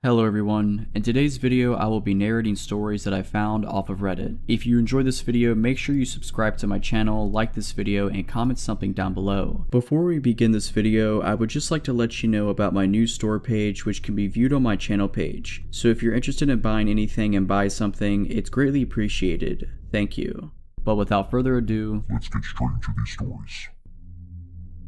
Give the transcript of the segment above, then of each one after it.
Hello everyone, in today's video I will be narrating stories that I found off of Reddit. If you enjoyed this video, make sure you subscribe to my channel, like this video, and comment something down below. Before we begin this video, I would just like to let you know about my new store page, which can be viewed on my channel page. So if you're interested in buying anything and buy something, it's greatly appreciated. Thank you. But without further ado, let's get straight into these stories.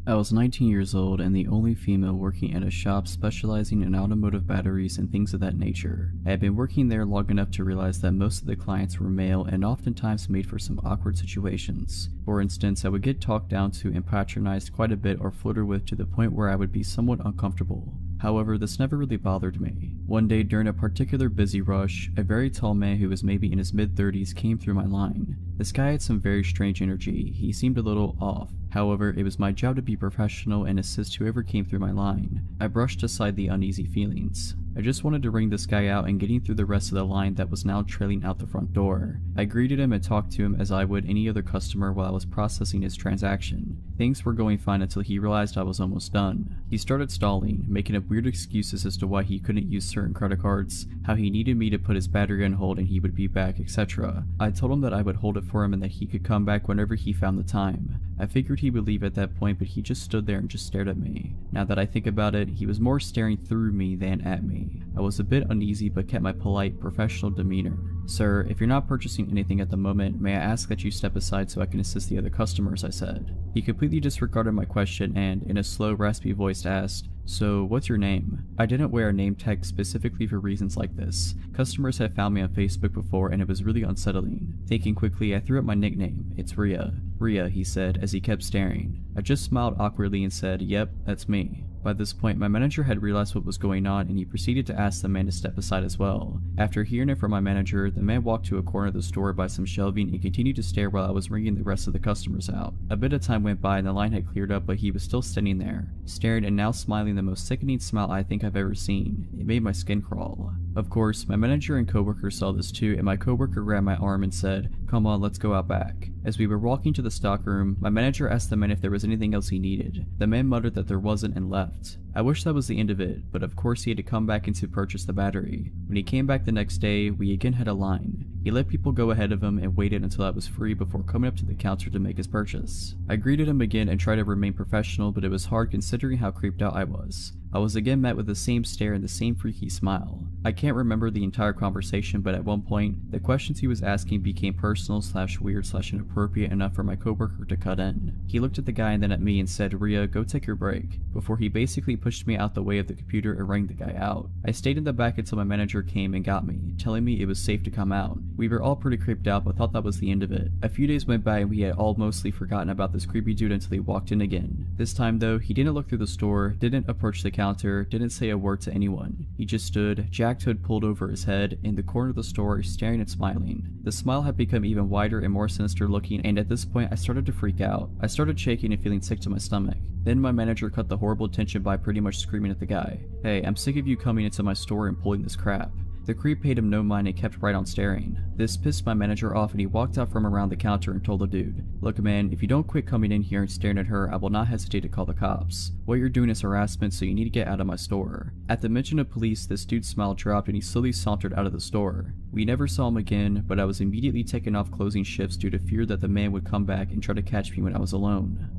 I was 19 years old and the only female working at a shop specializing in automotive batteries and things of that nature. I had been working there long enough to realize that most of the clients were male and oftentimes made for some awkward situations. For instance, I would get talked down to and patronized quite a bit or flirted with to the point where I would be somewhat uncomfortable. However, this never really bothered me. One day during a particular busy rush, a very tall man who was maybe in his mid-30s came through my line. This guy had some very strange energy. He seemed a little off. However, it was my job to be professional and assist whoever came through my line. I brushed aside the uneasy feelings. I just wanted to ring this guy out and getting through the rest of the line that was now trailing out the front door. I greeted him and talked to him as I would any other customer while I was processing his transaction. Things were going fine until he realized I was almost done. He started stalling, making up weird excuses as to why he couldn't use certain credit cards, how he needed me to put his battery on hold and he would be back, etc. I told him that I would hold it for him and that he could come back whenever he found the time. I figured he would leave at that point, but he just stood there and just stared at me. Now that I think about it, he was more staring through me than at me. I was a bit uneasy but kept my polite, professional demeanor. "Sir, if you're not purchasing anything at the moment, may I ask that you step aside so I can assist the other customers," I said. He completely disregarded my question and, in a slow, raspy voice, asked, "So, what's your name?" I didn't wear a name tag specifically for reasons like this. Customers had found me on Facebook before and it was really unsettling. Thinking quickly, I threw up my nickname. "It's Rhea." "Rhea," he said as he kept staring. I just smiled awkwardly and said, "Yep, that's me." By this point, my manager had realized what was going on and he proceeded to ask the man to step aside as well. After hearing it from my manager, the man walked to a corner of the store by some shelving and continued to stare while I was ringing the rest of the customers out. A bit of time went by and the line had cleared up, but he was still standing there, staring and now smiling the most sickening smile I think I've ever seen. It made my skin crawl. Of course, my manager and coworker saw this too, and my coworker grabbed my arm and said, "Come on, let's go out back." As we were walking to the stockroom, my manager asked the man if there was anything else he needed. The man muttered that there wasn't and left. I wish that was the end of it, but of course he had to come back in to purchase the battery. When he came back the next day, we again had a line. He let people go ahead of him and waited until I was free before coming up to the counter to make his purchase. I greeted him again and tried to remain professional, but it was hard considering how creeped out I was. I was again met with the same stare and the same freaky smile. I can't remember the entire conversation, but at one point, the questions he was asking became personal/weird/inappropriate enough for my coworker to cut in. He looked at the guy and then at me and said, "Rhea, go take your break," before he basically pushed me out the way of the computer and rang the guy out. I stayed in the back until my manager came and got me, telling me it was safe to come out. We were all pretty creeped out but thought that was the end of it. A few days went by and we had all mostly forgotten about this creepy dude until he walked in again. This time though, he didn't look through the store, didn't approach the counter, didn't say a word to anyone. He just stood, jacked hood pulled over his head, in the corner of the store, staring and smiling. The smile had become even wider and more sinister looking, and at this point I started to freak out. I started shaking and feeling sick to my stomach. Then my manager cut the horrible tension by pretty much screaming at the guy, "Hey, I'm sick of you coming into my store and pulling this crap." The creep paid him no mind and kept right on staring. This pissed my manager off and he walked out from around the counter and told the dude, "Look man, if you don't quit coming in here and staring at her, I will not hesitate to call the cops. What you're doing is harassment, so you need to get out of my store." At the mention of police, this dude's smile dropped and he slowly sauntered out of the store. We never saw him again, but I was immediately taken off closing shifts due to fear that the man would come back and try to catch me when I was alone.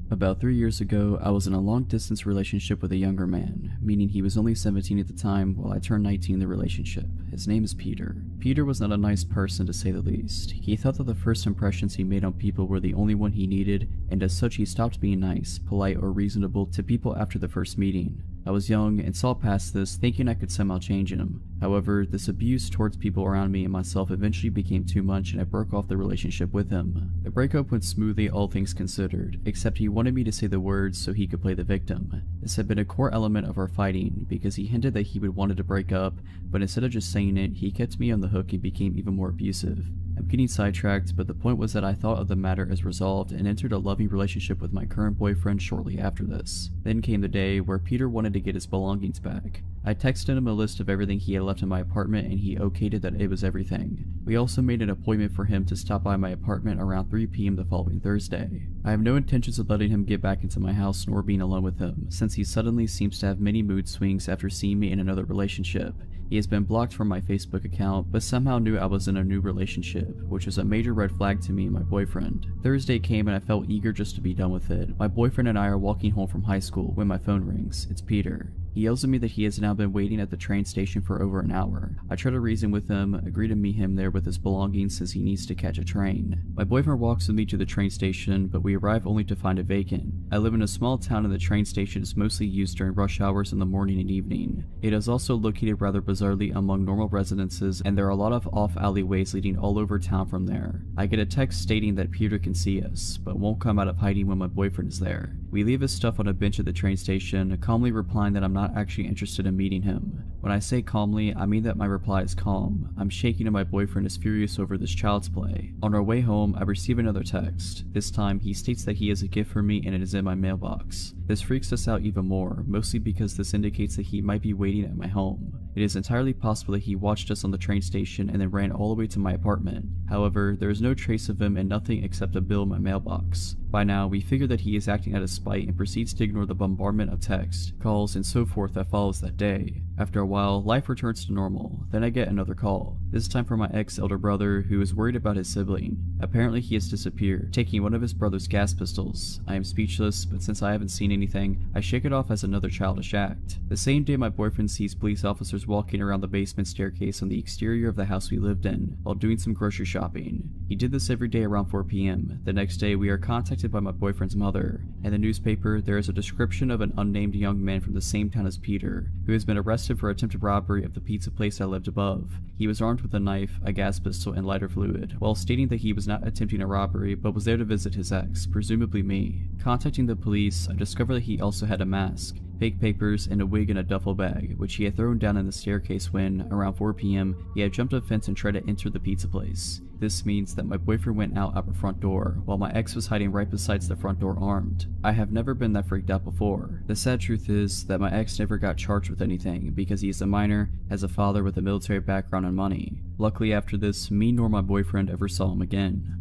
About 3 years ago, I was in a long-distance relationship with a younger man, meaning he was only 17 at the time while I turned 19 in the relationship. His name is Peter. Peter was not a nice person to say the least. He thought that the first impressions he made on people were the only one he needed, and as such he stopped being nice, polite, or reasonable to people after the first meeting. I was young and saw past this, thinking I could somehow change him. However, this abuse towards people around me and myself eventually became too much and I broke off the relationship with him. The breakup went smoothly, all things considered, except he wanted me to say the words so he could play the victim. This had been a core element of our fighting because he hinted that he would wanted to break up, but instead of just saying it, he kept me on the hook and became even more abusive. I'm getting sidetracked, but the point was that I thought of the matter as resolved and entered a loving relationship with my current boyfriend shortly after this. Then came the day where Peter wanted to get his belongings back. I texted him a list of everything he had left in my apartment and he okayed it that it was everything. We also made an appointment for him to stop by my apartment around 3 p.m. the following Thursday. I have no intentions of letting him get back into my house nor being alone with him, since he suddenly seems to have many mood swings after seeing me in another relationship. He has been blocked from my Facebook account, but somehow knew I was in a new relationship, which was a major red flag to me and my boyfriend. Thursday came and I felt eager just to be done with it. My boyfriend and I are walking home from high school when my phone rings. It's Peter. He yells at me that he has now been waiting at the train station for over an hour. I try to reason with him, agree to meet him there with his belongings since he needs to catch a train. My boyfriend walks with me to the train station, but we arrive only to find it vacant. I live in a small town and the train station is mostly used during rush hours in the morning and evening. It is also located rather bizarrely among normal residences, and there are a lot of off alleyways leading all over town from there. I get a text stating that Peter can see us, but won't come out of hiding when my boyfriend is there. We leave his stuff on a bench at the train station, calmly replying that I'm not actually interested in meeting him. When I say calmly, I mean that my reply is calm. I'm shaking and my boyfriend is furious over this child's play. On our way home, I receive another text. This time, he states that he has a gift for me and it is in my mailbox. This freaks us out even more, mostly because this indicates that he might be waiting at my home. It is entirely possible that he watched us on the train station and then ran all the way to my apartment. However, there is no trace of him and nothing except a bill in my mailbox. By now, we figure that he is acting out of spite and proceeds to ignore the bombardment of texts, calls, and so forth that follows that day. After a while, life returns to normal. Then I get another call, this time from my ex-elder brother who is worried about his sibling. Apparently he has disappeared, taking one of his brother's gas pistols. I am speechless, but since I haven't seen anything, I shake it off as another childish act. The same day my boyfriend sees police officers walking around the basement staircase on the exterior of the house we lived in, while doing some grocery shopping. He did this every day around 4 p.m. The next day we are contacted by my boyfriend's mother. In the newspaper, there is a description of an unnamed young man from the same town as Peter, who has been arrested for attempted robbery of the pizza place I lived above. He was armed with a knife, a gas pistol, and lighter fluid, while stating that he was not attempting a robbery but was there to visit his ex, presumably me. Contacting the police, I discovered that he also had a mask, fake papers, and a wig in a duffel bag, which he had thrown down in the staircase when, around 4 p.m., he had jumped a fence and tried to enter the pizza place. This means that my boyfriend went out our front door, while my ex was hiding right beside the front door armed. I have never been that freaked out before. The sad truth is that my ex never got charged with anything because he is a minor, has a father with a military background and money. Luckily after this, me nor my boyfriend ever saw him again.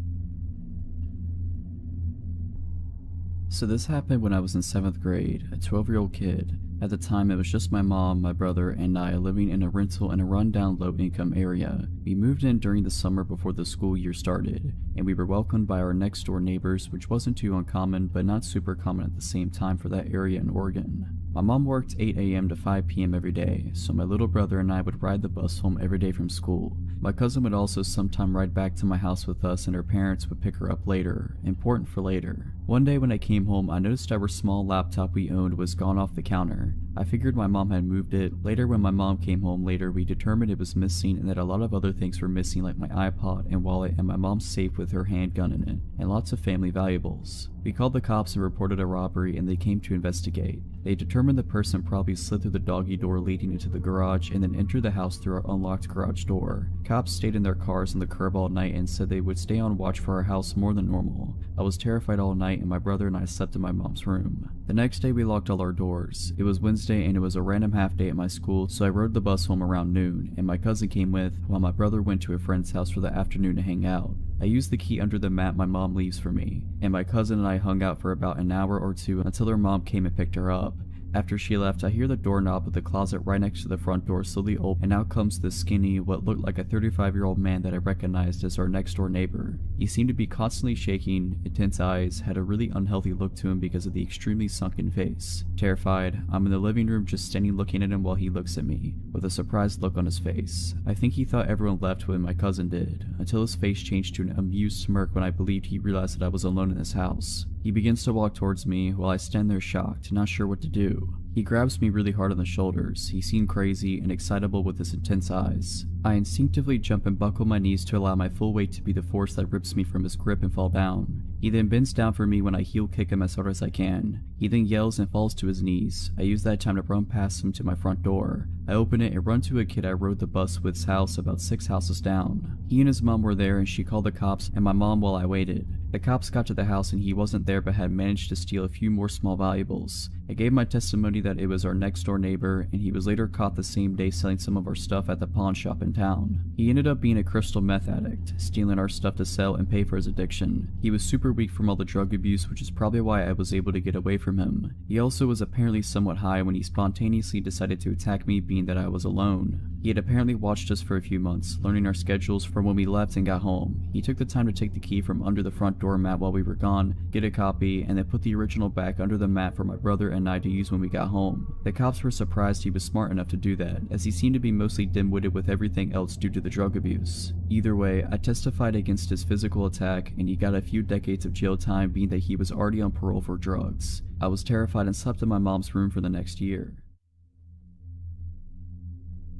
So this happened when I was in 7th grade, a 12-year-old kid. At the time, it was just my mom, my brother, and I living in a rental in a rundown low-income area. We moved in during the summer before the school year started, and we were welcomed by our next-door neighbors, which wasn't too uncommon, but not super common at the same time for that area in Oregon. My mom worked 8 a.m. to 5 p.m. every day, so my little brother and I would ride the bus home every day from school. My cousin would also sometime ride back to my house with us and her parents would pick her up later. Important for later. One day when I came home, I noticed our small laptop we owned was gone off the counter. I figured my mom had moved it. Later when my mom came home later, we determined it was missing and that a lot of other things were missing like my iPod and wallet and my mom's safe with her handgun in it, and lots of family valuables. We called the cops and reported a robbery and they came to investigate. They determined the person probably slid through the doggy door leading into the garage and then entered the house through our unlocked garage door. Cops stayed in their cars on the curb all night and said they would stay on watch for our house more than normal. I was terrified all night and my brother and I slept in my mom's room. The next day we locked all our doors. It was Wednesday and it was a random half day at my school, so I rode the bus home around noon and my cousin came with while my brother went to a friend's house for the afternoon to hang out. I used the key under the mat my mom leaves for me, and my cousin and I hung out for about an hour or two until her mom came and picked her up. After she left, I hear the doorknob of the closet right next to the front door slowly open, and out comes this skinny, what looked like a 35-year-old man that I recognized as our next door neighbor. He seemed to be constantly shaking, intense eyes, had a really unhealthy look to him because of the extremely sunken face. Terrified, I'm in the living room just standing looking at him while he looks at me, with a surprised look on his face. I think he thought everyone left when my cousin did, until his face changed to an amused smirk when I believed he realized that I was alone in his house. He begins to walk towards me while I stand there shocked, not sure what to do. He grabs me really hard on the shoulders. He seemed crazy and excitable with his intense eyes. I instinctively jump and buckle my knees to allow my full weight to be the force that rips me from his grip and fall down. He then bends down for me when I heel kick him as hard as I can. He then yells and falls to his knees. I use that time to run past him to my front door. I open it and run to a kid I rode the bus with's house about 6 houses down. He and his mom were there and she called the cops and my mom while I waited. The cops got to the house and he wasn't there but had managed to steal a few more small valuables. I gave my testimony that it was our next door neighbor and he was later caught the same day selling some of our stuff at the pawn shop in town. He ended up being a crystal meth addict, stealing our stuff to sell and pay for his addiction. He was super weak from all the drug abuse, which is probably why I was able to get away from him. He also was apparently somewhat high when he spontaneously decided to attack me, being that I was alone. He had apparently watched us for a few months, learning our schedules from when we left and got home. He took the time to take the key from under the front door mat while we were gone, get a copy, and then put the original back under the mat for my brother and I to use when we got home. The cops were surprised he was smart enough to do that, as he seemed to be mostly dim-witted with everything else due to the drug abuse. Either way, I testified against his physical attack, and he got a few decades of jail time, being that he was already on parole for drugs. I was terrified and slept in my mom's room for the next year.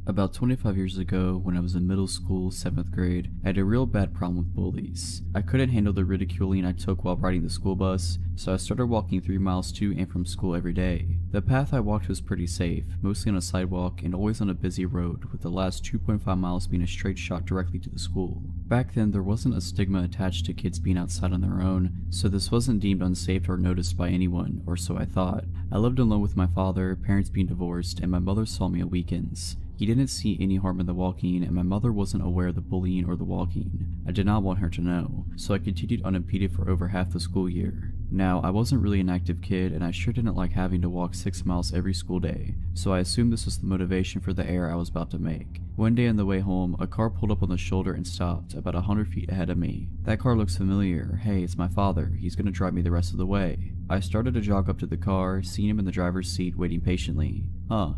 About 25 years ago, when I was in middle school, 7th grade, I had a real bad problem with bullies. I couldn't handle the ridiculing I took while riding the school bus, so I started walking 3 miles to and from school every day. The path I walked was pretty safe, mostly on a sidewalk and always on a busy road, with the last 2.5 miles being a straight shot directly to the school. Back then, there wasn't a stigma attached to kids being outside on their own, so this wasn't deemed unsafe or noticed by anyone, or so I thought. I lived alone with my father, parents being divorced, and my mother saw me on weekends. He didn't see any harm in the walking, and my mother wasn't aware of the bullying or the walking. I did not want her to know, so I continued unimpeded for over half the school year. Now, I wasn't really an active kid, and I sure didn't like having to walk 6 miles every school day, so I assumed this was the motivation for the error I was about to make. One day on the way home, a car pulled up on the shoulder and stopped, about 100 feet ahead of me. That car looks familiar. Hey, it's my father. He's gonna drive me the rest of the way. I started to jog up to the car, seeing him in the driver's seat waiting patiently.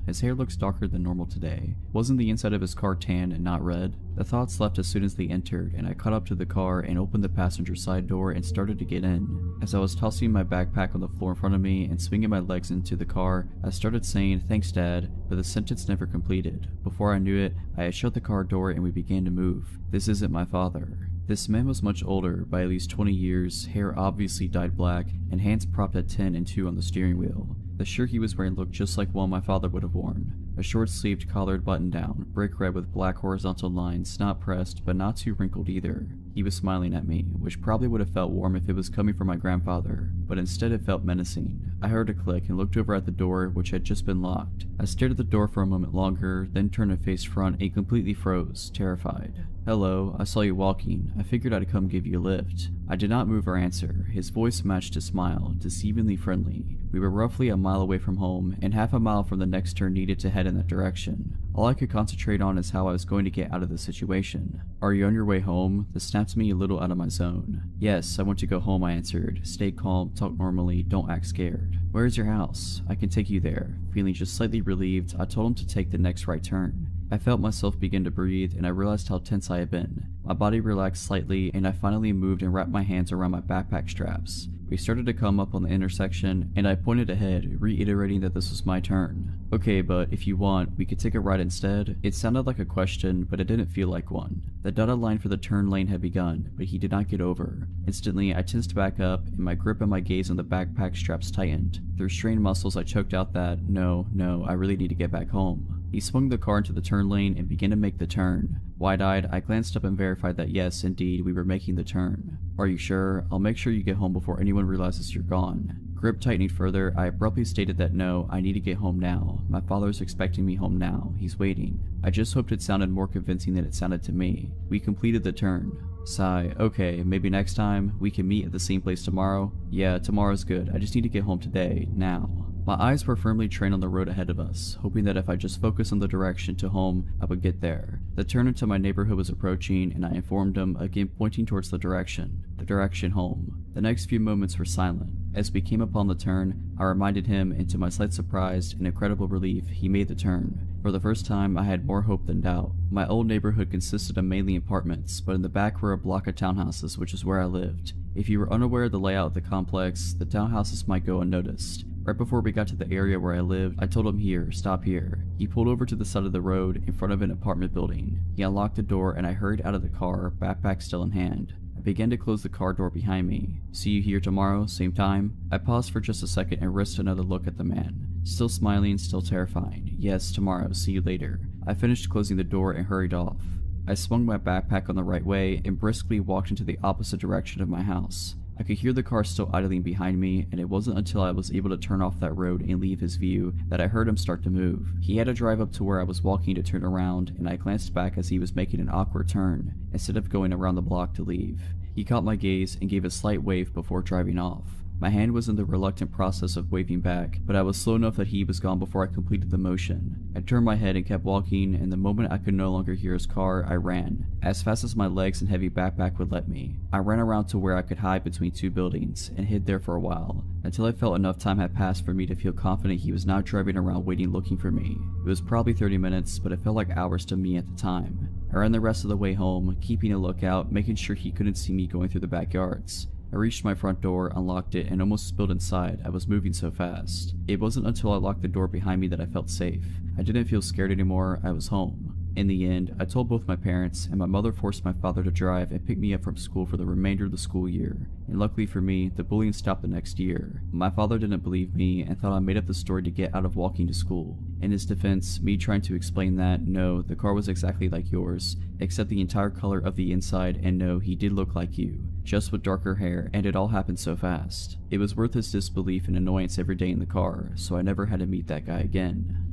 His hair looks darker than normal today. Wasn't the inside of his car tan and not red? The thoughts left as soon as they entered, and I caught up to the car and opened the passenger side door and started to get in. As I was tossing my backpack on the floor in front of me and swinging my legs into the car, I started saying, "Thanks, Dad," but the sentence never completed. Before I knew it, I had shut the car door and we began to move. This isn't my father. This man was much older, by at least 20 years, hair obviously dyed black, and hands propped at 10 and 2 on the steering wheel. The shirt he was wearing looked just like one my father would have worn. A short-sleeved collared button-down, brick red with black horizontal lines, not pressed, but not too wrinkled either. He was smiling at me, which probably would have felt warm if it was coming from my grandfather, but instead it felt menacing. I heard a click and looked over at the door, which had just been locked. I stared at the door for a moment longer, then turned and faced front and completely froze, terrified. "Hello, I saw you walking. I figured I'd come give you a lift." I did not move or answer. His voice matched his smile, deceivingly friendly. We were roughly a mile away from home, and half a mile from the next turn needed to head in that direction. All I could concentrate on is how I was going to get out of the situation. "Are you on your way home?" This snapped me a little out of my zone. "Yes, I want to go home," I answered. "Stay calm, talk normally, don't act scared." "Where is your house?" "I can take you there." Feeling just slightly relieved, I told him to take the next right turn. I felt myself begin to breathe, and I realized how tense I had been. My body relaxed slightly, and I finally moved and wrapped my hands around my backpack straps. We started to come up on the intersection, and I pointed ahead, reiterating that this was my turn. "Okay, but if you want, we could take a ride instead." It sounded like a question, but it didn't feel like one. The dotted line for the turn lane had begun, but he did not get over. Instantly, I tensed back up, and my grip and my gaze on the backpack straps tightened. Through strained muscles, I choked out that, no, I really need to get back home." He swung the car into the turn lane and began to make the turn. Wide-eyed, I glanced up and verified that yes, indeed, we were making the turn. "Are you sure? I'll make sure you get home before anyone realizes you're gone." Grip tightening further, I abruptly stated that no, I need to get home now. My father's expecting me home now. He's waiting. I just hoped it sounded more convincing than it sounded to me. We completed the turn. Sigh. "Okay, maybe next time. We can meet at the same place tomorrow." "Yeah, tomorrow's good. I just need to get home today. Now." My eyes were firmly trained on the road ahead of us, hoping that if I just focused on the direction to home, I would get there. The turn into my neighborhood was approaching, and I informed him, again pointing towards the direction home. The next few moments were silent. As we came upon the turn, I reminded him, and to my slight surprise and incredible relief, he made the turn. For the first time, I had more hope than doubt. My old neighborhood consisted of mainly apartments, but in the back were a block of townhouses, which is where I lived. If you were unaware of the layout of the complex, the townhouses might go unnoticed. Right before we got to the area where I lived, I told him here, stop here. He pulled over to the side of the road in front of an apartment building. He unlocked the door and I hurried out of the car, backpack still in hand. I began to close the car door behind me. See you here tomorrow, same time? I paused for just a second and risked another look at the man. Still smiling, still terrified. Yes, tomorrow, see you later. I finished closing the door and hurried off. I swung my backpack on the right way and briskly walked into the opposite direction of my house. I could hear the car still idling behind me, and it wasn't until I was able to turn off that road and leave his view that I heard him start to move. He had to drive up to where I was walking to turn around, and I glanced back as he was making an awkward turn, instead of going around the block to leave. He caught my gaze and gave a slight wave before driving off. My hand was in the reluctant process of waving back, but I was slow enough that he was gone before I completed the motion. I turned my head and kept walking, and the moment I could no longer hear his car, I ran, as fast as my legs and heavy backpack would let me. I ran around to where I could hide between two buildings, and hid there for a while, until I felt enough time had passed for me to feel confident he was not driving around waiting looking for me. It was probably 30 minutes, but it felt like hours to me at the time. I ran the rest of the way home, keeping a lookout, making sure he couldn't see me going through the backyards. I reached my front door, unlocked it, and almost spilled inside. I was moving so fast. It wasn't until I locked the door behind me that I felt safe. I didn't feel scared anymore. I was home. In the end, I told both my parents, and my mother forced my father to drive and pick me up from school for the remainder of the school year. And luckily for me, the bullying stopped the next year. My father didn't believe me and thought I made up the story to get out of walking to school. In his defense, me trying to explain that, no, the car was exactly like yours, except the entire color of the inside, and no, he did look like you, just with darker hair, and it all happened so fast. It was worth his disbelief and annoyance every day in the car, so I never had to meet that guy again.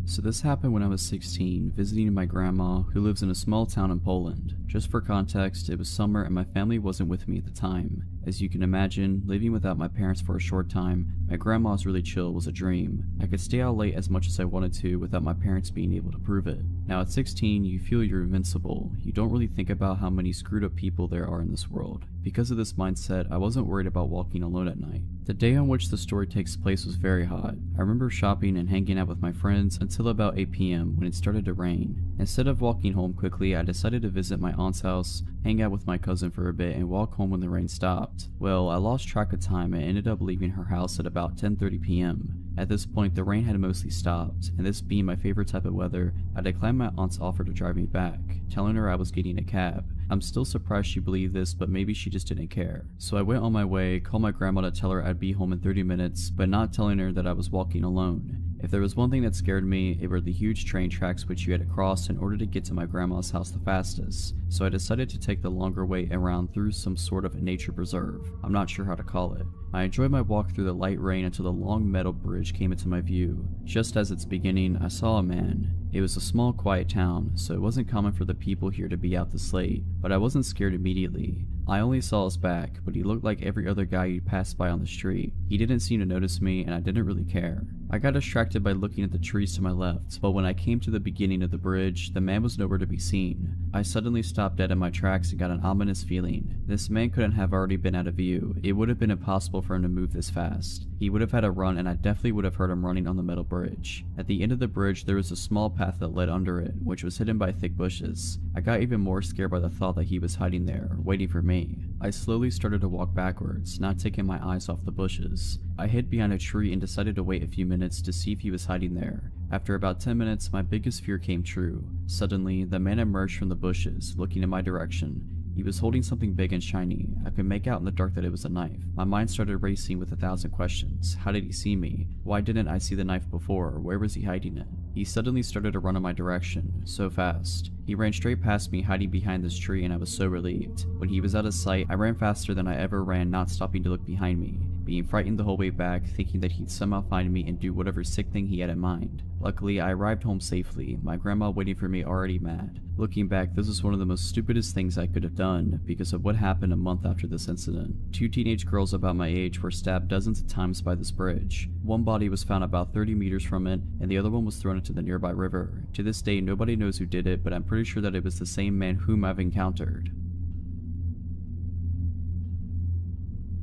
So this happened when I was 16, visiting my grandma, who lives in a small town in Poland. Just for context, it was summer and my family wasn't with me at the time. As you can imagine, living without my parents for a short time, my grandma's really chill was a dream. I could stay out late as much as I wanted to without my parents being able to prove it. Now at 16, you feel you're invincible. You don't really think about how many screwed up people there are in this world. Because of this mindset, I wasn't worried about walking alone at night. The day on which the story takes place was very hot. I remember shopping and hanging out with my friends until about 8 p.m. when it started to rain. Instead of walking home quickly, I decided to visit my aunt's house, hang out with my cousin for a bit, and walk home when the rain stopped. Well, I lost track of time and ended up leaving her house at about 10:30 p.m. At this point, the rain had mostly stopped, and this being my favorite type of weather, I declined my aunt's offer to drive me back, telling her I was getting a cab. I'm still surprised she believed this, but maybe she just didn't care. So I went on my way, called my grandma to tell her I'd be home in 30 minutes, but not telling her that I was walking alone. If there was one thing that scared me, it were the huge train tracks which you had to cross in order to get to my grandma's house the fastest, so I decided to take the longer way around through some sort of nature preserve. I'm not sure how to call it. I enjoyed my walk through the light rain until the long metal bridge came into my view. Just as its beginning, I saw a man. It was a small, quiet town, so it wasn't common for the people here to be out this late, but I wasn't scared immediately. I only saw his back, but he looked like every other guy you'd pass by on the street. He didn't seem to notice me, and I didn't really care. I got distracted by looking at the trees to my left, but when I came to the beginning of the bridge, the man was nowhere to be seen. I suddenly stopped dead in my tracks and got an ominous feeling. This man couldn't have already been out of view. It would have been impossible for him to move this fast. He would have had to run, and I definitely would have heard him running on the metal bridge. At the end of the bridge, there was a small path that led under it, which was hidden by thick bushes. I got even more scared by the thought that he was hiding there, waiting for me. I slowly started to walk backwards, not taking my eyes off the bushes. I hid behind a tree and decided to wait a few minutes to see if he was hiding there. After about 10 minutes, my biggest fear came true. Suddenly, the man emerged from the bushes, looking in my direction. He was holding something big and shiny. I could make out in the dark that it was a knife. My mind started racing with 1,000 questions. How did he see me? Why didn't I see the knife before? Where was he hiding it? He suddenly started to run in my direction, so fast. He ran straight past me, hiding behind this tree, and I was so relieved. When he was out of sight, I ran faster than I ever ran, not stopping to look behind me, being frightened the whole way back, thinking that he'd somehow find me and do whatever sick thing he had in mind. Luckily, I arrived home safely, my grandma waiting for me already mad. Looking back, this was one of the most stupidest things I could have done, because of what happened a month after this incident. 2 teenage girls about my age were stabbed dozens of times by this bridge. One body was found about 30 meters from it, and the other one was thrown into the nearby river. To this day, nobody knows who did it, but I'm pretty sure that it was the same man whom I've encountered.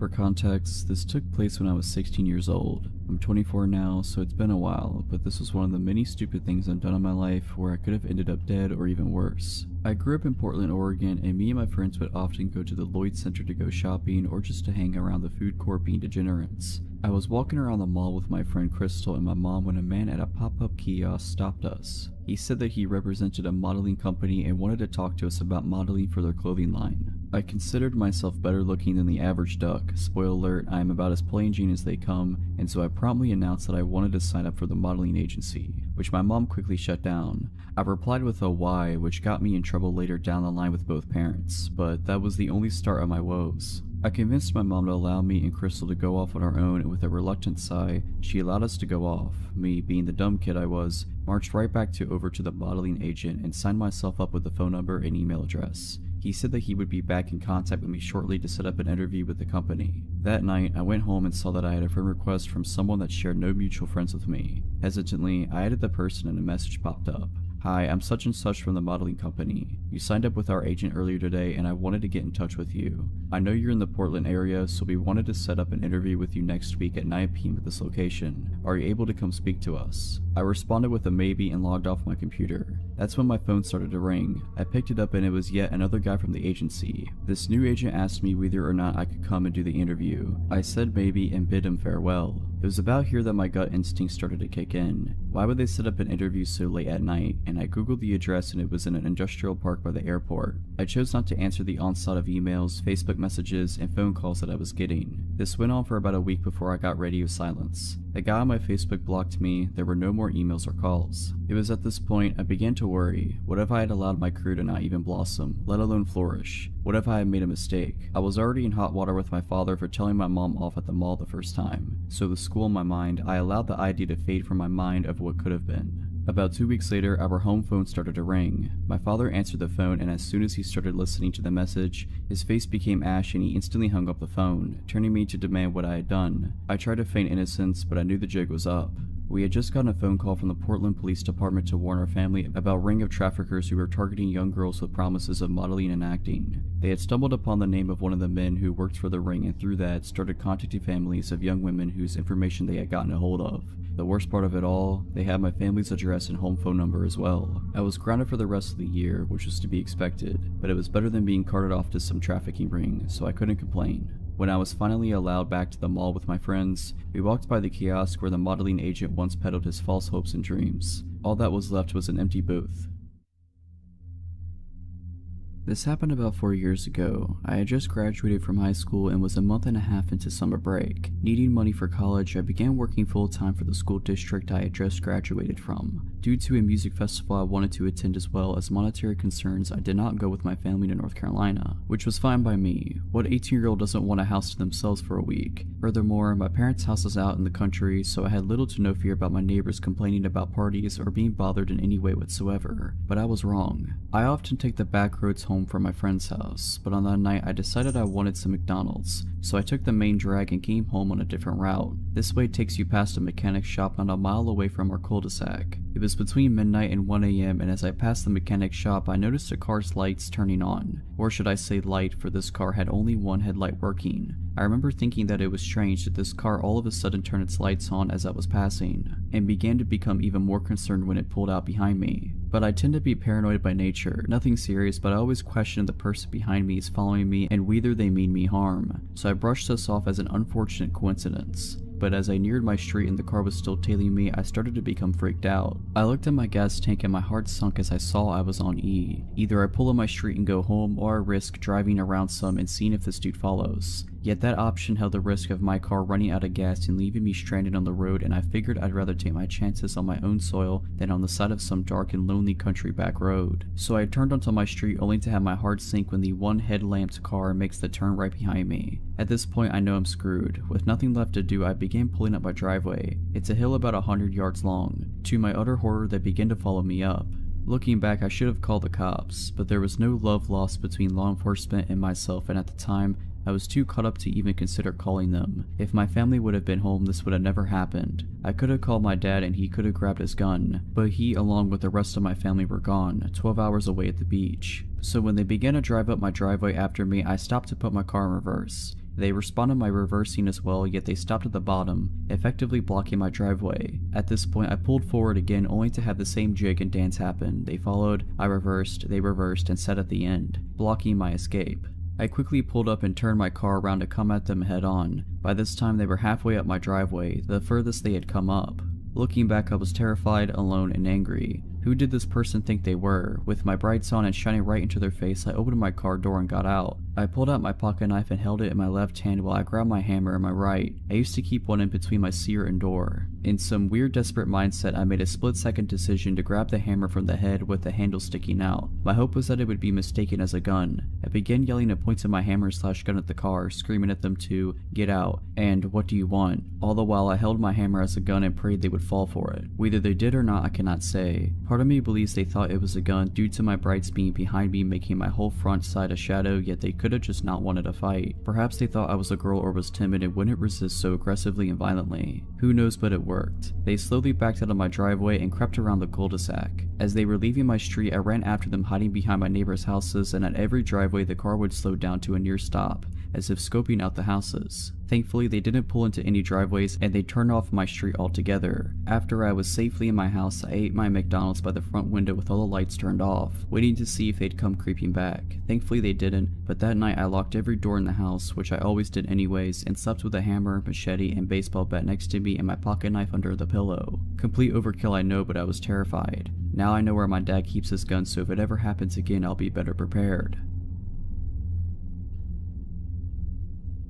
For context, this took place when I was 16 years old. I'm 24 now, so it's been a while, but this was one of the many stupid things I've done in my life where I could have ended up dead or even worse. I grew up in Portland, Oregon, and me and my friends would often go to the Lloyd Center to go shopping or just to hang around the food court being degenerates. I was walking around the mall with my friend Crystal and my mom when a man at a pop-up kiosk stopped us. He said that he represented a modeling company and wanted to talk to us about modeling for their clothing line. I considered myself better looking than the average duck. Spoiler alert, I am about as plain Jane as they come, and so I promptly announced that I wanted to sign up for the modeling agency, which my mom quickly shut down. I replied with a why, which got me in trouble later down the line with both parents, but that was the only start of my woes. I convinced my mom to allow me and Crystal to go off on our own, and with a reluctant sigh, she allowed us to go off. Me, being the dumb kid I was, marched right back over to the modeling agent and signed myself up with the phone number and email address. He said that he would be back in contact with me shortly to set up an interview with the company. That night, I went home and saw that I had a friend request from someone that shared no mutual friends with me. Hesitantly, I added the person and a message popped up. Hi, I'm such and such from the modeling company. You signed up with our agent earlier today and I wanted to get in touch with you. I know you're in the Portland area, so we wanted to set up an interview with you next week at 9 p.m. at this location. Are you able to come speak to us? I responded with a maybe and logged off my computer. That's when my phone started to ring. I picked it up and it was yet another guy from the agency. This new agent asked me whether or not I could come and do the interview. I said maybe and bid him farewell. It was about here that my gut instinct started to kick in. Why would they set up an interview so late at night? And I googled the address and it was in an industrial park by the airport. I chose not to answer the onslaught of emails, Facebook messages, and phone calls that I was getting. This went on for about a week before I got radio silence. The guy on my Facebook blocked me. There were no more emails or calls. It was at this point I began to worry. What if I had allowed my career to not even blossom, let alone flourish? What if I had made a mistake? I was already in hot water with my father for telling my mom off at the mall the first time. So with school in my mind, I allowed the idea to fade from my mind of what could have been. About 2 weeks later, our home phone started to ring. My father answered the phone, and as soon as he started listening to the message, his face became ash and he instantly hung up the phone, turning me to demand what I had done. I tried to feign innocence, but I knew the jig was up. We had just gotten a phone call from the Portland Police Department to warn our family about a ring of traffickers who were targeting young girls with promises of modeling and acting. They had stumbled upon the name of one of the men who worked for the ring and through that started contacting families of young women whose information they had gotten a hold of. The worst part of it all, they had my family's address and home phone number as well. I was grounded for the rest of the year, which was to be expected, but it was better than being carted off to some trafficking ring, so I couldn't complain. When I was finally allowed back to the mall with my friends, we walked by the kiosk where the modeling agent once peddled his false hopes and dreams. All that was left was an empty booth. This happened about 4 years ago. I had just graduated from high school and was a month and a half into summer break. Needing money for college, I began working full-time for the school district I had just graduated from. Due to a music festival I wanted to attend as well as monetary concerns, I did not go with my family to North Carolina, which was fine by me. What 18-year-old doesn't want a house to themselves for a week? Furthermore, my parents' house is out in the country, so I had little to no fear about my neighbors complaining about parties or being bothered in any way whatsoever. But I was wrong. I often take the back roads home from my friend's house, but on that night I decided I wanted some McDonald's, so I took the main drag and came home on a different route. This way takes you past a mechanic shop not a mile away from our cul-de-sac. It was between midnight and 1 a.m. and as I passed the mechanic shop I noticed a car's lights turning on, or should I say light, for this car had only one headlight working. I remember thinking that it was strange that this car all of a sudden turned its lights on as I was passing, and began to become even more concerned when it pulled out behind me. But I tend to be paranoid by nature, nothing serious, but I always question if the person behind me is following me and whether they mean me harm, so I brushed this off as an unfortunate coincidence. But as I neared my street and the car was still tailing me, I started to become freaked out. I looked at my gas tank and my heart sunk as I saw I was on E. Either I pull on my street and go home, or I risk driving around some and seeing if this dude follows. Yet that option held the risk of my car running out of gas and leaving me stranded on the road, and I figured I'd rather take my chances on my own soil than on the side of some dark and lonely country back road. So I turned onto my street only to have my heart sink when the one headlamped car makes the turn right behind me. At this point I know I'm screwed. With nothing left to do, I began pulling up my driveway. It's a hill about 100 yards long. To my utter horror, they begin to follow me up. Looking back, I should have called the cops, but there was no love lost between law enforcement and myself, and at the time, I was too caught up to even consider calling them. If my family would have been home, this would have never happened. I could have called my dad and he could have grabbed his gun, but he, along with the rest of my family, were gone, 12 hours away at the beach. So when they began to drive up my driveway after me, I stopped to put my car in reverse. They responded by reversing as well, yet they stopped at the bottom, effectively blocking my driveway. At this point, I pulled forward again only to have the same jig and dance happen. They followed, I reversed, they reversed, and sat at the end, blocking my escape. I quickly pulled up and turned my car around to come at them head on. By this time, they were halfway up my driveway, the furthest they had come up. Looking back, I was terrified, alone, and angry. Who did this person think they were? With my brights on and shining right into their face, I opened my car door and got out. I pulled out my pocket knife and held it in my left hand while I grabbed my hammer in my right. I used to keep one in between my seat and door. In some weird desperate mindset, I made a split-second decision to grab the hammer from the head with the handle sticking out. My hope was that it would be mistaken as a gun. I began yelling and pointing my hammer/gun at the car, screaming at them to get out and what do you want? All the while I held my hammer as a gun and prayed they would fall for it. Whether they did or not, I cannot say. Part of me believes they thought it was a gun due to my brights being behind me, making my whole front side a shadow, yet they could have just not wanted a fight. Perhaps they thought I was a girl or was timid and wouldn't resist so aggressively and violently. Who knows, but it worked. They slowly backed out of my driveway and crept around the cul-de-sac. As they were leaving my street, I ran after them, hiding behind my neighbors' houses, and at every driveway the car would slow down to a near stop, as if scoping out the houses. Thankfully, they didn't pull into any driveways and they turned off my street altogether. After I was safely in my house, I ate my McDonald's by the front window with all the lights turned off, waiting to see if they'd come creeping back. Thankfully they didn't, but that night I locked every door in the house, which I always did anyways, and slept with a hammer, machete, and baseball bat next to me and my pocket knife under the pillow. Complete overkill, I know, but I was terrified. Now I know where my dad keeps his gun, so if it ever happens again, I'll be better prepared.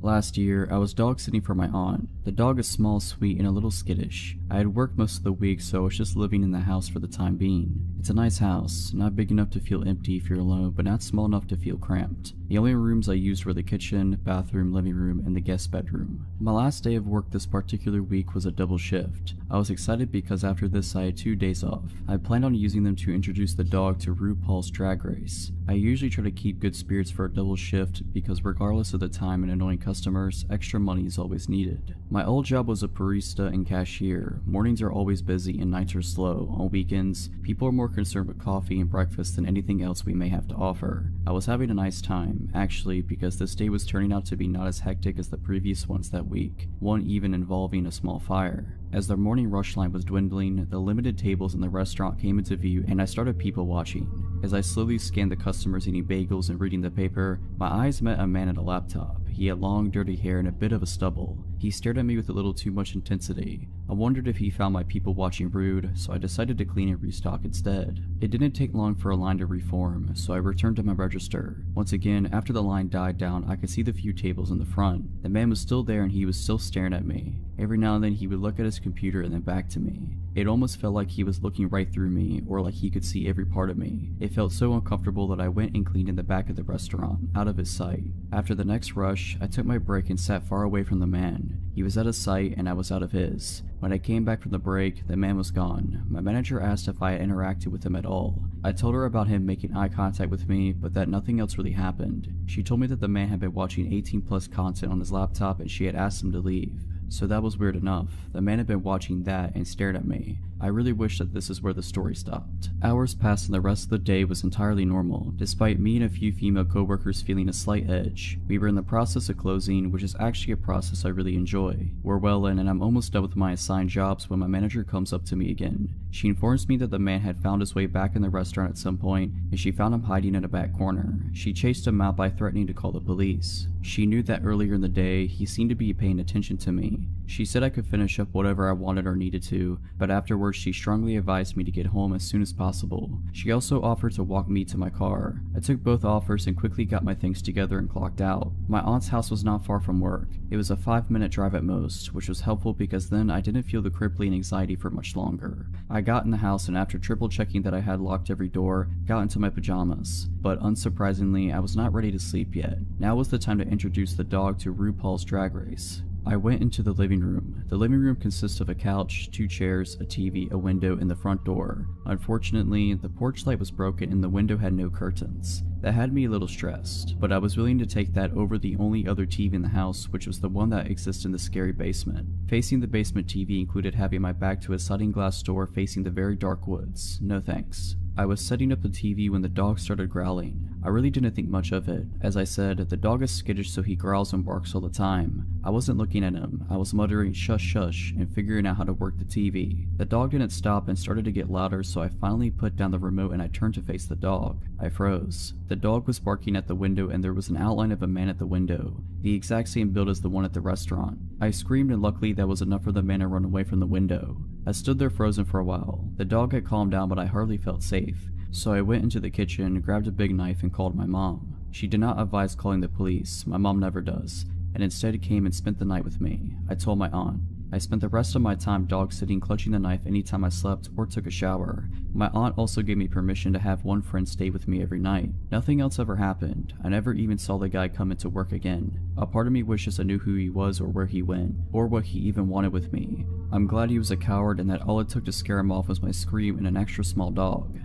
Last year, I was dog sitting for my aunt. The dog is small, sweet, and a little skittish. I had worked most of the week, so I was just living in the house for the time being. It's a nice house, not big enough to feel empty if you're alone, but not small enough to feel cramped. The only rooms I used were the kitchen, bathroom, living room, and the guest bedroom. My last day of work this particular week was a double shift. I was excited because after this I had 2 days off. I planned on using them to introduce the dog to RuPaul's Drag Race. I usually try to keep good spirits for a double shift because regardless of the time and annoying customers, extra money is always needed. My old job was a barista and cashier. Mornings are always busy and nights are slow. On weekends, people are more concerned with coffee and breakfast than anything else we may have to offer. I was having a nice time, actually, because this day was turning out to be not as hectic as the previous ones that week, one even involving a small fire. As the morning rush line was dwindling, the limited tables in the restaurant came into view and I started people watching. As I slowly scanned the customers eating bagels and reading the paper, my eyes met a man at a laptop. He had long, dirty hair and a bit of a stubble. He stared at me with a little too much intensity. I wondered if he found my people watching rude, so I decided to clean and restock instead. It didn't take long for a line to reform, so I returned to my register. Once again, after the line died down, I could see the few tables in the front. The man was still there and he was still staring at me. Every now and then he would look at his computer and then back to me. It almost felt like he was looking right through me, or like he could see every part of me. It felt so uncomfortable that I went and cleaned in the back of the restaurant, out of his sight. After the next rush, I took my break and sat far away from the man. He was out of sight and I was out of his. When I came back from the break, the man was gone. My manager asked if I had interacted with him at all. I told her about him making eye contact with me, but that nothing else really happened. She told me that the man had been watching 18+ content on his laptop and she had asked him to leave. So that was weird enough. The man had been watching that and stared at me. I really wish that this is where the story stopped. Hours passed and the rest of the day was entirely normal, despite me and a few female coworkers feeling a slight edge. We were in the process of closing, which is actually a process I really enjoy. We're well in and I'm almost done with my assigned jobs when my manager comes up to me again. She informs me that the man had found his way back in the restaurant at some point and she found him hiding in a back corner. She chased him out by threatening to call the police. She knew that earlier in the day, he seemed to be paying attention to me. She said I could finish up whatever I wanted or needed to, but afterwards she strongly advised me to get home as soon as possible. She also offered to walk me to my car. I took both offers and quickly got my things together and clocked out. My aunt's house was not far from work. It was a 5-minute drive at most, which was helpful because then I didn't feel the crippling anxiety for much longer. I got in the house and after triple checking that I had locked every door, got into my pajamas. But unsurprisingly, I was not ready to sleep yet. Now was the time to introduce the dog to RuPaul's Drag Race. I went into the living room. The living room consists of a couch, 2 chairs, a TV, a window, and the front door. Unfortunately, the porch light was broken and the window had no curtains. That had me a little stressed, but I was willing to take that over the only other TV in the house, which was the one that exists in the scary basement. Facing the basement TV included having my back to a sliding glass door facing the very dark woods. No thanks. I was setting up the TV when the dog started growling. I really didn't think much of it. As I said, the dog is skittish, so he growls and barks all the time. I wasn't looking at him. I was muttering shush shush and figuring out how to work the TV. The dog didn't stop and started to get louder, so I finally put down the remote and I turned to face the dog. I froze. The dog was barking at the window and there was an outline of a man at the window, the exact same build as the one at the restaurant. I screamed and luckily that was enough for the man to run away from the window. I stood there frozen for a while. The dog had calmed down, but I hardly felt safe. So I went into the kitchen, grabbed a big knife and called my mom. She did not advise calling the police, my mom never does, and instead came and spent the night with me. I told my aunt. I spent the rest of my time dog sitting, clutching the knife anytime I slept or took a shower. My aunt also gave me permission to have one friend stay with me every night. Nothing else ever happened. I never even saw the guy come into work again. A part of me wishes I knew who he was or where he went, or what he even wanted with me. I'm glad he was a coward and that all it took to scare him off was my scream and an extra small dog.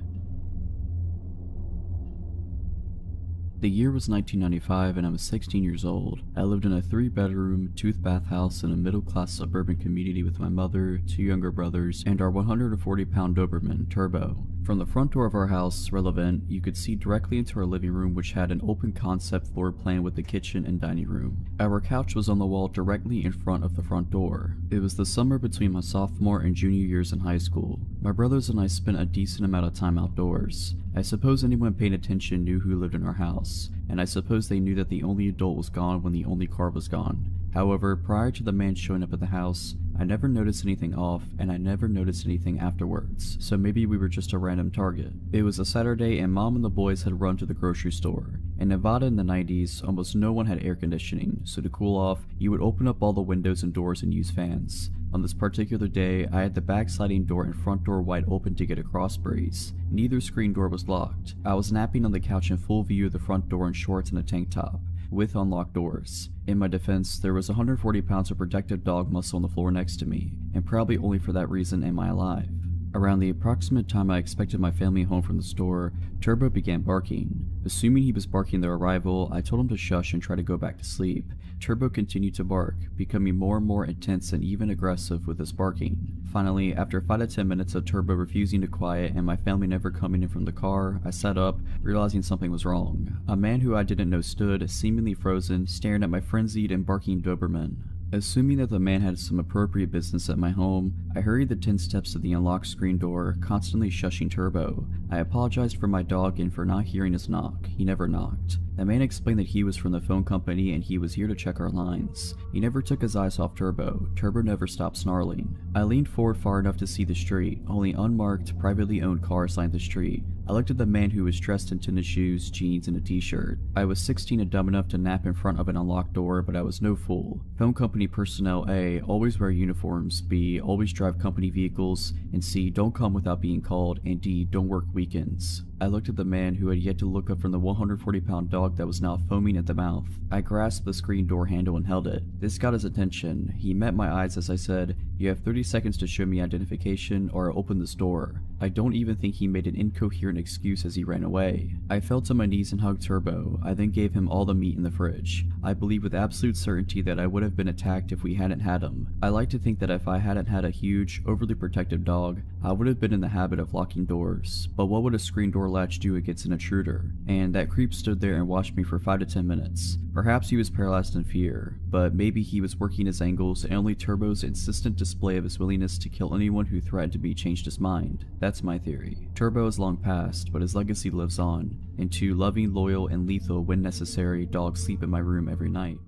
The year was 1995 and I was 16 years old. I lived in a 3-bedroom, 2-bath house in a middle-class suburban community with my mother, 2 younger brothers, and our 140-pound Doberman, Turbo. From the front door of our house, relevant, you could see directly into our living room, which had an open concept floor plan with the kitchen and dining room. Our couch was on the wall directly in front of the front door. It was the summer between my sophomore and junior years in high school. My brothers and I spent a decent amount of time outdoors. I suppose anyone paying attention knew who lived in our house, and I suppose they knew that the only adult was gone when the only car was gone. However, prior to the man showing up at the house, I never noticed anything off, and I never noticed anything afterwards, so maybe we were just a random target. It was a Saturday and Mom and the boys had run to the grocery store. In Nevada in the 90s, almost no one had air conditioning, so to cool off, you would open up all the windows and doors and use fans. On this particular day, I had the back sliding door and front door wide open to get a cross breeze. Neither screen door was locked. I was napping on the couch in full view of the front door in shorts and a tank top, with unlocked doors. In my defense, there was 140 pounds of protective dog muscle on the floor next to me, and probably only for that reason am I alive. Around the approximate time I expected my family home from the store, Turbo began barking. Assuming he was barking their arrival, I told him to shush and try to go back to sleep. Turbo continued to bark, becoming more and more intense and even aggressive with his barking. Finally, after 5 to 10 minutes of Turbo refusing to quiet and my family never coming in from the car, I sat up, realizing something was wrong. A man who I didn't know stood, seemingly frozen, staring at my frenzied and barking Doberman. Assuming that the man had some appropriate business at my home, I hurried the 10 steps to the unlocked screen door, constantly shushing Turbo. I apologized for my dog and for not hearing his knock. He never knocked. The man explained that he was from the phone company and he was here to check our lines. He never took his eyes off Turbo. Turbo never stopped snarling. I leaned forward far enough to see the street. Only unmarked, privately owned cars lined the street. I looked at the man who was dressed in tennis shoes, jeans, and a t-shirt. I was 16 and dumb enough to nap in front of an unlocked door, but I was no fool. Phone company personnel A. Always wear uniforms, B. Always drive company vehicles, and C. Don't come without being called, and D. Don't work weekends. I looked at the man who had yet to look up from the 140-pound dog that was now foaming at the mouth. I grasped the screen door handle and held it. This got his attention. He met my eyes as I said, "You have 30 seconds to show me identification or I'll open this door." I don't even think he made an incoherent excuse as he ran away. I fell to my knees and hugged Turbo. I then gave him all the meat in the fridge. I believe with absolute certainty that I would have been attacked if we hadn't had him. I like to think that if I hadn't had a huge, overly protective dog, I would have been in the habit of locking doors. But what would a screen door latch do against an intruder? And that creep stood there and watched me for 5 to 10 minutes. Perhaps he was paralyzed in fear, but maybe he was working his angles and only Turbo's insistent display of his willingness to kill anyone who threatened to be changed his mind. That's my theory. Turbo is long past, but his legacy lives on, and 2 loving, loyal, and lethal when necessary dogs sleep in my room every night.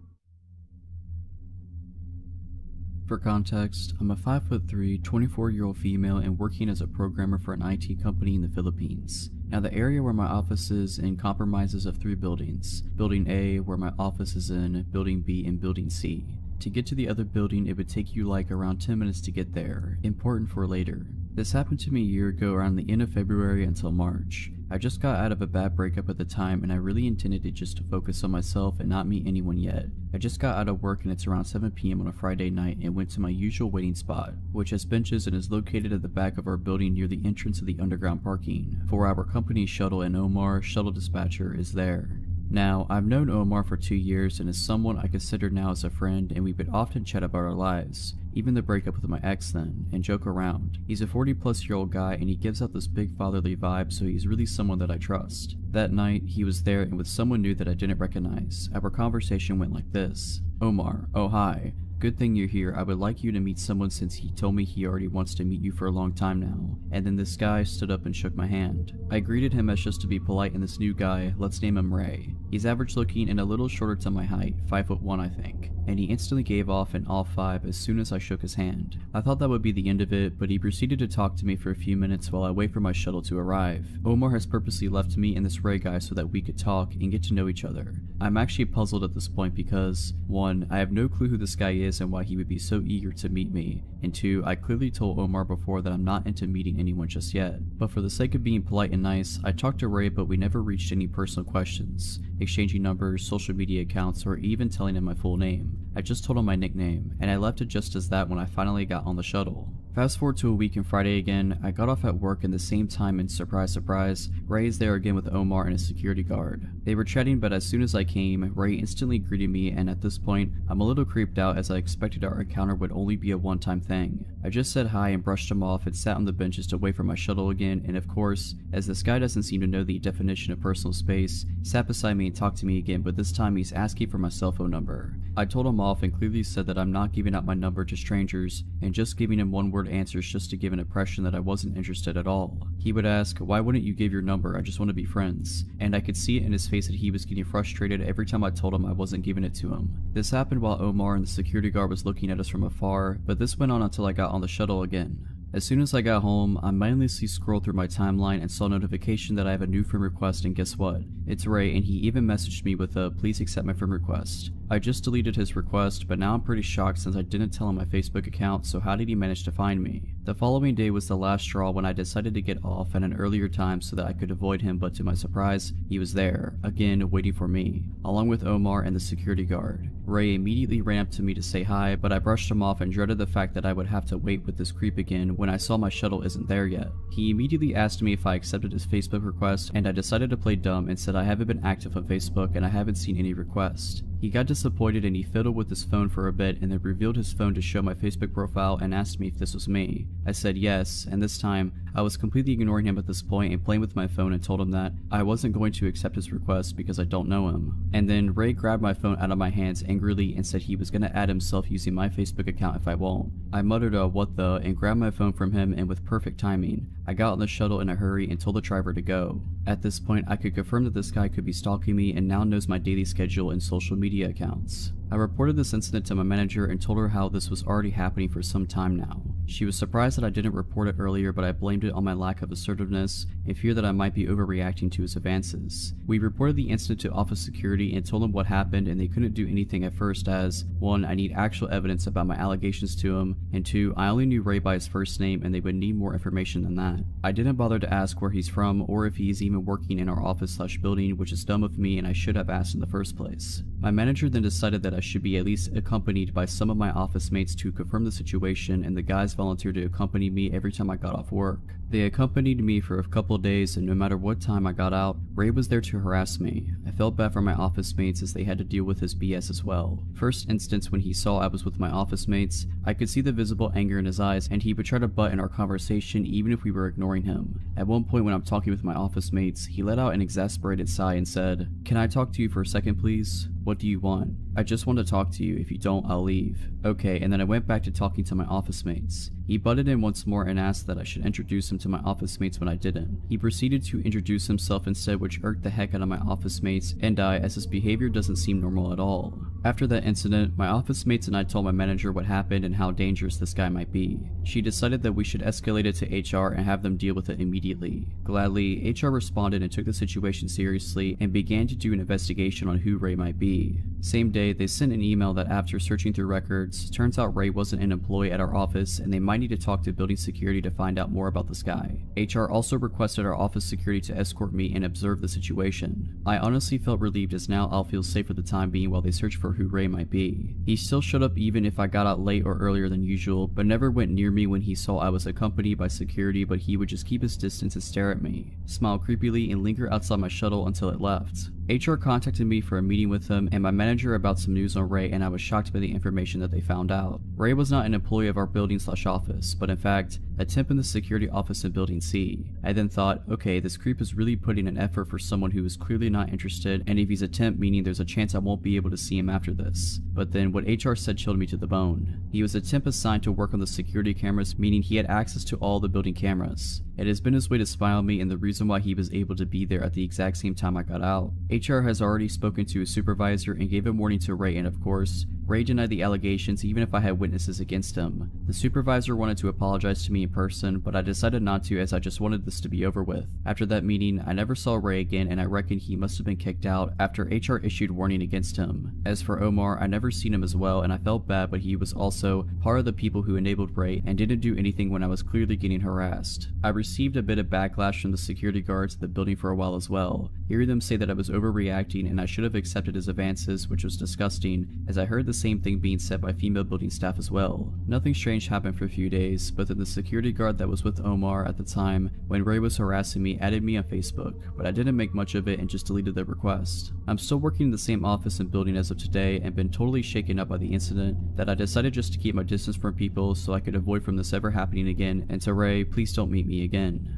For context, I'm a 5'3", 24-year-old female and working as a programmer for an IT company in the Philippines. Now the area where my office is in comprises of 3 buildings. Building A, where my office is in, Building B, and Building C. To get to the other building, it would take you like around 10 minutes to get there. Important for later. This happened to me a year ago around the end of February until March. I just got out of a bad breakup at the time and I really intended it just to focus on myself and not meet anyone yet. I just got out of work and it's around 7 p.m. on a Friday night and went to my usual waiting spot, which has benches and is located at the back of our building near the entrance of the underground parking. For our company shuttle, and Omar, shuttle dispatcher, is there. Now, I've known Omar for 2 years and is someone I consider now as a friend, and we would often chat about our lives. even the breakup with my ex then, and joke around. He's a 40-plus-year-old guy and he gives out this big fatherly vibe, so he's really someone that I trust. That night, he was there and with someone new that I didn't recognize. Our conversation went like this. Omar, oh hi. Good thing you're here. I would like you to meet someone since he told me he already wants to meet you for a long time now. And then this guy stood up and shook my hand. I greeted him as just to be polite, and this new guy, let's name him Ray. He's average looking and a little shorter to my height, 5'1" I think. And he instantly gave off an all 5 as soon as I shook his hand. I thought that would be the end of it, but he proceeded to talk to me for a few minutes while I wait for my shuttle to arrive. Omar has purposely left me and this Ray guy so that we could talk and get to know each other. I'm actually puzzled at this point because, 1, I have no clue who this guy is and why he would be so eager to meet me, and 2, I clearly told Omar before that I'm not into meeting anyone just yet. But for the sake of being polite and nice, I talked to Ray, but we never reached any personal questions, exchanging numbers, social media accounts, or even telling him my full name. I just told him my nickname, and I left it just as that when I finally got on the shuttle. Fast forward to a week and Friday again, I got off at work in the same time and surprise surprise, Ray is there again with Omar and a security guard. They were chatting, but as soon as I came, Ray instantly greeted me, and at this point, I'm a little creeped out as I expected our encounter would only be a one-time thing. I just said hi and brushed him off and sat on the benches to wait for my shuttle again, and of course, as this guy doesn't seem to know the definition of personal space, sat beside me and talked to me again, but this time he's asking for my cell phone number. I told him off and clearly said that I'm not giving out my number to strangers and just giving him one-word answers just to give an impression that I wasn't interested at all. He would ask, why wouldn't you give your number? I just want to be friends. And I could see it in his face that he was getting frustrated every time I told him I wasn't giving it to him. This happened while Omar and the security guard was looking at us from afar, but this went on until I got on the shuttle again. As soon as I got home, I mindlessly scrolled through my timeline and saw a notification that I have a new friend request, and guess what? It's Ray, and he even messaged me with a please accept my friend request. I just deleted his request, but now I'm pretty shocked since I didn't tell him my Facebook account, so how did he manage to find me? The following day was the last straw when I decided to get off at an earlier time so that I could avoid him, but to my surprise, he was there, again waiting for me, along with Omar and the security guard. Ray immediately ran up to me to say hi, but I brushed him off and dreaded the fact that I would have to wait with this creep again when I saw my shuttle isn't there yet. He immediately asked me if I accepted his Facebook request, and I decided to play dumb and said I haven't been active on Facebook and I haven't seen any requests. He got disappointed and he fiddled with his phone for a bit and then revealed his phone to show my Facebook profile and asked me if this was me. I said yes, and this time, I was completely ignoring him at this point and playing with my phone and told him that I wasn't going to accept his request because I don't know him. And then Ray grabbed my phone out of my hands angrily and said he was gonna add himself using my Facebook account if I won't. I muttered a what the and grabbed my phone from him, and with perfect timing, I got on the shuttle in a hurry and told the driver to go. At this point, I could confirm that this guy could be stalking me and now knows my daily schedule and social media accounts. I reported this incident to my manager and told her how this was already happening for some time now. She was surprised that I didn't report it earlier, but I blamed it on my lack of assertiveness and fear that I might be overreacting to his advances. We reported the incident to office security and told them what happened, and they couldn't do anything at first as, 1, I need actual evidence about my allegations to him, and 2, I only knew Ray by his first name and they would need more information than that. I didn't bother to ask where he's from or if he's even working in our office/building, which is dumb of me and I should have asked in the first place. My manager then decided that I should be at least accompanied by some of my office mates to confirm the situation, and the guys volunteered to accompany me every time I got off work. They accompanied me for a couple of days, and no matter what time I got out, Ray was there to harass me. I felt bad for my office mates as they had to deal with his BS as well. First instance, when he saw I was with my office mates, I could see the visible anger in his eyes, and he would try to butt in our conversation even if we were ignoring him. At one point when I'm talking with my office mates, he let out an exasperated sigh and said, "Can I talk to you for a second please? What do you want? I just want to talk to you. If you don't, I'll leave." Okay, and then I went back to talking to my office mates. He butted in once more and asked that I should introduce him to my office mates when I didn't. He proceeded to introduce himself instead, which irked the heck out of my office mates and I, as his behavior doesn't seem normal at all. After that incident, my office mates and I told my manager what happened and how dangerous this guy might be. She decided that we should escalate it to HR and have them deal with it immediately. Gladly, HR responded and took the situation seriously and began to do an investigation on who Ray might be. Same day, they sent an email that after searching through records, turns out Ray wasn't an employee at our office and they might need to talk to building security to find out more about this guy. HR also requested our office security to escort me and observe the situation. I honestly felt relieved as now I'll feel safe for the time being while they search for who Ray might be. He still showed up even if I got out late or earlier than usual, but never went near me when he saw I was accompanied by security, but he would just keep his distance and stare at me, smile creepily, and linger outside my shuttle until it left. HR contacted me for a meeting with him and my manager about some news on Ray, and I was shocked by the information that they found out. Ray was not an employee of our building/office, but in fact, a temp in the security office in Building C. I then thought, okay, this creep is really putting an effort for someone who is clearly not interested, and if he's a temp, meaning there's a chance I won't be able to see him after this. But then what HR said chilled me to the bone. He was a temp assigned to work on the security cameras, meaning he had access to all the building cameras. It has been his way to spy on me and the reason why he was able to be there at the exact same time I got out. HR has already spoken to his supervisor and gave a warning to Ray, and of course, Ray denied the allegations even if I had witnesses against him. The supervisor wanted to apologize to me in person, but I decided not to as I just wanted this to be over with. After that meeting, I never saw Ray again, and I reckon he must have been kicked out after HR issued warning against him. As for Omar, I never seen him as well, and I felt bad, but he was also part of the people who enabled Ray and didn't do anything when I was clearly getting harassed. I received a bit of backlash from the security guards at the building for a while as well, hearing them say that I was overreacting and I should have accepted his advances, which was disgusting, as I heard the same thing being said by female building staff as well. Nothing strange happened for a few days, but then the security guard that was with Omar at the time when Ray was harassing me added me on Facebook, but I didn't make much of it and just deleted the request. I'm still working in the same office and building as of today and been totally shaken up by the incident that I decided just to keep my distance from people so I could avoid from this ever happening again, and to Ray, please don't meet me again.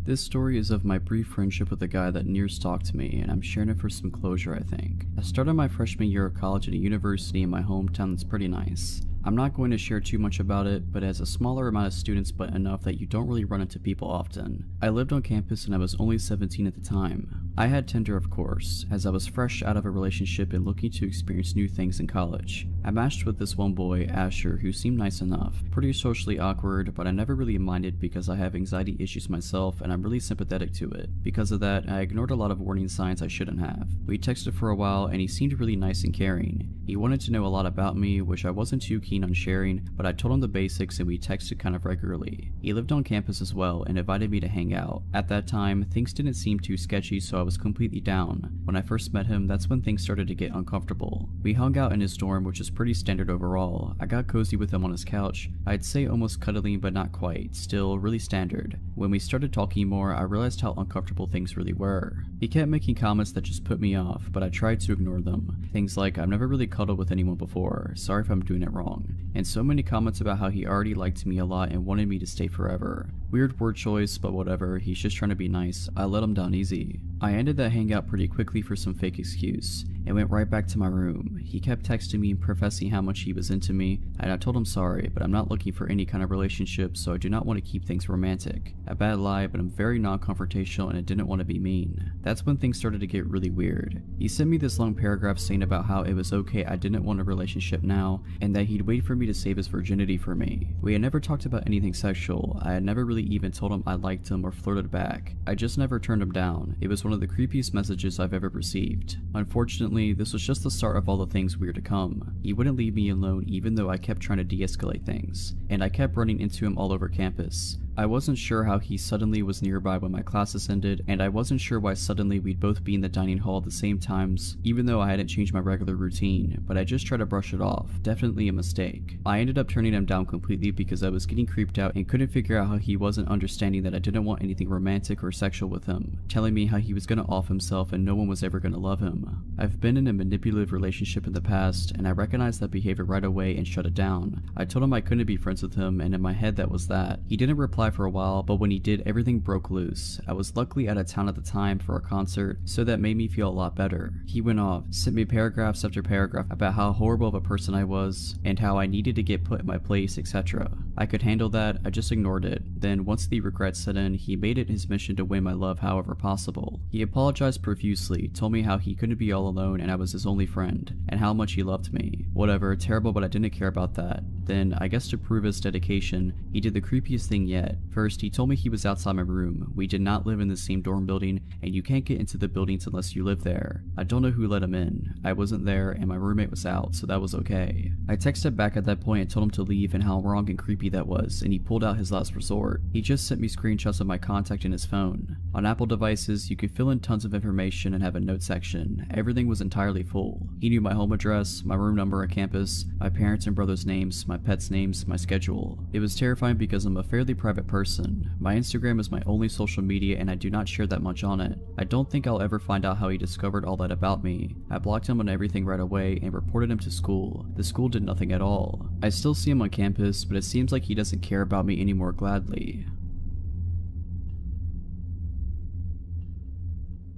This story is of my brief friendship with a guy that near stalked me, and I'm sharing it for some closure, I think. I started my freshman year of college at a university in my hometown that's pretty nice. I'm not going to share too much about it, but it has a smaller amount of students but enough that you don't really run into people often. I lived on campus and I was only 17 at the time. I had Tinder, of course, as I was fresh out of a relationship and looking to experience new things in college. I matched with this one boy, Asher, who seemed nice enough, pretty socially awkward, but I never really minded because I have anxiety issues myself and I'm really sympathetic to it. Because of that, I ignored a lot of warning signs I shouldn't have. We texted for a while and he seemed really nice and caring. He wanted to know a lot about me, which I wasn't too keen on sharing, but I told him the basics and we texted kind of regularly. He lived on campus as well and invited me to hang out. At that time, things didn't seem too sketchy, so I was completely down. When I first met him, that's when things started to get uncomfortable. We hung out in his dorm, which is pretty standard overall. I got cozy with him on his couch. I'd say almost cuddling, but not quite. Still, really standard. When we started talking more, I realized how uncomfortable things really were. He kept making comments that just put me off, but I tried to ignore them. Things like, I've never really cuddled with anyone before, sorry if I'm doing it wrong. And so many comments about how he already liked me a lot and wanted me to stay forever. Weird word choice, but whatever, he's just trying to be nice. I let him down easy. I ended that hangout pretty quickly for some fake excuse, and went right back to my room. He kept texting me and professing how much he was into me, and I told him sorry, but I'm not looking for any kind of relationship, so I do not want to keep things romantic. A bad lie, but I'm very non-confrontational and I didn't want to be mean. That's when things started to get really weird. He sent me this long paragraph saying about how it was okay I didn't want a relationship now, and that he'd wait for me to save his virginity for me. We had never talked about anything sexual. I had never really even told him I liked him or flirted back. I just never turned him down. It was one of the creepiest messages I've ever received. Unfortunately, this was just the start of all the things weird to come. He wouldn't leave me alone even though I kept trying to de-escalate things, and I kept running into him all over campus. I wasn't sure how he suddenly was nearby when my classes ended, and I wasn't sure why suddenly we'd both be in the dining hall at the same times, even though I hadn't changed my regular routine, but I just tried to brush it off. Definitely a mistake. I ended up turning him down completely because I was getting creeped out and couldn't figure out how he wasn't understanding that I didn't want anything romantic or sexual with him, telling me how he was gonna off himself and no one was ever gonna love him. I've been in a manipulative relationship in the past, and I recognized that behavior right away and shut it down. I told him I couldn't be friends with him, and in my head that was that. He didn't reply for a while, but when he did, everything broke loose. I was luckily out of town at the time for a concert, so that made me feel a lot better. He went off, sent me paragraphs after paragraph about how horrible of a person I was, and how I needed to get put in my place, etc. I could handle that, I just ignored it. Then once the regret set in, he made it his mission to win my love however possible. He apologized profusely, told me how he couldn't be all alone and I was his only friend, and how much he loved me. Whatever, terrible, but I didn't care about that. Then, I guess to prove his dedication, he did the creepiest thing yet. First, he told me he was outside my room. We did not live in the same dorm building, and you can't get into the buildings unless you live there. I don't know who let him in. I wasn't there, and my roommate was out, so that was okay. I texted back at that point and told him to leave and how wrong and creepy lucky that was, and he pulled out his last resort. He just sent me screenshots of my contact in his phone. On Apple devices, you could fill in tons of information and have a note section. Everything was entirely full. He knew my home address, my room number on campus, my parents and brothers' names, my pets' names, my schedule. It was terrifying because I'm a fairly private person. My Instagram is my only social media and I do not share that much on it. I don't think I'll ever find out how he discovered all that about me. I blocked him on everything right away and reported him to school. The school did nothing at all. I still see him on campus, but it seems like he doesn't care about me anymore gladly.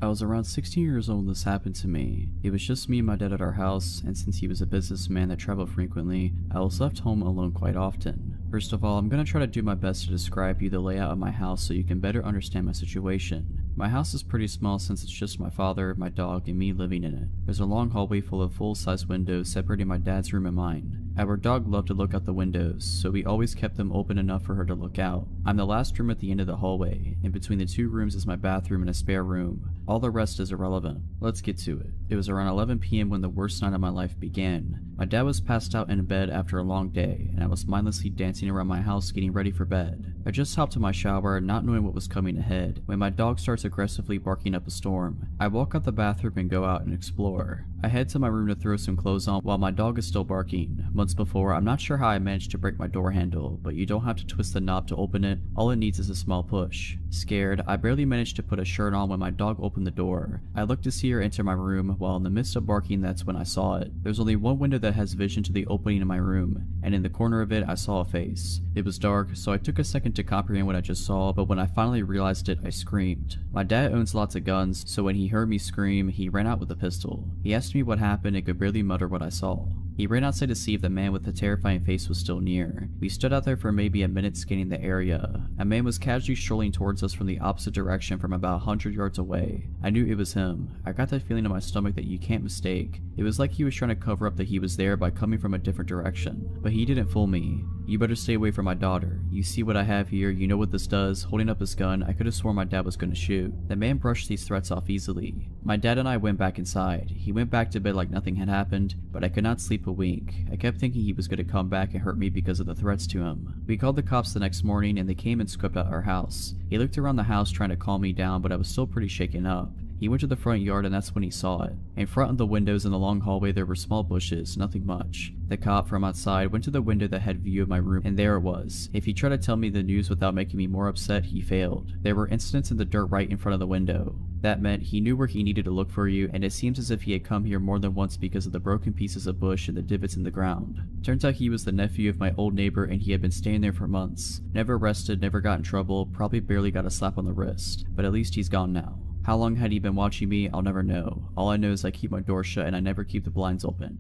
I was around 16 years old when this happened to me. It was just me and my dad at our house, and since he was a businessman that traveled frequently, I was left home alone quite often. First of all, I'm going to try to do my best to describe you the layout of my house so you can better understand my situation. My house is pretty small since it's just my father, my dog, and me living in it. There's a long hallway full of full-size windows separating my dad's room and mine. Our dog loved to look out the windows, so we always kept them open enough for her to look out. I'm the last room at the end of the hallway. In between the two rooms is my bathroom and a spare room. All the rest is irrelevant. Let's get to it. It was around 11 p.m. when the worst night of my life began. My dad was passed out in bed after a long day, and I was mindlessly dancing around my house getting ready for bed. I just hopped in my shower, not knowing what was coming ahead, when my dog starts aggressively barking up a storm. I walk out the bathroom and go out and explore. I head to my room to throw some clothes on while my dog is still barking. Months before, I'm not sure how I managed to break my door handle, but you don't have to twist the knob to open it. All it needs is a small push. Scared, I barely managed to put a shirt on when my dog opened the door. I looked to see her enter my room, while in the midst of barking, that's when I saw it. There's only one window that has vision to the opening in my room, and in the corner of it, I saw a face. It was dark, so I took a second to comprehend what I just saw, but when I finally realized it, I screamed. My dad owns lots of guns, so when he heard me scream, he ran out with a pistol. He asked me what happened and could barely mutter what I saw. He ran outside to see if the man with the terrifying face was still near. We stood out there for maybe a minute scanning the area. A man was casually strolling towards us from the opposite direction from about 100 yards away. I knew it was him. I got that feeling in my stomach that you can't mistake. It was like he was trying to cover up that he was there by coming from a different direction. But he didn't fool me. You better stay away from my daughter. You see what I have here, you know what this does. Holding up his gun, I could have sworn my dad was going to shoot. The man brushed these threats off easily. My dad and I went back inside. He went back to bed like nothing had happened, but I could not sleep a wink. I kept thinking he was going to come back and hurt me because of the threats to him. We called the cops the next morning and they came and scoped out our house. He looked around the house trying to calm me down, but I was still pretty shaken up. He went to the front yard and that's when he saw it. In front of the windows in the long hallway there were small bushes, nothing much. The cop from outside went to the window that had view of my room and there it was. If he tried to tell me the news without making me more upset, he failed. There were incidents in the dirt right in front of the window. That meant he knew where he needed to look for you, and it seems as if he had come here more than once because of the broken pieces of bush and the divots in the ground. Turns out he was the nephew of my old neighbor and he had been staying there for months. Never arrested, never got in trouble, probably barely got a slap on the wrist. But at least he's gone now. How long had he been watching me? I'll never know. All I know is I keep my door shut and I never keep the blinds open.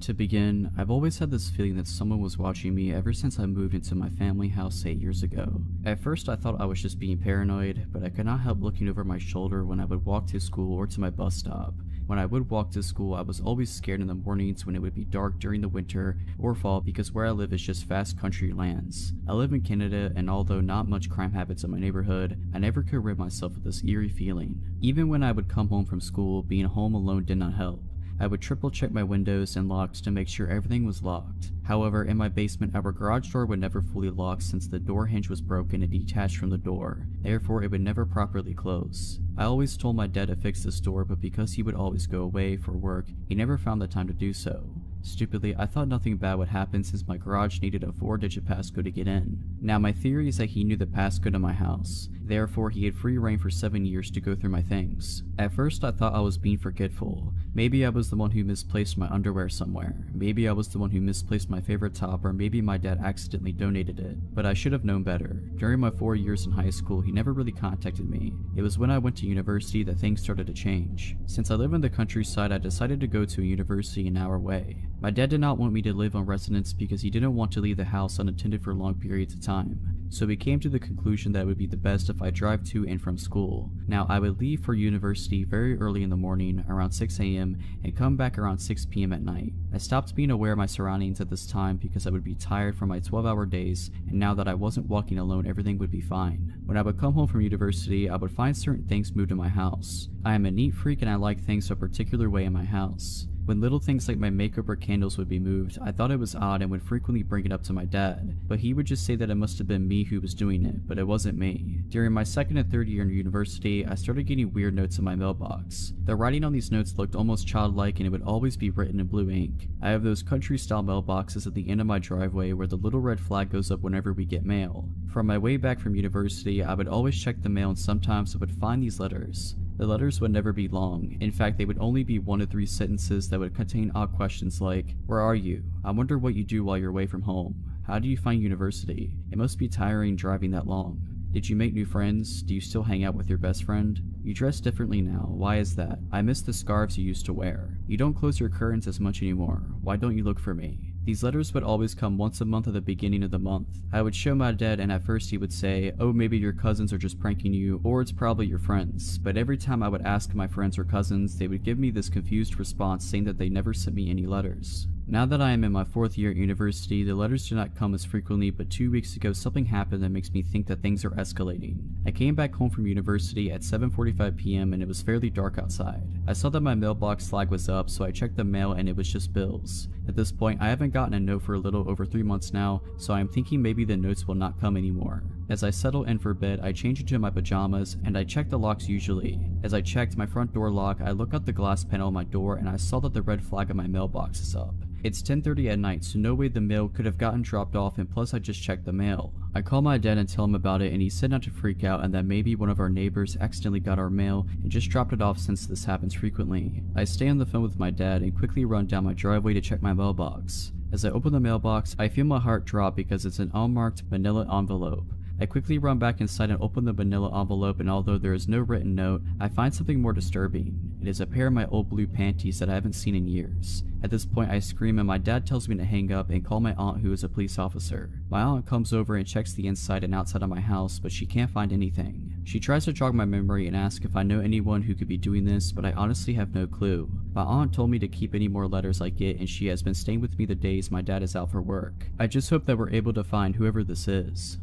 To begin, I've always had this feeling that someone was watching me ever since I moved into my family house 8 years ago. At first I thought I was just being paranoid, but I could not help looking over my shoulder when I would walk to school or to my bus stop. When I would walk to school, I was always scared in the mornings when it would be dark during the winter or fall because where I live is just vast country lands. I live in Canada, and although not much crime habits in my neighborhood, I never could rid myself of this eerie feeling. Even when I would come home from school, being home alone did not help. I would triple check my windows and locks to make sure everything was locked. However, in my basement, our garage door would never fully lock since the door hinge was broken and detached from the door. Therefore, it would never properly close. I always told my dad to fix this door, but because he would always go away for work, he never found the time to do so. Stupidly, I thought nothing bad would happen since my garage needed a 4-digit passcode to get in. Now, my theory is that he knew the passcode of my house. Therefore, he had free reign for 7 years to go through my things. At first, I thought I was being forgetful. Maybe I was the one who misplaced my underwear somewhere. Maybe I was the one who misplaced my favorite top, or maybe my dad accidentally donated it. But I should have known better. During my 4 years in high school, he never really contacted me. It was when I went to university that things started to change. Since I live in the countryside, I decided to go to a university an hour away. My dad did not want me to live on residence because he didn't want to leave the house unattended for long periods of time. So we came to the conclusion that it would be the best if I drive to and from school. Now, I would leave for university very early in the morning, around 6 a.m., and come back around 6 p.m. at night. I stopped being aware of my surroundings at this time because I would be tired from my 12-hour days, and now that I wasn't walking alone, everything would be fine. When I would come home from university, I would find certain things moved in my house. I am a neat freak and I like things a particular way in my house. When little things like my makeup or candles would be moved, I thought it was odd and would frequently bring it up to my dad, but he would just say that it must have been me who was doing it, but it wasn't me. During my second and third year in university, I started getting weird notes in my mailbox. The writing on these notes looked almost childlike and it would always be written in blue ink. I have those country-style mailboxes at the end of my driveway where the little red flag goes up whenever we get mail. From my way back from university, I would always check the mail and sometimes I would find these letters. The letters would never be long. In fact, they would only be 1 to 3 sentences that would contain odd questions like, "Where are you? I wonder what you do while you're away from home. How do you find university? It must be tiring driving that long. Did you make new friends? Do you still hang out with your best friend? You dress differently now. Why is that? I miss the scarves you used to wear. You don't close your curtains as much anymore. Why don't you look for me?" These letters would always come once a month at the beginning of the month. I would show my dad and at first he would say, "Oh, maybe your cousins are just pranking you, or it's probably your friends." But every time I would ask my friends or cousins, they would give me this confused response saying that they never sent me any letters. Now that I am in my 4th year at university, the letters do not come as frequently, but 2 weeks ago something happened that makes me think that things are escalating. I came back home from university at 7:45 p.m. and it was fairly dark outside. I saw that my mailbox flag was up, so I checked the mail and it was just bills. At this point, I haven't gotten a note for a little over 3 months now, so I am thinking maybe the notes will not come anymore. As I settle in for bed, I change into my pajamas and I check the locks usually. As I checked my front door lock, I look out the glass panel on my door and I saw that the red flag on my mailbox is up. It's 10:30 at night, so no way the mail could have gotten dropped off, and plus I just checked the mail. I call my dad and tell him about it and he said not to freak out and that maybe one of our neighbors accidentally got our mail and just dropped it off since this happens frequently. I stay on the phone with my dad and quickly run down my driveway to check my mailbox. As I open the mailbox, I feel my heart drop because it's an unmarked manila envelope. I quickly run back inside and open the manila envelope, and although there is no written note, I find something more disturbing. It is a pair of my old blue panties that I haven't seen in years. At this point I scream and my dad tells me to hang up and call my aunt, who is a police officer. My aunt comes over and checks the inside and outside of my house, but she can't find anything. She tries to jog my memory and ask if I know anyone who could be doing this, but I honestly have no clue. My aunt told me to keep any more letters I get and she has been staying with me the days my dad is out for work. I just hope that we're able to find whoever this is.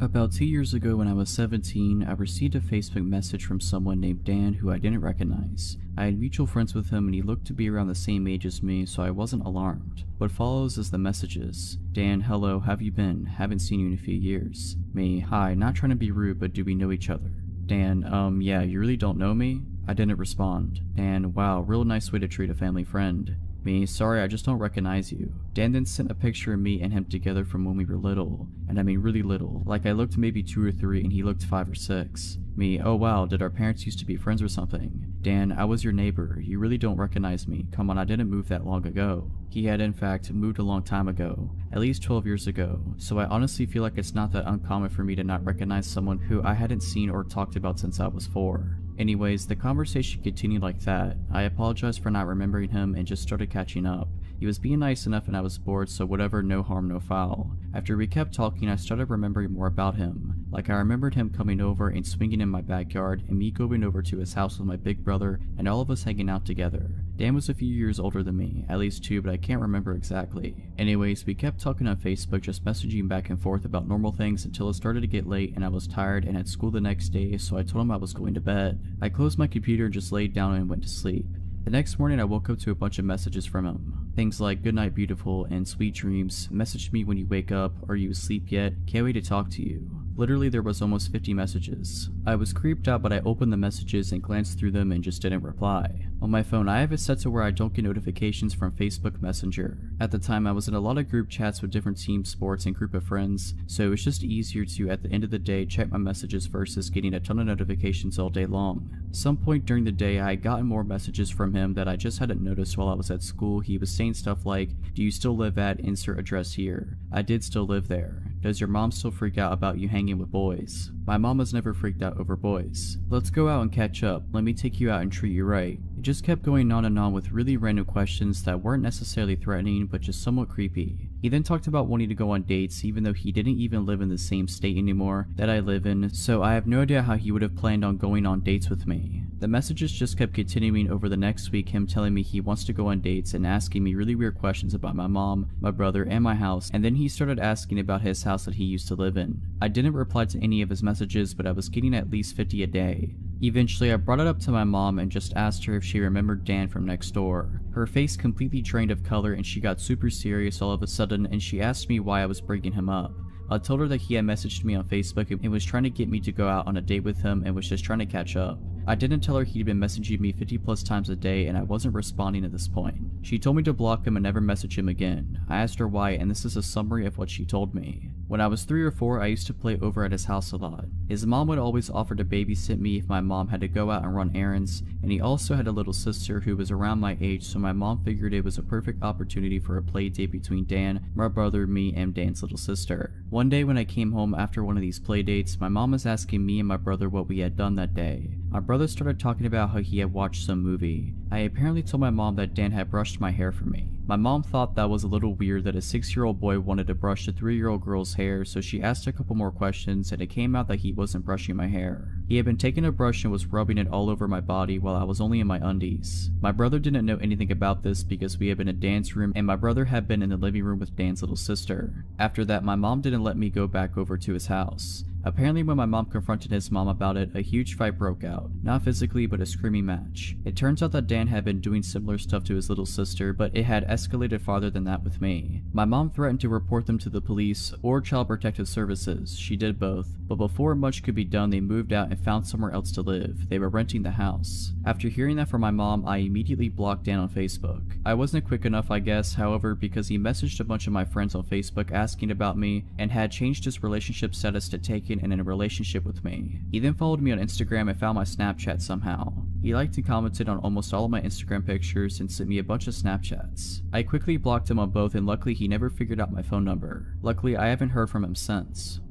About 2 years ago when I was 17, I received a Facebook message from someone named Dan who I didn't recognize. I had mutual friends with him and he looked to be around the same age as me, so I wasn't alarmed. What follows is the messages. Dan, hello, have you been? Haven't seen you in a few years. Me, hi, not trying to be rude, but do we know each other? Dan, yeah, you really don't know me? I didn't respond. Dan, wow, real nice way to treat a family friend. Me, sorry, I just don't recognize you. Dan then sent a picture of me and him together from when we were little. And I mean really little. Like I looked maybe 2 or 3 and he looked 5 or 6. Me, oh wow, did our parents used to be friends or something? Dan, I was your neighbor. You really don't recognize me. Come on, I didn't move that long ago. He had in fact moved a long time ago. At least 12 years ago. So I honestly feel like it's not that uncommon for me to not recognize someone who I hadn't seen or talked about since I was 4. Anyways, the conversation continued like that. I apologized for not remembering him and just started catching up. He was being nice enough and I was bored, so whatever, no harm, no foul. After we kept talking, I started remembering more about him. Like I remembered him coming over and swinging in my backyard and me going over to his house with my big brother and all of us hanging out together. Dan was a few years older than me, at least 2, but I can't remember exactly. Anyways, we kept talking on Facebook, just messaging back and forth about normal things until it started to get late and I was tired and had school the next day, so I told him I was going to bed. I closed my computer and just laid down and went to sleep. The next morning I woke up to a bunch of messages from him. Things like, good night beautiful and sweet dreams, message me when you wake up, are you asleep yet, can't wait to talk to you. Literally there was almost 50 messages. I was creeped out, but I opened the messages and glanced through them and just didn't reply. On my phone I have it set to where I don't get notifications from Facebook Messenger. At the time I was in a lot of group chats with different team sports and group of friends, so it was just easier to at the end of the day check my messages versus getting a ton of notifications all day long. Some point during the day I had gotten more messages from him that I just hadn't noticed while I was at school. He was saying stuff like, do you still live at insert address here? I did still live there. Does your mom still freak out about you hanging with boys? My mom has never freaked out over boys. Let's go out and catch up. Let me take you out and treat you right. It just kept going on and on with really random questions that weren't necessarily threatening but just somewhat creepy. He then talked about wanting to go on dates even though he didn't even live in the same state anymore that I live in, so I have no idea how he would have planned on going on dates with me. The messages just kept continuing over the next week, him telling me he wants to go on dates and asking me really weird questions about my mom, my brother, and my house, and then he started asking about his house that he used to live in. I didn't reply to any of his messages, but I was getting at least 50 a day. Eventually, I brought it up to my mom and just asked her if she remembered Dan from next door. Her face completely drained of color and she got super serious all of a sudden, and she asked me why I was bringing him up. I told her that he had messaged me on Facebook and was trying to get me to go out on a date with him and was just trying to catch up. I didn't tell her he'd been messaging me 50 plus times a day and I wasn't responding at this point. She told me to block him and never message him again. I asked her why, and this is a summary of what she told me. When I was 3 or 4, I used to play over at his house a lot. His mom would always offer to babysit me if my mom had to go out and run errands, and he also had a little sister who was around my age, so my mom figured it was a perfect opportunity for a play date between Dan, my brother, me, and Dan's little sister. One day when I came home after one of these play dates, my mom was asking me and my brother what we had done that day. My brother started talking about how he had watched some movie. I apparently told my mom that Dan had brushed my hair for me. My mom thought that was a little weird that a 6-year-old boy wanted to brush a 3-year-old girl's hair, so she asked a couple more questions and it came out that he wasn't brushing my hair. He had been taking a brush and was rubbing it all over my body while I was only in my undies. My brother didn't know anything about this because we had been in Dan's room and my brother had been in the living room with Dan's little sister. After that, my mom didn't let me go back over to his house. Apparently when my mom confronted his mom about it, a huge fight broke out. Not physically, but a screaming match. It turns out that Dan had been doing similar stuff to his little sister, but it had escalated farther than that with me. My mom threatened to report them to the police or Child Protective Services. She did both, but before much could be done, they moved out and found somewhere else to live. They were renting the house. After hearing that from my mom, I immediately blocked Dan on Facebook. I wasn't quick enough, I guess, however, because he messaged a bunch of my friends on Facebook asking about me and had changed his relationship status to taken and in a relationship with me. He then followed me on Instagram and found my Snapchat somehow. He liked and commented on almost all of my Instagram pictures and sent me a bunch of Snapchats. I quickly blocked him on both and luckily he never figured out my phone number. Luckily I haven't heard from him since.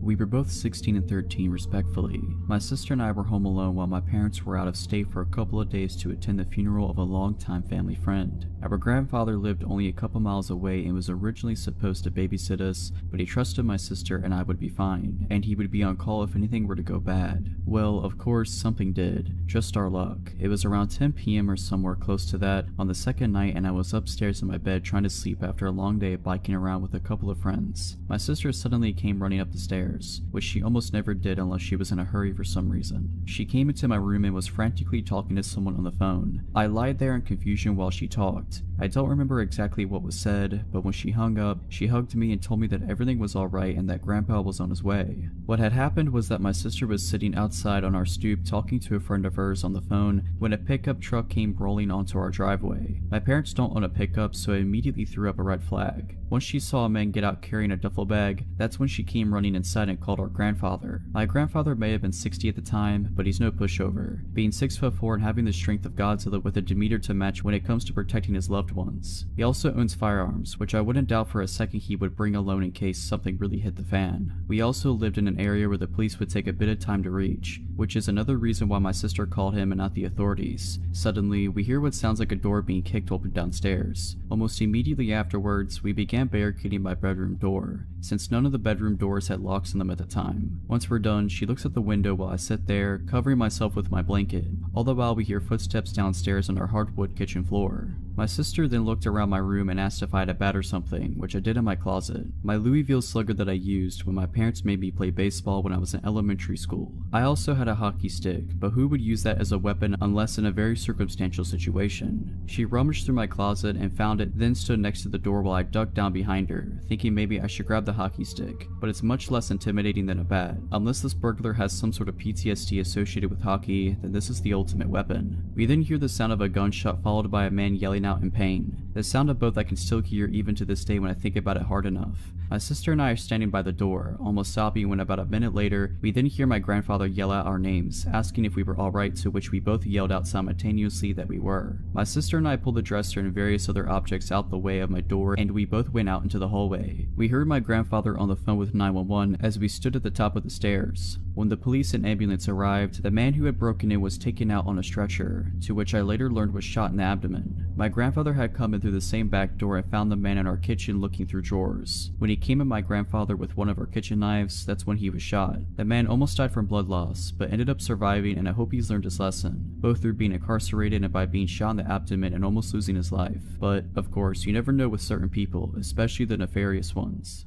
We were both 16 and 13 respectively. My sister and I were home alone while my parents were out of state for a couple of days to attend the funeral of a longtime family friend. Our grandfather lived only a couple miles away and was originally supposed to babysit us, but he trusted my sister and I would be fine, and he would be on call if anything were to go bad. Well, of course, something did. Just our luck. It was around 10 p.m. or somewhere close to that on the second night and I was upstairs in my bed trying to sleep after a long day of biking around with a couple of friends. My sister suddenly came running up the stairs, which she almost never did unless she was in a hurry for some reason. She came into my room and was frantically talking to someone on the phone. I lied there in confusion while she talked. I don't remember exactly what was said, but when she hung up, she hugged me and told me that everything was alright and that Grandpa was on his way. What had happened was that my sister was sitting outside on our stoop talking to a friend of hers on the phone when a pickup truck came rolling onto our driveway. My parents don't own a pickup, so I immediately threw up a red flag. Once she saw a man get out carrying a duffel bag, that's when she came running inside and called our grandfather. My grandfather may have been 60 at the time, but he's no pushover, being 6'4" and having the strength of Godzilla with a demeanor to match when it comes to protecting his loved ones. He also owns firearms, which I wouldn't doubt for a second he would bring alone in case something really hit the fan. We also lived in an area where the police would take a bit of time to reach, which is another reason why my sister called him and not the authorities. Suddenly, we hear what sounds like a door being kicked open downstairs. Almost immediately afterwards, we began barricading my bedroom door, since none of the bedroom doors had locks on them at the time. Once we're done, she looks at the window while I sit there, covering myself with my blanket. All the while we hear footsteps downstairs on our hardwood kitchen floor. My sister then looked around my room and asked if I had a bat or something, which I did in my closet. My Louisville slugger that I used when my parents made me play baseball when I was in elementary school. I also had a hockey stick, but who would use that as a weapon unless in a very circumstantial situation? She rummaged through my closet and found it, then stood next to the door while I ducked down behind her, thinking maybe I should grab the hockey stick, but it's much less intimidating than a bat. Unless this burglar has some sort of PTSD associated with hockey, then this is the ultimate weapon. We then hear the sound of a gunshot followed by a man yelling out in pain. The sound of both I can still hear even to this day when I think about it hard enough. My sister and I are standing by the door, almost sobbing, when about a minute later, we then hear my grandfather yell out our names, asking if we were alright, to which we both yelled out simultaneously that we were. My sister and I pulled the dresser and various other objects out the way of my door and we both went out into the hallway. We heard my grandfather on the phone with 911 as we stood at the top of the stairs. When the police and ambulance arrived, the man who had broken in was taken out on a stretcher, to which I later learned was shot in the abdomen. My grandfather had come in through the same back door and found the man in our kitchen looking through drawers. When he came at my grandfather with one of our kitchen knives, that's when he was shot. The man almost died from blood loss, but ended up surviving, and I hope he's learned his lesson, both through being incarcerated and by being shot in the abdomen and almost losing his life. But, of course, you never know with certain people, especially the nefarious ones.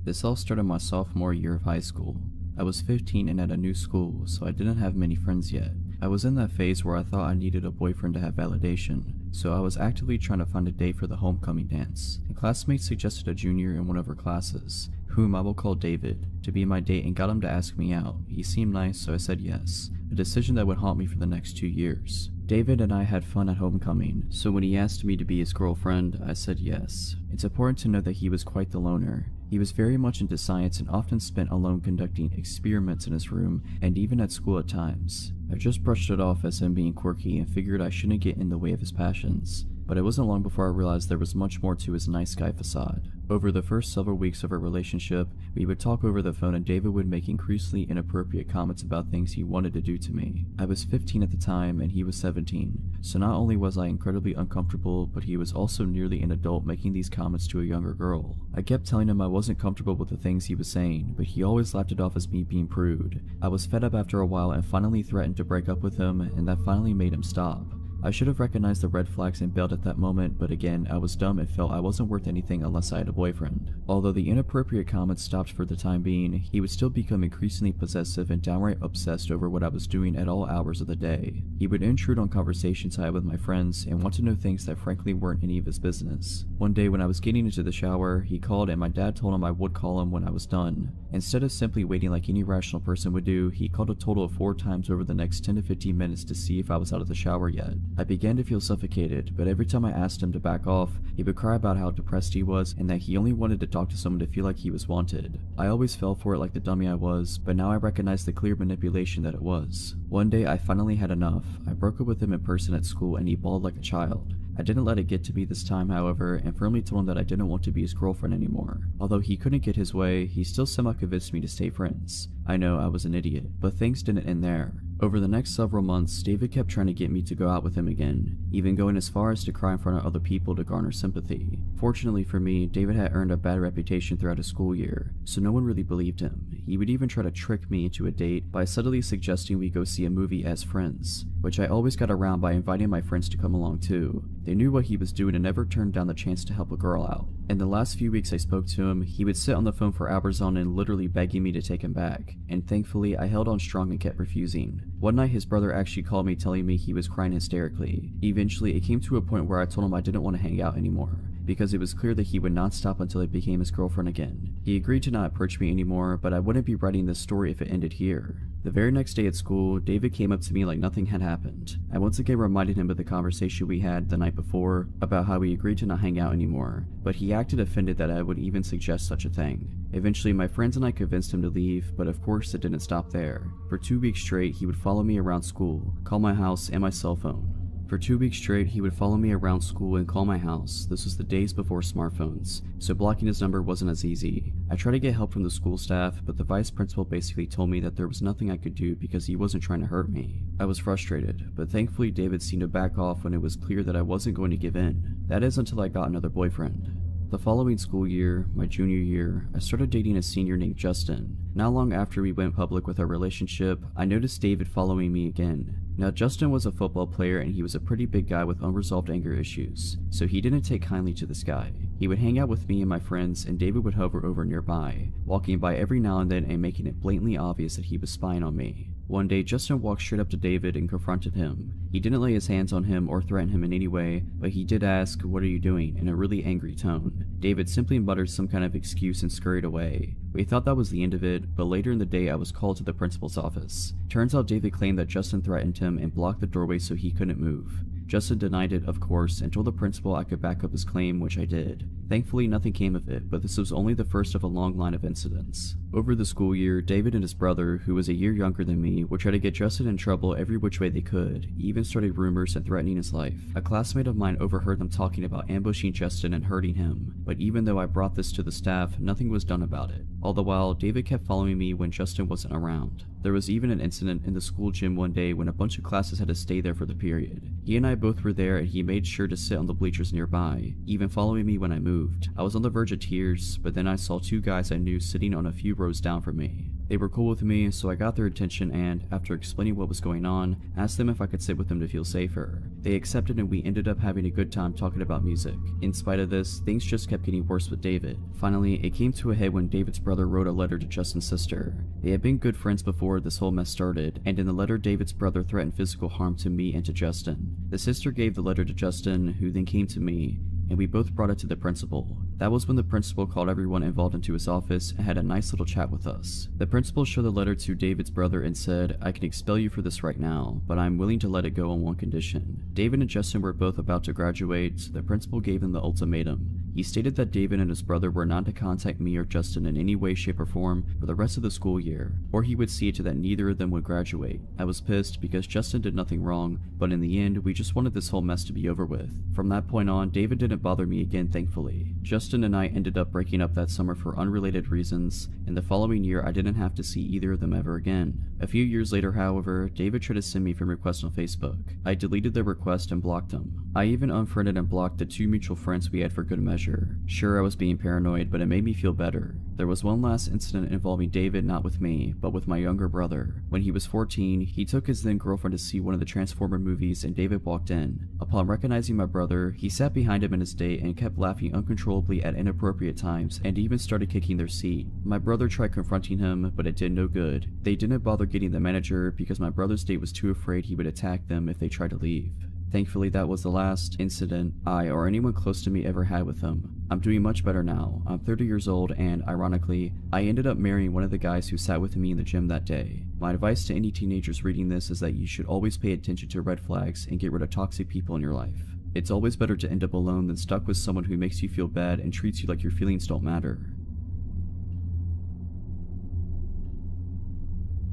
This all started my sophomore year of high school. I was 15 and at a new school, so I didn't have many friends yet. I was in that phase where I thought I needed a boyfriend to have validation, so I was actively trying to find a date for the homecoming dance. A classmate suggested a junior in one of her classes, whom I will call David, to be my date and got him to ask me out. He seemed nice, so I said yes, a decision that would haunt me for the next 2 years. David and I had fun at homecoming, so when he asked me to be his girlfriend, I said yes. It's important to note that he was quite the loner. He was very much into science and often spent alone conducting experiments in his room and even at school at times. I just brushed it off as him being quirky and figured I shouldn't get in the way of his passions. But it wasn't long before I realized there was much more to his nice guy facade. Over the first several weeks of our relationship, we would talk over the phone and David would make increasingly inappropriate comments about things he wanted to do to me. I was 15 at the time and he was 17, so not only was I incredibly uncomfortable, but he was also nearly an adult making these comments to a younger girl. I kept telling him I wasn't comfortable with the things he was saying, but he always laughed it off as me being prude. I was fed up after a while and finally threatened to break up with him, and that finally made him stop. I should have recognized the red flags and bailed at that moment, but again, I was dumb and felt I wasn't worth anything unless I had a boyfriend. Although the inappropriate comments stopped for the time being, he would still become increasingly possessive and downright obsessed over what I was doing at all hours of the day. He would intrude on conversations I had with my friends and want to know things that frankly weren't any of his business. One day when I was getting into the shower, he called and my dad told him I would call him when I was done. Instead of simply waiting like any rational person would do, he called a total of 4 times over the next 10 to 15 minutes to see if I was out of the shower yet. I began to feel suffocated, but every time I asked him to back off, he would cry about how depressed he was and that he only wanted to talk to someone to feel like he was wanted. I always fell for it like the dummy I was, but now I recognize the clear manipulation that it was. One day I finally had enough. I broke up with him in person at school and he bawled like a child. I didn't let it get to me this time, however, and firmly told him that I didn't want to be his girlfriend anymore. Although he couldn't get his way, he still somehow convinced me to stay friends. I know I was an idiot, but things didn't end there. Over the next several months, David kept trying to get me to go out with him again, even going as far as to cry in front of other people to garner sympathy. Fortunately for me, David had earned a bad reputation throughout his school year, so no one really believed him. He would even try to trick me into a date by subtly suggesting we go see a movie as friends, which I always got around by inviting my friends to come along too. They knew what he was doing and never turned down the chance to help a girl out. In the last few weeks I spoke to him, he would sit on the phone for hours on end literally begging me to take him back, and thankfully I held on strong and kept refusing. One night his brother actually called me telling me he was crying hysterically. Eventually it came to a point where I told him I didn't want to hang out anymore, because it was clear that he would not stop until I became his girlfriend again. He agreed to not approach me anymore, but I wouldn't be writing this story if it ended here. The very next day at school, David came up to me like nothing had happened. I once again reminded him of the conversation we had the night before about how we agreed to not hang out anymore, but he acted offended that I would even suggest such a thing. Eventually, my friends and I convinced him to leave, but of course it didn't stop there. For 2 weeks straight, he would follow me around school, call my house and my cell phone. For 2 weeks straight, he would follow me around school and call my house. This was the days before smartphones, so blocking his number wasn't as easy. I tried to get help from the school staff, but the vice principal basically told me that there was nothing I could do because he wasn't trying to hurt me. I was frustrated, but thankfully David seemed to back off when it was clear that I wasn't going to give in. That is until I got another boyfriend. The following school year, my junior year, I started dating a senior named Justin. Not long after we went public with our relationship, I noticed David following me again. Now Justin was a football player and he was a pretty big guy with unresolved anger issues, so he didn't take kindly to this guy. He would hang out with me and my friends and David would hover over nearby, walking by every now and then and making it blatantly obvious that he was spying on me. One day, Justin walked straight up to David and confronted him. He didn't lay his hands on him or threaten him in any way, but he did ask, "What are you doing?" in a really angry tone. David simply muttered some kind of excuse and scurried away. We thought that was the end of it, but later in the day I was called to the principal's office. Turns out David claimed that Justin threatened him and blocked the doorway so he couldn't move. Justin denied it, of course, and told the principal I could back up his claim, which I did. Thankfully, nothing came of it, but this was only the first of a long line of incidents. Over the school year, David and his brother, who was a year younger than me, would try to get Justin in trouble every which way they could. He even started rumors and threatening his life. A classmate of mine overheard them talking about ambushing Justin and hurting him, but even though I brought this to the staff, nothing was done about it. All the while, David kept following me when Justin wasn't around. There was even an incident in the school gym one day when a bunch of classes had to stay there for the period. He and I both were there and he made sure to sit on the bleachers nearby, even following me when I moved. I was on the verge of tears, but then I saw 2 guys I knew sitting on a few rows down from me. They were cool with me, so I got their attention and, after explaining what was going on, asked them if I could sit with them to feel safer. They accepted and we ended up having a good time talking about music. In spite of this, things just kept getting worse with David. Finally, it came to a head when David's brother wrote a letter to Justin's sister. They had been good friends before this whole mess started, and in the letter David's brother threatened physical harm to me and to Justin. The sister gave the letter to Justin, who then came to me, and we both brought it to the principal. That was when the principal called everyone involved into his office and had a nice little chat with us. The principal showed the letter to David's brother and said, "I can expel you for this right now, but I'm willing to let it go on one condition." David and Justin were both about to graduate, so the principal gave them the ultimatum. He stated that David and his brother were not to contact me or Justin in any way, shape, or form for the rest of the school year, or he would see to that neither of them would graduate. I was pissed because Justin did nothing wrong, but in the end, we just wanted this whole mess to be over with. From that point on, David didn't bother me again, thankfully. Justin and I ended up breaking up that summer for unrelated reasons, and the following year I didn't have to see either of them ever again. A few years later, however, David tried to send me friend requests on Facebook. I deleted the request and blocked him. I even unfriended and blocked the 2 mutual friends we had for good measure. Sure, I was being paranoid, but it made me feel better. There was one last incident involving David, not with me, but with my younger brother. When he was 14, he took his then girlfriend to see one of the Transformer movies and David walked in. Upon recognizing my brother, he sat behind him in his date and kept laughing uncontrollably at inappropriate times and even started kicking their seat. My brother tried confronting him, but it did no good. They didn't bother getting the manager because my brother's date was too afraid he would attack them if they tried to leave. Thankfully, that was the last incident I or anyone close to me ever had with him. I'm doing much better now. I'm 30 years old and, ironically, I ended up marrying one of the guys who sat with me in the gym that day. My advice to any teenagers reading this is that you should always pay attention to red flags and get rid of toxic people in your life. It's always better to end up alone than stuck with someone who makes you feel bad and treats you like your feelings don't matter.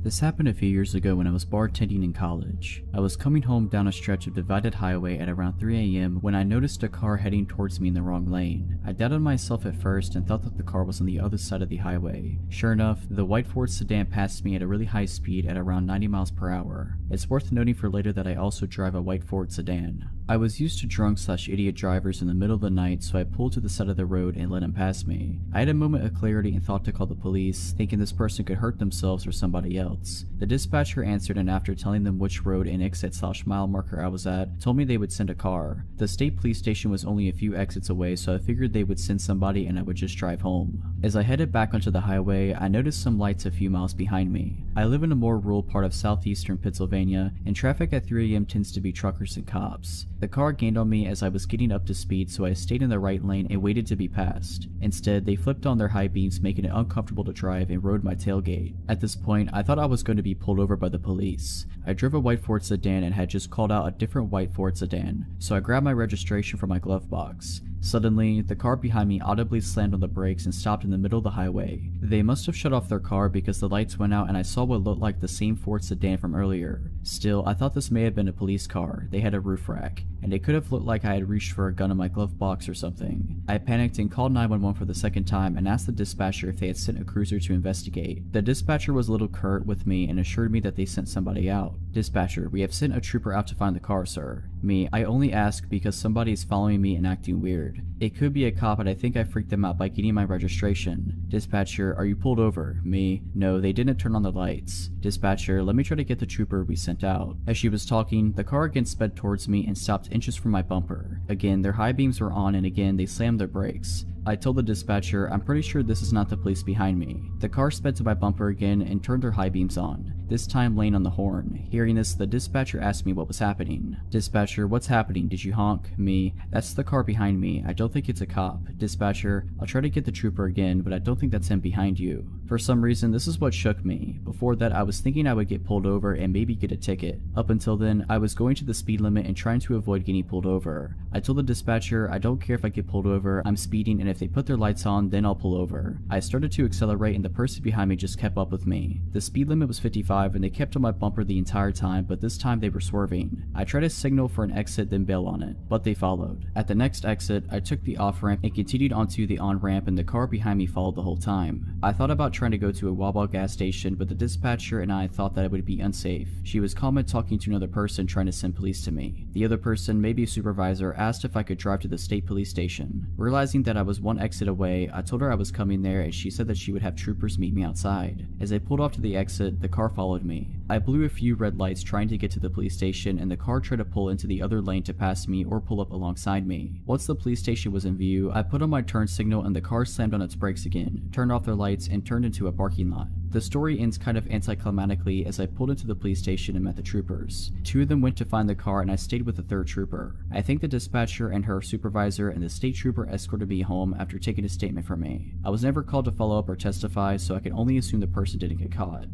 This happened a few years ago when I was bartending in college. I was coming home down a stretch of divided highway at around 3 a.m. when I noticed a car heading towards me in the wrong lane. I doubted myself at first and thought that the car was on the other side of the highway. Sure enough, the white Ford sedan passed me at a really high speed at around 90 miles per hour. It's worth noting for later that I also drive a white Ford sedan. I was used to drunk/idiot drivers in the middle of the night, so I pulled to the side of the road and let him pass me. I had a moment of clarity and thought to call the police, thinking this person could hurt themselves or somebody else. The dispatcher answered, and after telling them which road and exit/mile marker I was at, told me they would send a car. The state police station was only a few exits away, so I figured they would send somebody and I would just drive home. As I headed back onto the highway, I noticed some lights a few miles behind me. I live in a more rural part of southeastern Pennsylvania, and traffic at 3 a.m. tends to be truckers and cops. The car gained on me as I was getting up to speed, so I stayed in the right lane and waited to be passed. Instead, they flipped on their high beams, making it uncomfortable to drive, and rode my tailgate. At this point, I thought I was going to be pulled over by the police. I drove a white Ford sedan and had just called out a different white Ford sedan, so I grabbed my registration from my glove box. Suddenly, the car behind me audibly slammed on the brakes and stopped in the middle of the highway. They must have shut off their car because the lights went out and I saw what looked like the same Ford sedan from earlier. Still, I thought this may have been a police car. They had a roof rack, and it could have looked like I had reached for a gun in my glove box or something. I panicked and called 911 for the second time and asked the dispatcher if they had sent a cruiser to investigate. The dispatcher was a little curt with me and assured me that they sent somebody out. Dispatcher, we have sent a trooper out to find the car, sir. Me, I only ask because somebody is following me and acting weird. It could be a cop, and I think I freaked them out by getting my registration. Dispatcher, are you pulled over? Me, no, they didn't turn on the lights. Dispatcher, let me try to get the trooper we sent out. As she was talking, the car again sped towards me and stopped inches from my bumper. Again, their high beams were on, and again, they slammed their brakes. I told the dispatcher, I'm pretty sure this is not the police behind me. The car sped to my bumper again and turned their high beams on, this time laying on the horn. Hearing this, the dispatcher asked me what was happening. Dispatcher, what's happening? Did you honk? Me, that's the car behind me. I don't think it's a cop. Dispatcher, I'll try to get the trooper again, but I don't think that's him behind you. For some reason, this is what shook me. Before that, I was thinking I would get pulled over and maybe get a ticket. Up until then, I was going to the speed limit and trying to avoid getting pulled over. I told the dispatcher, I don't care if I get pulled over, I'm speeding, and if they put their lights on, then I'll pull over. I started to accelerate and the person behind me just kept up with me. The speed limit was 55 45 and they kept on my bumper the entire time, but this time they were swerving. I tried to signal for an exit then bail on it, but they followed. At the next exit, I took the off-ramp and continued onto the on-ramp, and the car behind me followed the whole time. I thought about trying to go to a Wawa gas station, but the dispatcher and I thought that it would be unsafe. She was calm and talking to another person trying to send police to me. The other person, maybe a supervisor, asked if I could drive to the state police station. Realizing that I was one exit away, I told her I was coming there and she said that she would have troopers meet me outside. As I pulled off to the exit, the car followed me. I blew a few red lights trying to get to the police station, and the car tried to pull into the other lane to pass me or pull up alongside me. Once the police station was in view, I put on my turn signal and the car slammed on its brakes again, turned off their lights, and turned into a parking lot. The story ends kind of anticlimactically as I pulled into the police station and met the troopers. Two of them went to find the car and I stayed with the third trooper. I think the dispatcher and her supervisor and the state trooper escorted me home after taking a statement from me. I was never called to follow up or testify, so I can only assume the person didn't get caught.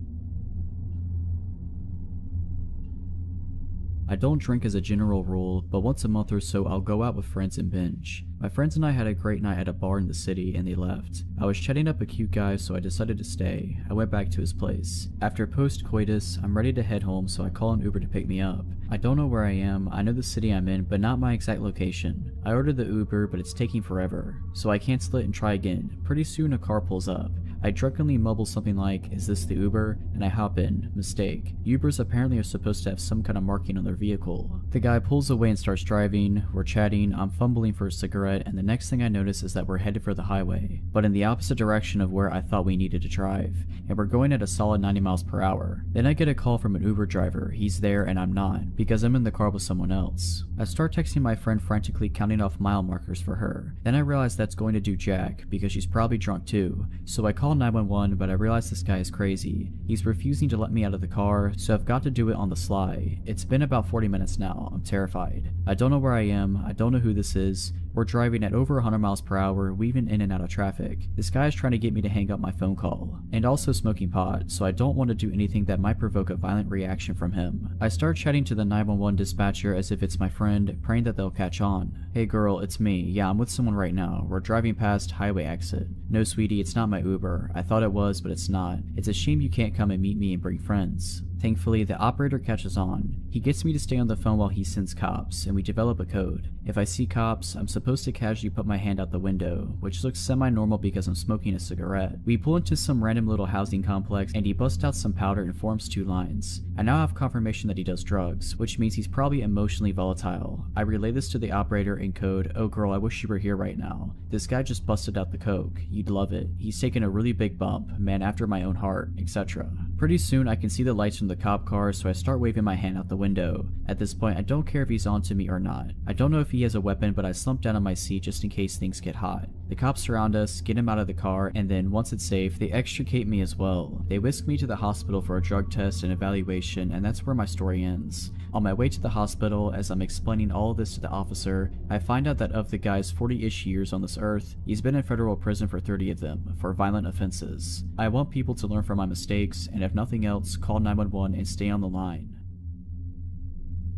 I don't drink as a general rule, but once a month or so I'll go out with friends and binge. My friends and I had a great night at a bar in the city and they left. I was chatting up a cute guy, so I decided to stay. I went back to his place. After post-coitus, I'm ready to head home, so I call an Uber to pick me up. I don't know where I am, I know the city I'm in, but not my exact location. I ordered the Uber, but it's taking forever, so I cancel it and try again. Pretty soon a car pulls up. I drunkenly mumble something like, "Is this the Uber?" and I hop in. Mistake. Ubers apparently are supposed to have some kind of marking on their vehicle. The guy pulls away and starts driving. We're chatting, I'm fumbling for a cigarette, and the next thing I notice is that we're headed for the highway, but in the opposite direction of where I thought we needed to drive, and we're going at a solid 90 miles per hour. Then I get a call from an Uber driver. He's there and I'm not, because I'm in the car with someone else. I start texting my friend frantically counting off mile markers for her. Then I realize that's going to do jack, because she's probably drunk too, so I call 911, but I realize this guy is crazy. He's refusing to let me out of the car, so I've got to do it on the sly. It's been about 40 minutes now. I'm terrified. I don't know where I am. I don't know who this is. We're driving at over 100 miles per hour, weaving in and out of traffic. This guy is trying to get me to hang up my phone call, and also smoking pot, so I don't want to do anything that might provoke a violent reaction from him. I start chatting to the 911 dispatcher as if it's my friend, praying that they'll catch on. "Hey girl, it's me. Yeah, I'm with someone right now. We're driving past highway exit." "No sweetie, it's not my Uber. I thought it was, but it's not. It's a shame you can't come and meet me and bring friends." Thankfully, the operator catches on. He gets me to stay on the phone while he sends cops, and we develop a code. If I see cops, I'm supposed to casually put my hand out the window, which looks semi-normal because I'm smoking a cigarette. We pull into some random little housing complex, and he busts out some powder and forms 2 lines. I now have confirmation that he does drugs, which means he's probably emotionally volatile. I relay this to the operator in code, "Oh girl, I wish you were here right now. This guy just busted out the coke. You'd love it. He's taken a really big bump, man after my own heart," etc. Pretty soon I can see the lights from the cop car, so I start waving my hand out the window. At this point, I don't care if he's on to me or not. I don't know if he has a weapon, but I slump down on my seat just in case things get hot. The cops surround us, get him out of the car, and then, once it's safe, they extricate me as well. They whisk me to the hospital for a drug test and evaluation, and that's where my story ends. On my way to the hospital, as I'm explaining all of this to the officer, I find out that of the guy's 40-ish years on this earth, he's been in federal prison for 30 of them, for violent offenses. I want people to learn from my mistakes, and if nothing else, call 911 and stay on the line.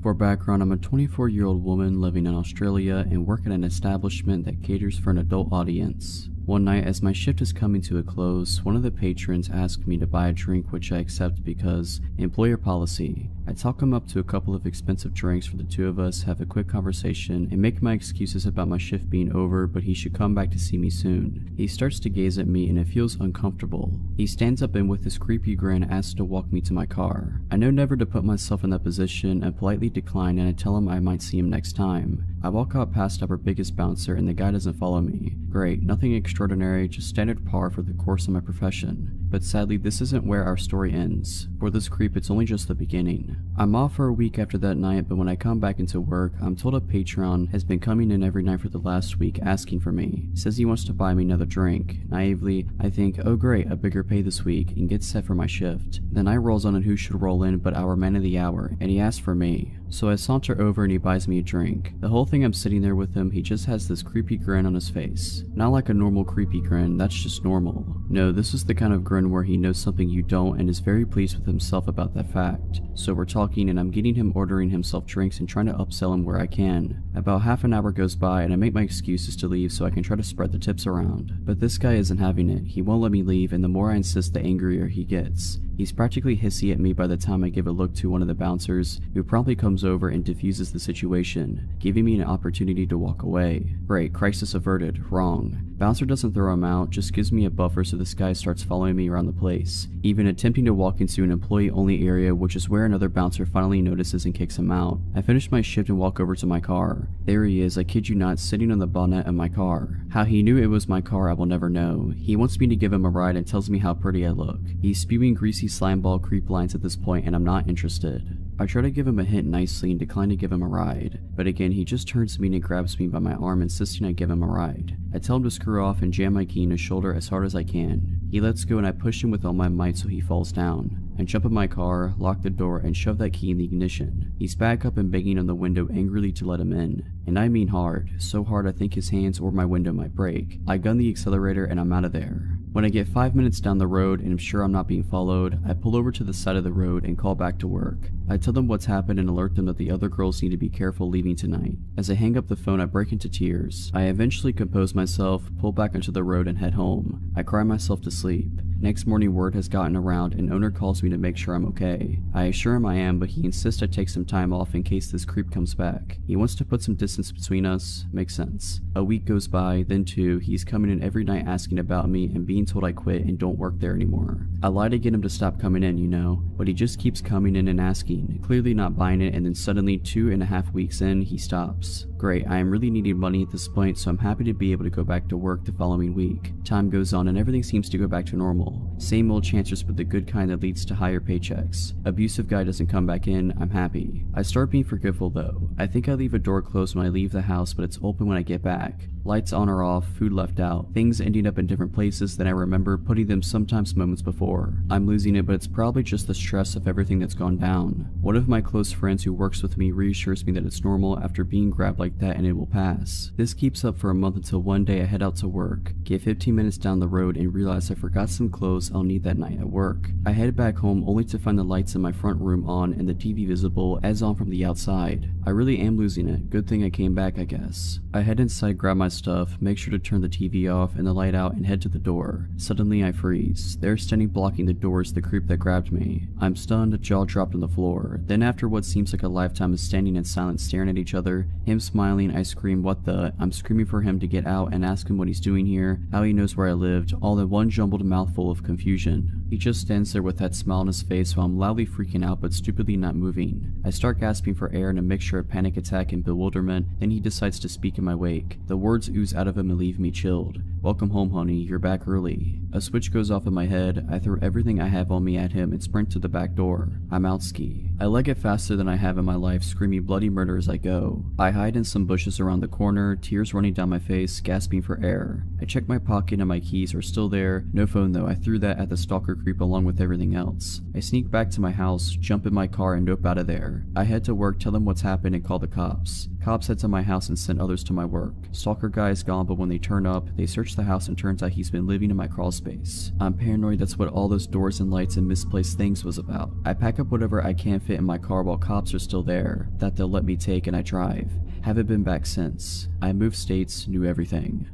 For background, I'm a 24-year-old woman living in Australia and work at an establishment that caters for an adult audience. One night, as my shift is coming to a close, one of the patrons asked me to buy a drink, which I accept because employer policy. I talk him up to a couple of expensive drinks for the two of us, have a quick conversation, and make my excuses about my shift being over, but he should come back to see me soon. He starts to gaze at me and it feels uncomfortable. He stands up and with his creepy grin asks to walk me to my car. I know never to put myself in that position and politely decline, and I tell him I might see him next time. I walk out past our biggest bouncer and the guy doesn't follow me. Great, nothing extraordinary, just standard par for the course of my profession. But sadly, this isn't where our story ends. For this creep, it's only just the beginning. I'm off for a week after that night, but when I come back into work, I'm told a patron has been coming in every night for the last week asking for me. Says he wants to buy me another drink. Naively, I think, oh great, a bigger pay this week, and get set for my shift. The night rolls on and who should roll in but our man of the hour, and he asks for me. So I saunter over and he buys me a drink. The whole thing I'm sitting there with him, he just has this creepy grin on his face. Not like a normal creepy grin, that's just normal. No, this is the kind of grin where he knows something you don't and is very pleased with himself about that fact. So we're talking and I'm getting him ordering himself drinks and trying to upsell him where I can. About half an hour goes by and I make my excuses to leave so I can try to spread the tips around. But this guy isn't having it. He won't let me leave, and the more I insist, the angrier he gets. He's practically hissy at me by the time I give a look to one of the bouncers, who promptly comes over and diffuses the situation, giving me an opportunity to walk away. Great, crisis averted. Wrong. Bouncer doesn't throw him out, just gives me a buffer so this guy starts following me around the place, even attempting to walk into an employee-only area, which is where another bouncer finally notices and kicks him out. I finish my shift and walk over to my car. There he is, I kid you not, sitting on the bonnet of my car. How he knew it was my car I will never know. He wants me to give him a ride and tells me how pretty I look. He's spewing greasy slimeball creep lines at this point and I'm not interested. I try to give him a hint nicely and decline to give him a ride, but again he just turns to me and grabs me by my arm, insisting I give him a ride. I tell him to screw off and jam my key in his shoulder as hard as I can. He lets go and I push him with all my might so he falls down. I jump in my car, lock the door, and shove that key in the ignition. He's back up and banging on the window angrily to let him in. And I mean hard, so hard I think his hands or my window might break. I gun the accelerator and I'm out of there. When I get 5 minutes down the road and I'm sure I'm not being followed, I pull over to the side of the road and call back to work. I tell them what's happened and alert them that the other girls need to be careful leaving tonight. As I hang up the phone, I break into tears. I eventually compose myself, pull back onto the road and head home. I cry myself to sleep. Next morning word has gotten around and owner calls me to make sure I'm okay. I assure him I am, but he insists I take some time off in case this creep comes back. He wants to put some distance between us. Makes sense. A week goes by, then 2, he's coming in every night asking about me and being told I quit and don't work there anymore. I lie to get him to stop coming in, you know, but he just keeps coming in and asking, clearly not buying it, and then suddenly 2.5 weeks in, he stops. Great, I am really needing money at this point, so I'm happy to be able to go back to work the following week. Time goes on and everything seems to go back to normal. Same old chances, but the good kind that leads to higher paychecks. Abusive guy doesn't come back in, I'm happy. I start being forgetful though. I think I leave a door closed when I leave the house, but it's open when I get back. Lights on or off, food left out, things ending up in different places than I remember putting them sometimes moments before. I'm losing it, but it's probably just the stress of everything that's gone down. One of my close friends who works with me reassures me that it's normal after being grabbed like that and it will pass. This keeps up for a month until one day I head out to work, get 15 minutes down the road and realize I forgot some clothes I'll need that night at work. I head back home only to find the lights in my front room on and the TV visible as on from the outside. I really am losing it. Good thing I came back, I guess. I head inside, grab my stuff, make sure to turn the TV off and the light out and head to the door. Suddenly I freeze. There standing blocking the door is the creep that grabbed me. I'm stunned, jaw dropped on the floor. Then after what seems like a lifetime of standing in silence staring at each other, him smiling, I scream what the, I'm screaming for him to get out and ask him what he's doing here, how he knows where I lived, all in one jumbled mouthful of confusion. He just stands there with that smile on his face while I'm loudly freaking out but stupidly not moving. I start gasping for air in a mixture of panic attack and bewilderment, then he decides to speak in my wake. The words ooze out of him and leave me chilled. Welcome home, honey, you're back early. A switch goes off in my head, I throw everything I have on me at him and sprint to the back door. I'm out ski. I leg it faster than I have in my life, screaming bloody murder as I go. I hide in some bushes around the corner, tears running down my face, gasping for air. I check my pocket and my keys are still there. No phone though, I threw that at the stalker creep along with everything else. I sneak back to my house, jump in my car and nope out of there. I head to work, tell them what's happened and call the cops. Cops head to my house and send others to my work. Stalker guy is gone, but when they turn up, they search the house and turns out he's been living in my crawl space. I'm paranoid that's what all those doors and lights and misplaced things was about. I pack up whatever I can fit in my car while cops are still there, that they'll let me take, and I drive. Haven't been back since. I moved states, knew everything.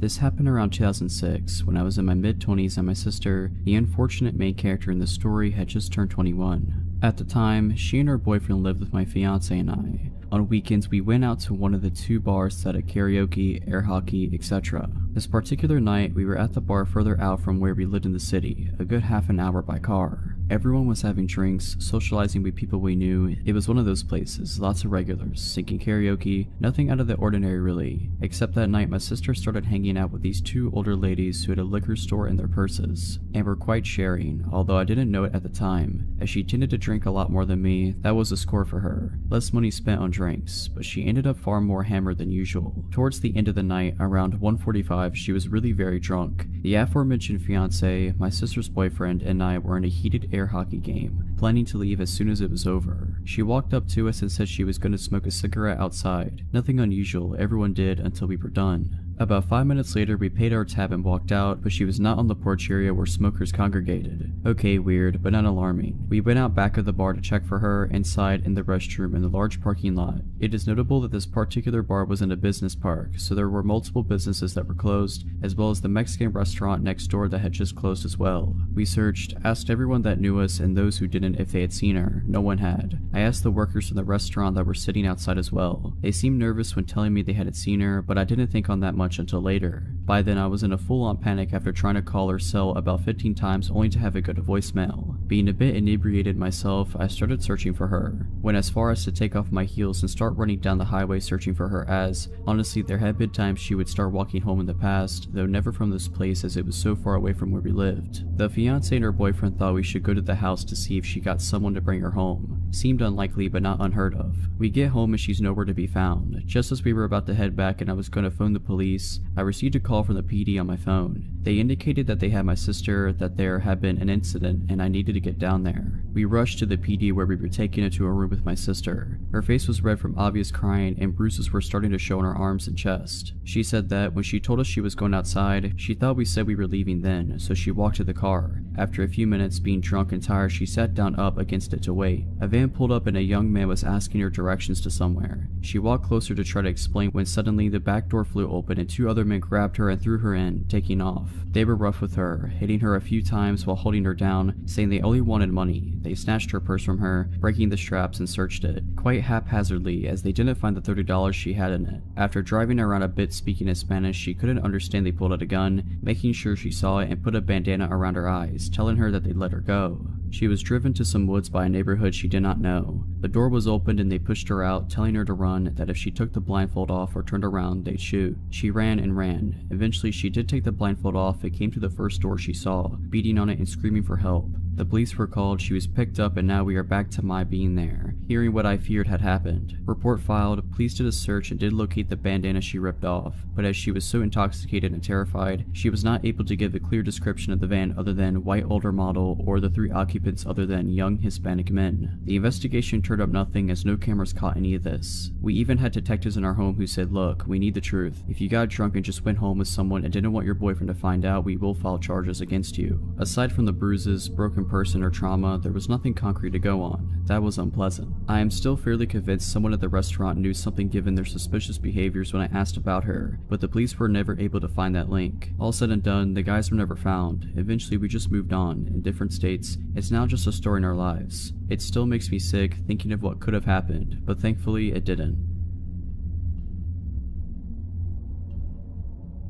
This happened around 2006, when I was in my mid-20s and my sister, the unfortunate main character in the story, had just turned 21. At the time, she and her boyfriend lived with my fiance and I. On weekends, we went out to one of the 2 bars that had karaoke, air hockey, etc. This particular night, we were at the bar further out from where we lived in the city, a good half an hour by car. Everyone was having drinks, socializing with people we knew. It was one of those places, lots of regulars, singing karaoke, nothing out of the ordinary really. Except that night my sister started hanging out with these 2 older ladies who had a liquor store in their purses, and were quite sharing, although I didn't know it at the time. As she tended to drink a lot more than me, that was a score for her. Less money spent on drinks, but she ended up far more hammered than usual. Towards the end of the night, around 1:45, she was really very drunk. The aforementioned fiance, my sister's boyfriend, and I were in a heated air hockey game, planning to leave as soon as it was over. She walked up to us and said she was going to smoke a cigarette outside. Nothing unusual, everyone did until we were done. About 5 minutes later, we paid our tab and walked out, but she was not on the porch area where smokers congregated. Okay, weird, but not alarming. We went out back of the bar to check for her, inside in the restroom in the large parking lot. It is notable that this particular bar was in a business park, so there were multiple businesses that were closed, as well as the Mexican restaurant next door that had just closed as well. We searched, asked everyone that knew us and those who didn't if they had seen her. No one had. I asked the workers from the restaurant that were sitting outside as well. They seemed nervous when telling me they hadn't seen her, but I didn't think on that much until later. By then I was in a full-on panic after trying to call her cell about 15 times only to have it go to voicemail. Being a bit inebriated myself, I started searching for her. Went as far as to take off my heels and start running down the highway searching for her, as honestly there had been times she would start walking home in the past, though never from this place as it was so far away from where we lived. The fiance and her boyfriend thought we should go to the house to see if she got someone to bring her home. Seemed unlikely but not unheard of. We get home and she's nowhere to be found. Just as we were about to head back and I was going to phone the police, I received a call from the PD on my phone. They indicated that they had my sister, that there had been an incident, and I needed to get down there. We rushed to the PD where we were taken into a room with my sister. Her face was red from obvious crying and bruises were starting to show on her arms and chest. She said that when she told us she was going outside, she thought we said we were leaving then, so she walked to the car. After a few minutes being drunk and tired, she sat down up against it to wait. A van pulled up and a young man was asking her directions to somewhere. She walked closer to try to explain when suddenly the back door flew open and two other men grabbed her and threw her in, taking off. They were rough with her, hitting her a few times while holding her down, saying they only wanted money. They snatched her purse from her, breaking the straps and searched it, quite haphazardly as they didn't find the $30 she had in it. After driving around a bit speaking in Spanish, she couldn't understand they pulled out a gun, making sure she saw it and put a bandana around her eyes, telling her that they'd let her go. She was driven to some woods by a neighborhood she did not know. The door was opened and they pushed her out, telling her to run, that if she took the blindfold off or turned around, they'd shoot. She ran and ran. Eventually she did take the blindfold off and came to the first door she saw, beating on it and screaming for help. The police were called, she was picked up, and now we are back to my being there, hearing what I feared had happened. Report filed, police did a search and did locate the bandana she ripped off, but as she was so intoxicated and terrified, she was not able to give a clear description of the van other than white older model or the three occupants other than young Hispanic men. The investigation turned up nothing as no cameras caught any of this. We even had detectives in our home who said, look, we need the truth. If you got drunk and just went home with someone and didn't want your boyfriend to find out, we will file charges against you. Aside from the bruises, broken person or trauma, there was nothing concrete to go on. That was unpleasant. I am still fairly convinced someone at the restaurant knew something given their suspicious behaviors when I asked about her, but the police were never able to find that link. All said and done, the guys were never found. Eventually we just moved on, in different states. It's now just a story in our lives. It still makes me sick thinking of what could have happened, but thankfully it didn't.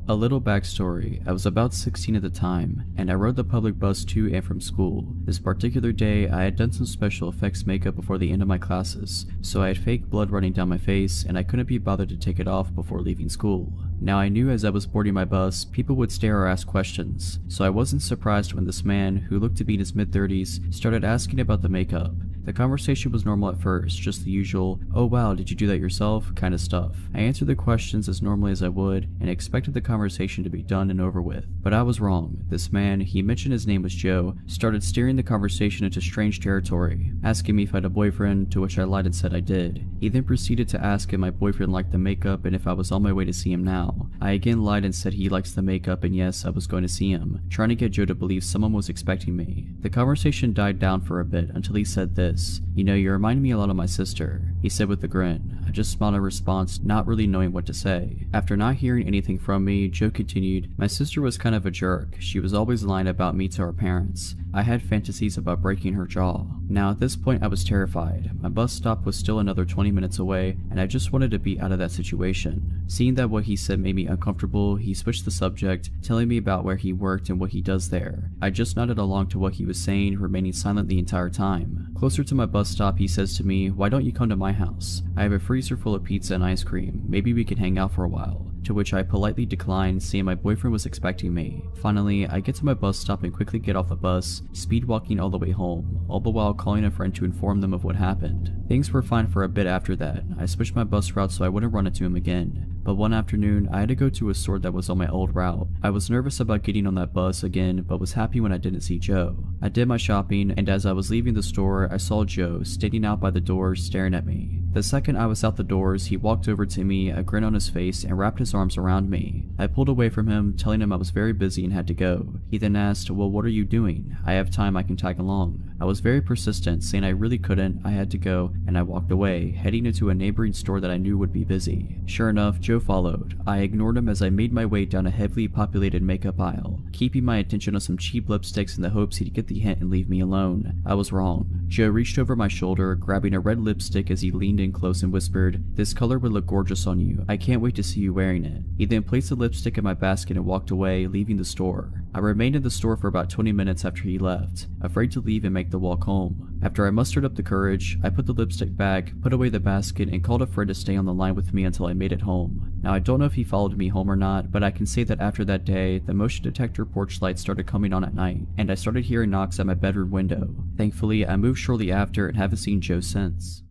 A little backstory, I was about 16 at the time, and I rode the public bus to and from school. This particular day, I had done some special effects makeup before the end of my classes, so I had fake blood running down my face, and I couldn't be bothered to take it off before leaving school. Now I knew as I was boarding my bus, people would stare or ask questions, so I wasn't surprised when this man, who looked to be in his mid-30s, started asking about the makeup. The conversation was normal at first, just the usual, oh wow, did you do that yourself, kind of stuff. I answered the questions as normally as I would, and expected the conversation to be done and over with. But I was wrong. This man, he mentioned his name was Joe, started steering the conversation into strange territory, asking me if I had a boyfriend, to which I lied and said I did. He then proceeded to ask if my boyfriend liked the makeup and if I was on my way to see him now. I again lied and said he likes the makeup and yes, I was going to see him, trying to get Joe to believe someone was expecting me. The conversation died down for a bit until he said this, you know, you remind me a lot of my sister, he said with a grin. I just smiled in response, not really knowing what to say. After not hearing anything from me, Joe continued, my sister was kind of a jerk. She was always lying about me to her parents. I had fantasies about breaking her jaw. Now at this point I was terrified. My bus stop was still another 20 minutes away, and I just wanted to be out of that situation. Seeing that what he said made me uncomfortable, he switched the subject, telling me about where he worked and what he does there. I just nodded along to what he was saying, remaining silent the entire time. Closer to my bus stop, he says to me, why don't you come to my house? I have a freezer full of pizza and ice cream. Maybe we can hang out for a while. To which I politely declined, saying my boyfriend was expecting me. Finally, I get to my bus stop and quickly get off the bus, speed walking all the way home, all the while calling a friend to inform them of what happened. Things were fine for a bit after that. I switched my bus route so I wouldn't run into him again. But one afternoon, I had to go to a store that was on my old route. I was nervous about getting on that bus again, but was happy when I didn't see Joe. I did my shopping, and as I was leaving the store, I saw Joe standing out by the door staring at me. The second I was out the doors, he walked over to me, a grin on his face, and wrapped his arms around me. I pulled away from him, telling him I was very busy and had to go. He then asked, "Well, what are you doing? I have time, I can tag along." I was very persistent, saying I really couldn't, I had to go, and I walked away, heading into a neighboring store that I knew would be busy. Sure enough, Joe followed. I ignored him as I made my way down a heavily populated makeup aisle, keeping my attention on some cheap lipsticks in the hopes he'd get the hint and leave me alone. I was wrong. Joe reached over my shoulder, grabbing a red lipstick as he leaned in close and whispered, "This color would look gorgeous on you. I can't wait to see you wearing it." He then placed the lipstick in my basket and walked away, leaving the store. I remained in the store for about 20 minutes after he left, afraid to leave and make the walk home. After I mustered up the courage, I put the lipstick back, put away the basket, and called a friend to stay on the line with me until I made it home. Now I don't know if he followed me home or not, but I can say that after that day, the motion detector porch lights started coming on at night, and I started hearing knocks at my bedroom window. Thankfully, I moved shortly after and haven't seen Joe since.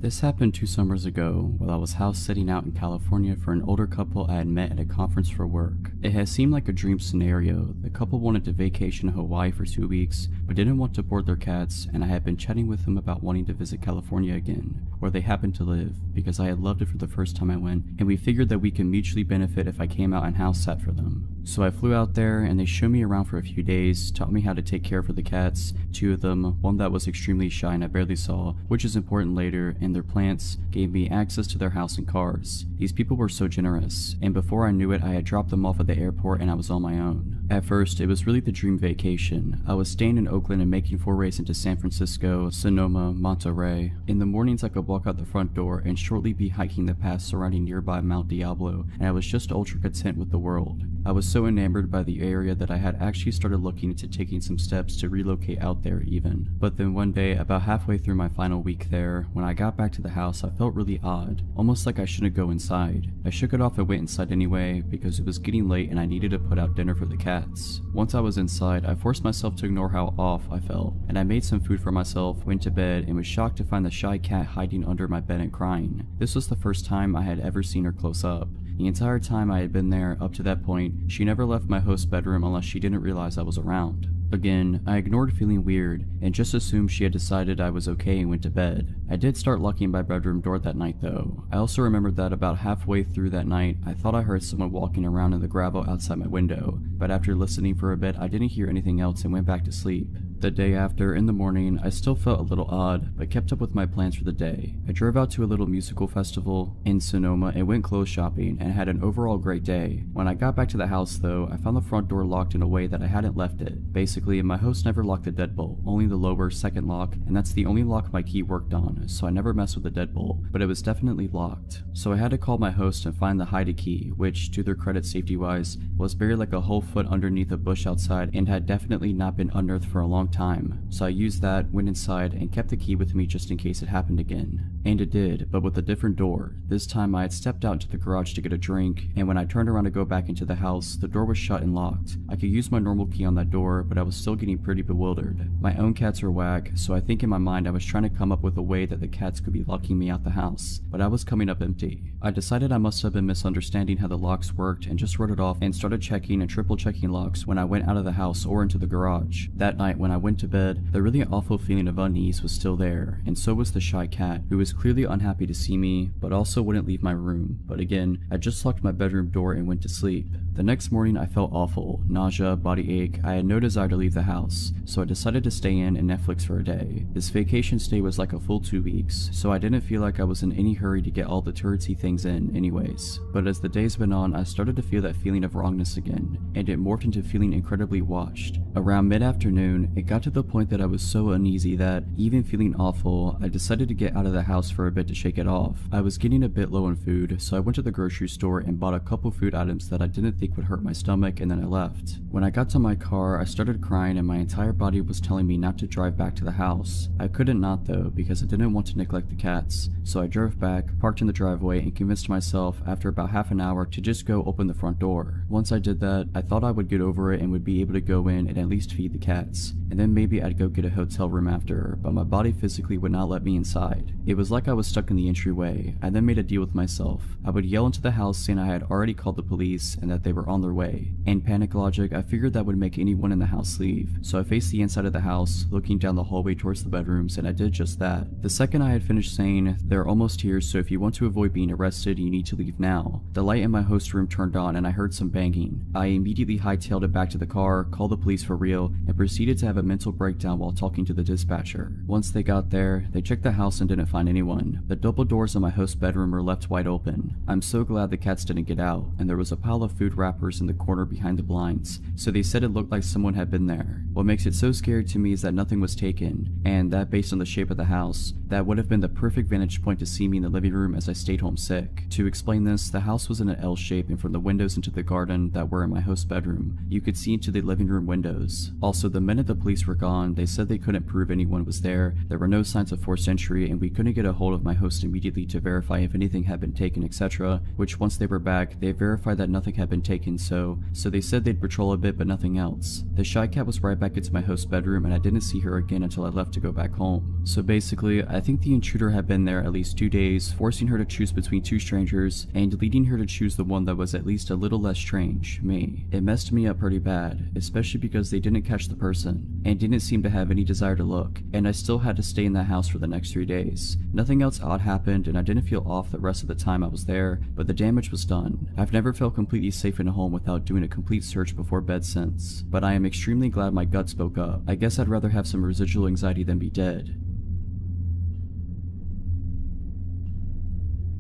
This happened 2 summers ago while I was house sitting out in California for an older couple I had met at a conference for work. It had seemed like a dream scenario. The couple wanted to vacation in Hawaii for 2 weeks, but didn't want to board their cats, and I had been chatting with them about wanting to visit California again, where they happened to live, because I had loved it for the first time I went, and we figured that we could mutually benefit if I came out and house sat for them. So I flew out there, and they showed me around for a few days, taught me how to take care for the cats, 2 of them, one that was extremely shy and I barely saw, which is important later, and their plants, gave me access to their house and cars. These people were so generous, and before I knew it, I had dropped them off at the airport and I was on my own. At first, it was really the dream vacation. I was staying in Oakland and making forays into San Francisco, Sonoma, Monterey. In the mornings, I could walk out the front door and shortly be hiking the paths surrounding nearby Mount Diablo, and I was just ultra content with the world. I was so enamored by the area that I had actually started looking into taking some steps to relocate out there even. But then one day, about halfway through my final week there, when I got back to the house, I felt really odd, almost like I shouldn't go inside. I shook it off and went inside anyway, because it was getting late and I needed to put out dinner for the cats. Once I was inside, I forced myself to ignore how off I felt, and I made some food for myself, went to bed, and was shocked to find the shy cat hiding under my bed and crying. This was the first time I had ever seen her close up. The entire time I had been there, up to that point, she never left my host's bedroom unless she didn't realize I was around. Again, I ignored feeling weird, and just assumed she had decided I was okay and went to bed. I did start locking my bedroom door that night though. I also remembered that about halfway through that night, I thought I heard someone walking around in the gravel outside my window, but after listening for a bit, I didn't hear anything else and went back to sleep. The day after, in the morning, I still felt a little odd, but kept up with my plans for the day. I drove out to a little musical festival in Sonoma and went clothes shopping and had an overall great day. When I got back to the house though, I found the front door locked in a way that I hadn't left it. Basically, my host never locked the deadbolt, only the lower second lock, and that's the only lock my key worked on, so I never messed with the deadbolt, but it was definitely locked. So I had to call my host and find the hide key, which, to their credit safety-wise, was buried like a whole foot underneath a bush outside and had definitely not been unearthed for a long time. So I used that, went inside, and kept the key with me just in case it happened again. And it did, but with a different door. This time I had stepped out into the garage to get a drink, and when I turned around to go back into the house, the door was shut and locked. I could use my normal key on that door, but I was still getting pretty bewildered. My own cats are whack, so I think in my mind I was trying to come up with a way that the cats could be locking me out the house, but I was coming up empty. I decided I must have been misunderstanding how the locks worked and just wrote it off and started checking and triple checking locks when I went out of the house or into the garage. That night when I went to bed, the really awful feeling of unease was still there, and so was the shy cat, who was clearly unhappy to see me, but also wouldn't leave my room. But again, I just locked my bedroom door and went to sleep. The next morning I felt awful, nausea, body ache. I had no desire to leave the house, so I decided to stay in and Netflix for a day. This vacation stay was like a full 2 weeks, so I didn't feel like I was in any hurry to get all the touristy things in anyways. But as the days went on, I started to feel that feeling of wrongness again, and it morphed into feeling incredibly watched. Around mid-afternoon, it got to the point that I was so uneasy that, even feeling awful, I decided to get out of the house for a bit to shake it off. I was getting a bit low on food, so I went to the grocery store and bought a couple food items that I didn't think would hurt my stomach, and then I left. When I got to my car, I started crying and my entire body was telling me not to drive back to the house. I couldn't not though, because I didn't want to neglect the cats, so I drove back, parked in the driveway, and convinced myself after about half an hour to just go open the front door. Once I did that, I thought I would get over it and would be able to go in and at least feed the cats. and then maybe I'd go get a hotel room after, but my body physically would not let me inside. It was like I was stuck in the entryway. I then made a deal with myself. I would yell into the house saying I had already called the police and that they were on their way. In panic logic, I figured that would make anyone in the house leave, so I faced the inside of the house, looking down the hallway towards the bedrooms, and I did just that. The second I had finished saying, "They're almost here, so if you want to avoid being arrested, you need to leave now," the light in my host room turned on and I heard some banging. I immediately hightailed it back to the car, called the police for real, and proceeded to have a mental breakdown while talking to the dispatcher. Once they got there, they checked the house and didn't find anyone. The double doors of my host's bedroom were left wide open. I'm so glad the cats didn't get out, and there was a pile of food wrappers in the corner behind the blinds, so they said it looked like someone had been there. What makes it so scary to me is that nothing was taken, and that based on the shape of the house, that would have been the perfect vantage point to see me in the living room as I stayed home sick. To explain this, the house was in an L shape, and from the windows into the garden that were in my host's bedroom, you could see into the living room windows. Also, the minute the police were gone, they said they couldn't prove anyone was there were no signs of forced entry, and we couldn't get a hold of my host immediately to verify if anything had been taken, etc., which once they were back, they verified that nothing had been taken, so they said they'd patrol a bit but nothing else. The shy cat was right back into my host's bedroom, and I didn't see her again until I left to go back home. So basically, I think the intruder had been there at least 2 days, forcing her to choose between two strangers, and leading her to choose the one that was at least a little less strange, me. It messed me up pretty bad, especially because they didn't catch the person, and didn't seem to have any desire to look, and I still had to stay in that house for the next 3 days. Nothing else odd happened, and I didn't feel off the rest of the time I was there, but the damage was done. I've never felt completely safe in a home without doing a complete search before bed since, but I am extremely glad my gut spoke up. I guess I'd rather have some residual anxiety than be dead.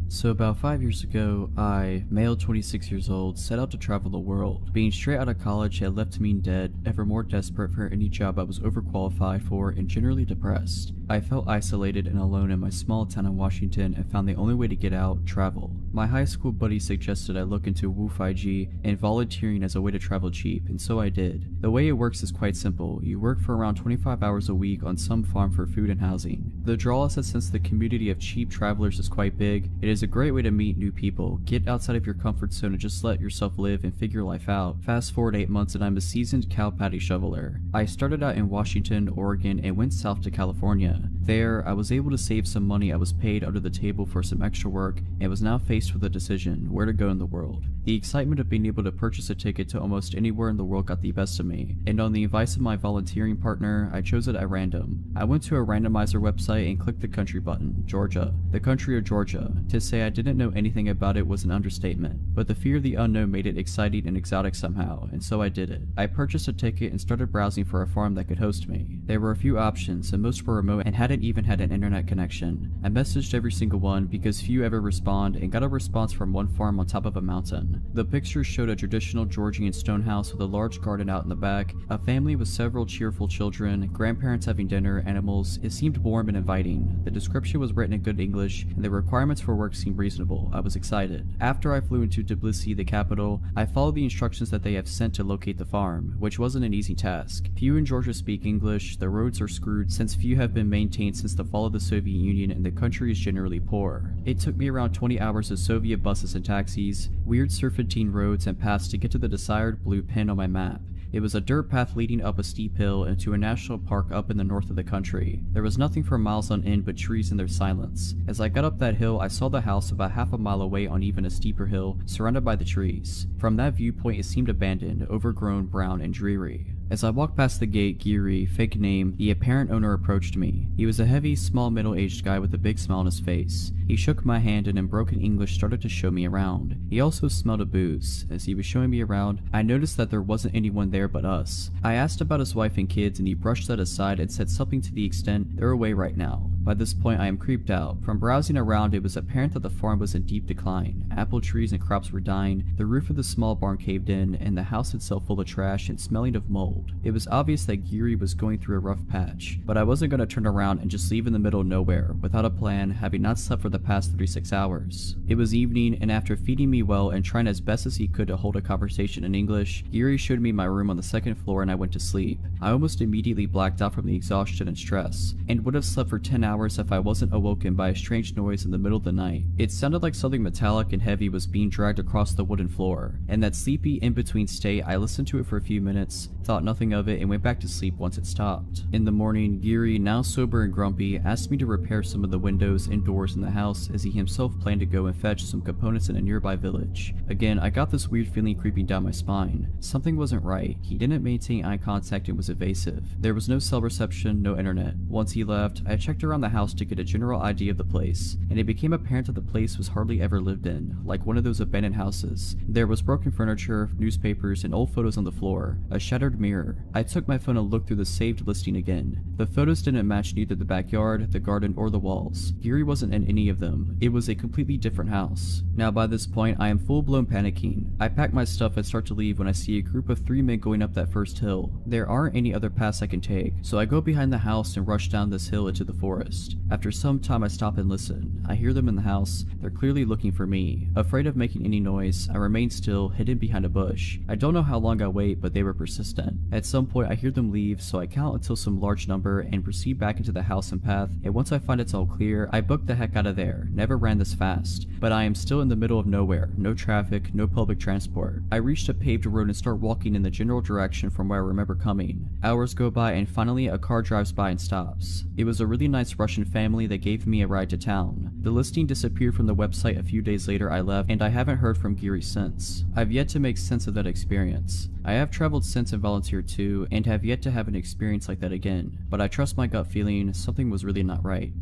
So about 5 years ago, I, male 26 years old, set out to travel the world. Being straight out of college had left me dead, ever more desperate for any job I was overqualified for, and generally depressed. I felt isolated and alone in my small town in Washington and found the only way to get out, travel. My high school buddy suggested I look into COMPILATIon and volunteering as a way to travel cheap, and so I did. The way it works is quite simple. You work for around 25 hours a week on some farm for food and housing. The draw is that since the community of cheap travelers is quite big, it is a great way to meet new people, get outside of your comfort zone and just let yourself live and figure life out. Fast forward 8 months and I'm a seasoned cow patty shoveler. I started out in Washington, Oregon, and went south to California. There, I was able to save some money I was paid under the table for some extra work and was now faced with a decision, where to go in the world. The excitement of being able to purchase a ticket to almost anywhere in the world got the best of me, and on the advice of my volunteering partner, I chose it at random. I went to a randomizer website and clicked the country button, Georgia. The country of Georgia. To say I didn't know anything about it was an understatement, but the fear of the unknown made it exciting and exotic somehow, and so I did it. I purchased a ticket and started browsing for a farm that could host me. There were a few options, and most were remote and hadn't even had an internet connection. I messaged every single one because few ever respond, and got a response from one farm on top of a mountain. The pictures showed a traditional Georgian stone house with a large garden out in the back, a family with several cheerful children, grandparents having dinner, animals. It seemed warm and inviting. The description was written in good English, and the requirements for work seemed reasonable. I was excited. After I flew into Tbilisi, the capital, I followed the instructions that they have sent to locate the farm, which wasn't an easy task. Few in Georgia speak English, the roads are screwed since few have been maintained since the fall of the Soviet Union, and the country is generally poor. It took me around 20 hours of Soviet buses and taxis, weird serpentine roads and paths to get to the desired blue pin on my map. It was a dirt path leading up a steep hill into a national park up in the north of the country. There was nothing for miles on end but trees and their silence. As I got up that hill, I saw the house about half a mile away on even a steeper hill, surrounded by the trees. From that viewpoint, it seemed abandoned, overgrown, brown, and dreary. As I walked past the gate, Giri, fake name, the apparent owner approached me. He was a heavy, small, middle-aged guy with a big smile on his face. He shook my hand and in broken English started to show me around. He also smelled of booze. As he was showing me around, I noticed that there wasn't anyone there but us. I asked about his wife and kids and he brushed that aside and said something to the extent, "They're away right now." By this point, I am creeped out. From browsing around, it was apparent that the farm was in deep decline. Apple trees and crops were dying, the roof of the small barn caved in, and the house itself full of trash and smelling of mold. It was obvious that Giri was going through a rough patch, but I wasn't going to turn around and just leave in the middle of nowhere, without a plan, having not slept for the past 36 hours. It was evening, and after feeding me well and trying as best as he could to hold a conversation in English, Giri showed me my room on the second floor and I went to sleep. I almost immediately blacked out from the exhaustion and stress, and would have slept for 10 hours hours if I wasn't awoken by a strange noise in the middle of the night. It sounded like something metallic and heavy was being dragged across the wooden floor. In that sleepy in-between state, I listened to it for a few minutes, thought nothing of it, and went back to sleep once it stopped. In the morning, Geary, now sober and grumpy, asked me to repair some of the windows and doors in the house as he himself planned to go and fetch some components in a nearby village. Again, I got this weird feeling creeping down my spine. Something wasn't right. He didn't maintain eye contact and was evasive. There was no cell reception, no internet. Once he left, I checked around the house to get a general idea of the place, and it became apparent that the place was hardly ever lived in, like one of those abandoned houses. There was broken furniture, newspapers, and old photos on the floor, a shattered mirror. I took my phone and looked through the saved listing again. The photos didn't match neither the backyard, the garden, or the walls. Geary wasn't in any of them. It was a completely different house. Now by this point, I am full-blown panicking. I pack my stuff and start to leave when I see a group of 3 men going up that first hill. There aren't any other paths I can take, so I go behind the house and rush down this hill into the forest. After some time I stop and listen. I hear them in the house. They're clearly looking for me. Afraid of making any noise, I remain still, hidden behind a bush. I don't know how long I wait, but they were persistent. At some point I hear them leave, so I count until some large number and proceed back into the house and path, and once I find it's all clear, I book the heck out of there. Never ran this fast. But I am still in the middle of nowhere. No traffic, no public transport. I reached a paved road and start walking in the general direction from where I remember coming. Hours go by and finally a car drives by and stops. It was a really nice Russian family that gave me a ride to town. The listing disappeared from the website a few days later I left, and I haven't heard from Geary since. I've yet to make sense of that experience. I have traveled since and volunteered too, and have yet to have an experience like that again, but I trust my gut feeling something was really not right.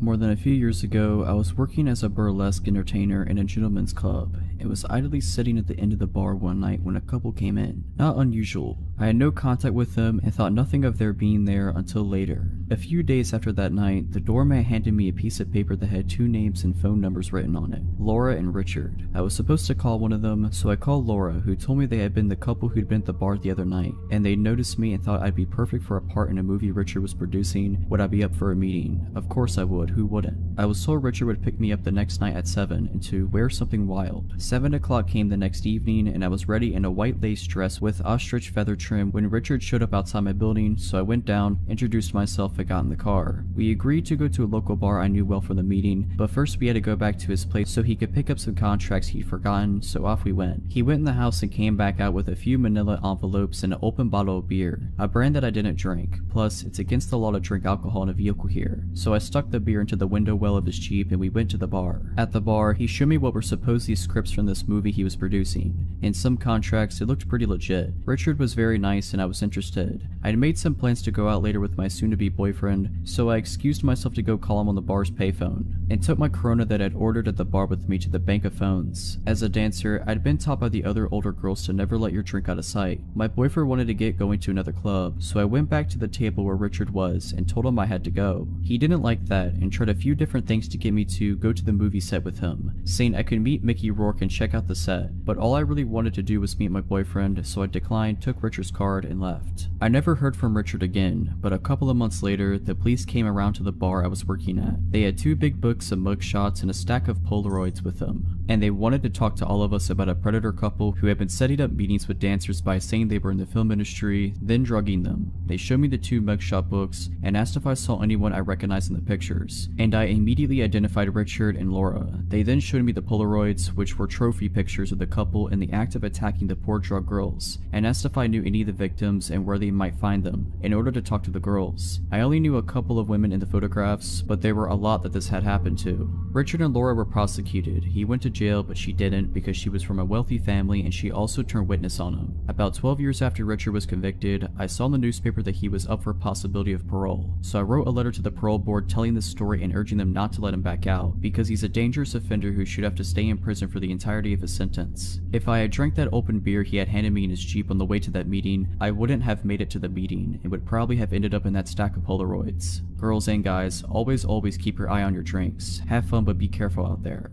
More than a few years ago, I was working as a burlesque entertainer in a gentleman's club. It was idly sitting at the end of the bar one night when a couple came in. Not unusual. I had no contact with them and thought nothing of their being there until later. A few days after that night, the doorman handed me a piece of paper that had 2 names and phone numbers written on it, Laura and Richard. I was supposed to call one of them, so I called Laura, who told me they had been the couple who'd been at the bar the other night, and they noticed me and thought I'd be perfect for a part in a movie Richard was producing. Would I be up for a meeting? Of course I would, who wouldn't? I was told Richard would pick me up the next night at 7 and to wear something wild. 7 o'clock came the next evening and I was ready in a white lace dress with ostrich feather trim when Richard showed up outside my building, so I went down, introduced myself, and got in the car. We agreed to go to a local bar I knew well from the meeting, but first we had to go back to his place so he could pick up some contracts he'd forgotten, so off we went. He went in the house and came back out with a few manila envelopes and an open bottle of beer, a brand that I didn't drink. Plus, it's against the law to drink alcohol in a vehicle here, so I stuck the beer into the window well of his Jeep and we went to the bar. At the bar, he showed me what were supposedly scripts from this movie he was producing. In some contracts, it looked pretty legit. Richard was very nice and I was interested. I'd made some plans to go out later with my soon-to-be boyfriend, so I excused myself to go call him on the bar's payphone, and took my Corona that I'd ordered at the bar with me to the bank of phones. As a dancer, I'd been taught by the other older girls to never let your drink out of sight. My boyfriend wanted to get going to another club, so I went back to the table where Richard was and told him I had to go. He didn't like that and tried a few different things to get me to go to the movie set with him, saying I could meet Mickey Rourke and check out the set, but all I really wanted to do was meet my boyfriend, so I declined, took Richard's card, and left. I never heard from Richard again, but a couple of months later, the police came around to the bar I was working at. They had 2 big books of mugshots and a stack of Polaroids with them, and they wanted to talk to all of us about a predator couple who had been setting up meetings with dancers by saying they were in the film industry, then drugging them. They showed me the 2 mugshot books and asked if I saw anyone I recognized in the pictures, and I immediately identified Richard and Laura. They then showed me the Polaroids, which were trophy pictures of the couple in the act of attacking the poor drug girls, and asked if I knew any of the victims and where they might find them, in order to talk to the girls. I only knew a couple of women in the photographs, but there were a lot that this had happened to. Richard and Laura were prosecuted. He went to jail, but she didn't because she was from a wealthy family and she also turned witness on him. About 12 years after Richard was convicted, I saw in the newspaper that he was up for a possibility of parole, so I wrote a letter to the parole board telling this story and urging them not to let him back out, because he's a dangerous offender who should have to stay in prison for the entirety of his sentence. If I had drank that open beer he had handed me in his Jeep on the way to that meeting, I wouldn't have made it to the meeting and would probably have ended up in that stack of Polaroids. Girls and guys, always keep your eye on your drinks. Have fun, but be careful out there.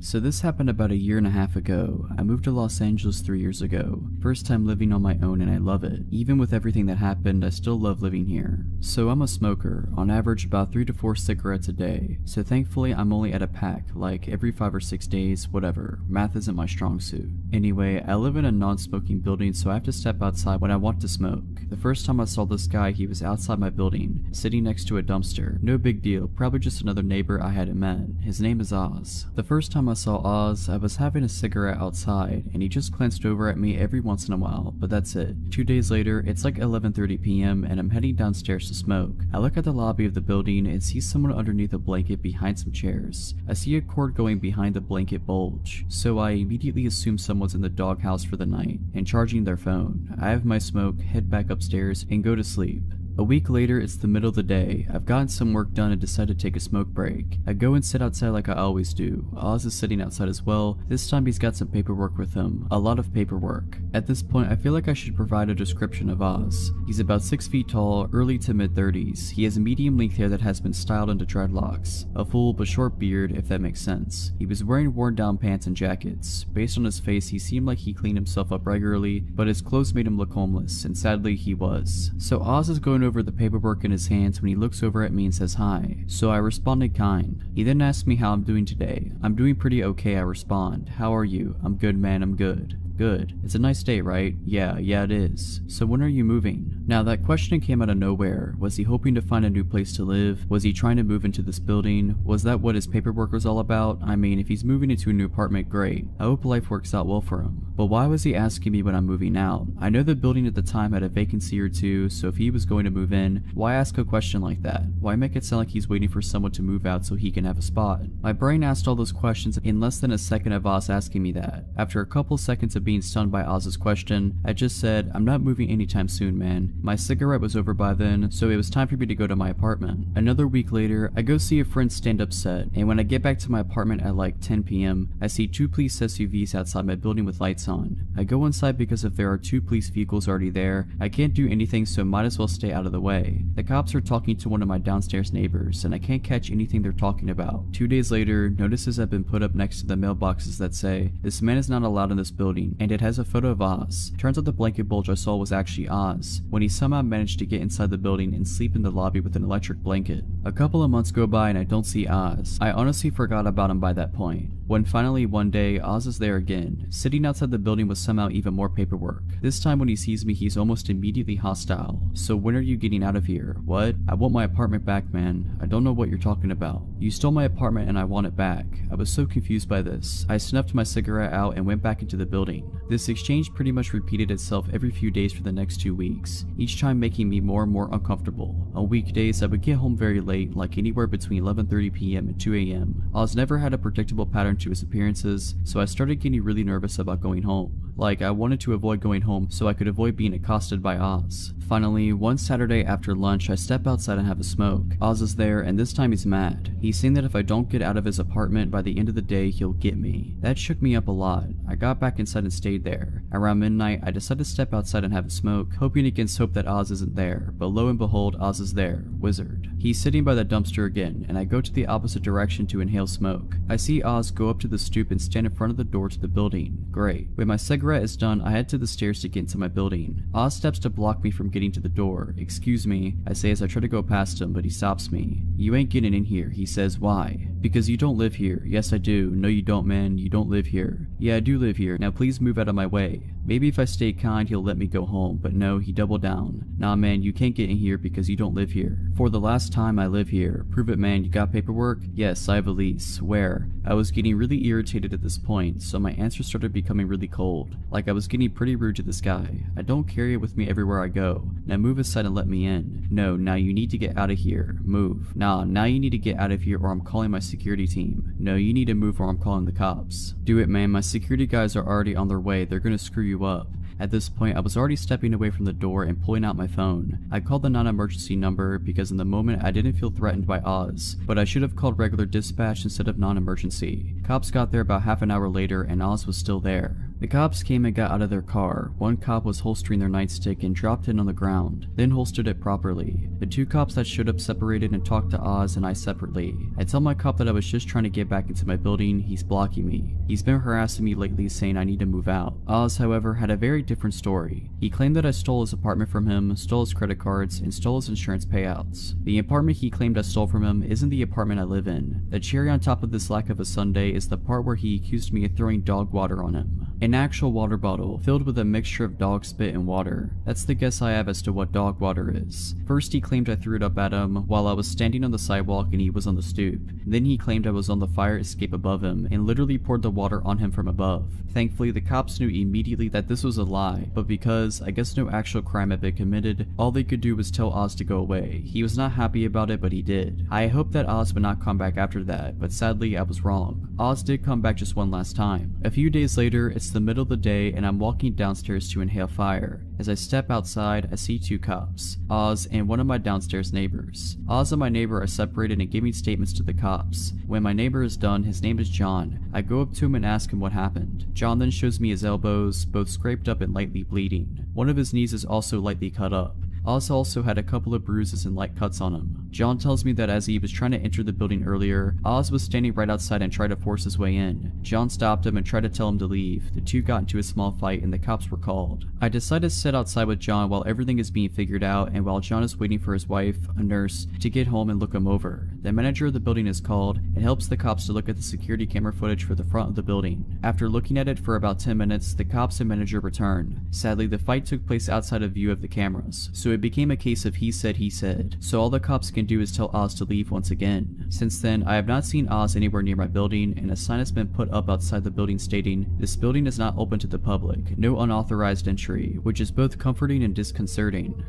So this happened about a year and a half ago. I moved to Los Angeles 3 years ago. First time living on my own and I love it. Even with everything that happened, I still love living here. So I'm a smoker, on average about 3 to 4 cigarettes a day, so thankfully I'm only at a pack, like every 5 or 6 days, whatever, math isn't my strong suit. Anyway, I live in a non-smoking building, so I have to step outside when I want to smoke. The first time I saw this guy, he was outside my building, sitting next to a dumpster. No big deal, probably just another neighbor I hadn't met. His name is Oz. The first time I saw Oz, I was having a cigarette outside, and he just glanced over at me every once in a while, but that's it. 2 days later, it's like 11:30 p.m. and I'm heading downstairs to smoke. I look at the lobby of the building and see someone underneath a blanket behind some chairs. I see a cord going behind the blanket bulge, so I immediately assume someone's in the doghouse for the night and charging their phone. I have my smoke, head back upstairs, and go to sleep. A week later, it's the middle of the day. I've gotten some work done and decided to take a smoke break. I go and sit outside like I always do. Oz is sitting outside as well. This time he's got some paperwork with him. A lot of paperwork. At this point, I feel like I should provide a description of Oz. He's about 6 feet tall, early to mid-30s. He has medium length hair that has been styled into dreadlocks. A full but short beard, if that makes sense. He was wearing worn down pants and jackets. Based on his face, he seemed like he cleaned himself up regularly, but his clothes made him look homeless, and sadly he was. So Oz is going over the paperwork in his hands when he looks over at me and says hi, so I responded kind. He then asked me how I'm doing today. I'm doing pretty okay, I respond. How are you? I'm good, man, I'm good. Good. It's a nice day, right? Yeah, it is. So when are you moving? Now that question came out of nowhere. Was he hoping to find a new place to live? Was he trying to move into this building? Was that what his paperwork was all about? I mean, if he's moving into a new apartment, great. I hope life works out well for him. But why was he asking me when I'm moving out? I know the building at the time had a vacancy or two, so if he was going to move in, why ask a question like that? Why make it sound like he's waiting for someone to move out so he can have a spot? My brain asked all those questions in less than a second of Oz asking me that. After a couple seconds of being stunned by Oz's question, I just said, I'm not moving anytime soon, man. My cigarette was over by then, so it was time for me to go to my apartment. Another week later, I go see a friend stand upset, and when I get back to my apartment at like 10 p.m., I see 2 police SUVs outside my building with lights on. I go inside because if there are 2 police vehicles already there, I can't do anything, so might as well stay out of the way. The cops are talking to one of my downstairs neighbors, and I can't catch anything they're talking about. 2 days later, notices have been put up next to the mailboxes that say, this man is not allowed in this building, and it has a photo of Oz. Turns out the blanket bulge I saw was actually Oz, when he somehow managed to get inside the building and sleep in the lobby with an electric blanket. A couple of months go by and I don't see Oz. I honestly forgot about him by that point. When finally one day, Oz is there again, sitting outside the building with somehow even more paperwork. This time when he sees me, he's almost immediately hostile. So when are you getting out of here? What? I want my apartment back, man. I don't know what you're talking about. You stole my apartment and I want it back. I was so confused by this. I snuffed my cigarette out and went back into the building. This exchange pretty much repeated itself every few days for the next 2 weeks, each time making me more and more uncomfortable. On weekdays, I would get home very late, like anywhere between 11:30 p.m. and 2 a.m. Oz never had a predictable pattern to his appearances, so I started getting really nervous about going home. Like, I wanted to avoid going home so I could avoid being accosted by Oz. Finally, one Saturday after lunch, I step outside and have a smoke. Oz is there, and this time he's mad. He's saying that if I don't get out of his apartment by the end of the day, he'll get me. That shook me up a lot. I got back inside and stayed there. Around midnight, I decided to step outside and have a smoke, hoping against hope that Oz isn't there, but lo and behold, Oz is there. Wizard. He's sitting by the dumpster again, and I go to the opposite direction to inhale smoke. I see Oz go up to the stoop and stand in front of the door to the building. Great. When my cigarette is done, I head to the stairs to get into my building. Oz steps to block me from getting to the door. Excuse me, I say as I try to go past him, but he stops me. You ain't getting in here, he says. Why? Because you don't live here. Yes, I do. No, you don't, man. You don't live here. Yeah, I do live here. Now please move out of my way. Maybe if I stay kind, he'll let me go home, but no, he doubled down. Nah, man, you can't get in here because you don't live here. For the last time, I live here. Prove it, man. You got paperwork? Yes, I have a lease. Where? I was getting really irritated at this point, so my answer started becoming really cold. Like I was getting pretty rude to this guy. I don't carry it with me everywhere I go. Now move aside and let me in. No, now you need to get out of here. Move. Nah, now you need to get out of here or I'm calling my security team. No, you need to move or I'm calling the cops. Do it, man. My security guys are already on their way. They're gonna screw you up. At this point, I was already stepping away from the door and pulling out my phone. I called the non-emergency number because in the moment I didn't feel threatened by Oz, but I should have called regular dispatch instead of non-emergency. Cops got there about half an hour later and Oz was still there. The cops came and got out of their car. One cop was holstering their nightstick and dropped it on the ground, then holstered it properly. The two cops that showed up separated and talked to Oz and I separately. I tell my cop that I was just trying to get back into my building. He's blocking me. He's been harassing me lately, saying I need to move out. Oz, however, had a very different story. He claimed that I stole his apartment from him, stole his credit cards, and stole his insurance payouts. The apartment he claimed I stole from him isn't the apartment I live in. The cherry on top of this lack of a sundae is the part where he accused me of throwing dog water on him. An actual water bottle filled with a mixture of dog spit and water. That's the guess I have as to what dog water is. First he claimed I threw it up at him while I was standing on the sidewalk and he was on the stoop. Then he claimed I was on the fire escape above him and literally poured the water on him from above. Thankfully the cops knew immediately that this was a lie, but because I guess no actual crime had been committed, all they could do was tell Oz to go away. He was not happy about it, but he did. I hoped that Oz would not come back after that, but sadly I was wrong. Oz did come back just one last time. A few days later, it's the middle of the day and I'm walking downstairs to inhale fire. As I step outside, I see two cops, Oz and one of my downstairs neighbors. Oz and my neighbor are separated and giving statements to the cops. When my neighbor is done, his name is John. I go up to him and ask him what happened. John then shows me his elbows, both scraped up and lightly bleeding. One of his knees is also lightly cut up. Oz also had a couple of bruises and light cuts on him. John tells me that as he was trying to enter the building earlier, Oz was standing right outside and tried to force his way in. John stopped him and tried to tell him to leave. The two got into a small fight and the cops were called. I decide to sit outside with John while everything is being figured out and while John is waiting for his wife, a nurse, to get home and look him over. The manager of the building is called and helps the cops to look at the security camera footage for the front of the building. After looking at it for about 10 minutes, the cops and manager return. Sadly, the fight took place outside of view of the cameras, so it became a case of he said, so all the cops can do is tell Oz to leave once again. Since then, I have not seen Oz anywhere near my building, and a sign has been put up outside the building stating, "This building is not open to the public, no unauthorized entry," which is both comforting and disconcerting.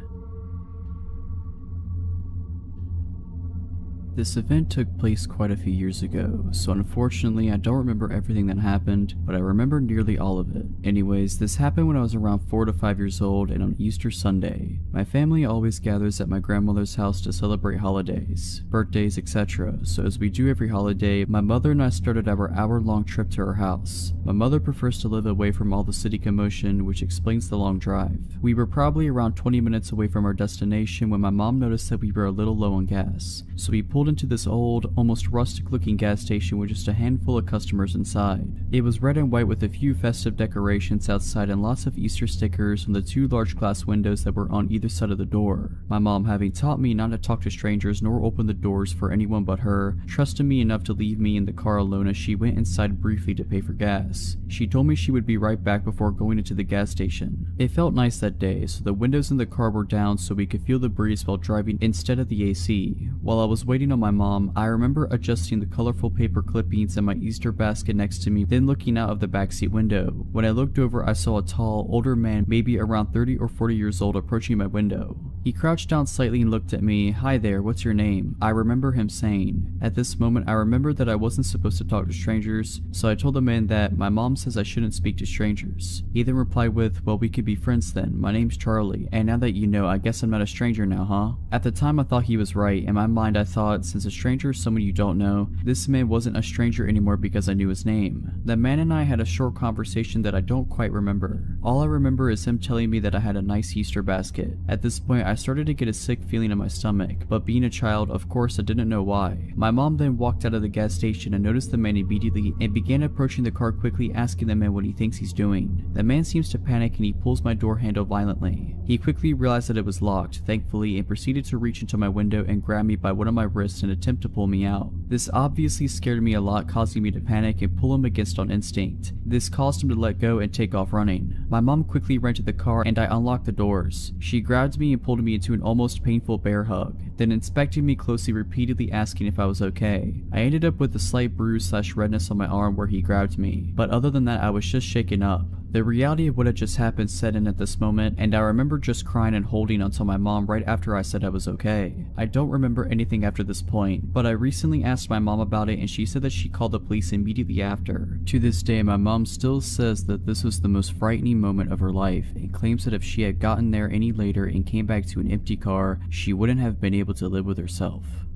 This event took place quite a few years ago, so unfortunately I don't remember everything that happened, but I remember nearly all of it. Anyways, this happened when I was around 4 to 5 years old and on Easter Sunday. My family always gathers at my grandmother's house to celebrate holidays, birthdays, etc. So as we do every holiday, my mother and I started our hour-long trip to her house. My mother prefers to live away from all the city commotion, which explains the long drive. We were probably around 20 minutes away from our destination when my mom noticed that we were a little low on gas, so we pulled into this old, almost rustic looking gas station with just a handful of customers inside. It was red and white with a few festive decorations outside and lots of Easter stickers on the two large glass windows that were on either side of the door. My mom, having taught me not to talk to strangers nor open the doors for anyone but her, trusted me enough to leave me in the car alone as she went inside briefly to pay for gas. She told me she would be right back before going into the gas station. It felt nice that day, so the windows in the car were down so we could feel the breeze while driving instead of the AC. While I was waiting on my mom, I remember adjusting the colorful paper clippings in my Easter basket next to me, then looking out of the backseat window. When I looked over, I saw a tall, older man, maybe around 30 or 40 years old, approaching my window. He crouched down slightly and looked at me. "Hi there, what's your name?" I remember him saying. At this moment, I remembered that I wasn't supposed to talk to strangers, so I told the man that my mom says I shouldn't speak to strangers. He then replied with, "Well, we could be friends then. My name's Charlie, and now that you know, I guess I'm not a stranger now, huh?" At the time, I thought he was right. In my mind, I thought, since a stranger is someone you don't know, this man wasn't a stranger anymore because I knew his name. The man and I had a short conversation that I don't quite remember. All I remember is him telling me that I had a nice Easter basket. At this point, I started to get a sick feeling in my stomach, but being a child, of course, I didn't know why. My mom then walked out of the gas station and noticed the man immediately and began approaching the car quickly, asking the man what he thinks he's doing. The man seems to panic and he pulls my door handle violently. He quickly realized that it was locked, thankfully, and proceeded to reach into my window and grab me by one of my wrists and attempt to pull me out. This obviously scared me a lot, causing me to panic and pull him against on instinct. This caused him to let go and take off running. My mom quickly ran to the car and I unlocked the doors. She grabbed me and pulled me into an almost painful bear hug, then inspecting me closely, repeatedly asking if I was okay. I ended up with a slight bruise/redness on my arm where he grabbed me, but other than that I was just shaken up. The reality of what had just happened set in at this moment, and I remember just crying and holding onto my mom right after I said I was okay. I don't remember anything after this point, but I recently asked my mom about it and she said that she called the police immediately after. To this day, my mom still says that this was the most frightening moment of her life and claims that if she had gotten there any later and came back to an empty car, she wouldn't have been able to live with herself.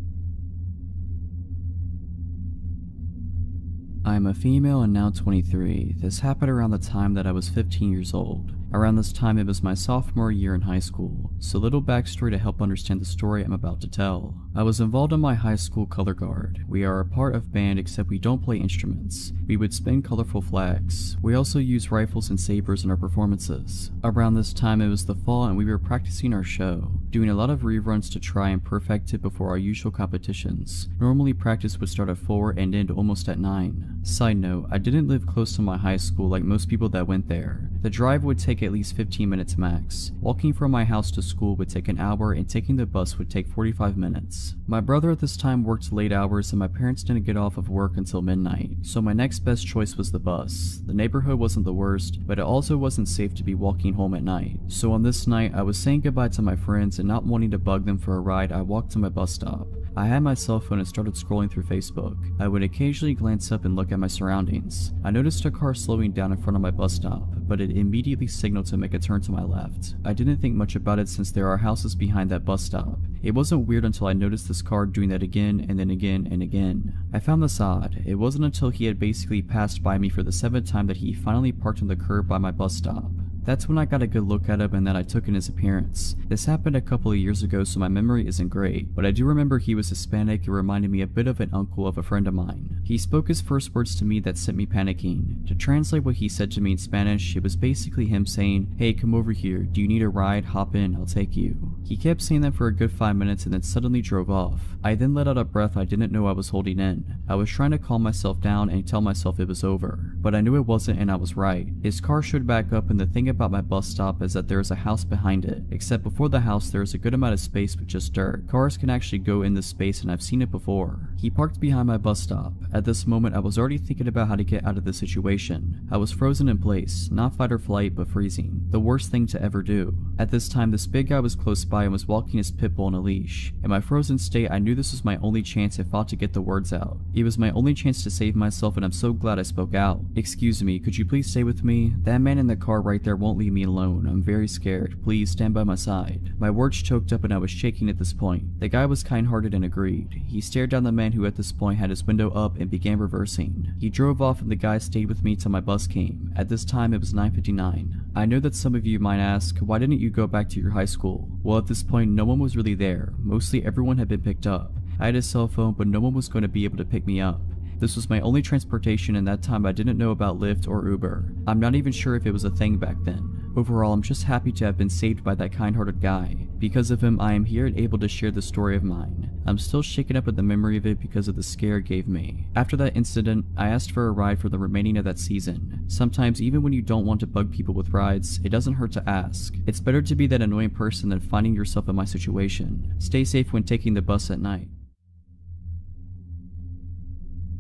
I'm a female and now 23. This happened around the time that I was 15 years old. Around this time it was my sophomore year in high school, so little backstory to help understand the story I'm about to tell. I was involved in my high school color guard. We are a part of band except we don't play instruments. We would spin colorful flags. We also use rifles and sabers in our performances. Around this time it was the fall and we were practicing our show, doing a lot of reruns to try and perfect it before our usual competitions. Normally practice would start at 4 and end almost at 9. Side note, I didn't live close to my high school like most people that went there. The drive would take at least 15 minutes max. Walking from my house to school would take an hour and taking the bus would take 45 minutes. My brother at this time worked late hours and my parents didn't get off of work until midnight, so my next best choice was the bus. The neighborhood wasn't the worst, but it also wasn't safe to be walking home at night. So on this night, I was saying goodbye to my friends and not wanting to bug them for a ride, I walked to my bus stop. I had my cell phone and started scrolling through Facebook. I would occasionally glance up and look at my surroundings. I noticed a car slowing down in front of my bus stop, but it immediately signaled to make a turn to my left. I didn't think much about it since there are houses behind that bus stop. It wasn't weird until I noticed this car doing that again and then again and again. I found this odd. It wasn't until he had basically passed by me for the 7th time that he finally parked on the curb by my bus stop. That's when I got a good look at him and then I took in his appearance. This happened a couple of years ago so my memory isn't great, but I do remember he was Hispanic and reminded me a bit of an uncle of a friend of mine. He spoke his first words to me that sent me panicking. To translate what he said to me in Spanish, it was basically him saying, "Hey, come over here, do you need a ride? Hop in, I'll take you." He kept saying that for a good 5 minutes and then suddenly drove off. I then let out a breath I didn't know I was holding in. I was trying to calm myself down and tell myself it was over, but I knew it wasn't and I was right. His car showed back up and the thing about my bus stop is that there is a house behind it, except before the house there is a good amount of space with just dirt. Cars can actually go in this space and I've seen it before. He parked behind my bus stop. At this moment I was already thinking about how to get out of the situation. I was frozen in place, not fight or flight but freezing. The worst thing to ever do. At this time this big guy was close by and was walking his pit bull on a leash. In my frozen state I knew this was my only chance if fought to get the words out. It was my only chance to save myself and I'm so glad I spoke out. "Excuse me, could you please stay with me? That man in the car right there won't leave me alone. I'm very scared. Please stand by my side." My words choked up and I was shaking at this point. The guy was kind-hearted and agreed. He stared down the man who at this point had his window up and began reversing. He drove off and the guy stayed with me till my bus came. At this time it was 9:59. I know that some of you might ask, why didn't you go back to your high school? Well, at this point no one was really there. Mostly everyone had been picked up. I had a cell phone but no one was going to be able to pick me up. This was my only transportation and that time I didn't know about Lyft or Uber. I'm not even sure if it was a thing back then. Overall, I'm just happy to have been saved by that kind-hearted guy. Because of him, I am here and able to share this story of mine. I'm still shaken up at the memory of it because of the scare it gave me. After that incident, I asked for a ride for the remaining of that season. Sometimes, even when you don't want to bug people with rides, it doesn't hurt to ask. It's better to be that annoying person than finding yourself in my situation. Stay safe when taking the bus at night.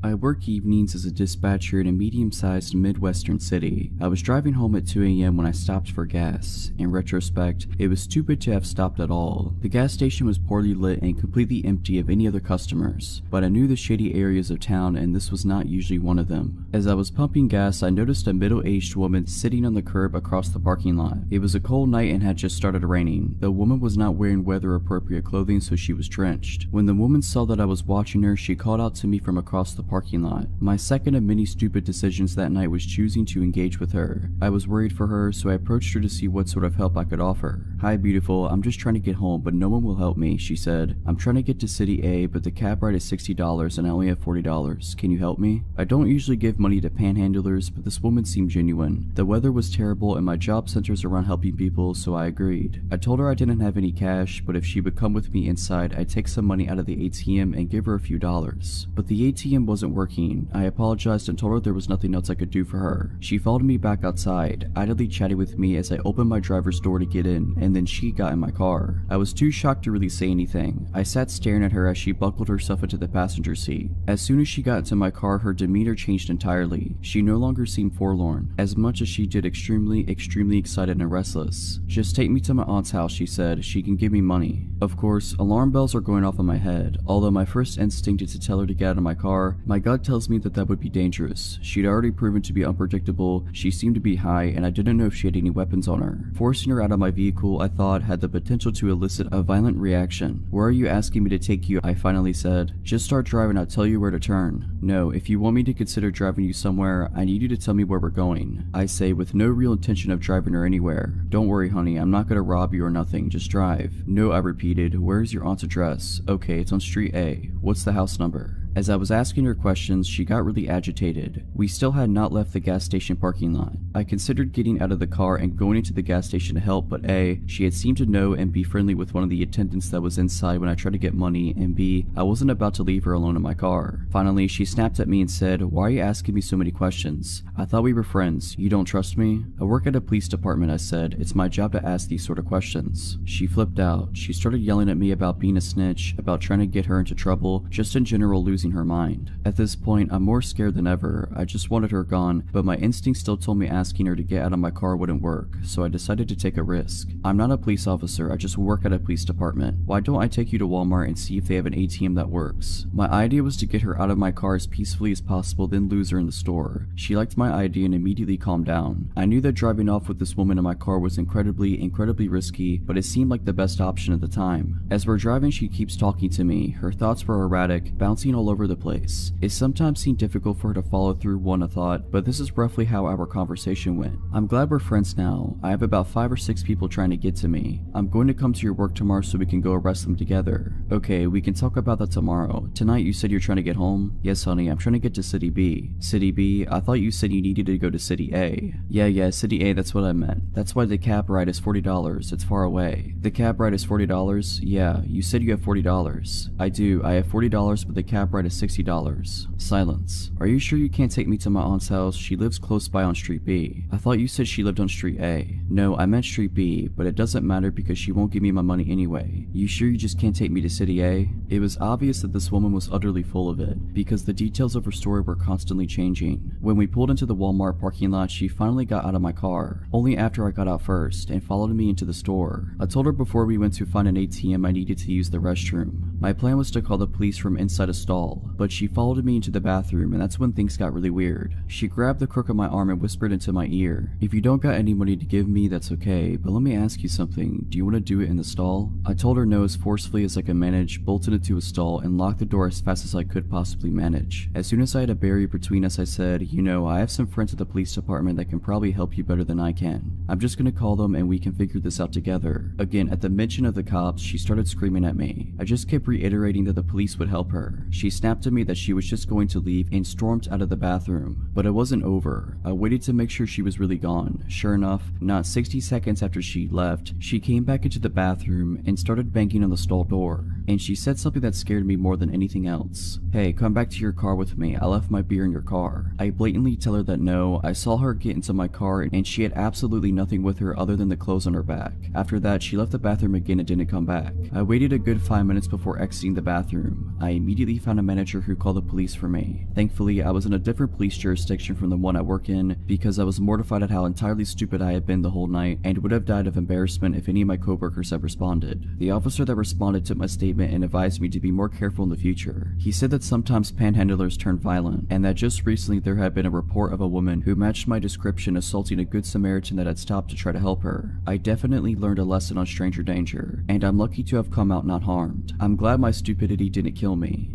I work evenings as a dispatcher in a medium-sized Midwestern city. I was driving home at 2 a.m. when I stopped for gas. In retrospect, it was stupid to have stopped at all. The gas station was poorly lit and completely empty of any other customers, but I knew the shady areas of town and this was not usually one of them. As I was pumping gas, I noticed a middle-aged woman sitting on the curb across the parking lot. It was a cold night and had just started raining. The woman was not wearing weather-appropriate clothing, so she was drenched. When the woman saw that I was watching her, she called out to me from across the parking lot. My second of many stupid decisions that night was choosing to engage with her. I was worried for her, so I approached her to see what sort of help I could offer. "Hi beautiful, I'm just trying to get home, but no one will help me," she said. "I'm trying to get to City A, but the cab ride is $60 and I only have $40. Can you help me?" I don't usually give money to panhandlers, but this woman seemed genuine. The weather was terrible and my job centers around helping people, so I agreed. I told her I didn't have any cash, but if she would come with me inside, I'd take some money out of the ATM and give her a few dollars. But the ATM wasn't working. I apologized and told her there was nothing else I could do for her. She followed me back outside, idly chatting with me as I opened my driver's door to get in, and then she got in my car. I was too shocked to really say anything. I sat staring at her as she buckled herself into the passenger seat. As soon as she got into my car, her demeanor changed entirely. She no longer seemed forlorn, as much as she did extremely excited and restless. "Just take me to my aunt's house," she said. "She can give me money." Of course, alarm bells are going off in my head. Although my first instinct is to tell her to get out of my car, My gut tells me that that would be dangerous. She'd already proven to be unpredictable, she seemed to be high, and I didn't know if she had any weapons on her. Forcing her out of my vehicle, I thought, had the potential to elicit a violent reaction. "Where are you asking me to take you?" I finally said. "Just start driving, I'll tell you where to turn." "No, if you want me to consider driving you somewhere, I need you to tell me where we're going," I say, with no real intention of driving her anywhere. "Don't worry, honey, I'm not gonna rob you or nothing, just drive." "No," I repeated. "Where's your aunt's address?" "Okay, it's on Street A. What's the house number?" As I was asking her questions, she got really agitated. We still had not left the gas station parking lot. I considered getting out of the car and going into the gas station to help, but A, she had seemed to know and be friendly with one of the attendants that was inside when I tried to get money, and B, I wasn't about to leave her alone in my car. Finally, she snapped at me and said, "Why are you asking me so many questions? I thought we were friends. You don't trust me?" "I work at a police department," I said. "It's my job to ask these sort of questions." She flipped out. She started yelling at me about being a snitch, about trying to get her into trouble, just in general losing her mind. At this point, I'm more scared than ever. I just wanted her gone, but my instinct still told me asking her to get out of my car wouldn't work, so I decided to take a risk. "I'm not a police officer, I just work at a police department. Why don't I take you to Walmart and see if they have an ATM that works?" My idea was to get her out of my car as peacefully as possible, then lose her in the store. She liked my idea and immediately calmed down. I knew that driving off with this woman in my car was incredibly risky, but it seemed like the best option at the time. As we're driving, she keeps talking to me. Her thoughts were erratic, bouncing all over the place. It sometimes seemed difficult for her to follow through one thought, but this is roughly how our conversation went. "I'm glad we're friends now. I have about 5 or 6 people trying to get to me. I'm going to come to your work tomorrow so we can go arrest them together." "Okay, we can talk about that tomorrow. Tonight you said you're trying to get home?" "Yes, honey, I'm trying to get to City B." "City B? I thought you said you needed to go to City A." Yeah, City A, that's what I meant. That's why the cab ride is $40. It's far away." "The cab ride is $40? Yeah, you said you have $40. "I do, I have $40, but the cab ride is $60. Silence. "Are you sure you can't take me to my aunt's house? She lives close by on Street B." "I thought you said she lived on Street A." "No, I meant Street B, but it doesn't matter because she won't give me my money anyway." "You sure you just can't take me to City A?" It was obvious that this woman was utterly full of it, because the details of her story were constantly changing. When we pulled into the Walmart parking lot, she finally got out of my car, only after I got out first, and followed me into the store. I told her before we went to find an ATM I needed to use the restroom. My plan was to call the police from inside a stall, but she followed me into the bathroom, and that's when things got really weird. She grabbed the crook of my arm and whispered into my ear, "If you don't got any money to give me, that's okay, but let me ask you something. Do you want to do it in the stall?" I told her no as forcefully as I could manage, bolted into a stall, and locked the door as fast as I could possibly manage. As soon as I had a barrier between us, I said, "You know, I have some friends at the police department that can probably help you better than I can. I'm just gonna call them and we can figure this out together." Again, at the mention of the cops, she started screaming at me. I just kept reiterating that the police would help her. She snapped at me that she was just going to leave and stormed out of the bathroom. But it wasn't over. I waited to make sure she was really gone. Sure enough, not 60 seconds after she left, she came back into the bathroom and started banging on the stall door. And she said something that scared me more than anything else. "Hey, come back to your car with me. I left my beer in your car." I blatantly tell her that no, I saw her get into my car and she had absolutely nothing with her other than the clothes on her back. After that, she left the bathroom again and didn't come back. I waited a good 5 minutes before exiting the bathroom. I immediately found a manager who called the police for me. Thankfully, I was in a different police jurisdiction from the one I work in because I was mortified at how entirely stupid I had been the whole night and would have died of embarrassment if any of my coworkers had responded. The officer that responded took my statement and advised me to be more careful in the future. He said that sometimes panhandlers turn violent, and that just recently there had been a report of a woman who matched my description assaulting a good Samaritan that had stopped to try to help her. I definitely learned a lesson on stranger danger, and I'm lucky to have come out not harmed. I'm glad my stupidity didn't kill me.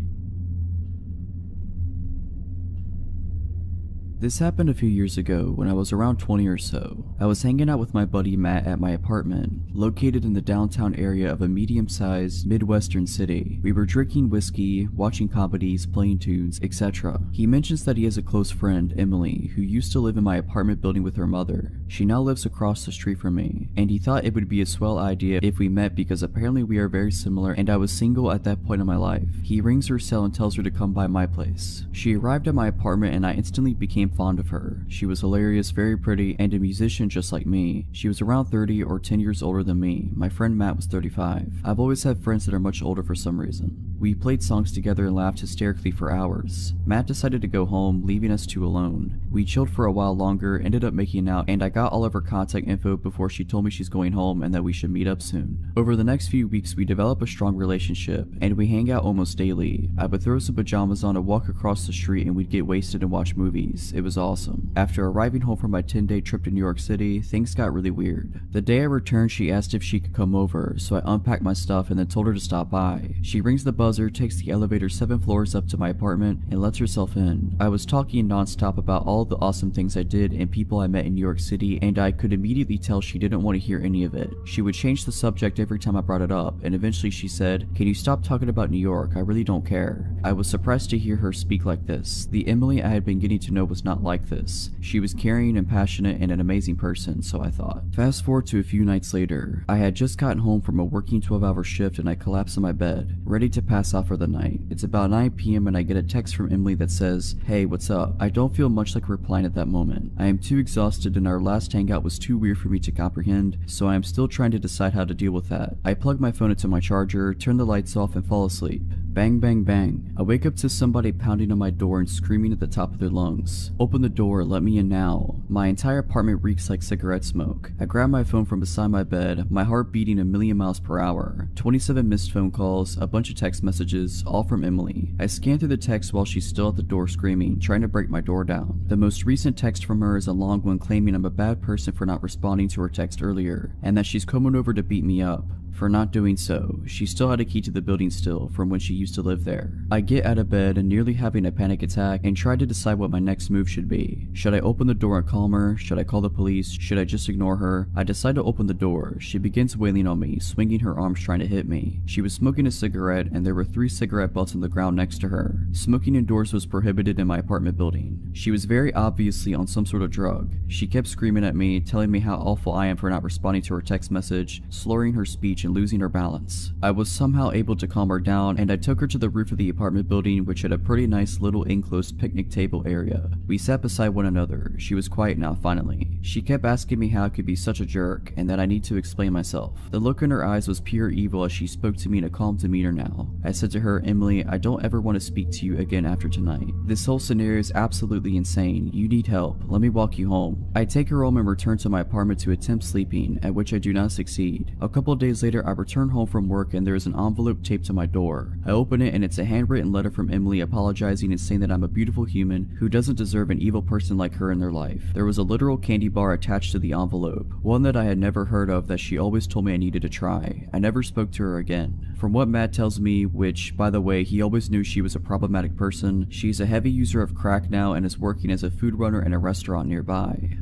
This happened a few years ago when I was around 20 or so. I was hanging out with my buddy Matt at my apartment, located in the downtown area of a medium-sized Midwestern city. We were drinking whiskey, watching comedies, playing tunes, etc. He mentions that he has a close friend, Emily, who used to live in my apartment building with her mother. She now lives across the street from me, and he thought it would be a swell idea if we met because apparently we are very similar and I was single at that point in my life. He rings her cell and tells her to come by my place. She arrived at my apartment and I instantly became fond of her. She was hilarious, very pretty, and a musician just like me. She was around 30 or 10 years older than me. My friend Matt was 35. I've always had friends that are much older for some reason. We played songs together and laughed hysterically for hours. Matt decided to go home, leaving us two alone. We chilled for a while longer, ended up making out, and I got all of her contact info before she told me she's going home and that we should meet up soon. Over the next few weeks, we developed a strong relationship, and we hang out almost daily. I would throw some pajamas on and walk across the street, and we'd get wasted and watch movies. It was awesome. After arriving home from my 10-day trip to New York City, things got really weird. The day I returned, she asked if she could come over, so I unpacked my stuff and then told her to stop by. She rings the buzzer, takes the elevator 7 floors up to my apartment, and lets herself in. I was talking nonstop about all the awesome things I did and people I met in New York City, and I could immediately tell she didn't want to hear any of it. She would change the subject every time I brought it up, and eventually she said, "Can you stop talking about New York? I really don't care." I was surprised to hear her speak like this. The Emily I had been getting to know was not like this. She was caring and passionate and an amazing person, so I thought. Fast forward to a few nights later. I had just gotten home from a working 12-hour shift and I collapsed in my bed, ready to pass out for the night. It's about 9 p.m. and I get a text from Emily that says, "Hey, what's up?" I don't feel much like replying at that moment. I am too exhausted and our last hangout was too weird for me to comprehend, so I am still trying to decide how to deal with that. I plug my phone into my charger, turn the lights off, and fall asleep. Bang, bang, bang. I wake up to somebody pounding on my door and screaming at the top of their lungs. "Open the door, let me in now." My entire apartment reeks like cigarette smoke. I grab my phone from beside my bed, my heart beating a million miles per hour. 27 missed phone calls, a bunch of text messages, all from Emily. I scan through the text while she's still at the door screaming, trying to break my door down. The most recent text from her is a long one claiming I'm a bad person for not responding to her text earlier, and that she's coming over to beat me up. For not doing so, she still had a key to the building still from when she used to live there. I get out of bed and nearly having a panic attack and try to decide what my next move should be. Should I open the door and calm her? Should I call the police? Should I just ignore her? I decide to open the door. She begins wailing on me, swinging her arms trying to hit me. She was smoking a cigarette and there were 3 cigarette butts on the ground next to her. Smoking indoors was prohibited in my apartment building. She was very obviously on some sort of drug. She kept screaming at me, telling me how awful I am for not responding to her text message, slurring her speech and losing her balance. I was somehow able to calm her down and I took her to the roof of the apartment building, which had a pretty nice little enclosed picnic table area. We sat beside one another. She was quiet now finally. She kept asking me how I could be such a jerk and that I need to explain myself. The look in her eyes was pure evil as she spoke to me in a calm demeanor now. I said to her, "Emily, I don't ever want to speak to you again after tonight. This whole scenario is absolutely insane. You need help. Let me walk you home." I take her home and return to my apartment to attempt sleeping, at which I do not succeed. A couple days later, I return home from work and there is an envelope taped to my door. I open it and it's a handwritten letter from Emily apologizing and saying that I'm a beautiful human who doesn't deserve an evil person like her in their life. There was a literal candy bar attached to the envelope, one that I had never heard of that she always told me I needed to try. I never spoke to her again. From what Matt tells me, which, by the way, he always knew she was a problematic person, she's a heavy user of crack now and is working as a food runner in a restaurant nearby.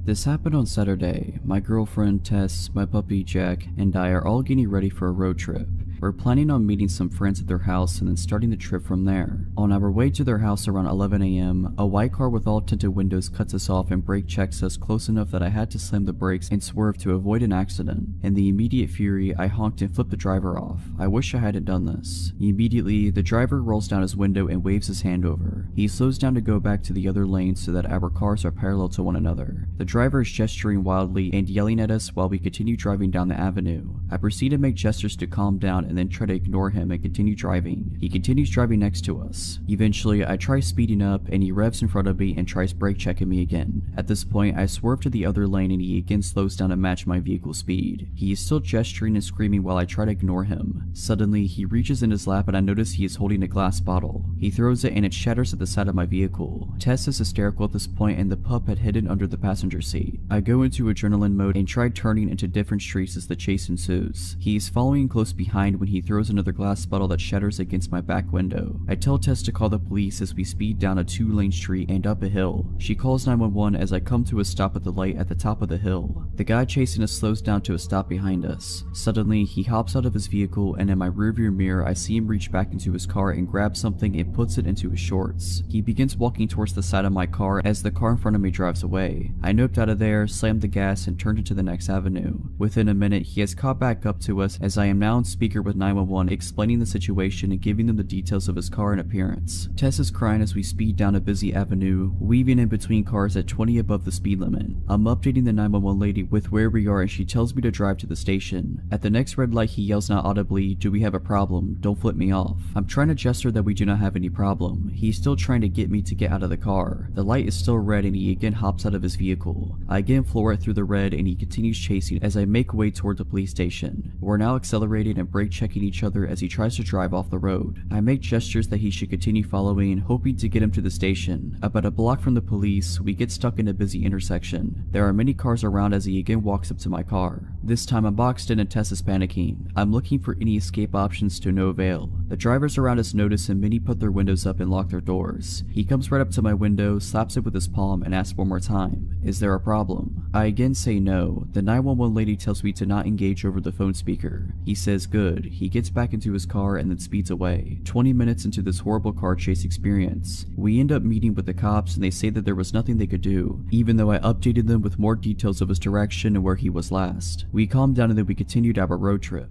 This happened on Saturday. My girlfriend, Tess, my puppy, Jack, and I are all getting ready for a road trip. We're planning on meeting some friends at their house and then starting the trip from there. On our way to their house around 11 a.m., a white car with all tinted windows cuts us off and brake checks us close enough that I had to slam the brakes and swerve to avoid an accident. In the immediate fury, I honked and flipped the driver off. I wish I hadn't done this. Immediately, the driver rolls down his window and waves his hand over. He slows down to go back to the other lane so that our cars are parallel to one another. The driver is gesturing wildly and yelling at us while we continue driving down the avenue. I proceed to make gestures to calm down and then try to ignore him and continue driving. He continues driving next to us. Eventually, I try speeding up and he revs in front of me and tries brake checking me again. At this point, I swerve to the other lane and he again slows down to match my vehicle's speed. He is still gesturing and screaming while I try to ignore him. Suddenly, he reaches in his lap and I notice he is holding a glass bottle. He throws it and it shatters at the side of my vehicle. Tess is hysterical at this point and the pup had hidden under the passenger seat. I go into adrenaline mode and try turning into different streets as the chase ensues. He is following close behind when he throws another glass bottle that shatters against my back window. I tell Tess to call the police as we speed down a 2-lane street and up a hill. She calls 911 as I come to a stop at the light at the top of the hill. The guy chasing us slows down to a stop behind us. Suddenly, he hops out of his vehicle and in my rearview mirror I see him reach back into his car and grab something and puts it into his shorts. He begins walking towards the side of my car as the car in front of me drives away. I noped out of there, slammed the gas and turned into the next avenue. Within a minute, he has caught back up to us as I am now on speaker with 911 explaining the situation and giving them the details of his car and appearance. Tess is crying as we speed down a busy avenue, weaving in between cars at 20 above the speed limit. I'm updating the 911 lady with where we are and she tells me to drive to the station. At the next red light he yells out audibly, "Do we have a problem? Don't flip me off." I'm trying to gesture that we do not have any problem. He's still trying to get me to get out of the car. The light is still red and he again hops out of his vehicle. I again floor it through the red and he continues chasing as I make way toward the police station. We're now accelerating and brake checking each other as he tries to drive off the road. I make gestures that he should continue following, hoping to get him to the station. About a block from the police, we get stuck in a busy intersection. There are many cars around as he again walks up to my car. This time I'm boxed in and Tess is panicking. I'm looking for any escape options to no avail. The drivers around us notice and many put their windows up and lock their doors. He comes right up to my window, slaps it with his palm and asks one more time, "Is there a problem?" I again say no. The 911 lady tells me to not engage over the phone speaker. He says good. He gets back into his car and then speeds away. 20 minutes into this horrible car chase experience, we end up meeting with the cops and they say that there was nothing they could do, even though I updated them with more details of his direction and where he was last. We calmed down and then we continued our road trip.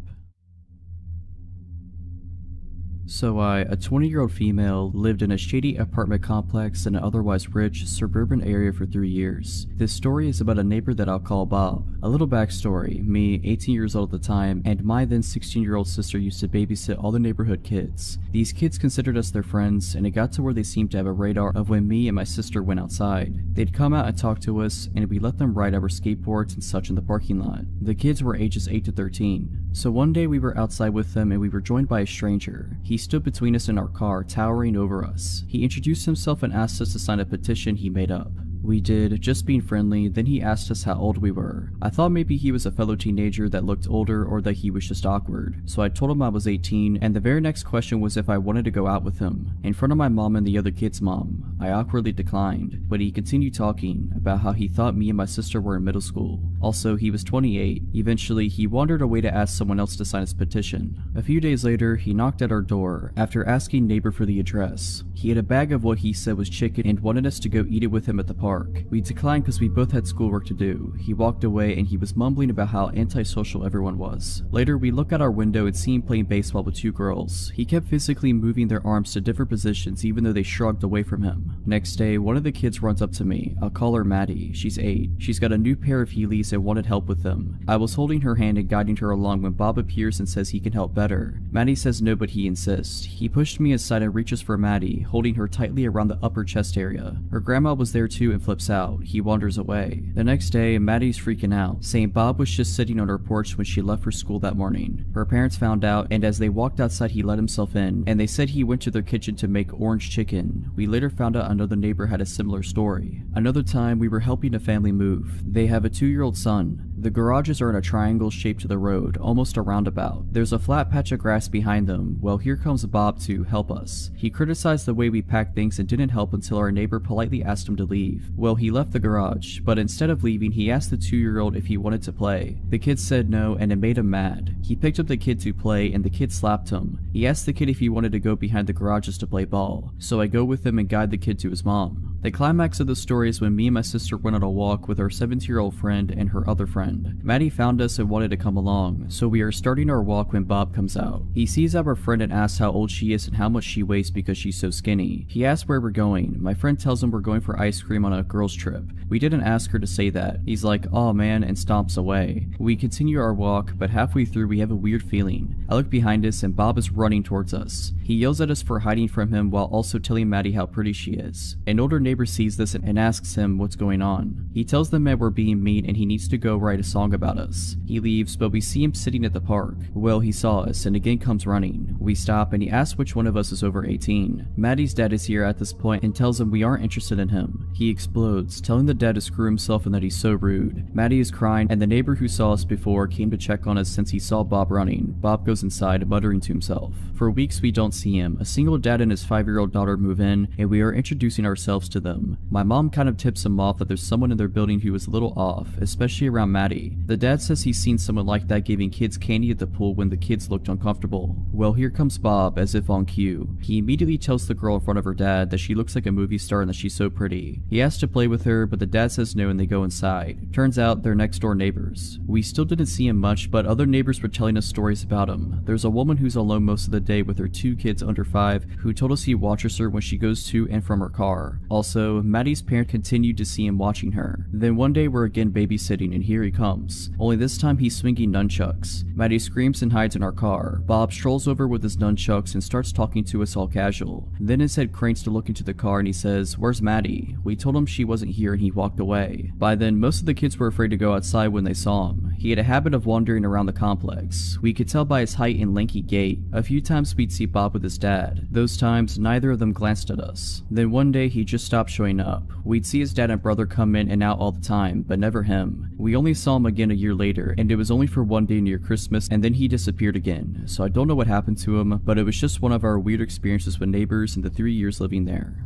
So a 20-year-old female, lived in a shady apartment complex in an otherwise rich, suburban area for 3 years. This story is about a neighbor that I'll call Bob. A little backstory: me, 18 years old at the time, and my then 16-year-old sister used to babysit all the neighborhood kids. These kids considered us their friends, and it got to where they seemed to have a radar of when me and my sister went outside. They'd come out and talk to us, and we let them ride our skateboards and such in the parking lot. The kids were ages 8 to 13. So one day we were outside with them and we were joined by a stranger. He stood between us and our car, towering over us. He introduced himself and asked us to sign a petition he made up. We did, just being friendly. Then he asked us how old we were. I thought maybe he was a fellow teenager that looked older or that he was just awkward. So I told him I was 18, and the very next question was if I wanted to go out with him. In front of my mom and the other kid's mom, I awkwardly declined, but he continued talking about how he thought me and my sister were in middle school. Also, he was 28. Eventually, he wandered away to ask someone else to sign his petition. A few days later, he knocked at our door after asking neighbor for the address. He had a bag of what he said was chicken and wanted us to go eat it with him at the park. We declined because we both had schoolwork to do. He walked away and he was mumbling about how antisocial everyone was. Later, we look out our window and see him playing baseball with 2 girls. He kept physically moving their arms to different positions even though they shrugged away from him. Next day, one of the kids runs up to me. I'll call her Maddie. She's 8. She's got a new pair of Heelys and wanted help with them. I was holding her hand and guiding her along when Bob appears and says he can help better. Maddie says no, but he insists. He pushed me aside and reaches for Maddie, holding her tightly around the upper chest area. Her grandma was there too and flips out. He wanders away. The next day, Maddie's freaking out, saying Bob was just sitting on her porch when she left for school that morning. Her parents found out, and as they walked outside he let himself in, and they said he went to their kitchen to make orange chicken. We later found out another neighbor had a similar story. Another time, we were helping a family move. They have a 2-year-old son. The garages are in a triangle shape to the road, almost a roundabout. There's a flat patch of grass behind them. Well, here comes Bob to help us. He criticized the way we packed things and didn't help until our neighbor politely asked him to leave. Well, he left the garage, but instead of leaving, he asked the 2-year-old if he wanted to play. The kid said no, and it made him mad. He picked up the kid to play, and the kid slapped him. He asked the kid if he wanted to go behind the garages to play ball, so I go with him and guide the kid to his mom. The climax of the story is when me and my sister went on a walk with our 17-year-old friend and her other friend. Maddie found us and wanted to come along, so we are starting our walk when Bob comes out. He sees our friend and asks how old she is and how much she weighs because she's so skinny. He asks where we're going. My friend tells him we're going for ice cream on a girls trip. We didn't ask her to say that. He's like, "Aw man," and stomps away. We continue our walk, but halfway through we have a weird feeling. I look behind us and Bob is running towards us. He yells at us for hiding from him while also telling Maddie how pretty she is. An older neighbor sees this and asks him what's going on. He tells the men we're being mean and he needs to go write a song about us. He leaves, but we see him sitting at the park. Well, he saw us and again comes running. We stop and he asks which one of us is over 18. Maddie's dad is here at this point and tells him we aren't interested in him. He explodes, telling the dad to screw himself and that he's so rude. Maddie is crying and the neighbor who saw us before came to check on us since he saw Bob running. Bob goes inside, muttering to himself. For weeks we don't see him. A single dad and his 5-year-old daughter move in and we are introducing ourselves to them. My mom kind of tips him off that there's someone in their building who is a little off, especially around Maddie. The dad says he's seen someone like that giving kids candy at the pool when the kids looked uncomfortable. Well, here comes Bob, as if on cue. He immediately tells the girl in front of her dad that she looks like a movie star and that she's so pretty. He asks to play with her, but the dad says no and they go inside. Turns out they're next door neighbors. We still didn't see him much, but other neighbors were telling us stories about him. There's a woman who's alone most of the day with her 2 kids under 5 who told us he watches her when she goes to and from her car. Also, Maddie's parent continued to see him watching her. Then one day we're again babysitting and here he comes. Only this time he's swinging nunchucks. Maddie screams and hides in our car. Bob strolls over with his nunchucks and starts talking to us all casual. Then his head cranes to look into the car and he says, "Where's Maddie?" We told him she wasn't here and he walked away. By then, most of the kids were afraid to go outside when they saw him. He had a habit of wandering around the complex. We could tell by his height and lanky gait. A few times we'd see Bob with his dad. Those times, neither of them glanced at us. Then one day he just stopped showing up. We'd see his dad and brother come in and out all the time, but never him. We only saw him again a year later, and it was only for one day near Christmas, and then he disappeared again. So I don't know what happened to him, but it was just one of our weird experiences with neighbors in the 3 years living there.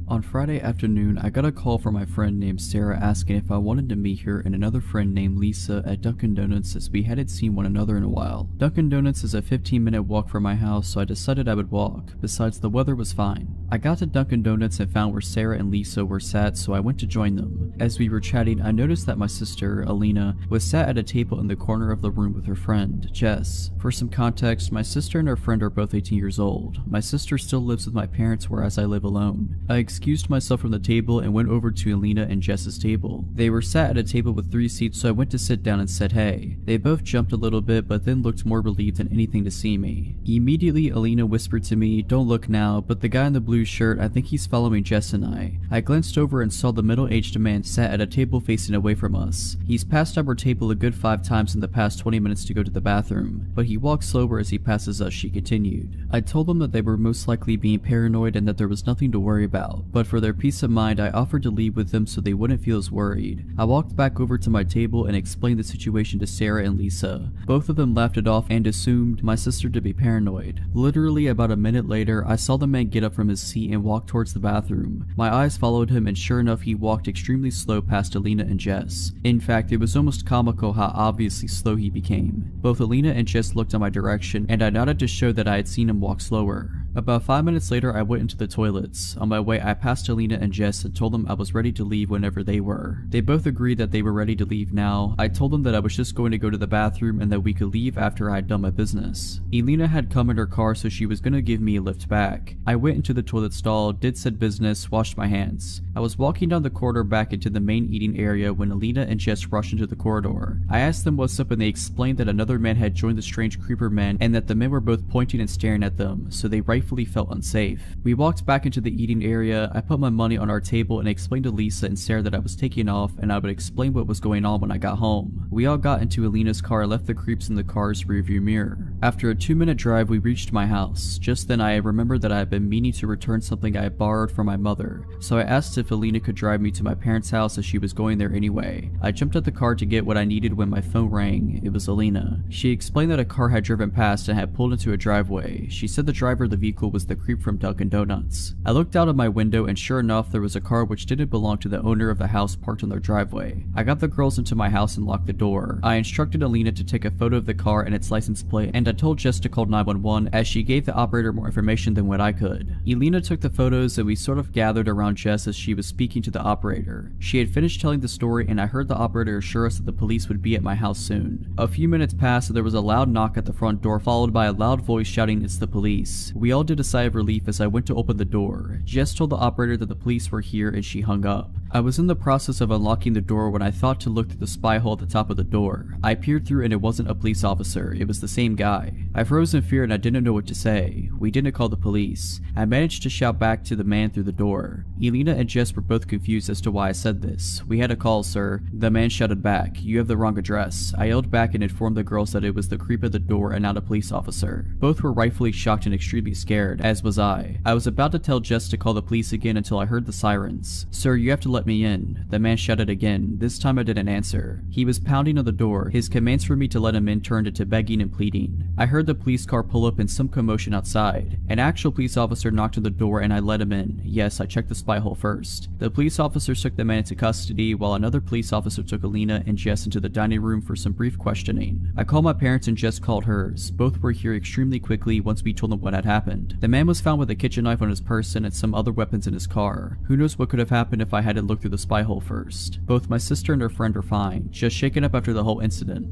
On Friday afternoon, I got a call from my friend named Sarah asking if I wanted to meet her and another friend named Lisa at Dunkin' Donuts as we hadn't seen one another in a while. Dunkin' Donuts is a 15-minute walk from my house, so I decided I would walk. Besides, the weather was fine. I got to Dunkin' Donuts and found where Sarah and Lisa were sat, so I went to join them. As we were chatting, I noticed that my sister, Alina, was sat at a table in the corner of the room with her friend, Jess. For some context, my sister and her friend are both 18 years old. My sister still lives with my parents, whereas I live alone. I excused myself from the table and went over to Alina and Jess's table. They were sat at a table with 3 seats, so I went to sit down and said hey. They both jumped a little bit, but then looked more relieved than anything to see me. Immediately, Alina whispered to me, "Don't look now, but the guy in the blue shirt, I think he's following Jess and I." I glanced over and saw the middle-aged man sat at a table facing away from us. He's passed our table a good 5 times in the past 20 minutes to go to the bathroom, but he walks slower as he passes us, she continued. I told them that they were most likely being paranoid and that there was nothing to worry about, but for their peace of mind, I offered to leave with them so they wouldn't feel as worried. I walked back over to my table and explained the situation to Sarah and Lisa. Both of them laughed it off and assumed my sister to be paranoid. Literally about a minute later, I saw the man get up from his seat and walk towards the bathroom. My eyes followed him and sure enough, he walked extremely slow past Alina and Jess. In fact, it was almost comical how obviously slow he became. Both Alina and Jess looked in my direction and I nodded to show that I had seen him walk slower. About 5 minutes later, I went into the toilets. On my way, I passed Alina and Jess and told them I was ready to leave whenever they were. They both agreed that they were ready to leave now. I told them that I was just going to go to the bathroom and that we could leave after I had done my business. Alina had come in her car, so she was going to give me a lift back. I went into the toilet stall, did said business, washed my hands. I was walking down the corridor back into the main eating area when Alina and Jess rushed into the corridor. I asked them what's up and they explained that another man had joined the strange creeper men and that the men were both pointing and staring at them, so they rightfully felt unsafe. We walked back into the eating area. I put my money on our table and explained to Lisa and Sarah that I was taking off and I would explain what was going on when I got home. We all got into Alina's car and left the creeps in the car's rearview mirror. After a 2-minute drive, we reached my house. Just then I remembered that I had been meaning to return something I had borrowed from my mother, so I asked if Alina could drive me to my parents' house as she was going there anyway. I jumped at the car to get what I needed when my phone rang. It was Alina. She explained that a car had driven past and had pulled into a driveway. She said the driver of the vehicle was the creep from Dunkin' Donuts. I looked out of my window and sure enough, there was a car which didn't belong to the owner of the house parked on their driveway. I got the girls into my house and locked the door. I instructed Alina to take a photo of the car and its license plate, and I told Jess to call 911 as she gave the operator more information than what I could. Alina took the photos and we sort of gathered around Jess as she was speaking to the operator. She had finished telling the story and I heard the operator assure us that the police would be at my house soon. A few minutes passed and there was a loud knock at the front door followed by a loud voice shouting, "It's the police." We all did a sigh of relief as I went to open the door. Jess told the operator that the police were here and she hung up. I was in the process of unlocking the door when I thought to look through the spy hole at the top of the door. I peered through and it wasn't a police officer, it was the same guy. I froze in fear and I didn't know what to say. We didn't call the police. I managed to shout back to the man through the door. Alina and Jess were both confused as to why I said this. "We had a call, sir." The man shouted back, "You have the wrong address." I yelled back and informed the girls that it was the creep at the door and not a police officer. Both were rightfully shocked and extremely scared, as was I. I was about to tell Jess to call the police again until I heard the sirens. "Sir, you have to let let me in," the man shouted again. This time I didn't answer. He was pounding on the door. His commands for me to let him in turned into begging and pleading. I heard the police car pull up and some commotion outside. An actual police officer knocked on the door and I let him in. Yes, I checked the spy hole first. The police officer took the man into custody while another police officer took Alina and Jess into the dining room for some brief questioning. I called my parents and Jess called hers. Both were here extremely quickly once we told them what had happened. The man was found with a kitchen knife on his person and some other weapons in his car. Who knows what could have happened if I hadn't looked through the spy hole first. Both my sister and her friend are fine, just shaken up after the whole incident.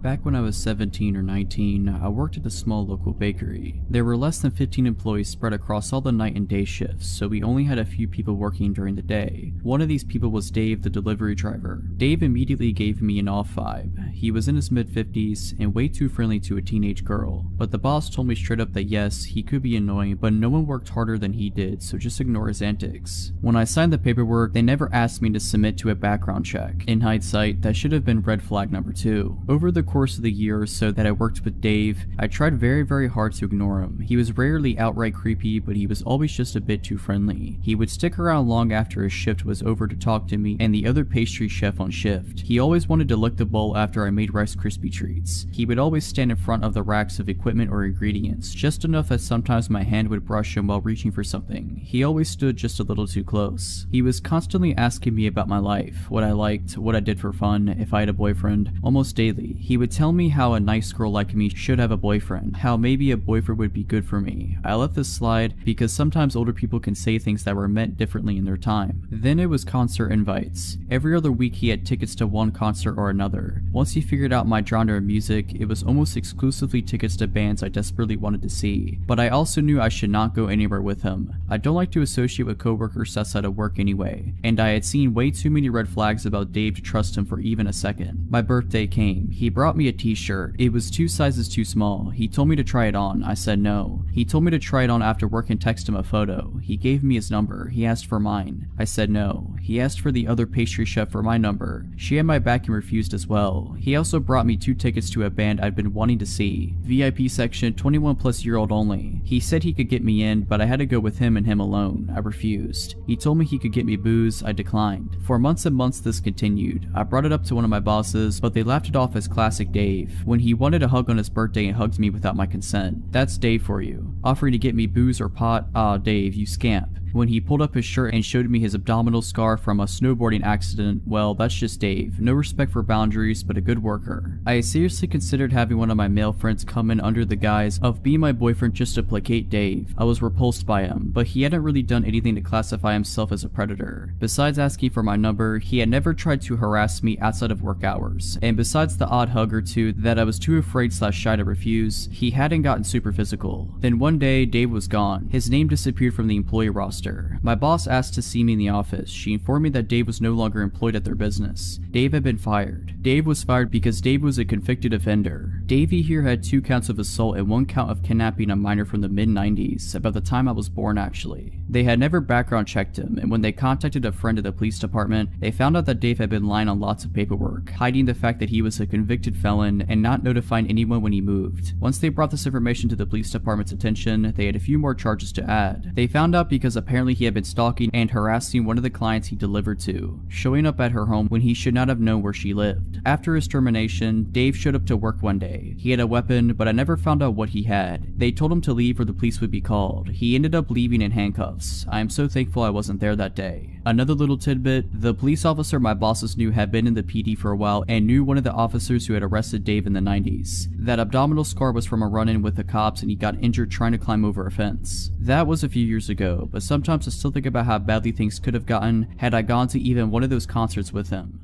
Back when I was 17 or 19, I worked at a small local bakery. There were less than 15 employees spread across all the night and day shifts, so we only had a few people working during the day. One of these people was Dave, the delivery driver. Dave immediately gave me an off vibe. He was in his mid-50s and way too friendly to a teenage girl, but the boss told me straight up that yes, he could be annoying, but no one worked harder than he did, so just ignore his antics. When I signed the paperwork, they never asked me to submit to a background check. In hindsight, that should have been red flag number 2. Over the course of the year or so that I worked with Dave, I tried very hard to ignore him. He was rarely outright creepy, but he was always just a bit too friendly. He would stick around long after his shift was over to talk to me and the other pastry chef on shift. He always wanted to lick the bowl after I made Rice Krispie treats. He would always stand in front of the racks of equipment or ingredients, just enough that sometimes my hand would brush him while reaching for something. He always stood just a little too close. He was constantly asking me about my life, what I liked, what I did for fun, if I had a boyfriend. Almost daily, he would tell me how a nice girl like me should have a boyfriend, how maybe a boyfriend would be good for me. I let this slide because sometimes older people can say things that were meant differently in their time. Then it was concert invites. Every other week he had tickets to one concert or another. Once he figured out my genre of music, it was almost exclusively tickets to bands I desperately wanted to see. But I also knew I should not go anywhere with him. I don't like to associate with coworkers outside of work anyway, and I had seen way too many red flags about Dave to trust him for even a second. My birthday came. He brought me a t-shirt. It was 2 sizes too small. He told me to try it on. I said no. He told me to try it on after work and text him a photo. He gave me his number. He asked for mine. I said no. He asked for the other pastry chef for my number. She had my back and refused as well. He also brought me 2 tickets to a band I'd been wanting to see. VIP section, 21+year-old only. He said he could get me in, but I had to go with him and him alone. I refused. He told me he could get me booze. I declined. For months and months this continued. I brought it up to one of my bosses, but they laughed it off as classic Dave. When he wanted a hug on his birthday and hugged me without my consent. That's Dave for you. Offering to get me booze or pot? Ah, Dave, you scamp. When he pulled up his shirt and showed me his abdominal scar from a snowboarding accident, well, that's just Dave. No respect for boundaries, but a good worker. I seriously considered having one of my male friends come in under the guise of being my boyfriend just to placate Dave. I was repulsed by him, but he hadn't really done anything to classify himself as a predator. Besides asking for my number, he had never tried to harass me outside of work hours. And besides the odd hug or two that I was too afraid/shy to refuse, he hadn't gotten super physical. Then one day, Dave was gone. His name disappeared from the employee roster. My boss asked to see me in the office. She informed me that Dave was no longer employed at their business. Dave had been fired. Dave was fired because Dave was a convicted offender. Davey here had 2 counts of assault and 1 count of kidnapping a minor from the mid-90s, about the time I was born actually. They had never background checked him, and when they contacted a friend at the police department, they found out that Dave had been lying on lots of paperwork, hiding the fact that he was a convicted felon and not notifying anyone when he moved. Once they brought this information to the police department's attention, they had a few more charges to add. They found out because apparently he had been stalking and harassing one of the clients he delivered to, showing up at her home when he should not have known where she lived. After his termination, Dave showed up to work one day. He had a weapon, but I never found out what he had. They told him to leave or the police would be called. He ended up leaving in handcuffs. I am so thankful I wasn't there that day. Another little tidbit, the police officer my bosses knew had been in the PD for a while and knew one of the officers who had arrested Dave in the 90s. That abdominal scar was from a run-in with the cops and he got injured trying to climb over a fence. That was a few years ago, but sometimes I still think about how badly things could have gotten had I gone to even one of those concerts with him.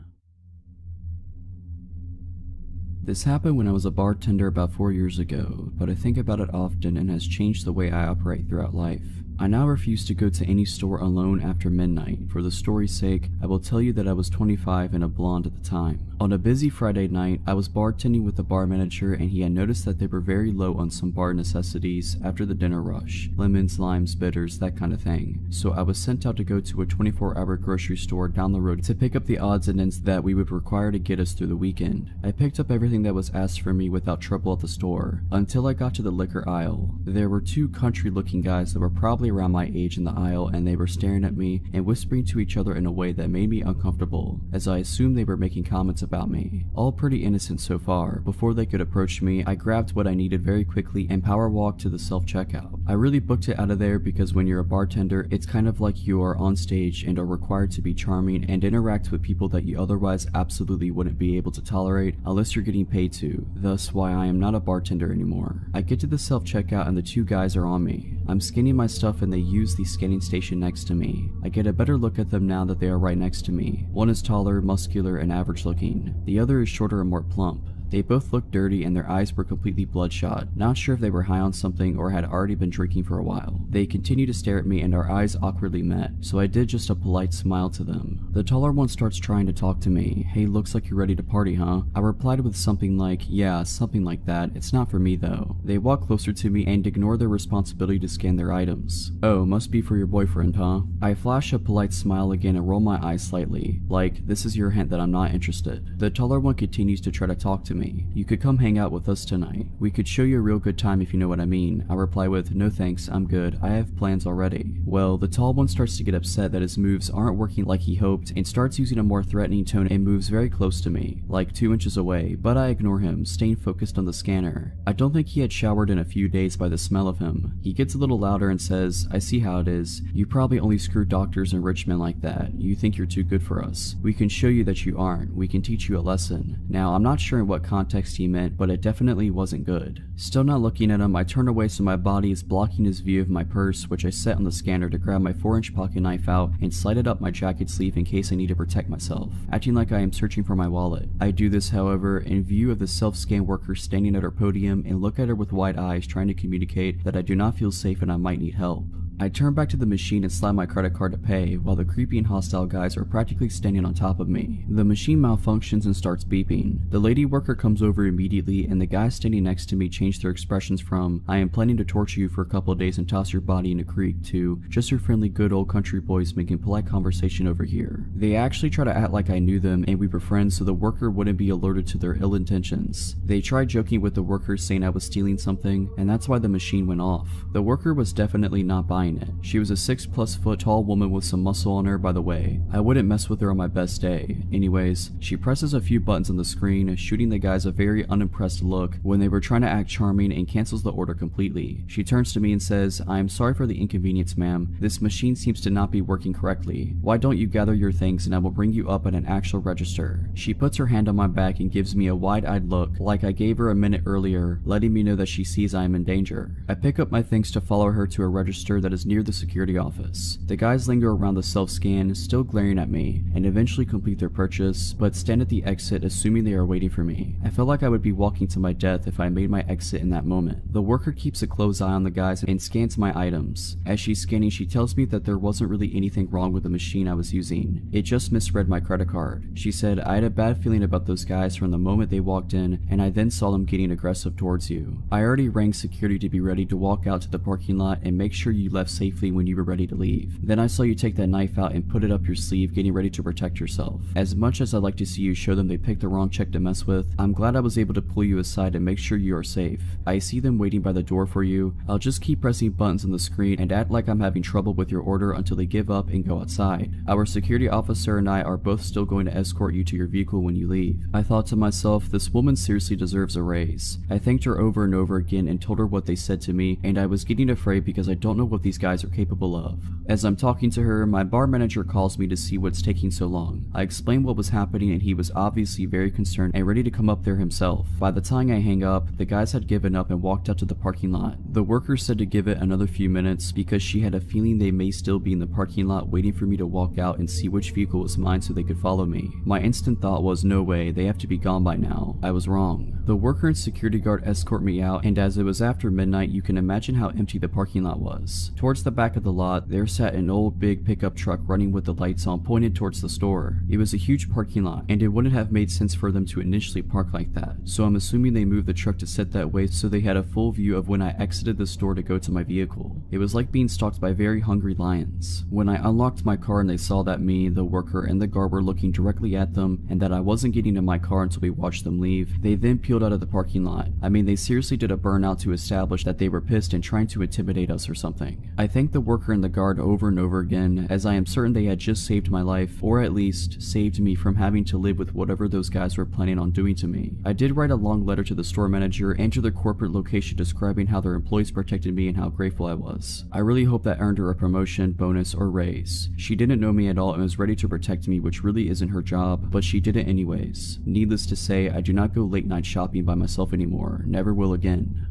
This happened when I was a bartender about 4 years ago, but I think about it often and has changed the way I operate throughout life. I now refuse to go to any store alone after midnight. For the story's sake, I will tell you that I was 25 and a blonde at the time. On a busy Friday night, I was bartending with the bar manager and he had noticed that they were very low on some bar necessities after the dinner rush. Lemons, limes, bitters, that kind of thing. So I was sent out to go to a 24-hour grocery store down the road to pick up the odds and ends that we would require to get us through the weekend. I picked up everything that was asked for me without trouble at the store, until I got to the liquor aisle. There were two country-looking guys that were probably around my age in the aisle, and they were staring at me and whispering to each other in a way that made me uncomfortable, as I assumed they were making comments about me. All pretty innocent so far. Before they could approach me, I grabbed what I needed very quickly and power walked to the self-checkout. I really booked it out of there because when you're a bartender, it's kind of like you are on stage and are required to be charming and interact with people that you otherwise absolutely wouldn't be able to tolerate unless you're getting paid to. Thus why I am not a bartender anymore. I get to the self-checkout and the two guys are on me. I'm scanning my stuff and they use the scanning station next to me. I get a better look at them now that they are right next to me. One is taller, muscular, and average looking. The other is shorter and more plump. They both looked dirty and their eyes were completely bloodshot, not sure if they were high on something or had already been drinking for a while. They continued to stare at me and our eyes awkwardly met, so I did just a polite smile to them. The taller one starts trying to talk to me. Hey, looks like you're ready to party, huh? I replied with something like, yeah, something like that. It's not for me though. They walk closer to me and ignore their responsibility to scan their items. Oh, must be for your boyfriend, huh? I flash a polite smile again and roll my eyes slightly, like this is your hint that I'm not interested. The taller one continues to try to talk to me. You could come hang out with us tonight. We could show you a real good time if you know what I mean. I reply with, no thanks, I'm good. I have plans already. Well, the tall one starts to get upset that his moves aren't working like he hoped and starts using a more threatening tone and moves very close to me, like 2 inches away, but I ignore him, staying focused on the scanner. I don't think he had showered in a few days by the smell of him. He gets a little louder and says, I see how it is. You probably only screw doctors and rich men like that. You think you're too good for us. We can show you that you aren't. We can teach you a lesson. Now, I'm not sure in what context he meant, but it definitely wasn't good. Still not looking at him, I turn away so my body is blocking his view of my purse, which I set on the scanner to grab my 4-inch pocket knife out and slide it up my jacket sleeve in case I need to protect myself, acting like I am searching for my wallet. I do this, however, in view of the self-scan worker standing at her podium and look at her with wide eyes trying to communicate that I do not feel safe and I might need help. I turn back to the machine and slide my credit card to pay, while the creepy and hostile guys are practically standing on top of me. The machine malfunctions and starts beeping. The lady worker comes over immediately and the guys standing next to me change their expressions from, I am planning to torture you for a couple of days and toss your body in a creek, to, just your friendly good old country boys making polite conversation over here. They actually try to act like I knew them and we were friends so the worker wouldn't be alerted to their ill intentions. They tried joking with the worker saying I was stealing something, and that's why the machine went off. The worker was definitely not buying it. She was a 6+ foot tall woman with some muscle on her, by the way. I wouldn't mess with her on my best day. Anyways, she presses a few buttons on the screen, shooting the guys a very unimpressed look when they were trying to act charming, and cancels the order completely. She turns to me and says, I am sorry for the inconvenience, ma'am. This machine seems to not be working correctly. Why don't you gather your things and I will bring you up at an actual register. She puts her hand on my back and gives me a wide-eyed look, like I gave her a minute earlier, letting me know that she sees I am in danger. I pick up my things to follow her to a register that is near the security office. The guys linger around the self-scan, still glaring at me, and eventually complete their purchase, but stand at the exit assuming they are waiting for me. I felt like I would be walking to my death if I made my exit in that moment. The worker keeps a close eye on the guys and scans my items. As she's scanning, she tells me that there wasn't really anything wrong with the machine I was using. It just misread my credit card. She said, I had a bad feeling about those guys from the moment they walked in, and I then saw them getting aggressive towards you. I already rang security to be ready to walk out to the parking lot and make sure you left safely when you were ready to leave. Then I saw you take that knife out and put it up your sleeve, getting ready to protect yourself. As much as I'd like to see you show them they picked the wrong chick to mess with, I'm glad I was able to pull you aside and make sure you are safe. I see them waiting by the door for you. I'll just keep pressing buttons on the screen and act like I'm having trouble with your order until they give up and go outside. Our security officer and I are both still going to escort you to your vehicle when you leave. I thought to myself, this woman seriously deserves a raise. I thanked her over and over again and told her what they said to me, and I was getting afraid because I don't know what these guys are capable of. As I'm talking to her, my bar manager calls me to see what's taking so long. I explained what was happening and he was obviously very concerned and ready to come up there himself. By the time I hang up, the guys had given up and walked out to the parking lot. The worker said to give it another few minutes because she had a feeling they may still be in the parking lot waiting for me to walk out and see which vehicle was mine so they could follow me. My instant thought was, no way, they have to be gone by now. I was wrong. The worker and security guard escort me out, and as it was after midnight, you can imagine how empty the parking lot was. Towards the back of the lot, there sat an old big pickup truck running with the lights on pointed towards the store. It was a huge parking lot, and it wouldn't have made sense for them to initially park like that, so I'm assuming they moved the truck to sit that way so they had a full view of when I exited the store to go to my vehicle. It was like being stalked by very hungry lions. When I unlocked my car and they saw that me, the worker, and the guard were looking directly at them, and that I wasn't getting in my car until we watched them leave, they then peeled out of the parking lot. I mean, they seriously did a burnout to establish that they were pissed and trying to intimidate us or something. I thanked the worker and the guard over and over again, as I am certain they had just saved my life, or at least saved me from having to live with whatever those guys were planning on doing to me. I did write a long letter to the store manager and to their corporate location describing how their employees protected me and how grateful I was. I really hope that earned her a promotion, bonus, or raise. She didn't know me at all and was ready to protect me, which really isn't her job, but she did it anyways. Needless to say, I do not go late night shopping by myself anymore. Never will again.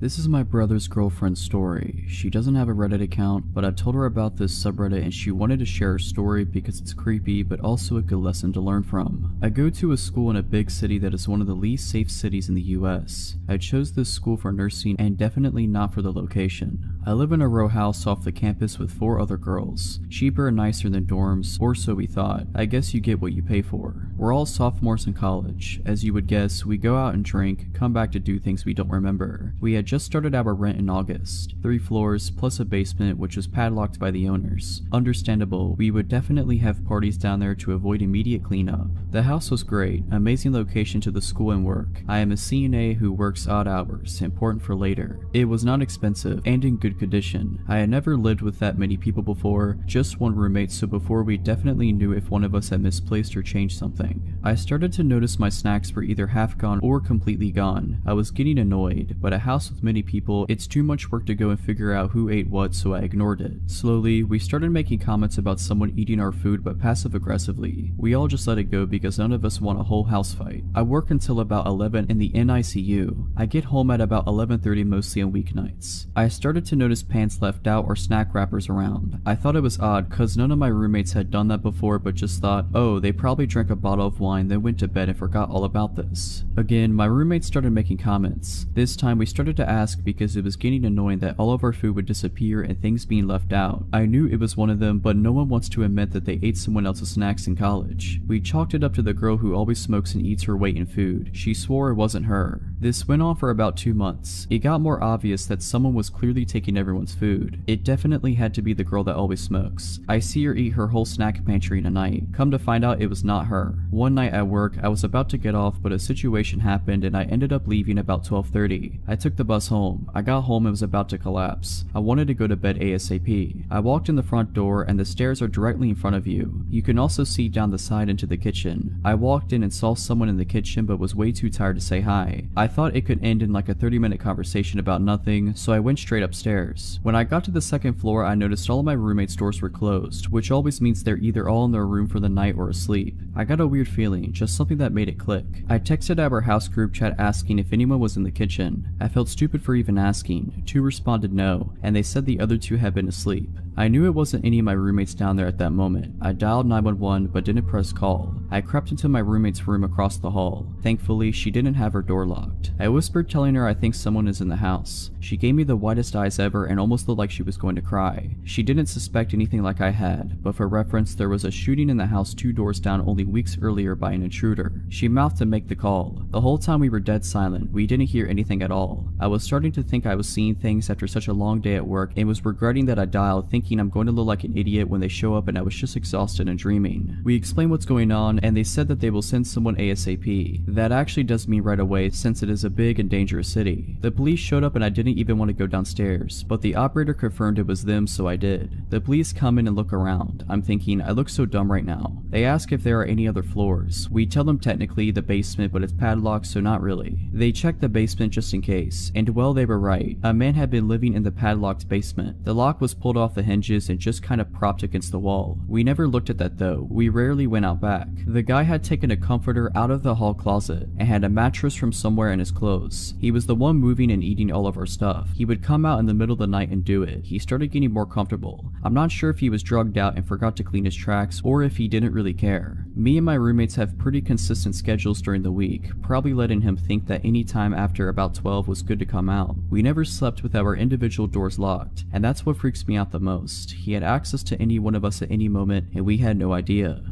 This is my brother's girlfriend's story. She doesn't have a Reddit account, but I've told her about this subreddit and she wanted to share her story because it's creepy but also a good lesson to learn from. I go to a school in a big city that is one of the least safe cities in the US. I chose this school for nursing and definitely not for the location. I live in a row house off the campus with 4 other girls. Cheaper and nicer than dorms, or so we thought. I guess you get what you pay for. We're all sophomores in college. As you would guess, we go out and drink, come back to do things we don't remember. We had just started our rent in August. 3 floors, plus a basement which was padlocked by the owners. Understandable, we would definitely have parties down there to avoid immediate cleanup. The house was great, amazing location to the school and work. I am a CNA who works odd hours, important for later. It was not expensive, and in good condition. I had never lived with that many people before, just one roommate, so before we definitely knew if one of us had misplaced or changed something. I started to notice my snacks were either half gone or completely gone. I was getting annoyed, but a house with many people, it's too much work to go and figure out who ate what, so I ignored it. Slowly, we started making comments about someone eating our food, but passive aggressively. We all just let it go because none of us want a whole house fight. I work until about 11 in the NICU. I get home at about 11:30 mostly on weeknights. I started to notice pants left out or snack wrappers around. I thought it was odd cause none of my roommates had done that before, but just thought, oh, they probably drank a bottle of wine then went to bed and forgot all about this. Again, my roommates started making comments. This time we started to ask because it was getting annoying that all of our food would disappear and things being left out. I knew it was one of them, but no one wants to admit that they ate someone else's snacks in college. We chalked it up to the girl who always smokes and eats her weight in food. She swore it wasn't her. This went on for about 2 months. It got more obvious that someone was clearly taking everyone's food. It definitely had to be the girl that always smokes. I see her eat her whole snack pantry in a night. Come to find out it was not her. One night at work, I was about to get off, but a situation happened and I ended up leaving about 12:30. I took the bus home. I got home and was about to collapse. I wanted to go to bed ASAP. I walked in the front door and the stairs are directly in front of you. You can also see down the side into the kitchen. I walked in and saw someone in the kitchen but was way too tired to say hi. I thought it could end in like a 30-minute conversation about nothing, so I went straight upstairs. When I got to the second floor, I noticed all of my roommates' doors were closed, which always means they're either all in their room for the night or asleep. I got a weird feeling, just something that made it click. I texted our house group chat asking if anyone was in the kitchen. I felt stupid for even asking. 2 responded no, and they said the other 2 had been asleep. I knew it wasn't any of my roommates down there at that moment. I dialed 911 but didn't press call. I crept into my roommate's room across the hall. Thankfully, she didn't have her door locked. I whispered telling her I think someone is in the house. She gave me the widest eyes ever and almost looked like she was going to cry. She didn't suspect anything like I had, but for reference, there was a shooting in the house 2 doors down only weeks earlier by an intruder. She mouthed to make the call. The whole time we were dead silent. We didn't hear anything at all. I was starting to think I was seeing things after such a long day at work and was regretting that I dialed, thinking I'm going to look like an idiot when they show up and I was just exhausted and dreaming. We explained what's going on and they said that they will send someone ASAP. That actually does mean right away since it is a big and dangerous city. The police showed up and I didn't even want to go downstairs, but the operator confirmed it was them, so I did. The police come in and look around. I'm thinking, I look so dumb right now. They ask if there are any other floors. We tell them technically the basement, but it's padlocked, so not really. They check the basement just in case, and well, they were right. A man had been living in the padlocked basement. The lock was pulled off the hinge hinges and just kind of propped against the wall. We never looked at that though, we rarely went out back. The guy had taken a comforter out of the hall closet and had a mattress from somewhere in his clothes. He was the one moving and eating all of our stuff. He would come out in the middle of the night and do it. He started getting more comfortable. I'm not sure if he was drugged out and forgot to clean his tracks or if he didn't really care. Me and my roommates have pretty consistent schedules during the week, probably letting him think that any time after about 12 was good to come out. We never slept with our individual doors locked, and that's what freaks me out the most. He had access to any one of us at any moment, and we had no idea.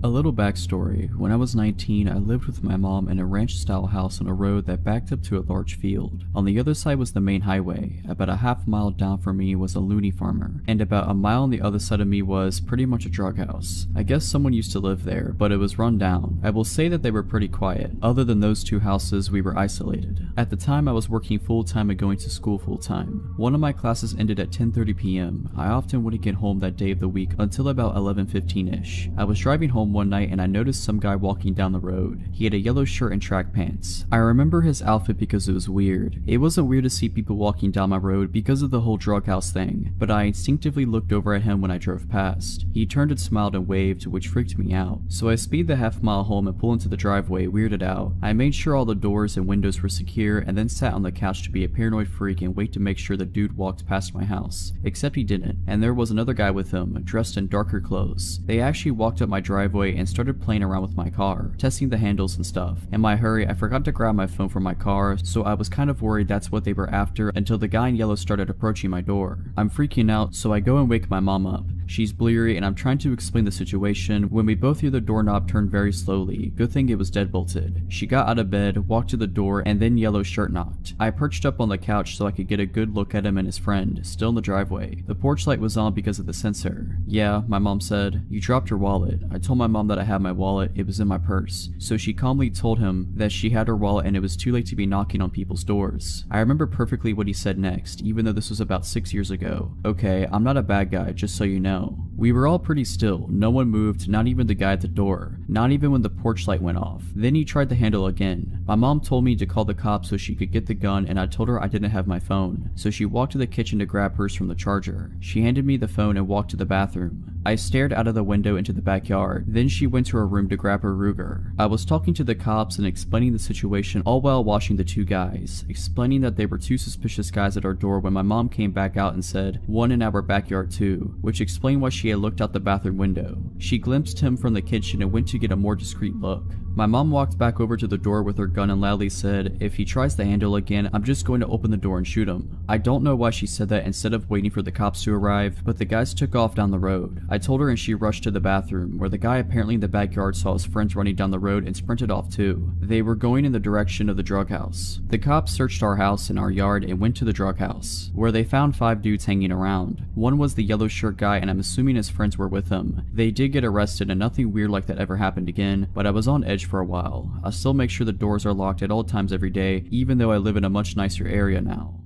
A little backstory. When I was 19, I lived with my mom in a ranch-style house on a road that backed up to a large field. On the other side was the main highway. About a half mile down from me was a loony farmer, and about a mile on the other side of me was pretty much a drug house. I guess someone used to live there, but it was run down. I will say that they were pretty quiet. Other than those two houses, we were isolated. At the time, I was working full-time and going to school full-time. One of my classes ended at 10:30 p.m. I often wouldn't get home that day of the week until about 11:15ish. I was driving home one night and I noticed some guy walking down the road. He had a yellow shirt and track pants. I remember his outfit because it was weird. It wasn't weird to see people walking down my road because of the whole drug house thing, but I instinctively looked over at him when I drove past. He turned and smiled and waved, which freaked me out. So I speed the half mile home and pull into the driveway, weirded out. I made sure all the doors and windows were secure and then sat on the couch to be a paranoid freak and wait to make sure the dude walked past my house. Except he didn't, and there was another guy with him, dressed in darker clothes. They actually walked up my driveway and started playing around with my car, testing the handles and stuff. In my hurry, I forgot to grab my phone from my car, so I was kind of worried that's what they were after until the guy in yellow started approaching my door. I'm freaking out, so I go and wake my mom up. She's bleary and I'm trying to explain the situation when we both hear the doorknob turn very slowly. Good thing it was deadbolted. She got out of bed, walked to the door, and then yellow shirt knocked. I perched up on the couch so I could get a good look at him and his friend, still in the driveway. The porch light was on because of the sensor. Yeah, my mom said, "You dropped your wallet." I told my mom that I had my wallet, it was in my purse. So she calmly told him that she had her wallet and it was too late to be knocking on people's doors. I remember perfectly what he said next, even though this was about 6 years ago. "Okay, I'm not a bad guy, just so you know." We were all pretty still. No one moved, not even the guy at the door. Not even when the porch light went off. Then he tried the handle again. My mom told me to call the cops so she could get the gun, and I told her I didn't have my phone. So she walked to the kitchen to grab hers from the charger. She handed me the phone and walked to the bathroom. I stared out of the window into the backyard. Then she went to her room to grab her Ruger. I was talking to the cops and explaining the situation, all while watching the two guys, explaining that they were two suspicious guys at our door when my mom came back out and said, "One in our backyard too," which explained why she had looked out the bathroom window. She glimpsed him from the kitchen and went to get a more discreet look. My mom walked back over to the door with her gun and loudly said, "If he tries the handle again, I'm just going to open the door and shoot him." I don't know why she said that instead of waiting for the cops to arrive, but the guys took off down the road. I told her and she rushed to the bathroom, where the guy apparently in the backyard saw his friends running down the road and sprinted off too. They were going in the direction of the drug house. The cops searched our house and our yard and went to the drug house, where they found 5 dudes hanging around. One was the yellow shirt guy and I'm assuming his friends were with him. They did get arrested and nothing weird like that ever happened again, but I was on edge for a while. I still make sure the doors are locked at all times every day, even though I live in a much nicer area now.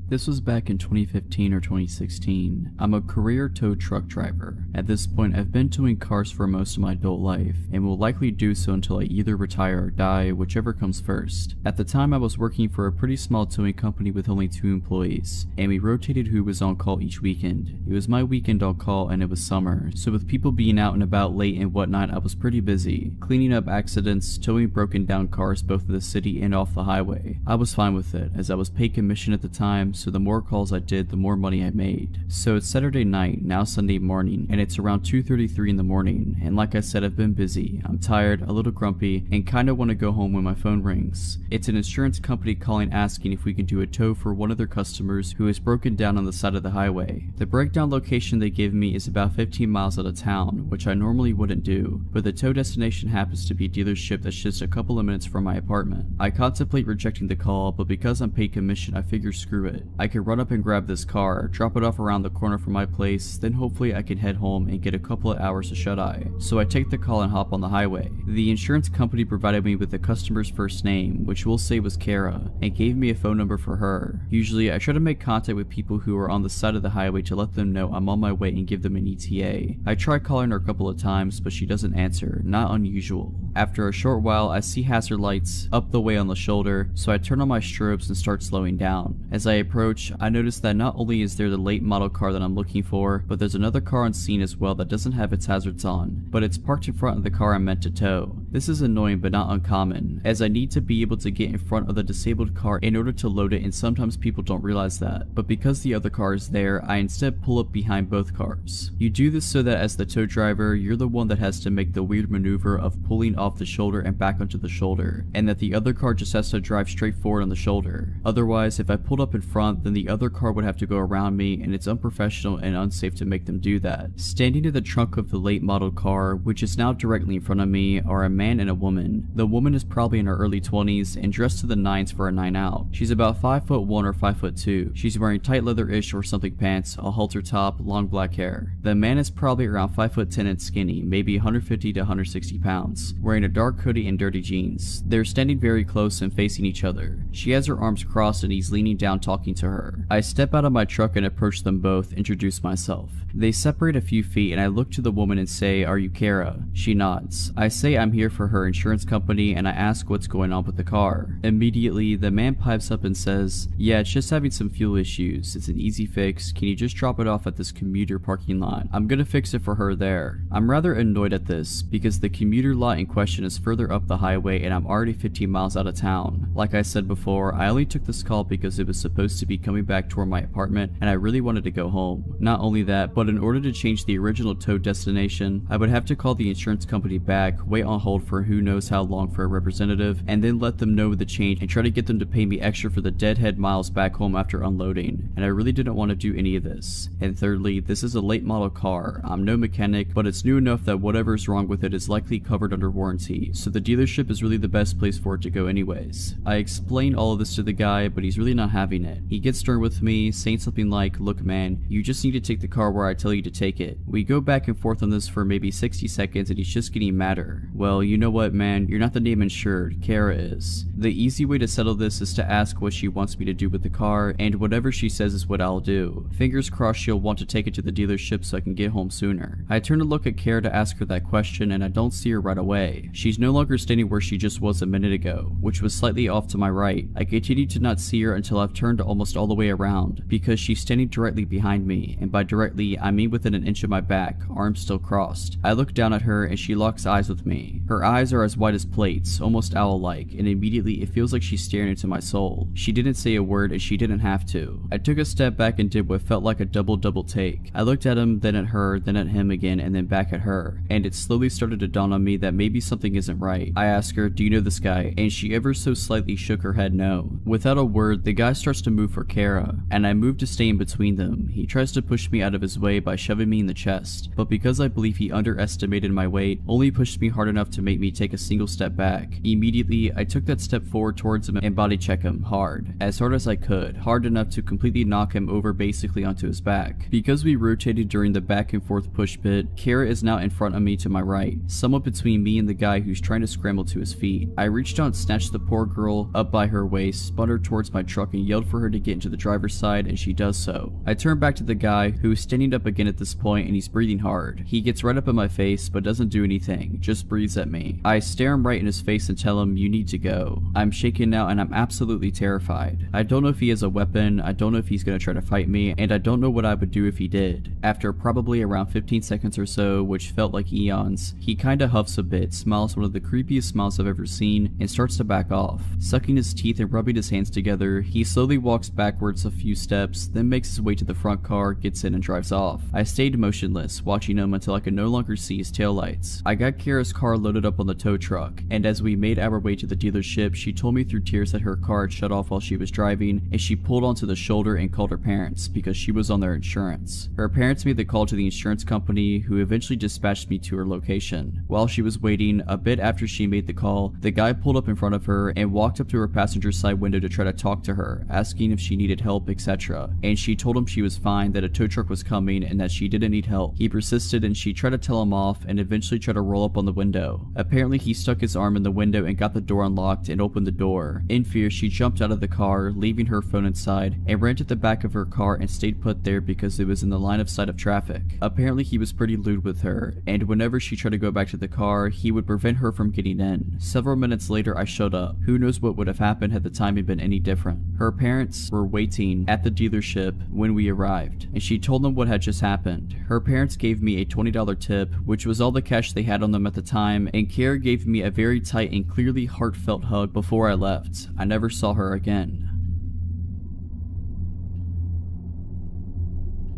This was back in 2015 or 2016. I'm a career tow truck driver. At this point, I've been towing cars for most of my adult life, and will likely do so until I either retire or die, whichever comes first. At the time, I was working for a pretty small towing company with only 2 employees, and we rotated who was on call each weekend. It was my weekend on call and it was summer, so with people being out and about late and whatnot, I was pretty busy, cleaning up accidents, towing broken down cars both in the city and off the highway. I was fine with it, as I was paid commission at the time, so the more calls I did, the more money I made. So it's Saturday night, now Sunday morning, and it's around 2:33 in the morning, and like I said, I've been busy. I'm tired, a little grumpy, and kinda wanna go home when my phone rings. It's an insurance company calling asking if we can do a tow for one of their customers who is broken down on the side of the highway. The breakdown location they gave me is about 15 miles out of town, which I normally wouldn't do, but the tow destination happens to be a dealership that's just a couple of minutes from my apartment. I contemplate rejecting the call, but because I'm paid commission, I figure screw it. I could run up and grab this car, drop it off around the corner from my place, then hopefully I can head home and get a couple of hours of shut-eye. So I take the call and hop on the highway. The insurance company provided me with the customer's first name, which we'll say was Kara, and gave me a phone number for her. Usually I try to make contact with people who are on the side of the highway to let them know I'm on my way and give them an ETA. I try calling her a couple of times, but she doesn't answer, not unusual. After a short while, I see hazard lights up the way on the shoulder, so I turn on my strobes and start slowing down. As I approach, I notice that not only is there the late model car that I'm looking for, but there's another car on scene as well that doesn't have its hazards on, but it's parked in front of the car I'm meant to tow. This is annoying but not uncommon, as I need to be able to get in front of the disabled car in order to load it, and sometimes people don't realize that. But because the other car is there, I instead pull up behind both cars. You do this so that as the tow driver, you're the one that has to make the weird maneuver of pulling off the shoulder and back onto the shoulder, and that the other car just has to drive straight forward on the shoulder. Otherwise, if I pulled up in front, then the other car would have to go around me, and it's unprofessional and unsafe to make them do that. Standing in the trunk of the late model car, which is now directly in front of me, are a man and a woman. The woman is probably in her early 20s and dressed to the nines for a night out. She's about 5'1" or 5'2". She's wearing tight leather-ish or something pants, a halter top, long black hair. The man is probably around 5'10" and skinny, maybe 150 to 160 pounds, wearing a dark hoodie and dirty jeans. They're standing very close and facing each other. She has her arms crossed and he's leaning down talking to her. I step out of my truck and approach them both, introduce myself. They separate a few feet and I look to the woman and say, "Are you Kara?" She nods. I say I'm here for her insurance company and I ask what's going on with the car. Immediately, the man pipes up and says, "Yeah, it's just having some fuel issues. It's an easy fix. Can you just drop it off at this commuter parking lot? I'm gonna fix it for her there." I'm rather annoyed at this because the commuter lot in question is further up the highway and I'm already 15 miles out of town. Like I said before, I only took this call because it was supposed to be coming back toward my apartment and I really wanted to go home. Not only that, but in order to change the original tow destination, I would have to call the insurance company back, wait on hold for who knows how long for a representative, and then let them know the change and try to get them to pay me extra for the deadhead miles back home after unloading, and I really didn't want to do any of this. And thirdly, this is a late model car. I'm no mechanic, but it's new enough that whatever's wrong with it is likely covered under warranty, so the dealership is really the best place for it to go anyways. I explain all of this to the guy, but he's really not having it. He gets stern with me, saying something like, "Look man, you just need to take the car where I tell you to take it." We go back and forth on this for maybe 60 seconds and he's just getting madder. Well, you know what man, you're not the name insured, Kara is. The easy way to settle this is to ask what she wants me to do with the car, and whatever she says is what I'll do. Fingers crossed she'll want to take it to the dealership so I can get home sooner. I turn to look at Kara to ask her that question and I don't see her right away. She's no longer standing where she just was a minute ago, which was slightly off to my right. I continue to not see her until I've turned almost all the way around, because she's standing directly behind me, and by directly I mean within an inch of my back, arms still crossed. I look down at her and she locks eyes with me. Her eyes are as wide as plates, almost owl-like, and immediately it feels like she's staring into my soul. She didn't say a word and she didn't have to. I took a step back and did what felt like a double take. I looked at him, then at her, then at him again, and then back at her, and it slowly started to dawn on me that maybe something isn't right. I asked her, "Do you know this guy?" And she ever so slightly shook her head no. Without a word, the guy starts to move for Kara, and I move to stay in between them. He tries to push me out of his way by shoving me in the chest, but because I believe he underestimated my weight, only pushed me hard enough to make me take a single step back. Immediately, I took that step forward towards him and body check him hard as I could, hard enough to completely knock him over basically onto his back. Because we rotated during the back and forth push bit, Kara is now in front of me to my right, somewhat between me and the guy who's trying to scramble to his feet. I reached out and snatched the poor girl up by her waist, spun her towards my truck and yelled for her to get into the driver's side, and she does so. I turn back to the guy who is standing up again at this point and he's breathing hard. He gets right up in my face but doesn't do anything, just breathes at me. I stare him right in his face and tell him, "You need to go." I'm shaken now and I'm absolutely terrified. I don't know if he has a weapon, I don't know if he's gonna try to fight me, and I don't know what I would do if he did. After probably around 15 seconds or so, which felt like eons, he kinda huffs a bit, smiles one of the creepiest smiles I've ever seen, and starts to back off. Sucking his teeth and rubbing his hands together, he slowly walks backwards a few steps, then makes his way to the front car, gets in and drives off. I stayed motionless, watching him until I could no longer see his taillights. I got Kara's car loaded up on the tow truck, and as we made our way to the dealership, she told me through tears that her car had shut off while she was driving, and she pulled onto the shoulder and called her parents because she was on their insurance. Her parents made the call to the insurance company, who eventually dispatched me to her location. While she was waiting, a bit after she made the call, the guy pulled up in front of her and walked up to her passenger passenger side window to try to talk to her, asking if she needed help, etc. And she told him she was fine, that a tow truck was coming, and that she didn't need help. He persisted and she tried to tell him off and eventually tried to roll up on the window. Apparently he stuck his arm in the window and got the door unlocked and opened the door. In fear, she jumped out of the car, leaving her phone inside, and ran to the back of her car and stayed put there because it was in the line of sight of traffic. Apparently he was pretty lewd with her, and whenever she tried to go back to the car, he would prevent her from getting in. Several minutes later I showed up. Who knows what would have happened had the timing been any different. Her parents were waiting at the dealership when we arrived, and she told them what had just happened. Her parents gave me a $20 tip, which was all the cash they had on them at the time, and Kara gave me a very tight and clearly heartfelt hug before I left. I never saw her again.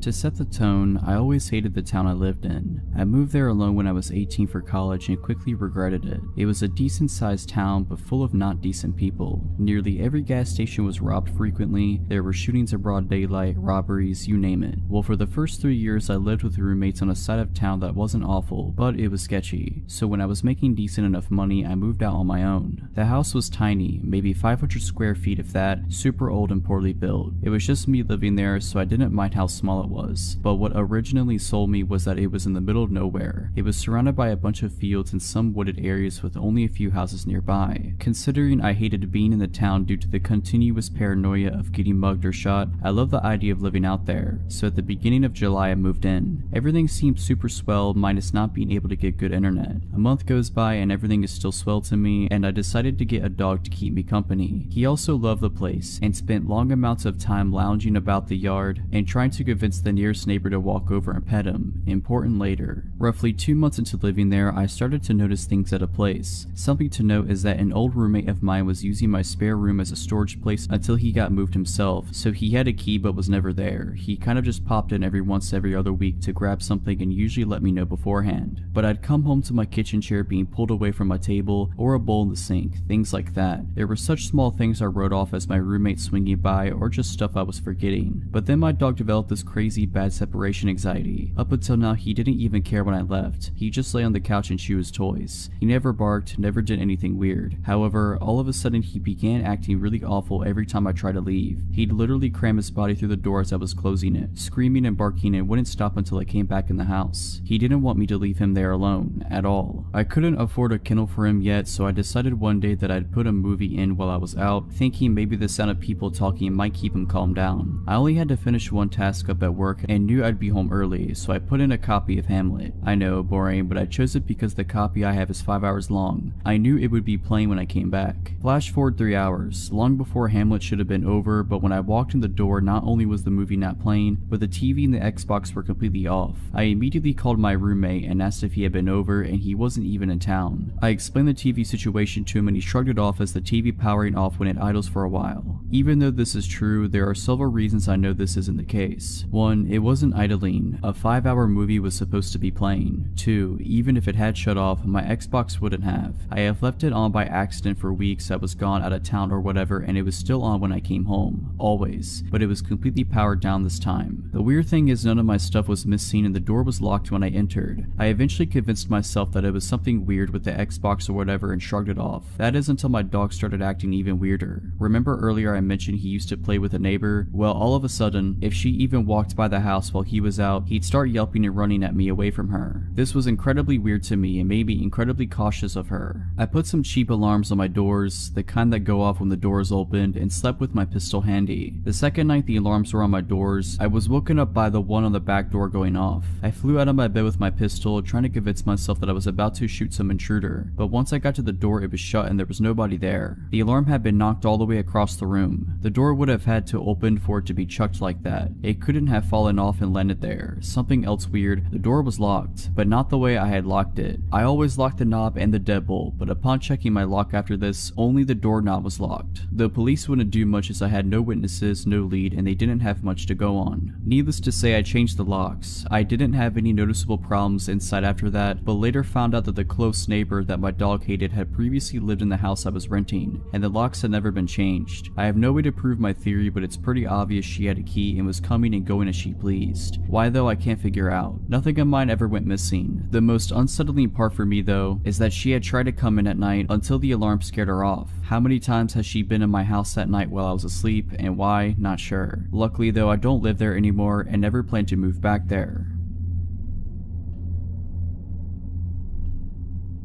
To set the tone, I always hated the town I lived in. I moved there alone when I was 18 for college and quickly regretted it. It was a decent sized town but full of not decent people. Nearly every gas station was robbed frequently, there were shootings in broad daylight, robberies, you name it. Well, for the first 3 years I lived with roommates on a side of town that wasn't awful, but it was sketchy. So when I was making decent enough money, I moved out on my own. The house was tiny, maybe 500 square feet if that, super old and poorly built. It was just me living there, so I didn't mind how small it was, but what originally sold me was that it was in the middle of nowhere. It was surrounded by a bunch of fields and some wooded areas with only a few houses nearby. Considering I hated being in the town due to the continuous paranoia of getting mugged or shot, I loved the idea of living out there, so at the beginning of July I moved in. Everything seemed super swell minus not being able to get good internet. A month goes by and everything is still swell to me, and I decided to get a dog to keep me company. He also loved the place and spent long amounts of time lounging about the yard and trying to convince the nearest neighbor to walk over and pet him. Important later. Roughly 2 months into living there, I started to notice things at a place. Something to note is that an old roommate of mine was using my spare room as a storage place until he got moved himself, so he had a key but was never there. He kind of just popped in every other week to grab something and usually let me know beforehand. But I'd come home to my kitchen chair being pulled away from my table or a bowl in the sink, things like that. There were such small things I wrote off as my roommate swinging by or just stuff I was forgetting. But then my dog developed this crazy bad separation anxiety. Up until now he didn't even care when I left. He just lay on the couch and chew his toys. He never barked, never did anything weird. However, all of a sudden he began acting really awful every time I tried to leave. He'd literally cram his body through the door as I was closing it, screaming and barking, and wouldn't stop until I came back in the house. He didn't want me to leave him there alone, at all. I couldn't afford a kennel for him yet, so I decided one day that I'd put a movie in while I was out, thinking maybe the sound of people talking might keep him calmed down. I only had to finish one task up at work and knew I'd be home early, so I put in a copy of Hamlet. I know, boring, but I chose it because the copy I have is 5 hours long. I knew it would be playing when I came back. Flash forward 3 hours, long before Hamlet should have been over, but when I walked in the door, not only was the movie not playing, but the TV and the Xbox were completely off. I immediately called my roommate and asked if he had been over, and he wasn't even in town. I explained the TV situation to him and he shrugged it off as the TV powering off when it idles for a while. Even though this is true, there are several reasons I know this isn't the case. 1, it wasn't idling. A 5-hour movie was supposed to be playing. 2, even if it had shut off, my Xbox wouldn't have. I have left it on by accident for weeks. I was gone out of town or whatever, and it was still on when I came home. Always. But it was completely powered down this time. The weird thing is none of my stuff was missing and the door was locked when I entered. I eventually convinced myself that it was something weird with the Xbox or whatever and shrugged it off. That is until my dog started acting even weirder. Remember earlier I mentioned he used to play with a neighbor? Well, all of a sudden, if she even walked by the house while he was out, he'd start yelping and running at me away from her. This was incredibly weird to me and made me incredibly cautious of her. I put some cheap alarms on my doors, the kind that go off when the door is opened, and slept with my pistol handy. The second night the alarms were on my doors, I was woken up by the one on the back door going off. I flew out of my bed with my pistol, trying to convince myself that I was about to shoot some intruder, but once I got to the door it was shut and there was nobody there. The alarm had been knocked all the way across the room. The door would have had to open for it to be chucked like that. It couldn't have fallen off and landed there. Something else weird, the door was locked, but not the way I had locked it. I always locked the knob and the deadbolt, but upon checking my lock after this, only the doorknob was locked. The police wouldn't do much as I had no witnesses, no lead, and they didn't have much to go on. Needless to say, I changed the locks. I didn't have any noticeable problems inside after that, but later found out that the close neighbor that my dog hated had previously lived in the house I was renting, and the locks had never been changed. I have no way to prove my theory, but it's pretty obvious she had a key and was coming and going as she pleased. Why though, I can't figure out. Nothing of mine ever went went missing. The most unsettling part for me though is that she had tried to come in at night until the alarm scared her off. How many times has she been in my house at night while I was asleep, and why? Not sure. Luckily though, I don't live there anymore and never plan to move back there.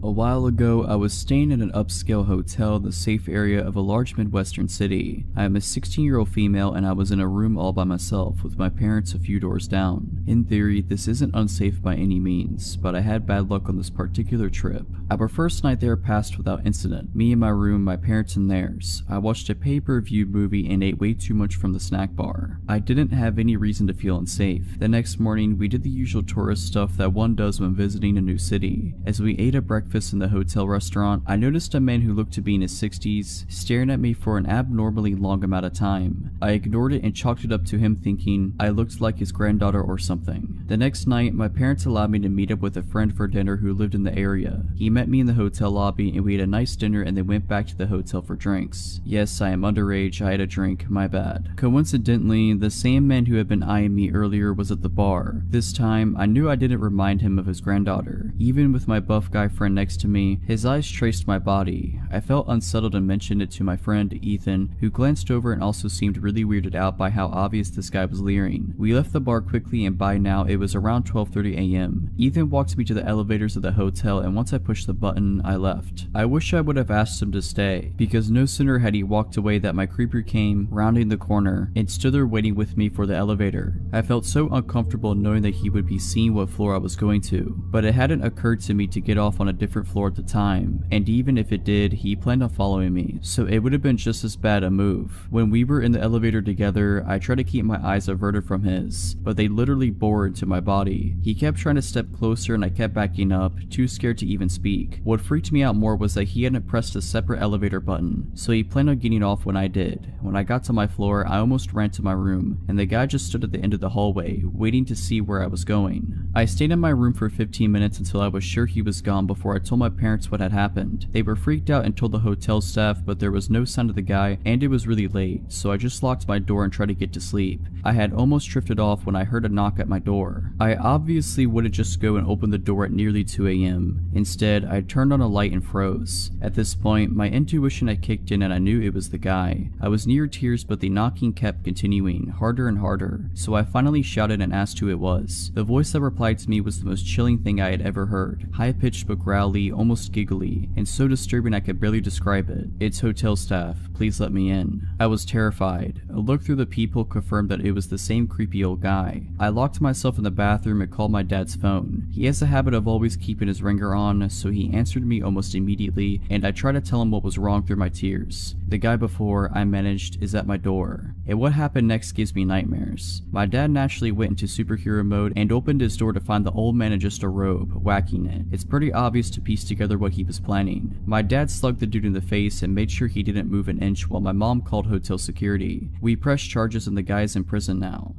A while ago, I was staying in an upscale hotel in the safe area of a large Midwestern city. I am a 16-year-old female and I was in a room all by myself with my parents a few doors down. In theory, this isn't unsafe by any means, but I had bad luck on this particular trip. Our first night there passed without incident. Me in my room, my parents in theirs. I watched a pay-per-view movie and ate way too much from the snack bar. I didn't have any reason to feel unsafe. The next morning, we did the usual tourist stuff that one does when visiting a new city. As we ate at breakfast in the hotel restaurant, I noticed a man who looked to be in his 60s staring at me for an abnormally long amount of time. I ignored it and chalked it up to him thinking I looked like his granddaughter or something. The next night, my parents allowed me to meet up with a friend for dinner who lived in the area. He met me in the hotel lobby and we had a nice dinner and then went back to the hotel for drinks. Yes, I am underage, I had a drink, my bad. Coincidentally, the same man who had been eyeing me earlier was at the bar. This time, I knew I didn't remind him of his granddaughter. Even with my buff guy friend next to me, his eyes traced my body. I felt unsettled and mentioned it to my friend Ethan, who glanced over and also seemed really weirded out by how obvious this guy was leering. We left the bar quickly and by now it was around 12:30 a.m. Ethan walked me to the elevators of the hotel and once I pushed the button, I left. I wish I would have asked him to stay, because no sooner had he walked away that my creeper came rounding the corner and stood there waiting with me for the elevator. I felt so uncomfortable knowing that he would be seeing what floor I was going to, but it hadn't occurred to me to get off on a different floor at the time, and even if it did, he planned on following me, so it would have been just as bad a move. When we were in the elevator together, I tried to keep my eyes averted from his, but they literally bored into my body. He kept trying to step closer and I kept backing up, too scared to even speak. What freaked me out more was that he hadn't pressed a separate elevator button, so he planned on getting off when I did. When I got to my floor, I almost ran to my room, and the guy just stood at the end of the hallway, waiting to see where I was going. I stayed in my room for 15 minutes until I was sure he was gone before I told my parents what had happened. They were freaked out and told the hotel staff, but there was no sign of the guy and it was really late, so I just locked my door and tried to get to sleep. I had almost drifted off when I heard a knock at my door. I obviously wouldn't just go and open the door at nearly 2 a.m. Instead, I turned on a light and froze. At this point, my intuition had kicked in and I knew it was the guy. I was near tears, but the knocking kept continuing, harder and harder, so I finally shouted and asked who it was. The voice that replied to me was the most chilling thing I had ever heard. High-pitched but growly, almost giggly, and so disturbing I could barely describe it. "It's hotel staff. Please let me in." I was terrified. A look through the peephole confirmed that it was the same creepy old guy. I locked myself in the bathroom and called my dad's phone. He has a habit of always keeping his ringer on, so he answered me almost immediately, and I tried to tell him what was wrong through my tears. The guy before I managed is at my door, and what happened next gives me nightmares. My dad naturally went into superhero mode and opened his door to find the old man in just a robe, whacking it. It's pretty obvious to piece together what he was planning. My dad slugged the dude in the face and made sure he didn't move an inch while my mom called hotel security. We pressed charges and the guy's in prison now.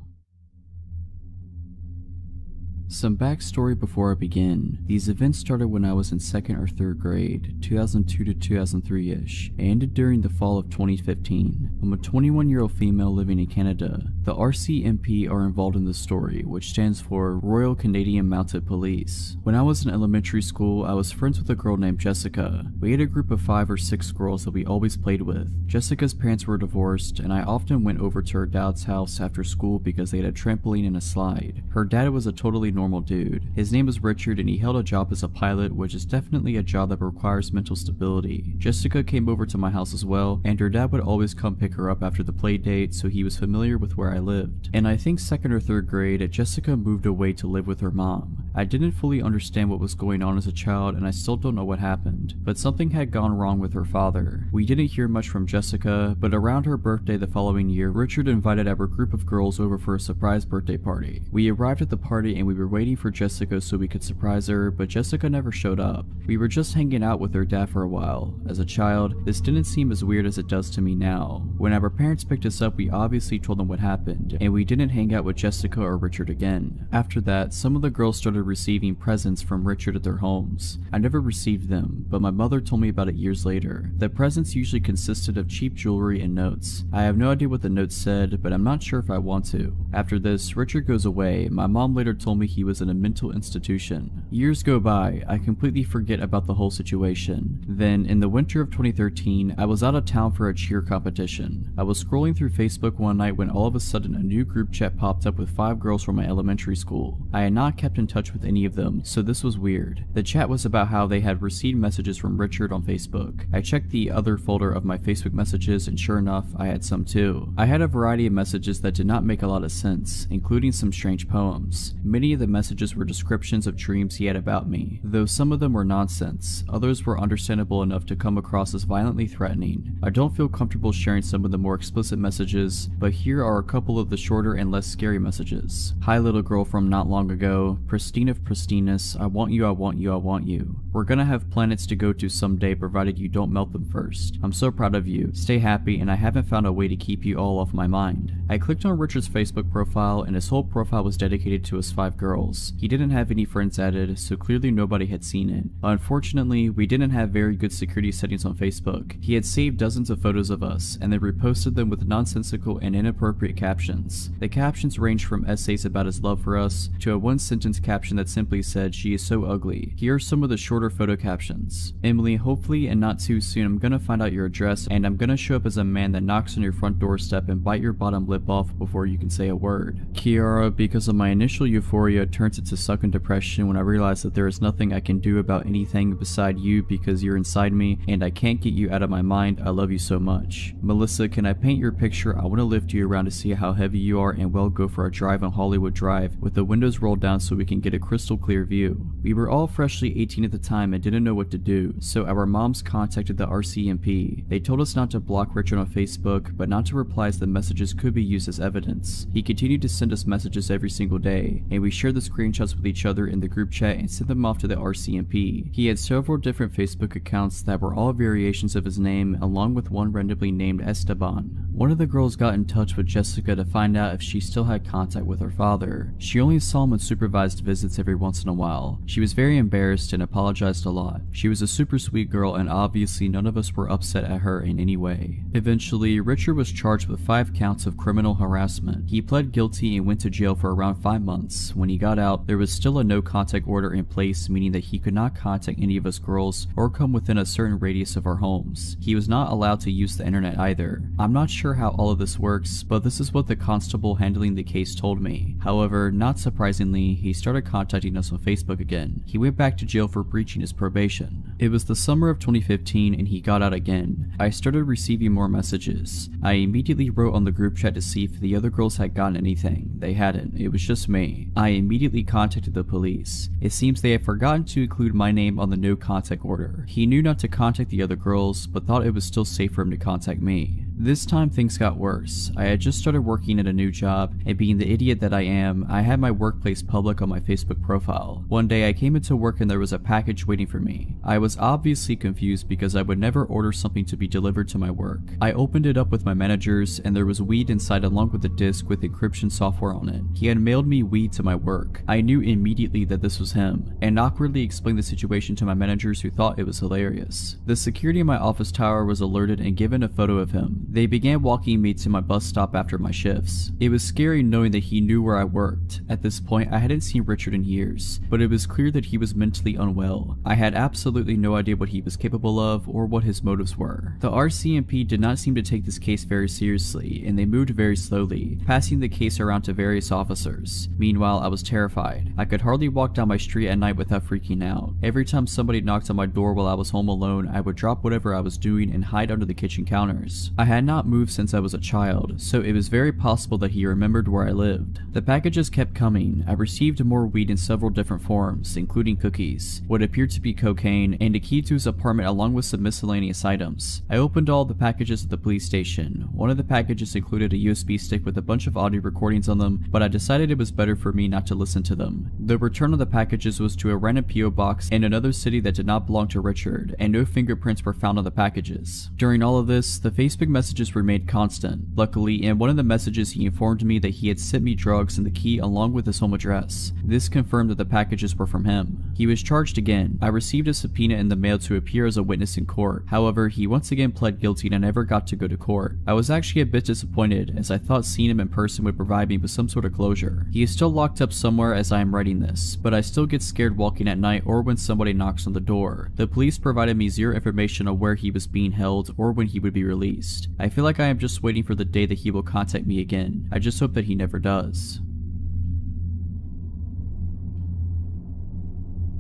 Some backstory before I begin. These events started when I was in 2nd or 3rd grade, 2002 to 2003-ish, and ended during the fall of 2015. I'm a 21-year-old female living in Canada. The RCMP are involved in this story, which stands for Royal Canadian Mounted Police. When I was in elementary school, I was friends with a girl named Jessica. We had a group of 5 or 6 girls that we always played with. Jessica's parents were divorced, and I often went over to her dad's house after school because they had a trampoline and a slide. Her dad was a totally normal dude. His name was Richard and he held a job as a pilot, which is definitely a job that requires mental stability. Jessica came over to my house as well, and her dad would always come pick her up after the play date, so he was familiar with where I lived. And I think 2nd or 3rd grade, Jessica moved away to live with her mom. I didn't fully understand what was going on as a child, and I still don't know what happened, but something had gone wrong with her father. We didn't hear much from Jessica, but around her birthday the following year, Richard invited our group of girls over for a surprise birthday party. We arrived at the party and we were waiting for Jessica so we could surprise her, but Jessica never showed up. We were just hanging out with her dad for a while. As a child, this didn't seem as weird as it does to me now. When our parents picked us up, we obviously told them what happened, and we didn't hang out with Jessica or Richard again. After that, some of the girls started receiving presents from Richard at their homes. I never received them, but my mother told me about it years later. The presents usually consisted of cheap jewelry and notes. I have no idea what the notes said, but I'm not sure if I want to. After this, Richard goes away. My mom later told me he was in a mental institution. Years go by, I completely forget about the whole situation. Then, in the winter of 2013, I was out of town for a cheer competition. I was scrolling through Facebook one night when all of a sudden a new group chat popped up with 5 girls from my elementary school. I had not kept in touch with any of them, so this was weird. The chat was about how they had received messages from Richard on Facebook. I checked the other folder of my Facebook messages, and sure enough, I had some too. I had a variety of messages that did not make a lot of sense, including some strange poems. Many of the messages were descriptions of dreams he had about me, though some of them were nonsense. Others were understandable enough to come across as violently threatening. I don't feel comfortable sharing some of the more explicit messages, but here are a couple of the shorter and less scary messages. Hi little girl from not long ago, pristine of pristineness, I want you, I want you, I want you. We're gonna have planets to go to someday provided you don't melt them first. I'm so proud of you, stay happy, and I haven't found a way to keep you all off my mind. I clicked on Richard's Facebook profile and his whole profile was dedicated to his 5 girls. He didn't have any friends added, so clearly nobody had seen it. Unfortunately, we didn't have very good security settings on Facebook. He had saved dozens of photos of us and then reposted them with nonsensical and inappropriate captions. The captions ranged from essays about his love for us to a one-sentence caption that simply said, "She is so ugly." Here are some of the shorter photo captions. Emily, hopefully and not too soon I'm gonna find out your address and I'm gonna show up as a man that knocks on your front doorstep and bite your bottom lip off before you can say a word. Kiara, because of my initial euphoria turns into sucking depression when I realize that there is nothing I can do about anything beside you because you're inside me and I can't get you out of my mind. I love you so much. Melissa, can I paint your picture? I want to lift you around to see how heavy you are and we'll go for a drive on Hollywood Drive with the windows rolled down so we can get a crystal clear view. We were all freshly 18 at the time and didn't know what to do, so our moms contacted the RCMP. They told us not to block Richard on Facebook, but not to reply as the messages could be used as evidence. He continued to send us messages every single day, and we shared the screenshots with each other in the group chat and sent them off to the RCMP. He had several different Facebook accounts that were all variations of his name, along with one randomly named Esteban. One of the girls got in touch with Jessica to find out if she still had contact with her father. She only saw him on supervised visits every once in a while. She was very embarrassed and apologized a lot. She was a super sweet girl and obviously none of us were upset at her in any way. Eventually, Richard was charged with 5 counts of criminal harassment. He pled guilty and went to jail for around 5 months. When he got out, there was still a no contact order in place, meaning that he could not contact any of us girls or come within a certain radius of our homes. He was not allowed to use the internet either. I'm not sure how all of this works, but this is what the constable handling the case told me. However, not surprisingly, he started contacting us on Facebook again. He went back to jail for breaching his probation. It was the summer of 2015 and he got out again. I started receiving more messages. I immediately wrote on the group chat to see if the other girls had gotten anything. They hadn't. It was just me. I immediately contacted the police. It seems they had forgotten to include my name on the no contact order. He knew not to contact the other girls, but thought it was still safe for him to contact me. This time things got worse. I had just started working at a new job, and being the idiot that I am, I had my workplace public on my Facebook profile. One day I came into work and there was a package waiting for me. I was obviously confused because I would never order something to be delivered to my work. I opened it up with my managers and there was weed inside along with a disc with encryption software on it. He had mailed me weed to my work. I knew immediately that this was him, and awkwardly explained the situation to my managers who thought it was hilarious. The security in my office tower was alerted and given a photo of him. They began walking me to my bus stop after my shifts. It was scary knowing that he knew where I worked. At this point, I hadn't seen Richard in years, but it was clear that he was mentally unwell. I had absolutely no idea what he was capable of or what his motives were. The RCMP did not seem to take this case very seriously, and they moved very slowly, passing the case around to various officers. Meanwhile, I was terrified. I could hardly walk down my street at night without freaking out. Every time somebody knocked on my door while I was home alone, I would drop whatever I was doing and hide under the kitchen counters. I had not moved since I was a child, so it was very possible that he remembered where I lived. The packages kept coming. I received more weed in several different forms, including cookies, what appeared to be cocaine, and a key to his apartment along with some miscellaneous items. I opened all the packages at the police station. One of the packages included a USB stick with a bunch of audio recordings on them, but I decided it was better for me not to listen to them. The return of the packages was to a random PO box in another city that did not belong to Richard, and no fingerprints were found on the packages. During all of this, the Facebook messages messages remained constant. Luckily, in one of the messages he informed me that he had sent me drugs and the key along with his home address. This confirmed that the packages were from him. He was charged again. I received a subpoena in the mail to appear as a witness in court. However, he once again pled guilty and I never got to go to court. I was actually a bit disappointed, as I thought seeing him in person would provide me with some sort of closure. He is still locked up somewhere as I am writing this, but I still get scared walking at night or when somebody knocks on the door. The police provided me zero information on where he was being held or when he would be released. I feel like I am just waiting for the day that he will contact me again. I just hope that he never does.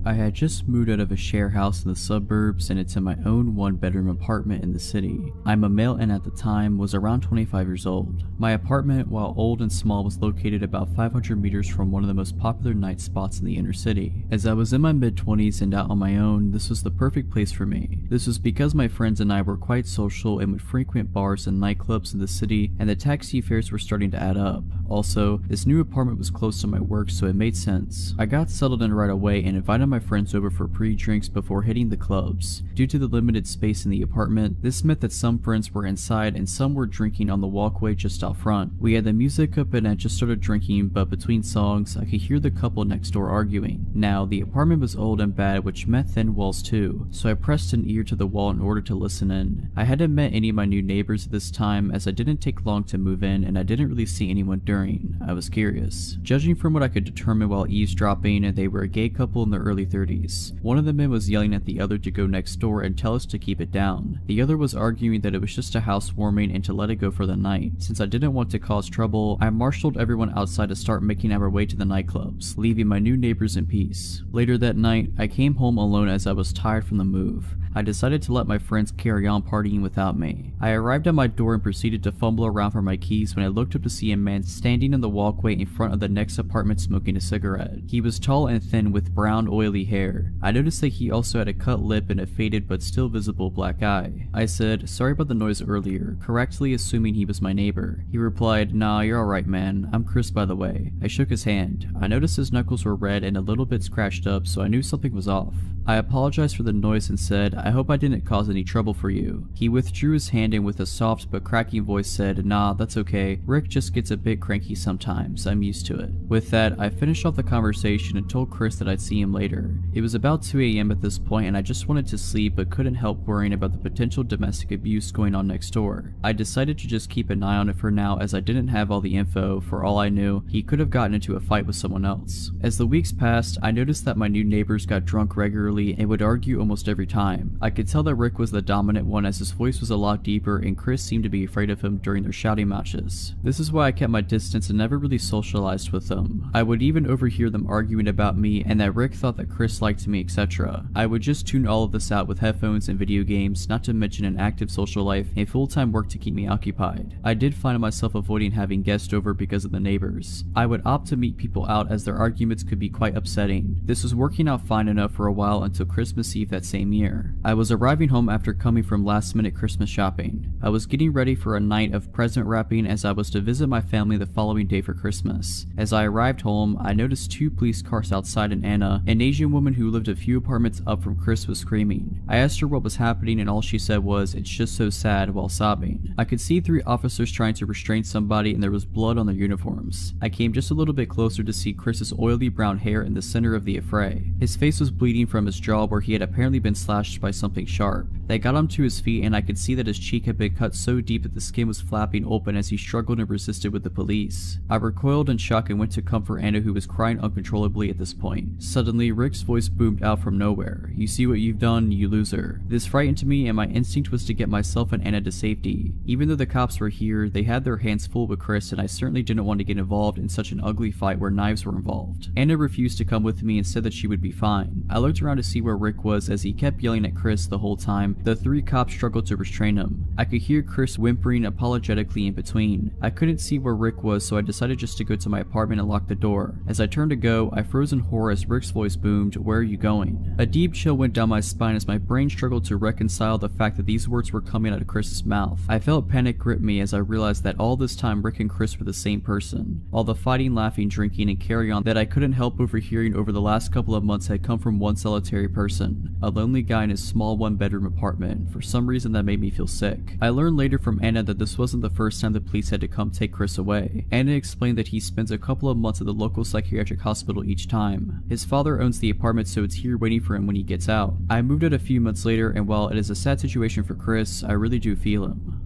I had just moved out of a share house in the suburbs and into my own one-bedroom apartment in the city. I'm a male and at the time was around 25 years old. My apartment, while old and small, was located about 500 meters from one of the most popular night spots in the inner city. As I was in my mid-20s and out on my own, this was the perfect place for me. This was because my friends and I were quite social and would frequent bars and nightclubs in the city, and the taxi fares were starting to add up. Also, this new apartment was close to my work, so it made sense. I got settled in right away and invited my friends over for pre-drinks before hitting the clubs. Due to the limited space in the apartment, this meant that some friends were inside and some were drinking on the walkway just out front. We had the music up and I just started drinking, but between songs, I could hear the couple next door arguing. Now, the apartment was old and bad, which meant thin walls too, so I pressed an ear to the wall in order to listen in. I hadn't met any of my new neighbors at this time, as I didn't take long to move in and I didn't really see anyone during. I was curious. Judging from what I could determine while eavesdropping, they were a gay couple in their early 30s. One of the men was yelling at the other to go next door and tell us to keep it down. The other was arguing that it was just a housewarming and to let it go for the night. Since I didn't want to cause trouble, I marshaled everyone outside to start making our way to the nightclubs, leaving my new neighbors in peace. Later that night, I came home alone as I was tired from the move. I decided to let my friends carry on partying without me. I arrived at my door and proceeded to fumble around for my keys when I looked up to see a man standing in the walkway in front of the next apartment smoking a cigarette. He was tall and thin with brown oily hair. I noticed that he also had a cut lip and a faded but still visible black eye. I said, "Sorry about the noise earlier," correctly assuming he was my neighbor. He replied, "Nah, you're alright man, I'm Chris by the way." I shook his hand. I noticed his knuckles were red and a little bit scratched up, so I knew something was off. I apologized for the noise and said, "I hope I didn't cause any trouble for you." He withdrew his hand and with a soft but cracking voice said, "Nah, that's okay. Rick just gets a bit cranky sometimes. I'm used to it." With that, I finished off the conversation and told Chris that I'd see him later. It was about 2 a.m. at this point and I just wanted to sleep but couldn't help worrying about the potential domestic abuse going on next door. I decided to just keep an eye on it for now as I didn't have all the info. For all I knew, he could have gotten into a fight with someone else. As the weeks passed, I noticed that my new neighbors got drunk regularly and would argue almost every time. I could tell that Rick was the dominant one as his voice was a lot deeper and Chris seemed to be afraid of him during their shouting matches. This is why I kept my distance and never really socialized with them. I would even overhear them arguing about me and that Rick thought that Chris liked me, etc. I would just tune all of this out with headphones and video games, not to mention an active social life and full-time work to keep me occupied. I did find myself avoiding having guests over because of the neighbors. I would opt to meet people out as their arguments could be quite upsetting. This was working out fine enough for a while until Christmas Eve that same year. I was arriving home after coming from last-minute Christmas shopping. I was getting ready for a night of present wrapping as I was to visit my family the following day for Christmas. As I arrived home, I noticed 2 police cars outside and Anna, an Asian woman who lived a few apartments up from Chris, was screaming. I asked her what was happening and all she said was, "It's just so sad," while sobbing. I could see 3 officers trying to restrain somebody and there was blood on their uniforms. I came just a little bit closer to see Chris's oily brown hair in the center of the affray. His face was bleeding from his jaw where he had apparently been slashed by something sharp. They got him to his feet and I could see that his cheek had been cut so deep that the skin was flapping open as he struggled and resisted with the police. I recoiled in shock and went to comfort Anna, who was crying uncontrollably at this point. Suddenly, Rick's voice boomed out from nowhere. "You see what you've done, you loser." This frightened me and my instinct was to get myself and Anna to safety. Even though the cops were here, they had their hands full with Chris and I certainly didn't want to get involved in such an ugly fight where knives were involved. Anna refused to come with me and said that she would be fine. I looked around to see where Rick was as he kept yelling at Chris the whole time. The 3 cops struggled to restrain him. I could hear Chris whimpering apologetically in between. I couldn't see where Rick was, so I decided just to go to my apartment and lock the door. As I turned to go, I froze in horror as Rick's voice boomed, "Where are you going?" A deep chill went down my spine as my brain struggled to reconcile the fact that these words were coming out of Chris's mouth. I felt panic grip me as I realized that all this time Rick and Chris were the same person. All the fighting, laughing, drinking, and carry on that I couldn't help overhearing over the last couple of months had come from one solitary person, a lonely guy in his small one-bedroom apartment. For some reason that made me feel sick. I learned later from Anna that this wasn't the first time the police had to come take Chris away. Anna explained that he spends a couple of months at the local psychiatric hospital each time. His father owns the apartment, so it's here waiting for him when he gets out. I moved out a few months later, and while it is a sad situation for Chris, I really do feel him.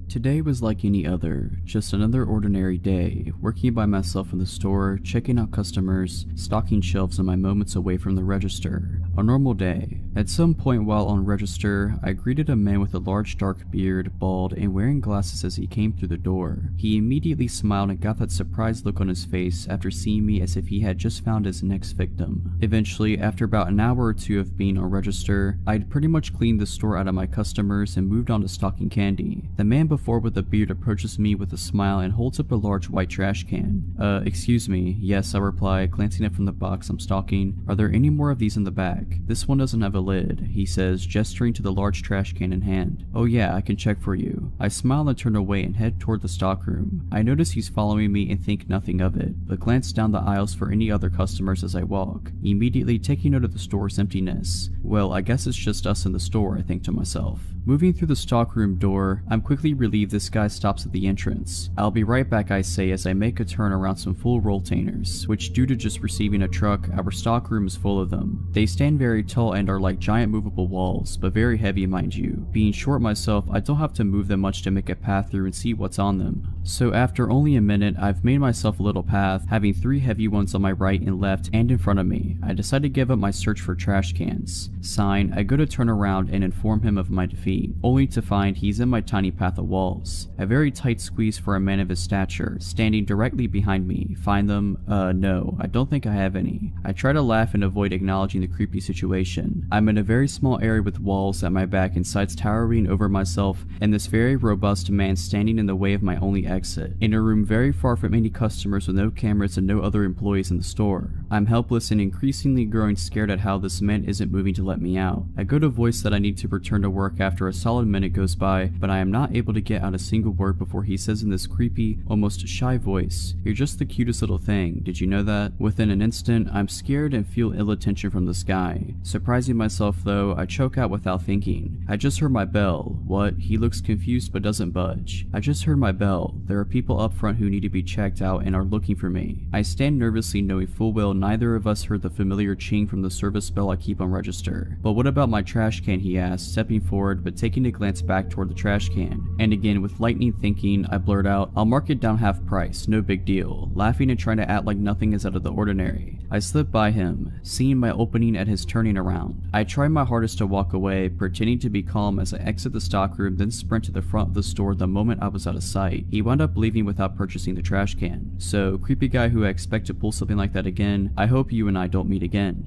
Today was like any other, just another ordinary day, working by myself in the store, checking out customers, stocking shelves and my moments away from the register. A normal day. At some point while on register, I greeted a man with a large dark beard, bald, and wearing glasses as he came through the door. He immediately smiled and got that surprised look on his face after seeing me as if he had just found his next victim. Eventually, after about an hour or two of being on register, I'd pretty much cleaned the store out of my customers and moved on to stocking candy. The man before with the beard approaches me with a smile and holds up a large white trash can. Excuse me. Yes, I reply, glancing up from the box I'm stocking. Are there any more of these in the back? This one doesn't have a lid, he says, gesturing to the large trash can in hand. Oh yeah, I can check for you. I smile and turn away and head toward the stockroom. I notice he's following me and think nothing of it, but glance down the aisles for any other customers as I walk, immediately taking note of the store's emptiness. Well, I guess it's just us in the store, I think to myself. Moving through the stockroom door, I'm quickly relieved this guy stops at the entrance. I'll be right back, I say as I make a turn around some full rolltainers, which due to just receiving a truck, our stockroom is full of them. They stand very tall and are like giant movable walls, but very heavy mind you. Being short myself, I don't have to move them much to make a path through and see what's on them. So after only a minute, I've made myself a little path, having 3 heavy ones on my right and left and in front of me. I decide to give up my search for trash cans. Sign, I go to turn around and inform him of my defeat, only to find he's in my tiny path of walls. A very tight squeeze for a man of his stature, standing directly behind me. Find them? No, I don't think I have any. I try to laugh and avoid acknowledging the creepy situation. I'm in a very small area with walls at my back and sides towering over myself, and this very robust man standing in the way of my only exit. In a room very far from any customers with no cameras and no other employees in the store. I'm helpless and increasingly growing scared at how this man isn't moving to let me out. I go to voice that I need to return to work after a solid minute goes by, but I am not able to get out a single word before he says in this creepy, almost shy voice, "You're just the cutest little thing, did you know that?" Within an instant, I'm scared and feel ill attention from this guy. Surprising myself though, I choke out without thinking. I just heard my bell. What? He looks confused but doesn't budge. I just heard my bell. There are people up front who need to be checked out and are looking for me. I stand nervously knowing full well neither of us heard the familiar ching from the service bell I keep on register. But what about my trash can, he asks, stepping forward but taking a glance back toward the trash can. And again, with lightning thinking, I blurt out, "I'll mark it down half price, no big deal," laughing and trying to act like nothing is out of the ordinary. I slip by him, seeing my opening at his turning around. I try my hardest to walk away, pretending to be calm as I exit the stockroom, then sprint to the front of the store the moment I was out of sight. He wound up leaving without purchasing the trash can. So, creepy guy who I expect to pull something like that again, I hope you and I don't meet again.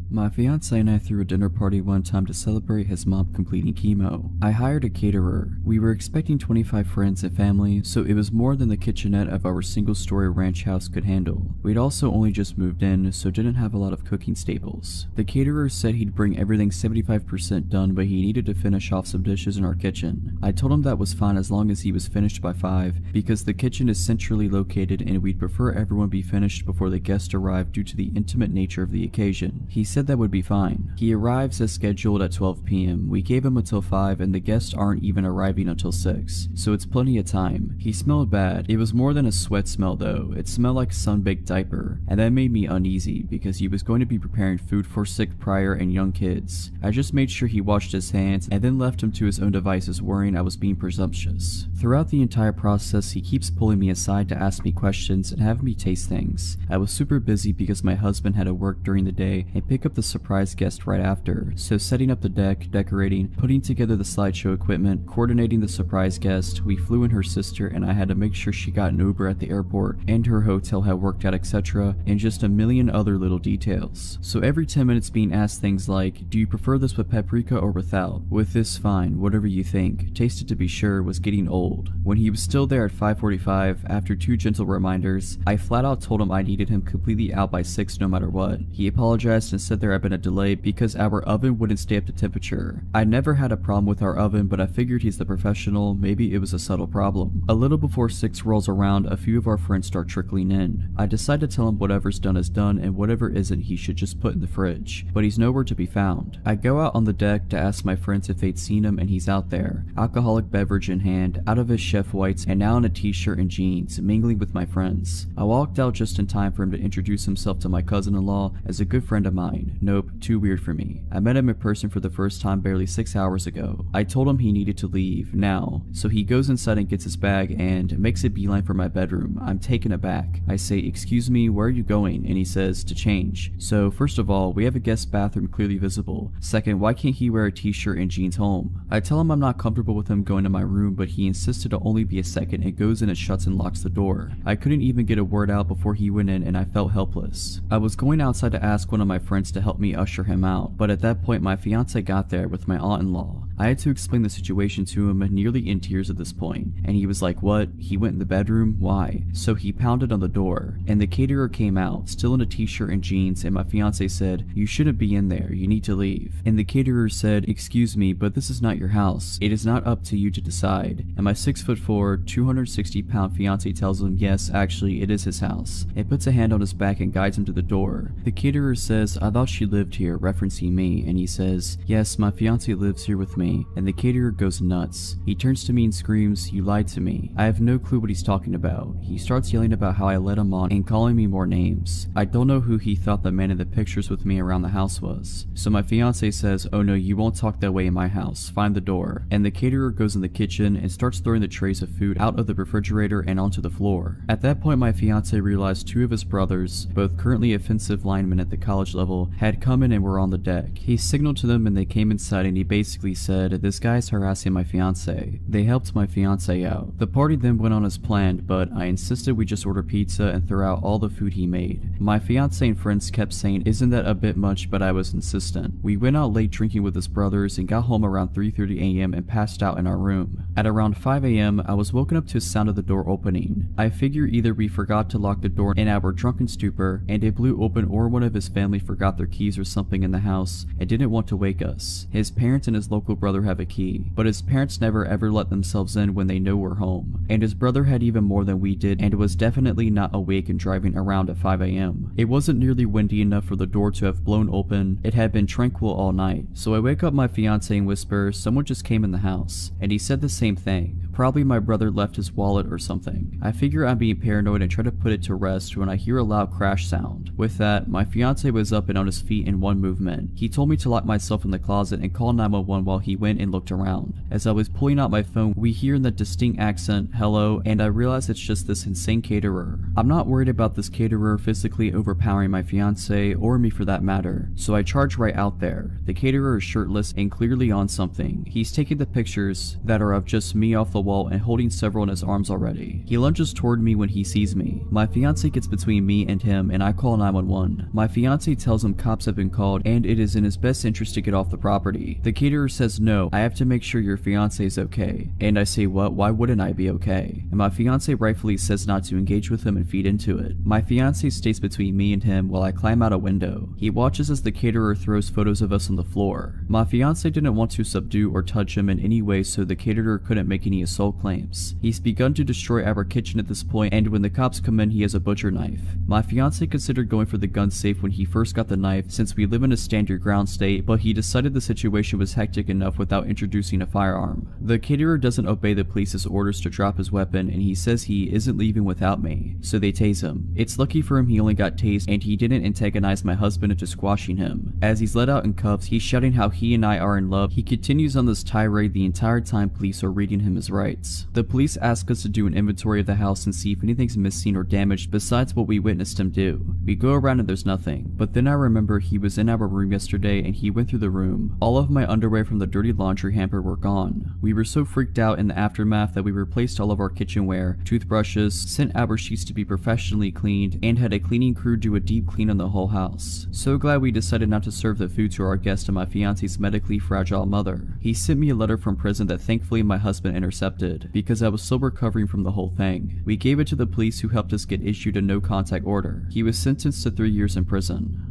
My fiance and I threw a dinner party one time to celebrate his mom completing chemo. I hired a caterer. We were expecting 25 friends and family, so it was more than the kitchenette of our single-story ranch house could handle. We'd also only just moved in, so didn't have a lot of cooking staples. The caterer said he'd bring everything 75% done, but he needed to finish off some dishes in our kitchen. I told him that was fine as long as he was finished by 5, because the kitchen is centrally located and we'd prefer everyone be finished before the guests arrive due to the intimate nature of the occasion. He said that would be fine. He arrives as scheduled at 12 p.m. We gave him until 5 and the guests aren't even arriving until 6, so it's plenty of time. He smelled bad. It was more than a sweat smell though. It smelled like sun-baked diaper, and that made me uneasy because he was going to be preparing food for sick prior and young kids. I just made sure he washed his hands and then left him to his own devices, worrying I was being presumptuous. Throughout the entire process, he keeps pulling me aside to ask me questions and have me taste things. I was super busy because my husband had to work during the day and pick up the surprise guest right after, so setting up the deck, decorating, putting together the slideshow equipment, coordinating the surprise guest, we flew in her sister and I had to make sure she got an Uber at the airport and her hotel had worked out, etc., and just a million other little details. So every 10 minutes being asked things like, "Do you prefer this with paprika or without? With this, fine, whatever you think. Taste it to be sure," was getting old. When he was still there at 5:45, after 2 gentle reminders, I flat out told him I needed him completely out by 6 no matter what. He apologized and said said there had been a delay because our oven wouldn't stay up to temperature. I never had a problem with our oven, but I figured he's the professional, maybe it was a subtle problem. A little before 6 rolls around, a few of our friends start trickling in. I decide to tell him whatever's done is done and whatever isn't he should just put in the fridge, but he's nowhere to be found. I go out on the deck to ask my friends if they'd seen him and he's out there, alcoholic beverage in hand, out of his chef whites and now in a t-shirt and jeans, mingling with my friends. I walked out just in time for him to introduce himself to my cousin-in-law as a good friend of mine. Nope, too weird for me. I met him in person for the first time barely 6 hours ago. I told him he needed to leave, now, so he goes inside and gets his bag and makes a beeline for my bedroom. I'm taken aback. I say, "Excuse me, where are you going?" And he says, "To change." So first of all, we have a guest bathroom clearly visible. Second, why can't he wear a t-shirt and jeans home? I tell him I'm not comfortable with him going to my room, but he insisted to only be a second and goes in and shuts and locks the door. I couldn't even get a word out before he went in and I felt helpless. I was going outside to ask one of my friends to help me usher him out, but at that point my fiance got there with my aunt-in-law. I had to explain the situation to him, nearly in tears at this point, and he was like, "What? He went in the bedroom? Why?" So he pounded on the door, and the caterer came out, still in a t-shirt and jeans, and my fiance said, "You shouldn't be in there, you need to leave." And the caterer said, "Excuse me, but this is not your house. It is not up to you to decide." And my 6'4", 260-pound fiance tells him, yes, actually, it is his house, and puts a hand on his back and guides him to the door. The caterer says, "I thought she lived here," referencing me, and he says, "Yes, my fiance lives here with me." And the caterer goes nuts. He turns to me and screams, "You lied to me." I have no clue what he's talking about. He starts yelling about how I led him on and calling me more names. I don't know who he thought the man in the pictures with me around the house was. So my fiance says, "Oh no, you won't talk that way in my house. Find the door." And the caterer goes in the kitchen and starts throwing the trays of food out of the refrigerator and onto the floor. At that point my fiance realized 2 of his brothers, both currently offensive linemen at the college level, had come in and were on the deck. He signaled to them and they came inside and he basically said, "This guy's harassing my fiance." They helped my fiance out. The party then went on as planned, but I insisted we just order pizza and throw out all the food he made. My fiance and friends kept saying, "Isn't that a bit much?" but I was insistent. We went out late drinking with his brothers and got home around 3:30 a.m. and passed out in our room. At around 5 a.m. I was woken up to the sound of the door opening. I figure either we forgot to lock the door in our drunken stupor and it blew open, or one of his family forgot their keys or something in the house and didn't want to wake us. His parents and his local brother have a key, but his parents never ever let themselves in when they know we're home. And his brother had even more than we did and was definitely not awake and driving around at 5 a.m. It wasn't nearly windy enough for the door to have blown open. It had been tranquil all night. So I wake up my fiance and whisper, "Someone just came in the house." And he said the same thing. Probably my brother left his wallet or something. I figure I'm being paranoid and try to put it to rest when I hear a loud crash sound. With that, my fiance was up and on his feet in one movement. He told me to lock myself in the closet and call 911 while he went and looked around. As I was pulling out my phone, we hear in that distinct accent, "Hello," and I realize it's just this insane caterer. I'm not worried about this caterer physically overpowering my fiance, or me for that matter, so I charge right out there. The caterer is shirtless and clearly on something. He's taking the pictures that are of just me off the wall and holding several in his arms already. He lunges toward me when he sees me. My fiance gets between me and him and I call 911. My fiance tells him cops have been called and it is in his best interest to get off the property. The caterer says, "No, I have to make sure your fiance is okay." And I say, "What? Why wouldn't I be okay?" And my fiance rightfully says not to engage with him and feed into it. My fiance stays between me and him while I climb out a window. He watches as the caterer throws photos of us on the floor. My fiance didn't want to subdue or touch him in any way, so the caterer couldn't make any assault claims. He's begun to destroy our kitchen at this point, and when the cops come in he has a butcher knife. My fiance considered going for the gun safe when he first got the knife since we live in a stand your ground state, but he decided the situation was hectic enough without introducing a firearm. The caterer doesn't obey the police's orders to drop his weapon and he says he isn't leaving without me, so they tase him. It's lucky for him he only got tased and he didn't antagonize my husband into squashing him. As he's let out in cuffs, he's shouting how he and I are in love. He continues on this tirade the entire time police are reading him his rights. The police ask us to do an inventory of the house and see if anything's missing or damaged besides what we witnessed him do. We go around and there's nothing, but then I remember he was in our room yesterday and he went through the room. All of my underwear from the dirty laundry hamper were gone. We were so freaked out in the aftermath that we replaced all of our kitchenware, toothbrushes, sent our sheets to be professionally cleaned, and had a cleaning crew do a deep clean on the whole house. So glad we decided not to serve the food to our guest and my fiance's medically fragile mother. He sent me a letter from prison that thankfully my husband intercepted, because I was still recovering from the whole thing. We gave it to the police who helped us get issued a no contact order. He was sentenced to 3 years in prison.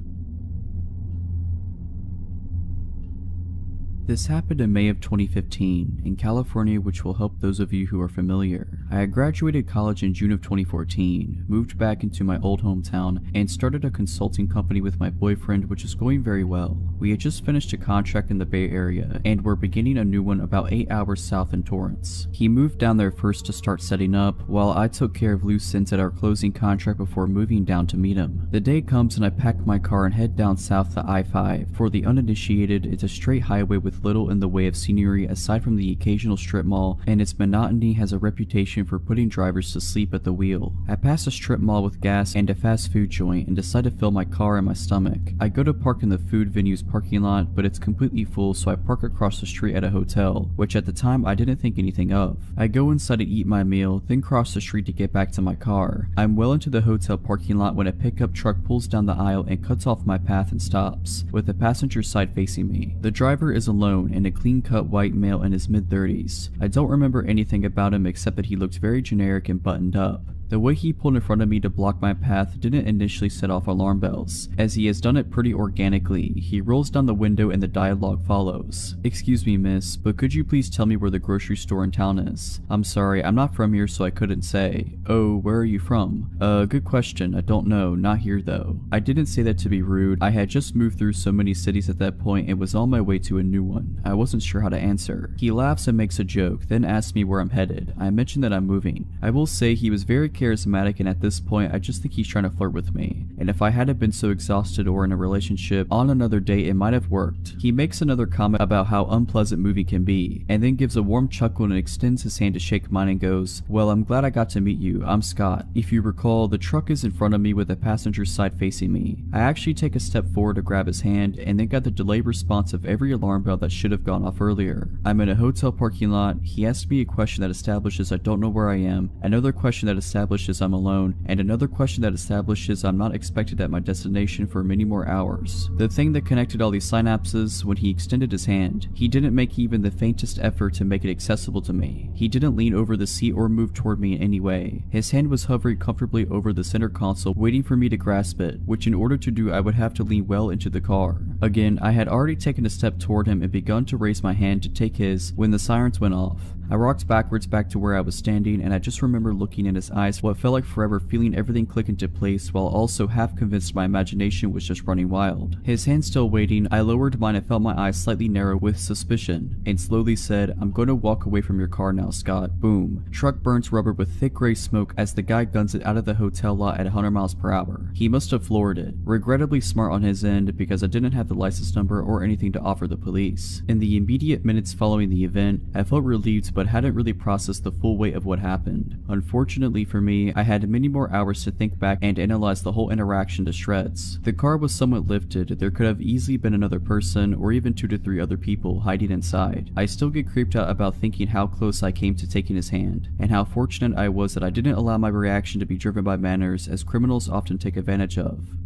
This happened in May of 2015 in California, which will help those of you who are familiar. I had graduated college in June of 2014, moved back into my old hometown, and started a consulting company with my boyfriend, which is going very well. We had just finished a contract in the Bay Area and were beginning a new one about 8 hours south in Torrance. He moved down there first to start setting up, while I took care of loose ends at our closing contract before moving down to meet him. The day comes and I pack my car and head down south to I-5. For the uninitiated, it's a straight highway with little in the way of scenery aside from the occasional strip mall, and its monotony has a reputation for putting drivers to sleep at the wheel. I pass a strip mall with gas and a fast food joint and decide to fill my car and my stomach. I go to park in the food venue's parking lot, but it's completely full, so I park across the street at a hotel, which at the time I didn't think anything of. I go inside to eat my meal, then cross the street to get back to my car. I'm well into the hotel parking lot when a pickup truck pulls down the aisle and cuts off my path and stops, with the passenger side facing me. The driver is alone and a clean-cut white male in his mid-30s. I don't remember anything about him except that he looked very generic and buttoned up. The way he pulled in front of me to block my path didn't initially set off alarm bells, as he has done it pretty organically. He rolls down the window and the dialogue follows. "Excuse me, miss, but could you please tell me where the grocery store in town is? I'm sorry, I'm not from here, so I couldn't say." "Oh, where are you from?" Good question, I don't know, not here though." I didn't say that to be rude. I had just moved through so many cities at that point and was on my way to a new one. I wasn't sure how to answer. He laughs and makes a joke, then asks me where I'm headed. I mention that I'm moving. I will say he was very charismatic, and at this point I just think he's trying to flirt with me, and if I hadn't been so exhausted or in a relationship on another date, it might have worked. He makes another comment about how unpleasant moving can be, and then gives a warm chuckle and extends his hand to shake mine and goes, "Well, I'm glad I got to meet you. I'm Scott." If you recall, the truck is in front of me with the passenger side facing me. I actually take a step forward to grab his hand and then got the delayed response of every alarm bell that should have gone off earlier. I'm in a hotel parking lot. He asks me a question that establishes I don't know where I am, another question that establishes I'm alone, and another question that establishes I'm not expected at my destination for many more hours. The thing that connected all these synapses, when he extended his hand, he didn't make even the faintest effort to make it accessible to me. He didn't lean over the seat or move toward me in any way. His hand was hovering comfortably over the center console, waiting for me to grasp it, which in order to do I would have to lean well into the car. Again, I had already taken a step toward him and begun to raise my hand to take his when the sirens went off. I rocked backwards back to where I was standing, and I just remember looking in his eyes what felt like forever, feeling everything click into place while also half convinced my imagination was just running wild. His hand still waiting, I lowered mine and felt my eyes slightly narrow with suspicion, and slowly said, "I'm going to walk away from your car now, Scott." Boom. Truck burns rubber with thick gray smoke as the guy guns it out of the hotel lot at 100 miles per hour. He must have floored it. Regrettably smart on his end, because I didn't have the license number or anything to offer the police. In the immediate minutes following the event, I felt relieved but hadn't really processed the full weight of what happened. Unfortunately for me, I had many more hours to think back and analyze the whole interaction to shreds. The car was somewhat lifted. There could have easily been another person or even 2 to 3 other people hiding inside. I still get creeped out about thinking how close I came to taking his hand, and how fortunate I was that I didn't allow my reaction to be driven by manners, as criminals often take advantage of.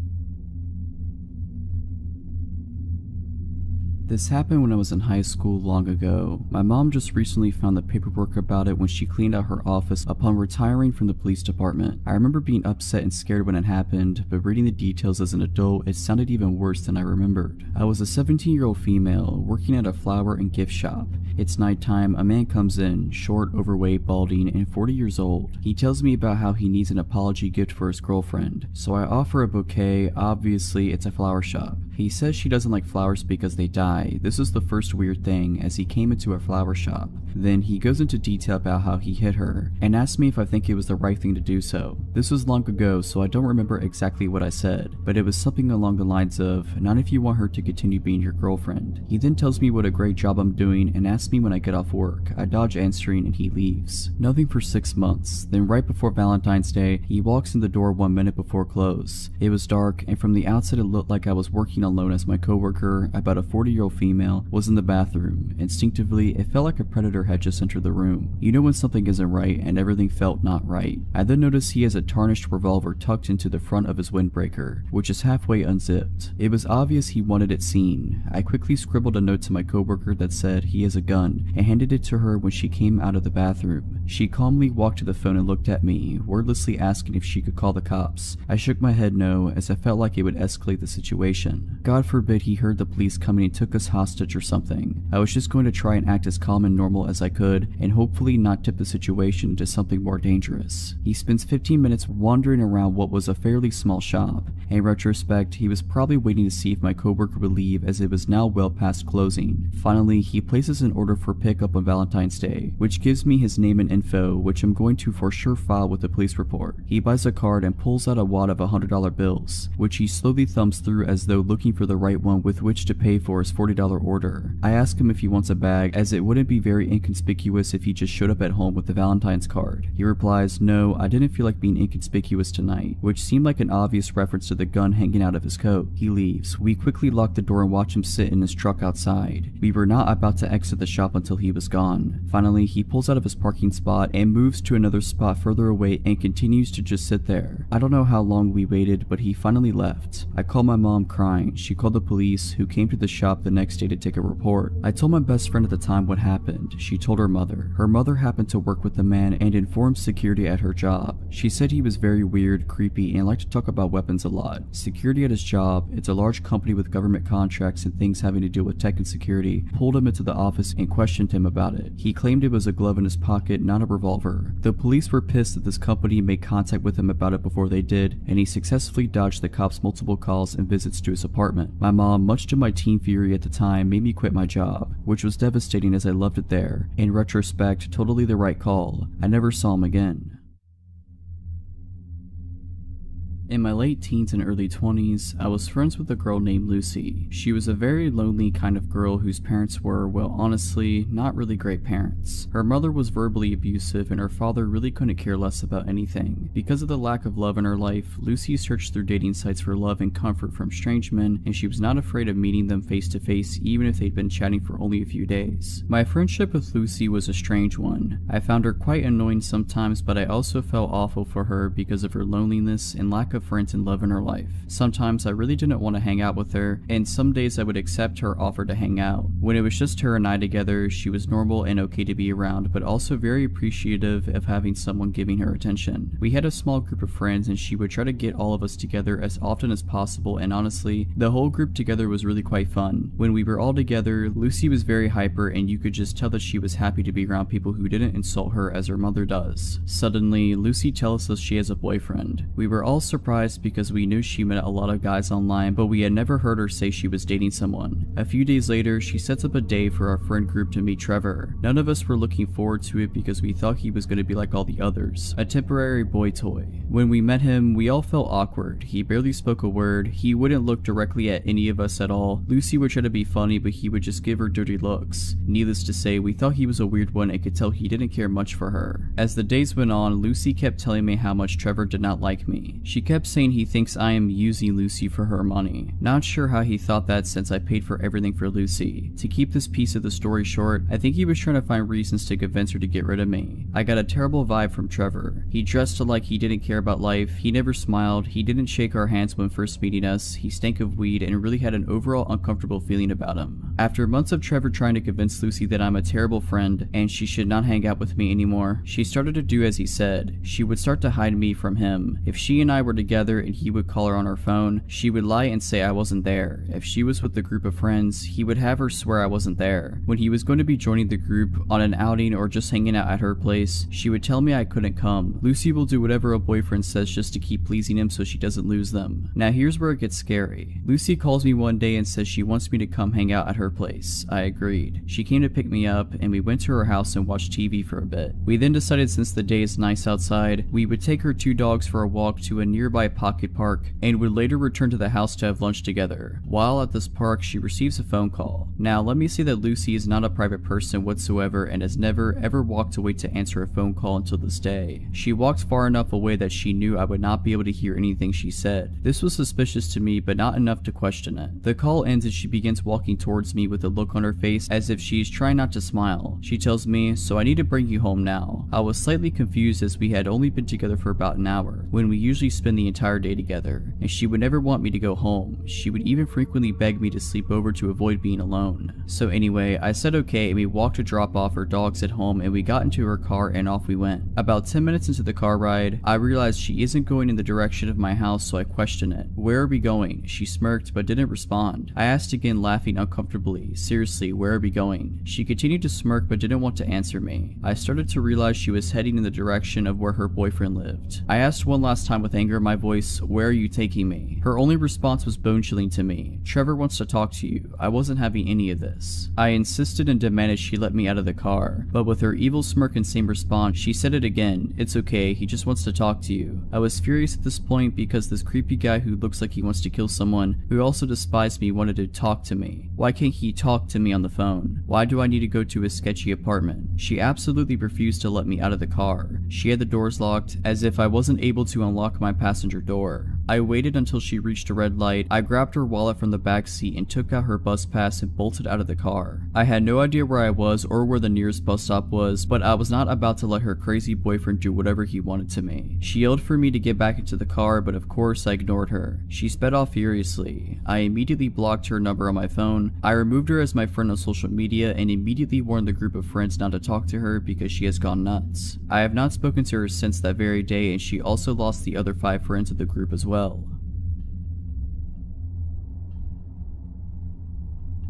This happened when I was in high school long ago. My mom just recently found the paperwork about it when she cleaned out her office upon retiring from the police department. I remember being upset and scared when it happened, but reading the details as an adult, it sounded even worse than I remembered. I was a 17-year-old female working at a flower and gift shop. It's nighttime. A man comes in, short, overweight, balding, and 40 years old. He tells me about how he needs an apology gift for his girlfriend, so I offer a bouquet. Obviously, it's a flower shop. He says she doesn't like flowers because they die. This is the first weird thing, as he came into a flower shop. Then he goes into detail about how he hit her, and asks me if I think it was the right thing to do so. This was long ago, so I don't remember exactly what I said, but it was something along the lines of, "Not if you want her to continue being your girlfriend." He then tells me what a great job I'm doing and asks me when I get off work. I dodge answering and he leaves. Nothing for 6 months. Then right before Valentine's Day, he walks in the door 1 minute before close. It was dark, and from the outside it looked like I was working alone, as my coworker, about a 40-year-old female, was in the bathroom. Instinctively, it felt like a predator had just entered the room. You know when something isn't right, and everything felt not right. I then noticed he has a tarnished revolver tucked into the front of his windbreaker, which is halfway unzipped. It was obvious he wanted it seen. I quickly scribbled a note to my coworker that said he has a gun, and handed it to her when she came out of the bathroom. She calmly walked to the phone and looked at me, wordlessly asking if she could call the cops. I shook my head no, as I felt like it would escalate the situation. God forbid he heard the police coming and took us hostage or something. I was just going to try and act as calm and normal as I could, and hopefully not tip the situation into something more dangerous. He spends 15 minutes wandering around what was a fairly small shop. In retrospect, he was probably waiting to see if my coworker would leave, as it was now well past closing. Finally, he places an order for pickup on Valentine's Day, which gives me his name and info, which I'm going to for sure file with the police report. He buys a card and pulls out a wad of $100 bills, which he slowly thumbs through as though looking for the right one with which to pay for his $40 order. I ask him if he wants a bag, as it wouldn't be very inconspicuous if he just showed up at home with the Valentine's card. He replies, "No, I didn't feel like being inconspicuous tonight," which seemed like an obvious reference to the gun hanging out of his coat. He leaves. We quickly lock the door and watch him sit in his truck outside. We were not about to exit the shop until he was gone. Finally, he pulls out of his parking spot and moves to another spot further away and continues to just sit there. I don't know how long we waited, but he finally left. I called my mom crying. She called the police, who came to the shop the next day to take a report. I told my best friend at the time what happened. She told her mother. Her mother happened to work with the man and informed security at her job. She said he was very weird, creepy, and liked to talk about weapons a lot. Security at his job, it's a large company with government contracts and things having to do with tech and security, pulled him into the office and questioned him about it. He claimed it was a glove in his pocket, not a revolver. The police were pissed that this company made contact with him about it before they did, and he successfully dodged the cops' multiple calls and visits to his apartment. My mom, much to my teen fury at the time, made me quit my job, which was devastating as I loved it there. In retrospect, totally the right call. I never saw him again. In my late teens and early 20s, I was friends with a girl named Lucy. She was a very lonely kind of girl whose parents were, well, honestly, not really great parents. Her mother was verbally abusive and her father really couldn't care less about anything. Because of the lack of love in her life, Lucy searched through dating sites for love and comfort from strange men, and she was not afraid of meeting them face to face even if they'd been chatting for only a few days. My friendship with Lucy was a strange one. I found her quite annoying sometimes, but I also felt awful for her because of her loneliness and lack of friends and love in her life. Sometimes I really didn't want to hang out with her, and some days I would accept her offer to hang out. When it was just her and I together, she was normal and okay to be around, but also very appreciative of having someone giving her attention. We had a small group of friends and she would try to get all of us together as often as possible, and honestly, the whole group together was really quite fun. When we were all together, Lucy was very hyper and you could just tell that she was happy to be around people who didn't insult her as her mother does. Suddenly, Lucy tells us she has a boyfriend. We were all surprised because we knew she met a lot of guys online, but we had never heard her say she was dating someone. A few days later, she sets up a day for our friend group to meet Trevor. None of us were looking forward to it because we thought he was going to be like all the others, a temporary boy toy. When we met him, we all felt awkward. He barely spoke a word. He wouldn't look directly at any of us at all. Lucy would try to be funny, but he would just give her dirty looks. Needless to say, we thought he was a weird one and could tell he didn't care much for her. As the days went on, Lucy kept telling me how much Trevor did not like me. She kept saying he thinks I am using Lucy for her money. Not sure how he thought that since I paid for everything for Lucy. To keep this piece of the story short, I think he was trying to find reasons to convince her to get rid of me. I got a terrible vibe from Trevor. He dressed like he didn't care about life, he never smiled, he didn't shake our hands when first meeting us, he stank of weed and really had an overall uncomfortable feeling about him. After months of Trevor trying to convince Lucy that I'm a terrible friend and she should not hang out with me anymore, she started to do as he said. She would start to hide me from him. If she and I were together and he would call her on her phone, she would lie and say I wasn't there. If she was with a group of friends, he would have her swear I wasn't there. When he was going to be joining the group on an outing or just hanging out at her place, she would tell me I couldn't come. Lucy will do whatever a boyfriend says just to keep pleasing him so she doesn't lose them. Now here's where it gets scary. Lucy calls me one day and says she wants me to come hang out at her place. I agreed. She came to pick me up and we went to her house and watched TV for a bit. We then decided since the day is nice outside, we would take her two dogs for a walk to a nearby pocket park and would later return to the house to have lunch together. While at this park, she receives a phone call. Now let me say that Lucy is not a private person whatsoever and has never ever walked away to answer a phone call until this day. She walked far enough away that she knew I would not be able to hear anything she said. This was suspicious to me, but not enough to question it. The call ends and she begins walking towards me with a look on her face as if she is trying not to smile. She tells me, "So I need to bring you home now." I was slightly confused as we had only been together for about an hour, when we usually spend spend the entire day together, and she would never want me to go home. She would even frequently beg me to sleep over to avoid being alone. So anyway, I said okay, and we walked to drop off her dogs at home, and we got into her car and off we went. About 10 minutes into the car ride, I realized she isn't going in the direction of my house, so I questioned it. "Where are we going?" She smirked but didn't respond. I asked again, laughing uncomfortably. "Seriously, where are we going?" She continued to smirk but didn't want to answer me. I started to realize she was heading in the direction of where her boyfriend lived. I asked one last time with anger in my voice, "Where are you taking me?" Her only response was bone-chilling to me. "Trevor wants to talk to you." I wasn't having any of this. I insisted and demanded she let me out of the car, but with her evil smirk and same response, she said it again. "It's okay, he just wants to talk to you." I was furious at this point because this creepy guy who looks like he wants to kill someone, who also despised me, wanted to talk to me. Why can't he talk to me on the phone? Why do I need to go to his sketchy apartment? She absolutely refused to let me out of the car. She had the doors locked, as if I wasn't able to unlock my passenger door. I waited until she reached a red light. I grabbed her wallet from the back seat and took out her bus pass and bolted out of the car. I had no idea where I was or where the nearest bus stop was, but I was not about to let her crazy boyfriend do whatever he wanted to me. She yelled for me to get back into the car, but of course I ignored her. She sped off furiously. I immediately blocked her number on my phone. I removed her as my friend on social media and immediately warned the group of friends not to talk to her because she has gone nuts. I have not spoken to her since that very day, and she also lost the other 5 friends of the group as well.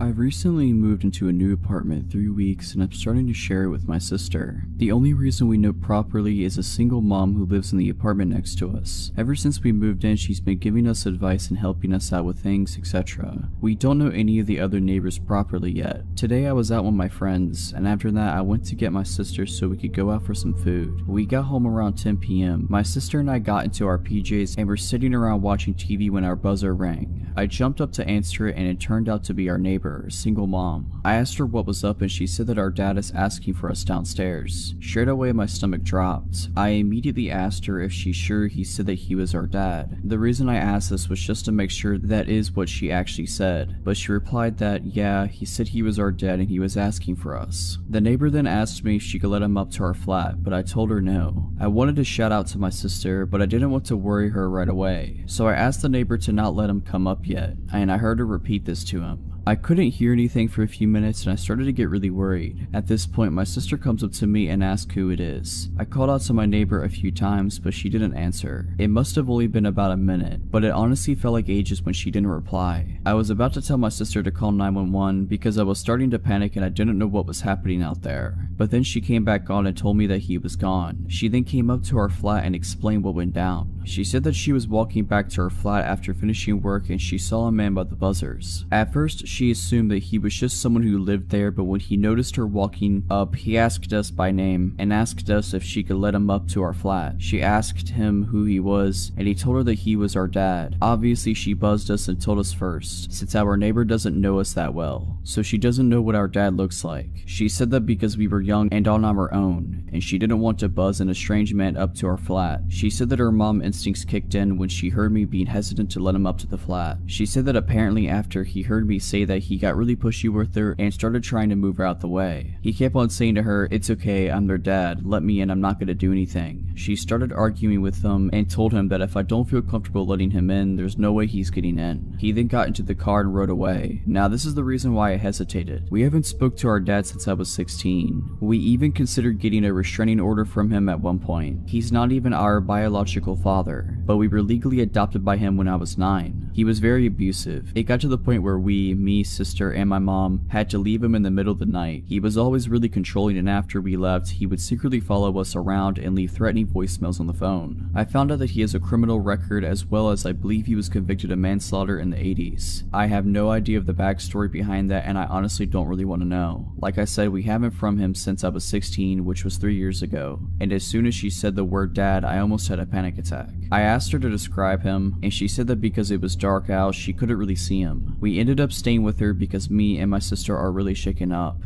I've recently moved into a new apartment 3 weeks and I'm starting to share it with my sister. The only reason we know properly is a single mom who lives in the apartment next to us. Ever since we moved in, she's been giving us advice and helping us out with things, etc. We don't know any of the other neighbors properly yet. Today I was out with my friends, and after that I went to get my sister so we could go out for some food. We got home around 10 p.m. My sister and I got into our PJs and were sitting around watching TV when our buzzer rang. I jumped up to answer it and it turned out to be our neighbor, a single mom. I asked her what was up and she said that our dad is asking for us downstairs. Straight away my stomach dropped. I immediately asked her if she's sure he said that he was our dad. The reason I asked this was just to make sure that is what she actually said, but she replied that yeah, he said he was our dad and he was asking for us. The neighbor then asked me if she could let him up to our flat, but I told her no. I wanted to shout out to my sister, but I didn't want to worry her right away, so I asked the neighbor to not let him come up yet, and I heard her repeat this to him. I couldn't hear anything for a few minutes and I started to get really worried. At this point, my sister comes up to me and asks who it is. I called out to my neighbor a few times, but she didn't answer. It must have only been about a minute, but it honestly felt like ages when she didn't reply. I was about to tell my sister to call 911 because I was starting to panic and I didn't know what was happening out there. But then she came back on and told me that he was gone. She then came up to our flat and explained what went down. She said that she was walking back to her flat after finishing work and she saw a man by the buzzers. At first, she assumed that he was just someone who lived there, but when he noticed her walking up, he asked us by name and asked us if she could let him up to our flat. She asked him who he was, and he told her that he was our dad. Obviously, she buzzed us and told us first, since our neighbor doesn't know us that well, so she doesn't know what our dad looks like. She said that because we were young and on our own, and she didn't want to buzz an estranged man up to our flat. She said that her mom instincts kicked in when she heard me being hesitant to let him up to the flat. She said that apparently after he heard me say that he got really pushy with her and started trying to move her out the way. He kept on saying to her, "It's okay, I'm their dad, let me in, I'm not gonna do anything." She started arguing with him and told him that if I don't feel comfortable letting him in, there's no way he's getting in. He then got into the car and rode away. Now this is the reason why I hesitated. We haven't spoke to our dad since I was 16. We even considered getting a restraining order from him at one point. He's not even our biological father, but we were legally adopted by him when I was 9. He was very abusive. It got to the point where me, sister, and my mom had to leave him in the middle of the night. He was always really controlling, and after we left, he would secretly follow us around and leave threatening voicemails on the phone. I found out that he has a criminal record, as well as I believe he was convicted of manslaughter in the 80s. I have no idea of the backstory behind that, and I honestly don't really want to know. Like I said, we haven't from him since I was 16, which was 3 years ago, and as soon as she said the word dad, I almost had a panic attack. I asked her to describe him, and she said that because it was dark out, she couldn't really see him. We ended up staying with her because me and my sister are really shaken up.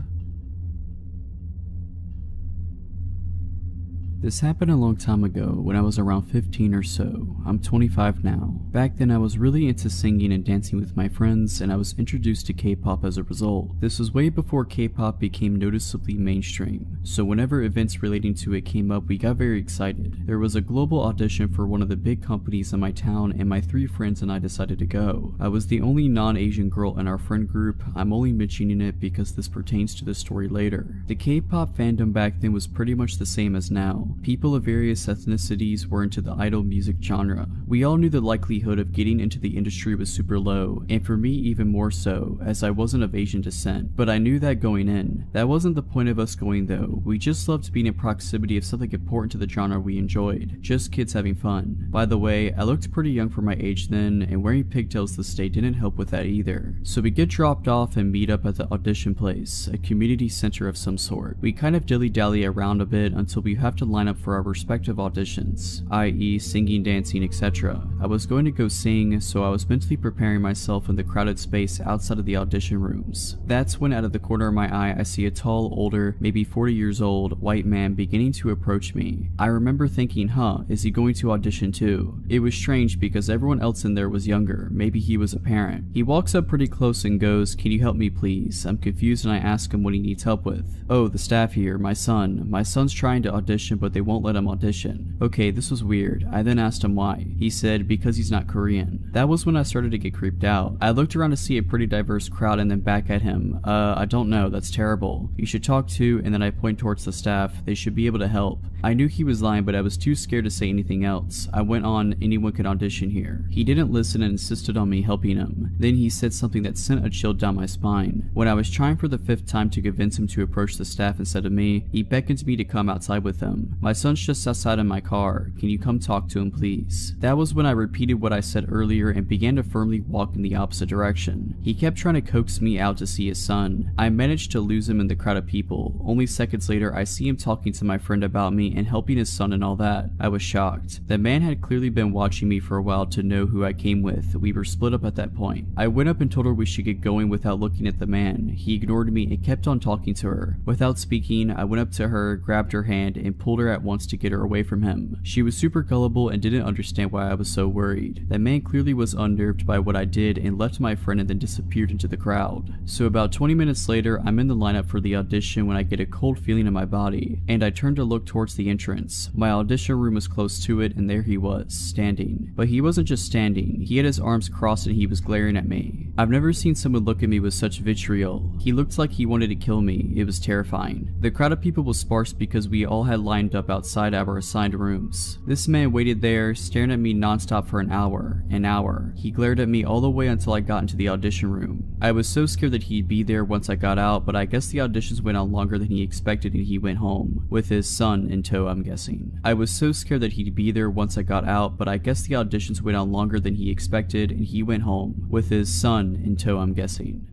This happened a long time ago when I was around 15 or so. I'm 25 now. Back then I was really into singing and dancing with my friends, and I was introduced to K-pop as a result. This was way before K-pop became noticeably mainstream, so whenever events relating to it came up we got very excited. There was a global audition for one of the big companies in my town, and my 3 friends and I decided to go. I was the only non-Asian girl in our friend group. I'm only mentioning it because this pertains to the story later. The K-pop fandom back then was pretty much the same as now. People of various ethnicities were into the idol music genre. We all knew the likelihood of getting into the industry was super low, and for me even more so, as I wasn't of Asian descent. But I knew that going in. That wasn't the point of us going though. We just loved being in proximity of something important to the genre we enjoyed. Just kids having fun. By the way, I looked pretty young for my age then, and wearing pigtails this day didn't help with that either. So we get dropped off and meet up at the audition place, a community center of some sort. We kind of dilly-dally around a bit until we have to line up for our respective auditions, i.e. singing, dancing, etc. I was going to go sing, so I was mentally preparing myself in the crowded space outside of the audition rooms. That's when out of the corner of my eye I see a tall, older, maybe 40 years old, white man beginning to approach me. I remember thinking, is he going to audition too? It was strange because everyone else in there was younger. Maybe he was a parent. He walks up pretty close and goes, "Can you help me please?" I'm confused and I ask him what he needs help with. "Oh, the staff here, my son. My son's trying to audition but they won't let him audition." Okay, this was weird. I then asked him why. He said because he's not Korean. That was when I started to get creeped out. I looked around to see a pretty diverse crowd and then back at him. I don't know, that's terrible. You should talk to," and then I point towards the staff. "They should be able to help." I knew he was lying, but I was too scared to say anything else. I went on, "Anyone could audition here." He didn't listen and insisted on me helping him. Then he said something that sent a chill down my spine. When I was trying for the 5th time to convince him to approach the staff instead of me, he beckoned me to come outside with him. "My son's just outside in my car. Can you come talk to him please?" That was when I repeated what I said earlier and began to firmly walk in the opposite direction. He kept trying to coax me out to see his son. I managed to lose him in the crowd of people. Only seconds later I see him talking to my friend about me and helping his son and all that. I was shocked. The man had clearly been watching me for a while to know who I came with. We were split up at that point. I went up and told her we should get going without looking at the man. He ignored me and kept on talking to her. Without speaking, I went up to her, grabbed her hand, and pulled her at once to get her away from him. She was super gullible and didn't understand why I was so worried. The man clearly was unnerved by what I did and left my friend and then disappeared into the crowd. So about 20 minutes later, I'm in the lineup for the audition when I get a cold feeling in my body, and I turn to look towards the entrance. My audition room was close to it, and there he was, standing. But he wasn't just standing, he had his arms crossed and he was glaring at me. I've never seen someone look at me with such vitriol. He looked like he wanted to kill me. It was terrifying. The crowd of people was sparse because we all had lined up outside our assigned rooms. This man waited there, staring at me nonstop for an hour. An hour. He glared at me all the way until I got into the audition room. I was so scared that he'd be there once I got out, but I guess the auditions went on longer than he expected and he went home. With his son in tow, I'm guessing. I was so scared that he'd be there once I got out, but I guess the auditions went on longer than he expected and he went home. With his son in tow, I'm guessing.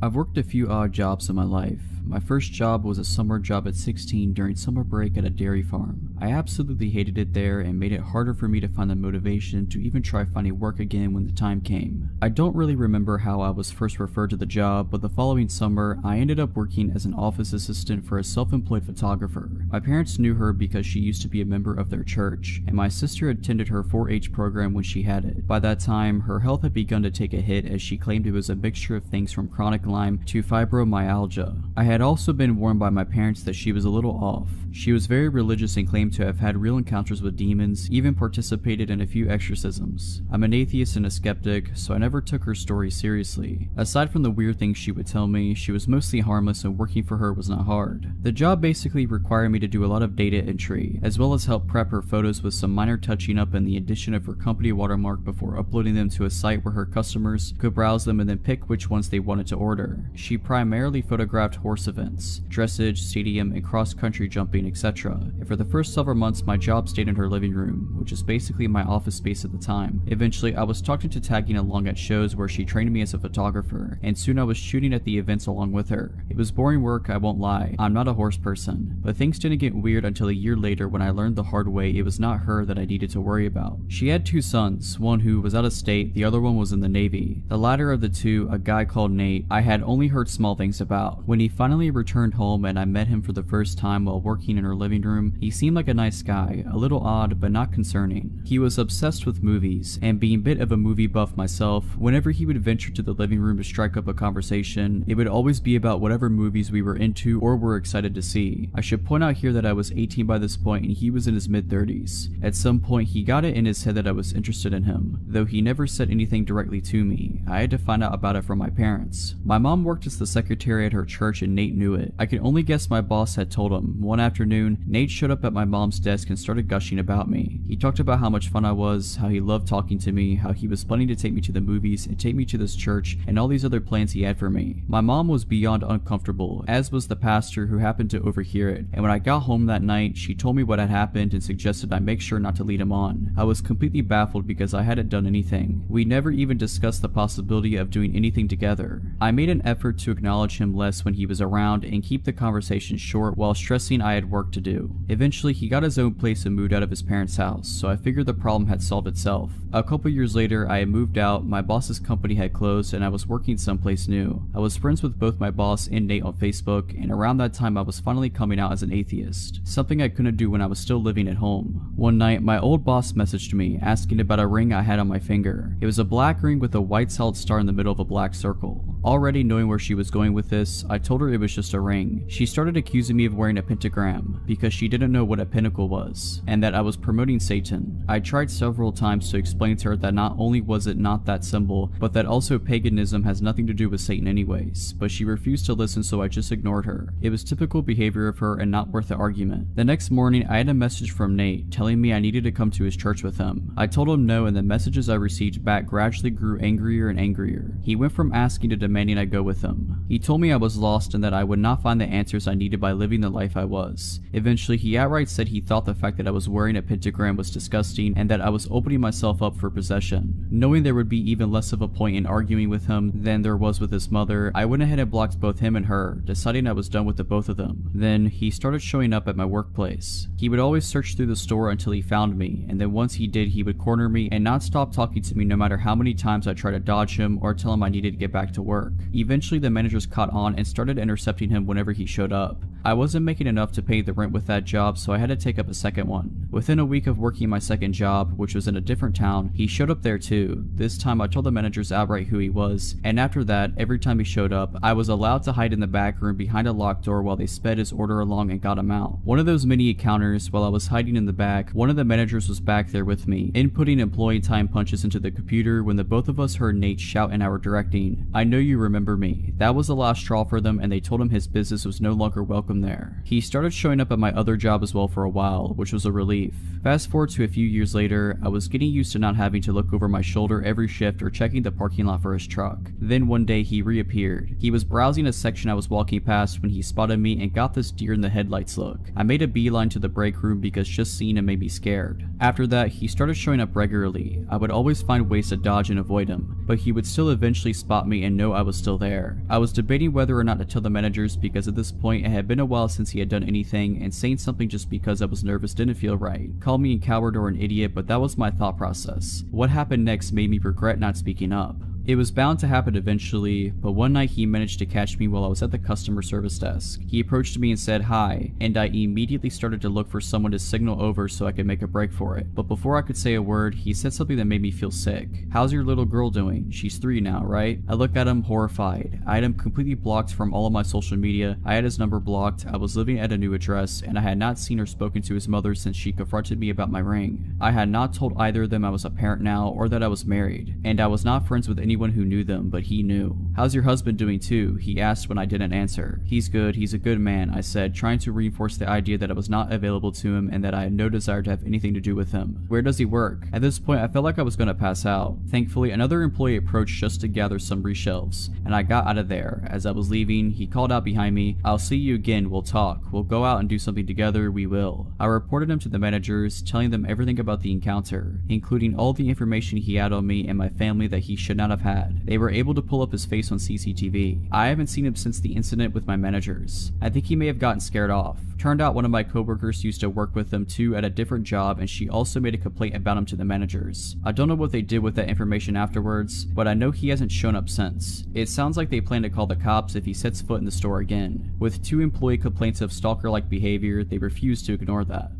I've worked a few odd jobs in my life. My first job was a summer job at 16 during summer break at a dairy farm. I absolutely hated it there and made it harder for me to find the motivation to even try finding work again when the time came. I don't really remember how I was first referred to the job, but the following summer I ended up working as an office assistant for a self-employed photographer. My parents knew her because she used to be a member of their church, and my sister attended her 4-H program when she had it. By that time, her health had begun to take a hit as she claimed it was a mixture of things from chronic Lyme to fibromyalgia. I had also been warned by my parents that she was a little off. She was very religious and claimed to have had real encounters with demons, even participated in a few exorcisms. I'm an atheist and a skeptic, so I never took her story seriously. Aside from the weird things she would tell me, she was mostly harmless and working for her was not hard. The job basically required me to do a lot of data entry, as well as help prep her photos with some minor touching up and the addition of her company watermark before uploading them to a site where her customers could browse them and then pick which ones they wanted to order. She primarily photographed horse events, dressage, stadium, and cross-country jumping, etc. And for the first several months, my job stayed in her living room, which is basically my office space at the time. Eventually, I was talked into tagging along at shows where she trained me as a photographer, and soon I was shooting at the events along with her. It was boring work, I won't lie. I'm not a horse person. But things didn't get weird until a year later when I learned the hard way it was not her that I needed to worry about. She had 2 sons, one who was out of state, the other one was in the Navy. The latter of the two, a guy called Nate, I had only heard small things about. When he finally finally returned home and I met him for the first time while working in her living room, he seemed like a nice guy, a little odd but not concerning. He was obsessed with movies, and being a bit of a movie buff myself, whenever he would venture to the living room to strike up a conversation, it would always be about whatever movies we were into or were excited to see. I should point out here that I was 18 by this point and he was in his mid-30s. At some point he got it in his head that I was interested in him, though he never said anything directly to me. I had to find out about it from my parents. My mom worked as the secretary at her church and Nate knew it. I can only guess my boss had told him. One afternoon, Nate showed up at my mom's desk and started gushing about me. He talked about how much fun I was, how he loved talking to me, how he was planning to take me to the movies and take me to this church, and all these other plans he had for me. My mom was beyond uncomfortable, as was the pastor who happened to overhear it, and when I got home that night, she told me what had happened and suggested I make sure not to lead him on. I was completely baffled because I hadn't done anything. We never even discussed the possibility of doing anything together. I made an effort to acknowledge him less when he was around and keep the conversation short while stressing I had work to do. Eventually, he got his own place and moved out of his parents' house, so I figured the problem had solved itself. A couple years later, I had moved out, my boss's company had closed, and I was working someplace new. I was friends with both my boss and Nate on Facebook, and around that time I was finally coming out as an atheist, something I couldn't do when I was still living at home. One night, my old boss messaged me, asking about a ring I had on my finger. It was a black ring with a white solid star in the middle of a black circle. Already knowing where she was going with this, I told her it was just a ring. She started accusing me of wearing a pentagram, because she didn't know what a pinnacle was, and that I was promoting Satan. I tried several times to explain to her that not only was it not that symbol, but that also paganism has nothing to do with Satan anyways, but she refused to listen, so I just ignored her. It was typical behavior of her and not worth the argument. The next morning, I had a message from Nate telling me I needed to come to his church with him. I told him no, and the messages I received back gradually grew angrier and angrier. He went from asking to demanding I go with him. He told me I was lost and that I would not find the answers I needed by living the life I was. Eventually, he outright said he thought the fact that I was wearing a pentagram was disgusting and that I was opening myself up for possession. Knowing there would be even less of a point in arguing with him than there was with his mother, I went ahead and blocked both him and her, deciding I was done with the both of them. Then, he started showing up at my workplace. He would always search through the store until he found me, and then once he did, he would corner me and not stop talking to me no matter how many times I tried to dodge him or tell him I needed to get back to work. Eventually, the managers caught on and started intercepting him whenever he showed up. I wasn't making enough to pay the rent with that job, so I had to take up a second one. Within a week of working my second job, which was in a different town, he showed up there too. This time I told the managers outright who he was, and after that, every time he showed up, I was allowed to hide in the back room behind a locked door while they sped his order along and got him out. One of those many encounters, while I was hiding in the back, one of the managers was back there with me, inputting employee time punches into the computer when the both of us heard Nate shout in our directing, "I know you remember me." That was the last straw for them, and they told him his business was no longer welcome there. He started showing up at my other job as well for a while, which was a relief. Fast forward to a few years later, I was getting used to not having to look over my shoulder every shift or checking the parking lot for his truck. Then one day he reappeared. He was browsing a section I was walking past when he spotted me and got this deer in the headlights look. I made a beeline to the break room because just seeing him made me scared. After that, he started showing up regularly. I would always find ways to dodge and avoid him, but he would still eventually spot me and know I was still there. I was debating whether or not to tell the managers because at this point it had been a while since he had done anything, and saying something just because I was nervous didn't feel right. Call me a coward or an idiot, but that was my thought process. What happened next made me regret not speaking up. It was bound to happen eventually, but one night he managed to catch me while I was at the customer service desk. He approached me and said hi, and I immediately started to look for someone to signal over so I could make a break for it. But before I could say a word, he said something that made me feel sick. "How's your little girl doing? She's 3 now, right?" I looked at him horrified. I had him completely blocked from all of my social media, I had his number blocked, I was living at a new address, and I had not seen or spoken to his mother since she confronted me about my ring. I had not told either of them I was a parent now or that I was married, and I was not friends with anyone who knew them, but he knew. "How's your husband doing too?" he asked when I didn't answer. "He's good, he's a good man," I said, trying to reinforce the idea that I was not available to him and that I had no desire to have anything to do with him. "Where does he work?" At this point, I felt like I was going to pass out. Thankfully, another employee approached just to gather some reshelves, and I got out of there. As I was leaving, he called out behind me, "I'll see you again, we'll talk. We'll go out and do something together, we will." I reported him to the managers, telling them everything about the encounter, including all the information he had on me and my family that he should not have had. They were able to pull up his Facebook face on CCTV. I haven't seen him since the incident with my managers. I think he may have gotten scared off. Turned out one of my coworkers used to work with him too at a different job, and she also made a complaint about him to the managers. I don't know what they did with that information afterwards, but I know he hasn't shown up since. It sounds like they plan to call the cops if he sets foot in the store again. With 2 employee complaints of stalker-like behavior, they refuse to ignore that.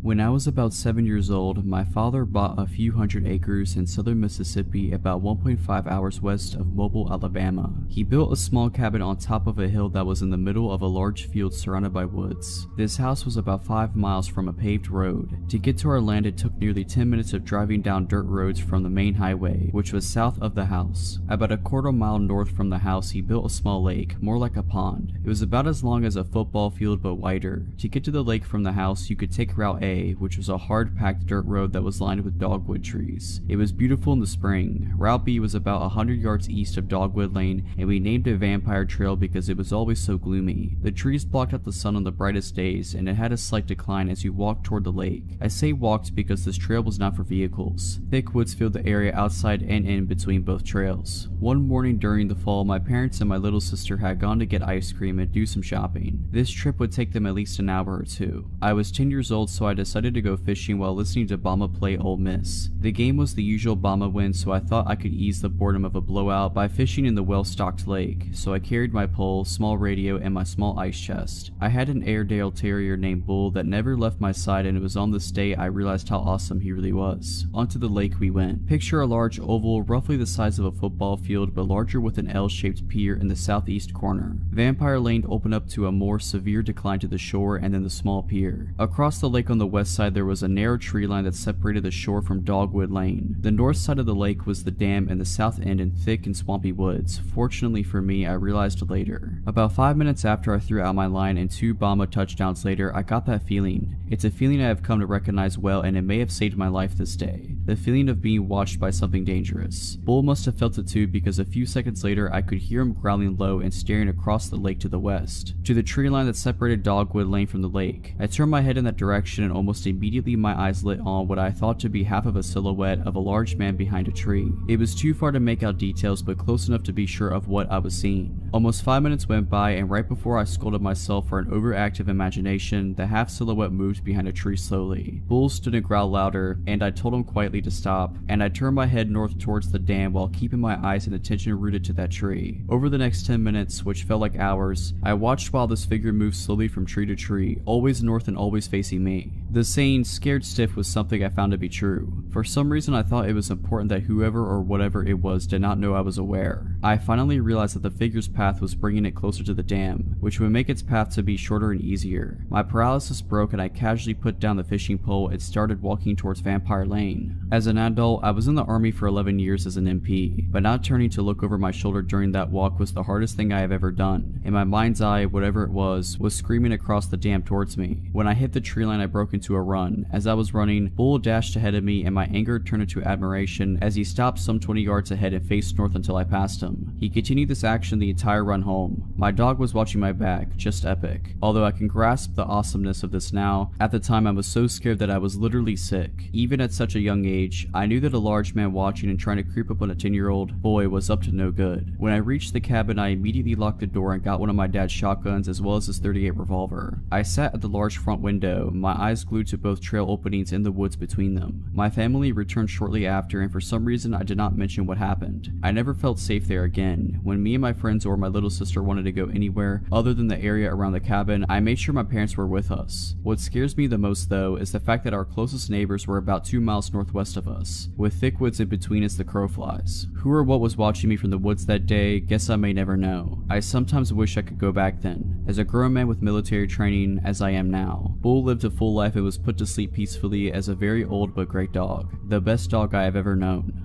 When I was about 7 years old, my father bought a few hundred acres in southern Mississippi about 1.5 hours west of Mobile, Alabama. He built a small cabin on top of a hill that was in the middle of a large field surrounded by woods. This house was about 5 miles from a paved road. To get to our land, it took nearly 10 minutes of driving down dirt roads from the main highway, which was south of the house. About a quarter mile north from the house, he built a small lake, more like a pond. It was about as long as a football field but wider. To get to the lake from the house, you could take Route A, which was a hard-packed dirt road that was lined with dogwood trees. It was beautiful in the spring. Route B was about 100 yards east of Dogwood Lane, and we named it Vampire Trail because it was always so gloomy. The trees blocked out the sun on the brightest days, and it had a slight decline as you walked toward the lake. I say walked because this trail was not for vehicles. Thick woods filled the area outside and in between both trails. One morning during the fall, my parents and my little sister had gone to get ice cream and do some shopping. This trip would take them at least an hour or 2. I was 10 years old, so I decided to go fishing while listening to Bama play Ole Miss. The game was the usual Bama win, so I thought I could ease the boredom of a blowout by fishing in the well-stocked lake, so I carried my pole, small radio, and my small ice chest. I had an Airedale Terrier named Bull that never left my side, and it was on this day I realized how awesome he really was. Onto the lake we went. Picture a large oval, roughly the size of a football field, but larger with an L-shaped pier in the southeast corner. Vampire Lane opened up to a more severe decline to the shore and then the small pier. Across the lake on the west side there was a narrow tree line that separated the shore from Dogwood Lane. The north side of the lake was the dam, and the south end in thick and swampy woods. Fortunately for me, I realized later. About 5 minutes after I threw out my line and 2 Bama touchdowns later, I got that feeling. It's a feeling I have come to recognize well, and it may have saved my life this day. The feeling of being watched by something dangerous. Bull must have felt it too, because a few seconds later I could hear him growling low and staring across the lake to the west, to the tree line that separated Dogwood Lane from the lake. I turned my head in that direction, and almost immediately my eyes lit on what I thought to be half of a silhouette of a large man behind a tree. It was too far to make out details, but close enough to be sure of what I was seeing. Almost 5 minutes went by, and right before I scolded myself for an overactive imagination, the half silhouette moved behind a tree slowly. Bull stood and growled louder, and I told him quietly to stop, and I turned my head north towards the dam while keeping my eyes and attention rooted to that tree. Over the next 10 minutes, which felt like hours, I watched while this figure moved slowly from tree to tree, always north and always facing me. The saying, "scared stiff," was something I found to be true. For some reason I thought it was important that whoever or whatever it was did not know I was aware. I finally realized that the figure's path was bringing it closer to the dam, which would make its path to be shorter and easier. My paralysis broke, and I casually put down the fishing pole and started walking towards Vampire Lane. As an adult, I was in the army for 11 years as an MP, but not turning to look over my shoulder during that walk was the hardest thing I have ever done. In my mind's eye, whatever it was screaming across the dam towards me. When I hit the tree line, I broke into a run. As I was running, Bull dashed ahead of me, and my anger turned into admiration as he stopped some 20 yards ahead and faced north until I passed him. He continued this action the entire run home. My dog was watching my back, just epic. Although I can grasp the awesomeness of this now, at the time I was so scared that I was literally sick. Even at such a young age, I knew that a large man watching and trying to creep up on a 10-year-old boy was up to no good. When I reached the cabin, I immediately locked the door and got one of my dad's shotguns as well as his .38 revolver. I sat at the large front window, my eyes glued to both trail openings in the woods between them. My family returned shortly after, and for some reason I did not mention what happened. I never felt safe there again. When me and my friends or my little sister wanted to go anywhere other than the area around the cabin, I made sure my parents were with us. What scares me the most though is the fact that our closest neighbors were about 2 miles northwest of us, with thick woods in between as the crow flies. Who or what was watching me from the woods that day, guess I may never know. I sometimes wish I could go back then, as a grown man with military training as I am now. Bull lived a full life and was put to sleep peacefully as a very old but great dog. The best dog I have ever known.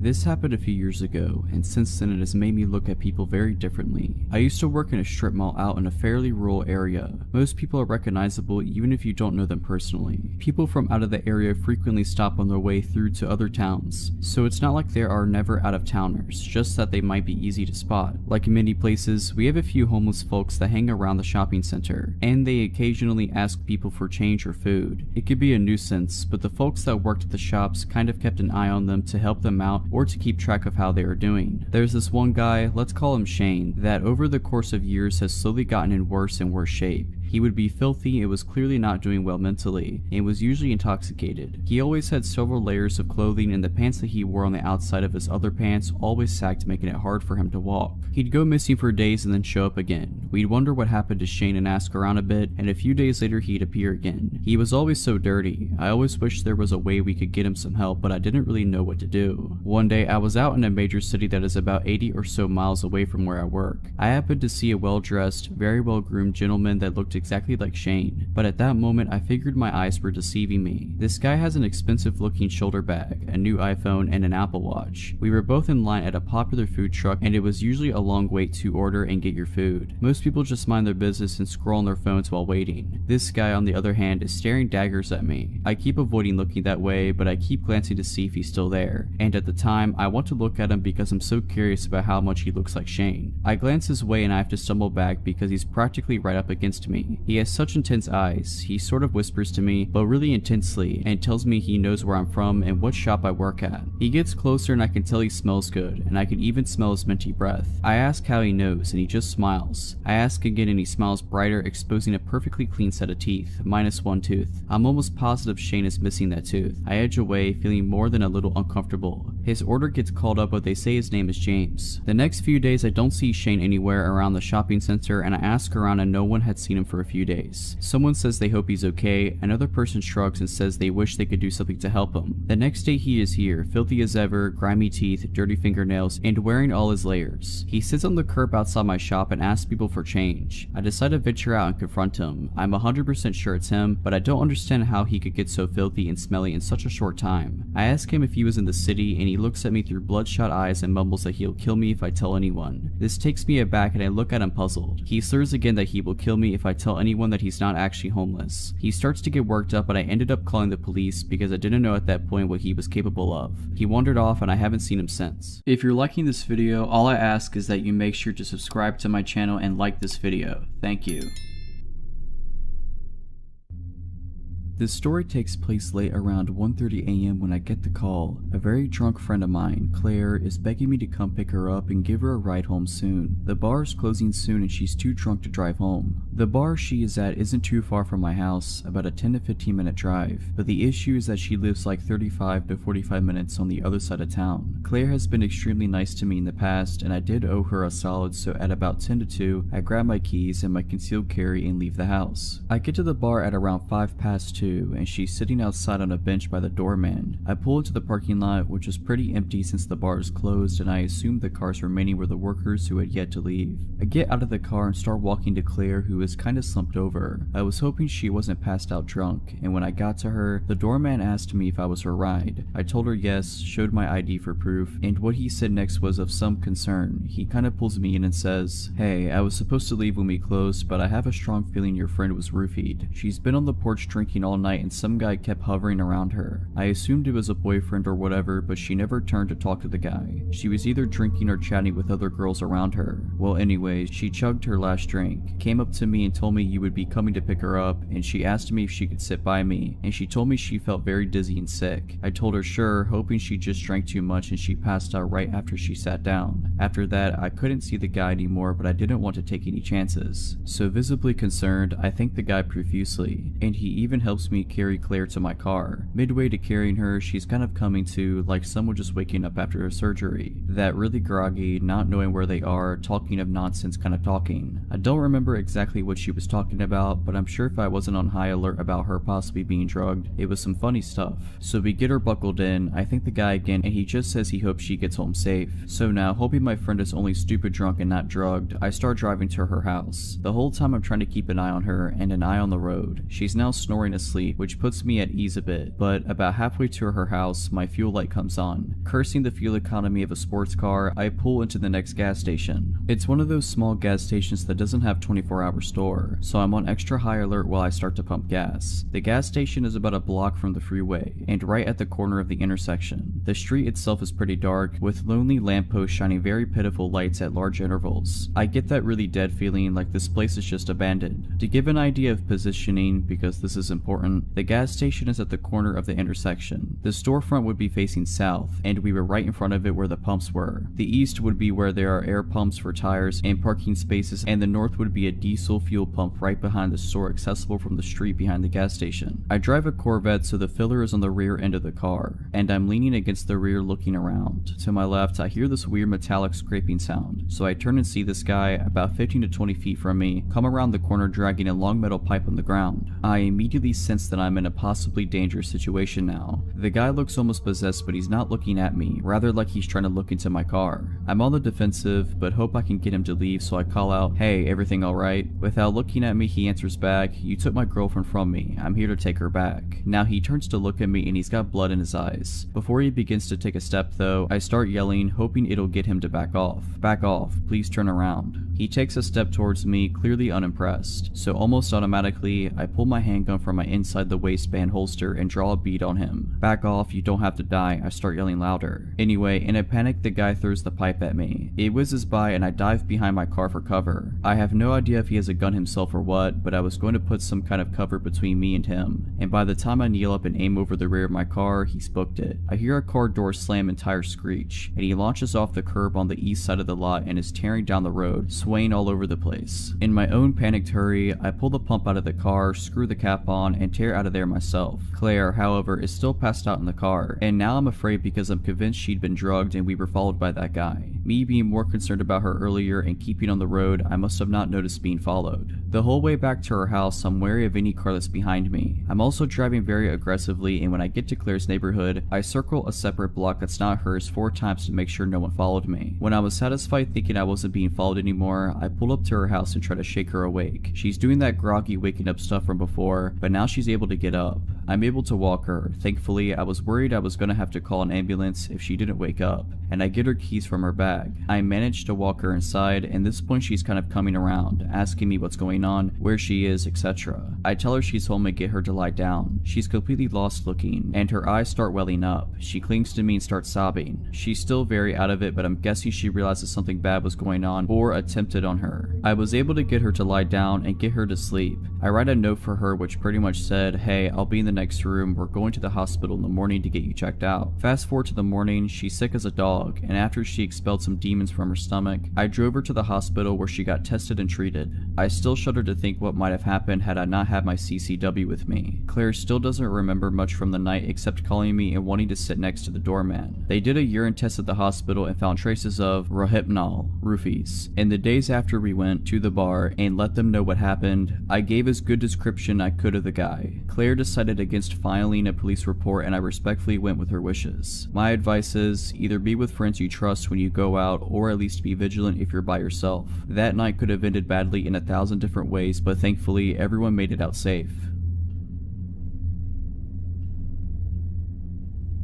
This happened a few years ago, and since then it has made me look at people very differently. I used to work in a strip mall out in a fairly rural area. Most people are recognizable even if you don't know them personally. People from out of the area frequently stop on their way through to other towns, so it's not like there are never out-of-towners, just that they might be easy to spot. Like in many places, we have a few homeless folks that hang around the shopping center, and they occasionally ask people for change or food. It could be a nuisance, but the folks that worked at the shops kind of kept an eye on them to help them out or to keep track of how they are doing. There's this one guy, let's call him Shane, that over the course of years has slowly gotten in worse and worse shape. He would be filthy and was clearly not doing well mentally, and was usually intoxicated. He always had several layers of clothing, and the pants that he wore on the outside of his other pants always sagged, making it hard for him to walk. He'd go missing for days and then show up again. We'd wonder what happened to Shane and ask around a bit, and a few days later he'd appear again. He was always so dirty. I always wished there was a way we could get him some help, but I didn't really know what to do. One day I was out in a major city that is about 80 or so miles away from where I work. I happened to see a well-dressed, very well-groomed gentleman that looked exactly like Shane, but at that moment I figured my eyes were deceiving me. This guy has an expensive looking shoulder bag, a new iPhone, and an Apple Watch. We were both in line at a popular food truck, and it was usually a long wait to order and get your food. Most people just mind their business and scroll on their phones while waiting. This guy, on the other hand, is staring daggers at me. I keep avoiding looking that way, but I keep glancing to see if he's still there, and at the time I want to look at him because I'm so curious about how much he looks like Shane. I glance his way and I have to stumble back because he's practically right up against me. He has such intense eyes. He sort of whispers to me, but really intensely, and tells me he knows where I'm from and what shop I work at. He gets closer and I can tell he smells good, and I can even smell his minty breath. I ask how he knows, and he just smiles. I ask again and he smiles brighter, exposing a perfectly clean set of teeth, minus one tooth. I'm almost positive Shane is missing that tooth. I edge away, feeling more than a little uncomfortable. His order gets called up, but they say his name is James. The next few days I don't see Shane anywhere around the shopping center, and I ask around and no one had seen him for a few days. Someone says they hope he's okay, another person shrugs and says they wish they could do something to help him. The next day he is here, filthy as ever, grimy teeth, dirty fingernails, and wearing all his layers. He sits on the curb outside my shop and asks people for change. I decide to venture out and confront him. I'm 100% sure it's him, but I don't understand how he could get so filthy and smelly in such a short time. I ask him if he was in the city, and he looks at me through bloodshot eyes and mumbles that he'll kill me if I tell anyone. This takes me aback and I look at him puzzled. He slurs again that he will kill me if I tell anyone that he's not actually homeless. He starts to get worked up, but I ended up calling the police because I didn't know at that point what he was capable of. He wandered off and I haven't seen him since. If you're liking this video, all I ask is that you make sure to subscribe to my channel and like this video. Thank you. This story takes place late around 1:30 a.m. when I get the call. A very drunk friend of mine, Claire, is begging me to come pick her up and give her a ride home soon. The bar is closing soon and she's too drunk to drive home. The bar she is at isn't too far from my house, about a 10 to 15 minute drive, but the issue is that she lives like 35 to 45 minutes on the other side of town. Claire has been extremely nice to me in the past, and I did owe her a solid, so at about 10 to 2, I grab my keys and my concealed carry and leave the house. I get to the bar at around 5 past 2, and she's sitting outside on a bench by the doorman. I pull into the parking lot, which is pretty empty since the bar is closed, and I assume the cars remaining were the workers who had yet to leave. I get out of the car and start walking to Claire, who is kinda slumped over. I was hoping she wasn't passed out drunk, and when I got to her, the doorman asked me if I was her ride. I told her yes, showed my ID for proof, and what he said next was of some concern. He kinda pulls me in and says, "Hey, I was supposed to leave when we closed, but I have a strong feeling your friend was roofied. She's been on the porch drinking all night and some guy kept hovering around her. I assumed it was a boyfriend or whatever, but she never turned to talk to the guy. She was either drinking or chatting with other girls around her. Well, anyways, she chugged her last drink, came up to me and told me you would be coming to pick her up, and she asked me if she could sit by me, and she told me she felt very dizzy and sick. I told her sure, hoping she just drank too much, and she passed out right after she sat down. After that, I couldn't see the guy anymore, but I didn't want to take any chances. So visibly concerned, I thank the guy profusely, and he even helps me carry Claire to my car. Midway to carrying her, she's kind of coming to, like someone just waking up after a surgery. That really groggy, not knowing where they are, talking of nonsense kind of talking. I don't remember exactly what she was talking about, but I'm sure if I wasn't on high alert about her possibly being drugged, it was some funny stuff. So we get her buckled in, I thank the guy again, and he just says he hopes she gets home safe. So now, hoping my friend is only stupid drunk and not drugged, I start driving to her house. The whole time I'm trying to keep an eye on her and an eye on the road. She's now snoring asleep sleep, which puts me at ease a bit, but about halfway to her house, my fuel light comes on. Cursing the fuel economy of a sports car, I pull into the next gas station. It's one of those small gas stations that doesn't have 24-hour store, so I'm on extra high alert while I start to pump gas. The gas station is about a block from the freeway, and right at the corner of the intersection. The street itself is pretty dark, with lonely lampposts shining very pitiful lights at large intervals. I get that really dead feeling like this place is just abandoned. To give an idea of positioning, because this is important, the gas station is at the corner of the intersection. The storefront would be facing south, and we were right in front of it where the pumps were. The east would be where there are air pumps for tires and parking spaces, and the north would be a diesel fuel pump right behind the store accessible from the street behind the gas station. I drive a Corvette, so the filler is on the rear end of the car, and I'm leaning against the rear looking around. To my left, I hear this weird metallic scraping sound, so I turn and see this guy about 15 to 20 feet from me come around the corner dragging a long metal pipe on the ground. I immediately sense that I'm in a possibly dangerous situation now. The guy looks almost possessed, but he's not looking at me, rather like he's trying to look into my car. I'm on the defensive, but hope I can get him to leave, so I call out, "Hey, everything alright?" Without looking at me, he answers back, "You took my girlfriend from me. I'm here to take her back." Now he turns to look at me and he's got blood in his eyes. Before he begins to take a step though, I start yelling, hoping it'll get him to back off. "Back off, please turn around." He takes a step towards me, clearly unimpressed, so almost automatically, I pull my handgun from my inside the waistband holster and draw a bead on him. "Back off, you don't have to die," I start yelling louder. Anyway, in a panic, the guy throws the pipe at me. It whizzes by and I dive behind my car for cover. I have no idea if he has a gun himself or what, but I was going to put some kind of cover between me and him, and by the time I kneel up and aim over the rear of my car, he's booked it. I hear a car door slam and tires screech, and he launches off the curb on the east side of the lot and is tearing down the road, swaying all over the place. In my own panicked hurry, I pull the pump out of the car, screw the cap on, and tear out of there myself. Claire, however, is still passed out in the car, and now I'm afraid because I'm convinced she'd been drugged and we were followed by that guy. Me being more concerned about her earlier and keeping on the road, I must have not noticed being followed. The whole way back to her house, I'm wary of any car that's behind me. I'm also driving very aggressively, and when I get to Claire's neighborhood, I circle a separate block that's not hers 4 times to make sure no one followed me. When I was satisfied thinking I wasn't being followed anymore, I pulled up to her house and try to shake her awake. She's doing that groggy waking up stuff from before, but now she's able to get up. I'm able to walk her. Thankfully, I was worried I was gonna have to call an ambulance if she didn't wake up, and I get her keys from her bag. I managed to walk her inside, and this point she's kind of coming around, asking me what's going on, where she is, etc. I tell her she's home and get her to lie down. She's completely lost looking, and her eyes start welling up. She clings to me and starts sobbing. She's still very out of it, but I'm guessing she realizes something bad was going on or attempted on her. I was able to get her to lie down and get her to sleep. I write a note for her which pretty much said, "Hey, I'll be in the next room. We're going to the hospital in the morning to get you checked out." Fast forward to the morning, she's sick as a dog, and after she expelled some demons from her stomach, I drove her to the hospital where she got tested and treated. I still shudder to think what might have happened had I not had my CCW with me. Claire still doesn't remember much from the night except calling me and wanting to sit next to the doorman. They did a urine test at the hospital and found traces of rohypnol, roofies. In the days after we went to the bar and let them know what happened, I gave as good description I could of the guy. Claire decided against filing a police report, and I respectfully went with her wishes. My advice is, either be with friends you trust when you go out, or at least be vigilant if you're by yourself. That night could have ended badly in 1,000 different ways, but thankfully everyone made it out safe.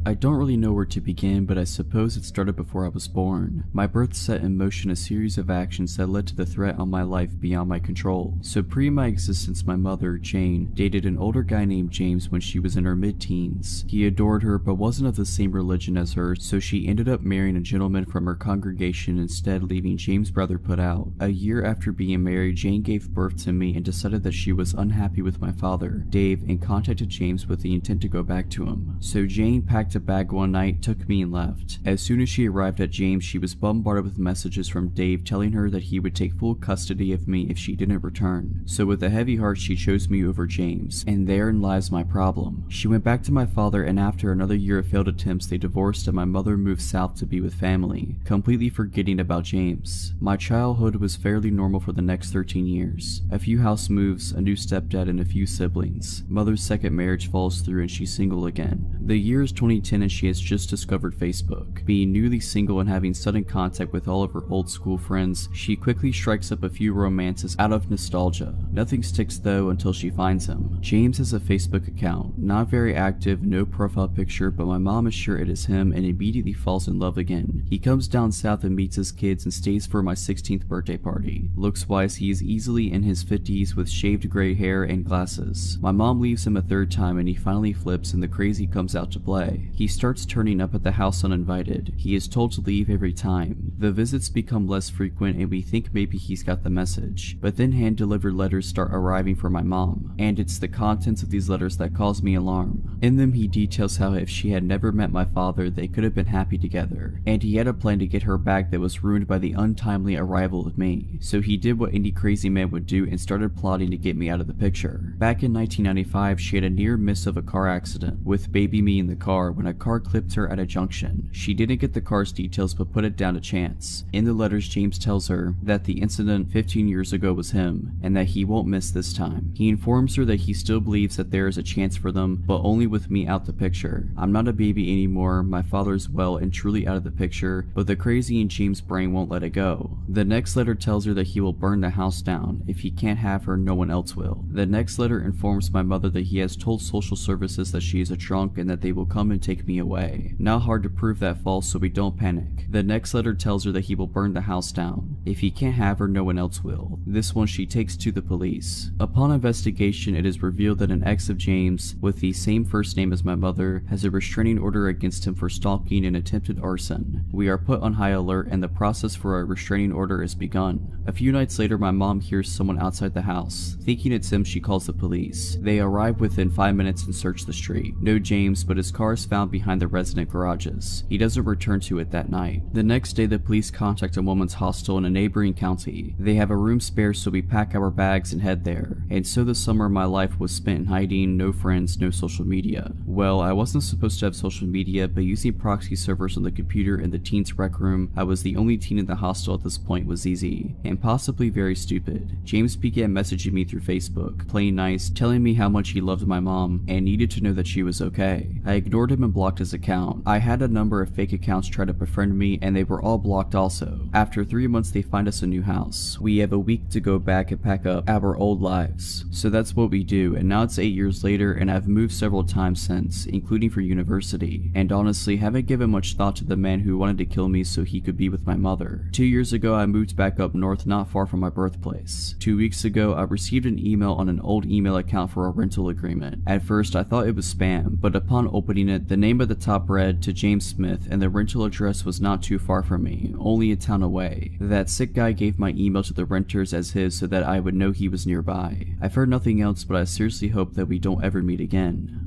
I don't really know where to begin, but I suppose it started before I was born. My birth set in motion a series of actions that led to the threat on my life beyond my control. So pre my existence, my mother, Jane, dated an older guy named James when she was in her mid-teens. He adored her but wasn't of the same religion as her, so she ended up marrying a gentleman from her congregation instead, leaving James' brother put out. A year after being married, Jane gave birth to me and decided that she was unhappy with my father, Dave, and contacted James with the intent to go back to him. So Jane packed a bag one night, took me, and left. As soon as she arrived at James, she was bombarded with messages from Dave telling her that he would take full custody of me if she didn't return. So with a heavy heart, she chose me over James, and therein lies my problem. She went back to my father, and after another year of failed attempts, they divorced and my mother moved south to be with family, completely forgetting about James. My childhood was fairly normal for the next 13 years. A few house moves, a new stepdad, and a few siblings. Mother's second marriage falls through and she's single again. The year is 2010 10 and she has just discovered Facebook. Being newly single and having sudden contact with all of her old school friends, she quickly strikes up a few romances out of nostalgia. Nothing sticks though until she finds him. James has a Facebook account, not very active, no profile picture, but my mom is sure it is him and immediately falls in love again. He comes down south and meets his kids and stays for my 16th birthday party. Looks wise, he is easily in his 50s with shaved gray hair and glasses. My mom leaves him a third time and he finally flips and the crazy comes out to play. He starts turning up at the house uninvited. He is told to leave every time. The visits become less frequent and we think maybe he's got the message. But then hand-delivered letters start arriving for my mom, and it's the contents of these letters that cause me alarm. In them he details how if she had never met my father they could have been happy together, and he had a plan to get her back that was ruined by the untimely arrival of me. So he did what any crazy man would do and started plotting to get me out of the picture. Back in 1995 she had a near miss of a car accident, with baby me in the car when a car clipped her at a junction. She didn't get the car's details but put it down to chance. In the letters James tells her that the incident 15 years ago was him, and that he won't miss this time. He informs her that he still believes that there is a chance for them, but only with me out the picture. I'm not a baby anymore, my father's well and truly out of the picture, but the crazy in James' brain won't let it go. The next letter tells her that he will burn the house down. If he can't have her, no one else will. The next letter informs my mother that he has told social services that she is a drunk and that they will come and take me away. Not hard to prove that false, so we don't panic. The next letter tells her that he will burn the house down. If he can't have her, no one else will. This one she takes to the police. Upon investigation, it is revealed that an ex of James, with the same first name as my mother, has a restraining order against him for stalking and attempted arson. We are put on high alert and the process for a restraining order is begun. A few nights later, my mom hears someone outside the house. Thinking it's him, she calls the police. They arrive within 5 minutes and search the street. No James, but his car is found behind the resident garages. He doesn't return to it that night. The next day, the police contact a woman's hostel in a neighboring county. They have a room spare, so we pack our bags and head there. And so the summer of my life was spent in hiding, no friends, no social media. Well, I wasn't supposed to have social media, but using proxy servers on the computer in the teens rec room, I was the only teen in the hostel at this point, was easy, and possibly very stupid. James began messaging me through Facebook, playing nice, telling me how much he loved my mom, and needed to know that she was okay. I ignored him and blocked his account. I had a number of fake accounts try to befriend me, and they were all blocked also. After 3 months, they find us a new house. We have a week to go back and pack up our old lives. So that's what we do, and now it's 8 years later, and I've moved several times since, including for university, and honestly haven't given much thought to the man who wanted to kill me so he could be with my mother. 2 years ago, I moved back up north not far from my birthplace. 2 weeks ago, I received an email on an old email account for a rental agreement. At first, I thought it was spam, but upon opening it, the name at the top read to James Smith, and the rental address was not too far from me, only a town away. That sick guy gave my email to the renters as his so that I would know he was nearby. I've heard nothing else, but I seriously hope that we don't ever meet again.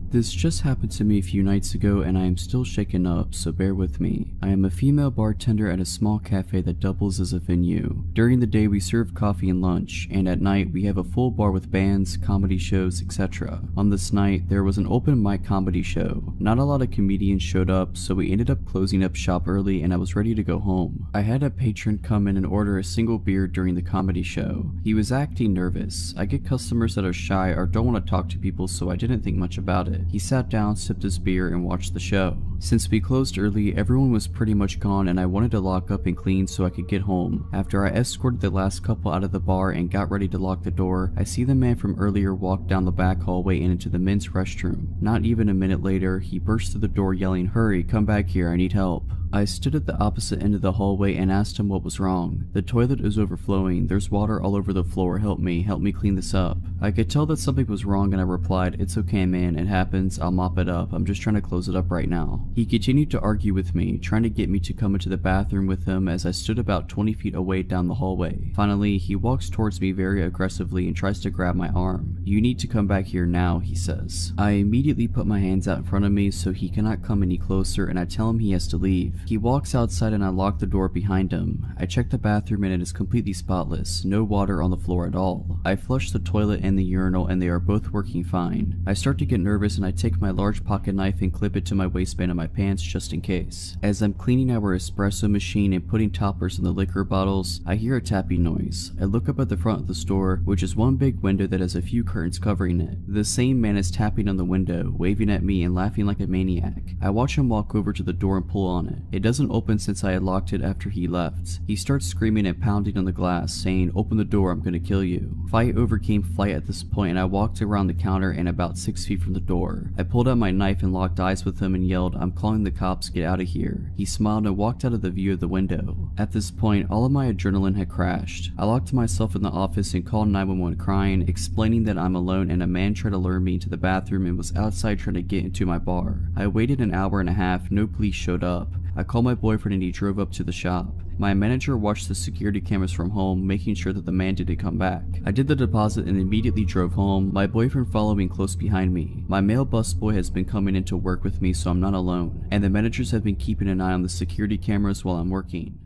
This just happened to me a few nights ago and I am still shaken up, so bear with me. I am a female bartender at a small cafe that doubles as a venue. During the day we serve coffee and lunch, and at night we have a full bar with bands, comedy shows, etc. On this night, there was an open mic comedy show. Not a lot of comedians showed up, so we ended up closing up shop early and I was ready to go home. I had a patron come in and order a single beer during the comedy show. He was acting nervous. I get customers that are shy or don't want to talk to people, so I didn't think much about it. He sat down, sipped his beer, and watched the show. Since we closed early, everyone was pretty much gone and I wanted to lock up and clean so I could get home. After I escorted the last couple out of the bar and got ready to lock the door, I see the man from earlier walk down the back hallway and into the men's restroom. Not even a minute later, he burst through the door yelling, "Hurry, come back here, I need help." I stood at the opposite end of the hallway and asked him what was wrong. "The toilet is overflowing, there's water all over the floor, help me clean this up." I could tell that something was wrong and I replied, "It's okay man, it happens, I'll mop it up, I'm just trying to close it up right now." He continued to argue with me, trying to get me to come into the bathroom with him as I stood about 20 feet away down the hallway. Finally, he walks towards me very aggressively and tries to grab my arm. "You need to come back here now," he says. I immediately put my hands out in front of me so he cannot come any closer and I tell him he has to leave. leave. He walks outside and I lock the door behind him. I check the bathroom and it is completely spotless, no water on the floor at all. I flush the toilet and the urinal and they are both working fine. I start to get nervous and I take my large pocket knife and clip it to my waistband of my pants just in case. As I'm cleaning our espresso machine and putting toppers in the liquor bottles, I hear a tapping noise. I look up at the front of the store, which is one big window that has a few curtains covering it. The same man is tapping on the window, waving at me and laughing like a maniac. I watch him walk over to the door and pull on it. It doesn't open since I had locked it after he left. He starts screaming and pounding on the glass, saying, "Open the door, I'm gonna kill you." Fight overcame flight at this point and I walked around the counter and about 6 feet from the door. I pulled out my knife and locked eyes with him and yelled, "I'm calling the cops, get out of here." He smiled and walked out of the view of the window. At this point, all of my adrenaline had crashed. I locked myself in the office and called 911 crying, explaining that I'm alone and a man tried to lure me into the bathroom and was outside trying to get into my bar. I waited an hour and a half, no police showed up. I called my boyfriend and he drove up to the shop. My manager watched the security cameras from home, making sure that the man didn't come back. I did the deposit and immediately drove home, my boyfriend following close behind me. My male busboy has been coming into work with me so I'm not alone, and the managers have been keeping an eye on the security cameras while I'm working.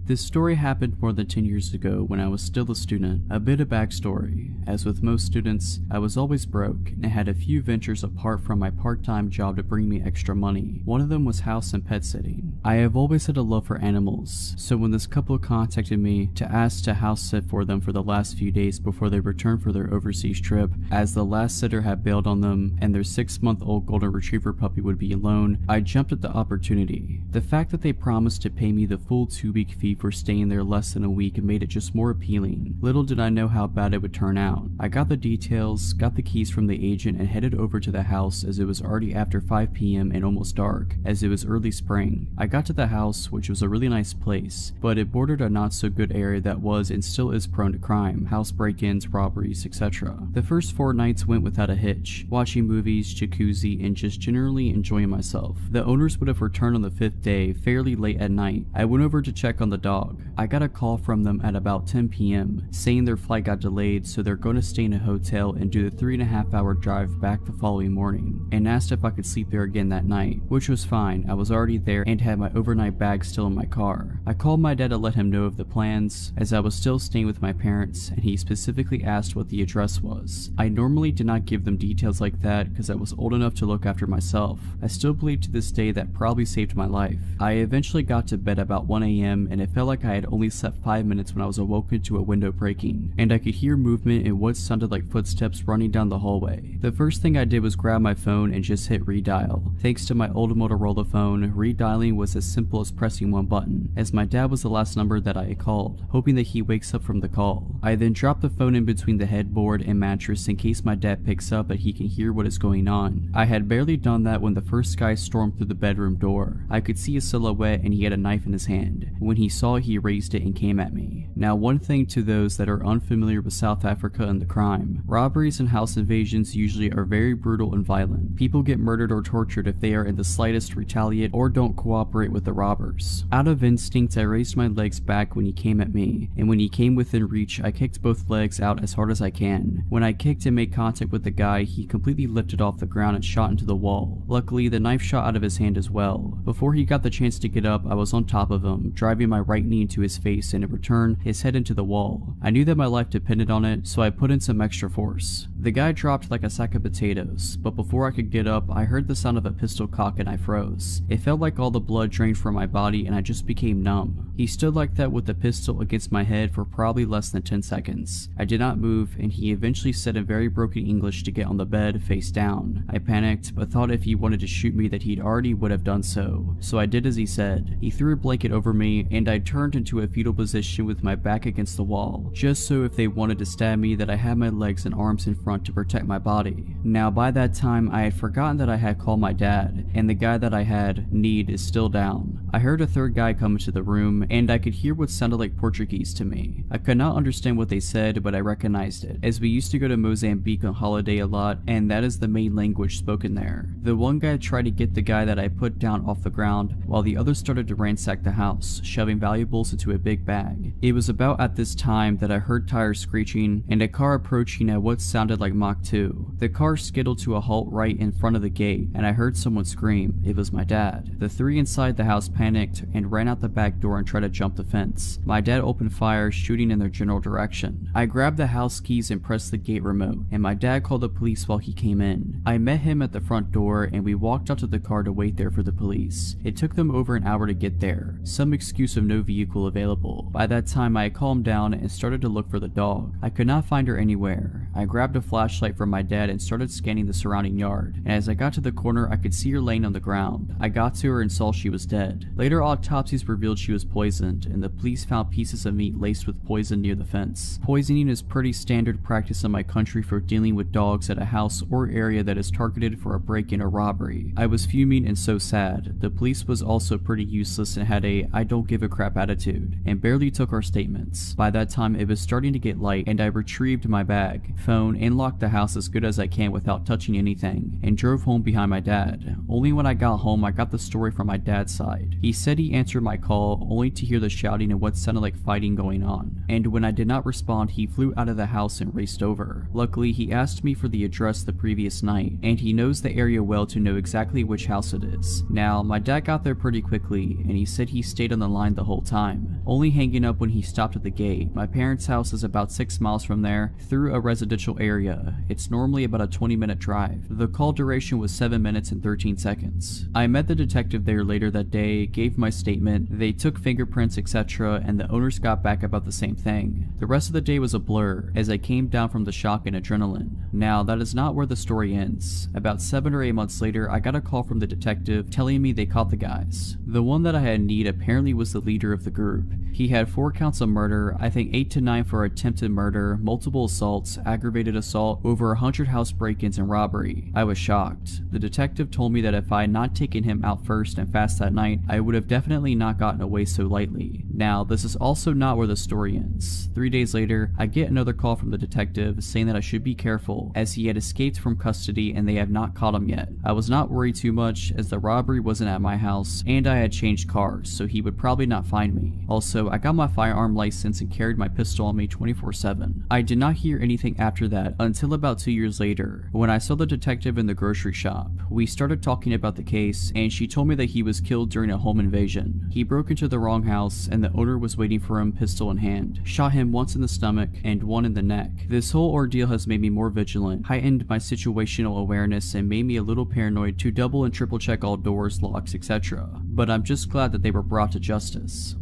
This story happened more than 10 years ago when I was still a student. A bit of backstory. As with most students, I was always broke and had a few ventures apart from my part-time job to bring me extra money. One of them was house and pet sitting. I have always had a love for animals, so when this couple contacted me to ask to house sit for them for the last few days before they returned for their overseas trip, as the last sitter had bailed on them and their 6-month-old golden retriever puppy would be alone, I jumped at the opportunity. The fact that they promised to pay me the full 2-week fee for staying there less than a week made it just more appealing. Little did I know how bad it would turn out. I got the details, got the keys from the agent and headed over to the house as it was already after 5 p.m. and almost dark, as it was early spring. I got to the house, which was a really nice place, but it bordered a not so good area that was and still is prone to crime, house break-ins, robberies, etc. The first 4 nights went without a hitch, watching movies, jacuzzi, and just generally enjoying myself. The owners would have returned on the 5th day, fairly late at night. I went over to check on the dog. I got a call from them at about 10 p.m. saying their flight got delayed, so they're going to stay in a hotel and do the 3.5-hour drive back the following morning, and asked if I could sleep there again that night, which was fine. I was already there and had my overnight bag still in my car. I called my dad to let him know of the plans, as I was still staying with my parents, and he specifically asked what the address was. I normally did not give them details like that because I was old enough to look after myself. I still believe to this day that probably saved my life. I eventually got to bed about 1 a.m. and it felt like I had only slept 5 minutes when I was awoken to a window breaking, and I could hear movement and what sounded like footsteps running down the hallway. The first thing I did was grab my phone and just hit redial. Thanks to my old Motorola phone, redialing was as simple as pressing one button, as my dad was the last number that I had called, hoping that he wakes up from the call. I then dropped the phone in between the headboard and mattress in case my dad picks up that he can hear what is going on. I had barely done that when the first guy stormed through the bedroom door. I could see a silhouette and he had a knife in his hand. When he saw it, he raised it and came at me. Now, one thing to those that are unfamiliar with South Africa and the crime, robberies and house invasions usually are very brutal and violent. People get murdered or tortured if they are in the slightest retaliate or don't cooperate with the robbers. Out of instinct, I raised my legs back when he came at me, and when he came within reach, I kicked both legs out as hard as I can. When I kicked and made contact with the guy, he completely lifted off the ground and shot into the wall. Luckily, the knife shot out of his hand as well. Before he got the chance to get up, I was on top of him, driving my right knee into his face and in return, his head into the wall. I knew that my life depended on it, so I put in some extra force. The guy dropped like a sack of potatoes, but before I could get up, I heard the sound of a pistol cock and I froze. It felt like all the blood drained from my body and I just became numb. He stood like that with the pistol against my head for probably less than 10 seconds. I did not move, and he eventually said in very broken English to get on the bed face down. I panicked, but thought if he wanted to shoot me that he'd already would have done so I did as he said. He threw a blanket over me, and I turned into a fetal position with my back against the wall, just so if they wanted to stab me that I had my legs and arms in front to protect my body. Now by that time, I had forgotten that I had called my dad, and the guy that I had need is still down. I heard a third guy come into the room, and I could hear what sounded like Portuguese to me. I could not understand what they said, but I recognized it, as we used to go to Mozambique on holiday a lot, and that is the main language spoken there. The one guy tried to get the guy that I put down off the ground, while the others started to ransack the house, shoving valuables into a big bag. It was about at this time that I heard tires screeching and a car approaching at what sounded like Mach 2. The car skittled to a halt right in front of the gate, and I heard someone scream. It was my dad. The three inside the house panicked and ran out the back door and tried to jump the fence. My dad opened fire, shooting in their general direction. I grabbed the house keys and pressed the gate remote, and my dad called the police while he came in. I met him at the front door, and we walked out to the car to wait there for the police. It took them over an hour to get there, some excuse of no vehicle available. By that time, I had calmed down and started to look for the dog. I could not find her anywhere. I grabbed a flashlight from my dad and started scanning the surrounding yard, and as I got to the corner, I could see her laying on the ground. I got to her and saw she was dead. Later autopsies revealed she was poisoned, and the police found pieces of meat laced with poison near the fence. Poisoning is pretty standard practice in my country for dealing with dogs at a house or area that is targeted for a break-in or robbery. I was fuming and so sad. The police was also pretty useless and had a I don't give a crap attitude, and barely took our statements. By that time, it was starting to get light, and I retrieved my bag, phone, and locked the house as good as I can without touching anything, and drove home behind my dad. Only when I got home, I got the story from my dad's side. He said he answered my call, only to hear the shouting and what sounded like fighting going on, and when I did not respond, he flew out of the house and raced over. Luckily, he asked me for the address the previous night, and he knows the area well to know exactly which house it is. Now, my dad got there pretty quickly, and he said he stayed on the line the whole time, only hanging up when he stopped at the gate. My parents' house is about 6 miles from there, through a residential area. It's normally about a 20-minute drive. The call duration was 7 minutes and 13 seconds. I met the detective there later that day, gave my statement, they took fingerprints, etc., and the owners got back about the same thing. The rest of the day was a blur, as I came down from the shock and adrenaline. Now, that is not where the story ends. About 7 or 8 months later, I got a call from the detective telling me they caught the guys. The one that I had need apparently was the leader of the group. He had 4 counts of murder, I think 8 to 9 for attempted murder, multiple assaults, aggravated assault, over 100 house break-ins and robbery. I was shocked. The detective told me that if I had not taken him out first and fast that night, I would have definitely not gotten away so lightly. Now, this is also not where the story ends. 3 days later, I get another call from the detective saying that I should be careful as he had escaped from custody and they have not caught him yet. I was not worried too much as the robbery wasn't at my house and I had changed cars, so he would probably not find me. Also, I got my firearm license and carried my pistol on me 24/7. I did not hear anything after that until about 2 years later when I saw the detective in the grocery shop. We started talking about the case and she told me that he was killed during a home invasion. He broke into the wrong house and the owner was waiting for him, pistol in hand. Shot him once in the stomach and one in the neck. This whole ordeal has made me more vigilant, heightened my situational awareness, and made me a little paranoid to double and triple check all doors, locks, etc. But I'm just glad that they were brought to justice.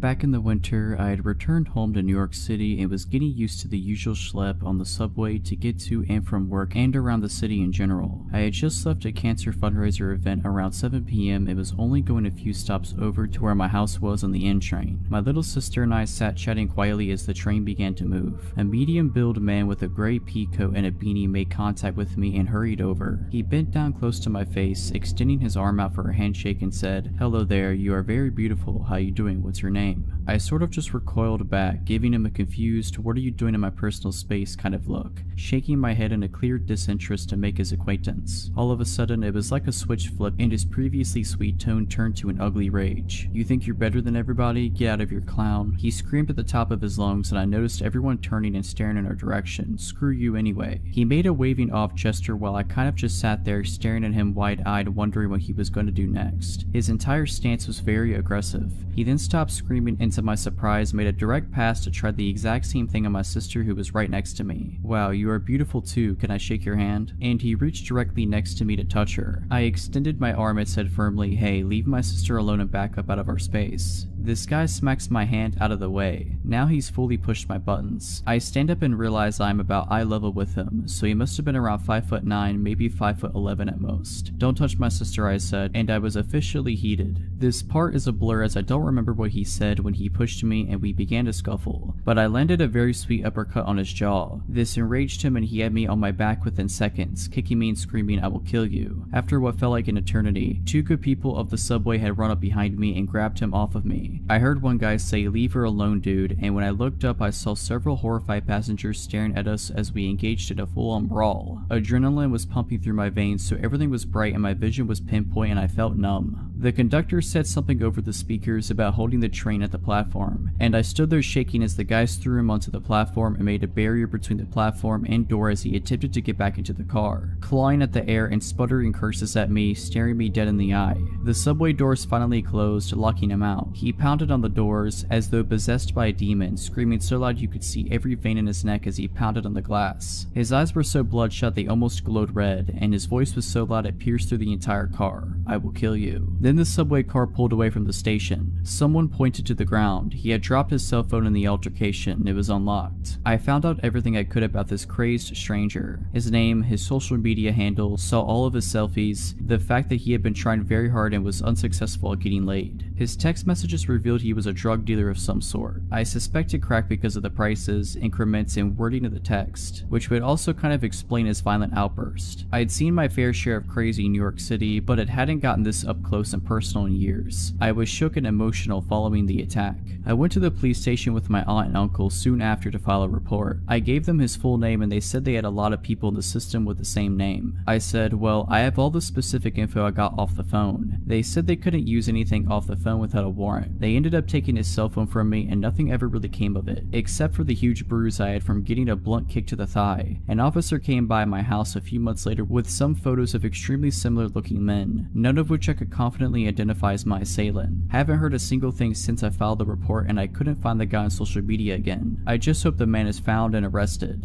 Back in the winter, I had returned home to New York City and was getting used to the usual schlep on the subway to get to and from work and around the city in general. I had just left a cancer fundraiser event around 7 p.m. and was only going a few stops over to where my house was on the N train. My little sister and I sat chatting quietly as the train began to move. A medium-built man with a gray pea coat and a beanie made contact with me and hurried over. He bent down close to my face, extending his arm out for a handshake and said, "Hello there, you are very beautiful. How you doing? What's your name?" I sort of just recoiled back, giving him a confused, "what are you doing in my personal space" kind of look, shaking my head in a clear disinterest to make his acquaintance. All of a sudden, it was like a switch flipped and his previously sweet tone turned to an ugly rage. "You think you're better than everybody? Get out of here, clown." He screamed at the top of his lungs and I noticed everyone turning and staring in our direction. "Screw you anyway." He made a waving off gesture while I kind of just sat there staring at him wide-eyed, wondering what he was going to do next. His entire stance was very aggressive. He then stopped screaming and to my surprise made a direct pass to try the exact same thing on my sister who was right next to me. "Wow, you are beautiful too, can I shake your hand?" And he reached directly next to me to touch her. I extended my arm and said firmly, "Hey, leave my sister alone and back up out of our space." This guy smacks my hand out of the way. Now he's fully pushed my buttons. I stand up and realize I'm about eye level with him, so he must have been around 5'9", maybe 5'11" at most. "Don't touch my sister," I said, and I was officially heated. This part is a blur as I don't remember what he said when he pushed me and we began to scuffle, but I landed a very sweet uppercut on his jaw. This enraged him and he had me on my back within seconds, kicking me and screaming, "I will kill you." After what felt like an eternity, 2 good people of the subway had run up behind me and grabbed him off of me. I heard one guy say, "Leave her alone, dude," and when I looked up I saw several horrified passengers staring at us as we engaged in a full-on brawl. Adrenaline was pumping through my veins, so everything was bright and my vision was pinpoint and I felt numb. The conductor said something over the speakers about holding the train at the platform, and I stood there shaking as the guys threw him onto the platform and made a barrier between the platform and door as he attempted to get back into the car, clawing at the air and sputtering curses at me, staring me dead in the eye. The subway doors finally closed, locking him out. He pounded on the doors as though possessed by a demon, screaming so loud you could see every vein in his neck as he pounded on the glass. His eyes were so bloodshot they almost glowed red, and his voice was so loud it pierced through the entire car. "I will kill you." Then the subway car pulled away from the station. Someone pointed to the ground. He had dropped his cell phone in the altercation. It was unlocked. I found out everything I could about this crazed stranger. His name, his social media handle, saw all of his selfies, the fact that he had been trying very hard and was unsuccessful at getting laid. His text messages revealed he was a drug dealer of some sort. I suspected crack because of the prices, increments, and wording of the text, which would also kind of explain his violent outburst. I had seen my fair share of crazy in New York City, but it hadn't gotten this up close and personal in years. I was shook and emotional following the attack. I went to the police station with my aunt and uncle soon after to file a report. I gave them his full name and they said they had a lot of people in the system with the same name. I said, well, I have all the specific info I got off the phone. They said they couldn't use anything off the phone without a warrant. They ended up taking his cell phone from me and nothing ever really came of it, except for the huge bruise I had from getting a blunt kick to the thigh. An officer came by my house a few months later with some photos of extremely similar looking men, none of which I could confidently identify as my assailant. Haven't heard a single thing since I filed the report and I couldn't find the guy on social media again. I just hope the man is found and arrested.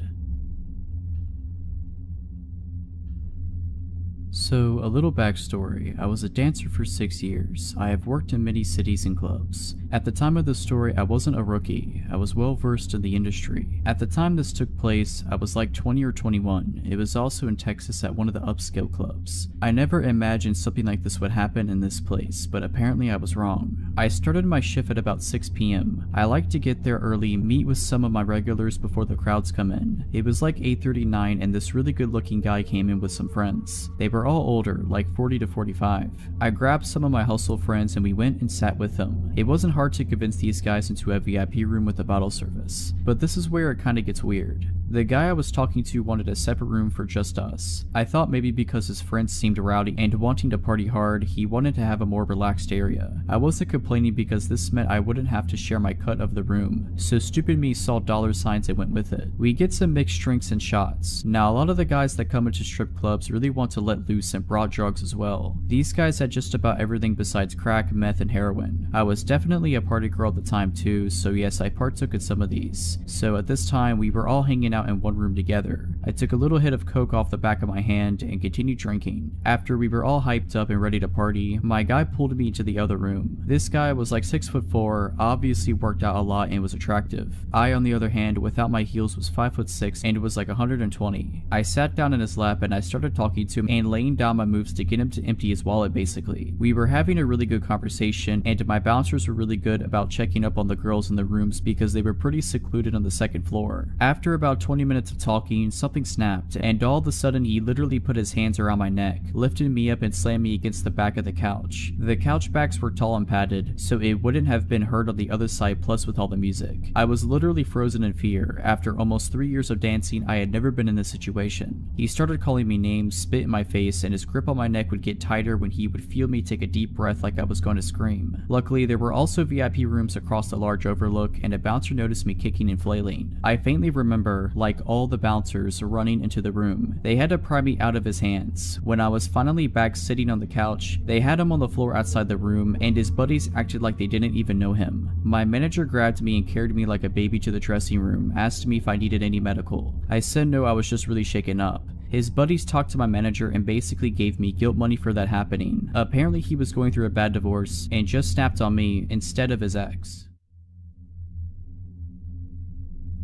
So, a little backstory. I was a dancer for 6 years. I have worked in many cities and clubs. At the time of the story, I wasn't a rookie. I was well versed in the industry. At the time this took place, I was like 20 or 21. It was also in Texas at one of the upscale clubs. I never imagined something like this would happen in this place, but apparently I was wrong. I started my shift at about 6 p.m. I like to get there early, meet with some of my regulars before the crowds come in. It was like 8:39 and this really good looking guy came in with some friends. They were all older, like 40 to 45. I grabbed some of my hustle friends and we went and sat with them. It wasn't hard to convince these guys into a VIP room with a bottle service. But this is where it kinda gets weird. The guy I was talking to wanted a separate room for just us. I thought maybe because his friends seemed rowdy and wanting to party hard, he wanted to have a more relaxed area. I wasn't complaining because this meant I wouldn't have to share my cut of the room, so stupid me saw dollar signs and went with it. We get some mixed drinks and shots. Now a lot of the guys that come into strip clubs really want to let loose and brought drugs as well. These guys had just about everything besides crack, meth, and heroin. I was definitely a party girl at the time too, so yes, I partook in some of these. So at this time, we were all hanging out in one room together. I took a little hit of coke off the back of my hand and continued drinking. After we were all hyped up and ready to party, my guy pulled me into the other room. This guy was like 6'4", obviously worked out a lot and was attractive. I, on the other hand, without my heels was 5'6" and was like 120. I sat down in his lap and I started talking to him and laying down my moves to get him to empty his wallet basically. We were having a really good conversation and my bouncers were really good about checking up on the girls in the rooms because they were pretty secluded on the second floor. After about 20 minutes of talking, something snapped and all of a sudden he literally put his hands around my neck, lifted me up and slammed me against the back of the couch. The couch backs were tall and padded, so it wouldn't have been heard on the other side plus with all the music. I was literally frozen in fear. After almost 3 years of dancing, I had never been in this situation. He started calling me names, spit in my face, and his grip on my neck would get tighter when he would feel me take a deep breath like I was going to scream. Luckily, there were also VIP rooms across the large overlook and a bouncer noticed me kicking and flailing. I faintly remember, like all the bouncers, running into the room. They had to pry me out of his hands. When I was finally back sitting on the couch, they had him on the floor outside the room and his buddies acted like they didn't even know him. My manager grabbed me and carried me like a baby to the dressing room, asked me if I needed any medical. I said no, I was just really shaken up. His buddies talked to my manager and basically gave me guilt money for that happening. Apparently he was going through a bad divorce and just snapped on me instead of his ex.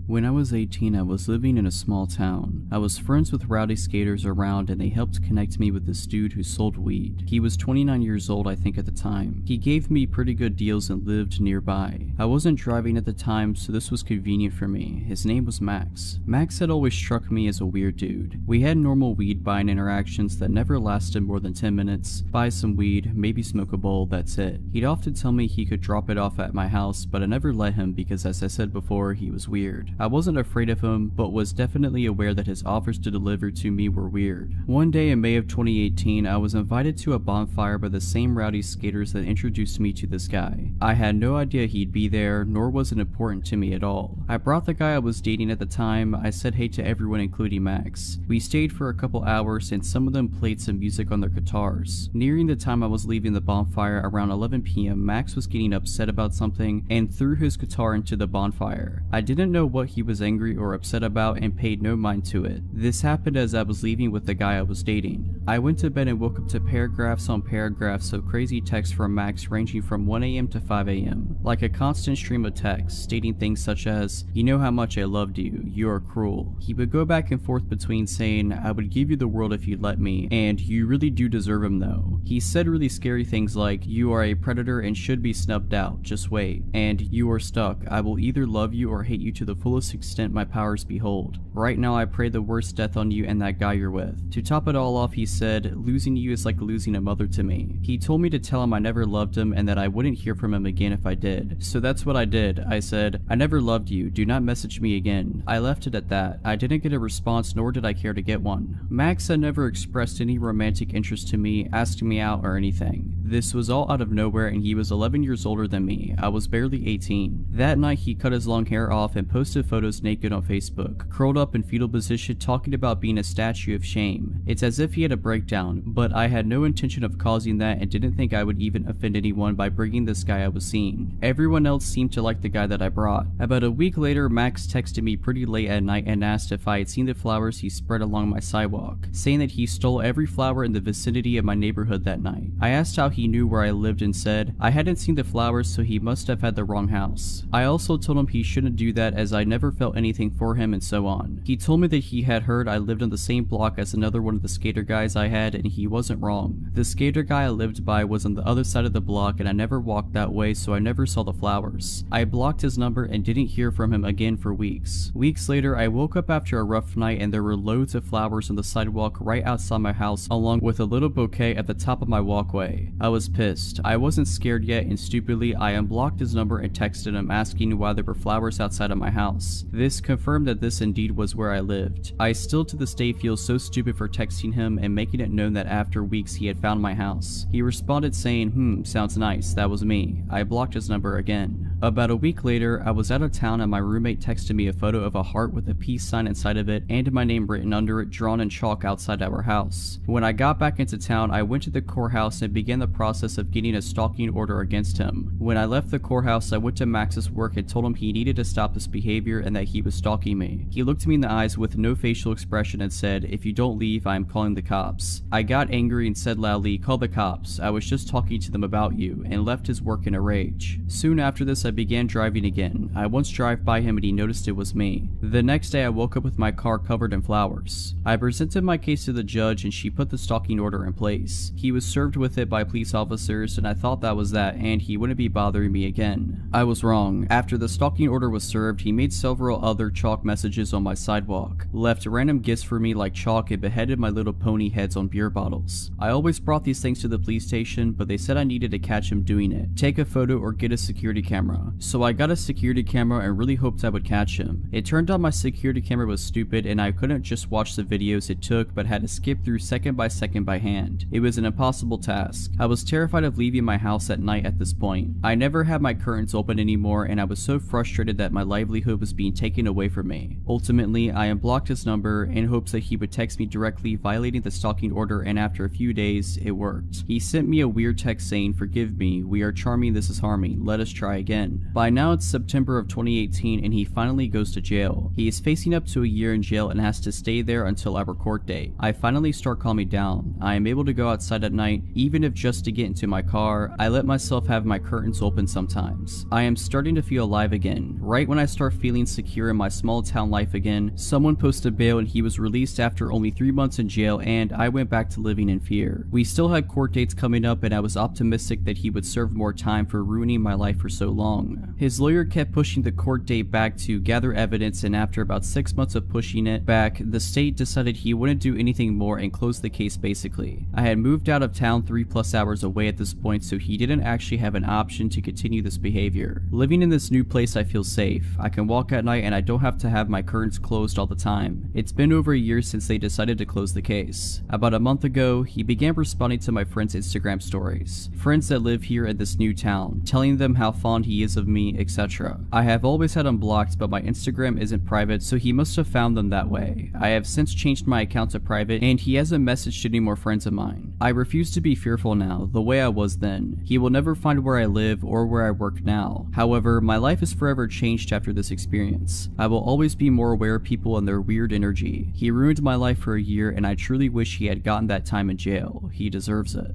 When I was 18, I was living in a small town. I was friends with rowdy skaters around and they helped connect me with this dude who sold weed. He was 29 years old I think at the time. He gave me pretty good deals and lived nearby. I wasn't driving at the time so this was convenient for me. His name was Max. Max had always struck me as a weird dude. We had normal weed buying interactions that never lasted more than 10 minutes. Buy some weed, maybe smoke a bowl, that's it. He'd often tell me he could drop it off at my house but I never let him because as I said before, he was weird. I wasn't afraid of him, but was definitely aware that his offers to deliver to me were weird. One day in May of 2018, I was invited to a bonfire by the same rowdy skaters that introduced me to this guy. I had no idea he'd be there, nor was it important to me at all. I brought the guy I was dating at the time. I said hey to everyone including Max. We stayed for a couple hours and some of them played some music on their guitars. Nearing the time I was leaving the bonfire around 11 p.m, Max was getting upset about something and threw his guitar into the bonfire. I didn't know what he was angry or upset about and paid no mind to it. This happened as I was leaving with the guy I was dating. I went to bed and woke up to paragraphs on paragraphs of crazy texts from Max ranging from 1 a.m. to 5 a.m. Like a constant stream of texts stating things such as, "You know how much I loved you, you are cruel." He would go back and forth between saying, "I would give you the world if you'd let me," and "You really do deserve him though." He said really scary things like, "You are a predator and should be snubbed out, just wait," and "You are stuck, I will either love you or hate you to the fullest extent my powers behold. Right now I pray the worst death on you and that guy you're with." To top it all off, he said, "Losing you is like losing a mother to me." He told me to tell him I never loved him and that I wouldn't hear from him again if I did. So that's what I did. I said, "I never loved you, do not message me again." I left it at that. I didn't get a response, nor did I care to get one. Max had never expressed any romantic interest to me, asked me out or anything. This was all out of nowhere and he was 11 years older than me. I was barely 18. That night he cut his long hair off and posted photos naked on Facebook, curled up in fetal position talking about being a statue of shame. It's as if he had a breakdown, but I had no intention of causing that and didn't think I would even offend anyone by bringing this guy I was seeing. Everyone else seemed to like the guy that I brought. About a week later, Max texted me pretty late at night and asked if I had seen the flowers he spread along my sidewalk, saying that he stole every flower in the vicinity of my neighborhood that night. I asked how he knew where I lived and said I hadn't seen the flowers, so he must have had the wrong house. I also told him he shouldn't do that as I never felt anything for him and so on. He told me that he had heard I lived on the same block as another one of the skater guys I had and he wasn't wrong. The skater guy I lived by was on the other side of the block and I never walked that way, so I never saw the flowers. I blocked his number and didn't hear from him again for weeks. Weeks later, I woke up after a rough night and there were loads of flowers on the sidewalk right outside my house along with a little bouquet at the top of my walkway. I was pissed. I wasn't scared yet and stupidly I unblocked his number and texted him asking why there were flowers outside of my house. This confirmed that this indeed was where I lived. I still to this day feel so stupid for texting him and making it known that after weeks he had found my house. He responded saying, sounds nice, that was me. I blocked his number again. About a week later, I was out of town and my roommate texted me a photo of a heart with a peace sign inside of it and my name written under it drawn in chalk outside our house. When I got back into town, I went to the courthouse and began the process of getting a stalking order against him. When I left the courthouse, I went to Max's work and told him he needed to stop this behavior and that he was stalking me. He looked me in the eyes with no facial expression and said, "If you don't leave, I am calling the cops." I got angry and said loudly, "Call the cops, I was just talking to them about you," and left his work in a rage. Soon after this, I began driving again. I once drove by him and he noticed it was me. The next day I woke up with my car covered in flowers. I presented my case to the judge and she put the stalking order in place. He was served with it by police officers and I thought that was that and he wouldn't be bothering me again. I was wrong. After the stalking order was served, he made several other chalk messages on my sidewalk, left random gifts for me like chalk and beheaded my little pony heads on beer bottles. I always brought these things to the police station, but they said I needed to catch him doing it, take a photo or get a security camera. So I got a security camera and really hoped I would catch him. It turned out my security camera was stupid and I couldn't just watch the videos it took but had to skip through second by second by hand. It was an impossible task. I was terrified of leaving my house at night at this point. I never had my curtains open anymore and I was so frustrated that my livelihood was being taken away from me. Ultimately, I unblocked his number in hopes that he would text me directly violating the stalking order, and after a few days, it worked. He sent me a weird text saying, "Forgive me, we are charming, this is harming, let us try again." By now it's September of 2018 and he finally goes to jail. He is facing up to a year in jail and has to stay there until our court date. I finally start calming down. I am able to go outside at night, even if just to get into my car. I let myself have my curtains open sometimes. I am starting to feel alive again. Right when I start feeling secure in my small town life again, someone posted bail and he was released after only 3 months in jail and I went back to living in fear. We still had court dates coming up and I was optimistic that he would serve more time for ruining my life for so long. long. His lawyer kept pushing the court date back to gather evidence, and after about 6 months of pushing it back, the state decided he wouldn't do anything more and closed the case basically. I had moved out of town 3+ hours away at this point, so he didn't actually have an option to continue this behavior. Living in this new place, I feel safe. I can walk at night and I don't have to have my curtains closed all the time. It's been over a year since they decided to close the case. About a month ago, he began responding to my friends' Instagram stories. Friends that live here in this new town, telling them how fond he is of me, etc. I have always had him blocked, but my Instagram isn't private, so he must have found them that way. I have since changed my account to private, and he hasn't messaged any more friends of mine. I refuse to be fearful now, the way I was then. He will never find where I live or where I work now. However, my life is forever changed after this experience. I will always be more aware of people and their weird energy. He ruined my life for a year, and I truly wish he had gotten that time in jail. He deserves it.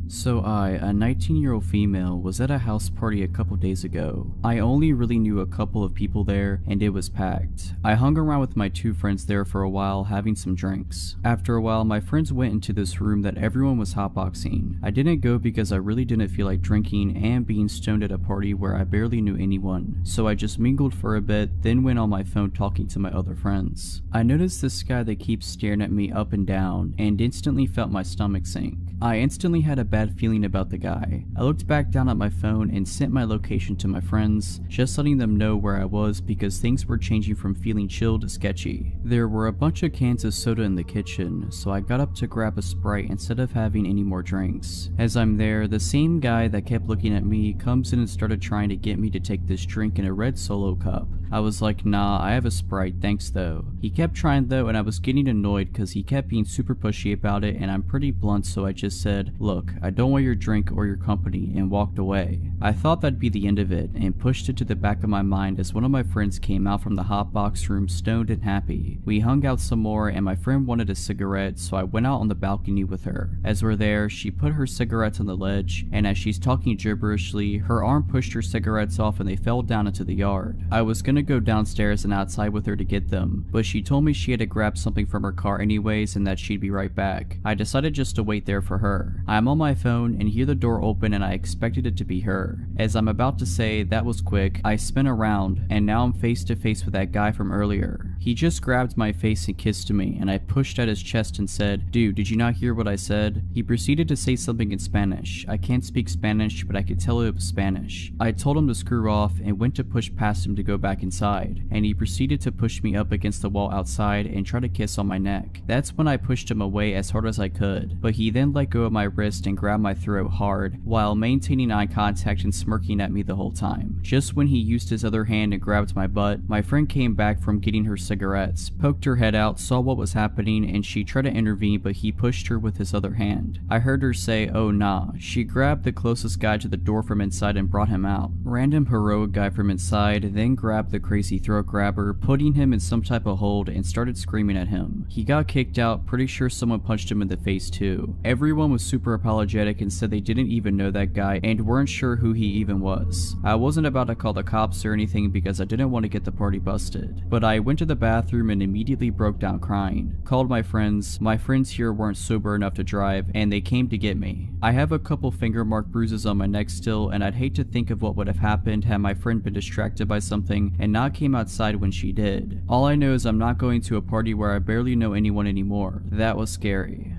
So I, a 19-year-old female, was at a house party a couple days ago. I only really knew a couple of people there, and it was packed. I hung around with my 2 friends there for a while, having some drinks. After a while, my friends went into this room that everyone was hotboxing. I didn't go because I really didn't feel like drinking and being stoned at a party where I barely knew anyone, so I just mingled for a bit, then went on my phone talking to my other friends. I noticed this guy that keeps staring at me up and down, and instantly felt my stomach sink. I instantly had a bad feeling about the guy. I looked back down at my phone and sent my location to my friends, just letting them know where I was because things were changing from feeling chill to sketchy. There were a bunch of cans of soda in the kitchen, so I got up to grab a Sprite instead of having any more drinks. As I'm there, the same guy that kept looking at me comes in and started trying to get me to take this drink in a red Solo cup. I was like, nah, I have a Sprite, thanks though. He kept trying though, and I was getting annoyed because he kept being super pushy about it, and I'm pretty blunt, so I just said, look, I don't want your drink or your company, and walked away. I thought that'd be the end of it, and pushed it to the back of my mind as one of my friends came out from the hotbox room stoned and happy. We hung out some more, and my friend wanted a cigarette, so I went out on the balcony with her. As we're there, she put her cigarettes on the ledge, and as she's talking gibberishly, her arm pushed her cigarettes off and they fell down into the yard. I was gonna go downstairs and outside with her to get them, but she told me she had to grab something from her car anyways and that she'd be right back. I decided just to wait there for her. I'm on my phone and hear the door open, and I expected it to be her. As I'm about to say that was quick, I spin around and now I'm face to face with that guy from earlier. He just grabbed my face and kissed me, and I pushed at his chest and said, dude, did you not hear what I said? He proceeded to say something in Spanish. I can't speak Spanish, but I could tell it was Spanish. I told him to screw off and went to push past him to go back inside, and he proceeded to push me up against the wall outside and try to kiss on my neck. That's when I pushed him away as hard as I could, but he then let go of my wrist and grabbed my throat hard while maintaining eye contact and smirking at me the whole time. Just when he used his other hand and grabbed my butt, my friend came back from getting her cigarettes, poked her head out, saw what was happening, and she tried to intervene, but he pushed her with his other hand. I heard her say, oh nah. She grabbed the closest guy to the door from inside and brought him out. Random heroic guy from inside then grabbed the crazy throat grabber, putting him in some type of hold, and started screaming at him. He got kicked out, pretty sure someone punched him in the face too. Everyone was super apologetic and said they didn't even know that guy and weren't sure who he even was. I wasn't about to call the cops or anything because I didn't want to get the party busted, but I went to the bathroom and immediately broke down crying. Called my friends. My friends here weren't sober enough to drive, and they came to get me. I have a couple finger mark bruises on my neck still, and I'd hate to think of what would have happened had my friend been distracted by something and not came outside when she did. All I know is I'm not going to a party where I barely know anyone anymore. That was scary.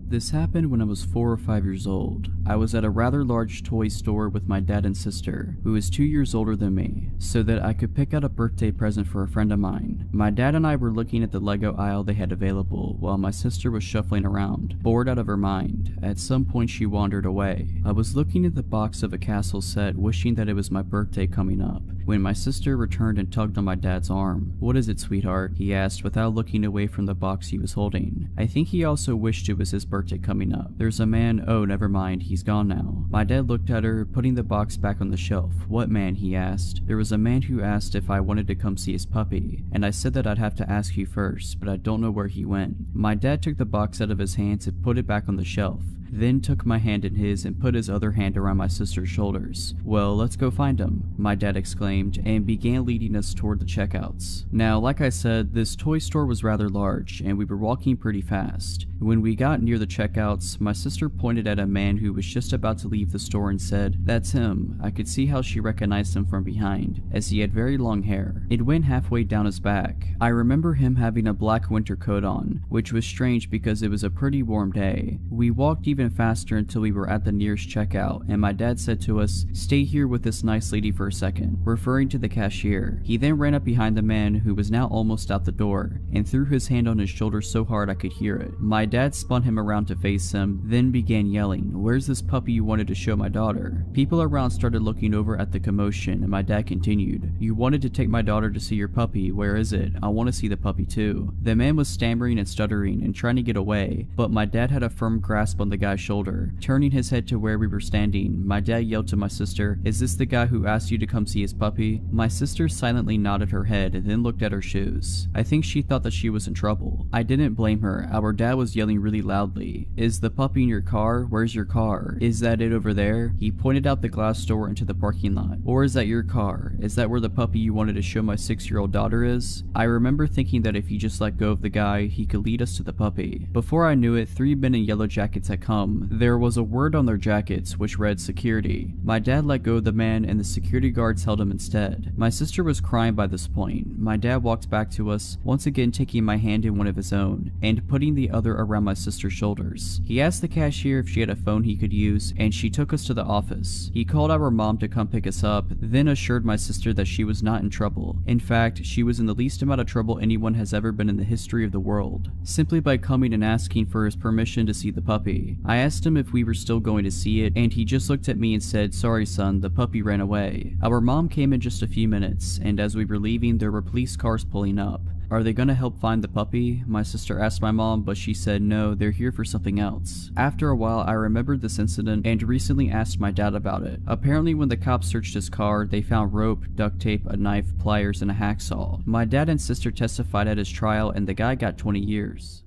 This happened when I was 4 or 5 years old. I was at a rather large toy store with my dad and sister, who is 2 years older than me, so that I could pick out a birthday present for a friend of mine. My dad and I were looking at the Lego aisle they had available, while my sister was shuffling around, bored out of her mind. At some point she wandered away. I was looking at the box of a castle set, wishing that it was my birthday coming up, when my sister returned and tugged on my dad's arm. What is it, sweetheart? He asked without looking away from the box he was holding. I think he also wished it was his birthday coming up. There's a man. Oh, never mind, he's gone now. My dad looked at her, putting the box back on the shelf. What man? He asked. There was a man who asked if I wanted to come see his puppy, and I said that I'd have to ask you first, but I don't know where he went. My dad took the box out of his hands and put it back on the shelf. then took my hand in his and put his other hand around my sister's shoulders. "Well, let's go find him," my dad exclaimed, and began leading us toward the checkouts. Now, like I said, this toy store was rather large, and we were walking pretty fast. When we got near the checkouts, my sister pointed at a man who was just about to leave the store and said, "That's him." I could see how she recognized him from behind, as he had very long hair. It went halfway down his back. I remember him having a black winter coat on, which was strange because it was a pretty warm day. We walked even faster until we were at the nearest checkout, and my dad said to us, "Stay here with this nice lady for a second," referring to the cashier. He then ran up behind the man, who was now almost out the door, and threw his hand on his shoulder so hard I could hear it. My dad spun him around to face him, then began yelling, "Where's this puppy you wanted to show my daughter?" People around started looking over at the commotion, and my dad continued, "You wanted to take my daughter to see your puppy. Where is it? I want to see the puppy too." The man was stammering and stuttering and trying to get away, but my dad had a firm grasp on the guy's shoulder. Turning his head to where we were standing, my dad yelled to my sister, "Is this the guy who asked you to come see his puppy?" My sister silently nodded her head and then looked at her shoes. I think she thought that she was in trouble. I didn't blame her. Our dad was yelling really loudly, "Is the puppy in your car? Where's your car? Is that it over there?" He pointed out the glass door into the parking lot. "Or is that your car? Is that where the puppy you wanted to show my 6-year-old daughter is?" I remember thinking that if he just let go of the guy, he could lead us to the puppy. Before I knew it, 3 men in yellow jackets had come. There was a word on their jackets which read security. My dad let go of the man and the security guards held him instead. My sister was crying by this point. My dad walked back to us, once again taking my hand in one of his own, and putting the other around my sister's shoulders. He asked the cashier if she had a phone he could use, and she took us to the office. He called our mom to come pick us up, then assured my sister that she was not in trouble. In fact, she was in the least amount of trouble anyone has ever been in the history of the world, simply by coming and asking for his permission to see the puppy. I asked him if we were still going to see it, and he just looked at me and said, "Sorry son, the puppy ran away." Our mom came in just a few minutes, and as we were leaving, there were police cars pulling up. "Are they gonna help find the puppy?" my sister asked my mom, but she said no, they're here for something else. After a while, I remembered this incident and recently asked my dad about it. Apparently when the cops searched his car, they found rope, duct tape, a knife, pliers, and a hacksaw. My dad and sister testified at his trial, and the guy got 20 years.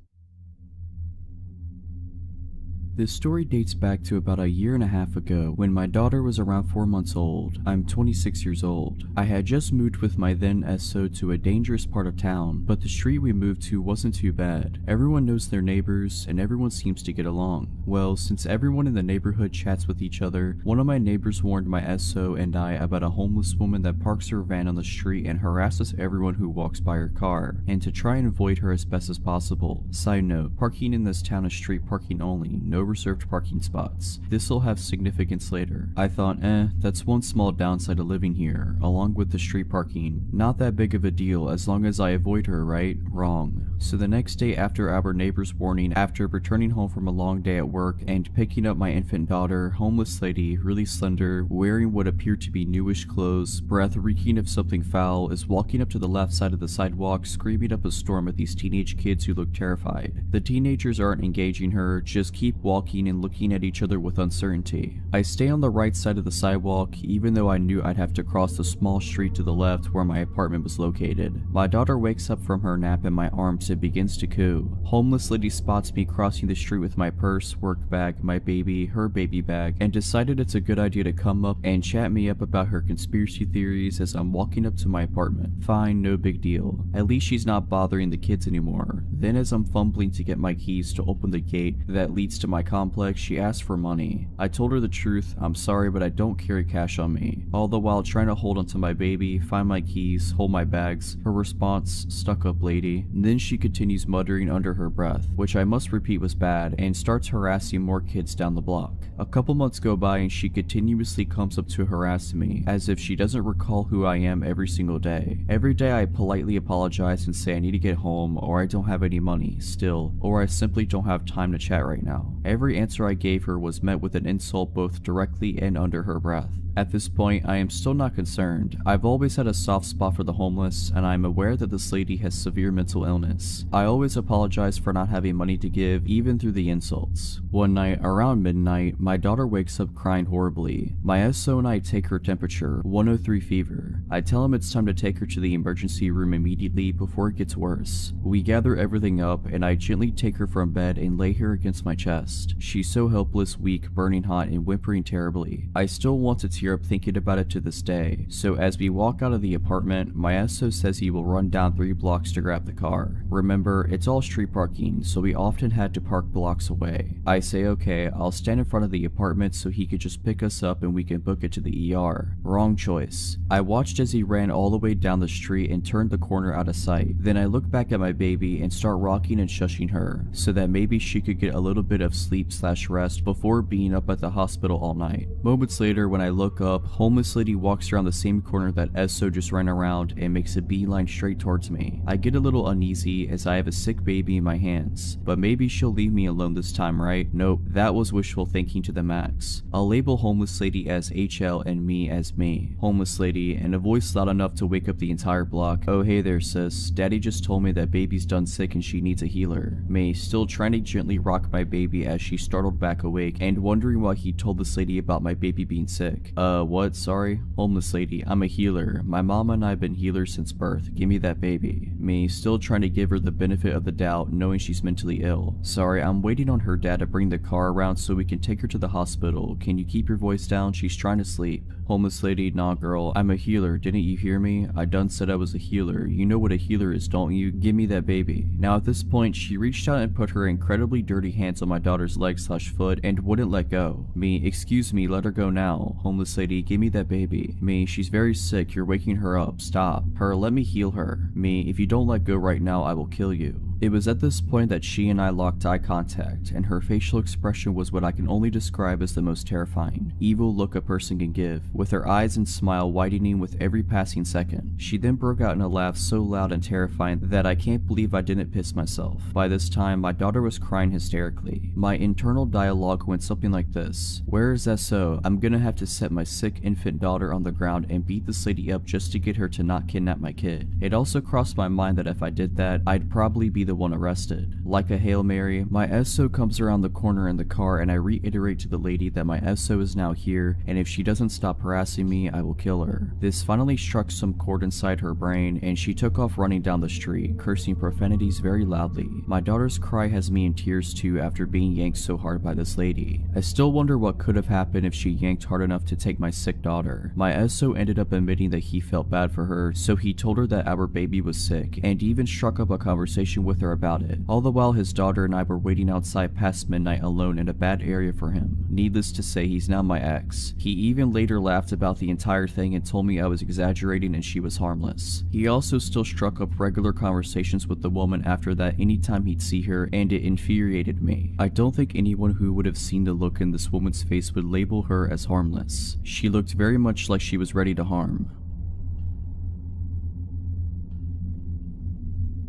This story dates back to about a year and a half ago when my daughter was around 4 months old. I'm 26 years old. I had just moved with my then SO to a dangerous part of town, but the street we moved to wasn't too bad. Everyone knows their neighbors and everyone seems to get along. Well, since everyone in the neighborhood chats with each other, one of my neighbors warned my SO and I about a homeless woman that parks her van on the street and harasses everyone who walks by her car, and to try and avoid her as best as possible. Side note, parking in this town is street parking only, no reserved parking spots. This'll have significance later. I thought, that's one small downside of living here, along with the street parking. Not that big of a deal as long as I avoid her, right? Wrong. So the next day after our neighbor's warning, after returning home from a long day at work and picking up my infant daughter, homeless lady, really slender, wearing what appeared to be newish clothes, breath reeking of something foul, is walking up to the left side of the sidewalk screaming up a storm at these teenage kids who look terrified. The teenagers aren't engaging her, just keep walking and looking at each other with uncertainty. I stay on the right side of the sidewalk, even though I knew I'd have to cross the small street to the left where my apartment was located. My daughter wakes up from her nap in my arms and begins to coo. Homeless lady spots me crossing the street with my purse, work bag, my baby, her baby bag, and decided it's a good idea to come up and chat me up about her conspiracy theories as I'm walking up to my apartment. Fine, no big deal. At least she's not bothering the kids anymore. Then as I'm fumbling to get my keys to open the gate that leads to my complex, she asked for money. I told her the truth, I'm sorry but I don't carry cash on me, all the while trying to hold onto my baby, find my keys, hold my bags. Her response, "Stuck up lady." And then she continues muttering under her breath, which I must repeat was bad, and starts harassing more kids down the block. A couple months go by and she continuously comes up to harass me, as if she doesn't recall who I am every single day. Every day I politely apologize and say I need to get home, or I don't have any money, still, or I simply don't have time to chat right now. Every answer I gave her was met with an insult both directly and under her breath. At this point, I am still not concerned. I've always had a soft spot for the homeless, and I am aware that this lady has severe mental illness. I always apologize for not having money to give, even through the insults. One night, around midnight, my daughter wakes up crying horribly. My SO and I take her temperature, 103 fever. I tell him it's time to take her to the emergency room immediately before it gets worse. We gather everything up, and I gently take her from bed and lay her against my chest. chest. She's so helpless, weak, burning hot, and whimpering terribly. I still want to tear up thinking about it to this day. So as we walk out of the apartment, my SO says he will run down 3 blocks to grab the car. Remember, it's all street parking, so we often had to park blocks away. I say okay, I'll stand in front of the apartment so he could just pick us up and we can book it to the ER. Wrong choice. I watched as he ran all the way down the street and turned the corner out of sight. Then I look back at my baby and start rocking and shushing her so that maybe she could get a little bit of sleep/rest before being up at the hospital all night. Moments later, when I look up, homeless lady walks around the same corner that SO just ran around and makes a beeline straight towards me. I get a little uneasy as I have a sick baby in my hands, but maybe she'll leave me alone this time, right? Nope, that was wishful thinking to the max. I'll label homeless lady as HL and me as me. Homeless lady, and a voice loud enough to wake up the entire block. Oh hey there sis, daddy just told me that baby's done sick and she needs a healer. Me, still trying to gently rock my baby as she's startled back awake and wondering why he told this lady about my baby being sick. What? Sorry? Homeless lady, I'm a healer. My mama and I have been healers since birth. Give me that baby. Me, still trying to give her the benefit of the doubt, knowing she's mentally ill. Sorry, I'm waiting on her dad to bring the car around so we can take her to the hospital. Can you keep your voice down? She's trying to sleep. Homeless lady, nah girl, I'm a healer, didn't you hear me? I done said I was a healer. You know what a healer is, don't you? Give me that baby. Now at this point, she reached out and put her incredibly dirty hands on my daughter's leg/foot and wouldn't let go. Me, excuse me, let her go now. Homeless lady, give me that baby. Me, she's very sick, you're waking her up, stop. Her, let me heal her. Me, if you don't let go right now, I will kill you. It was at this point that she and I locked eye contact, and her facial expression was what I can only describe as the most terrifying, evil look a person can give, with her eyes and smile widening with every passing second. She then broke out in a laugh so loud and terrifying that I can't believe I didn't piss myself. By this time, my daughter was crying hysterically. My internal dialogue went something like this. Where is SO? I'm gonna have to set my sick infant daughter on the ground and beat this lady up just to get her to not kidnap my kid. It also crossed my mind that if I did that, I'd probably be the one arrested. Like a Hail Mary, my SO comes around the corner in the car and I reiterate to the lady that my SO is now here and if she doesn't stop harassing me, I will kill her. This finally struck some chord inside her brain and she took off running down the street, cursing profanities very loudly. My daughter's cry has me in tears too after being yanked so hard by this lady. I still wonder what could have happened if she yanked hard enough to take my sick daughter. My SO ended up admitting that he felt bad for her, so he told her that our baby was sick and even struck up a conversation with her about it. All the while his daughter and I were waiting outside past midnight alone in a bad area for him. Needless to say, he's now my ex. He even later laughed about the entire thing and told me I was exaggerating and she was harmless. He also still struck up regular conversations with the woman after that anytime he'd see her, and it infuriated me. I don't think anyone who would have seen the look in this woman's face would label her as harmless. She looked very much like she was ready to harm.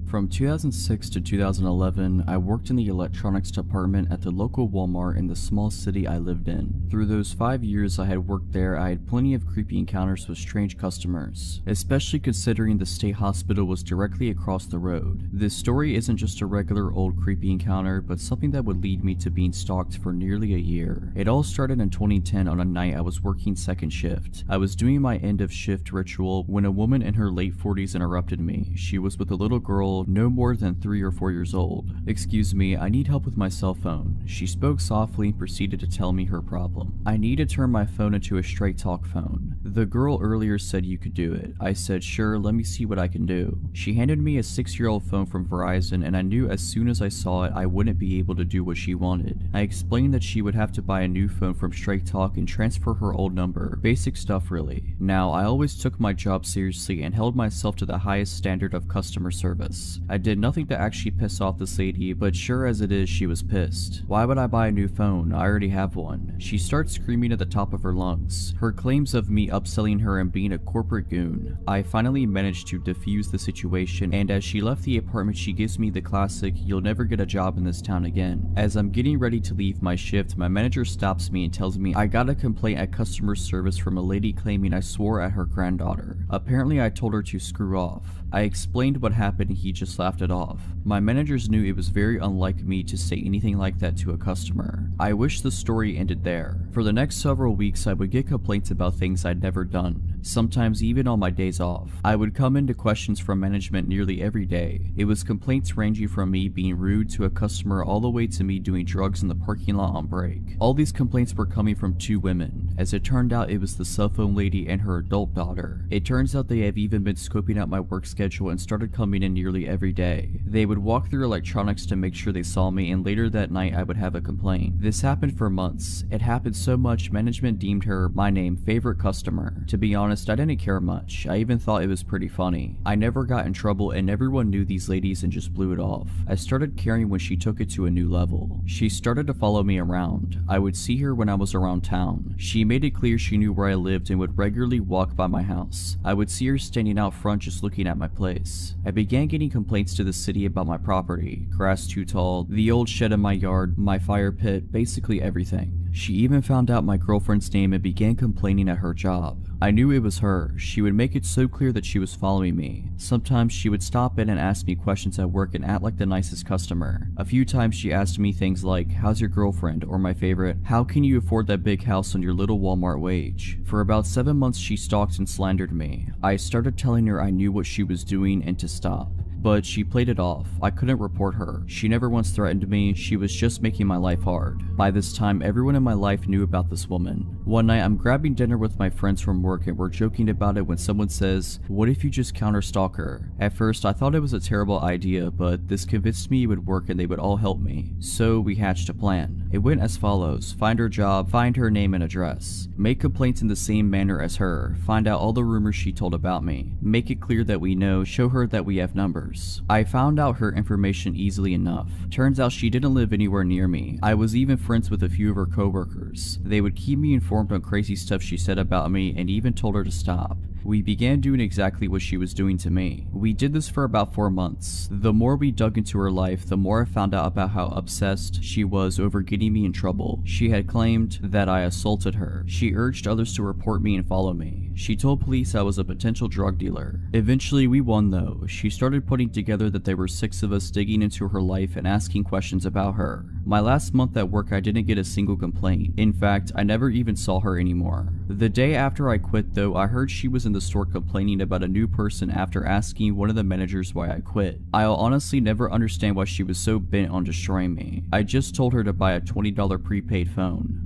From 2006 to 2011, I worked in the electronics department at the local Walmart in the small city I lived in. Through those 5 years I had worked there, I had plenty of creepy encounters with strange customers, especially considering the state hospital was directly across the road. This story isn't just a regular old creepy encounter, but something that would lead me to being stalked for nearly a year. It all started in 2010 on a night I was working second shift. I was doing my end of shift ritual when a woman in her late 40s interrupted me. She was with a little girl no more than 3 or 4 years old. Excuse me, I need help with my cell phone. She spoke softly and proceeded to tell me her problem. I need to turn my phone into a straight talk phone. The girl earlier said you could do it. I said sure, let me see what I can do. She handed me a 6-year-old phone from Verizon and I knew as soon as I saw it I wouldn't be able to do what she wanted. I explained that she would have to buy a new phone from Straight Talk and transfer her old number. Basic stuff really. Now, I always took my job seriously and held myself to the highest standard of customer service. I did nothing to actually piss off this lady, but sure as it is, she was pissed. Why would I buy a new phone? I already have one. She starts screaming at the top of her lungs. Her claims of me upselling her and being a corporate goon. I finally managed to defuse the situation, and as she left the apartment, she gives me the classic, "You'll never get a job in this town again." As I'm getting ready to leave my shift, my manager stops me and tells me I got a complaint at customer service from a lady claiming I swore at her granddaughter. Apparently I told her to screw off. I explained what happened and he just laughed it off. My managers knew it was very unlike me to say anything like that to a customer. I wish the story ended there. For the next several weeks I would get complaints about things I'd never done. sometimes even on my days off. I would come into questions from management nearly every day. It was complaints ranging from me being rude to a customer all the way to me doing drugs in the parking lot on break. All these complaints were coming from 2 women. As it turned out, it was the cell phone lady and her adult daughter. It turns out they have even been scoping out my work schedule and started coming in nearly every day. They would walk through electronics to make sure they saw me, and later that night I would have a complaint. This happened for months. It happened so much management deemed her, my name, favorite customer. To be honest, I didn't care much. I even thought it was pretty funny. I never got in trouble and everyone knew these ladies and just blew it off. I started caring when she took it to a new level. She started to follow me around. I would see her when I was around town. She made it clear she knew where I lived and would regularly walk by my house. I would see her standing out front just looking at my place. I began getting complaints to the city about my property, grass too tall, the old shed in my yard, my fire pit, basically everything. She even found out my girlfriend's name and began complaining at her job. I knew it was her. She would make it so clear that she was following me. Sometimes she would stop in and ask me questions at work and act like the nicest customer. A few times she asked me things like, how's your girlfriend? Or my favorite, how can you afford that big house on your little Walmart wage? For about 7 months she stalked and slandered me. I started telling her I knew what she was doing and to stop. But she played it off. I couldn't report her. She never once threatened me. She was just making my life hard. By this time, everyone in my life knew about this woman. One night, I'm grabbing dinner with my friends from work and we're joking about it when someone says, what if you just counter-stalk her? At first, I thought it was a terrible idea, but this convinced me it would work and they would all help me. So we hatched a plan. It went as follows: find her job, find her name and address, make complaints in the same manner as her, find out all the rumors she told about me, make it clear that we know, show her that we have numbers. I found out her information easily enough. Turns out she didn't live anywhere near me. I was even friends with a few of her coworkers. They would keep me informed on crazy stuff she said about me and even told her to stop. We began doing exactly what she was doing to me. We did this for about 4 months. The more we dug into her life, the more I found out about how obsessed she was over getting me in trouble. She had claimed that I assaulted her. She urged others to report me and follow me. She told police I was a potential drug dealer. Eventually we won though. She started putting together that there were 6 of us digging into her life and asking questions about her. My last month at work I didn't get a single complaint. In fact, I never even saw her anymore. The day after I quit though, I heard she was in the store complaining about a new person after asking one of the managers why I quit. I'll honestly never understand why she was so bent on destroying me. I just told her to buy a $20 prepaid phone.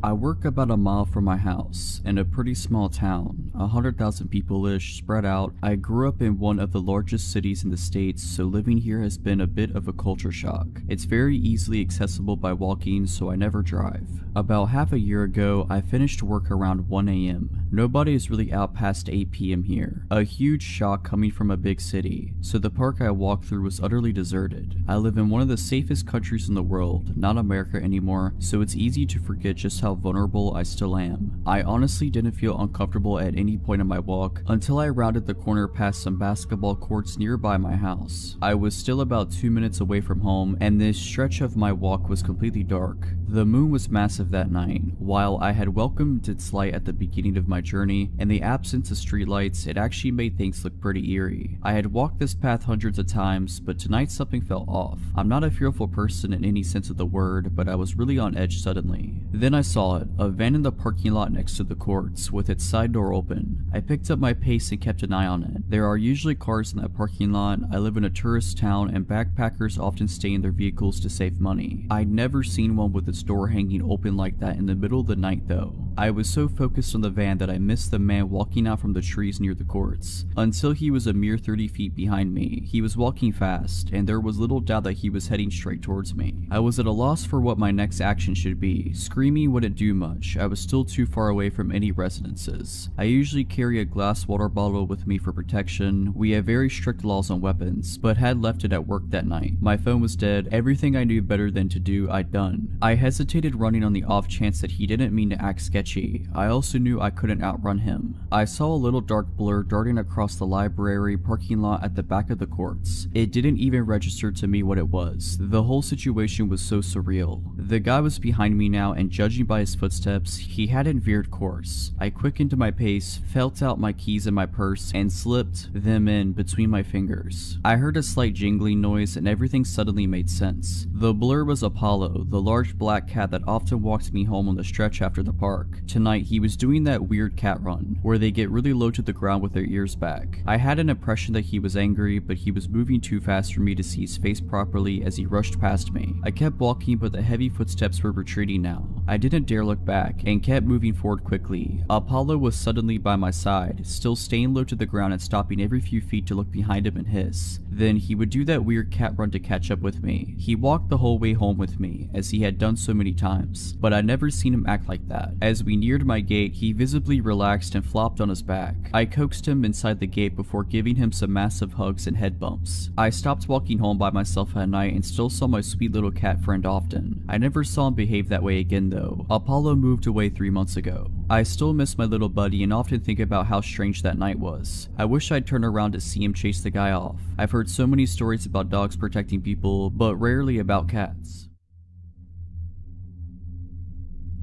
I work about a mile from my house, in a pretty small town, 100,000 people-ish, spread out. I grew up in one of the largest cities in the States, so living here has been a bit of a culture shock. It's very easily accessible by walking, so I never drive. About half a year ago, I finished work around 1 AM. Nobody is really out past 8 PM here. A huge shock coming from a big city, so the park I walked through was utterly deserted. I live in one of the safest countries in the world, not America anymore, so it's easy to forget just how vulnerable I still am. I honestly didn't feel uncomfortable at any point in my walk until I rounded the corner past some basketball courts nearby my house. I was still about 2 minutes away from home, and this stretch of my walk was completely dark. The moon was massive that night. While I had welcomed its light at the beginning of my journey, in the absence of streetlights, it actually made things look pretty eerie. I had walked this path hundreds of times, but tonight something felt off. I'm not a fearful person in any sense of the word, but I was really on edge suddenly. Then I saw it, a van in the parking lot next to the courts, with its side door open. I picked up my pace and kept an eye on it. There are usually cars in that parking lot. I live in a tourist town and backpackers often stay in their vehicles to save money. I'd never seen one with its door hanging open like that in the middle of the night though. I was so focused on the van that I missed the man walking out from the trees near the courts, until he was a mere 30 feet behind me. He was walking fast, and there was little doubt that he was heading straight towards me. I was at a loss for what my next action should be. Screaming wouldn't do much. I was still too far away from any residences. I usually carry a glass water bottle with me for protection. We have very strict laws on weapons, but had left it at work that night. My phone was dead. Everything I knew better than to do, I'd done. I hesitated running on the off chance that he didn't mean to act sketchy. I also knew I couldn't outrun him. I saw a little dark blur darting across the library parking lot at the back of the courts. It didn't even register to me what it was. The whole situation was so surreal. The guy was behind me now, and judging by by his footsteps, he hadn't veered course. I quickened my pace, felt out my keys in my purse, and slipped them in between my fingers. I heard a slight jingling noise and everything suddenly made sense. The blur was Apollo, the large black cat that often walked me home on the stretch after the park. Tonight, he was doing that weird cat run, where they get really low to the ground with their ears back. I had an impression that he was angry, but he was moving too fast for me to see his face properly as he rushed past me. I kept walking, but the heavy footsteps were retreating now. I didn't dare look back, and kept moving forward quickly. Apollo was suddenly by my side, still staying low to the ground and stopping every few feet to look behind him and hiss. Then he would do that weird cat run to catch up with me. He walked the whole way home with me, as he had done so many times, but I'd never seen him act like that. As we neared my gate, he visibly relaxed and flopped on his back. I coaxed him inside the gate before giving him some massive hugs and head bumps. I stopped walking home by myself at night and still saw my sweet little cat friend often. I never saw him behave that way again though. Apollo moved away 3 months ago. I still miss my little buddy and often think about how strange that night was. I wish I'd turn around to see him chase the guy off. I've heard so many stories about dogs protecting people, but rarely about cats.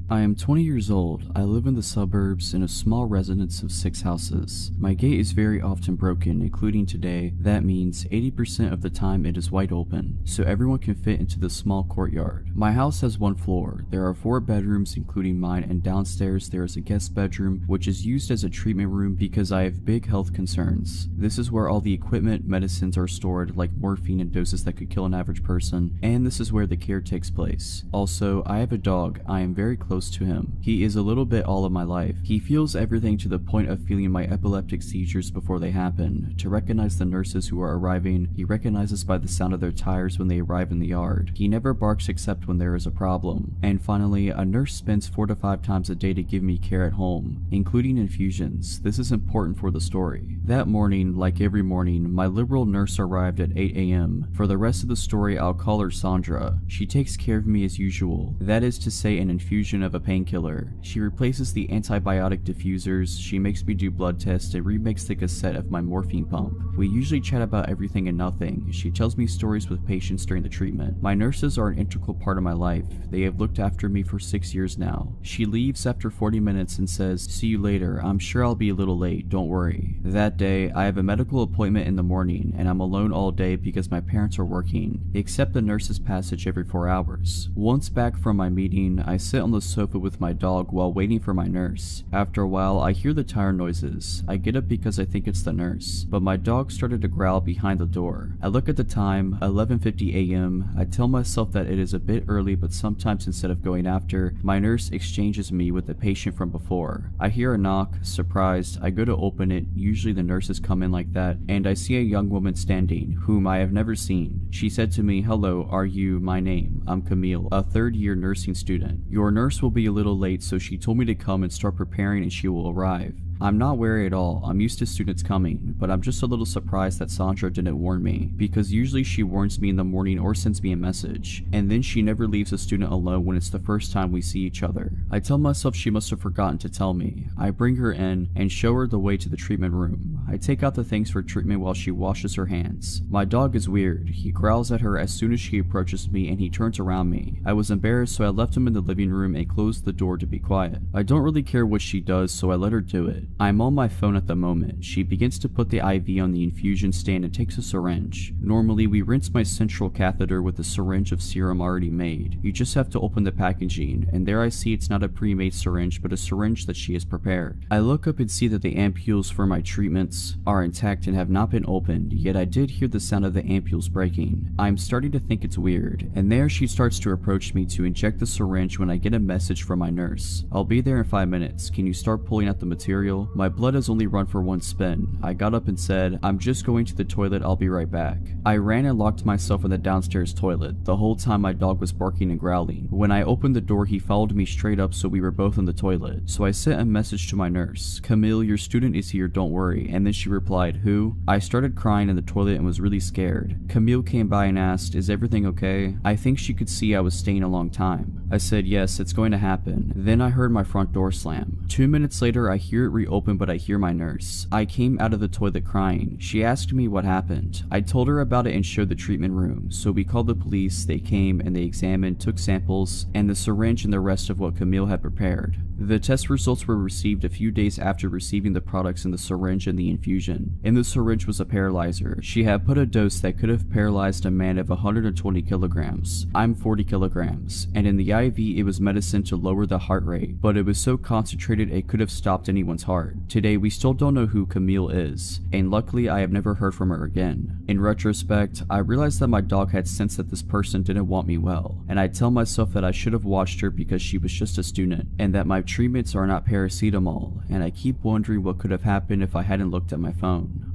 I am 20 years old. I live in the suburbs in a small residence of 6 houses. My gate is very often broken, including today. That means 80% of the time it is wide open, so everyone can fit into the small courtyard. My house has 1 floor. There are 4 bedrooms, including mine, and downstairs there is a guest bedroom, which is used as a treatment room because I have big health concerns. This is where all the equipment, medicines are stored, like morphine and doses that could kill an average person, and this is where the care takes place. Also, I have a dog. I am very close to him. He is a little bit all of my life. He feels everything to the point of feeling my epileptic seizures before they happen. To recognize the nurses who are arriving, he recognizes by the sound of their tires when they arrive in the yard. He never barks except when there is a problem. And finally, a nurse spends 4 to 5 times a day to give me care at home, including infusions. This is important for the story. That morning, like every morning, my liberal nurse arrived at 8 a.m. For the rest of the story, I'll call her Sandra. She takes care of me as usual. That is to say, an infusion of a painkiller. She replaces the antibiotic diffusers, she makes me do blood tests, and remakes the cassette of my morphine pump. We usually chat about everything and nothing. She tells me stories with patients during the treatment. My nurses are an integral part of my life. They have looked after me for 6 years now. She leaves after 40 minutes and says, "See you later. I'm sure I'll be a little late, don't worry." That day, I have a medical appointment in the morning, and I'm alone all day because my parents are working, except the nurse's passage every 4 hours. Once back from my meeting, I sit on the sofa with my dog while waiting for my nurse. After a while, I hear the tire noises. I get up because I think it's the nurse, but my dog started to growl behind the door. I look at the time, 11:50 a.m. I tell myself that it is a bit early, but sometimes instead of going after, my nurse exchanges me with the patient from before. I hear a knock. Surprised, I go to open it. Usually the nurses come in like that, and I see a young woman standing, whom I have never seen. She said to me, "Hello, are you? My name. I'm Camille, a 3rd-year nursing student. Your nurse will be a little late, so she told me to come and start preparing and she will arrive." I'm not wary at all. I'm used to students coming, but I'm just a little surprised that Sandra didn't warn me, because usually she warns me in the morning or sends me a message, and then she never leaves a student alone when it's the first time we see each other. I tell myself she must have forgotten to tell me. I bring her in and show her the way to the treatment room. I take out the things for treatment while she washes her hands. My dog is weird. He growls at her as soon as she approaches me and he turns around me. I was embarrassed, so I left him in the living room and closed the door to be quiet. I don't really care what she does, so I let her do it. I'm on my phone at the moment. She begins to put the IV on the infusion stand and takes a syringe. Normally, we rinse my central catheter with a syringe of serum already made. You just have to open the packaging, and there I see it's not a pre-made syringe, but a syringe that she has prepared. I look up and see that the ampules for my treatments are intact and have not been opened, yet I did hear the sound of the ampules breaking. I'm starting to think it's weird, and there she starts to approach me to inject the syringe when I get a message from my nurse. "I'll be there in 5 minutes. Can you start pulling out the material?" My blood has only run for 1 spin. I got up and said, "I'm just going to the toilet, I'll be right back." I ran and locked myself in the downstairs toilet. The whole time my dog was barking and growling. When I opened the door, he followed me straight up, so we were both in the toilet. So I sent a message to my nurse, "Camille, your student is here, don't worry." And then she replied, "Who?" I started crying in the toilet and was really scared. Camille came by and asked, "Is everything okay?" I think she could see I was staying a long time. I said, "Yes, it's going to happen." Then I heard my front door slam. 2 minutes later, I hear it open, but I hear my nurse. I came out of the toilet crying. She asked me what happened. I told her about it and showed the treatment room, so we called the police. They came and they examined, took samples, and the syringe and the rest of what Camille had prepared. The test results were received a few days after receiving the products in the syringe and the infusion. In the syringe was a paralyzer. She had put a dose that could have paralyzed a man of 120 kilograms. I'm 40 kilograms, and in the IV it was medicine to lower the heart rate, but it was so concentrated it could have stopped anyone's heart. Today we still don't know who Camille is, and luckily I have never heard from her again. In retrospect, I realized that my dog had sensed that this person didn't want me well, and I tell myself that I should have watched her because she was just a student, and that my treatments are not paracetamol, and I keep wondering what could have happened if I hadn't looked at my phone.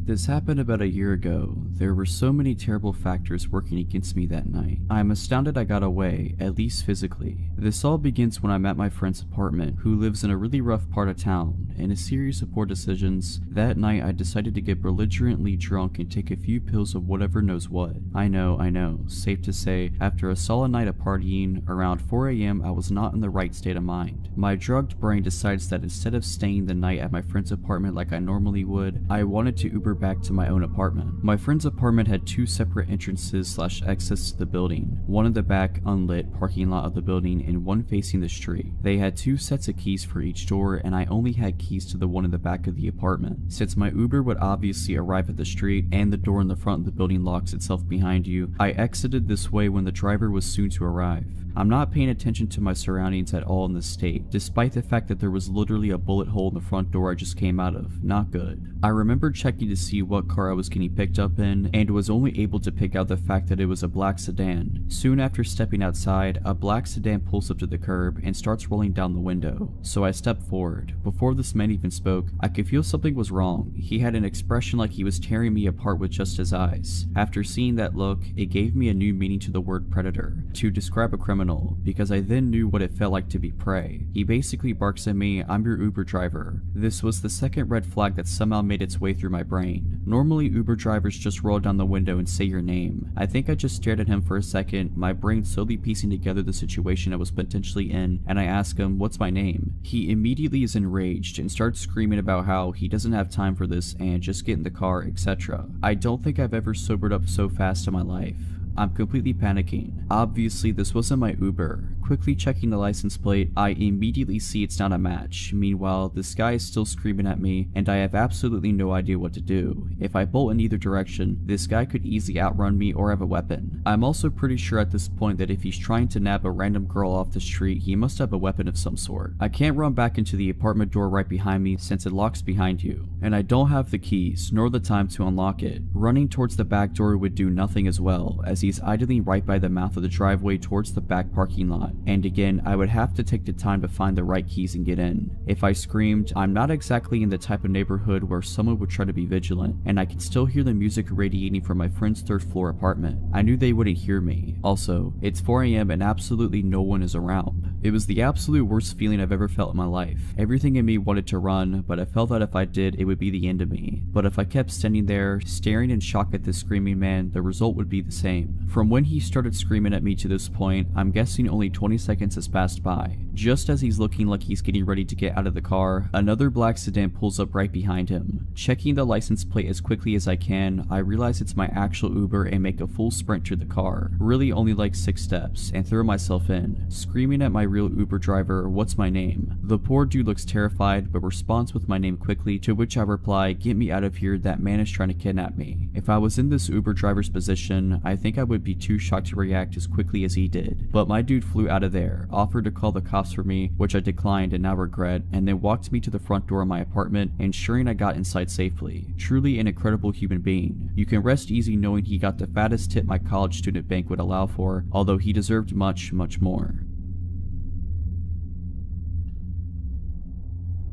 This happened about a year ago. There were so many terrible factors working against me that night. I am astounded I got away, at least physically. This all begins when I'm at my friend's apartment, who lives in a really rough part of town. In a series of poor decisions, that night I decided to get belligerently drunk and take a few pills of whatever knows what. I know, safe to say, after a solid night of partying, around 4 AM I was not in the right state of mind. My drugged brain decides that instead of staying the night at my friend's apartment like I normally would, I wanted to Uber back to my own apartment. My friend's apartment had two separate entrances / exits to the building, one in the back unlit parking lot of the building and one facing the street. They had two sets of keys for each door, and I only had keys to the one in the back of the apartment. Since my Uber would obviously arrive at the street and the door in the front of the building locks itself behind you, I exited this way when the driver was soon to arrive. I'm not paying attention to my surroundings at all in this state, despite the fact that there was literally a bullet hole in the front door I just came out of. Not good. I remember checking to see what car I was getting picked up in, and was only able to pick out the fact that it was a black sedan. Soon after stepping outside, a black sedan pulls up to the curb and starts rolling down the window. So I stepped forward. Before this man even spoke, I could feel something was wrong. He had an expression like he was tearing me apart with just his eyes. After seeing that look, it gave me a new meaning to the word predator, to describe a criminal, because I then knew what it felt like to be prey. He basically barks at me, "I'm your Uber driver." This was the second red flag that somehow made its way through my brain. Normally Uber drivers just roll down the window and say your name. I think I just stared at him for a second, my brain slowly piecing together the situation I was potentially in, and I ask him, "What's my name?" He immediately is enraged and starts screaming about how he doesn't have time for this and just get in the car, etc. I don't think I've ever sobered up so fast in my life. I'm completely panicking. Obviously this wasn't my Uber. Quickly checking the license plate, I immediately see it's not a match. Meanwhile, this guy is still screaming at me, and I have absolutely no idea what to do. If I bolt in either direction, this guy could easily outrun me or have a weapon. I'm also pretty sure at this point that if he's trying to nab a random girl off the street, he must have a weapon of some sort. I can't run back into the apartment door right behind me since it locks behind you, and I don't have the keys nor the time to unlock it. Running towards the back door would do nothing as well, as he's idling right by the mouth of the driveway towards the back parking lot, and again I would have to take the time to find the right keys and get in. If I screamed, I'm not exactly in the type of neighborhood where someone would try to be vigilant, and I could still hear the music radiating from my friend's third floor apartment. I knew they wouldn't hear me. Also, it's 4 AM and absolutely no one is around. It was the absolute worst feeling I've ever felt in my life. Everything in me wanted to run, but I felt that if I did, it would be the end of me. But if I kept standing there, staring in shock at this screaming man, the result would be the same. From when he started screaming at me to this point, I'm guessing only 20 seconds has passed by. Just as he's looking like he's getting ready to get out of the car, another black sedan pulls up right behind him. Checking the license plate as quickly as I can, I realize it's my actual Uber and make a full sprint to the car. Really only like 6 steps, and throw myself in, screaming at my real Uber driver, "What's my name?" The poor dude looks terrified, but responds with my name quickly, to which I reply, "Get me out of here, that man is trying to kidnap me." If I was in this Uber driver's position, I think I would be too shocked to react as quickly as he did. But my dude flew out of there, offered to call the cops for me, which I declined and now regret, and then walked me to the front door of my apartment, ensuring I got inside safely. Truly an incredible human being. You can rest easy knowing he got the fattest tip my college student bank would allow for, although he deserved much, much more.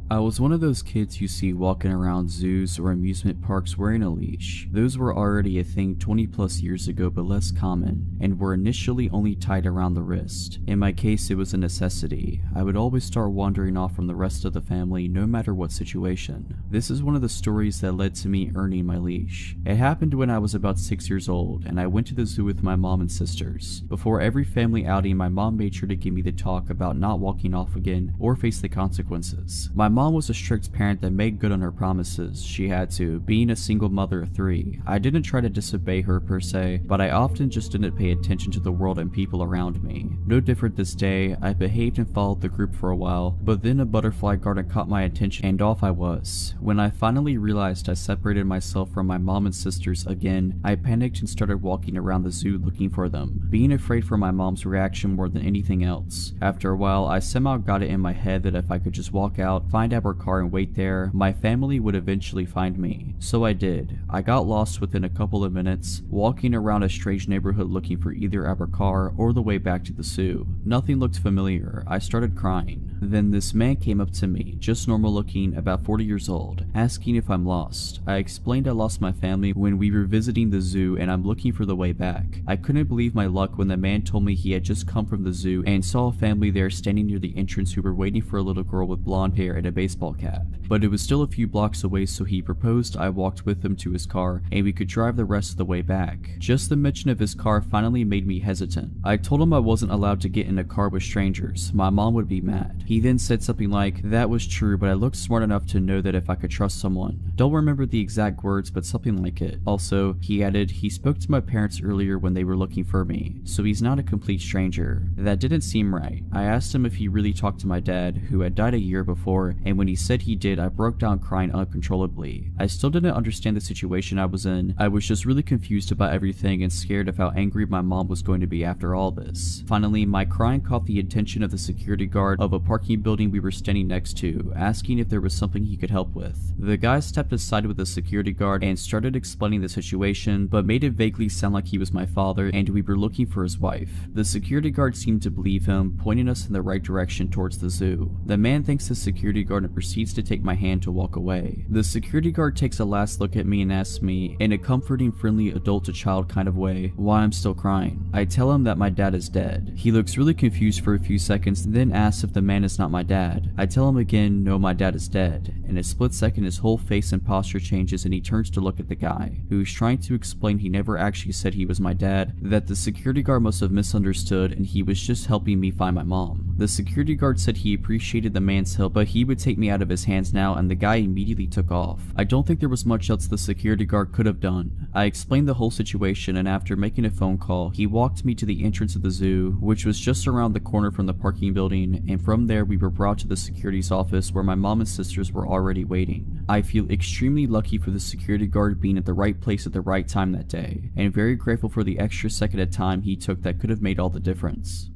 I was one of those kids you see walking around zoos or amusement parks wearing a leash. Those were already a thing 20 plus years ago, but less common, and were initially only tied around the wrist. In my case, it was a necessity. I would always start wandering off from the rest of the family no matter what situation. This is one of the stories that led to me earning my leash. It happened when I was about 6 years old, and I went to the zoo with my mom and sisters. Before every family outing, my mom made sure to give me the talk about not walking off again or face the consequences. My mom was a strict parent that made good on her promises. She had to, being a single mother of 3. I didn't try to disobey her per se, but I often just didn't pay attention to the world and people around me. No different this day, I behaved and followed the group for a while, but then a butterfly garden caught my attention and off I was. When I finally realized I separated myself from my mom and sisters again, I panicked and started walking around the zoo looking for them, being afraid for my mom's reaction more than anything else. After a while, I somehow got it in my head that if I could just walk out, find our car and wait there, my family would eventually find me. So I did. I got lost within a couple of minutes, walking around a strange neighborhood looking for either our car or the way back to the zoo. Nothing looked familiar. I started crying. Then this man came up to me, just normal looking, about 40 years old, asking if I'm lost. I explained I lost my family when we were visiting the zoo and I'm looking for the way back. I couldn't believe my luck when the man told me he had just come from the zoo and saw a family there standing near the entrance who were waiting for a little girl with blonde hair and a baseball cap. But it was still a few blocks away, so he proposed I walked with him to his car and we could drive the rest of the way back. Just the mention of his car finally made me hesitant. I told him I wasn't allowed to get in a car with strangers. My mom would be mad. He then said something like, "That was true, but I looked smart enough to know that if I could trust someone." Don't remember the exact words, but something like it. Also, he added, he spoke to my parents earlier when they were looking for me, so he's not a complete stranger. That didn't seem right. I asked him if he really talked to my dad, who had died a year before, and when he said he did, I broke down crying uncontrollably. I still didn't understand the situation I was in. I was just really confused about everything and scared of how angry my mom was going to be after all this. Finally, my crying caught the attention of the security guard of a parking building we were standing next to, asking if there was something he could help with. The guy stepped aside with the security guard and started explaining the situation, but made it vaguely sound like he was my father and we were looking for his wife. The security guard seemed to believe him, pointing us in the right direction towards the zoo. The man thanks the security guard and proceeds to take my hand to walk away. The security guard takes a last look at me and asks me, in a comforting, friendly adult to child kind of way, why I'm still crying. I tell him that my dad is dead. He looks really confused for a few seconds and then asks if the man is not my dad. I tell him again, no, my dad is dead. In a split second, his whole face and posture changes and he turns to look at the guy, who's trying to explain he never actually said he was my dad, that the security guard must have misunderstood and he was just helping me find my mom. The security guard said he appreciated the man's help, but he would take me out of his hands now, and the guy immediately took off. I don't think there was much else the security guard could have done. I explained the whole situation, and after making a phone call, he walked me to the entrance of the zoo, which was just around the corner from the parking building, and from there we were brought to the security's office where my mom and sisters were already waiting. I feel extremely lucky for the security guard being at the right place at the right time that day, and very grateful for the extra second of time he took that could have made all the difference.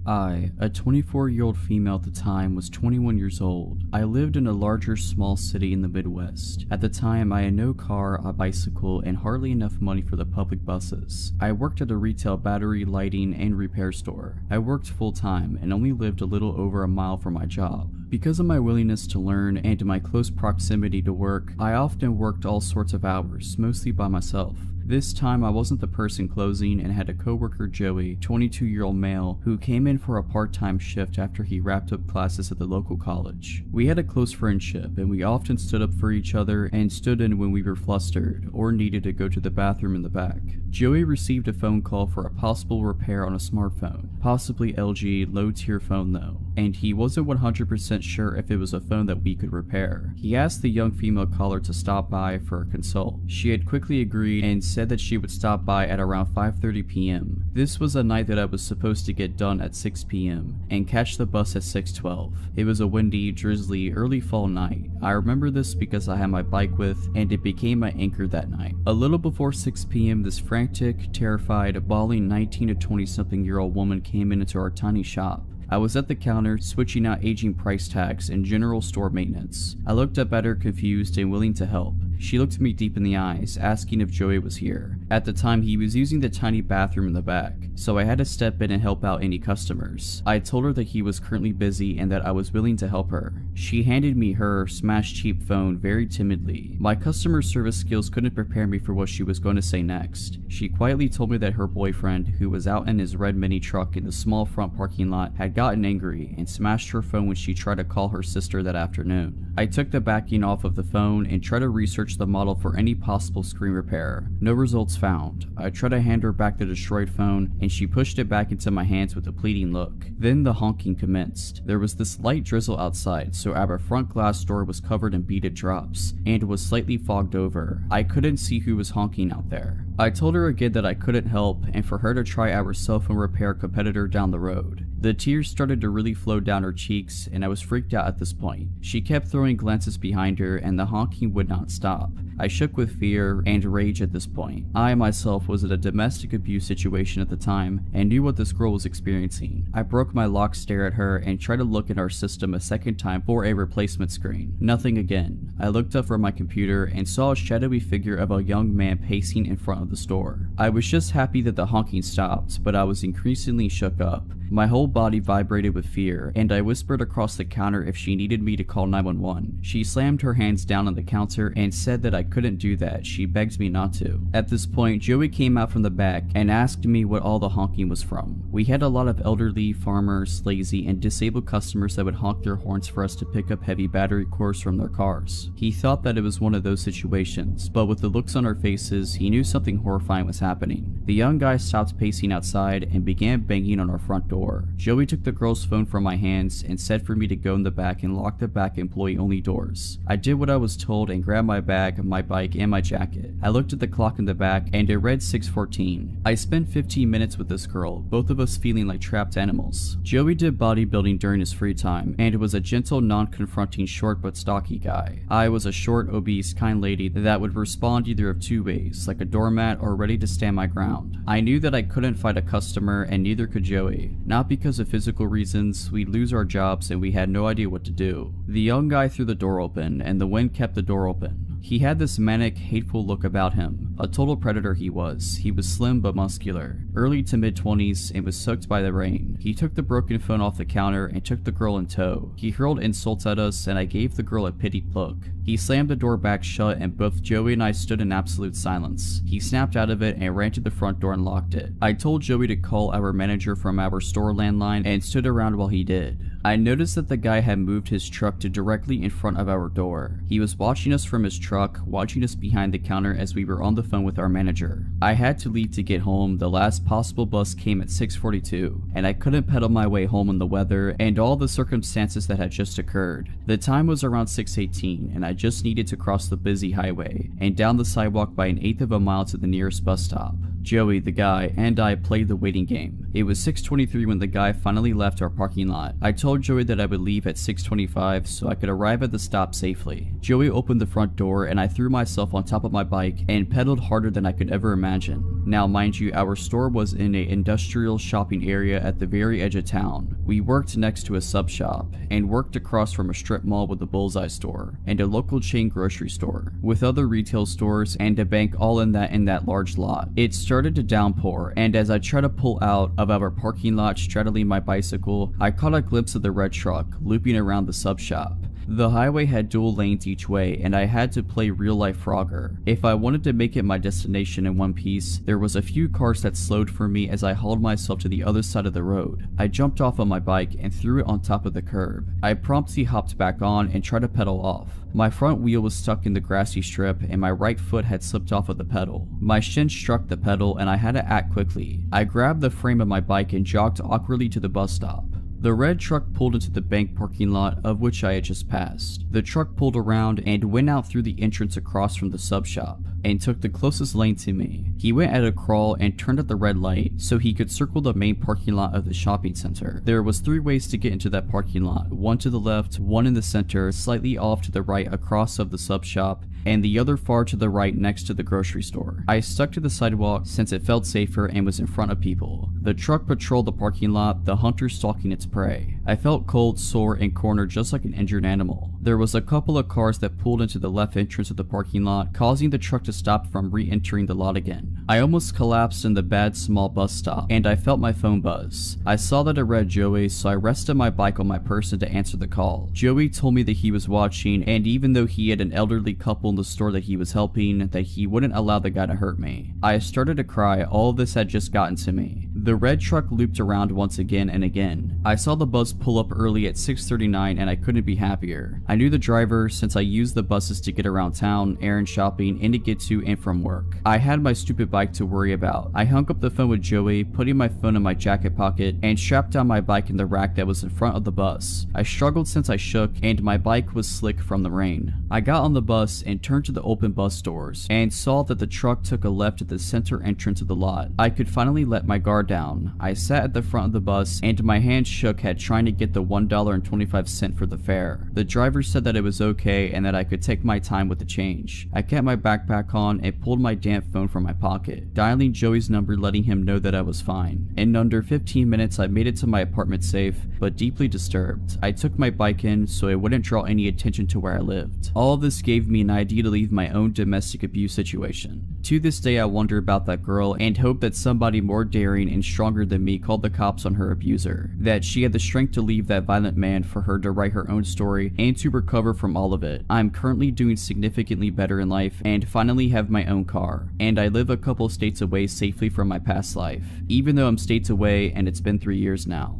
I, a 24-year-old female at the time, was 21 years old. I lived in a larger small city in the Midwest. At the time, I had no car, a bicycle, and hardly enough money for the public buses. I worked at a retail battery, lighting, and repair store. I worked full-time and only lived a little over a mile from my job. Because of my willingness to learn and my close proximity to work, I often worked all sorts of hours, mostly by myself. This time I wasn't the person closing and had a coworker, Joey, 22-year-old male, who came in for a part-time shift after he wrapped up classes at the local college. We had a close friendship and we often stood up for each other and stood in when we were flustered or needed to go to the bathroom in the back. Joey received a phone call for a possible repair on a smartphone, possibly LG low-tier phone though, and he wasn't 100% sure if it was a phone that we could repair. He asked the young female caller to stop by for a consult. She had quickly agreed and said that she would stop by at around 5:30 p.m. This was a night that I was supposed to get done at 6 p.m. and catch the bus at 6:12. It was a windy, drizzly, early fall night. I remember this because I had my bike with, and it became my anchor that night. A little before 6 p.m. this frantic, terrified, bawling 19 to 20-something-year-old woman came into our tiny shop. I was at the counter, switching out aging price tags and general store maintenance. I looked up at her, confused and willing to help. She looked me deep in the eyes, asking if Joey was here. At the time, he was using the tiny bathroom in the back, so I had to step in and help out any customers. I told her that he was currently busy and that I was willing to help her. She handed me her smashed cheap phone very timidly. My customer service skills couldn't prepare me for what she was going to say next. She quietly told me that her boyfriend, who was out in his red mini truck in the small front parking lot, had gotten angry and smashed her phone when she tried to call her sister that afternoon. I took the backing off of the phone and tried to research the model for any possible screen repair. No results found. I tried to hand her back the destroyed phone and she pushed it back into my hands with a pleading look. Then the honking commenced. There was this light drizzle outside, so our front glass door was covered in beaded drops and was slightly fogged over. I couldn't see who was honking out there. I told her again that I couldn't help and for her to try our cell phone repair competitor down the road. The tears started to really flow down her cheeks and I was freaked out at this point. She kept throwing glances behind her and the honking would not stop. I shook with fear and rage at this point. I myself was in a domestic abuse situation at the time and knew what this girl was experiencing. I broke my lock stare at her and tried to look at our system a second time for a replacement screen. Nothing again. I looked up from my computer and saw a shadowy figure of a young man pacing in front of the store. I was just happy that the honking stopped, but I was increasingly shook up. My whole body vibrated with fear, and I whispered across the counter if she needed me to call 911. She slammed her hands down on the counter and said that I couldn't do that. She begged me not to. At this point, Joey came out from the back and asked me what all the honking was from. We had a lot of elderly, farmers, lazy, and disabled customers that would honk their horns for us to pick up heavy battery cores from their cars. He thought that it was one of those situations, but with the looks on our faces, he knew something horrifying was happening. The young guy stopped pacing outside and began banging on our front door. Joey took the girl's phone from my hands and said for me to go in the back and lock the back employee-only doors. I did what I was told and grabbed my bag, my bike, and my jacket. I looked at the clock in the back and it read 6:14. I spent 15 minutes with this girl, both of us feeling like trapped animals. Joey did bodybuilding during his free time and was a gentle, non-confronting, short but stocky guy. I was a short, obese, kind lady that would respond either of two ways, like a doormat or ready to stand my ground. I knew that I couldn't fight a customer and neither could Joey. Not because of physical reasons, we'd lose our jobs and we had no idea what to do. The young guy threw the door open and the wind kept the door open. He had this manic, hateful look about him. A total predator he was. He was slim but muscular, early to mid-20s and was soaked by the rain. He took the broken phone off the counter and took the girl in tow. He hurled insults at us and I gave the girl a pitied look. He slammed the door back shut and both Joey and I stood in absolute silence. He snapped out of it and ran to the front door and locked it. I told Joey to call our manager from our store landline and stood around while he did. I noticed that the guy had moved his truck to directly in front of our door. He was watching us from his truck, watching us behind the counter as we were on the phone with our manager. I had to leave to get home. The last possible bus came at 6:42, and I couldn't pedal my way home in the weather and all the circumstances that had just occurred. The time was around 6:18, and I just needed to cross the busy highway and down the sidewalk by 1/8 of a mile to the nearest bus stop. Joey, the guy, and I played the waiting game. It was 6:23 when the guy finally left our parking lot. I told Joey that I would leave at 6:25 so I could arrive at the stop safely. Joey opened the front door and I threw myself on top of my bike and pedaled harder than I could ever imagine. Now mind you, our store was in an industrial shopping area at the very edge of town. We worked next to a sub shop and worked across from a strip mall with a bullseye store and a local chain grocery store with other retail stores and a bank all in that large lot. It started to downpour, and as I tried to pull out of our parking lot straddling my bicycle, I caught a glimpse of the red truck looping around the sub shop. The highway had dual lanes each way and I had to play real life Frogger. If I wanted to make it my destination in one piece, there was a few cars that slowed for me as I hauled myself to the other side of the road. I jumped off on my bike and threw it on top of the curb. I promptly hopped back on and tried to pedal off. My front wheel was stuck in the grassy strip and my right foot had slipped off of the pedal. My shin struck the pedal and I had to act quickly. I grabbed the frame of my bike and jogged awkwardly to the bus stop. The red truck pulled into the bank parking lot of which I had just passed. The truck pulled around and went out through the entrance across from the sub shop and took the closest lane to me. He went at a crawl and turned at the red light so he could circle the main parking lot of the shopping center. There was 3 ways to get into that parking lot, one to the left, one in the center, slightly off to the right across of the sub shop, and the other far to the right next to the grocery store. I stuck to the sidewalk since it felt safer and was in front of people. The truck patrolled the parking lot, the hunter stalking its prey. I felt cold, sore, and cornered just like an injured animal. There was a couple of cars that pulled into the left entrance of the parking lot, causing the truck to stop from re-entering the lot again. I almost collapsed in the bad small bus stop, and I felt my phone buzz. I saw that it read Joey, so I rested my bike on my person to answer the call. Joey told me that he was watching, and even though he had an elderly couple in the store that he was helping, that he wouldn't allow the guy to hurt me. I started to cry. All of this had just gotten to me. The red truck looped around once again and again. I saw the bus pull up early at 6:39 and I couldn't be happier. I knew the driver since I used the buses to get around town, errand shopping, and to get to and from work. I had my stupid bike to worry about. I hung up the phone with Joey, putting my phone in my jacket pocket, and strapped down my bike in the rack that was in front of the bus. I struggled since I shook and my bike was slick from the rain. I got on the bus and turned to the open bus doors and saw that the truck took a left at the center entrance of the lot. I could finally let my guard down. I sat at the front of the bus and my hand shook at trying to get the $1.25 for the fare. The driver said that it was okay and that I could take my time with the change. I kept my backpack on and pulled my damp phone from my pocket, dialing Joey's number, letting him know that I was fine. In under 15 minutes I made it to my apartment safe, but deeply disturbed. I took my bike in so it wouldn't draw any attention to where I lived. All of this gave me an idea to leave my own domestic abuse situation. To this day I wonder about that girl and hope that somebody more daring and stronger than me called the cops on her abuser, that she had the strength to leave that violent man for her to write her own story and to recover from all of it. I'm currently doing significantly better in life and finally have my own car, and I live a couple states away safely from my past life, even though I'm states away and it's been 3 years now.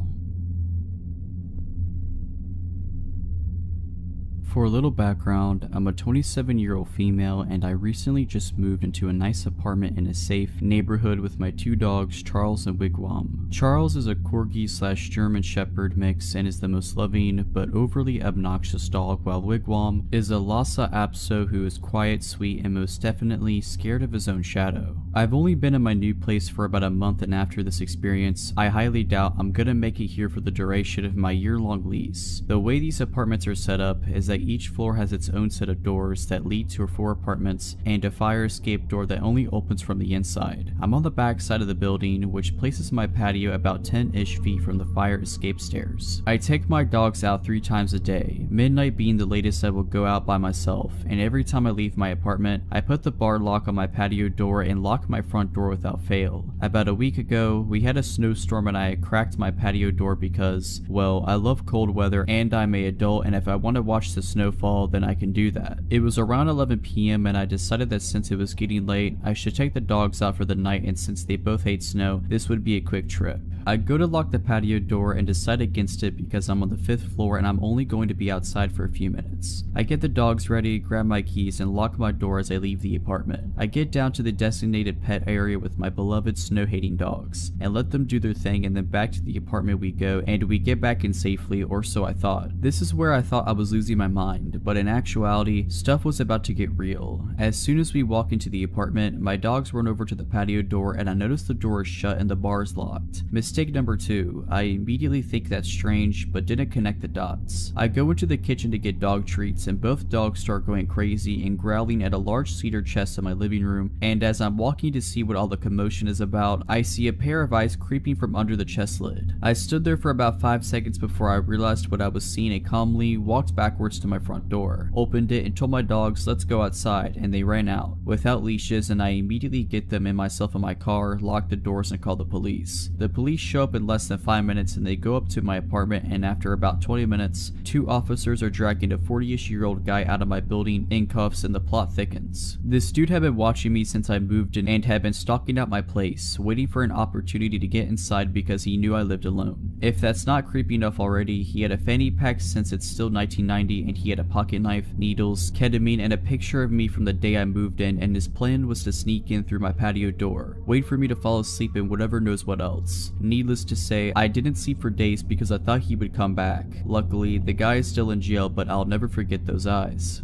For a little background, I'm a 27-year-old female and I recently just moved into a nice apartment in a safe neighborhood with my 2 dogs, Charles and Wigwam. Charles is a Corgi/German Shepherd mix and is the most loving but overly obnoxious dog, while Wigwam is a Lhasa Apso who is quiet, sweet, and most definitely scared of his own shadow. I've only been in my new place for about a month, and after this experience, I highly doubt I'm gonna make it here for the duration of my year-long lease. The way these apartments are set up is that each floor has its own set of doors that lead to 4 apartments and a fire escape door that only opens from the inside. I'm on the back side of the building, which places my patio about 10-ish feet from the fire escape stairs. I take my dogs out 3 times a day, midnight being the latest I will go out by myself, and every time I leave my apartment, I put the bar lock on my patio door and lock my front door without fail. About a week ago, we had a snowstorm and I cracked my patio door because, well, I love cold weather and I'm an adult, and if I want to watch the snowfall, then I can do that. It was around 11 p.m. and I decided that since it was getting late, I should take the dogs out for the night, and since they both hate snow, this would be a quick trip. I go to lock the patio door and decide against it because I'm on the 5th floor and I'm only going to be outside for a few minutes. I get the dogs ready, grab my keys, and lock my door as I leave the apartment. I get down to the designated pet area with my beloved snow-hating dogs and let them do their thing, and then back to the apartment we go, and we get back in safely, or so I thought. This is where I thought I was losing my mind, but in actuality, stuff was about to get real. As soon as we walk into the apartment, my dogs run over to the patio door and I notice the door is shut and the bar is locked. Mistake number 2, I immediately think that's strange, but didn't connect the dots. I go into the kitchen to get dog treats, and both dogs start going crazy and growling at a large cedar chest in my living room, and as I'm walking to see what all the commotion is about, I see a pair of eyes creeping from under the chest lid. I stood there for about 5 seconds before I realized what I was seeing and calmly walked backwards to my front door, opened it, and told my dogs let's go outside, and they ran out without leashes, and I immediately get them and myself in my car, lock the doors, and call the police. The police show up in less than 5 minutes and they go up to my apartment, and after about 20 minutes, 2 officers are dragging a 40-ish-year-old guy out of my building in cuffs, and the plot thickens. This dude had been watching me since I moved in and had been stalking out my place, waiting for an opportunity to get inside because he knew I lived alone. If that's not creepy enough already, he had a fanny pack since it's still 1990, and he had a pocket knife, needles, ketamine, and a picture of me from the day I moved in, and his plan was to sneak in through my patio door, wait for me to fall asleep, and whatever knows what else. Needless to say, I didn't sleep for days because I thought he would come back. Luckily, the guy is still in jail, but I'll never forget those eyes.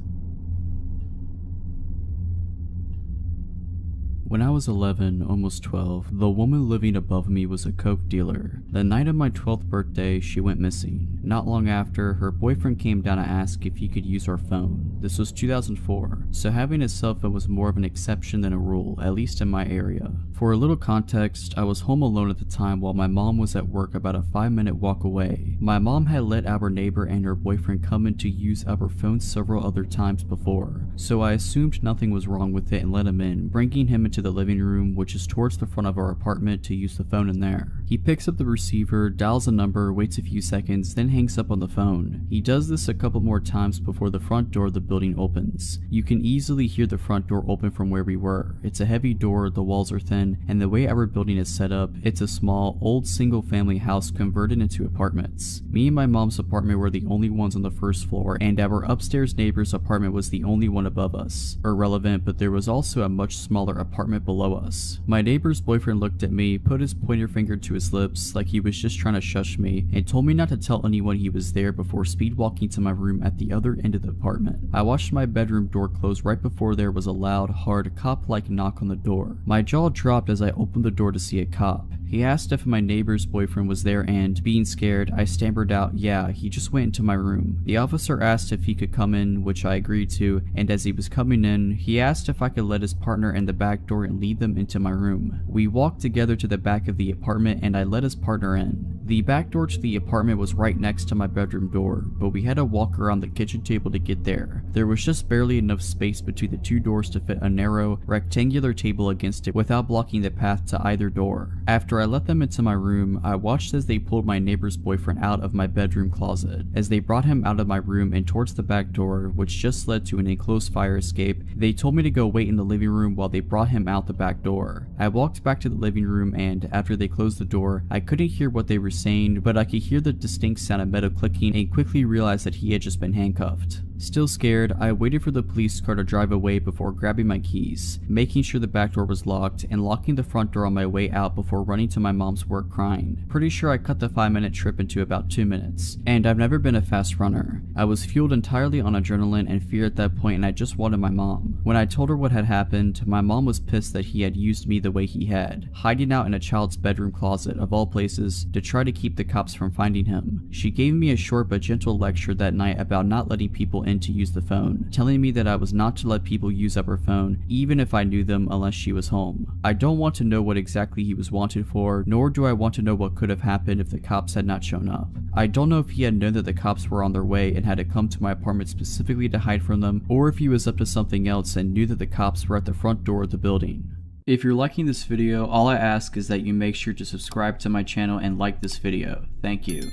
When I was 11, almost 12, the woman living above me was a coke dealer. The night of my 12th birthday, she went missing. Not long after, her boyfriend came down to ask if he could use our phone. This was 2004, so having a cell phone was more of an exception than a rule, at least in my area. For a little context, I was home alone at the time while my mom was at work about a 5-minute walk away. My mom had let our neighbor and her boyfriend come in to use our phone several other times before, so I assumed nothing was wrong with it and let him in, bringing him into the living room, which is towards the front of our apartment, to use the phone in there. He picks up the receiver, dials a number, waits a few seconds, then hangs up on the phone. He does this a couple more times before the front door of the building opens. You can easily hear the front door open from where we were. It's a heavy door, the walls are thin, and the way our building is set up, it's a small, old single-family house converted into apartments. Me and my mom's apartment were the only ones on the first floor, and our upstairs neighbor's apartment was the only one above us. Irrelevant, but there was also a much smaller apartment below us. My neighbor's boyfriend looked at me, put his pointer finger to his lips like he was just trying to shush me, and told me not to tell anyone he was there before speed walking to my room at the other end of the apartment. I watched my bedroom door close right before there was a loud, hard, cop-like knock on the door. My jaw dropped as I opened the door to see a cop. He asked if my neighbor's boyfriend was there and, being scared, I stammered out, "Yeah, he just went into my room." The officer asked if he could come in, which I agreed to, and as he was coming in, he asked if I could let his partner in the back door and lead them into my room. We walked together to the back of the apartment and I let his partner in. The back door to the apartment was right next to my bedroom door, but we had to walk around the kitchen table to get there. There was just barely enough space between the two doors to fit a narrow, rectangular table against it without blocking the path to either door. After I let them into my room, I watched as they pulled my neighbor's boyfriend out of my bedroom closet. As they brought him out of my room and towards the back door, which just led to an enclosed fire escape, they told me to go wait in the living room while they brought him out the back door. I walked back to the living room and, after they closed the door, I couldn't hear what they were saying, but I could hear the distinct sound of metal clicking and quickly realized that he had just been handcuffed. Still scared, I waited for the police car to drive away before grabbing my keys, making sure the back door was locked, and locking the front door on my way out before running to my mom's work crying. Pretty sure I cut the 5-minute trip into about 2 minutes, and I've never been a fast runner. I was fueled entirely on adrenaline and fear at that point, and I just wanted my mom. When I told her what had happened, my mom was pissed that he had used me the way he had, hiding out in a child's bedroom closet of all places to try to keep the cops from finding him. She gave me a short but gentle lecture that night about not letting people in to use the phone, telling me that I was not to let people use our phone even if I knew them unless she was home. I don't want to know what exactly he was wanted for, nor do I want to know what could have happened if the cops had not shown up. I don't know if he had known that the cops were on their way and had to come to my apartment specifically to hide from them, or if he was up to something else and knew that the cops were at the front door of the building. If you're liking this video, all I ask is that you make sure to subscribe to my channel and like this video. Thank you.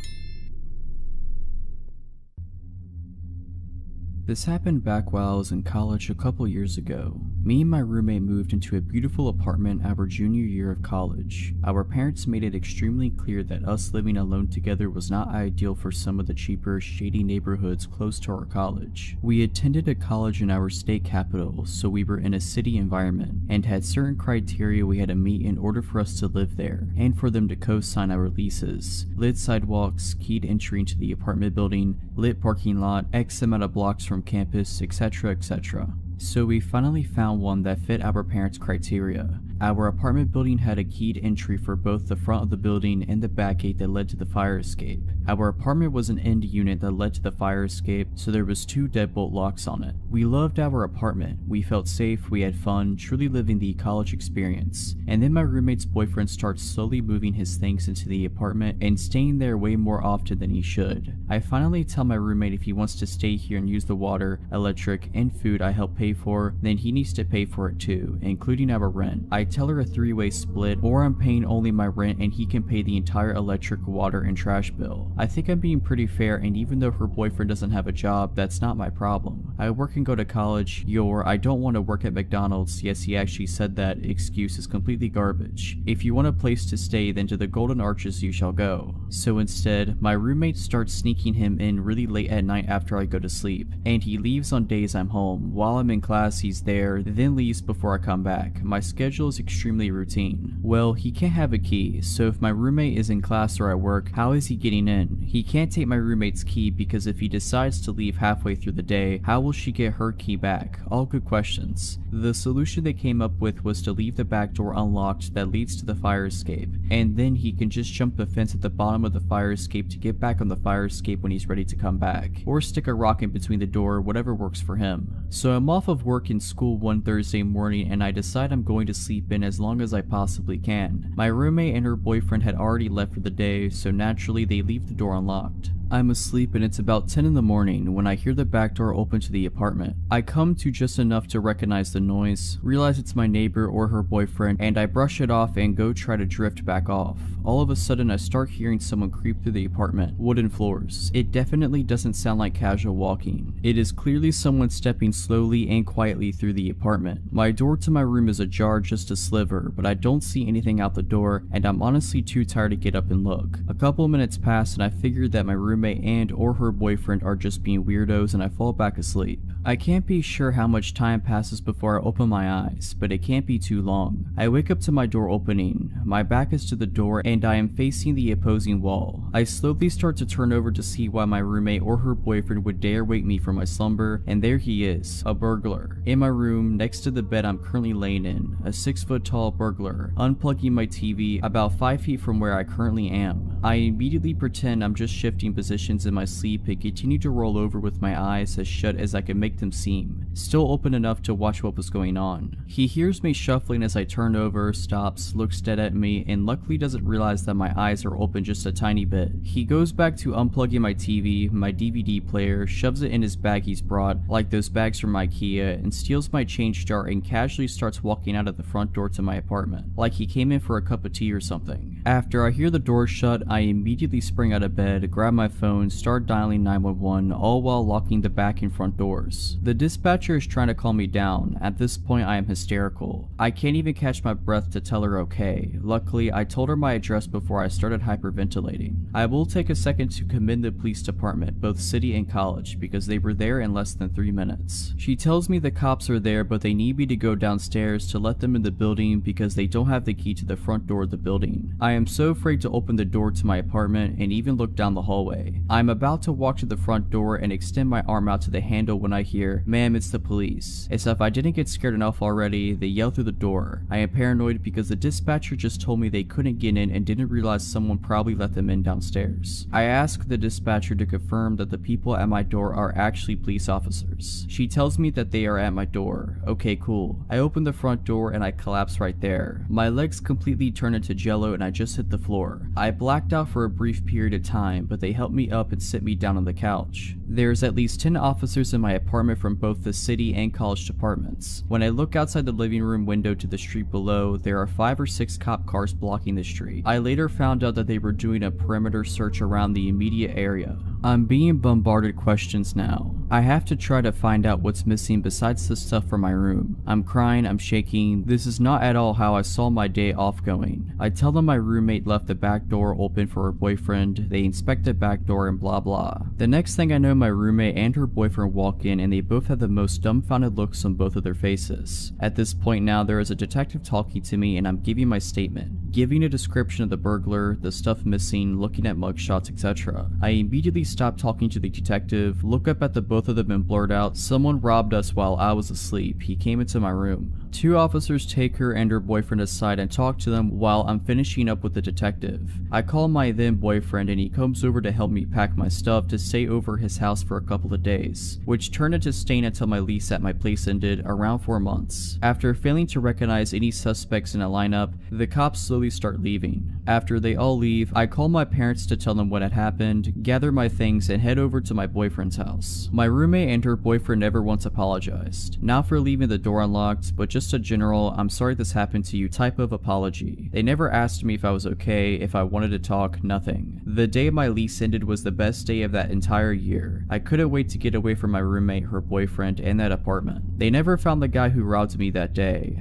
This happened back while I was in college a couple years ago. Me and my roommate moved into a beautiful apartment our junior year of college. Our parents made it extremely clear that us living alone together was not ideal for some of the cheaper, shady neighborhoods close to our college. We attended a college in our state capital, so we were in a city environment, and had certain criteria we had to meet in order for us to live there, and for them to co-sign our leases. Lit sidewalks, keyed entry into the apartment building, lit parking lot, X amount of blocks from campus, etc., etc. So we finally found one that fit our parents' criteria. Our apartment building had a keyed entry for both the front of the building and the back gate that led to the fire escape. Our apartment was an end unit that led to the fire escape, so there was 2 deadbolt locks on it. We loved our apartment. We felt safe, we had fun, truly living the college experience. And then my roommate's boyfriend starts slowly moving his things into the apartment and staying there way more often than he should. I finally tell my roommate if he wants to stay here and use the water, electric, and food I help pay for, then he needs to pay for it too, including our rent. I tell her a 3-way split, or I'm paying only my rent and he can pay the entire electric, water, and trash bill. I think I'm being pretty fair, and even though her boyfriend doesn't have a job, that's not my problem. I work and go to college. I don't want to work at McDonald's. Yes, he actually said that excuse is completely garbage. If you want a place to stay, then to the Golden Arches you shall go. So instead, my roommate starts sneaking him in really late at night after I go to sleep, and he leaves on days I'm home. While I'm in class, he's there, then leaves before I come back. My schedule is feels extremely routine. Well, he can't have a key, so if my roommate is in class or at work, how is he getting in? He can't take my roommate's key because if he decides to leave halfway through the day, how will she get her key back? All good questions. The solution they came up with was to leave the back door unlocked that leads to the fire escape, and then he can just jump the fence at the bottom of the fire escape to get back on the fire escape when he's ready to come back, or stick a rock in between the door, whatever works for him. So I'm off of work and school one Thursday morning and I decide I'm going to sleep in as long as I possibly can. My roommate and her boyfriend had already left for the day, so naturally they leave the door unlocked. I'm asleep and it's about 10 in the morning when I hear the back door open to the apartment. I come to just enough to recognize the noise, realize it's my neighbor or her boyfriend, and I brush it off and go try to drift back off. All of a sudden I start hearing someone creep through the apartment. Wooden floors. It definitely doesn't sound like casual walking. It is clearly someone stepping slowly and quietly through the apartment. My door to my room is ajar just a sliver, but I don't see anything out the door and I'm honestly too tired to get up and look. A couple minutes pass and I figure that my roommate and or her boyfriend are just being weirdos and I fall back asleep. I can't be sure how much time passes before I open my eyes, but it can't be too long. I wake up to my door opening. My back is to the door and I am facing the opposing wall. I slowly start to turn over to see why my roommate or her boyfriend would dare wake me from my slumber, and there he is, a burglar. In my room, next to the bed I'm currently laying in, a 6-foot tall burglar, unplugging my TV about 5 feet from where I currently am. I immediately pretend I'm just shifting positions in my sleep and continue to roll over with my eyes as shut as I can make them seem, still open enough to watch what was going on. He hears me shuffling as I turn over, stops, looks dead at me, and luckily doesn't realize that my eyes are open just a tiny bit. He goes back to unplugging my TV, my DVD player, shoves it in his bag he's brought, like those bags from IKEA, and steals my change jar and casually starts walking out of the front door to my apartment, like he came in for a cup of tea or something. After I hear the door shut, I immediately spring out of bed, grab my phone, start dialing 911, all while locking the back and front doors. The dispatcher is trying to calm me down. At this point I am hysterical. I can't even catch my breath to tell her okay. Luckily, I told her my address before I started hyperventilating. I will take a second to commend the police department, both city and college, because they were there in less than 3 minutes. She tells me the cops are there but they need me to go downstairs to let them in the building because they don't have the key to the front door of the building. I am so afraid to open the door to my apartment and even look down the hallway. I'm about to walk to the front door and extend my arm out to the handle when I hear, "Ma'am, it's the police." As if I didn't get scared enough already, they yell through the door. I am paranoid because the dispatcher just told me they couldn't get in and didn't realize someone probably let them in downstairs. I ask the dispatcher to confirm that the people at my door are actually police officers. She tells me that they are at my door. Okay, cool. I open the front door and I collapse right there. My legs completely turn into jello and I just hit the floor. I blacked out for a brief period of time, but they helped me up and sit me down on the couch. There's at least 10 officers in my apartment from both the city and college departments. When I look outside the living room window to the street below, there are 5 or 6 cop cars blocking the street. I later found out that they were doing a perimeter search around the immediate area. I'm being bombarded questions now. I have to try to find out what's missing besides the stuff from my room. I'm crying, I'm shaking. This is not at all how I saw my day off going. I tell them my roommate left the back door open for her boyfriend, they inspect the back door and blah blah. The next thing I know, my roommate and her boyfriend walk in and they both have the most dumbfounded looks on both of their faces. At this point now, there is a detective talking to me and I'm giving my statement, giving a description of the burglar, the stuff missing, looking at mugshots, etc. I immediately stop talking to the detective, look up at the both of them and blurt out, "Someone robbed us while I was asleep. He came into my room." 2 officers take her and her boyfriend aside and talk to them while I'm finishing up with the detective. I call my then boyfriend and he comes over to help me pack my stuff to stay over his house for a couple of days, which turned into staying until my lease at my place ended, around 4 months. After failing to recognize any suspects in a lineup, the cops slowly start leaving. After they all leave, I call my parents to tell them what had happened, gather my things, and head over to my boyfriend's house. My roommate and her boyfriend never once apologized. Not for leaving the door unlocked, but just a general "I'm sorry this happened to you" type of apology. They never asked me if I was okay, if I wanted to talk, nothing. The day my lease ended was the best day of that entire year. I couldn't wait to get away from my roommate, her boyfriend, and that apartment. They never found the guy who robbed me that day.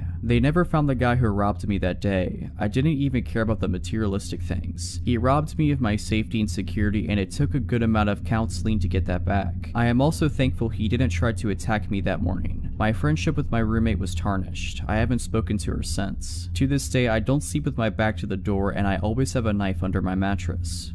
I didn't even care about the materialistic things. He robbed me of my safety and security, and it took a good amount of counseling to get that back. I am also thankful he didn't try to attack me that morning. My My friendship with my roommate was tarnished. I haven't spoken to her since. To this day, I don't sleep with my back to the door, and I always have a knife under my mattress.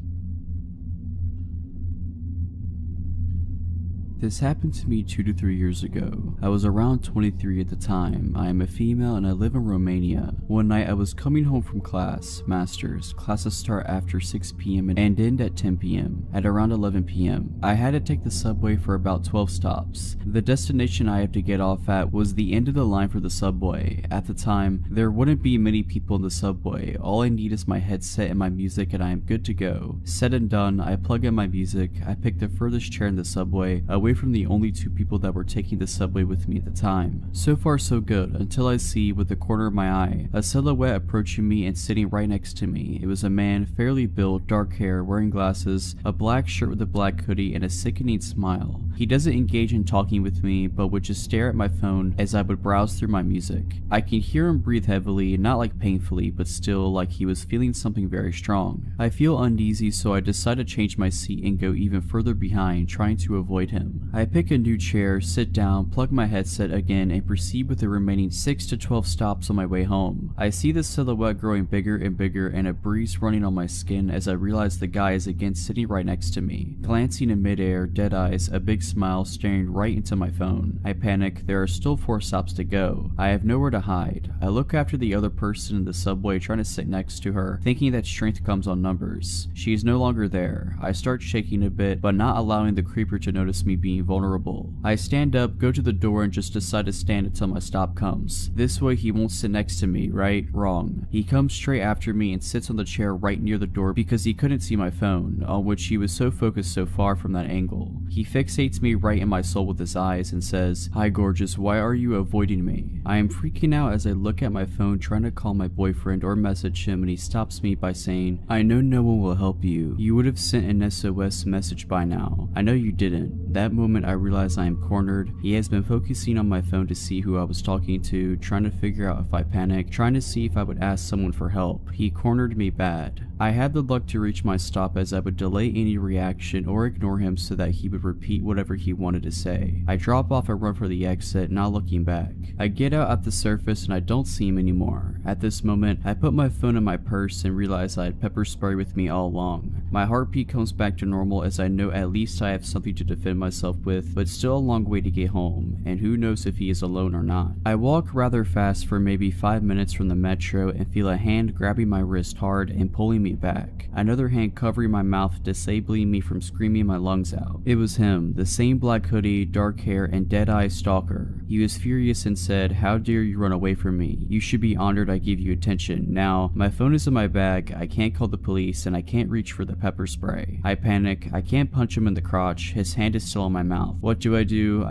This happened to me 2 to 3 years ago. I was around 23 at the time. I am a female and I live in Romania. One night I was coming home from class, masters. Classes start after 6 p.m. and end at 10 p.m. At around 11 p.m. I had to take the subway for about 12 stops. The destination I have to get off at was the end of the line for the subway. At the time, there wouldn't be many people in the subway. All I need is my headset and my music and I am good to go. Said and done, I plug in my music. I pick the furthest chair in the subway, away from the only 2 people that were taking the subway with me at the time. So far so good, until I see, with the corner of my eye, a silhouette approaching me and sitting right next to me. It was a man, fairly built, dark hair, wearing glasses, a black shirt with a black hoodie, and a sickening smile. He doesn't engage in talking with me, but would just stare at my phone as I would browse through my music. I can hear him breathe heavily, not like painfully, but still like he was feeling something very strong. I feel uneasy, so I decide to change my seat and go even further behind, trying to avoid him. I pick a new chair, sit down, plug my headset again, and proceed with the remaining 6 to 12 stops on my way home. I see the silhouette growing bigger and bigger and a breeze running on my skin as I realize the guy is again sitting right next to me. Glancing in midair, dead eyes, a big smile, staring right into my phone. I panic. There are still 4 stops to go. I have nowhere to hide. I look after the other person in the subway, trying to sit next to her, thinking that strength comes on numbers. She is no longer there. I start shaking a bit, but not allowing the creeper to notice me being vulnerable. I stand up, go to the door, and just decide to stand until my stop comes. This way he won't sit next to me, right? Wrong. He comes straight after me and sits on the chair right near the door because he couldn't see my phone, on which he was so focused so far from that angle. He fixates me right in my soul with his eyes and says, "Hi gorgeous, why are you avoiding me?" I am freaking out as I look at my phone trying to call my boyfriend or message him, and he stops me by saying, "I know no one will help you. You would have sent an SOS message by now. I know you didn't." That moment I realize I am cornered. He has been focusing on my phone to see who I was talking to, trying to figure out if I panicked, trying to see if I would ask someone for help. He cornered me bad. I had the luck to reach my stop as I would delay any reaction or ignore him so that he would repeat whatever he wanted to say. I drop off and run for the exit, not looking back. I get out at the surface and I don't see him anymore. At this moment, I put my phone in my purse and realize I had pepper spray with me all along. My heartbeat comes back to normal as I know at least I have something to defend myself with, but still a long way to get home, and who knows if he is alone or not. I walk rather fast for maybe 5 minutes from the metro and feel a hand grabbing my wrist hard and pulling me back. Another hand covering my mouth, disabling me from screaming my lungs out. It was him, the same black hoodie, dark hair, and dead-eyed stalker. He was furious and said, "How dare you run away from me? You should be honored I give you attention. Now, my phone is in my bag, I can't call the police, and I can't reach for the pepper spray." I panic. I can't punch him in the crotch. His hand is still on my mouth. What do? I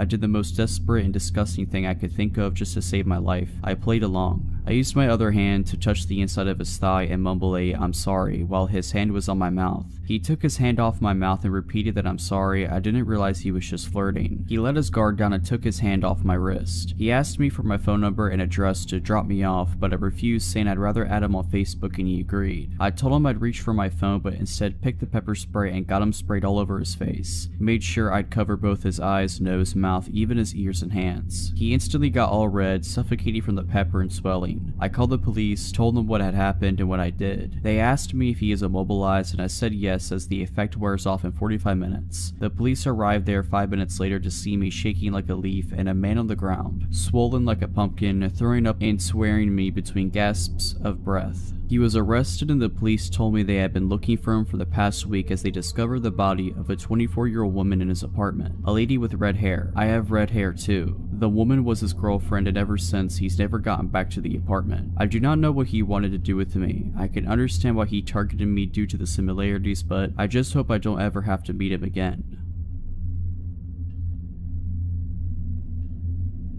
did the most desperate and disgusting thing I could think of just to save my life. I played along. I used my other hand to touch the inside of his thigh and mumble a "I'm sorry" while his hand was on my mouth. He took his hand off my mouth and repeated that I'm sorry. I didn't realize he was just flirting. He let his guard down and took his hand off my wrist. He asked me for my phone number and address to drop me off, but I refused, saying I'd rather add him on Facebook, and he agreed. I told him I'd reach for my phone, but instead picked the pepper spray and got him sprayed all over his face. Made sure I'd cover both his eyes, nose, mouth, even his ears and hands. He instantly got all red, suffocating from the pepper and swelling. I called the police, told them what had happened and what I did. They asked me if he is immobilized, and I said yes, as the effect wears off in 45 minutes. The police arrived there 5 minutes later to see me shaking like a leaf and a man on the ground, swollen like a pumpkin, throwing up and swearing me between gasps of breath. He was arrested, and the police told me they had been looking for him for the past week as they discovered the body of a 24-year-old woman in his apartment, a lady with red hair. I have red hair too. The woman was his girlfriend, and ever since he's never gotten back to the apartment. I do not know what he wanted to do with me. I can understand why he targeted me due to the similarities, but I just hope I don't ever have to meet him again.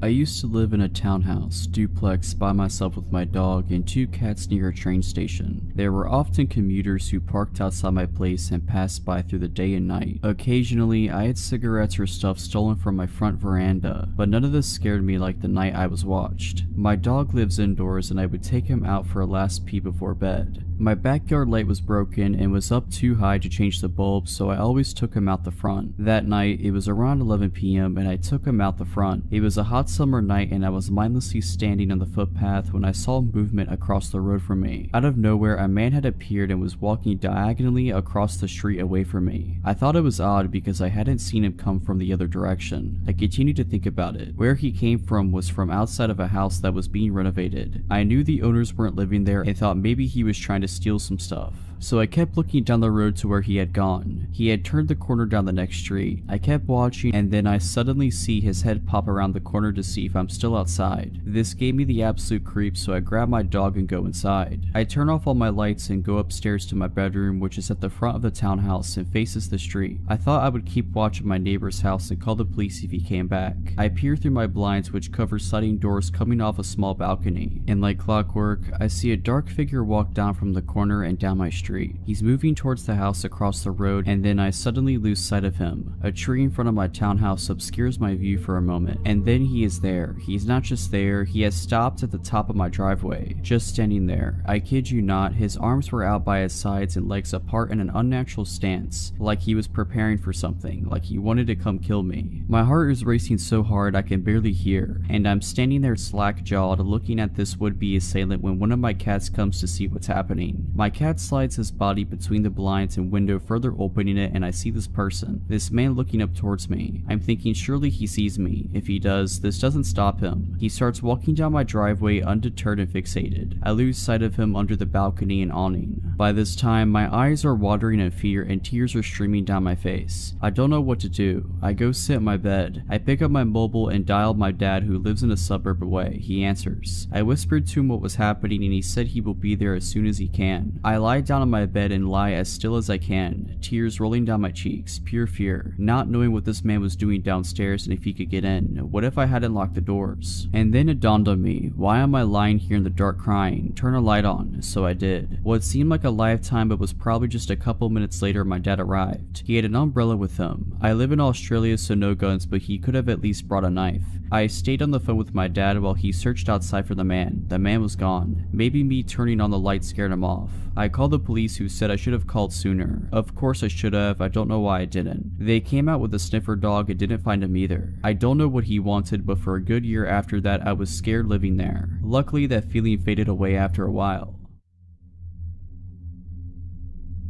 I used to live in a townhouse duplex by myself with my dog and 2 cats near a train station. There were often commuters who parked outside my place and passed by through the day and night. Occasionally, I had cigarettes or stuff stolen from my front veranda, but none of this scared me like the night I was watched. My dog lives indoors, and I would take him out for a last pee before bed. My backyard light was broken and was up too high to change the bulb, so I always took him out the front. That night, it was around 11 p.m. and I took him out the front. It was a hot summer night and I was mindlessly standing on the footpath when I saw movement across the road from me. Out of nowhere, a man had appeared and was walking diagonally across the street away from me. I thought it was odd because I hadn't seen him come from the other direction. I continued to think about it. Where he came from was from outside of a house that was being renovated. I knew the owners weren't living there and thought maybe he was trying to steal some stuff. So I kept looking down the road to where he had gone. He had turned the corner down the next street. I kept watching and then I suddenly see his head pop around the corner to see if I'm still outside. This gave me the absolute creeps, so I grab my dog and go inside. I turn off all my lights and go upstairs to my bedroom, which is at the front of the townhouse and faces the street. I thought I would keep watch of my neighbor's house and call the police if he came back. I peer through my blinds, which cover sliding doors coming off a small balcony, and like clockwork, I see a dark figure walk down from the corner and down my street. He's moving towards the house across the road, and then I suddenly lose sight of him. A tree in front of my townhouse obscures my view for a moment, and then he is there. He's not just there, he has stopped at the top of my driveway, just standing there. I kid you not, his arms were out by his sides and legs apart in an unnatural stance, like he was preparing for something, like he wanted to come kill me. My heart is racing so hard I can barely hear, and I'm standing there slack-jawed looking at this would-be assailant when one of my cats comes to see what's happening. My cat slides his body between the blinds and window, further opening it, and I see this person, this man looking up towards me. I'm thinking surely he sees me. If he does, this doesn't stop him. He starts walking down my driveway undeterred and fixated. I lose sight of him under the balcony and awning. By this time, my eyes are watering in fear and tears are streaming down my face. I don't know what to do. I go sit in my bed. I pick up my mobile and dial my dad, who lives in a suburb away. He answers. I whispered to him what was happening and he said he will be there as soon as he can. I lie down on my bed and lie as still as I can, tears rolling down my cheeks, pure fear, not knowing what this man was doing downstairs and if he could get in. What if I hadn't locked the doors? And then it dawned on me, why am I lying here in the dark crying? Turn a light on. So I did. What seemed like a lifetime but was probably just a couple minutes later, my dad arrived. He had an umbrella with him. I live in Australia, so no guns, but he could have at least brought a knife. I stayed on the phone with my dad while he searched outside for the man. The man was gone. Maybe me turning on the light scared him off. I called the police, who said I should have called sooner. Of course I should have, I don't know why I didn't. They came out with a sniffer dog and didn't find him either. I don't know what he wanted, but for a good year after that I was scared living there. Luckily that feeling faded away after a while.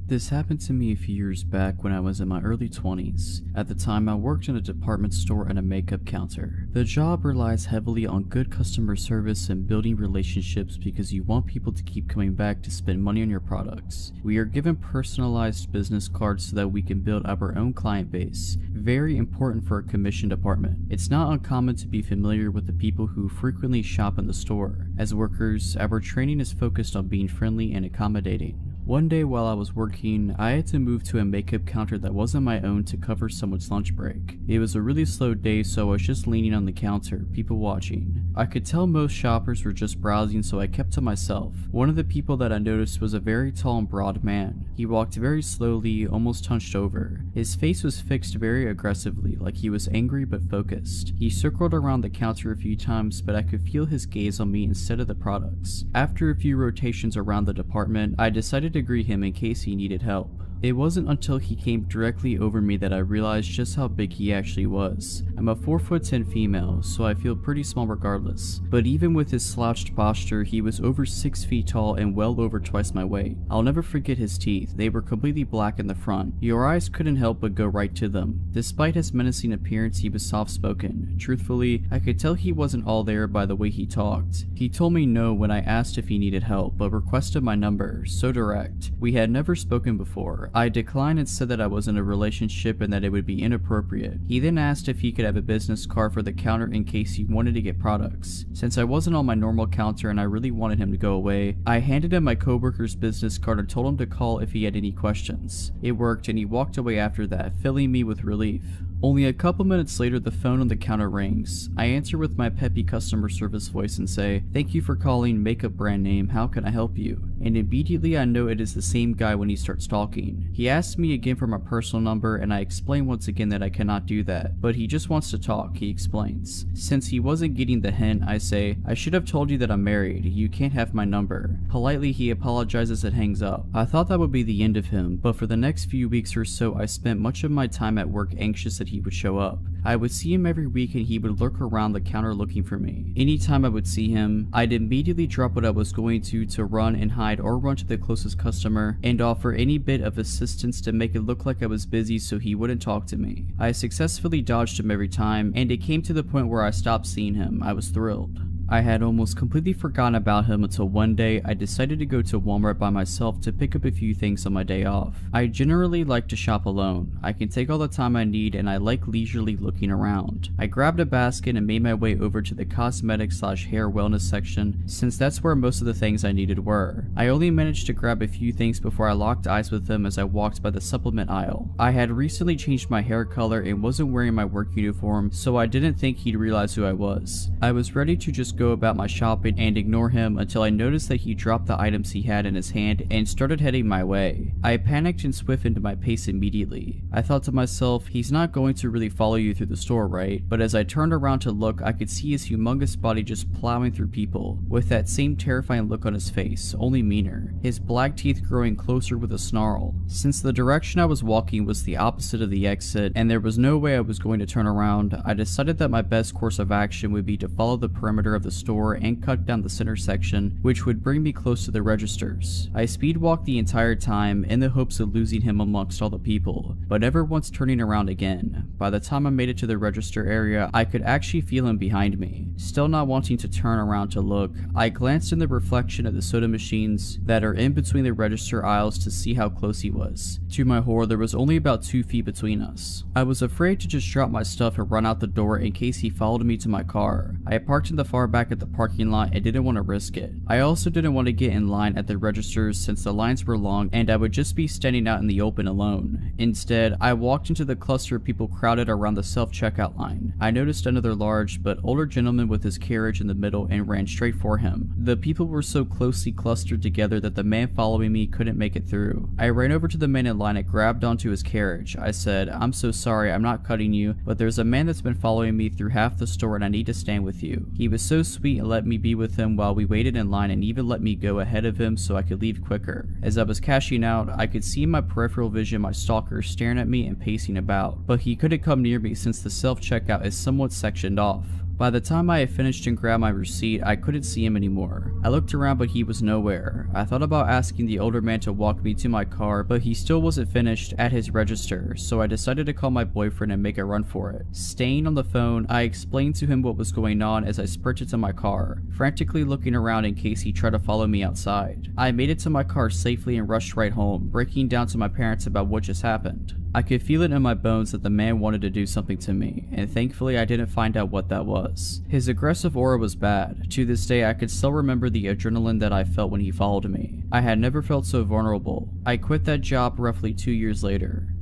This happened to me a few years back when I was in my early 20s. At the time, I worked in a department store at a makeup counter. The job relies heavily on good customer service and building relationships because you want people to keep coming back to spend money on your products. We are given personalized business cards so that we can build up our own client base. Very important for a commission department. It's not uncommon to be familiar with the people who frequently shop in the store. As workers, our training is focused on being friendly and accommodating. One day while I was working, I had to move to a makeup counter that wasn't my own to cover someone's lunch break. It was a really slow day, so I was just leaning on the counter, people watching. I could tell most shoppers were just browsing, so I kept to myself. One of the people that I noticed was a very tall and broad man. He walked very slowly, almost hunched over. His face was fixed very aggressively, like he was angry but focused. He circled around the counter a few times, but I could feel his gaze on me instead of the products. After a few rotations around the department, I decided to greet him in case he needed help. It wasn't until he came directly over me that I realized just how big he actually was. I'm a 4'10" female, so I feel pretty small regardless. But even with his slouched posture, he was over 6 feet tall and well over twice my weight. I'll never forget his teeth. They were completely black in the front. Your eyes couldn't help but go right to them. Despite his menacing appearance, he was soft-spoken. Truthfully, I could tell he wasn't all there by the way he talked. He told me no when I asked if he needed help, but requested my number. So direct. We had never spoken before. I declined and said that I was in a relationship and that it would be inappropriate. He then asked if he could have a business card for the counter in case he wanted to get products. Since I wasn't on my normal counter and I really wanted him to go away, I handed him my coworker's business card and told him to call if he had any questions. It worked and he walked away after that, filling me with relief. Only a couple minutes later, the phone on the counter rings. I answer with my peppy customer service voice and say, "Thank you for calling makeup brand name, how can I help you?" And immediately I know it is the same guy when he starts talking. He asks me again for my personal number, and I explain once again that I cannot do that, but he just wants to talk, he explains. Since he wasn't getting the hint, I say, "I should have told you that I'm married, you can't have my number." Politely he apologizes and hangs up. I thought that would be the end of him, but for the next few weeks or so I spent much of my time at work anxious that he would show up. I would see him every week and he would lurk around the counter looking for me. Anytime I would see him, I'd immediately drop what I was going to run and hide or run to the closest customer and offer any bit of assistance to make it look like I was busy so he wouldn't talk to me. I successfully dodged him every time, and it came to the point where I stopped seeing him. I was thrilled. I had almost completely forgotten about him until one day I decided to go to Walmart by myself to pick up a few things on my day off. I generally like to shop alone. I can take all the time I need and I like leisurely looking around. I grabbed a basket and made my way over to the cosmetic/hair wellness section since that's where most of the things I needed were. I only managed to grab a few things before I locked eyes with him as I walked by the supplement aisle. I had recently changed my hair color and wasn't wearing my work uniform, so I didn't think he'd realize who I was. I was ready to just go about my shopping and ignore him until I noticed that he dropped the items he had in his hand and started heading my way. I panicked and stiffened my pace immediately. I thought to myself, he's not going to really follow you through the store, right? But as I turned around to look, I could see his humongous body just plowing through people, with that same terrifying look on his face, only meaner, his black teeth growing closer with a snarl. Since the direction I was walking was the opposite of the exit, and there was no way I was going to turn around, I decided that my best course of action would be to follow the perimeter of the store and cut down the center section, which would bring me close to the registers. I speed walked the entire time in the hopes of losing him amongst all the people, but never once turning around again. By the time I made it to the register area, I could actually feel him behind me. Still not wanting to turn around to look, I glanced in the reflection of the soda machines that are in between the register aisles to see how close he was. To my horror, there was only about 2 feet between us. I was afraid to just drop my stuff and run out the door in case he followed me to my car. I parked in the far back of the parking lot and didn't want to risk it. I also didn't want to get in line at the registers since the lines were long and I would just be standing out in the open alone. Instead, I walked into the cluster of people crowded around the self-checkout line. I noticed another large but older gentleman with his carriage in the middle and ran straight for him. The people were so closely clustered together that the man following me couldn't make it through. I ran over to the man in line and grabbed onto his carriage. I said, "I'm so sorry, I'm not cutting you, but there's a man that's been following me through half the store and I need to stand with you." He was so sweet and let me be with him while we waited in line and even let me go ahead of him so I could leave quicker. As I was cashing out, I could see in my peripheral vision my stalker staring at me and pacing about, but he couldn't come near me since the self-checkout is somewhat sectioned off. By the time I had finished and grabbed my receipt, I couldn't see him anymore. I looked around but he was nowhere. I thought about asking the older man to walk me to my car, but he still wasn't finished at his register, so I decided to call my boyfriend and make a run for it. Staying on the phone, I explained to him what was going on as I sprinted to my car, frantically looking around in case he tried to follow me outside. I made it to my car safely and rushed right home, breaking down to my parents about what just happened. I could feel it in my bones that the man wanted to do something to me, and thankfully I didn't find out what that was. His aggressive aura was bad. To this day I could still remember the adrenaline that I felt when he followed me. I had never felt so vulnerable. I quit that job roughly 2 years later.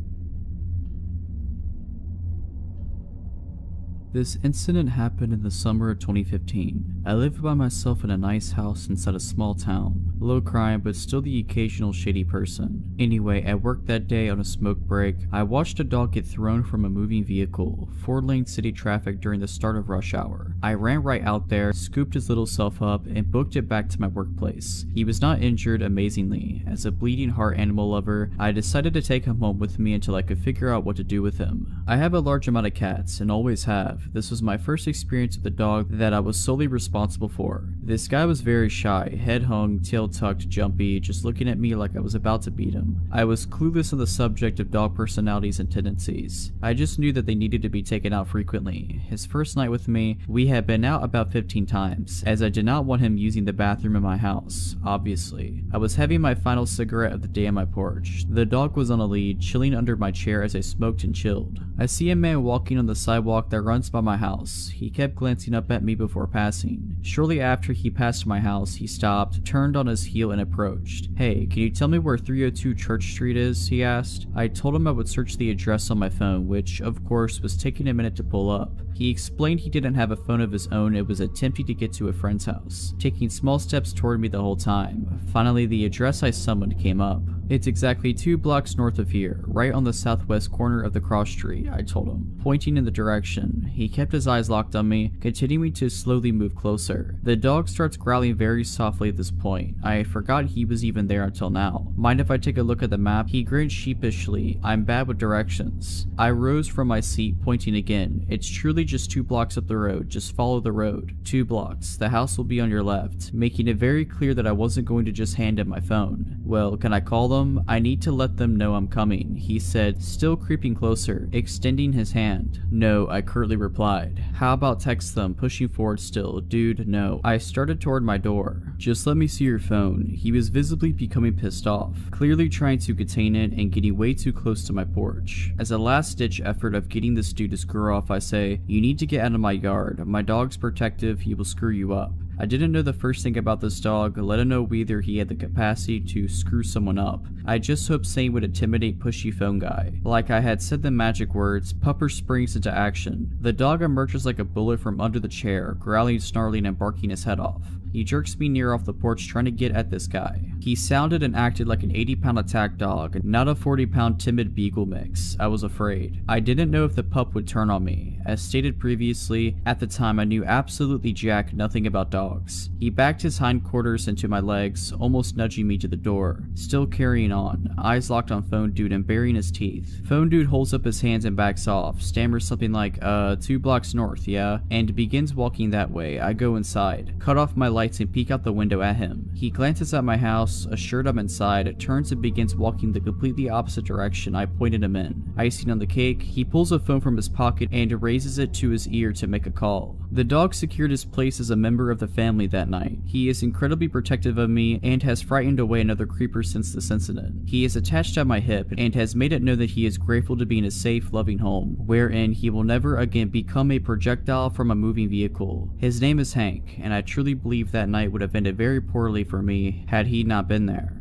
This incident happened in the summer of 2015. I lived by myself in a nice house inside a small town. Low crime, but still the occasional shady person. Anyway, at work that day on a smoke break, I watched a dog get thrown from a moving vehicle, 4-lane city traffic during the start of rush hour. I ran right out there, scooped his little self up, and booked it back to my workplace. He was not injured, amazingly. As a bleeding heart animal lover, I decided to take him home with me until I could figure out what to do with him. I have a large amount of cats, and always have. This was my first experience with a dog that I was solely responsible for. This guy was very shy, head hung, tail tucked, jumpy, just looking at me like I was about to beat him. I was clueless on the subject of dog personalities and tendencies. I just knew that they needed to be taken out frequently. His first night with me, we had been out about 15 times, as I did not want him using the bathroom in my house, obviously. I was having my final cigarette of the day on my porch. The dog was on a lead, chilling under my chair as I smoked and chilled. I see a man walking on the sidewalk that runs by my house. He kept glancing up at me before passing. Shortly after he passed my house, he stopped, turned on his heel and approached. "Hey, can you tell me where 302 Church Street is?" he asked. I told him I would search the address on my phone, which of course was taking a minute to pull up. He explained he didn't have a phone of his own and was attempting to get to a friend's house, taking small steps toward me the whole time. Finally, the address I summoned came up. "It's exactly 2 blocks north of here, right on the southwest corner of the cross street," I told him, pointing in the direction. He kept his eyes locked on me, continuing to slowly move closer. The dog starts growling very softly at this point. I forgot he was even there until now. "Mind if I take a look at the map?" He grinned sheepishly. "I'm bad with directions." I rose from my seat, pointing again. "It's truly just 2 blocks up the road. Just follow the road. 2 blocks. The house will be on your left," making it very clear that I wasn't going to just hand him my phone. "Well, can I call them? I need to let them know I'm coming," he said, still creeping closer, extending his hand. "No," I curtly replied. "How about text them?" pushing forward still. "Dude, no." I started toward my door. "Just let me see your phone." He was visibly becoming pissed off, clearly trying to contain it and getting way too close to my porch. As a last-ditch effort of getting this dude to screw off, I say, "You need to get out of my yard. My dog's protective. He will screw you up." I didn't know the first thing about this dog, let alone whether he had the capacity to screw someone up. I just hoped saying would intimidate pushy phone guy. Like I had said the magic words, Pupper springs into action. The dog emerges like a bullet from under the chair, growling, snarling, and barking his head off. He jerks me near off the porch trying to get at this guy. He sounded and acted like an 80-pound attack dog, not a 40-pound timid beagle mix. I was afraid. I didn't know if the pup would turn on me. As stated previously, at the time I knew absolutely jack nothing about dogs. He backed his hindquarters into my legs, almost nudging me to the door. Still carrying on, eyes locked on phone dude and baring his teeth. Phone dude holds up his hands and backs off, stammers something like, 2 blocks north, yeah? And begins walking that way. I go inside, cut off my lights and peek out the window at him. He glances at my house, assured I'm inside, turns and begins walking the completely opposite direction I pointed him in. Icing on the cake, he pulls a phone from his pocket and raises it to his ear to make a call. The dog secured his place as a member of the family that night. He is incredibly protective of me and has frightened away another creeper since this incident. He is attached at my hip and has made it known that he is grateful to be in a safe, loving home, wherein he will never again become a projectile from a moving vehicle. His name is Hank, and I truly believe that night would have ended very poorly for me had he not been there.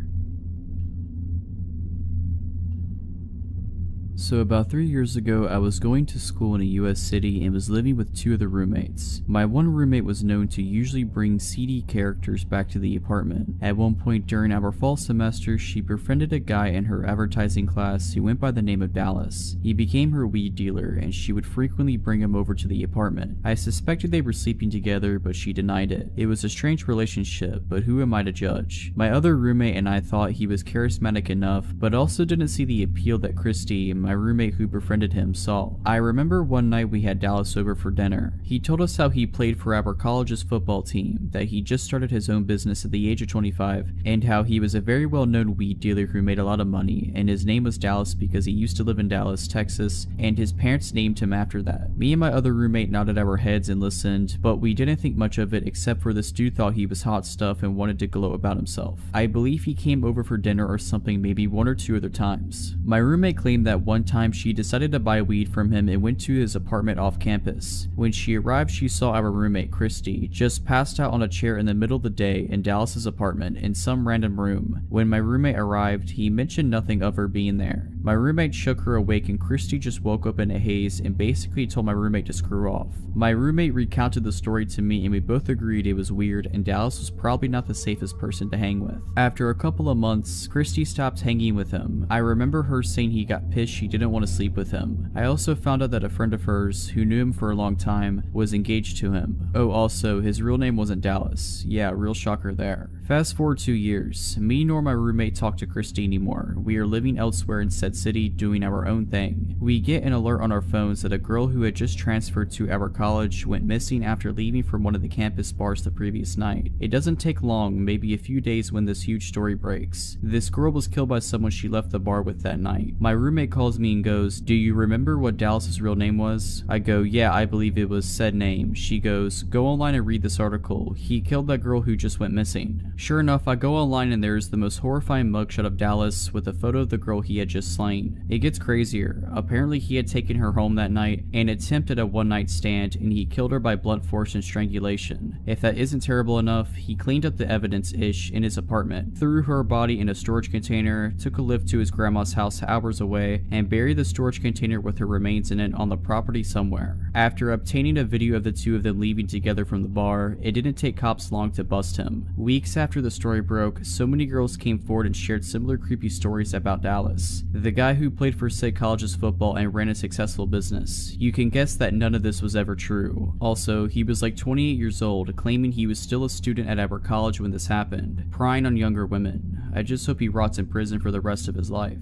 So about 3 years ago, I was going to school in a US city and was living with 2 other roommates. My one roommate was known to usually bring seedy characters back to the apartment. At one point during our fall semester, she befriended a guy in her advertising class who went by the name of Dallas. He became her weed dealer and she would frequently bring him over to the apartment. I suspected they were sleeping together, but she denied it. It was a strange relationship, but who am I to judge? My other roommate and I thought he was charismatic enough, but also didn't see the appeal that Christy, my roommate who befriended him, saw. I remember one night we had Dallas over for dinner. He told us how he played for our college's football team, that he just started his own business at the age of 25, and how he was a very well-known weed dealer who made a lot of money, and his name was Dallas because he used to live in Dallas, Texas, and his parents named him after that. Me and my other roommate nodded our heads and listened, but we didn't think much of it except for this dude thought he was hot stuff and wanted to gloat about himself. I believe he came over for dinner or something maybe 1 or 2 other times. My roommate claimed that one time she decided to buy weed from him and went to his apartment off campus. When she arrived, she saw our roommate, Christy, just passed out on a chair in the middle of the day in Dallas's apartment in some random room. When my roommate arrived, he mentioned nothing of her being there. My roommate shook her awake and Christy just woke up in a haze and basically told my roommate to screw off. My roommate recounted the story to me and we both agreed it was weird and Dallas was probably not the safest person to hang with. After a couple of months, Christy stopped hanging with him. I remember her saying he got pissed she didn't want to sleep with him. I also found out that a friend of hers, who knew him for a long time, was engaged to him. Oh, also, his real name wasn't Dallas. Yeah, real shocker there. Fast forward 2 years. Me nor my roommate talk to Christy anymore. We are living elsewhere in said city doing our own thing. We get an alert on our phones that a girl who had just transferred to our college went missing after leaving from one of the campus bars the previous night. It doesn't take long, maybe a few days, when this huge story breaks. This girl was killed by someone she left the bar with that night. My roommate calls me and goes, "Do you remember what Dallas's real name was?" I go, "Yeah, I believe it was said name." She goes, "Go online and read this article. He killed that girl who just went missing." Sure enough, I go online and there's the most horrifying mugshot of Dallas with a photo of the girl he had just slain. It gets crazier. Apparently he had taken her home that night and attempted a one-night stand, and he killed her by blunt force and strangulation. If that isn't terrible enough, he cleaned up the evidence-ish in his apartment, threw her body in a storage container, took a lift to his grandma's house hours away, and buried the storage container with her remains in it on the property somewhere. After obtaining a video of the two of them leaving together from the bar, it didn't take cops long to bust him. Weeks after the story broke, so many girls came forward and shared similar creepy stories about Dallas, the guy who played for psychologist football and ran a successful business. You can guess that none of this was ever true. Also, he was like 28 years old, claiming he was still a student at our college when this happened, prying on younger women. I just hope he rots in prison for the rest of his life.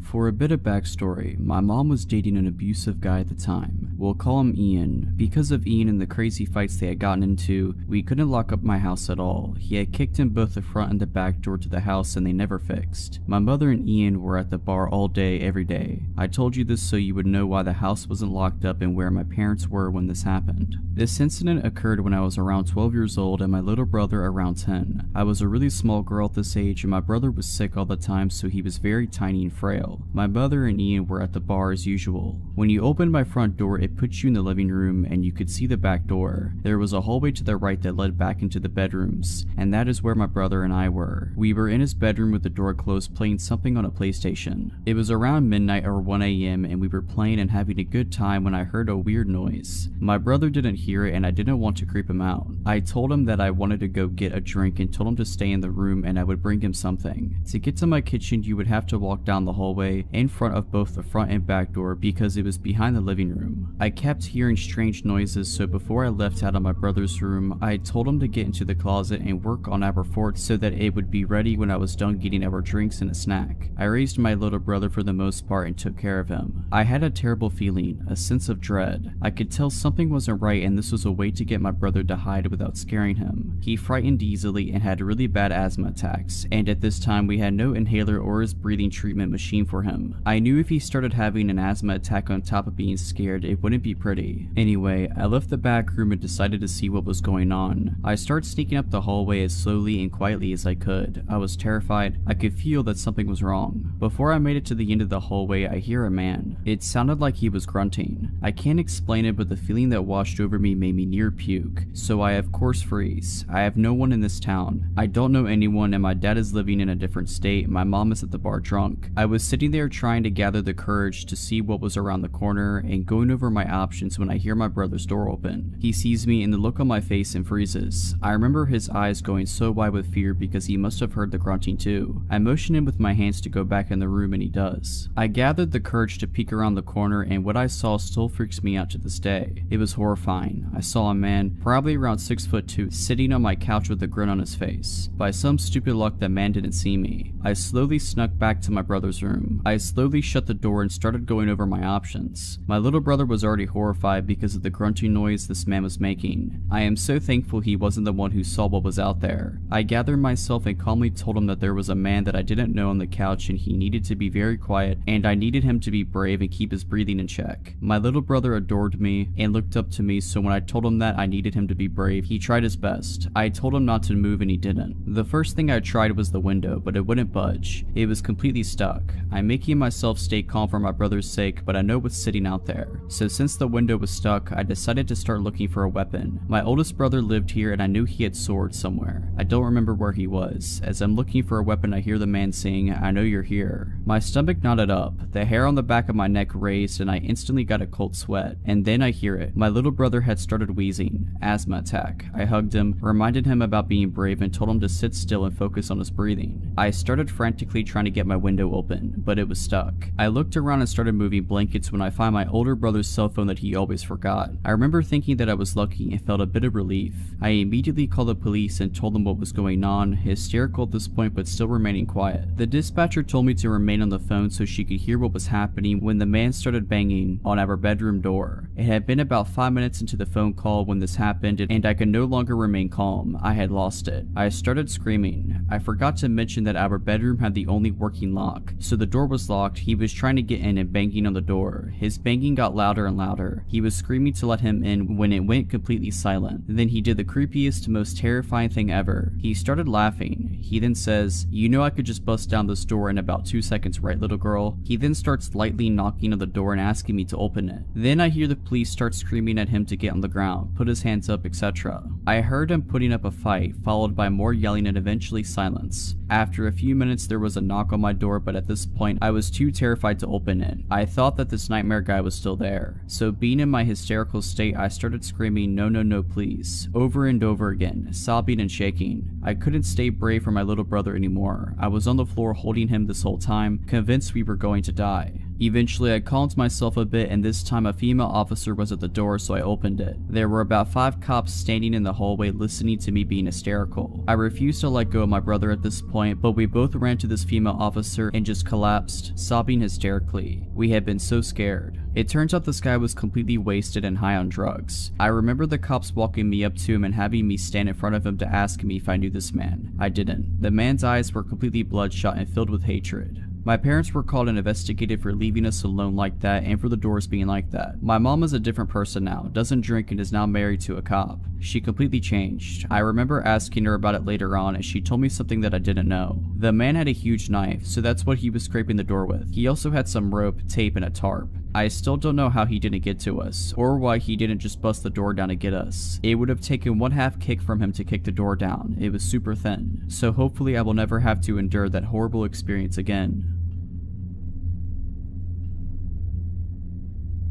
For a bit of backstory, my mom was dating an abusive guy at the time. We'll call him Ian. Because of Ian and the crazy fights they had gotten into, we couldn't lock up my house at all. He had kicked in both the front and the back door to the house and they never fixed. My mother and Ian were at the bar all day, every day. I told you this so you would know why the house wasn't locked up and where my parents were when this happened. This incident occurred when I was around 12 years old and my little brother around 10. I was a really small girl at this age and my brother was sick all the time, so he was very tiny and frail. My mother and Ian were at the bar as usual. When you opened my front door, it put you in the living room and you could see the back door. There was a hallway to the right that led back into the bedrooms, and that is where my brother and I were. We were in his bedroom with the door closed playing something on a PlayStation. It was around midnight or 1 AM and we were playing and having a good time when I heard a weird noise. My brother didn't hear it and I didn't want to creep him out. I told him that I wanted to go get a drink and told him to stay in the room and I would bring him something. To get to my kitchen, you would have to walk down the hallway in front of both the front and back door because it was behind the living room. I kept hearing strange noises, so before I left out of my brother's room, I told him to get into the closet and work on our fort so that it would be ready when I was done getting our drinks and a snack. I raised my little brother for the most part and took care of him. I had a terrible feeling, a sense of dread. I could tell something wasn't right and this was a way to get my brother to hide without scaring him. He frightened easily and had really bad asthma attacks, and at this time we had no inhaler or his breathing treatment machine for him. I knew if he started having an asthma attack on top of being scared, it wouldn't be pretty. Anyway, I left the back room and decided to see what was going on. I started sneaking up the hallway as slowly and quietly as I could. I was terrified. I could feel that something was wrong. Before I made it to the end of the hallway, I hear a man. It sounded like he was grunting. I can't explain it, but the feeling that washed over me made me near puke. So I of course freeze. I have no one in this town. I don't know anyone and my dad is living in a different state. My mom is at the bar drunk. I was sitting there trying to gather the courage to see what was around the corner and going over my options when I hear my brother's door open. He sees me and the look on my face and freezes. I remember his eyes going so wide with fear because he must have heard the grunting too. I motion him with my hands to go back in the room and he does. I gathered the courage to peek around the corner and what I saw still freaks me out to this day. It was horrifying. I saw a man, probably around 6'2", sitting on my couch with a grin on his face. By some stupid luck, the man didn't see me. I slowly snuck back to my brother's room. I slowly shut the door and started going over my options. My little brother was already horrified because of the grunting noise this man was making. I am so thankful he wasn't the one who saw what was out there. I gathered myself and calmly told him that there was a man that I didn't know on the couch and he needed to be very quiet and I needed him to be brave and keep his breathing in check. My little brother adored me and looked up to me, so when I told him that I needed him to be brave, he tried his best. I told him not to move and he didn't. The first thing I tried was the window, but it wouldn't budge. It was completely stuck. I'm making myself stay calm for my brother's sake, but I know what's sitting out there. So since the window was stuck, I decided to start looking for a weapon. My oldest brother lived here and I knew he had swords somewhere. I don't remember where he was. As I'm looking for a weapon, I hear the man saying, "I know you're here." My stomach knotted up, the hair on the back of my neck raised, and I instantly got a cold sweat. And then I hear it. My little brother had started wheezing. Asthma attack. I hugged him, reminded him about being brave, and told him to sit still and focus on his breathing. I started frantically trying to get my window open, but it was stuck. I looked around and started moving blankets when I found my older brother's cell phone that he always forgot. I remember thinking that I was lucky and felt a bit of relief. I immediately called the police and told them what was going on, hysterical at this point but still remaining quiet. The dispatcher told me to remain on the phone so she could hear what was happening when the man started banging on our bedroom door. It had been about 5 minutes into the phone call when this happened and I could no longer remain calm. I had lost it. I started screaming. I forgot to mention that our bedroom had the only working lock, so the door door was locked, he was trying to get in and banging on the door. His banging got louder and louder. He was screaming to let him in when it went completely silent. Then he did the creepiest, most terrifying thing ever. He started laughing. He then says, "You know I could just bust down this door in about 2 seconds, right, little girl?" He then starts lightly knocking on the door and asking me to open it. Then I hear the police start screaming at him to get on the ground, put his hands up, etc. I heard him putting up a fight, followed by more yelling and eventually silence. After a few minutes there was a knock on my door, but at this point I was too terrified to open it. I thought that this nightmare guy was still there. So being in my hysterical state, I started screaming, "No, no, no, please," over and over again, sobbing and shaking. I couldn't stay brave for my little brother anymore. I was on the floor holding him this whole time, convinced we were going to die. Eventually I calmed myself a bit, and this time a female officer was at the door, so I opened it. There were about 5 cops standing in the hallway listening to me being hysterical. I refused to let go of my brother at this point, but we both ran to this female officer and just collapsed, sobbing hysterically. We had been so scared. It turns out this guy was completely wasted and high on drugs. I remember the cops walking me up to him and having me stand in front of him to ask me if I knew this man. I didn't. The man's eyes were completely bloodshot and filled with hatred. My parents were called and investigated for leaving us alone like that and for the doors being like that. My mom is a different person now, doesn't drink, and is now married to a cop. She completely changed. I remember asking her about it later on, and she told me something that I didn't know. The man had a huge knife, so that's what he was scraping the door with. He also had some rope, tape, and a tarp. I still don't know how he didn't get to us, or why he didn't just bust the door down to get us. It would have taken 1/2 kick from him to kick the door down. It was super thin. So hopefully I will never have to endure that horrible experience again.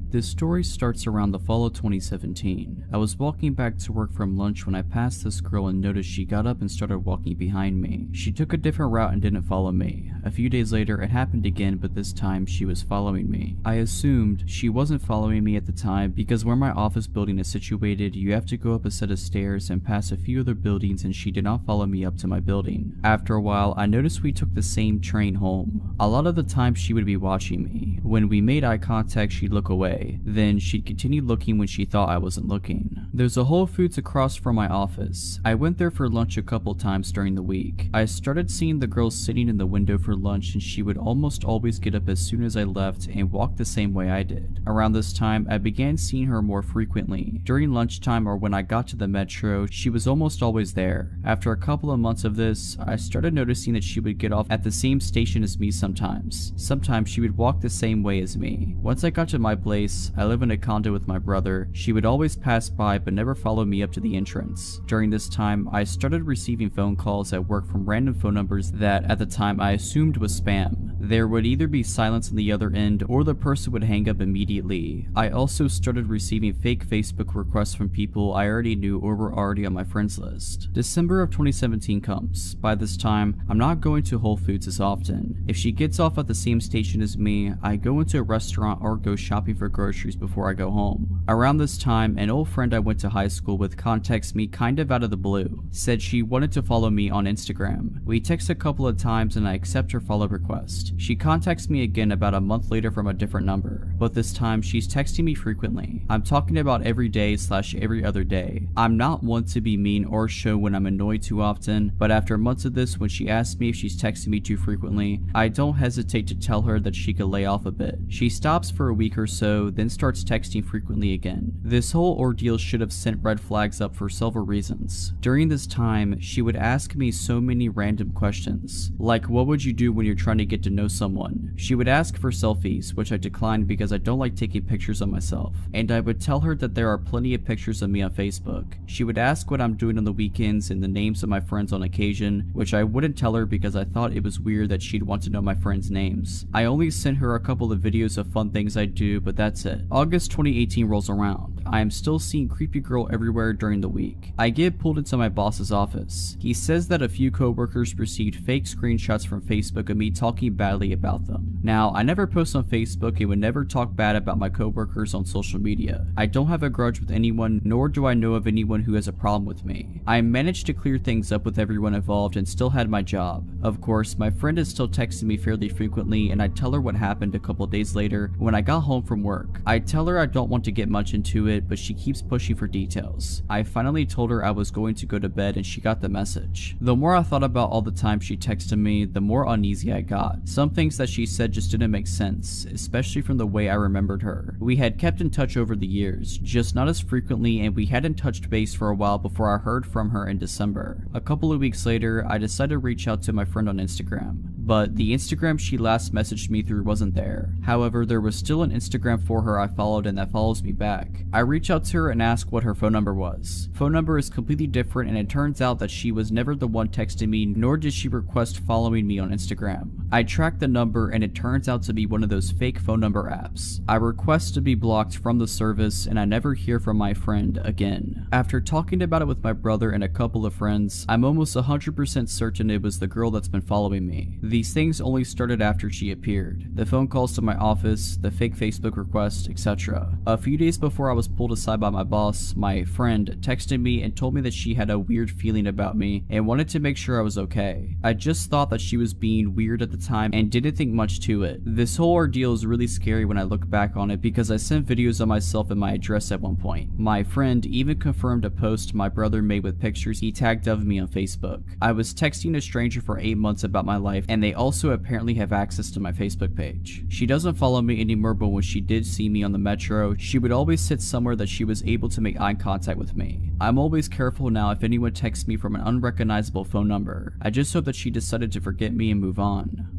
This story starts around the fall of 2017. I was walking back to work from lunch when I passed this girl and noticed she got up and started walking behind me. She took a different route and didn't follow me. A few days later it happened again, but this time she was following me. I assumed she wasn't following me at the time because where my office building is situated, you have to go up a set of stairs and pass a few other buildings, and she did not follow me up to my building. After a while, I noticed we took the same train home. A lot of the time she would be watching me. When we made eye contact, she'd look away. Then she'd continue looking when she thought I wasn't looking. There's a Whole Foods across from my office. I went there for lunch a couple times during the week. I started seeing the girl sitting in the window for lunch, and she would almost always get up as soon as I left and walk the same way I did. Around this time, I began seeing her more frequently. During lunchtime or when I got to the metro, she was almost always there. After a couple of months of this, I started noticing that she would get off at the same station as me sometimes. Sometimes she would walk the same way as me. Once I got to my place, I live in a condo with my brother. She would always pass by but never follow me up to the entrance. During this time, I started receiving phone calls at work from random phone numbers that at the time I assumed was spam. There would either be silence on the other end or the person would hang up immediately. I also started receiving fake Facebook requests from people I already knew or were already on my friends list. December of 2017 comes. By this time, I'm not going to Whole Foods as often. If she gets off at the same station as me, I go into a restaurant or go shopping for groceries before I go home. Around this time, an old friend I went to high school with contacts me kind of out of the blue. Said she wanted to follow me on Instagram. We text a couple of times and I accept her follow request. She contacts me again about a month later from a different number, but this time she's texting me frequently. I'm talking about every day / every other day. I'm not one to be mean or show when I'm annoyed too often, but after months of this, when she asks me if she's texting me too frequently, I don't hesitate to tell her that she could lay off a bit. She stops for a week or so, then starts texting frequently again. This whole ordeal should have sent red flags up for several reasons. During this time, she would ask me so many random questions, like what would you do when you're trying to get to know someone? She would ask for selfies, which I declined because I don't like taking pictures of myself, and I would tell her that there are plenty of pictures of me on Facebook. She would ask what I'm doing on the weekends and the names of my friends on occasion, which I wouldn't tell her because I thought it was weird that she'd want to know my friends' names. I only sent her a couple of videos of fun things I do, but that's it. August 2018 rolls around. I am still seeing creepy girl everywhere during the week. I get pulled into my boss's office. He says that a few coworkers received fake screenshots from Facebook of me talking badly about them. Now, I never post on Facebook and would never talk bad about my coworkers on social media. I don't have a grudge with anyone, nor do I know of anyone who has a problem with me. I managed to clear things up with everyone involved and still had my job. Of course, my friend is still texting me fairly frequently, and I tell her what happened a couple days later when I got home from work. work. I tell her I don't want to get much into it, but she keeps pushing for details. I finally told her I was going to go to bed and she got the message. The more I thought about all the time she texted me, the more uneasy I got. Some things that she said just didn't make sense, especially from the way I remembered her. We had kept in touch over the years, just not as frequently, and we hadn't touched base for a while before I heard from her in December. A couple of weeks later, I decided to reach out to my friend on Instagram, but the Instagram she last messaged me through wasn't there. However, there was still an Instagram for her I followed and that follows me back. I reach out to her and ask what her phone number was. Phone number is completely different, and it turns out that she was never the one texting me, nor did she request following me on Instagram. I tracked the number and it turns out to be one of those fake phone number apps. I request to be blocked from the service and I never hear from my friend again. After talking about it with my brother and a couple of friends, I'm almost 100% certain it was the girl that's been following me. These things only started after she appeared. The phone calls to my office, the fake Facebook request, etc. A few days before I was pulled aside by my boss, my friend texted me and told me that she had a weird feeling about me and wanted to make sure I was okay. I just thought that she was being weird at the time and didn't think much to it. This whole ordeal is really scary when I look back on it because I sent videos of myself and my address at one point. My friend even confirmed a post my brother made with pictures he tagged of me on Facebook. I was texting a stranger for 8 months about my life, and they also apparently have access to my Facebook page. She doesn't follow me anymore, but when she did see me on the metro, she would always sit somewhere that she was able to make eye contact with me. I'm always careful now if anyone texts me from an unrecognizable phone number. I just hope that she decided to forget me and move on.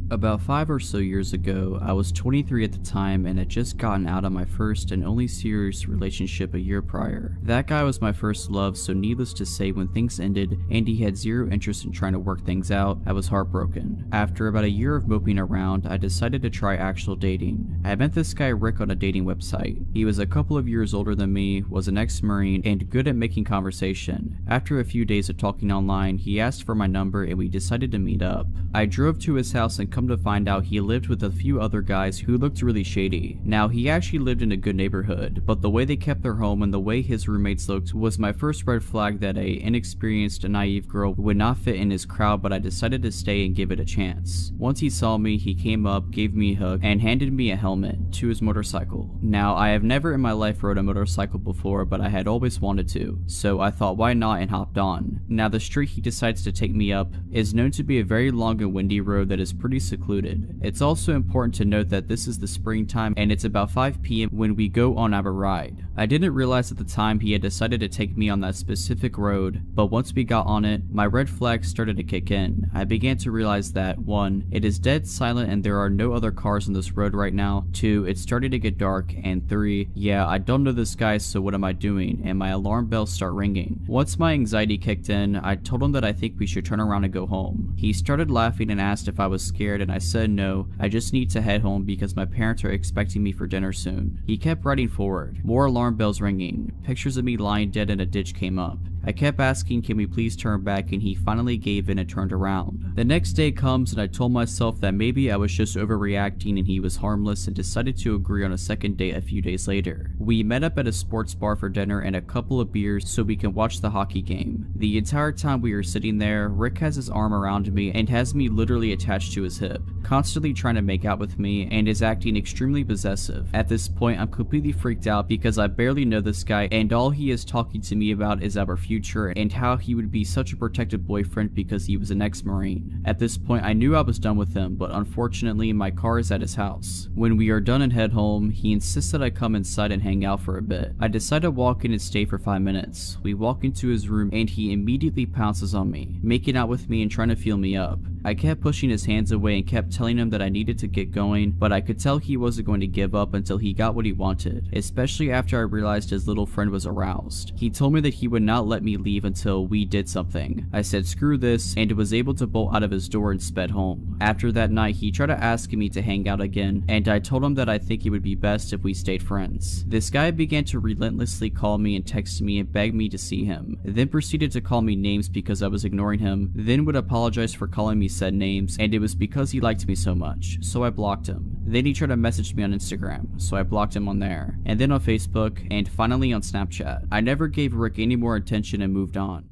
About 5 or so years ago, I was 23 at the time and had just gotten out of my first and only serious relationship a year prior. That guy was my first love, so needless to say, when things ended and he had zero interest in trying to work things out, I was heartbroken. After about a year of moping around, I decided to try actual dating. I met this guy Rick on a dating website. He was a couple of years older than me, was an ex-Marine, and good at making conversation. After a few days of talking online, he asked for my number and we decided to meet up. I drove to his house and come to find out he lived with a few other guys who looked really shady. Now, he actually lived in a good neighborhood, but the way they kept their home and the way his roommates looked was my first red flag that a inexperienced, naive girl would not fit in his crowd, but I decided to stay and give it a chance. Once he saw me, he came up, gave me a hug, and handed me a helmet to his motorcycle. Now, I have never in my life rode a motorcycle before, but I had always wanted to, so I thought why not and hopped on. Now, the street he decides to take me up is known to be a very long and windy road that is pretty secluded. It's also important to note that this is the springtime and it's about 5 p.m. when we go on our ride. I didn't realize at the time he had decided to take me on that specific road, but once we got on it, my red flags started to kick in. I began to realize that 1. It is dead silent and there are no other cars on this road right now. 2. It's starting to get dark, and 3. Yeah, I don't know this guy, so what am I doing? And my alarm bells start ringing. Once my anxiety kicked in, I told him that I think we should turn around and go home. He started laughing and asked if I was scared, and I said no, I just need to head home because my parents are expecting me for dinner soon. He kept riding forward. More alarm bells ringing. Pictures of me lying dead in a ditch came up. I kept asking, can we please turn back, and he finally gave in and turned around. The next day comes and I told myself that maybe I was just overreacting and he was harmless, and decided to agree on a second date a few days later. We met up at a sports bar for dinner and a couple of beers so we can watch the hockey game. The entire time we were sitting there, Rick has his arm around me and has me literally attached to his hip, constantly trying to make out with me, and is acting extremely possessive. At this point, I'm completely freaked out because I barely know this guy and all he is talking to me about is our future and how he would be such a protective boyfriend because he was an ex-Marine. At this point, I knew I was done with him, but unfortunately, my car is at his house. When we are done and head home, he insists that I come inside and hang out for a bit. I decide to walk in and stay for 5 minutes. We walk into his room and he immediately pounces on me, making out with me and trying to feel me up. I kept pushing his hands away and kept telling him that I needed to get going, but I could tell he wasn't going to give up until he got what he wanted, especially after I realized his little friend was aroused. He told me that he would not let me leave until we did something. I said screw this and was able to bolt out of his door and sped home. After that night, he tried to ask me to hang out again, and I told him that I think it would be best if we stayed friends. This guy began to relentlessly call me and text me and beg me to see him, then proceeded to call me names because I was ignoring him, then would apologize for calling me said names, and it was because he liked me so much, so I blocked him. Then he tried to message me on Instagram, so I blocked him on there, and then on Facebook, and finally on Snapchat. I never gave Rick any more attention and moved on.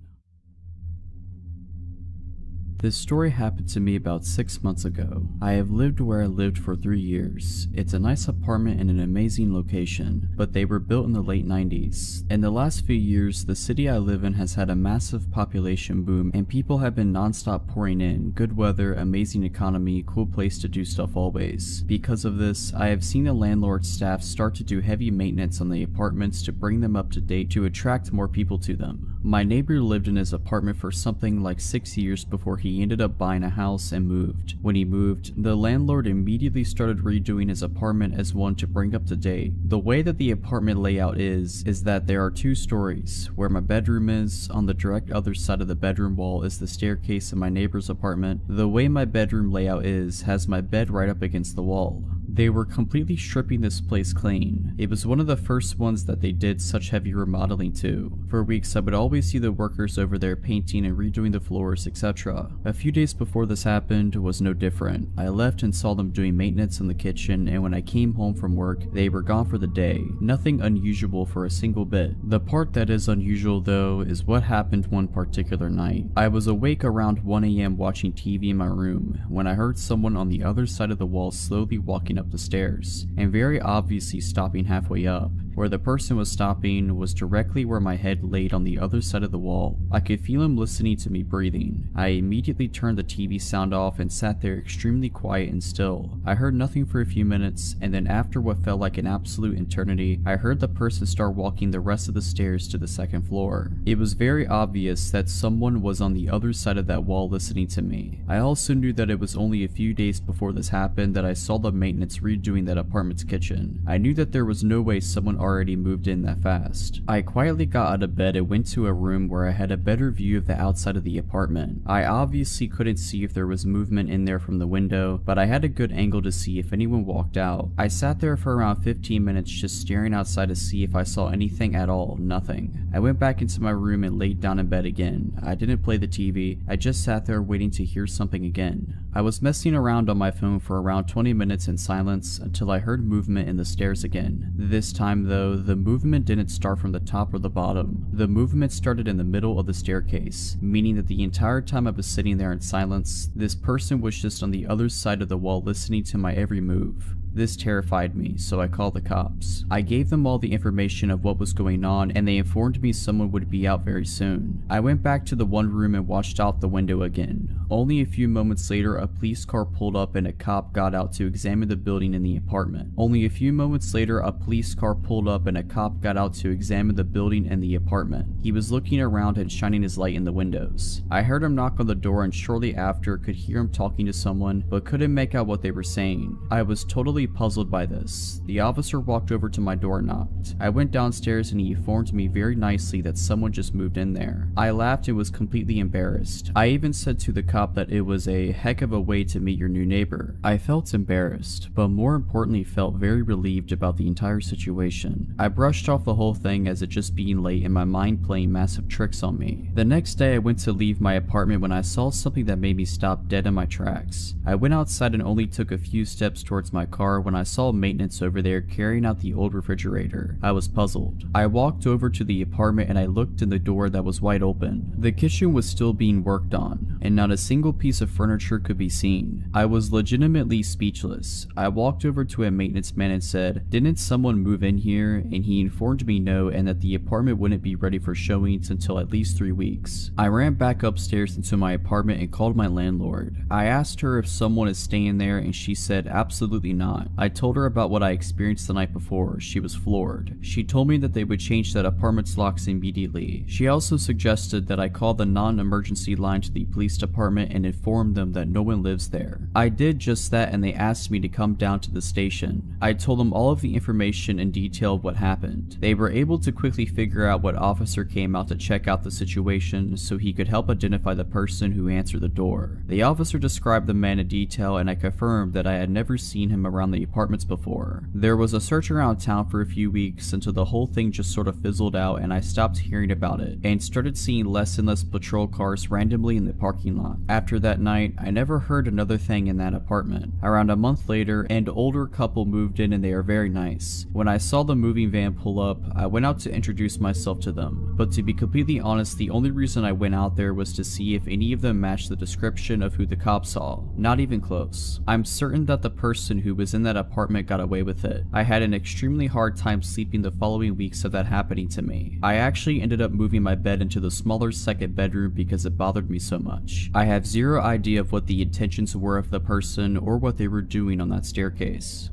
This story happened to me about 6 months ago. I have lived where I lived for 3 years. It's a nice apartment in an amazing location, but they were built in the late 90s. In the last few years, the city I live in has had a massive population boom and people have been non-stop pouring in. Good weather, amazing economy, cool place to do stuff always. Because of this, I have seen the landlord's staff start to do heavy maintenance on the apartments to bring them up to date to attract more people to them. My neighbor lived in his apartment for something like 6 years before he ended up buying a house and moved. When he moved, the landlord immediately started redoing his apartment as one to bring up to date. The way that the apartment layout is that there are 2 stories. Where my bedroom is, on the direct other side of the bedroom wall is the staircase in my neighbor's apartment. The way my bedroom layout has my bed right up against the wall. They were completely stripping this place clean. It was one of the first ones that they did such heavy remodeling to. For weeks I would always see the workers over there painting and redoing the floors, etc. A few days before this happened was no different. I left and saw them doing maintenance in the kitchen, and when I came home from work, they were gone for the day. Nothing unusual for a single bit. The part that is unusual though is what happened one particular night. I was awake around 1 AM watching TV in my room when I heard someone on the other side of the wall slowly walking up the stairs, and very obviously stopping halfway up. Where the person was stopping was directly where my head laid on the other side of the wall. I could feel him listening to me breathing. I immediately turned the TV sound off and sat there extremely quiet and still. I heard nothing for a few minutes, and then after what felt like an absolute eternity, I heard the person start walking the rest of the stairs to the 2nd floor. It was very obvious that someone was on the other side of that wall listening to me. I also knew that it was only a few days before this happened that I saw the maintenance redoing that apartment's kitchen. I knew that there was no way someone already moved in that fast. I quietly got out of bed and went to a room where I had a better view of the outside of the apartment. I obviously couldn't see if there was movement in there from the window, but I had a good angle to see if anyone walked out. I sat there for around 15 minutes just staring outside to see if I saw anything at all. Nothing. I went back into my room and laid down in bed again. I didn't play the TV, I just sat there waiting to hear something again. I was messing around on my phone for around 20 minutes in silence until I heard movement in the stairs again. This time though, the movement didn't start from the top or the bottom. The movement started in the middle of the staircase, meaning that the entire time I was sitting there in silence, this person was just on the other side of the wall listening to my every move. This terrified me, so I called the cops. I gave them all the information of what was going on, and they informed me someone would be out very soon. I went back to the one room and watched out the window again. Only a few moments later, a police car pulled up and a cop got out to examine the building and the apartment. Only a few moments later, a police car pulled up and a cop got out to examine the building and the apartment. He was looking around and shining his light in the windows. I heard him knock on the door and shortly after could hear him talking to someone, but couldn't make out what they were saying. I was totally puzzled by this. The officer walked over to my door and knocked. I went downstairs and he informed me very nicely that someone just moved in there. I laughed and was completely embarrassed. I even said to the cop that it was a heck of a way to meet your new neighbor. I felt embarrassed, but more importantly felt very relieved about the entire situation. I brushed off the whole thing as it just being late and my mind playing massive tricks on me. The next day I went to leave my apartment when I saw something that made me stop dead in my tracks. I went outside and only took a few steps towards my car when I saw maintenance over there carrying out the old refrigerator. I was puzzled. I walked over to the apartment and I looked in the door that was wide open. The kitchen was still being worked on, and not a single piece of furniture could be seen. I was legitimately speechless. I walked over to a maintenance man and said, "Didn't someone move in here?" And he informed me no, and that the apartment wouldn't be ready for showings until at least 3 weeks. I ran back upstairs into my apartment and called my landlord. I asked her if someone is staying there and she said absolutely not. I told her about what I experienced the night before. She was floored. She told me that they would change that apartment's locks immediately. She also suggested that I call the non-emergency line to the police department and inform them that no one lives there. I did just that and they asked me to come down to the station. I told them all of the information and detail of what happened. They were able to quickly figure out what officer came out to check out the situation so he could help identify the person who answered the door. The officer described the man in detail and I confirmed that I had never seen him around around the apartments before. There was a search around town for a few weeks until the whole thing just sort of fizzled out and I stopped hearing about it and started seeing less and less patrol cars randomly in the parking lot. After that night, I never heard another thing in that apartment. Around a month later, an older couple moved in and they are very nice. When I saw the moving van pull up, I went out to introduce myself to them. But to be completely honest, the only reason I went out there was to see if any of them matched the description of who the cops saw. Not even close. I'm certain that the person who was in that apartment got away with it. I had an extremely hard time sleeping the following weeks of that happening to me. I actually ended up moving my bed into the smaller second bedroom because it bothered me so much. I have zero idea of what the intentions were of the person or what they were doing on that staircase.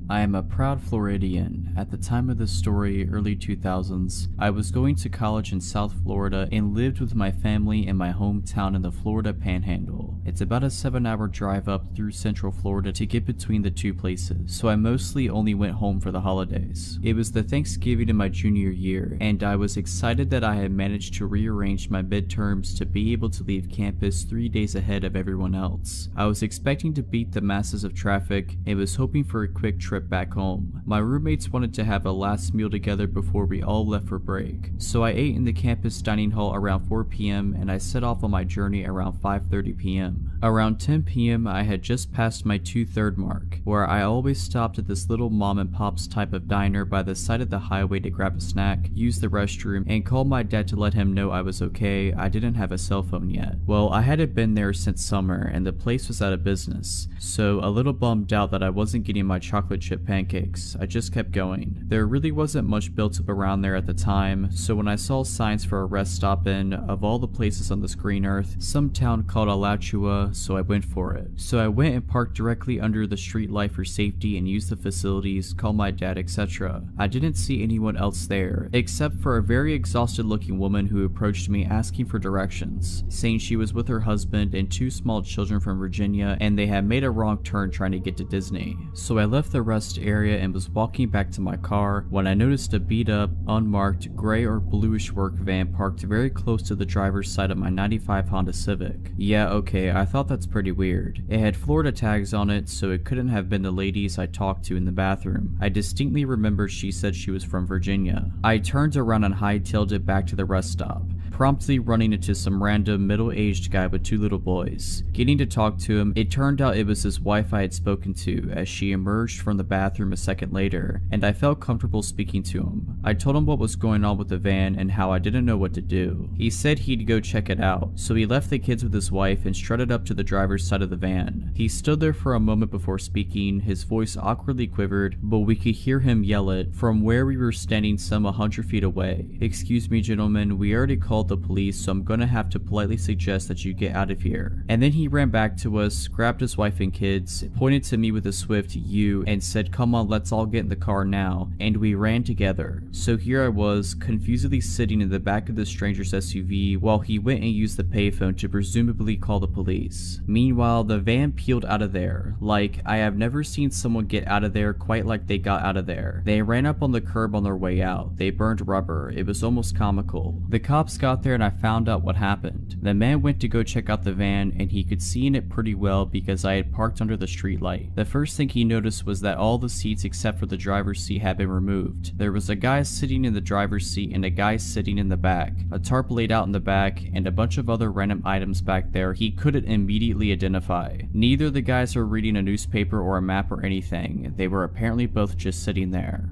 I am a proud Floridian. At the time of this story, early 2000s, I was going to college in South Florida and lived with my family in my hometown in the Florida Panhandle. It's about a 7-hour drive up through Central Florida to get between the two places, so I mostly only went home for the holidays. It was the Thanksgiving in my junior year, and I was excited that I had managed to rearrange my midterms to be able to leave campus 3 days ahead of everyone else. I was expecting to beat the masses of traffic and was hoping for a quick trip back home. My roommates wanted to have a last meal together before we all left for break, so I ate in the campus dining hall around 4 p.m. and I set off on my journey around 5:30 p.m. Around 10 p.m. I had just passed my 2/3 mark, where I always stopped at this little mom and pop's type of diner by the side of the highway to grab a snack, use the restroom, and call my dad to let him know I was okay. I didn't have a cell phone yet. Well, I hadn't been there since summer and the place was out of business, so a little bummed out that I wasn't getting my chocolate chip pancakes. I just kept going. There really wasn't much built up around there at the time, so when I saw signs for a rest stop in, of all the places on this green earth, some town called Alachua, so I went for it. So I went and parked directly under the street light for safety and used the facilities, called my dad, etc. I didn't see anyone else there, except for a very exhausted looking woman who approached me asking for directions, saying she was with her husband and 2 small children from Virginia and they had made a wrong turn trying to get to Disney. So I left the rest area and was walking back to my car when I noticed a beat up, unmarked, gray or bluish work van parked very close to the driver's side of my 95 Honda Civic. Yeah, okay, I thought that's pretty weird. It had Florida tags on it, so it couldn't have been the ladies I talked to in the bathroom. I distinctly remember she said she was from Virginia. I turned around and hightailed it back to the rest stop, promptly running into some random middle-aged guy with 2 little boys. Getting to talk to him, it turned out it was his wife I had spoken to as she emerged from the bathroom a second later, and I felt comfortable speaking to him. I told him what was going on with the van and how I didn't know what to do. He said he'd go check it out, so he left the kids with his wife and strutted up to the driver's side of the van. He stood there for a moment before speaking, his voice awkwardly quivered, but we could hear him yell it from where we were standing some 100 feet away. "Excuse me gentlemen, we already called the police, so I'm gonna have to politely suggest that you get out of here." And then he ran back to us, grabbed his wife and kids, pointed to me with a swift "you," and said, "Come on, let's all get in the car now," and we ran together. So here I was, confusedly sitting in the back of the stranger's SUV while he went and used the payphone to presumably call the police. Meanwhile, the van peeled out of there. Like, I have never seen someone get out of there quite like they got out of there. They ran up on the curb on their way out. They burned rubber. It was almost comical. The cops got there and I found out what happened. The man went to go check out the van and he could see in it pretty well because I had parked under the street light. The first thing he noticed was that all the seats except for the driver's seat had been removed. There was a guy sitting in the driver's seat and a guy sitting in the back, a tarp laid out in the back, and a bunch of other random items back there he couldn't immediately identify. Neither the guys were reading a newspaper or a map or anything. They were apparently both just sitting there.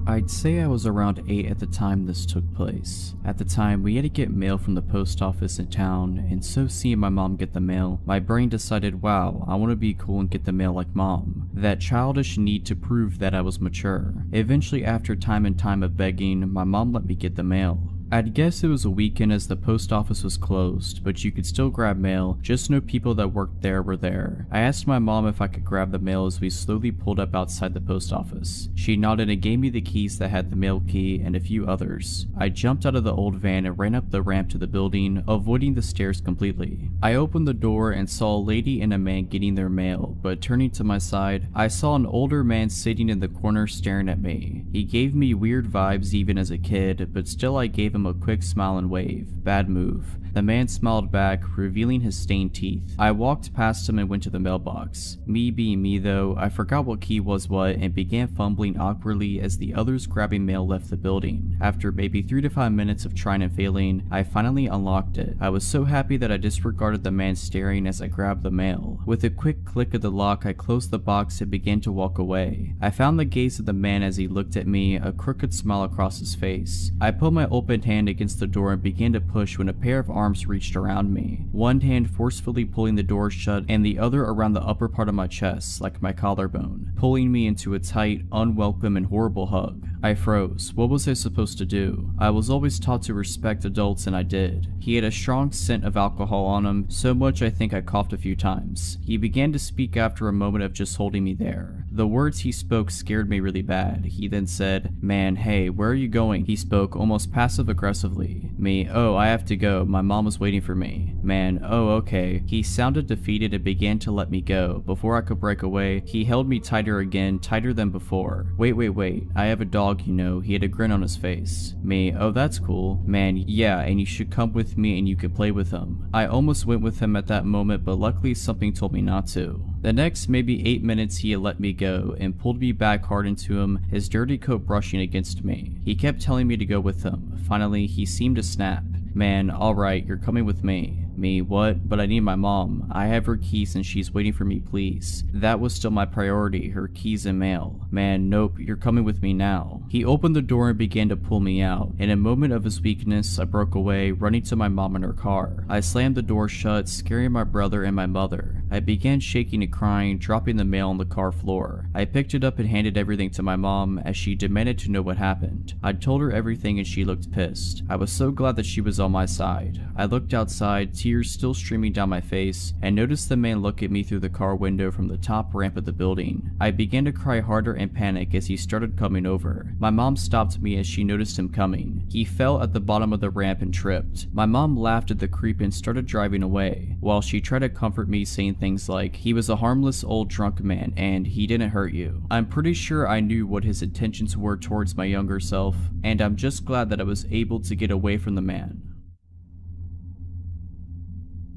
I'd say I was around 8 at the time this took place. At the time, we had to get mail from the post office in town, and so seeing my mom get the mail, my brain decided, wow, I want to be cool and get the mail like mom. That childish need to prove that I was mature. Eventually, after time and time of begging, my mom let me get the mail. I'd guess it was a weekend as the post office was closed, but you could still grab mail, just no people that worked there were there. I asked my mom if I could grab the mail as we slowly pulled up outside the post office. She nodded and gave me the keys that had the mail key and a few others. I jumped out of the old van and ran up the ramp to the building, avoiding the stairs completely. I opened the door and saw a lady and a man getting their mail, but turning to my side, I saw an older man sitting in the corner staring at me. He gave me weird vibes even as a kid, but still I gave him a quick smile and wave. Bad move. The man smiled back, revealing his stained teeth. I walked past him and went to the mailbox. Me being me though, I forgot what key was what and began fumbling awkwardly as the others grabbing mail left the building. After maybe 3 to 5 minutes of trying and failing, I finally unlocked it. I was so happy that I disregarded the man staring as I grabbed the mail. With a quick click of the lock, I closed the box and began to walk away. I found the gaze of the man as he looked at me, a crooked smile across his face. I put my open hand against the door and began to push when a pair of arms reached around me, one hand forcefully pulling the door shut and the other around the upper part of my chest, like my collarbone, pulling me into a tight, unwelcome and horrible hug. I froze. What was I supposed to do? I was always taught to respect adults and I did. He had a strong scent of alcohol on him, so much I think I coughed a few times. He began to speak after a moment of just holding me there. The words he spoke scared me really bad. He then said, "Man, hey, where are you going?" He spoke almost passive-aggressively. Me, "Oh, I have to go. My mom was waiting for me." Man, "Oh, okay." He sounded defeated and began to let me go. Before I could break away, he held me tighter again, tighter than before. Wait. I have a dog, you know." He had a grin on his face. Me, "Oh, that's cool." Man, "Yeah, and you should come with me and you could play with him." I almost went with him at that moment, but luckily something told me not to. The next maybe 8 minutes he had let me go and pulled me back hard into him, his dirty coat brushing against me. He kept telling me to go with him. Finally, he seemed to snap. Man, "Alright, you're coming with me." Me, "What? But I need my mom. I have her keys and she's waiting for me, please." That was still my priority, her keys and mail. Man, "Nope, you're coming with me now." He opened the door and began to pull me out. In a moment of his weakness, I broke away, running to my mom in her car. I slammed the door shut, scaring my brother and my mother. I began shaking and crying, dropping the mail on the car floor. I picked it up and handed everything to my mom as she demanded to know what happened. I'd told her everything and she looked pissed. I was so glad that she was on my side. I looked outside, tears still streaming down my face, and noticed the man look at me through the car window from the top ramp of the building. I began to cry harder and panic as he started coming over. My mom stopped me as she noticed him coming. He fell at the bottom of the ramp and tripped. My mom laughed at the creep and started driving away, while she tried to comfort me, saying things like, "He was a harmless old drunk man and he didn't hurt you." I'm pretty sure I knew what his intentions were towards my younger self, and I'm just glad that I was able to get away from the man.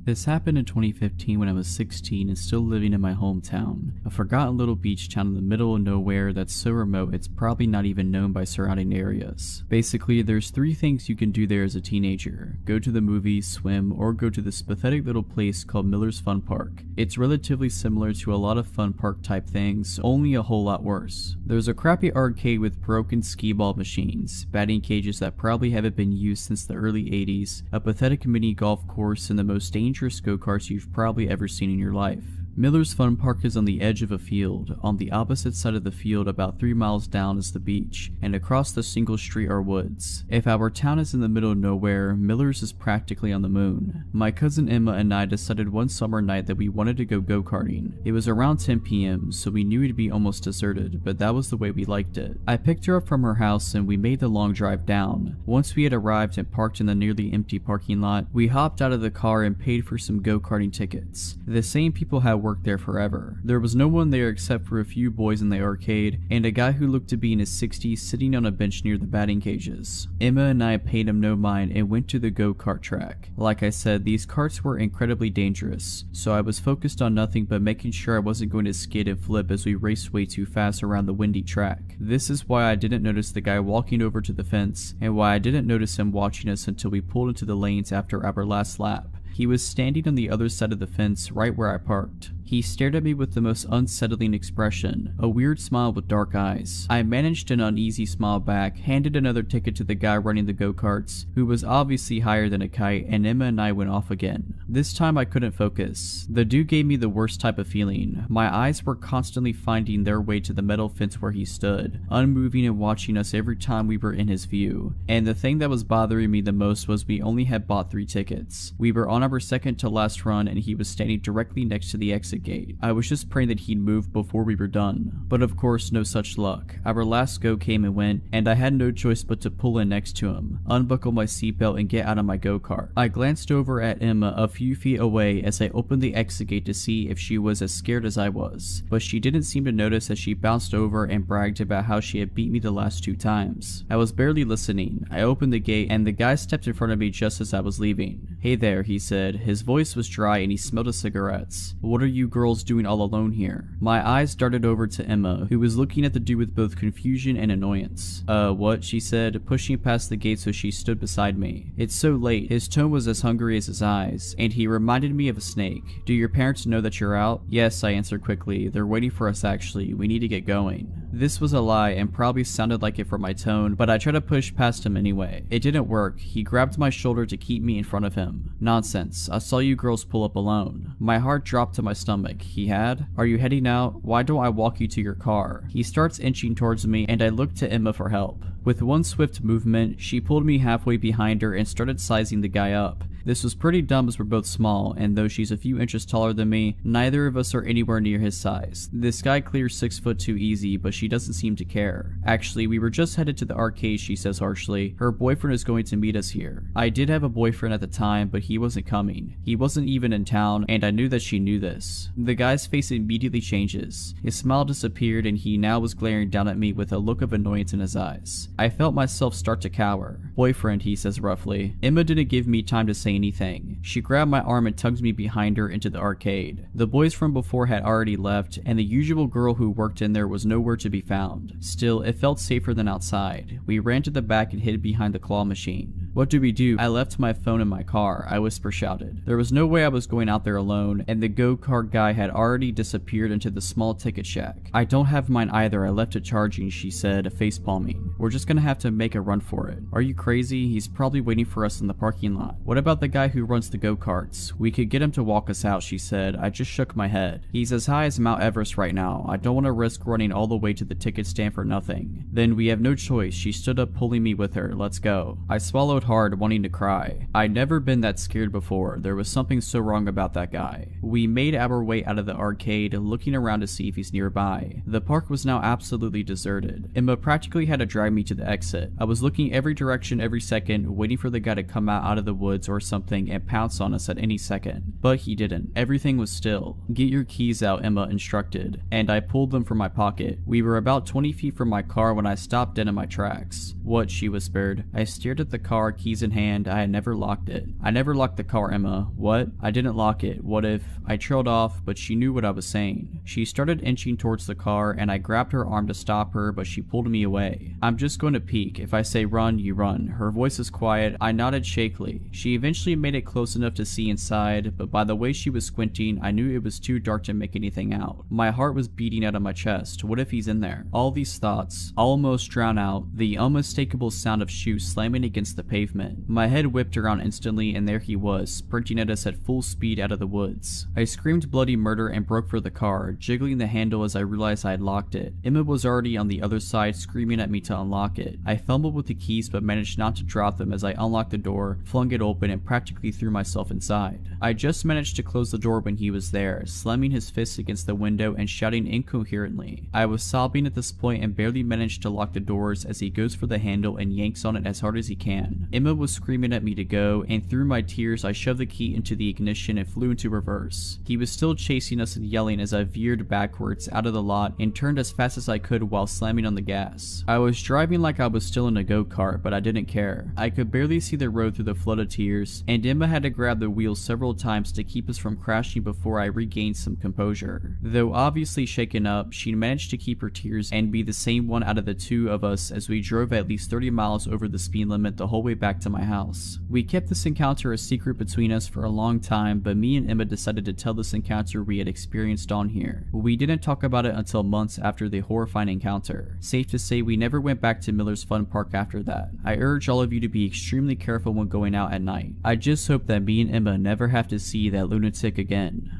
This happened in 2015 when I was 16 and still living in my hometown, a forgotten little beach town in the middle of nowhere that's so remote it's probably not even known by surrounding areas. Basically, there's 3 things you can do there as a teenager: go to the movies, swim, or go to this pathetic little place called Miller's Fun Park. It's relatively similar to a lot of fun park type things, only a whole lot worse. There's a crappy arcade with broken skee-ball machines, batting cages that probably haven't been used since the early 80s, a pathetic mini golf course, and the most dangerous go-karts you've probably ever seen in your life. Miller's Fun Park is on the edge of a field. On the opposite side of the field, about 3 miles down, is the beach, and across the single street are woods. If our town is in the middle of nowhere, Miller's is practically on the moon. My cousin Emma and I decided one summer night that we wanted to go go-karting. It was around 10 p.m, so we knew it'd be almost deserted, but that was the way we liked it. I picked her up from her house and we made the long drive down. Once we had arrived and parked in the nearly empty parking lot, we hopped out of the car and paid for some go-karting tickets. The same people had worked there forever. There was no one there except for a few boys in the arcade and a guy who looked to be in his 60s sitting on a bench near the batting cages. Emma and I paid him no mind and went to the go-kart track. Like I said, these karts were incredibly dangerous, so I was focused on nothing but making sure I wasn't going to skid and flip as we raced way too fast around the windy track. This is why I didn't notice the guy walking over to the fence, and why I didn't notice him watching us until we pulled into the lanes after our last lap. He was standing on the other side of the fence, right where I parked. He stared at me with the most unsettling expression, a weird smile with dark eyes. I managed an uneasy smile back, handed another ticket to the guy running the go-karts, who was obviously higher than a kite, and Emma and I went off again. This time I couldn't focus. The dude gave me the worst type of feeling. My eyes were constantly finding their way to the metal fence where he stood, unmoving and watching us every time we were in his view. And the thing that was bothering me the most was we only had bought 3 tickets. We were on our second to last run and he was standing directly next to the exit gate. I was just praying that he'd move before we were done. But of course, no such luck. Our last go came and went, and I had no choice but to pull in next to him, unbuckle my seatbelt, and get out of my go-kart. I glanced over at Emma a few feet away as I opened the exit gate to see if she was as scared as I was, but she didn't seem to notice as she bounced over and bragged about how she had beat me the last 2 times. I was barely listening. I opened the gate and the guy stepped in front of me just as I was leaving. "Hey there," he said. His voice was dry and he smelled of cigarettes. "What are you girls doing all alone here?" My eyes darted over to Emma, who was looking at the dude with both confusion and annoyance. What?" she said, pushing past the gate so she stood beside me. "It's so late." His tone was as hungry as his eyes, and he reminded me of a snake. "Do your parents know that you're out?" "Yes," I answered quickly. "They're waiting for us actually. We need to get going." This was a lie and probably sounded like it from my tone, but I tried to push past him anyway. It didn't work. He grabbed my shoulder to keep me in front of him. "Nonsense. I saw you girls pull up alone." My heart dropped to my stomach. He had? "Are you heading out? Why don't I walk you to your car?" He starts inching towards me and I look to Emma for help. With one swift movement, she pulled me halfway behind her and started sizing the guy up. This was pretty dumb as we're both small, and though she's a few inches taller than me, neither of us are anywhere near his size. This guy clears 6'2" easy, but she doesn't seem to care. "Actually, we were just headed to the arcade," she says harshly. "Her boyfriend is going to meet us here." I did have a boyfriend at the time, but he wasn't coming. He wasn't even in town, and I knew that she knew this. The guy's face immediately changes. His smile disappeared, and he now was glaring down at me with a look of annoyance in his eyes. I felt myself start to cower. "Boyfriend," he says roughly. Emma didn't give me time to say anything. She grabbed my arm and tugged me behind her into the arcade. The boys from before had already left, and the usual girl who worked in there was nowhere to be found. Still, it felt safer than outside. We ran to the back and hid behind the claw machine. "What do we do?" "I left my phone in my car," I whisper shouted. There was no way I was going out there alone, and the go-kart guy had already disappeared into the small ticket shack. "I don't have mine either, I left it charging," she said, face-palming. "We're just gonna have to make a run for it." "Are you crazy? He's probably waiting for us in the parking lot." "What about the guy who runs the go-karts? We could get him to walk us out," she said. I just shook my head. "He's as high as Mount Everest right now. I don't want to risk running all the way to the ticket stand for nothing." "Then we have no choice." She stood up, pulling me with her. "Let's go." I swallowed hard, wanting to cry. I'd never been that scared before. There was something so wrong about that guy. We made our way out of the arcade, looking around to see if he's nearby. The park was now absolutely deserted. Emma practically had to drive me to the exit. I was looking every direction every second, waiting for the guy to come out of the woods or something and pounce on us at any second. But he didn't. Everything was still. "Get your keys out," Emma instructed, and I pulled them from my pocket. We were about 20 feet from my car when I stopped dead in my tracks. "What?" she whispered. I stared at the car, keys in hand. I had never locked it. "I never locked the car, Emma." "What?" "I didn't lock it. What if—" I trailed off, but she knew what I was saying. She started inching towards the car, and I grabbed her arm to stop her, but she pulled me away. "I'm just going to peek. If I say run, you run." Her voice is quiet. I nodded shakily. She eventually made it close enough to see inside, but by the way she was squinting, I knew it was too dark to make anything out. My heart was beating out of my chest. What if he's in there? All these thoughts almost drown out the unmistakable sound of shoes slamming against the pavement. My head whipped around instantly, and there he was, sprinting at us at full speed out of the woods. I screamed bloody murder and broke for the car, jiggling the handle as I realized I had locked it. Emma was already on the other side, screaming at me to unlock it. I fumbled with the keys but managed not to drop them as I unlocked the door, flung it open, and practically threw myself inside. I just managed to close the door when he was there, slamming his fists against the window and shouting incoherently. I was sobbing at this point and barely managed to lock the doors as he goes for the handle and yanks on it as hard as he can. Emma was screaming at me to go, and through my tears I shoved the key into the ignition and flew into reverse. He was still chasing us and yelling as I veered backwards out of the lot and turned as fast as I could while slamming on the gas. I was driving like I was still in a go-kart, but I didn't care. I could barely see the road through the flood of tears, and Emma had to grab the wheel several times to keep us from crashing before I regained some composure. Though obviously shaken up, she managed to keep her tears and be the same one out of the two of us as we drove at least 30 miles over the speed limit the whole way back to my house. We kept this encounter a secret between us for a long time, but me and Emma decided to tell this encounter we had experienced on here. We didn't talk about it until months after the horrifying encounter. Safe to say we never went back to Miller's Fun Park after that. I urge all of you to be extremely careful when going out at night. I just hope that me and Emma never have to see that lunatic again.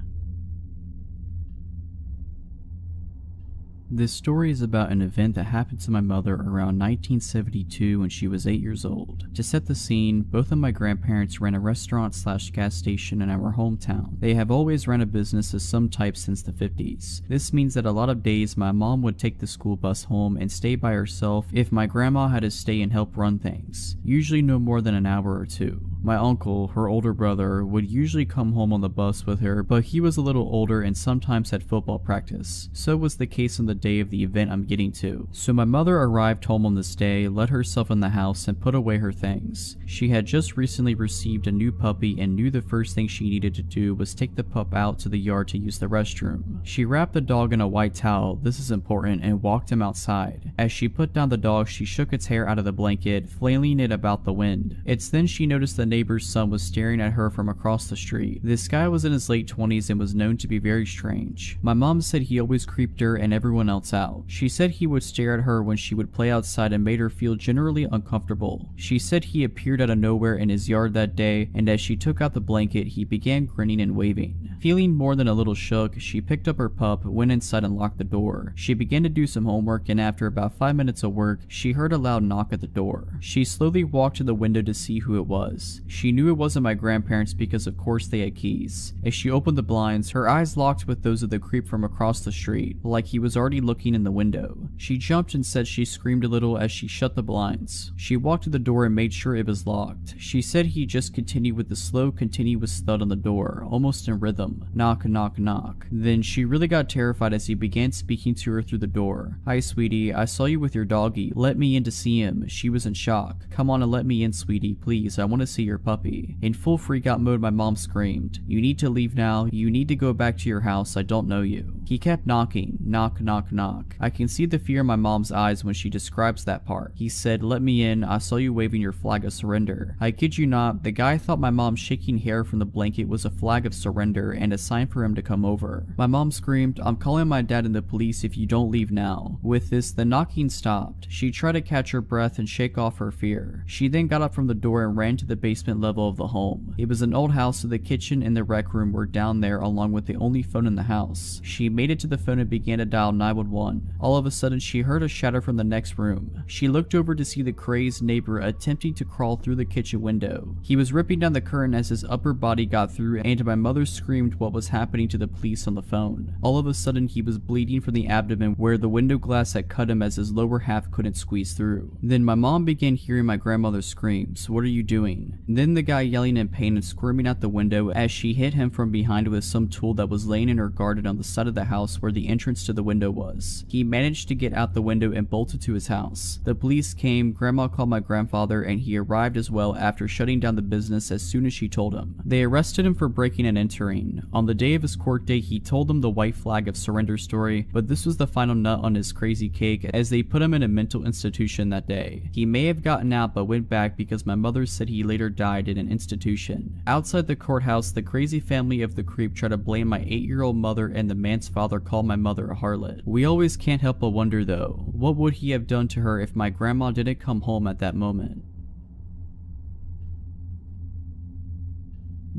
This story is about an event that happened to my mother around 1972 when she was 8 years old. To set the scene, both of my grandparents ran a restaurant/gas station in our hometown. They have always ran a business of some type since the 50s. This means that a lot of days my mom would take the school bus home and stay by herself if my grandma had to stay and help run things, usually no more than an hour or two. My uncle, her older brother, would usually come home on the bus with her, but he was a little older and sometimes had football practice. So was the case on the day of the event I'm getting to. So my mother arrived home on this day, let herself in the house, and put away her things. She had just recently received a new puppy and knew the first thing she needed to do was take the pup out to the yard to use the restroom. She wrapped the dog in a white towel, this is important, and walked him outside. As she put down the dog, she shook its hair out of the blanket, flailing it about the wind. It's then she noticed the neighbor's son was staring at her from across the street. This guy was in his late 20s and was known to be very strange. My mom said he always creeped her and everyone else out. She said he would stare at her when she would play outside and made her feel generally uncomfortable. She said he appeared out of nowhere in his yard that day, and as she took out the blanket, he began grinning and waving. Feeling more than a little shook, she picked up her pup, went inside and locked the door. She began to do some homework, and after about 5 minutes of work, she heard a loud knock at the door. She slowly walked to the window to see who it was. She knew it wasn't my grandparents because of course they had keys. As she opened the blinds, her eyes locked with those of the creep from across the street, like he was already looking in the window. She jumped and said she screamed a little as she shut the blinds. She walked to the door and made sure it was locked. She said he just continued with the slow, continuous thud on the door, almost in rhythm. Knock, knock, knock. Then she really got terrified as he began speaking to her through the door. Hi, sweetie. I saw you with your doggy. Let me in to see him. She was in shock. Come on and let me in, sweetie. Please, I want to see your puppy. In full freak-out mode, my mom screamed. You need to leave now. You need to go back to your house. I don't know you. He kept knocking. Knock, knock, knock. I can see the fear in my mom's eyes when she describes that part. He said, let me in. I saw you waving your flag of surrender. I kid you not, the guy thought my mom shaking hair from the blanket was a flag of surrender and a sign for him to come over. My mom screamed, I'm calling my dad and the police if you don't leave now. With this, the knocking stopped. She tried to catch her breath and shake off her fear. She then got up from the door and ran to the basement level of the home. It was an old house, so the kitchen and the rec room were down there along with the only phone in the house. She made it to the phone and began to dial 911. All of a sudden, she heard a shatter from the next room. She looked over to see the crazed neighbor attempting to crawl through the kitchen window. He was ripping down the curtain as his upper body got through, and my mother screamed what was happening to the police on the phone. All of a sudden, he was bleeding from the abdomen where the window glass had cut him as his lower half couldn't squeeze through. Then my mom began hearing my grandmother's screams. What are you doing? Then the guy yelling in pain and squirming out the window as she hit him from behind with some tool that was laying in her garden on the side of the house where the entrance to the window was. He managed to get out the window and bolted to his house. The police came, grandma called my grandfather, and he arrived as well after shutting down the business as soon as she told him. They arrested him for breaking and entering. On the day of his court date, he told them the white flag of surrender story, but this was the final nut on his crazy cake as they put him in a mental institution that day. He may have gotten out but went back because my mother said he later died in an institution. Outside the courthouse, the crazy family of the creep tried to blame my 8-year-old mother, and the man's father called my mother a harlot. We always can't help but wonder though, what would he have done to her if my grandma didn't come home at that moment?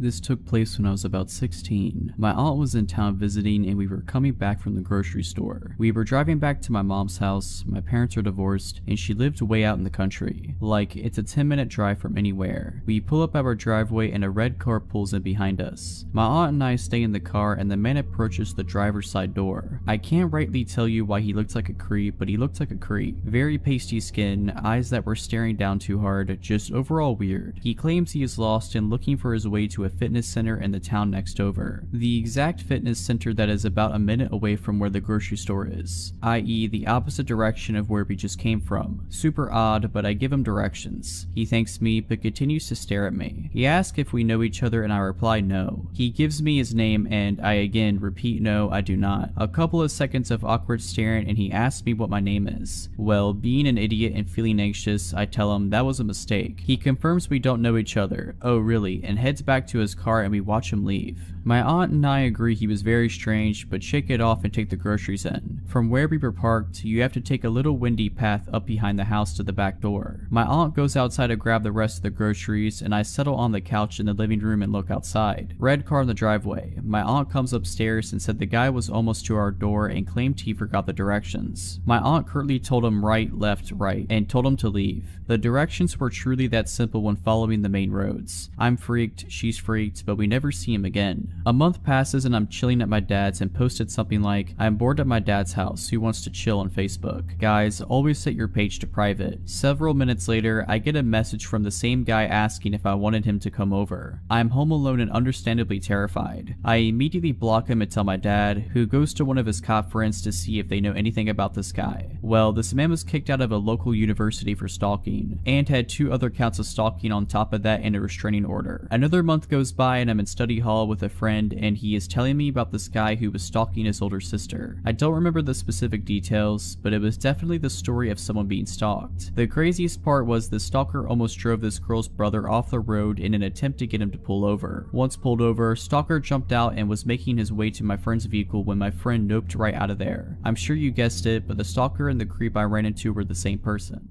This took place when I was about 16. My aunt was in town visiting and we were coming back from the grocery store. We were driving back to my mom's house. My parents are divorced and she lived way out in the country. Like, it's a 10-minute drive from anywhere. We pull up our driveway and a red car pulls in behind us. My aunt and I stay in the car and the man approaches the driver's side door. I can't rightly tell you why he looked like a creep, but he looked like a creep. Very pasty skin, eyes that were staring down too hard, just overall weird. He claims he is lost and looking for his way to a fitness center in the town next over. The exact fitness center that is about a minute away from where the grocery store is, i.e. the opposite direction of where we just came from. Super odd, but I give him directions. He thanks me, but continues to stare at me. He asks if we know each other and I reply no. He gives me his name and I again repeat no, I do not. A couple of seconds of awkward staring and he asks me what my name is. Well, being an idiot and feeling anxious, I tell him that was a mistake. He confirms we don't know each other. Oh really? And heads back to his car and we watch him leave. My aunt and I agree he was very strange, but shake it off and take the groceries in. From where we were parked, you have to take a little windy path up behind the house to the back door. My aunt goes outside to grab the rest of the groceries and I settle on the couch in the living room and look outside. Red car in the driveway. My aunt comes upstairs and said the guy was almost to our door and claimed he forgot the directions. My aunt curtly told him right, left, right, and told him to leave. The directions were truly that simple when following the main roads. I'm freaked, she's freaked, but we never see him again. A month passes and I'm chilling at my dad's and posted something like, "I'm bored at my dad's house, who wants to chill?" on Facebook. Guys, always set your page to private. Several minutes later, I get a message from the same guy asking if I wanted him to come over. I'm home alone and understandably terrified. I immediately block him and tell my dad, who goes to one of his cop friends to see if they know anything about this guy. Well, this man was kicked out of a local university for stalking, and had 2 other counts of stalking on top of that and a restraining order. Another month goes by and I'm in study hall with a friend, and he is telling me about this guy who was stalking his older sister. I don't remember the specific details, but it was definitely the story of someone being stalked. The craziest part was the stalker almost drove this girl's brother off the road in an attempt to get him to pull over. Once pulled over, stalker jumped out and was making his way to my friend's vehicle when my friend noped right out of there. I'm sure you guessed it, but the stalker and the creep I ran into were the same person.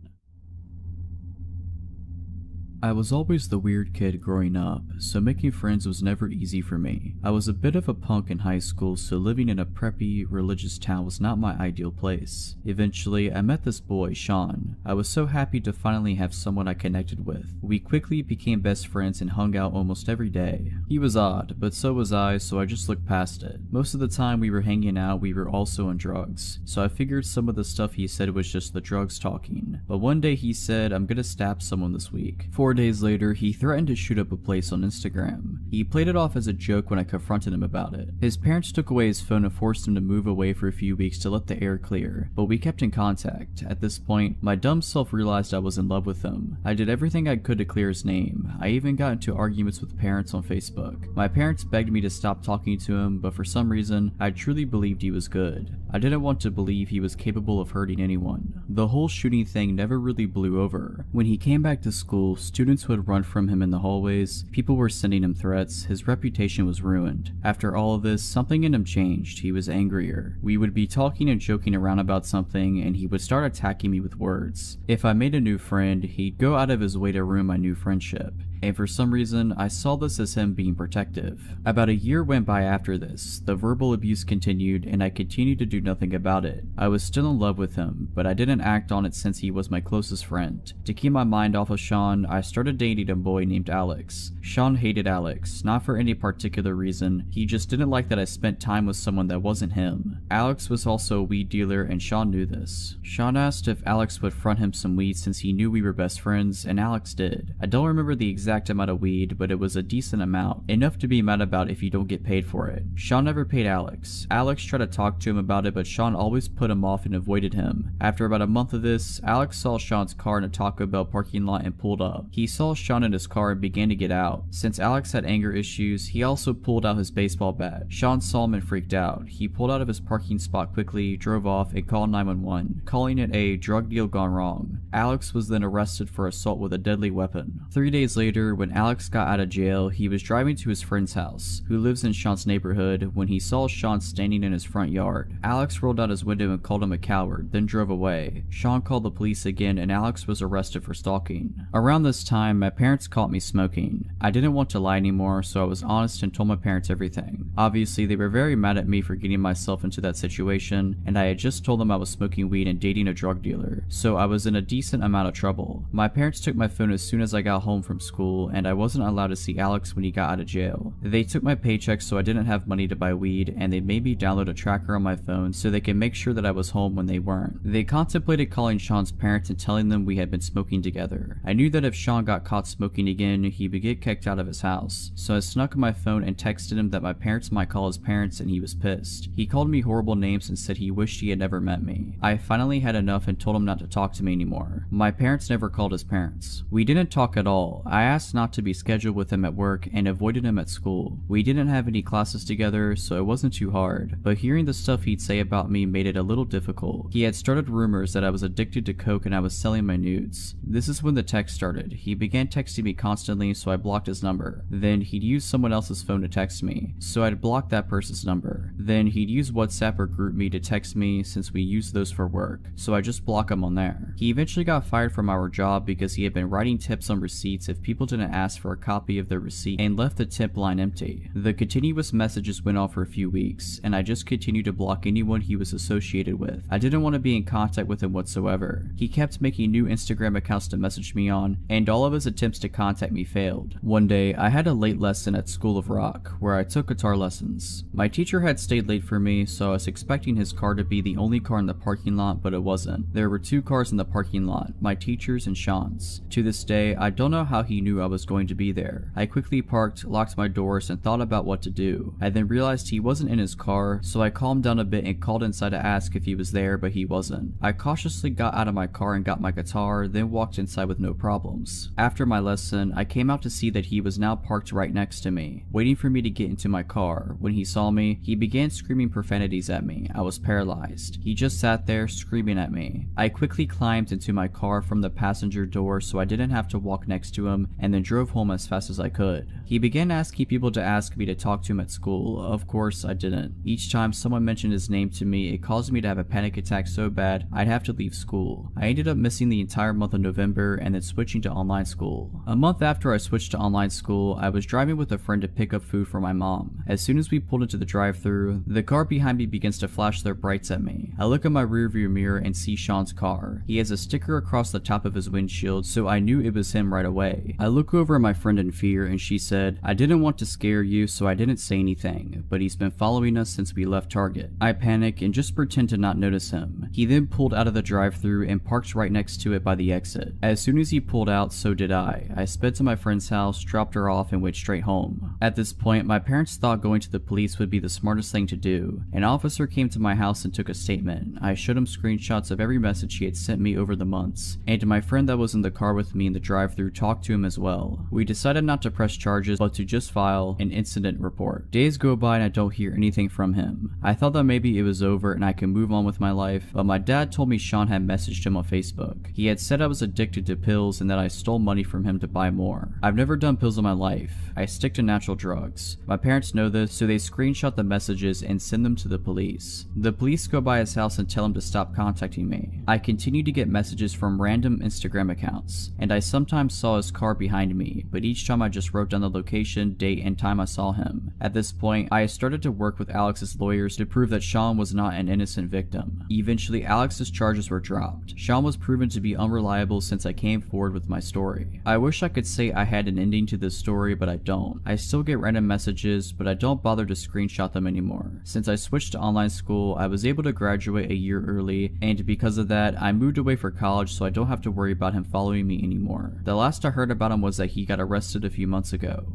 I was always the weird kid growing up, so making friends was never easy for me. I was a bit of a punk in high school, so living in a preppy, religious town was not my ideal place. Eventually, I met this boy, Sean. I was so happy to finally have someone I connected with. We quickly became best friends and hung out almost every day. He was odd, but so was I, so I just looked past it. Most of the time we were hanging out, we were also on drugs, so I figured some of the stuff he said was just the drugs talking. But one day he said, "I'm gonna stab someone this week." 4 days later, he threatened to shoot up a place on Instagram. He played it off as a joke when I confronted him about it. His parents took away his phone and forced him to move away for a few weeks to let the air clear, but we kept in contact. At this point, my dumb self realized I was in love with him. I did everything I could to clear his name. I even got into arguments with parents on Facebook. My parents begged me to stop talking to him, but for some reason, I truly believed he was good. I didn't want to believe he was capable of hurting anyone. The whole shooting thing never really blew over. When he came back to school, students would run from him in the hallways, people were sending him threats, his reputation was ruined. After all of this, something in him changed. He was angrier. We would be talking and joking around about something, and he would start attacking me with words. If I made a new friend, he'd go out of his way to ruin my new friendship. And for some reason, I saw this as him being protective. About a year went by after this. The verbal abuse continued, and I continued to do nothing about it. I was still in love with him, but I didn't act on it since he was my closest friend. To keep my mind off of Sean, I started dating a boy named Alex. Sean hated Alex, not for any particular reason, he just didn't like that I spent time with someone that wasn't him. Alex was also a weed dealer, and Sean knew this. Sean asked if Alex would front him some weed since he knew we were best friends, and Alex did. I don't remember the exact amount of weed, but it was a decent amount, enough to be mad about if you don't get paid for it. Sean never paid Alex. Alex tried to talk to him about it, but Sean always put him off and avoided him. After about a month of this, Alex saw Sean's car in a Taco Bell parking lot and pulled up. He saw Sean in his car and began to get out. Since Alex had anger issues, he also pulled out his baseball bat. Sean saw him and freaked out. He pulled out of his parking spot quickly, drove off, and called 911, calling it a drug deal gone wrong. Alex was then arrested for assault with a deadly weapon. 3 days later, when Alex got out of jail, he was driving to his friend's house, who lives in Sean's neighborhood, when he saw Sean standing in his front yard. Alex rolled out his window and called him a coward, then drove away. Sean called the police again, and Alex was arrested for stalking. Around this time, my parents caught me smoking. I didn't want to lie anymore, so I was honest and told my parents everything. Obviously, they were very mad at me for getting myself into that situation, and I had just told them I was smoking weed and dating a drug dealer, so I was in a decent amount of trouble. My parents took my phone as soon as I got home from school, and I wasn't allowed to see Alex when he got out of jail. They took my paycheck so I didn't have money to buy weed, and they made me download a tracker on my phone so they could make sure that I was home when they weren't. They contemplated calling Sean's parents and telling them we had been smoking together. I knew that if Sean got caught smoking again, he would get kicked out of his house, so I snuck my phone and texted him that my parents might call his parents, and he was pissed. He called me horrible names and said he wished he had never met me. I finally had enough and told him not to talk to me anymore. My parents never called his parents. We didn't talk at all. I asked not to be scheduled with him at work and avoided him at school. We didn't have any classes together, so it wasn't too hard, but hearing the stuff he'd say about me made it a little difficult. He had started rumors that I was addicted to coke and I was selling my nudes. This is when the text started. He began texting me constantly, so I blocked his number. Then he'd use someone else's phone to text me, so I'd block that person's number. Then he'd use WhatsApp or GroupMe to text me since we use those for work, so I just block him on there. He eventually got fired from our job because he had been writing tips on receipts if people didn't ask for a copy of their receipt and left the tip line empty. The continuous messages went on for a few weeks, and I just continued to block anyone anyone he was associated with. I didn't want to be in contact with him whatsoever. He kept making new Instagram accounts to message me on, and all of his attempts to contact me failed. One day, I had a late lesson at School of Rock, where I took guitar lessons. My teacher had stayed late for me, so I was expecting his car to be the only car in the parking lot, but it wasn't. There were 2 cars in the parking lot, my teacher's and Sean's. To this day, I don't know how he knew I was going to be there. I quickly parked, locked my doors, and thought about what to do. I then realized he wasn't in his car, so I calmed down a bit and called inside to ask if he was there, but he wasn't. I cautiously got out of my car and got my guitar, then walked inside with no problems. After my lesson, I came out to see that he was now parked right next to me, waiting for me to get into my car. When he saw me, he began screaming profanities at me. I was paralyzed. He just sat there screaming at me. I quickly climbed into my car from the passenger door so I didn't have to walk next to him, and then drove home as fast as I could. He began asking people to ask me to talk to him at school. Of course, I didn't. Each time someone mentioned his name to me, it caused me to have a panic attack so bad I'd have to leave school. I ended up missing the entire month of November and then switching to online school. A month after I switched to online school, I was driving with a friend to pick up food for my mom. As soon as we pulled into the drive-thru, the car behind me begins to flash their brights at me. I look in my rearview mirror and see Sean's car. He has a sticker across the top of his windshield, so I knew it was him right away. I look over at my friend in fear and she said, "I didn't want to scare you, so I didn't say anything, but he's been following us since we left Target." I panic and just pretend to not notice him. He then pulled out of the drive-thru and parked right next to it by the exit. As soon as he pulled out, so did I. I sped to my friend's house, dropped her off, and went straight home. At this point, my parents thought going to the police would be the smartest thing to do. An officer came to my house and took a statement. I showed him screenshots of every message he had sent me over the months, and my friend that was in the car with me in the drive-thru talked to him as well. We decided not to press charges, but to just file an incident report. Days go by and I don't hear anything from him. I thought that maybe it was over and I could move on with my life, but my dad told me Sean had messaged him on Facebook. He had said I was addicted to pills and that I stole money from him to buy more. I've never done pills in my life. I stick to natural drugs. My parents know this, so they screenshot the messages and send them to the police. The police go by his house and tell him to stop contacting me. I continue to get messages from random Instagram accounts, and I sometimes saw his car behind me, but each time I just wrote down the location, date, and time I saw him. At this point, I started to work with Alex's lawyers to prove that Sean was not an innocent victim. Eventually, Alex's charges were dropped. Sean was proven to be unreliable since I came forward with my story. I wish I could say I had an ending to this story, but I don't. I still get random messages, but I don't bother to screenshot them anymore. Since I switched to online school, I was able to graduate a year early, and because of that, I moved away for college so I don't have to worry about him following me anymore. The last I heard about him was that he got arrested a few months ago.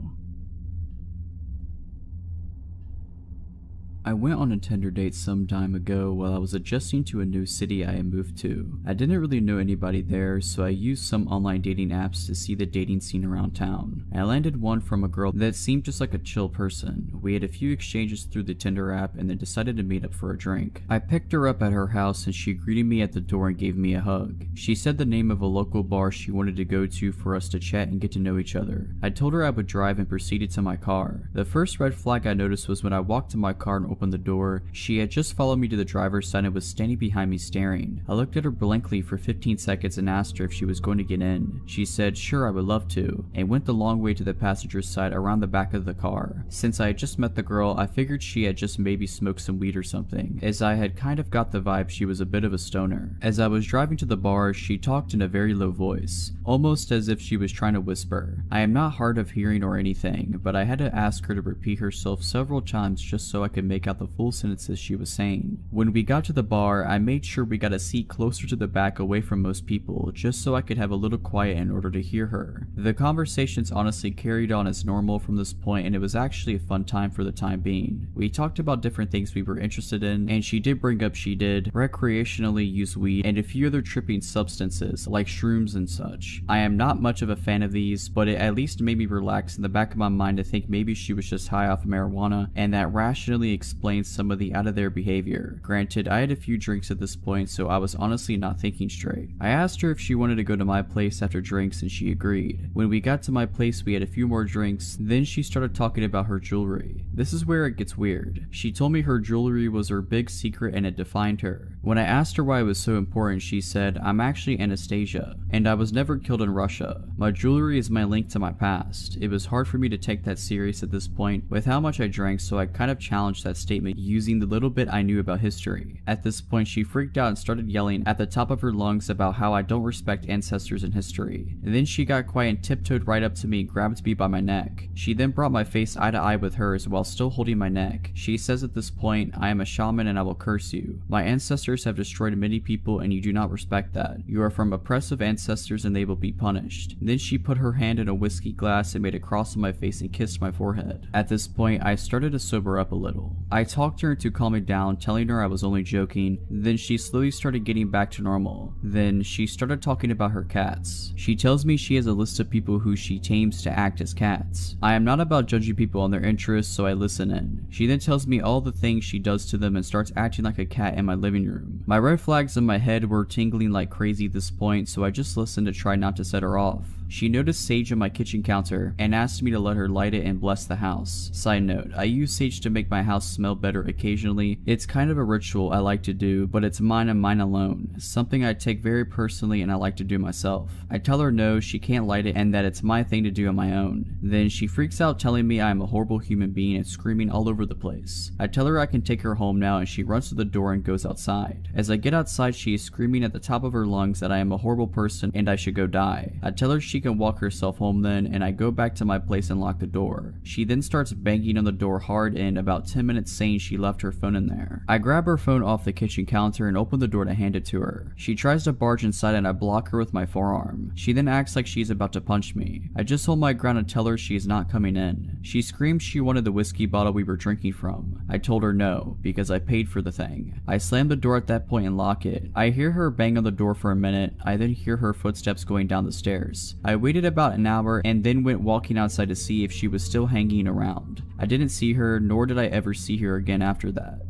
I went on a Tinder date some time ago while I was adjusting to a new city I had moved to. I didn't really know anybody there, so I used some online dating apps to see the dating scene around town. I landed one from a girl that seemed just like a chill person. We had a few exchanges through the Tinder app and then decided to meet up for a drink. I picked her up at her house and she greeted me at the door and gave me a hug. She said the name of a local bar she wanted to go to for us to chat and get to know each other. I told her I would drive and proceeded to my car. The first red flag I noticed was when I walked to my car and opened the door, she had just followed me to the driver's side and was standing behind me staring. I looked at her blankly for 15 seconds and asked her if she was going to get in. She said, "Sure, I would love to," and went the long way to the passenger's side around the back of the car. Since I had just met the girl, I figured she had just maybe smoked some weed or something, as I had kind of got the vibe she was a bit of a stoner. As I was driving to the bar, she talked in a very low voice, almost as if she was trying to whisper. I am not hard of hearing or anything, but I had to ask her to repeat herself several times just so I could make out the full sentences she was saying. When we got to the bar, I made sure we got a seat closer to the back away from most people, just so I could have a little quiet in order to hear her. The conversations honestly carried on as normal from this point, and it was actually a fun time for the time being. We talked about different things we were interested in, and she did bring up she did recreationally use weed and a few other tripping substances like shrooms and such. I am not much of a fan of these, but it at least made me relax in the back of my mind to think maybe she was just high off marijuana, and that rationally explains some of the out of their behavior. Granted, I had a few drinks at this point, so I was honestly not thinking straight. I asked her if she wanted to go to my place after drinks and she agreed. When we got to my place, we had a few more drinks, then she started talking about her jewelry. This is where it gets weird. She told me her jewelry was her big secret and it defined her. When I asked her why it was so important, she said, "I'm actually Anastasia, and I was never killed in Russia. My jewelry is my link to my past." It was hard for me to take that serious at this point with how much I drank, so I kind of challenged that statement using the little bit I knew about history. At this point, she freaked out and started yelling at the top of her lungs about how I don't respect ancestors in history. And then she got quiet and tiptoed right up to me and grabbed me by my neck. She then brought my face eye to eye with hers while still holding my neck. She says at this point, "I am a shaman and I will curse you. My ancestors have destroyed many people and you do not respect that. You are from oppressive ancestors and they will be punished." Then she put her hand in a whiskey glass and made a cross on my face and kissed my forehead. At this point, I started to sober up a little. I talked her into calming down, telling her I was only joking. Then she slowly started getting back to normal. Then she started talking about her cats. She tells me she has a list of people who she tames to act as cats. I am not about judging people on their interests, so I listen in. She then tells me all the things she does to them and starts acting like a cat in my living room. My red flags in my head were tingling like crazy at this point, so I just listened to try not to set her off. She noticed sage on my kitchen counter and asked me to let her light it and bless the house. Side note, I use sage to make my house smell better occasionally. It's kind of a ritual I like to do, but it's mine and mine alone. Something I take very personally and I like to do myself. I tell her no, she can't light it and that it's my thing to do on my own. Then she freaks out telling me I am a horrible human being and screaming all over the place. I tell her I can take her home now and she runs to the door and goes outside. As I get outside, she is screaming at the top of her lungs that I am a horrible person and I should go die. I tell her she can walk herself home then, and I go back to my place and lock the door. She then starts banging on the door hard in about 10 minutes saying she left her phone in there. I grab her phone off the kitchen counter and open the door to hand it to her. She tries to barge inside and I block her with my forearm. She then acts like she's about to punch me. I just hold my ground and tell her she is not coming in. She screams she wanted the whiskey bottle we were drinking from. I told her no, because I paid for the thing. I slam the door at that point and lock it. I hear her bang on the door for a minute. I then hear her footsteps going down the stairs. I waited about an hour and then went walking outside to see if she was still hanging around. I didn't see her, nor did I ever see her again after that.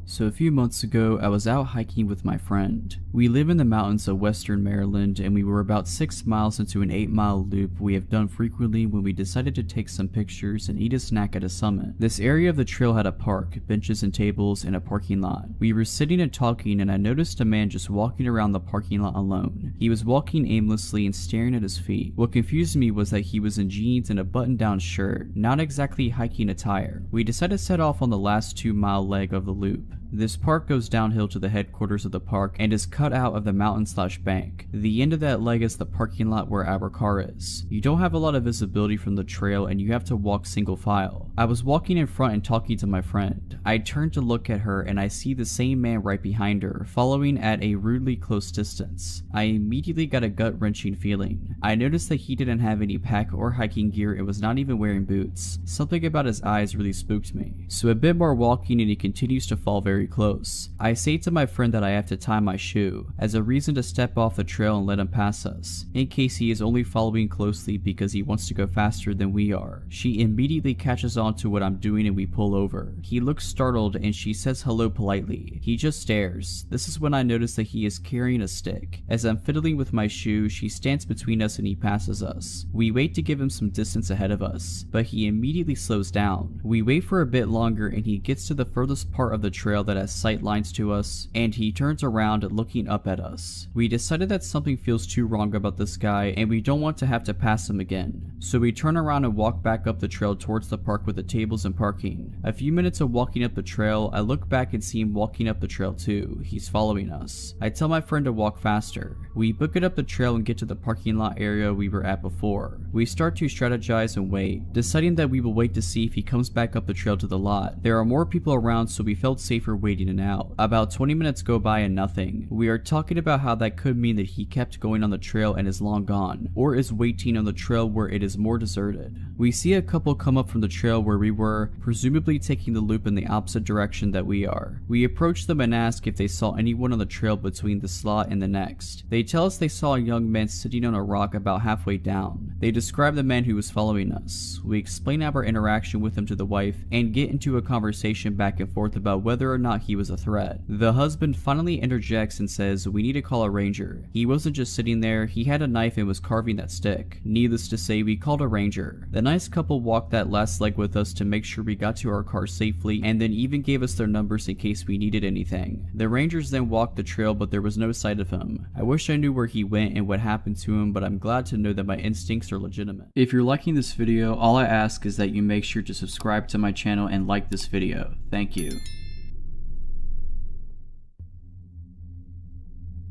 So a few months ago, I was out hiking with my friend. We live in the mountains of western Maryland and we were about 6 miles into an 8-mile loop we have done frequently when we decided to take some pictures and eat a snack at a summit. This area of the trail had a park, benches and tables, and a parking lot. We were sitting and talking and I noticed a man just walking around the parking lot alone. He was walking aimlessly and staring at his feet. What confused me was that he was in jeans and a button-down shirt, not exactly hiking attire. We decided to set off on the last 2-mile leg of the loop. This park goes downhill to the headquarters of the park and is cut out of the mountain/bank. The end of that leg is the parking lot where our car is. You don't have a lot of visibility from the trail and you have to walk single file. I was walking in front and talking to my friend. I turned to look at her and I see the same man right behind her, following at a rudely close distance. I immediately got a gut-wrenching feeling. I noticed that he didn't have any pack or hiking gear and was not even wearing boots. Something about his eyes really spooked me. So a bit more walking and he continues to fall very close. I say to my friend that I have to tie my shoe as a reason to step off the trail and let him pass us, in case he is only following closely because he wants to go faster than we are. She immediately catches on to what I'm doing and we pull over. He looks startled and she says hello politely. He just stares. This is when I notice that he is carrying a stick. As I'm fiddling with my shoe, she stands between us and he passes us. We wait to give him some distance ahead of us, but he immediately slows down. We wait for a bit longer and he gets to the furthest part of the trail that has sight lines to us, and he turns around looking up at us. We decided that something feels too wrong about this guy and we don't want to have to pass him again. So we turn around and walk back up the trail towards the park with the tables and parking. A few minutes of walking up the trail, I look back and see him walking up the trail too. He's following us. I tell my friend to walk faster. We book it up the trail and get to the parking lot area we were at before. We start to strategize and wait, deciding that we will wait to see if he comes back up the trail to the lot. There are more people around, so we felt safer waiting it out. About 20 minutes go by and nothing. We are talking about how that could mean that he kept going on the trail and is long gone, or is waiting on the trail where it is more deserted. We see a couple come up from the trail where we were, presumably taking the loop in the opposite direction that we are. We approach them and ask if they saw anyone on the trail between the slot and the next. They tell us they saw a young man sitting on a rock about halfway down. They describe the man who was following us. We explain our interaction with him to the wife and get into a conversation back and forth about whether or not not he was a threat. The husband finally interjects and says we need to call a ranger. He wasn't just sitting there, he had a knife and was carving that stick. Needless to say, we called a ranger. The nice couple walked that last leg with us to make sure we got to our car safely, and then even gave us their numbers in case we needed anything. The rangers then walked the trail, but there was no sight of him. I wish I knew where he went and what happened to him, but I'm glad to know that my instincts are legitimate. If you're liking this video, all I ask is that you make sure to subscribe to my channel and like this video. Thank you.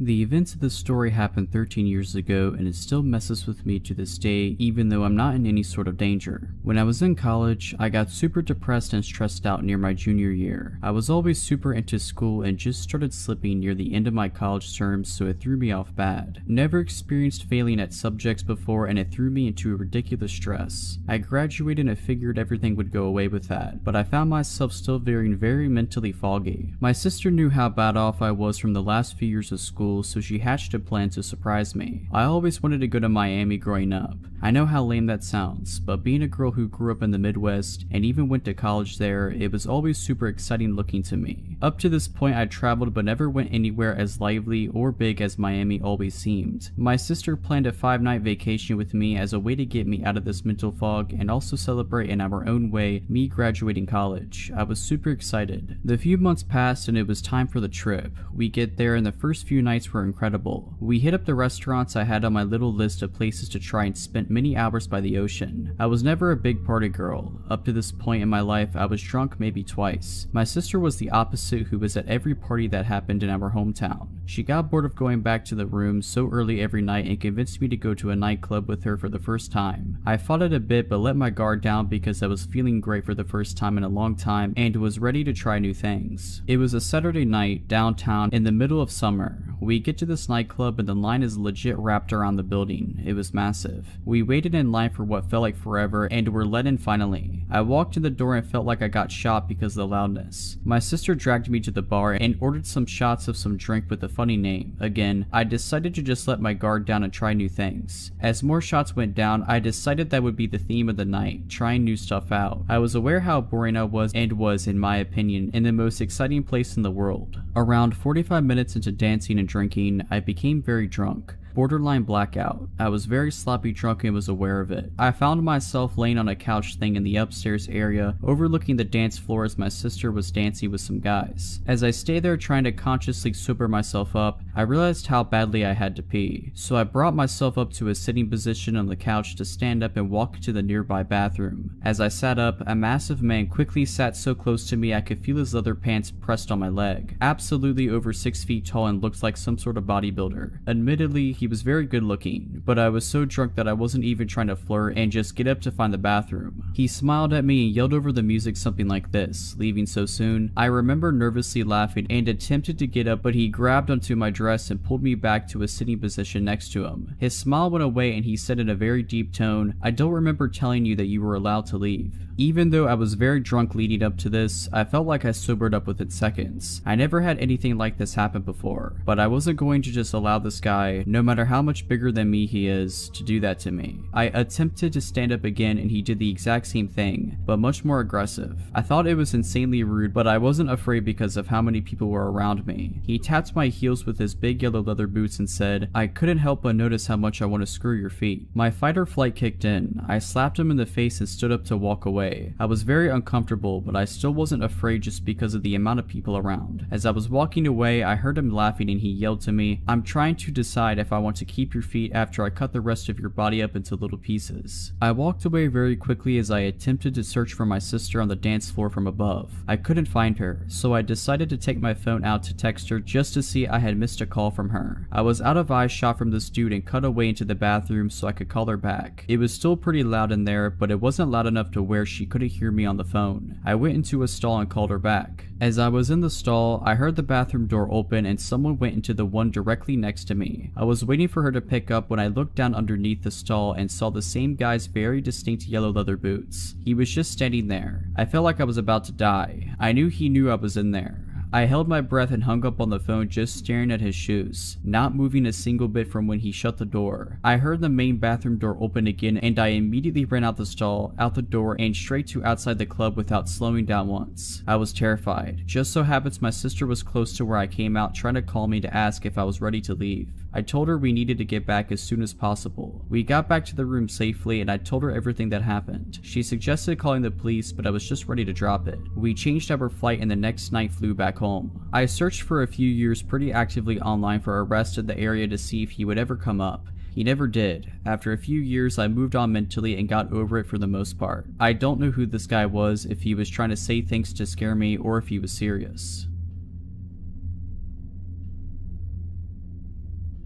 The events of this story happened 13 years ago, and it still messes with me to this day, even though I'm not in any sort of danger. When I was in college, I got super depressed and stressed out near my junior year. I was always super into school and just started slipping near the end of my college terms, so it threw me off bad. Never experienced failing at subjects before, and it threw me into a ridiculous stress. I graduated and I figured everything would go away with that, but I found myself still feeling very mentally foggy. My sister knew how bad off I was from the last few years of school, so she hatched a plan to surprise me. I always wanted to go to Miami growing up. I know how lame that sounds, but being a girl who grew up in the Midwest and even went to college there, it was always super exciting looking to me. Up to this point, I traveled but never went anywhere as lively or big as Miami always seemed. My sister planned a 5-night vacation with me as a way to get me out of this mental fog and also celebrate in our own way me graduating college. I was super excited. The few months passed and it was time for the trip. We get there and the first few nights were incredible. We hit up the restaurants I had on my little list of places to try and spend many hours by the ocean. I was never a big party girl. Up to this point in my life, I was drunk maybe twice. My sister was the opposite, who was at every party that happened in our hometown. She got bored of going back to the room so early every night and convinced me to go to a nightclub with her for the first time. I fought it a bit but let my guard down because I was feeling great for the first time in a long time and was ready to try new things. It was a Saturday night downtown in the middle of summer. We get to this nightclub and the line is legit wrapped around the building. It was massive. We waited in line for what felt like forever and were let in finally. I walked in the door and felt like I got shot because of the loudness. My sister dragged me to the bar and ordered some shots of some drink with a funny name. Again, I decided to just let my guard down and try new things. As more shots went down, I decided that would be the theme of the night, trying new stuff out. I was aware how boring I was and was, in my opinion, in the most exciting place in the world. Around 45 minutes into dancing and drinking, I became very drunk. Borderline blackout. I was very sloppy drunk and was aware of it. I found myself laying on a couch thing in the upstairs area, overlooking the dance floor as my sister was dancing with some guys. As I stayed there trying to consciously sober myself up, I realized how badly I had to pee. So I brought myself up to a sitting position on the couch to stand up and walk to the nearby bathroom. As I sat up, a massive man quickly sat so close to me I could feel his leather pants pressed on my leg. Absolutely over 6 feet tall and looked like some sort of bodybuilder. Admittedly, he was very good looking, but I was so drunk that I wasn't even trying to flirt and just get up to find the bathroom. He smiled at me and yelled over the music something like this, "Leaving so soon?" I remember nervously laughing and attempted to get up, but he grabbed onto my dress and pulled me back to a sitting position next to him. His smile went away and he said in a very deep tone, "I don't remember telling you that you were allowed to leave." Even though I was very drunk leading up to this, I felt like I sobered up within seconds. I never had anything like this happen before, but I wasn't going to just allow this guy, no matter how much bigger than me he is, to do that to me. I attempted to stand up again and he did the exact same thing, but much more aggressive. I thought it was insanely rude, but I wasn't afraid because of how many people were around me. He tapped my heels with his big yellow leather boots and said, "I couldn't help but notice how much I want to screw your feet." My fight or flight kicked in. I slapped him in the face and stood up to walk away. I was very uncomfortable, but I still wasn't afraid just because of the amount of people around. As I was walking away, I heard him laughing and he yelled to me, "I'm trying to decide if I want to keep your feet after I cut the rest of your body up into little pieces." I walked away very quickly as I attempted to search for my sister on the dance floor from above. I couldn't find her, so I decided to take my phone out to text her just to see I had missed a call from her. I was out of eyeshot from this dude and cut away into the bathroom so I could call her back. It was still pretty loud in there, but it wasn't loud enough to where she couldn't hear me on the phone. I went into a stall and called her back. As I was in the stall, I heard the bathroom door open and someone went into the one directly next to me. I was waiting for her to pick up when I looked down underneath the stall and saw the same guy's very distinct yellow leather boots. He was just standing there. I felt like I was about to die. I knew he knew I was in there. I held my breath and hung up on the phone, just staring at his shoes, not moving a single bit from when he shut the door. I heard the main bathroom door open again, and I immediately ran out the stall, out the door, and straight to outside the club without slowing down once. I was terrified. Just so happens my sister was close to where I came out, trying to call me to ask if I was ready to leave. I told her we needed to get back as soon as possible. We got back to the room safely, and I told her everything that happened. She suggested calling the police, but I was just ready to drop it. We changed our flight and the next night flew back home. I searched for a few years pretty actively online for arrests in the area to see if he would ever come up. He never did. After a few years, I moved on mentally and got over it for the most part. I don't know who this guy was, if he was trying to say things to scare me or if he was serious.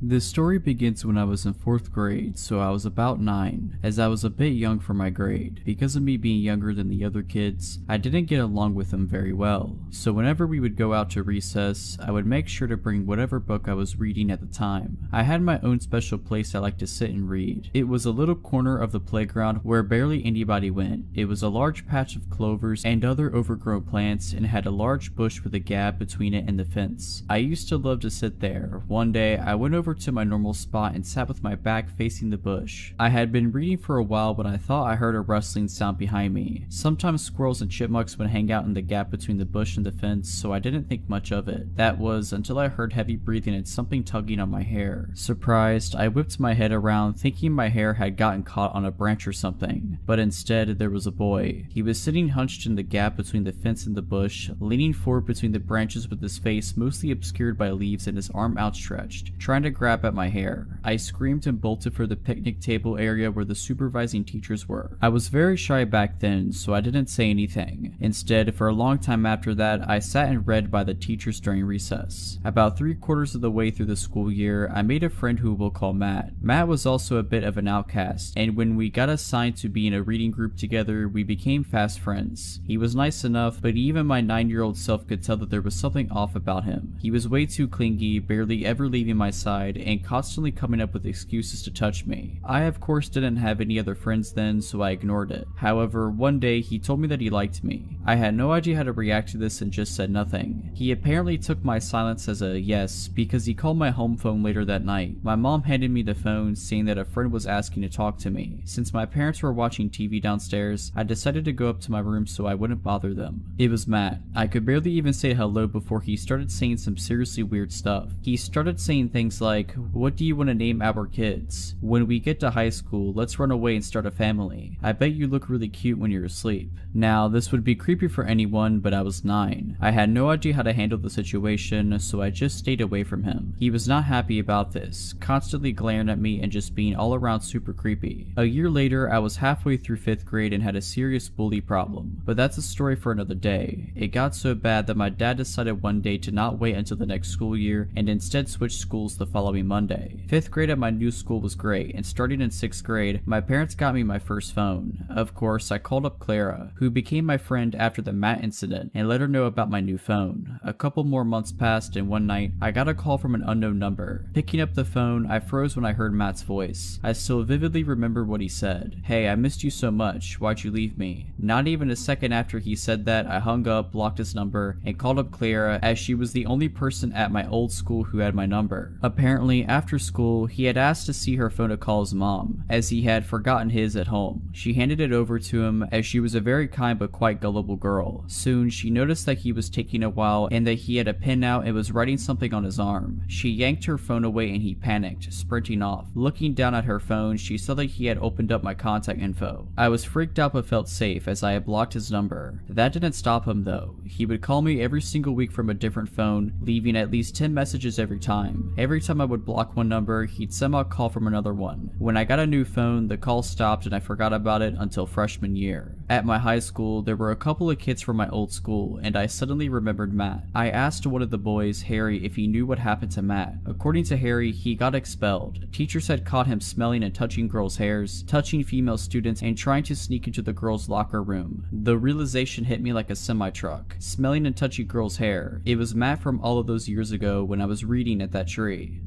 This story begins when I was in 4th grade, so I was about 9, as I was a bit young for my grade. Because of me being younger than the other kids, I didn't get along with them very well. So whenever we would go out to recess, I would make sure to bring whatever book I was reading at the time. I had my own special place I liked to sit and read. It was a little corner of the playground where barely anybody went. It was a large patch of clovers and other overgrown plants, and had a large bush with a gap between it and the fence. I used to love to sit there. One day, I went over to my normal spot and sat with my back facing the bush. I had been reading for a while when I thought I heard a rustling sound behind me. Sometimes squirrels and chipmunks would hang out in the gap between the bush and the fence, so I didn't think much of it. That was until I heard heavy breathing and something tugging on my hair. Surprised, I whipped my head around thinking my hair had gotten caught on a branch or something, but instead there was a boy. He was sitting hunched in the gap between the fence and the bush, leaning forward between the branches with his face mostly obscured by leaves and his arm outstretched, trying to grab at my hair. I screamed and bolted for the picnic table area where the supervising teachers were. I was very shy back then, so I didn't say anything. Instead, for a long time after that, I sat and read by the teachers during recess. About 3/4 of the way through the school year, I made a friend who we'll call Matt. Matt was also a bit of an outcast, and when we got assigned to be in a reading group together, we became fast friends. He was nice enough, but even my 9-year-old self could tell that there was something off about him. He was way too clingy, barely ever leaving my side, and constantly coming up with excuses to touch me. I of course didn't have any other friends then, so I ignored it. However, one day he told me that he liked me. I had no idea how to react to this and just said nothing. He apparently took my silence as a yes, because he called my home phone later that night. My mom handed me the phone saying that a friend was asking to talk to me. Since my parents were watching TV downstairs, I decided to go up to my room so I wouldn't bother them. It was Matt. I could barely even say hello before he started saying some seriously weird stuff. He started saying things like, "What do you want to name our kids? When we get to high school, let's run away and start a family. I bet you look really cute when you're asleep." Now, this would be creepy for anyone, but I was 9. I had no idea how to handle the situation, so I just stayed away from him. He was not happy about this, constantly glaring at me and just being all around super creepy. A year later, I was halfway through 5th grade and had a serious bully problem, but that's a story for another day. It got so bad that my dad decided one day to not wait until the next school year and instead switch schools the following Monday. 5th grade at my new school was great, and starting in 6th grade, my parents got me my first phone. Of course, I called up Clara, who became my friend after the Matt incident, and let her know about my new phone. A couple more months passed, and one night, I got a call from an unknown number. Picking up the phone, I froze when I heard Matt's voice. I still vividly remember what he said. "Hey, I missed you so much. Why'd you leave me?" Not even a second after he said that, I hung up, blocked his number, and called up Clara, as she was the only person at my old school who had my number. Apparently, after school, he had asked to see her phone to call his mom, as he had forgotten his at home. She handed it over to him, as she was a very kind but quite gullible girl. Soon, she noticed that he was taking a while and that he had a pen out and was writing something on his arm. She yanked her phone away and he panicked, sprinting off. Looking down at her phone, she saw that he had opened up my contact info. I was freaked out but felt safe, as I had blocked his number. That didn't stop him though. He would call me every single week from a different phone, leaving at least 10 messages every time. Every time I would block one number, he'd somehow call from another one. When I got a new phone, the call stopped and I forgot about it until freshman year. At my high school, there were a couple of kids from my old school, and I suddenly remembered Matt. I asked one of the boys, Harry, if he knew what happened to Matt. According to Harry, he got expelled. Teachers had caught him smelling and touching girls' hairs, touching female students, and trying to sneak into the girls' locker room. The realization hit me like a semi-truck. Smelling and touching girls' hair. It was Matt from all of those years ago when I was reading at that tree.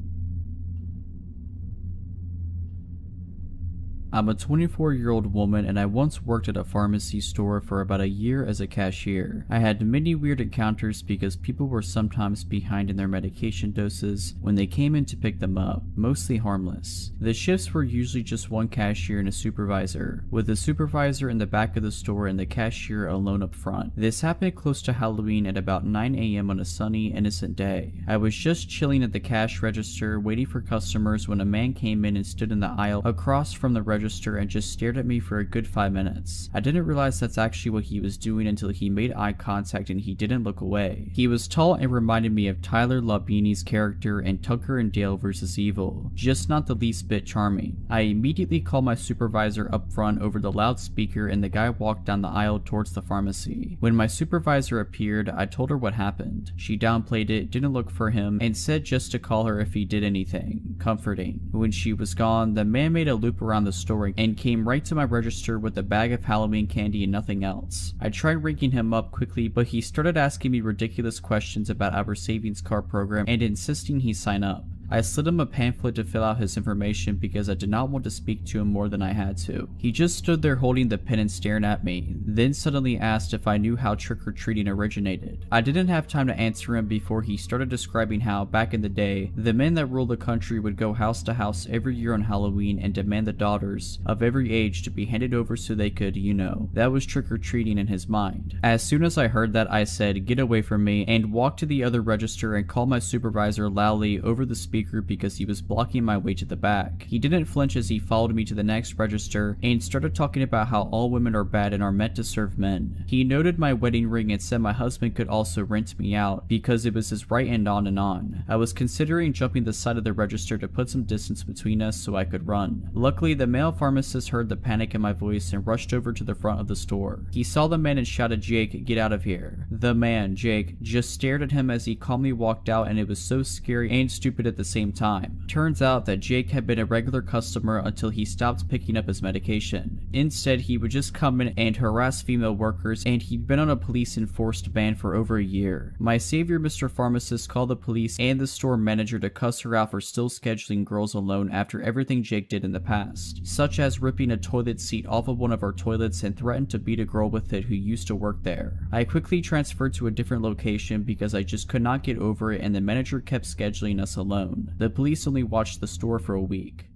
I'm a 24-year-old woman and I once worked at a pharmacy store for about a year as a cashier. I had many weird encounters because people were sometimes behind in their medication doses when they came in to pick them up, mostly harmless. The shifts were usually just one cashier and a supervisor, with the supervisor in the back of the store and the cashier alone up front. This happened close to Halloween at about 9 a.m. on a sunny, innocent day. I was just chilling at the cash register waiting for customers when a man came in and stood in the aisle across from the register and just stared at me for a good 5 minutes. I didn't realize that's actually what he was doing until he made eye contact and he didn't look away. He was tall and reminded me of Tyler Labini's character in Tucker and Dale vs. Evil, just not the least bit charming. I immediately called my supervisor up front over the loudspeaker and the guy walked down the aisle towards the pharmacy. When my supervisor appeared, I told her what happened. She downplayed it, didn't look for him, and said just to call her if he did anything. Comforting. When she was gone, the man made a loop around the store and came right to my register with a bag of Halloween candy and nothing else. I tried ringing him up quickly, but he started asking me ridiculous questions about our savings card program and insisting he sign up. I slid him a pamphlet to fill out his information because I did not want to speak to him more than I had to. He just stood there holding the pen and staring at me, then suddenly asked if I knew how trick-or-treating originated. I didn't have time to answer him before he started describing how, back in the day, the men that ruled the country would go house to house every year on Halloween and demand the daughters of every age to be handed over so they could, that was trick-or-treating in his mind. As soon as I heard that, I said, "Get away from me," and walked to the other register and called my supervisor loudly over the speaker because he was blocking my way to the back. He didn't flinch as he followed me to the next register and started talking about how all women are bad and are meant to serve men. He noted my wedding ring and said my husband could also rent me out because it was his right, and on and on. I was considering jumping the side of the register to put some distance between us so I could run. Luckily, the male pharmacist heard the panic in my voice and rushed over to the front of the store. He saw the man and shouted, "Jake, get out of here." The man, Jake, just stared at him as he calmly walked out, and it was so scary and stupid at the same time. Turns out that Jake had been a regular customer until he stopped picking up his medication. Instead, he would just come in and harass female workers, and he'd been on a police-enforced ban for over a year. My savior, Mr. Pharmacist, called the police and the store manager to cuss her out for still scheduling girls alone after everything Jake did in the past, such as ripping a toilet seat off of one of our toilets and threatened to beat a girl with it who used to work there. I quickly transferred to a different location because I just could not get over it, and the manager kept scheduling us alone. The police only watched the store for a week.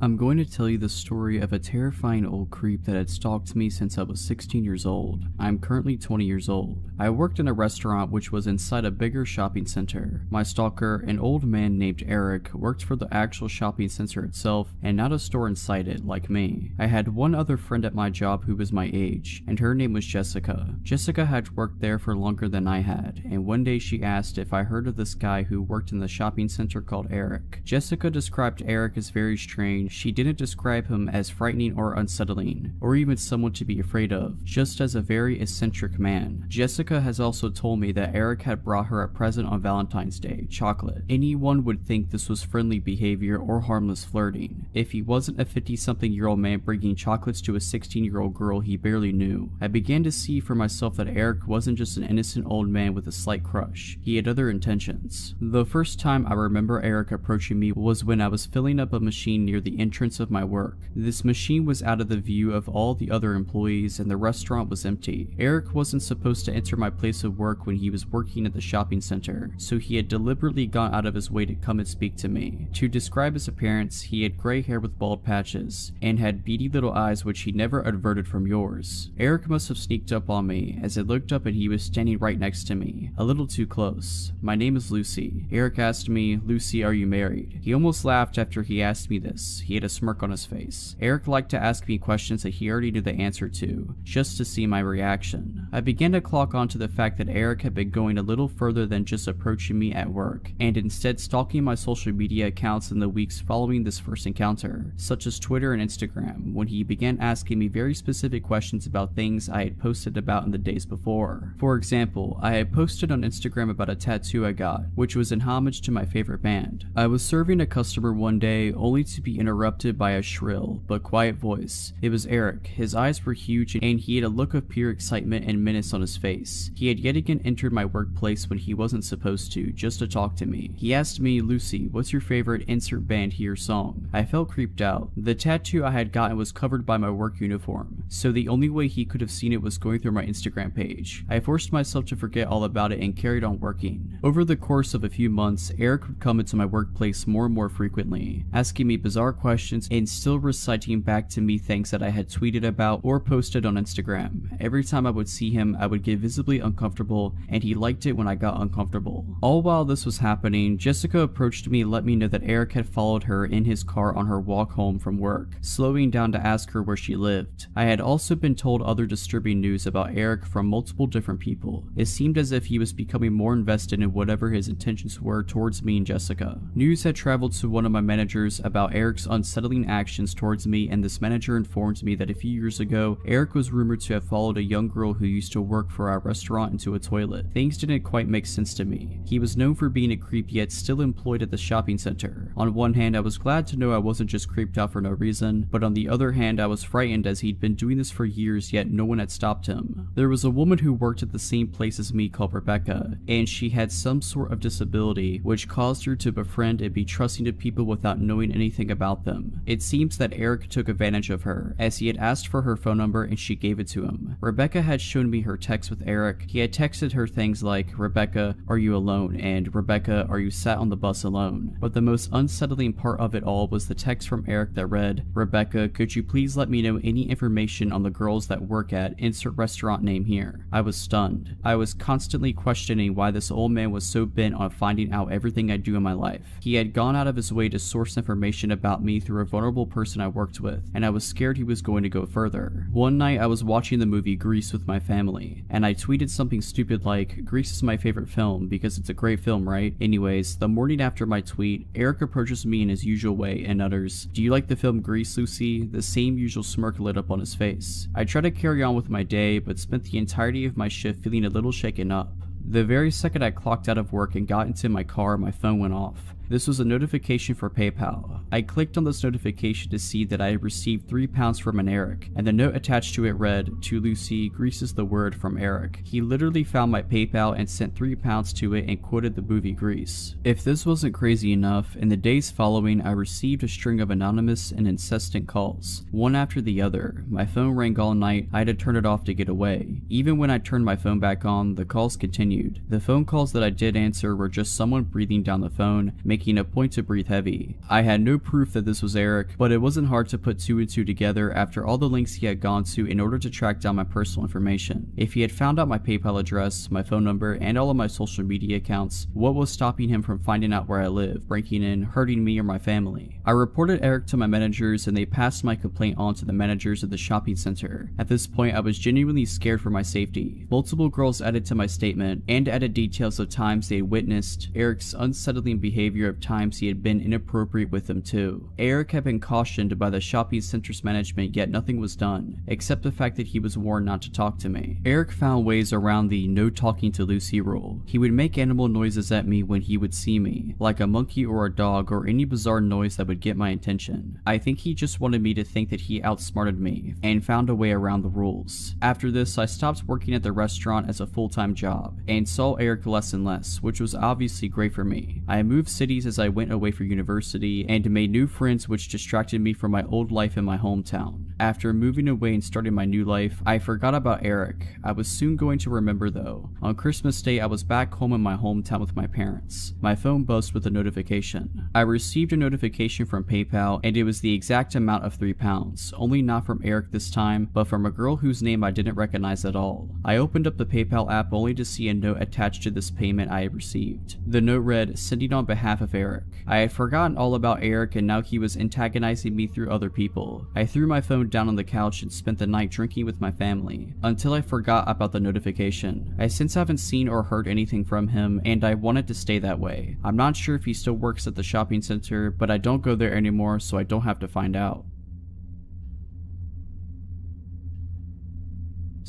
I'm going to tell you the story of a terrifying old creep that had stalked me since I was 16 years old. I'm currently 20 years old. I worked in a restaurant which was inside a bigger shopping center. My stalker, an old man named Eric, worked for the actual shopping center itself and not a store inside it like me. I had one other friend at my job who was my age, and her name was Jessica. Jessica had worked there for longer than I had, and one day she asked if I heard of this guy who worked in the shopping center called Eric. Jessica described Eric as very strange. She didn't describe him as frightening or unsettling, or even someone to be afraid of, just as a very eccentric man. Jessica has also told me that Eric had brought her a present on Valentine's Day, chocolate. Anyone would think this was friendly behavior or harmless flirting, if he wasn't a 50-something-year-old man bringing chocolates to a 16-year-old girl he barely knew. I began to see for myself that Eric wasn't just an innocent old man with a slight crush. He had other intentions. The first time I remember Eric approaching me was when I was filling up a machine near the entrance of my work. This machine was out of the view of all the other employees and the restaurant was empty. Eric wasn't supposed to enter my place of work when he was working at the shopping center, so he had deliberately gone out of his way to come and speak to me. To describe his appearance, he had gray hair with bald patches and had beady little eyes which he never averted from yours. Eric must have sneaked up on me as I looked up and he was standing right next to me, a little too close. "My name is Lucy." Eric asked me, "Lucy, are you married?" He almost laughed after he asked me this. He had a smirk on his face. Eric liked to ask me questions that he already knew the answer to, just to see my reaction. I began to clock on to the fact that Eric had been going a little further than just approaching me at work, and instead stalking my social media accounts in the weeks following this first encounter, such as Twitter and Instagram, when he began asking me very specific questions about things I had posted about in the days before. For example, I had posted on Instagram about a tattoo I got, which was in homage to my favorite band. I was serving a customer one day, only to be interrupted interrupted by a shrill but quiet voice. It was Eric. His eyes were huge and he had a look of pure excitement and menace on his face. He had yet again entered my workplace when he wasn't supposed to, just to talk to me. He asked me, "Lucy, what's your favorite insert band here song?" I felt creeped out. The tattoo I had gotten was covered by my work uniform, so the only way he could have seen it was going through my Instagram page. I forced myself to forget all about it and carried on working. Over the course of a few months, Eric would come into my workplace more and more frequently, asking me bizarre questions and still reciting back to me things that I had tweeted about or posted on Instagram. Every time I would see him, I would get visibly uncomfortable, and he liked it when I got uncomfortable. All while this was happening, Jessica approached me and let me know that Eric had followed her in his car on her walk home from work, slowing down to ask her where she lived. I had also been told other disturbing news about Eric from multiple different people. It seemed as if he was becoming more invested in whatever his intentions were towards me and Jessica. News had traveled to one of my managers about Eric's unsettling actions towards me, and this manager informed me that a few years ago, Eric was rumored to have followed a young girl who used to work for our restaurant into a toilet. Things didn't quite make sense to me. He was known for being a creep, yet still employed at the shopping center. On one hand, I was glad to know I wasn't just creeped out for no reason, but on the other hand, I was frightened as he'd been doing this for years, yet no one had stopped him. There was a woman who worked at the same place as me called Rebecca, and she had some sort of disability which caused her to befriend and be trusting to people without knowing anything about them. It seems that Eric took advantage of her, as he had asked for her phone number and she gave it to him. Rebecca had shown me her text with Eric. He had texted her things like, "Rebecca, are you alone?" and "Rebecca, are you sat on the bus alone?" But the most unsettling part of it all was the text from Eric that read, "Rebecca, could you please let me know any information on the girls that work at insert restaurant name here?" I was stunned. I was constantly questioning why this old man was so bent on finding out everything I do in my life. He had gone out of his way to source information about me through a vulnerable person I worked with, and I was scared he was going to go further. One night I was watching the movie Grease with my family, and I tweeted something stupid like, "Grease is my favorite film because it's a great film, right?" Anyways, the morning after my tweet, Eric approaches me in his usual way and utters, "Do you like the film Grease, Lucy?" The same usual smirk lit up on his face. I tried to carry on with my day, but spent the entirety of my shift feeling a little shaken up. The very second I clocked out of work and got into my car, my phone went off. This was a notification for PayPal. I clicked on this notification to see that I had received £3 from an Eric, and the note attached to it read, "To Lucy, Grease is the word from Eric." He literally found my PayPal and sent £3 to it and quoted the movie Grease. If this wasn't crazy enough, in the days following I received a string of anonymous and incessant calls, one after the other. My phone rang all night. I had to turn it off to get away. Even when I turned my phone back on, the calls continued. The phone calls that I did answer were just someone breathing down the phone, making a point to breathe heavy. I had no proof that this was Eric, but it wasn't hard to put two and two together after all the links he had gone to in order to track down my personal information. If he had found out my PayPal address, my phone number, and all of my social media accounts, what was stopping him from finding out where I live, breaking in, hurting me or my family? I reported Eric to my managers and they passed my complaint on to the managers of the shopping center. At this point, I was genuinely scared for my safety. Multiple girls added to my statement and added details of times they had witnessed Eric's unsettling behavior, of times he had been inappropriate with them too. Eric had been cautioned by the shopping center's management, yet nothing was done, except the fact that he was warned not to talk to me. Eric found ways around the no talking to Lucy rule. He would make animal noises at me when he would see me, like a monkey or a dog or any bizarre noise that would get my attention. I think he just wanted me to think that he outsmarted me and found a way around the rules. After this, I stopped working at the restaurant as a full-time job and saw Eric less and less, which was obviously great for me. I moved cities as I went away for university and made new friends which distracted me from my old life in my hometown. After moving away and starting my new life, I forgot about Eric. I was soon going to remember though. On Christmas Day, I was back home in my hometown with my parents. My phone buzzed with a notification. I received a notification from PayPal and it was the exact amount of £3, only not from Eric this time, but from a girl whose name I didn't recognize at all. I opened up the PayPal app only to see a note attached to this payment I had received. The note read, "Sending on behalf of Eric." I had forgotten all about Eric and now he was antagonizing me through other people. I threw my phone down on the couch and spent the night drinking with my family, until I forgot about the notification. I since haven't seen or heard anything from him and I wanted to stay that way. I'm not sure if he still works at the shopping center, but I don't go there anymore so I don't have to find out.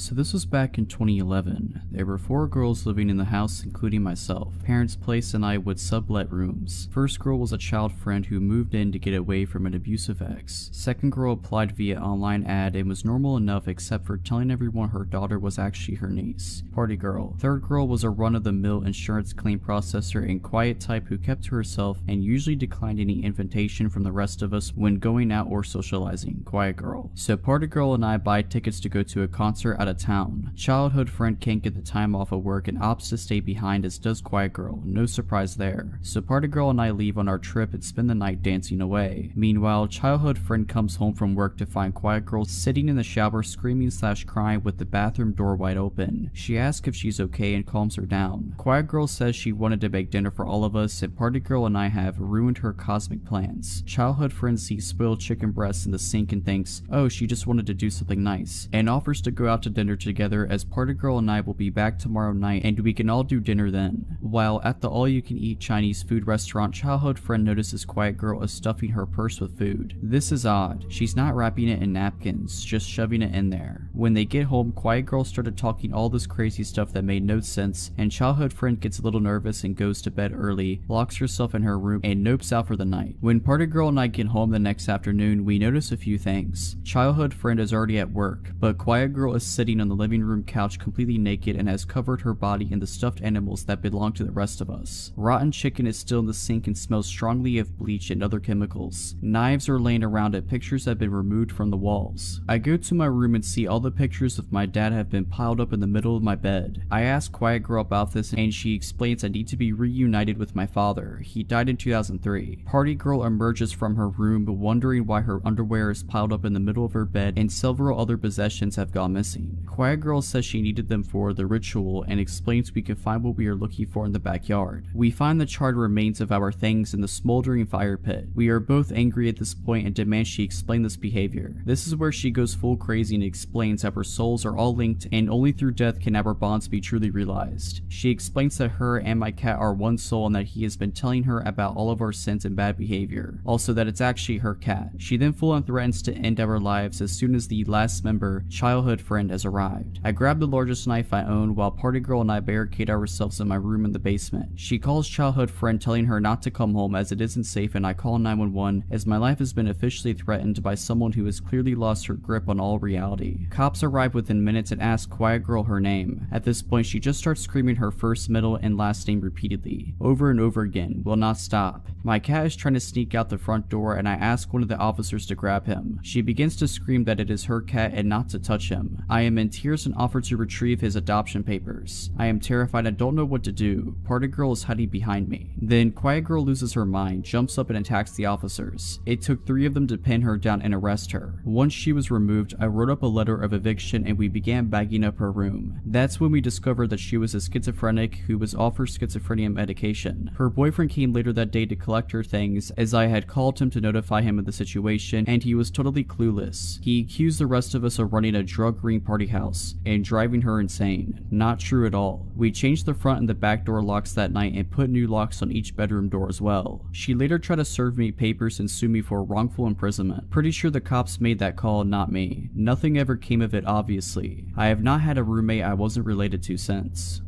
So this was back in 2011. There were 4 girls living in the house, including myself. Parents' place and I would sublet rooms. First girl was a child friend who moved in to get away from an abusive ex. Second girl applied via online ad and was normal enough except for telling everyone her daughter was actually her niece. Party girl. Third girl was a run-of-the-mill insurance claim processor and quiet type who kept to herself and usually declined any invitation from the rest of us when going out or socializing. Quiet girl. So party girl and I buy tickets to go to a concert out of town. Childhood friend can't get the time off of work and opts to stay behind, as does quiet girl. No surprise there. So party girl and I leave on our trip and spend the night dancing away. Meanwhile, childhood friend comes home from work to find quiet girl sitting in the shower screaming/crying with the bathroom door wide open. She asks if she's okay and calms her down. Quiet girl says she wanted to make dinner for all of us and party girl and I have ruined her cosmic plans. Childhood friend sees spoiled chicken breasts in the sink and thinks, oh, she just wanted to do something nice, and offers to go out to dinner together, as party girl and I will be back tomorrow night and we can all do dinner then. While at the all-you-can-eat Chinese food restaurant, childhood friend notices quiet girl is stuffing her purse with food. This is odd. She's not wrapping it in napkins, just shoving it in there. When they get home, quiet girl started talking all this crazy stuff that made no sense, and childhood friend gets a little nervous and goes to bed early, locks herself in her room, and nopes out for the night. When party girl and I get home the next afternoon, we notice a few things. Childhood friend is already at work, but quiet girl is sitting on the living room couch completely naked and has covered her body in the stuffed animals that belong to the rest of us. Rotten chicken is still in the sink and smells strongly of bleach and other chemicals. Knives are laying around it, pictures have been removed from the walls. I go to my room and see all the pictures of my dad have been piled up in the middle of my bed. I ask quiet girl about this and she explains I need to be reunited with my father. He died in 2003. Party girl emerges from her room wondering why her underwear is piled up in the middle of her bed and several other possessions have gone missing. Quiet girl says she needed them for the ritual and explains we can find what we are looking for in the backyard. We find the charred remains of our things in the smoldering fire pit. We are both angry at this point and demand she explain this behavior. This is where she goes full crazy and explains that our souls are all linked and only through death can our bonds be truly realized. She explains that her and my cat are one soul and that he has been telling her about all of our sins and bad behavior. Also that it's actually her cat. She then full on threatens to end our lives as soon as the last member, childhood friend, has arrived. I grab the largest knife I own while party girl and I barricade ourselves in my room in the basement. She calls childhood friend telling her not to come home as it isn't safe, and I call 911 as my life has been officially threatened by someone who has clearly lost her grip on all reality. Cops arrive within minutes and ask quiet girl her name. At this point she just starts screaming her first, middle, and last name repeatedly, over and over again, will not stop. My cat is trying to sneak out the front door and I ask one of the officers to grab him. She begins to scream that it is her cat and not to touch him. I am in tears and offer to retrieve his adoption papers. I am terrified and don't know what to do. Party girl is hiding behind me. Then quiet girl loses her mind, jumps up and attacks the officers. It took 3 of them to pin her down and arrest her. Once she was removed, I wrote up a letter of eviction and we began bagging up her room. That's when we discovered that she was a schizophrenic who was offered schizophrenia medication. Her boyfriend came later that day to collect her things as I had called him to notify him of the situation and he was totally clueless. He accused the rest of us of running a drug-ring party house and driving her insane. Not true at all. We changed the front and the back door locks that night and put new locks on each bedroom door as well. She later tried to serve me papers and sue me for wrongful imprisonment. Pretty sure the cops made that call, not me. Nothing ever came of it, obviously. I have not had a roommate I wasn't related to since.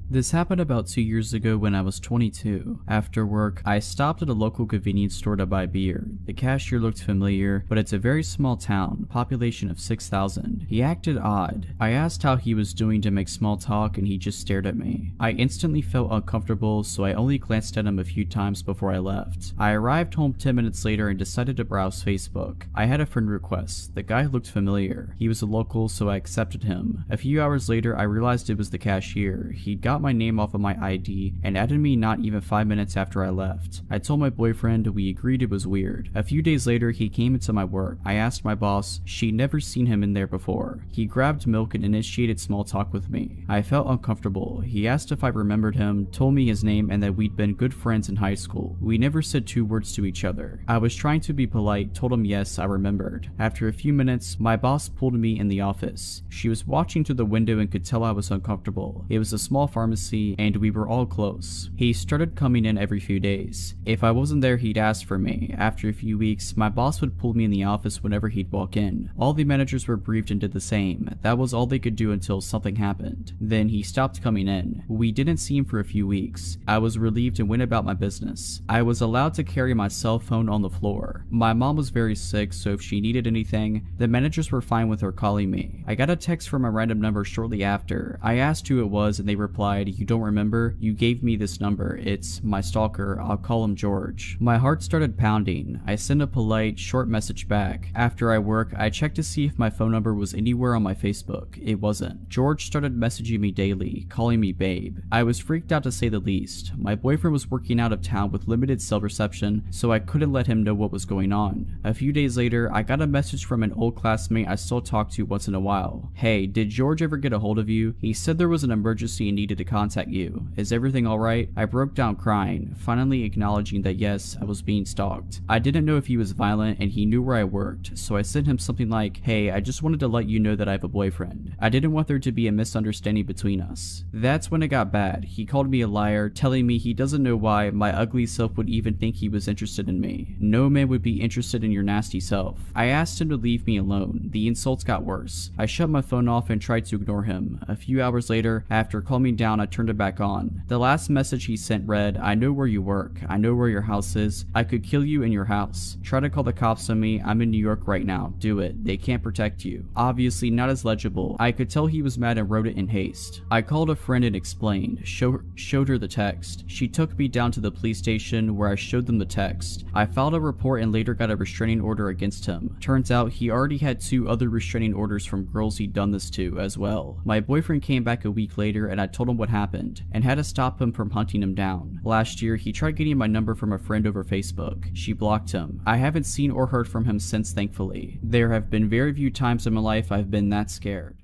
This happened about 2 years ago when I was 22. After work, I stopped at a local convenience store to buy beer. The cashier looked familiar, but it's a very small town, population of 6,000. He acted odd. I asked how he was doing to make small talk and he just stared at me. I instantly felt uncomfortable, so I only glanced at him a few times before I left. I arrived home 10 minutes later and decided to browse Facebook. I had a friend request. The guy looked familiar. He was a local, so I accepted him. A few hours later, I realized it was the cashier. He'd got my name off of my ID and added me not even 5 minutes after I left. I told my boyfriend, we agreed it was weird. A few days later, he came into my work. I asked my boss, she'd never seen him in there before. He grabbed milk and initiated small talk with me. I felt uncomfortable. He asked if I remembered him, told me his name and that we'd been good friends in high school. We never said 2 words to each other. I was trying to be polite, told him yes, I remembered. After a few minutes, my boss pulled me in the office. She was watching through the window and could tell I was uncomfortable. It was a small farm pharmacy, and we were all close. He started coming in every few days. If I wasn't there, he'd ask for me. After a few weeks, my boss would pull me in the office whenever he'd walk in. All the managers were briefed and did the same. That was all they could do until something happened. Then he stopped coming in. We didn't see him for a few weeks. I was relieved and went about my business. I was allowed to carry my cell phone on the floor. My mom was very sick, so if she needed anything, the managers were fine with her calling me. I got a text from a random number shortly after. I asked who it was and they replied, "You don't remember? You gave me this number. It's my stalker. I'll call him George." My heart started pounding. I sent a polite, short message back. After I work, I checked to see if my phone number was anywhere on my Facebook. It wasn't. George started messaging me daily, calling me babe. I was freaked out to say the least. My boyfriend was working out of town with limited cell reception, so I couldn't let him know what was going on. A few days later, I got a message from an old classmate I still talk to once in a while. "Hey, did George ever get a hold of you? He said there was an emergency and needed to contact you. Is everything alright?" I broke down crying, finally acknowledging that yes, I was being stalked. I didn't know if he was violent and he knew where I worked, so I sent him something like, "Hey, I just wanted to let you know that I have a boyfriend. I didn't want there to be a misunderstanding between us." That's when it got bad. He called me a liar, telling me he doesn't know why my ugly self would even think he was interested in me. "No man would be interested in your nasty self." I asked him to leave me alone. The insults got worse. I shut my phone off and tried to ignore him. A few hours later, after calming down, I turned it back on. The last message he sent read, "I know where you work. I know where your house is. I could kill you in your house. Try to call the cops on me. I'm in New York right now. Do it. They can't protect you." Obviously not as legible. I could tell he was mad and wrote it in haste. I called a friend and explained, showed her the text. She took me down to the police station where I showed them the text. I filed a report and later got a restraining order against him. Turns out he already had 2 other restraining orders from girls he'd done this to as well. My boyfriend came back a week later and I told him what happened and had to stop him from hunting him down. Last year, he tried getting my number from a friend over Facebook. She blocked him. I haven't seen or heard from him since, thankfully. There have been very few times in my life I've been that scared.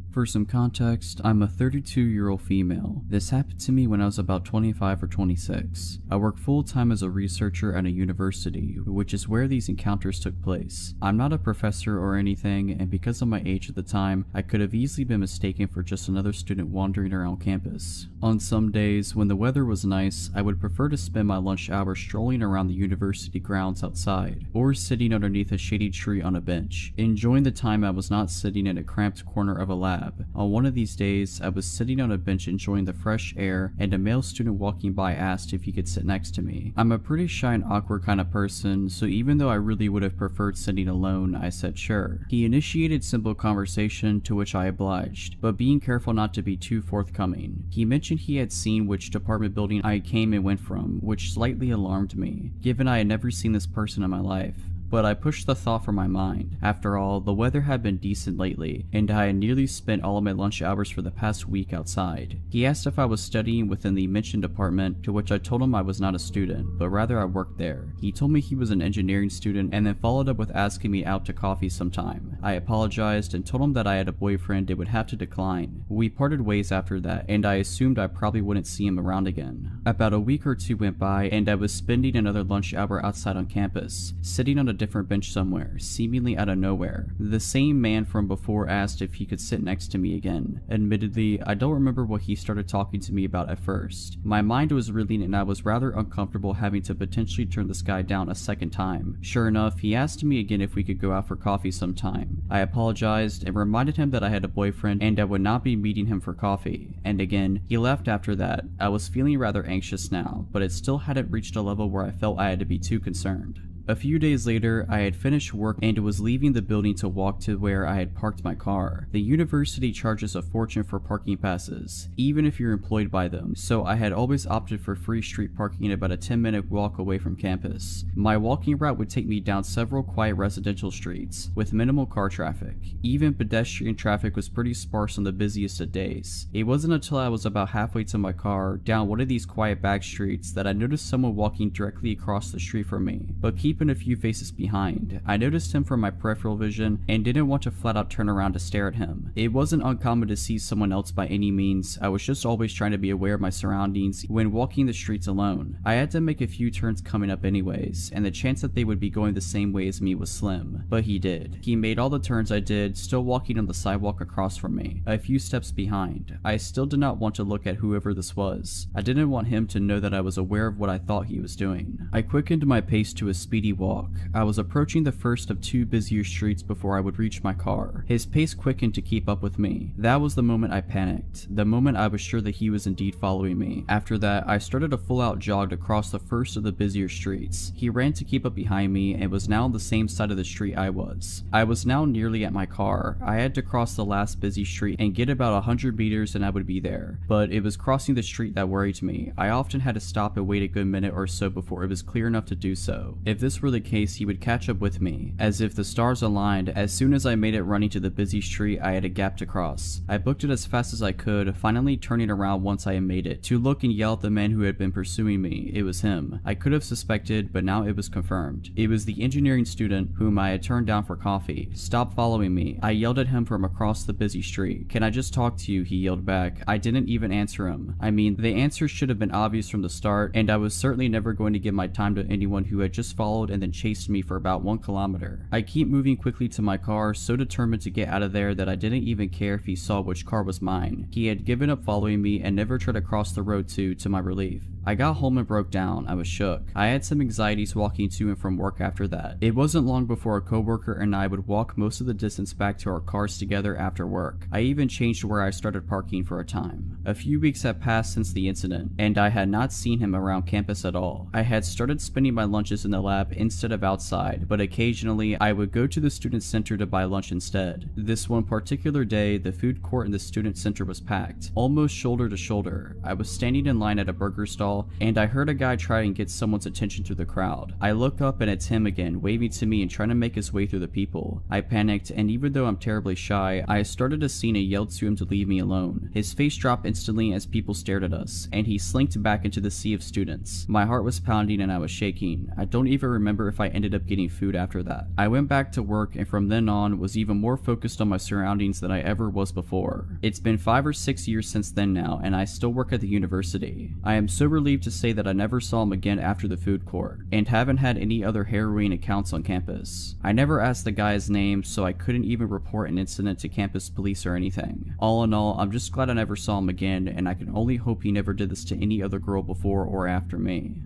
For some context, I'm a 32-year-old female. This happened to me when I was about 25 or 26. I work full-time as a researcher at a university, which is where these encounters took place. I'm not a professor or anything, and because of my age at the time, I could have easily been mistaken for just another student wandering around campus. On some days, when the weather was nice, I would prefer to spend my lunch hour strolling around the university grounds outside, or sitting underneath a shady tree on a bench, enjoying the time I was not sitting in a cramped corner of a lab. On one of these days, I was sitting on a bench enjoying the fresh air, and a male student walking by asked if he could sit next to me. I'm a pretty shy and awkward kind of person, so even though I really would have preferred sitting alone, I said sure. He initiated simple conversation, to which I obliged, but being careful not to be too forthcoming. He mentioned he had seen which department building I came and went from, which slightly alarmed me, given I had never seen this person in my life. But I pushed the thought from my mind. After all, the weather had been decent lately, and I had nearly spent all of my lunch hours for the past week outside. He asked if I was studying within the mentioned department, to which I told him I was not a student, but rather I worked there. He told me he was an engineering student and then followed up with asking me out to coffee sometime. I apologized and told him that I had a boyfriend and would have to decline. We parted ways after that, and I assumed I probably wouldn't see him around again. About a week or 2 went by, and I was spending another lunch hour outside on campus, sitting on a different bench somewhere, seemingly out of nowhere. The same man from before asked if he could sit next to me again. Admittedly, I don't remember what he started talking to me about at first. My mind was reeling and I was rather uncomfortable having to potentially turn this guy down a second time. Sure enough, he asked me again if we could go out for coffee sometime. I apologized and reminded him that I had a boyfriend and I would not be meeting him for coffee. And again, he left after that. I was feeling rather anxious now, but it still hadn't reached a level where I felt I had to be too concerned. A few days later, I had finished work and was leaving the building to walk to where I had parked my car. The university charges a fortune for parking passes, even if you're employed by them, so I had always opted for free street parking about a 10-minute walk away from campus. My walking route would take me down several quiet residential streets, with minimal car traffic. Even pedestrian traffic was pretty sparse on the busiest of days. It wasn't until I was about halfway to my car, down one of these quiet back streets, that I noticed someone walking directly across the street from me. But keep keeping a few faces behind. I noticed him from my peripheral vision and didn't want to flat out turn around to stare at him. It wasn't uncommon to see someone else by any means. I was just always trying to be aware of my surroundings when walking the streets alone. I had to make a few turns coming up anyways, and the chance that they would be going the same way as me was slim. But he did. He made all the turns I did, still walking on the sidewalk across from me, a few steps behind. I still did not want to look at whoever this was. I didn't want him to know that I was aware of what I thought he was doing. I quickened my pace to a speedy walk. I was approaching the first of two busier streets before I would reach my car. His pace quickened to keep up with me. That was the moment I panicked, the moment I was sure that he was indeed following me. After that, I started a full-out jog across the first of the busier streets. He ran to keep up behind me and was now on the same side of the street I was. I was now nearly at my car. I had to cross the last busy street and get about 100 meters and I would be there. But it was crossing the street that worried me. I often had to stop and wait a good minute or so before it was clear enough to do so. If this were the case, he would catch up with me. As if the stars aligned, as soon as I made it running to the busy street, I had a gap to cross. I booked it as fast as I could, finally turning around once I had made it, to look and yell at the man who had been pursuing me. It was him. I could have suspected, but now it was confirmed. It was the engineering student whom I had turned down for coffee. "Stop following me." I yelled at him from across the busy street. "Can I just talk to you?" he yelled back. I didn't even answer him. I mean, the answer should have been obvious from the start, and I was certainly never going to give my time to anyone who had just followed and then chased me for about 1 kilometer. I keep moving quickly to my car, so determined to get out of there that I didn't even care if he saw which car was mine. He had given up following me and never tried to cross the road to my relief. I got home and broke down. I was shook. I had some anxieties walking to and from work after that. It wasn't long before a coworker and I would walk most of the distance back to our cars together after work. I even changed where I started parking for a time. A few weeks had passed since the incident, and I had not seen him around campus at all. I had started spending my lunches in the lab instead of outside, but occasionally I would go to the student center to buy lunch instead. This one particular day, the food court in the student center was packed, almost shoulder to shoulder. I was standing in line at a burger stall, and I heard a guy try and get someone's attention through the crowd. I look up and it's him again, waving to me and trying to make his way through the people. I panicked, and even though I'm terribly shy, I started a scene and yelled to him to leave me alone. His face dropped instantly as people stared at us, and he slinked back into the sea of students. My heart was pounding and I was shaking. I don't even remember if I ended up getting food after that. I went back to work, and from then on was even more focused on my surroundings than I ever was before. It's been 5 or 6 years since then now, and I still work at the university. I am so relieved to say that I never saw him again after the food court, and haven't had any other harrowing accounts on campus. I never asked the guy's name, so I couldn't even report an incident to campus police or anything. All in all, I'm just glad I never saw him again, and I can only hope he never did this to any other girl before or after me.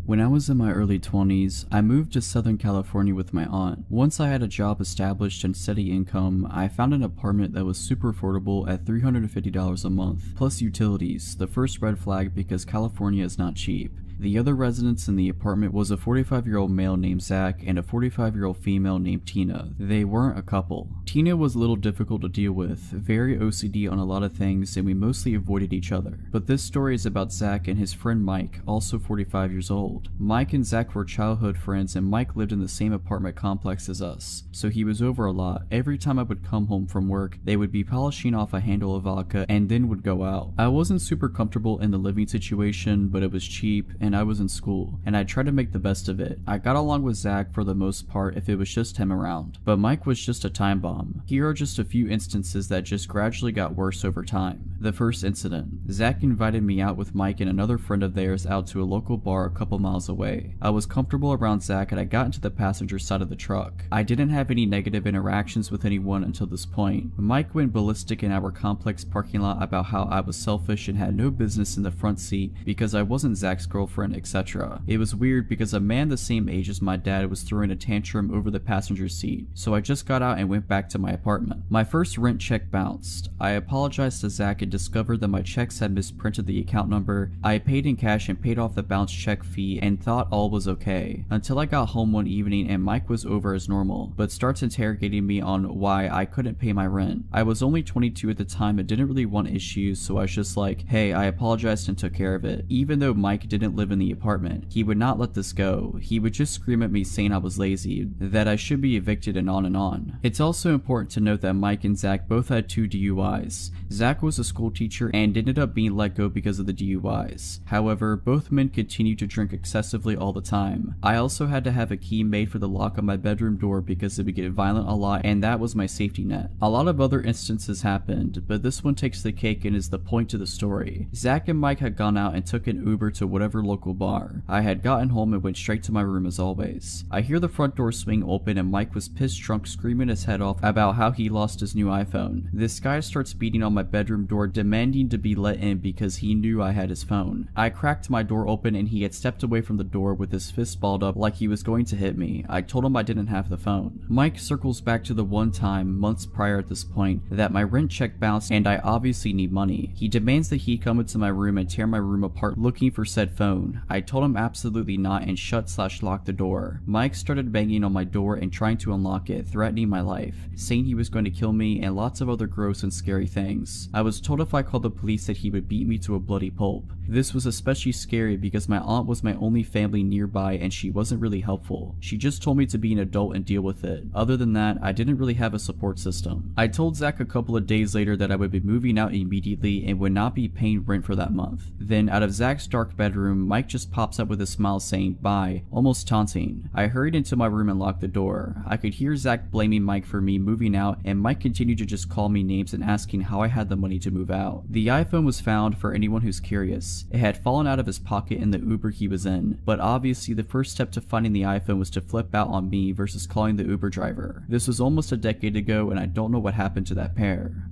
When I was in my early 20s, I moved to Southern California with my aunt. Once I had a job established and steady income, I found an apartment that was super affordable at $350 a month, plus utilities, the first red flag because California is not cheap. The other residents in the apartment was a 45-year-old male named Zach and a 45-year-old female named Tina. They weren't a couple. Tina was a little difficult to deal with, very OCD on a lot of things, and we mostly avoided each other. But this story is about Zach and his friend Mike, also 45 years old. Mike and Zach were childhood friends, and Mike lived in the same apartment complex as us, so he was over a lot. Every time I would come home from work, they would be polishing off a handle of vodka and then would go out. I wasn't super comfortable in the living situation, but it was cheap, and I was in school, and I tried to make the best of it. I got along with Zach for the most part if it was just him around, but Mike was just a time bomb. Here are just a few instances that just gradually got worse over time. The first incident. Zach invited me out with Mike and another friend of theirs out to a local bar a couple miles away. I was comfortable around Zach and I got into the passenger side of the truck. I didn't have any negative interactions with anyone until this point. Mike went ballistic in our complex parking lot about how I was selfish and had no business in the front seat because I wasn't Zach's girlfriend, etc. It was weird because a man the same age as my dad was throwing a tantrum over the passenger seat, so I just got out and went back to my apartment. My first rent check bounced. I apologized to Zach and discovered that my checks had misprinted the account number. I paid in cash and paid off the bounce check fee and thought all was okay, until I got home one evening and Mike was over as normal, but starts interrogating me on why I couldn't pay my rent. I was only 22 at the time and didn't really want issues, so I was just like, hey, I apologized and took care of it. Even though Mike didn't live in the apartment, he would not let this go. He would just scream at me saying I was lazy, that I should be evicted, and on and on. It's also important to note that Mike and Zach both had 2 DUIs. Zach was a school teacher and ended up being let go because of the DUIs. However, both men continued to drink excessively all the time. I also had to have a key made for the lock on my bedroom door because it would get violent a lot, and that was my safety net. A lot of other instances happened, but this one takes the cake and is the point to the story. Zach and Mike had gone out and took an Uber to whatever local bar. I had gotten home and went straight to my room as always. I hear the front door swing open and Mike was pissed drunk, screaming his head off about how he lost his new iPhone. This guy starts beating on my bedroom door, demanding to be let in because he knew I had his phone. I cracked my door open and he had stepped away from the door with his fist balled up like he was going to hit me. I told him I didn't have the phone. Mike circles back to the one time, months prior at this point, that my rent check bounced and I obviously need money. He demands that he come into my room and tear my room apart looking for said phone. I told him absolutely not and shut/locked the door. Mike started banging on my door and trying to unlock it, threatening my life, saying he was going to kill me and lots of other gross and scary things. I was told if I called the police that he would beat me to a bloody pulp. This was especially scary because my aunt was my only family nearby and she wasn't really helpful. She just told me to be an adult and deal with it. Other than that, I didn't really have a support system. I told Zach a couple of days later that I would be moving out immediately and would not be paying rent for that month. Then out of Zach's dark bedroom, Mike just pops up with a smile saying bye, almost taunting. I hurried into my room and locked the door. I could hear Zach blaming Mike for me moving out and Mike continued to just call me names and asking how I had the money to move out. The iPhone was found for anyone who's curious. It had fallen out of his pocket in the Uber he was in, but obviously the first step to finding the iPhone was to flip out on me versus calling the Uber driver. This was almost a decade ago and I don't know what happened to that pair.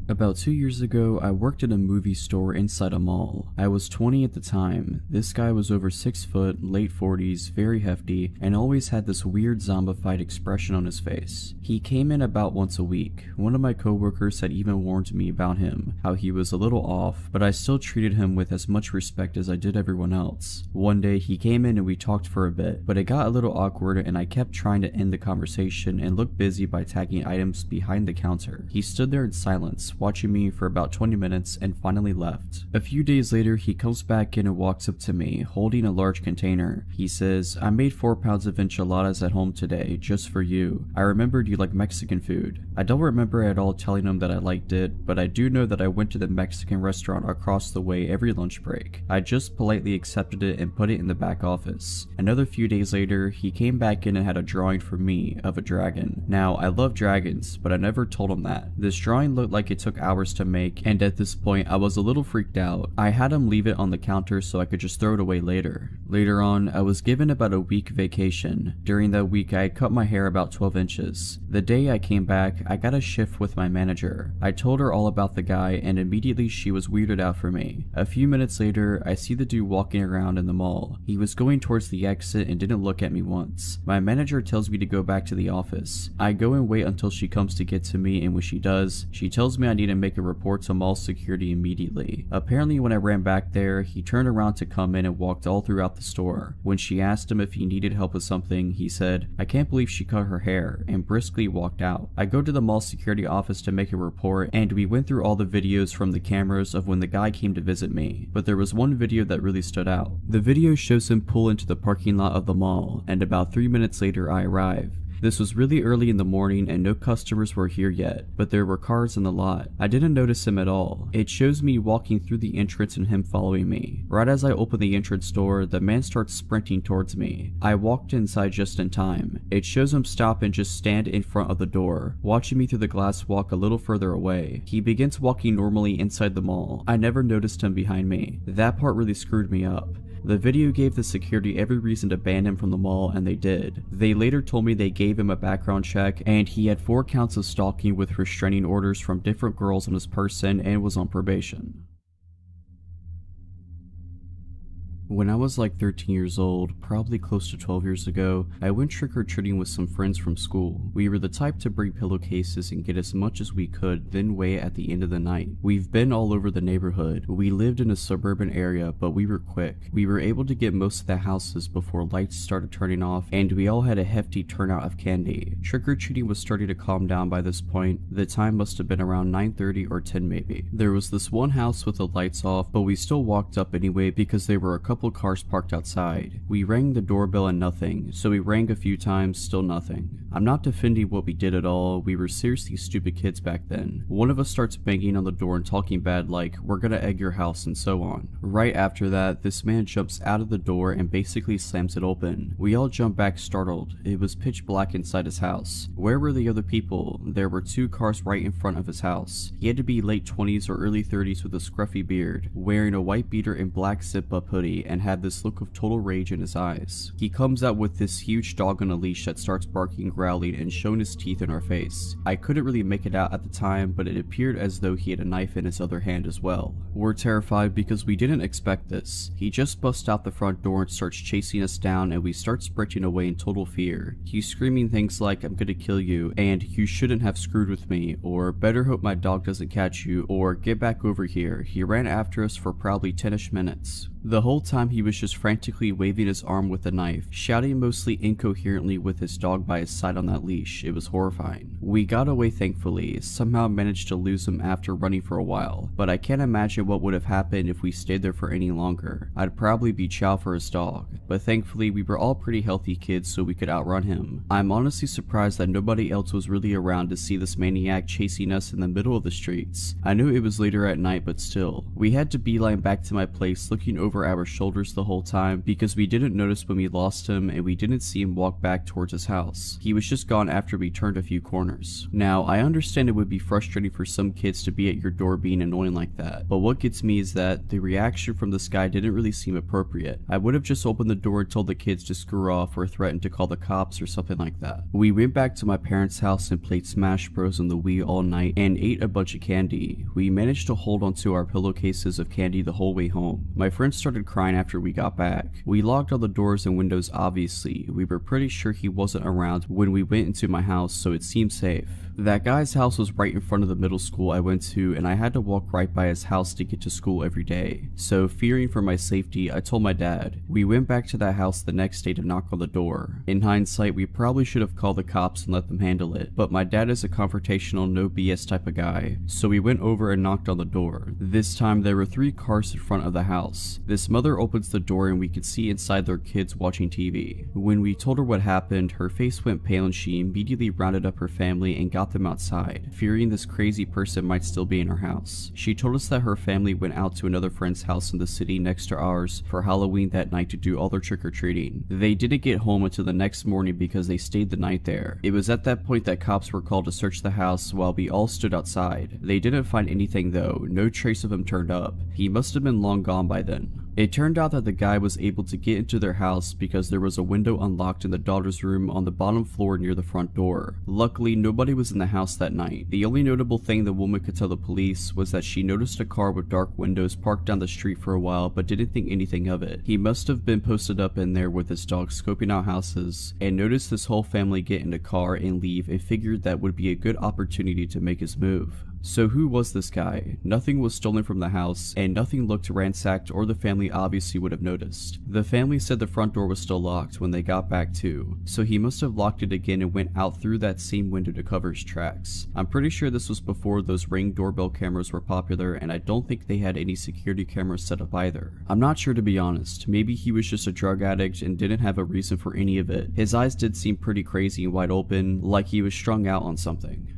About 2 years ago, I worked at a movie store inside a mall. I was 20 at the time. This guy was over 6 foot, late 40s, very hefty, and always had this weird zombified expression on his face. He came in about once a week. One of my coworkers had even warned me about him, how he was a little off, but I still treated him with as much respect as I did everyone else. One day, he came in and we talked for a bit, but it got a little awkward and I kept trying to end the conversation and look busy by tagging items behind the counter. He stood there in silence, watching me for about 20 minutes and finally left. A few days later, he comes back in and walks up to me, holding a large container. He says, "I made 4 pounds of enchiladas at home today, just for you. I remembered you like Mexican food." I don't remember at all telling him that I liked it, but I do know that I went to the Mexican restaurant across the way every lunch break. I just politely accepted it and put it in the back office. Another few days later, he came back in and had a drawing for me of a dragon. Now, I love dragons, but I never told him that. This drawing looked like it took hours to make, and at this point I was a little freaked out. I had him leave it on the counter so I could just throw it away later. Later on, I was given about a week vacation. During that week, I cut my hair about 12 inches. The day I came back, I got a shift with my manager. I told her all about the guy and immediately she was weirded out for me. A few minutes later, I see the dude walking around in the mall. He was going towards the exit and didn't look at me once. My manager tells me to go back to the office. I go and wait until she comes to get to me, and when she does, she tells me I need to make a report to mall security immediately. Apparently when I ran back there, he turned around to come in and walked all throughout the store. When she asked him if he needed help with something, he said, "I can't believe she cut her hair," and briskly walked out. I go to the mall security office to make a report, and we went through all the videos from the cameras of when the guy came to visit me, but there was one video that really stood out. The video shows him pull into the parking lot of the mall, and about 3 minutes later I arrive. This was really early in the morning and no customers were here yet, but there were cars in the lot. I didn't notice him at all. It shows me walking through the entrance and him following me. Right as I open the entrance door, the man starts sprinting towards me. I walked inside just in time. It shows him stop and just stand in front of the door, watching me through the glass walk a little further away. He begins walking normally inside the mall. I never noticed him behind me. That part really screwed me up. The video gave the security every reason to ban him from the mall, and they did. They later told me they gave him a background check, and he had 4 counts of stalking with restraining orders from different girls on his person and was on probation. When I was like 13 years old, probably close to 12 years ago, I went trick-or-treating with some friends from school. We were the type to bring pillowcases and get as much as we could, then wait at the end of the night. We've been all over the neighborhood. We lived in a suburban area, but we were quick. We were able to get most of the houses before lights started turning off, and we all had a hefty turnout of candy. Trick-or-treating was starting to calm down by this point. The time must have been around 9:30 or 10 maybe. There was this one house with the lights off, but we still walked up anyway because there were a couple couple cars parked outside. We rang the doorbell and nothing, so we rang a few times, still nothing. I'm not defending what we did at all, we were seriously stupid kids back then. One of us starts banging on the door and talking bad like, we're gonna egg your house and so on. Right after that, this man jumps out of the door and basically slams it open. We all jump back startled. It was pitch black inside his house. Where were the other people? There were 2 cars right in front of his house. He had to be late 20s or early 30s with a scruffy beard, wearing a white beater and black zip-up hoodie, and had this look of total rage in his eyes. He comes out with this huge dog on a leash that starts barking, growling, and showing his teeth in our face. I couldn't really make it out at the time, but it appeared as though he had a knife in his other hand as well. We're terrified because we didn't expect this. He just busts out the front door and starts chasing us down, and we start sprinting away in total fear. He's screaming things like, I'm gonna kill you, and you shouldn't have screwed with me, or better hope my dog doesn't catch you, or get back over here. He ran after us for probably 10ish minutes. The whole time he was just frantically waving his arm with the knife, shouting mostly incoherently with his dog by his side on that leash. It was horrifying. We got away thankfully, somehow managed to lose him after running for a while, but I can't imagine what would have happened if we stayed there for any longer. I'd probably be chow for his dog, but thankfully we were all pretty healthy kids so we could outrun him. I'm honestly surprised that nobody else was really around to see this maniac chasing us in the middle of the streets. I knew it was later at night, but still. We had to beeline back to my place looking over our shoulders the whole time because we didn't notice when we lost him and we didn't see him walk back towards his house. He was just gone after we turned a few corners. Now, I understand it would be frustrating for some kids to be at your door being annoying like that, but what gets me is that the reaction from this guy didn't really seem appropriate. I would have just opened the door and told the kids to screw off or threatened to call the cops or something like that. We went back to my parents' house and played Smash Bros on the Wii all night and ate a bunch of candy. We managed to hold onto our pillowcases of candy the whole way home. My friends started crying after we got back. We locked all the doors and windows obviously. We were pretty sure he wasn't around when we went into my house, so it seemed safe. That guy's house was right in front of the middle school I went to, and I had to walk right by his house to get to school every day. So fearing for my safety, I told my dad. We went back to that house the next day to knock on the door. In hindsight, we probably should have called the cops and let them handle it, but my dad is a confrontational, no BS type of guy, so we went over and knocked on the door. This time there were 3 cars in front of the house. This mother opens the door and we could see inside their kids watching TV. When we told her what happened, her face went pale and she immediately rounded up her family and got them outside, fearing this crazy person might still be in her house. She told us that her family went out to another friend's house in the city next to ours for Halloween that night to do all their trick-or-treating. They didn't get home until the next morning because they stayed the night there. It was at that point that cops were called to search the house while we all stood outside. They didn't find anything though, no trace of him turned up. He must have been long gone by then. It turned out that the guy was able to get into their house because there was a window unlocked in the daughter's room on the bottom floor near the front door. Luckily, nobody was in the house that night. The only notable thing the woman could tell the police was that she noticed a car with dark windows parked down the street for a while but didn't think anything of it. He must have been posted up in there with his dog scoping out houses and noticed this whole family get in a car and leave and figured that would be a good opportunity to make his move. So who was this guy? Nothing was stolen from the house, and nothing looked ransacked or the family obviously would have noticed. The family said the front door was still locked when they got back too, so he must have locked it again and went out through that same window to cover his tracks. I'm pretty sure this was before those Ring doorbell cameras were popular, and I don't think they had any security cameras set up either. I'm not sure to be honest, maybe he was just a drug addict and didn't have a reason for any of it. His eyes did seem pretty crazy and wide open, like he was strung out on something.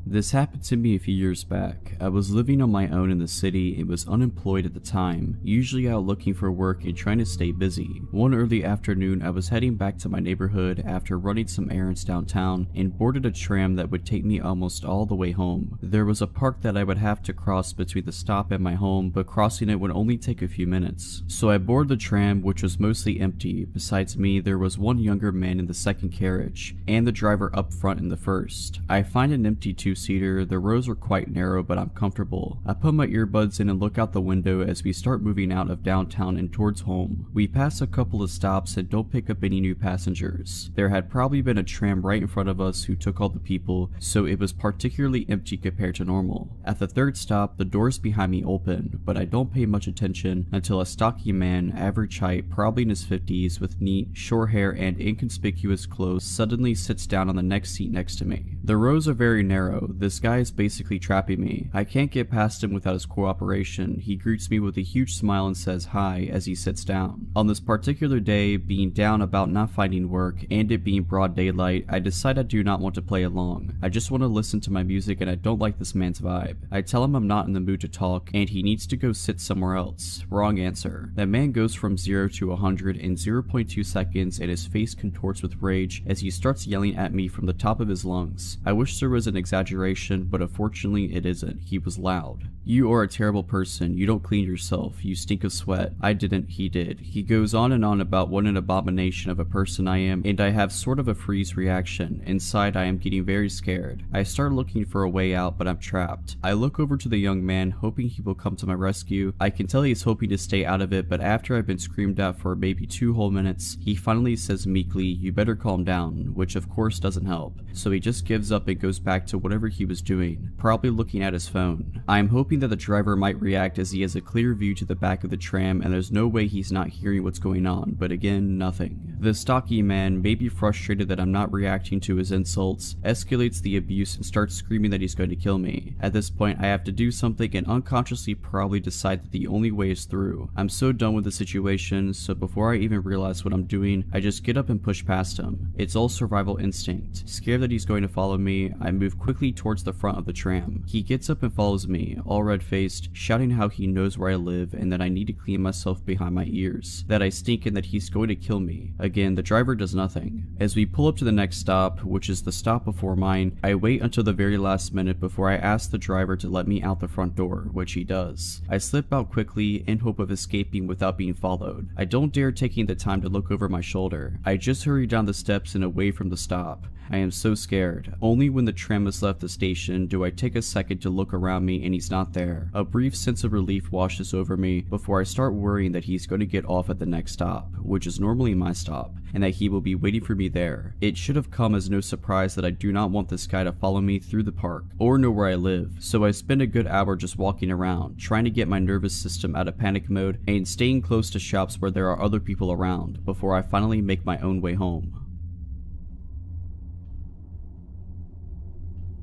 This happened to me a few years back. I was living on my own in the city and was unemployed at the time, usually out looking for work and trying to stay busy. One early afternoon, I was heading back to my neighborhood after running some errands downtown and boarded a tram that would take me almost all the way home. There was a park that I would have to cross between the stop and my home, but crossing it would only take a few minutes. So I boarded the tram, which was mostly empty. Besides me, there was one younger man in the second carriage, and the driver up front in the first. I find an empty two-seater. The rows are quite narrow, but I'm comfortable. I put my earbuds in and look out the window as we start moving out of downtown and towards home. We pass a couple of stops and don't pick up any new passengers. There had probably been a tram right in front of us who took all the people, so it was particularly empty compared to normal. At the third stop, the doors behind me open, but I don't pay much attention until a stocky man, average height, probably in his 50s, with neat, short hair and inconspicuous clothes, suddenly sits down on the next seat next to me. The roads are very narrow. This guy is basically trapping me. I can't get past him without his cooperation. He greets me with a huge smile and says hi as he sits down. On this particular day, being down about not finding work and it being broad daylight, I decide I do not want to play along. I just want to listen to my music and I don't like this man's vibe. I tell him I'm not in the mood to talk and he needs to go sit somewhere else. Wrong answer. That man goes from 0 to 100 in 0.2 seconds and his face contorts with rage as he starts yelling at me from the top of his lungs. I wish there was an exaggeration, but unfortunately it isn't. He was loud. You are a terrible person. You don't clean yourself. You stink of sweat. I didn't, he did. He goes on and on about what an abomination of a person I am, and I have sort of a freeze reaction. Inside I am getting very scared. I start looking for a way out, but I'm trapped. I look over to the young man, hoping he will come to my rescue. I can tell he's hoping to stay out of it, but after I've been screamed at for maybe 2 whole minutes, he finally says meekly, "You better calm down," which of course doesn't help. So he just gives up and goes back to whatever he was doing, probably looking at his phone. I am hoping that the driver might react as he has a clear view to the back of the tram and there's no way he's not hearing what's going on, but again, nothing. The stocky man, maybe frustrated that I'm not reacting to his insults, escalates the abuse and starts screaming that he's going to kill me. At this point, I have to do something and unconsciously probably decide that the only way is through. I'm so done with the situation, so before I even realize what I'm doing, I just get up and push past him. It's all survival instinct. Scared that he's going to follow me, I move quickly towards the front of the tram. He gets up and follows me, all red-faced, shouting how he knows where I live and that I need to clean myself behind my ears, that I stink and that he's going to kill me. Again, the driver does nothing. As we pull up to the next stop, which is the stop before mine, I wait until the very last minute before I ask the driver to let me out the front door, which he does. I slip out quickly in hope of escaping without being followed. I don't dare taking the time to look over my shoulder. I just hurry down the steps and away from the stop. I am so scared. Only when the tram has left the station do I take a second to look around me and he's not there. A brief sense of relief washes over me before I start worrying that he's going to get off at the next stop, which is normally my stop, and that he will be waiting for me there. It should have come as no surprise that I do not want this guy to follow me through the park or know where I live, so I spend a good hour just walking around, trying to get my nervous system out of panic mode and staying close to shops where there are other people around before I finally make my own way home.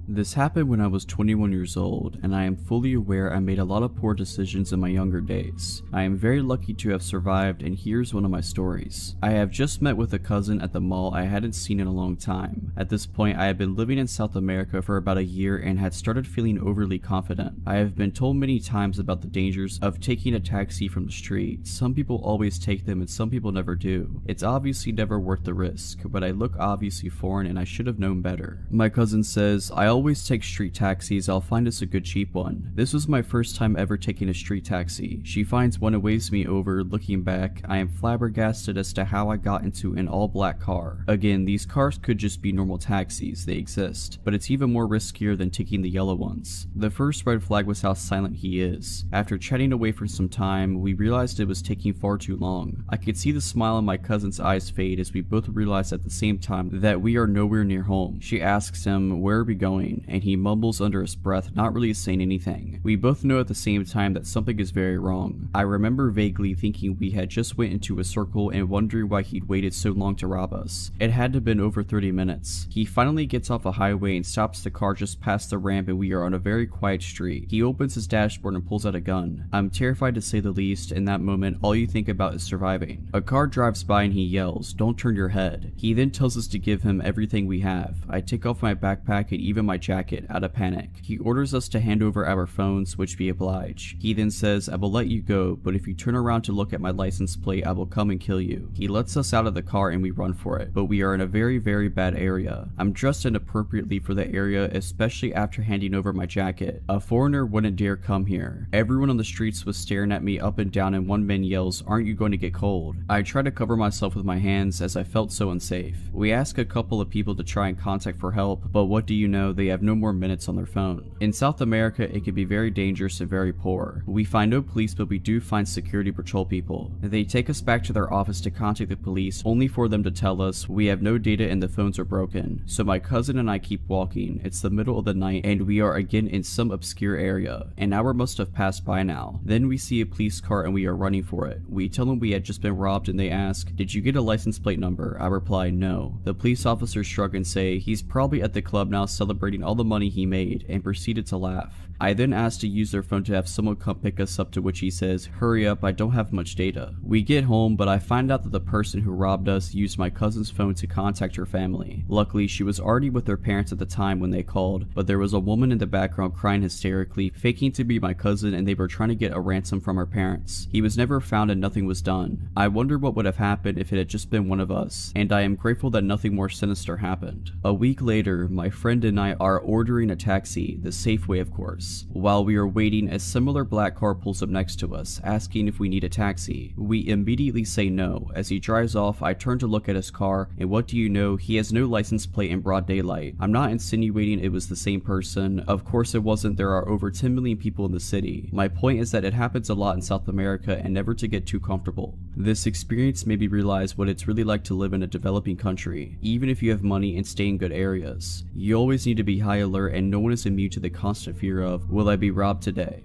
This happened when I was 21 years old, and I am fully aware I made a lot of poor decisions in my younger days. I am very lucky to have survived, and here's one of my stories. I have just met with a cousin at the mall I hadn't seen in a long time. At this point, I had been living in South America for about a year and had started feeling overly confident. I have been told many times about the dangers of taking a taxi from the street. Some people always take them and some people never do. It's obviously never worth the risk, but I look obviously foreign and I should have known better. My cousin says, "I always take street taxis, I'll find us a good cheap one." This was my first time ever taking a street taxi. She finds one and waves me over. Looking back, I am flabbergasted as to how I got into an all-black car. Again, these cars could just be normal taxis, they exist, but it's even more riskier than taking the yellow ones. The first red flag was how silent he is. After chatting away for some time, we realized it was taking far too long. I could see the smile in my cousin's eyes fade as we both realized at the same time that we are nowhere near home. She asks him, "Where are we going?" and he mumbles under his breath, not really saying anything. We both know at the same time that something is very wrong. I remember vaguely thinking we had just went into a circle and wondering why he'd waited so long to rob us. It had to have been over 30 minutes. He finally gets off a highway and stops the car just past the ramp, and we are on a very quiet street. He opens his dashboard and pulls out a gun. I'm terrified to say the least. In that moment, all you think about is surviving. A car drives by and he yells, "Don't turn your head." He then tells us to give him everything we have. I take off my backpack and even my jacket out of panic. He orders us to hand over our phones, which we oblige. He then says, "I will let you go, but if you turn around to look at my license plate, I will come and kill you." He lets us out of the car and we run for it, but we are in a very, very bad area. I'm dressed inappropriately for the area, especially after handing over my jacket. A foreigner wouldn't dare come here. Everyone on the streets was staring at me up and down, and one man yells, "Aren't you going to get cold?" I try to cover myself with my hands as I felt so unsafe. We ask a couple of people to try and contact for help, but what do you know, they they have no more minutes on their phone. In South America, it can be very dangerous and very poor. We find no police, but we do find security patrol people. They take us back to their office to contact the police, only for them to tell us we have no data and the phones are broken. So my cousin and I keep walking. It's the middle of the night and we are again in some obscure area. An hour must have passed by now. Then we see a police car and we are running for it. We tell them we had just been robbed and they ask, "Did you get a license plate number?" I reply, "No." The police officers shrug and say he's probably at the club now celebrating all the money he made, and proceeded to laugh. I then asked to use their phone to have someone come pick us up, to which he says, "Hurry up, I don't have much data." We get home, but I find out that the person who robbed us used my cousin's phone to contact her family. Luckily, she was already with her parents at the time when they called, but there was a woman in the background crying hysterically, faking to be my cousin, and they were trying to get a ransom from her parents. He was never found and nothing was done. I wonder what would have happened if it had just been one of us, and I am grateful that nothing more sinister happened. A week later, my friend and I are ordering a taxi, the safe way of course. While we are waiting, a similar black car pulls up next to us, asking if we need a taxi. We immediately say no. As he drives off, I turn to look at his car, and what do you know, he has no license plate in broad daylight. I'm not insinuating it was the same person. Of course it wasn't. There are over 10 million people in the city. My point is that it happens a lot in South America, and never to get too comfortable. This experience made me realize what it's really like to live in a developing country, even if you have money and stay in good areas. You always need to be high alert, and no one is immune to the constant fear of, will I be robbed today?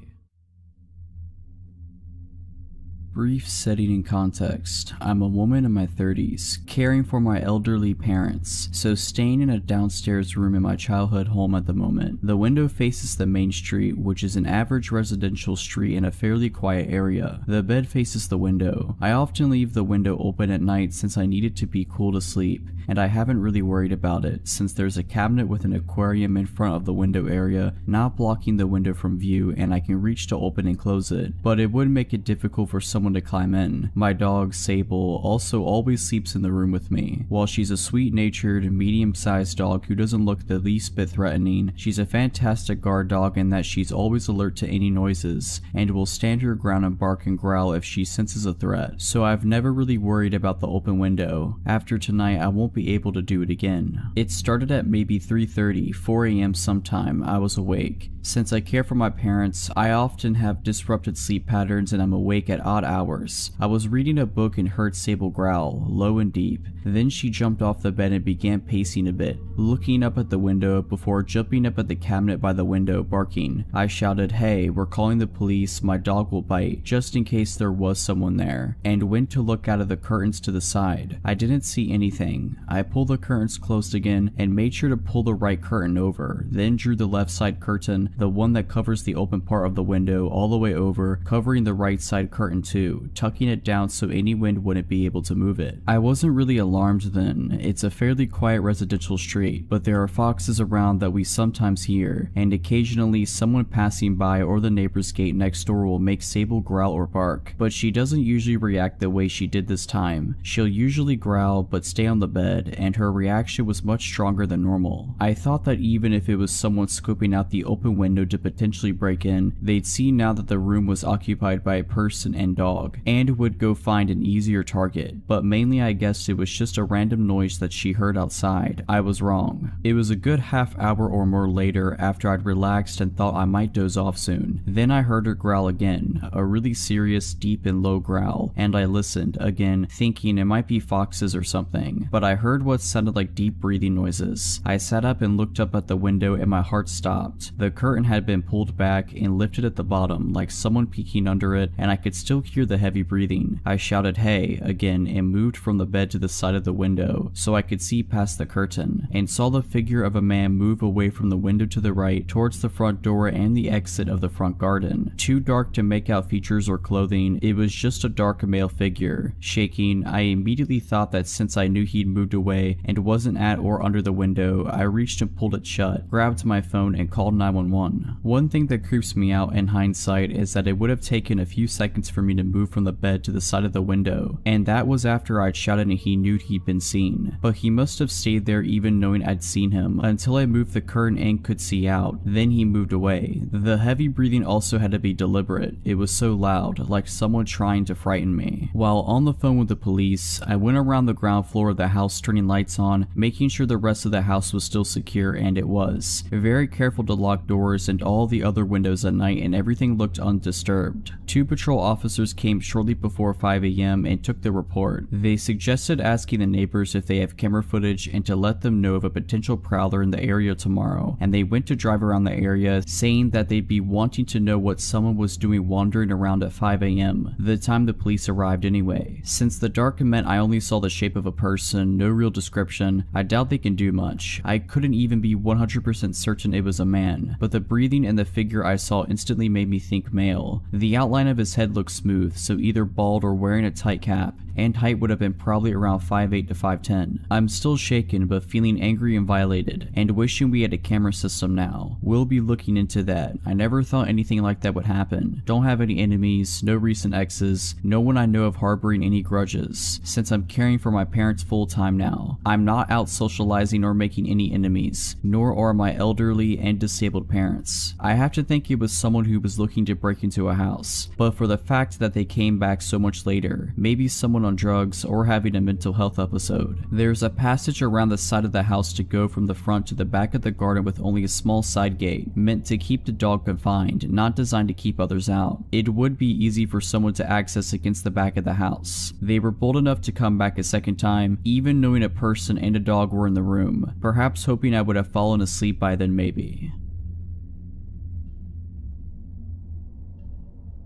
Brief setting and context. I'm a woman in my 30s, caring for my elderly parents, so staying in a downstairs room in my childhood home at the moment. The window faces the main street, which is an average residential street in a fairly quiet area. The bed faces the window. I often leave the window open at night since I need it to be cool to sleep, and I haven't really worried about it since there's a cabinet with an aquarium in front of the window area, not blocking the window from view, and I can reach to open and close it, but it would make it difficult for someone to climb in. My dog, Sable, also always sleeps in the room with me. While she's a sweet-natured, medium-sized dog who doesn't look the least bit threatening, she's a fantastic guard dog in that she's always alert to any noises, and will stand her ground and bark and growl if she senses a threat, so I've never really worried about the open window. After tonight, I won't be able to do it again. It started at maybe 3:30, 4 a.m. sometime. I was awake. Since I care for my parents, I often have disrupted sleep patterns and I'm awake at odd hours. I was reading a book and heard Sable growl, low and deep. Then she jumped off the bed and began pacing a bit, looking up at the window before jumping up at the cabinet by the window, barking. I shouted, "Hey, we're calling the police, my dog will bite," just in case there was someone there, and went to look out of the curtains to the side. I didn't see anything. I pulled the curtains closed again and made sure to pull the right curtain over, then drew the left side curtain, the one that covers the open part of the window, all the way over, covering the right side curtain too, tucking it down so any wind wouldn't be able to move it. I wasn't really alarmed then. It's a fairly quiet residential street, but there are foxes around that we sometimes hear, and occasionally someone passing by or the neighbor's gate next door will make Sable growl or bark, but she doesn't usually react the way she did this time. She'll usually growl but stay on the bed, and her reaction was much stronger than normal. I thought that even if it was someone scoping out the open window to potentially break in, they'd see now that the room was occupied by a person and dog, and would go find an easier target, but mainly I guessed it was just a random noise that she heard outside. I was wrong. It was a good half hour or more later after I'd relaxed and thought I might doze off soon. Then I heard her growl again, a really serious, deep and low growl, and I listened, again, thinking it might be foxes or something, but I heard what sounded like deep breathing noises. I sat up and looked up at the window and my heart stopped. The curtain had been pulled back and lifted at the bottom, like someone peeking under it, and I could still hear the heavy breathing. I shouted, "Hey," again, and moved from the bed to the side of the window so I could see past the curtain, and saw the figure of a man move away from the window to the right towards the front door and the exit of the front garden. Too dark to make out features or clothing, it was just a dark male figure. Shaking, I immediately thought that since I knew he'd moved away and wasn't at or under the window, I reached and pulled it shut, grabbed my phone and called 911. one. One thing that creeps me out in hindsight is that it would have taken a few seconds for me to move from the bed to the side of the window, and that was after I'd shouted and he knew he'd been seen. But he must have stayed there even knowing I'd seen him until I moved the curtain and could see out. Then he moved away. The heavy breathing also had to be deliberate. It was so loud, like someone trying to frighten me. While on the phone with the police, I went around the ground floor of the house turning lights on, making sure the rest of the house was still secure, and it was. Very careful to lock doors and all the other windows at night, and everything looked undisturbed. 2 patrol officers came shortly before 5 a.m. and took the report. They suggested asking the neighbors if they have camera footage and to let them know of a potential prowler in the area tomorrow, and they went to drive around the area, saying that they'd be wanting to know what someone was doing wandering around at 5 a.m., the time the police arrived anyway. Since the dark meant I only saw the shape of a person, no real description, I doubt they can do much. I couldn't even be 100% certain it was a man, but the breathing and the figure I saw instantly made me think male. The outline of his head looked smooth, so either bald or wearing a tight cap, and height would have been probably around 5'8" to 5'10". I'm still shaken but feeling angry and violated, and wishing we had a camera system now. We'll be looking into that. I never thought anything like that would happen. Don't have any enemies, no recent exes, no one I know of harboring any grudges, since I'm caring for my parents full time now. I'm not out socializing or making any enemies, nor are my elderly and disabled parents. I have to think it was someone who was looking to break into a house, but for the fact that they came back so much later, maybe someone on drugs or having a mental health episode. There's a passage around the side of the house to go from the front to the back of the garden with only a small side gate, meant to keep the dog confined, not designed to keep others out. It would be easy for someone to access against the back of the house. They were bold enough to come back a second time, even knowing a person and a dog were in the room, perhaps hoping I would have fallen asleep by then maybe.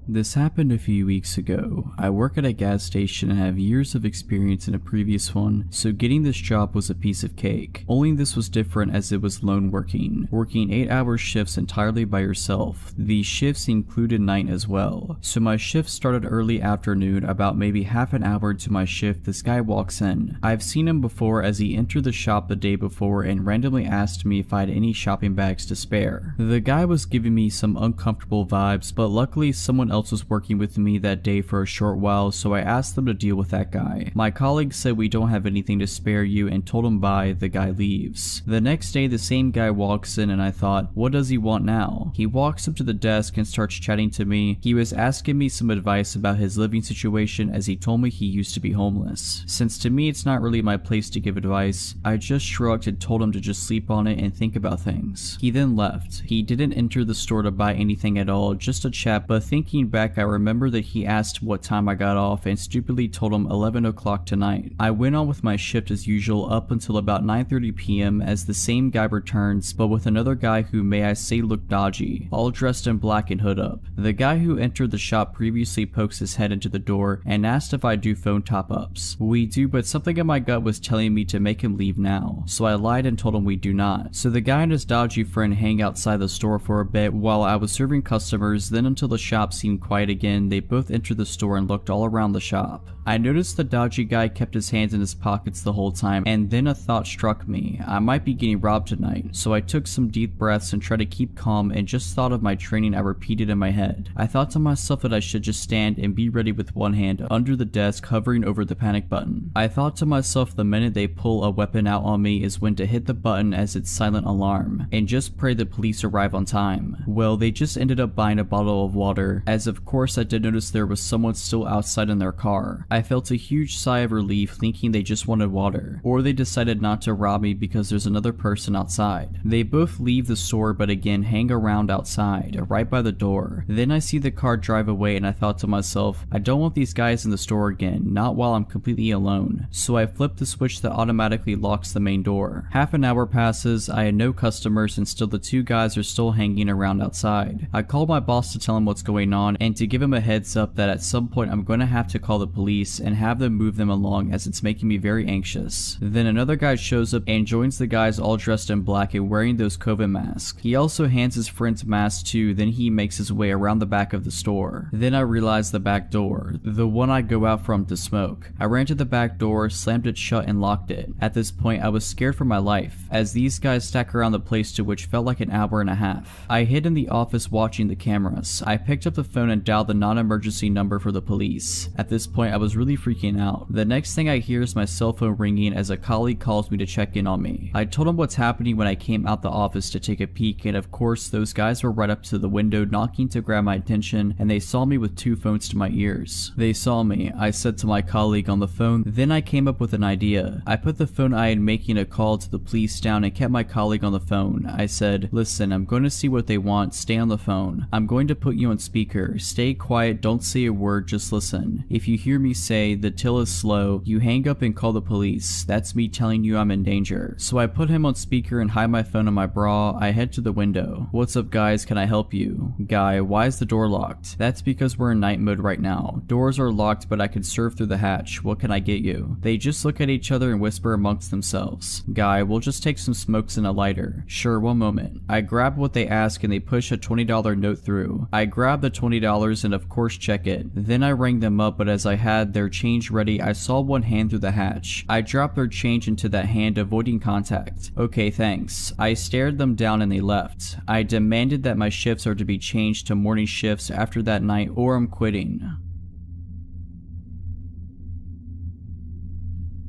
This happened a few weeks ago. I work at a gas station and have years of experience in a previous one, so getting this job was a piece of cake. Only this was different as it was lone working 8-hour shifts entirely by yourself. These shifts included night as well. So my shift started early afternoon. About maybe half an hour into my shift, this guy walks in. I've seen him before as he entered the shop the day before and randomly asked me if I had any shopping bags to spare. The guy was giving me some uncomfortable vibes, but luckily someone else was working with me that day for a short while, so I asked them to deal with that guy. My colleague said we don't have anything to spare you and told him bye. The guy leaves. The next day the same guy walks in and I thought, what does he want now? He walks up to the desk and starts chatting to me. He was asking me some advice about his living situation as he told me he used to be homeless. Since to me it's not really my place to give advice, I just shrugged and told him to just sleep on it and think about things. He then left. He didn't enter the store to buy anything at all, just a chat, but thinking back I remember that he asked what time I got off and stupidly told him 11 o'clock tonight. I went on with my shift as usual up until about 9:30 p.m. as the same guy returns, but with another guy who may I say looked dodgy, all dressed in black and hood up. The guy who entered the shop previously pokes his head into the door and asked if I do phone top-ups. We do, but something in my gut was telling me to make him leave now, so I lied and told him we do not. So the guy and his dodgy friend hang outside the store for a bit while I was serving customers, then until the shop seemed quiet again, they both entered the store and looked all around the shop. I noticed the dodgy guy kept his hands in his pockets the whole time, and then a thought struck me. I might be getting robbed tonight, so I took some deep breaths and tried to keep calm and just thought of my training I repeated in my head. I thought to myself that I should just stand and be ready with one hand under the desk hovering over the panic button. I thought to myself the minute they pull a weapon out on me is when to hit the button as its silent alarm, and just pray the police arrive on time. Well, they just ended up buying a bottle of water, as of course I did notice there was someone still outside in their car. I felt a huge sigh of relief thinking they just wanted water, or they decided not to rob me because there's another person outside. They both leave the store but again hang around outside, right by the door. Then I see the car drive away and I thought to myself, I don't want these guys in the store again, not while I'm completely alone. So I flip the switch that automatically locks the main door. Half an hour passes, I had no customers and still the two guys are still hanging around outside. I called my boss to tell him what's going on down and to give him a heads up that at some point I'm going to have to call the police and have them move them along as it's making me very anxious. Then another guy shows up and joins the guys all dressed in black and wearing those COVID masks. He also hands his friend's mask too, then he makes his way around the back of the store. Then I realize the back door, the one I go out from to smoke. I ran to the back door, slammed it shut and locked it. At this point I was scared for my life, as these guys stack around the place to which felt like an hour and a half. I hid in the office watching the cameras. I picked up the phone and dialed the non-emergency number for the police. At this point I was really freaking out. The next thing I hear is my cell phone ringing as a colleague calls me to check in on me. I told him what's happening when I came out the office to take a peek, and of course those guys were right up to the window knocking to grab my attention, and they saw me with 2 phones to my ears. They saw me, I said to my colleague on the phone. Then I came up with an idea. I put the phone I had making a call to the police down and kept my colleague on the phone. I said, listen, I'm going to see what they want, stay on the phone. I'm going to put you on speaker. Stay quiet, don't say a word, just listen. If you hear me say the till is slow, you hang up and call the police. That's me telling you I'm in danger. So I put him on speaker and hide my phone in my bra. I head to the window. What's up guys, can I help you? Guy, why is the door locked? That's because we're in night mode right now. Doors are locked but I can surf through the hatch. What can I get you? They just look at each other and whisper amongst themselves. Guy, we'll just take some smokes and a lighter. Sure, one moment. I grab what they ask and they push a $20 note through. I grab the $20 and of course check it. Then I rang them up, but as I had their change ready, I saw one hand through the hatch. I dropped their change into that hand, avoiding contact. Okay, thanks. I stared them down and they left. I demanded that my shifts are to be changed to morning shifts after that night or I'm quitting.